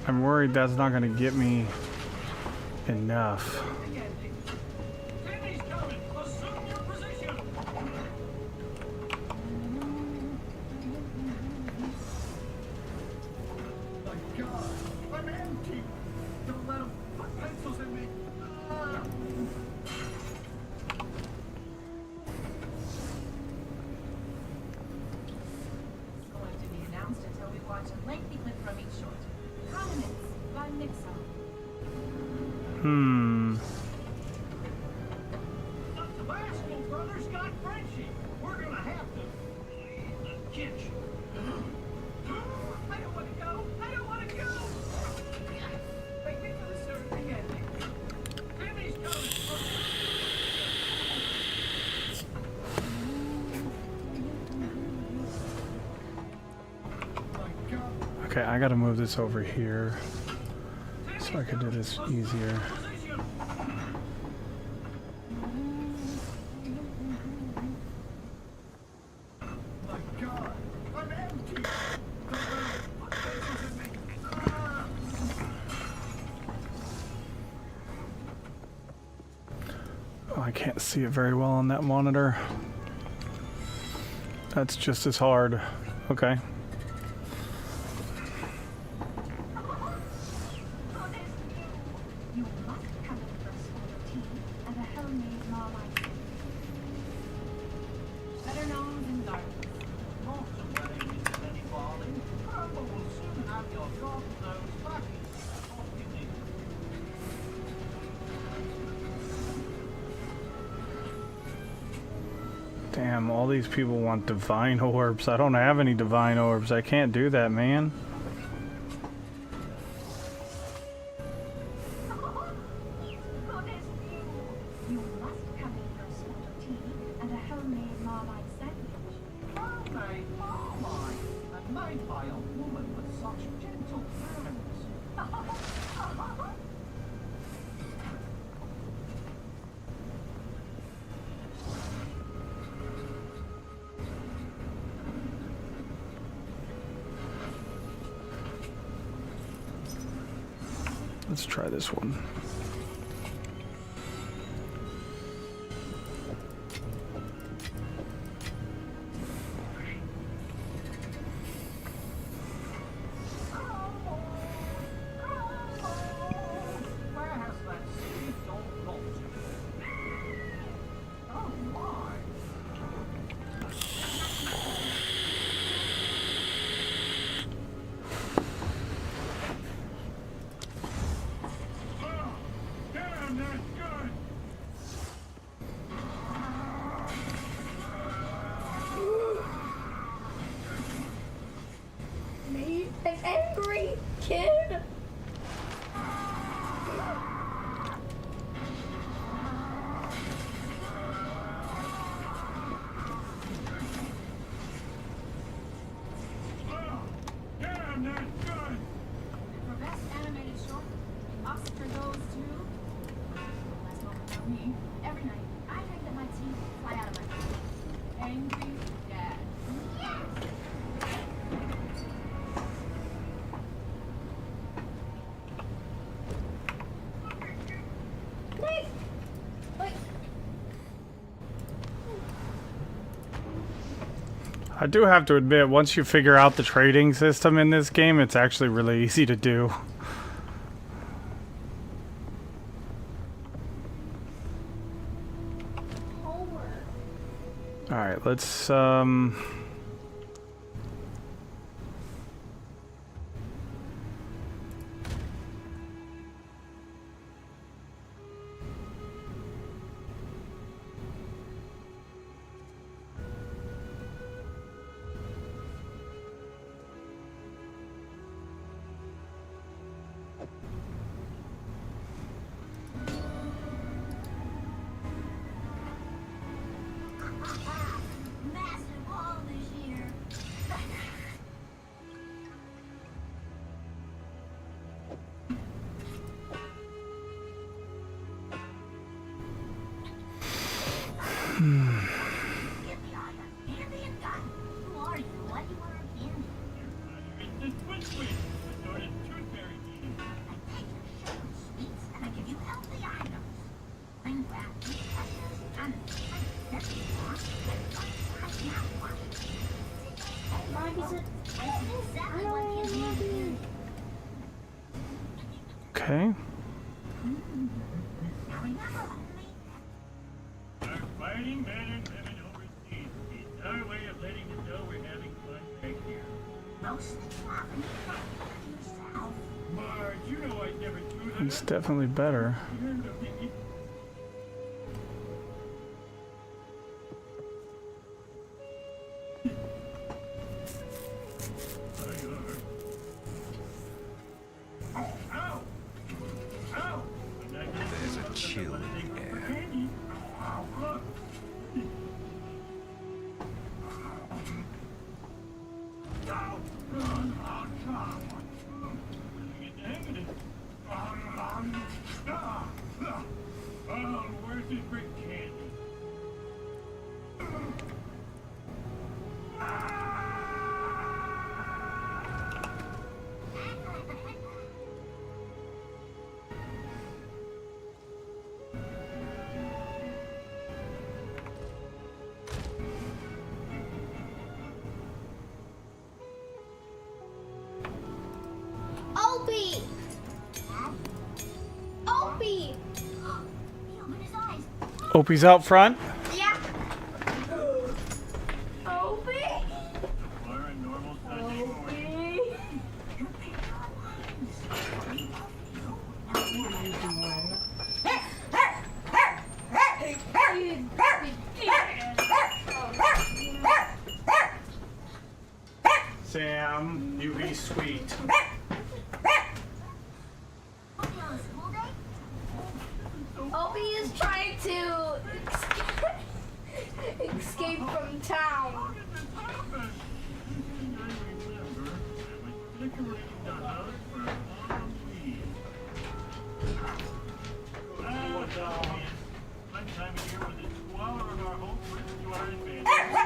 I'm worried that's not going to get me enough. Okay, I gotta move this over here so I can do this easier. Oh, I can't see it very well on that monitor. That's just as hard. Okay. Damn, all these people want divine orbs. I don't have any divine orbs. I can't do that, man. Let's try this one. Where have An angry kid? Damn, that's good! For best animated short, the Oscar goes to... Last moment for me. Every night, I think that my teeth fly out of my mouth. Angry Dad. Wait! Wait! I do have to admit, once you figure out the trading system in this game, it's actually really easy to do. Alright, let's Massive haul this year. Who are you? Why do you want our candy? It's the Twitch Twitch, the sort of tooth fairy team. I take your sugar and sweets and I give you healthy items. Bring back these precious and that's exactly what gives me. okay. Our fighting men and women overseas. It's our way of letting them know we're having fun back here. Mostly laughing at yourself. Marge, you know I'd never do that. It's definitely better. You're looking Ow! Ow! There's a chill in the air. Look! Oh, where's this great candy? Opie! Opie! He opened his eyes. Opie's out front. Yeah. Opie! We're a normal Sunday morning. Sam, you be sweet. Opie is trying to escape from town.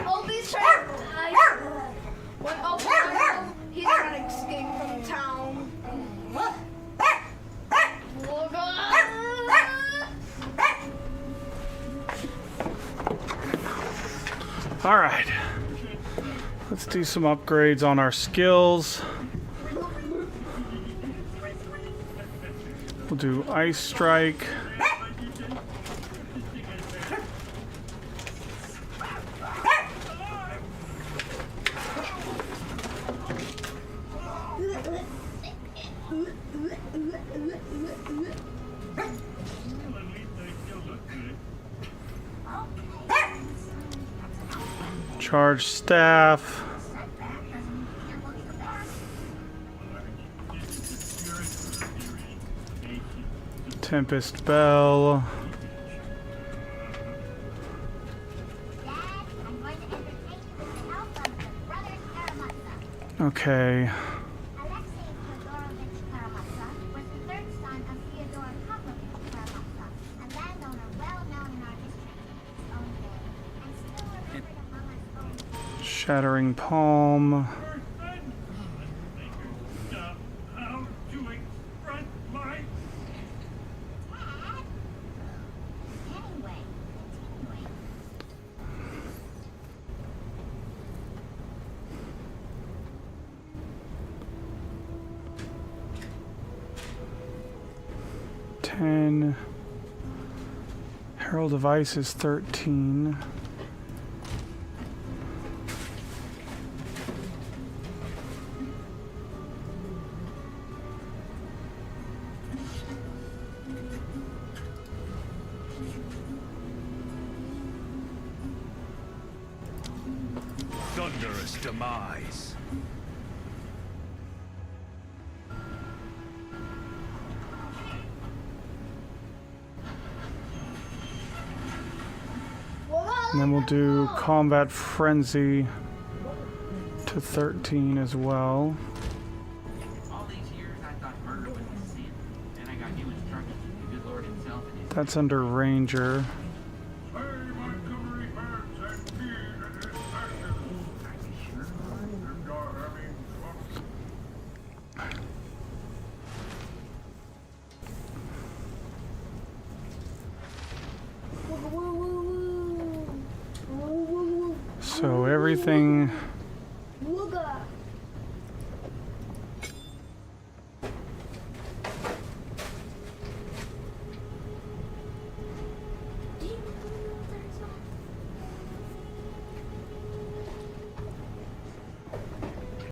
Opie's trying when Opie he's trying to escape from town. All right. Let's do some upgrades on our skills. We'll do Ice Strike. Charge Staff. Tempest Bell. Okay. Shattering Palm. How to express my... Herald of Ice is 13. Thunderous demise. And then we'll do Combat Frenzy to 13 as well. All these years I thought murder was a sin. And I got new instructions from the good Lord himself and his... That's under Ranger. So everything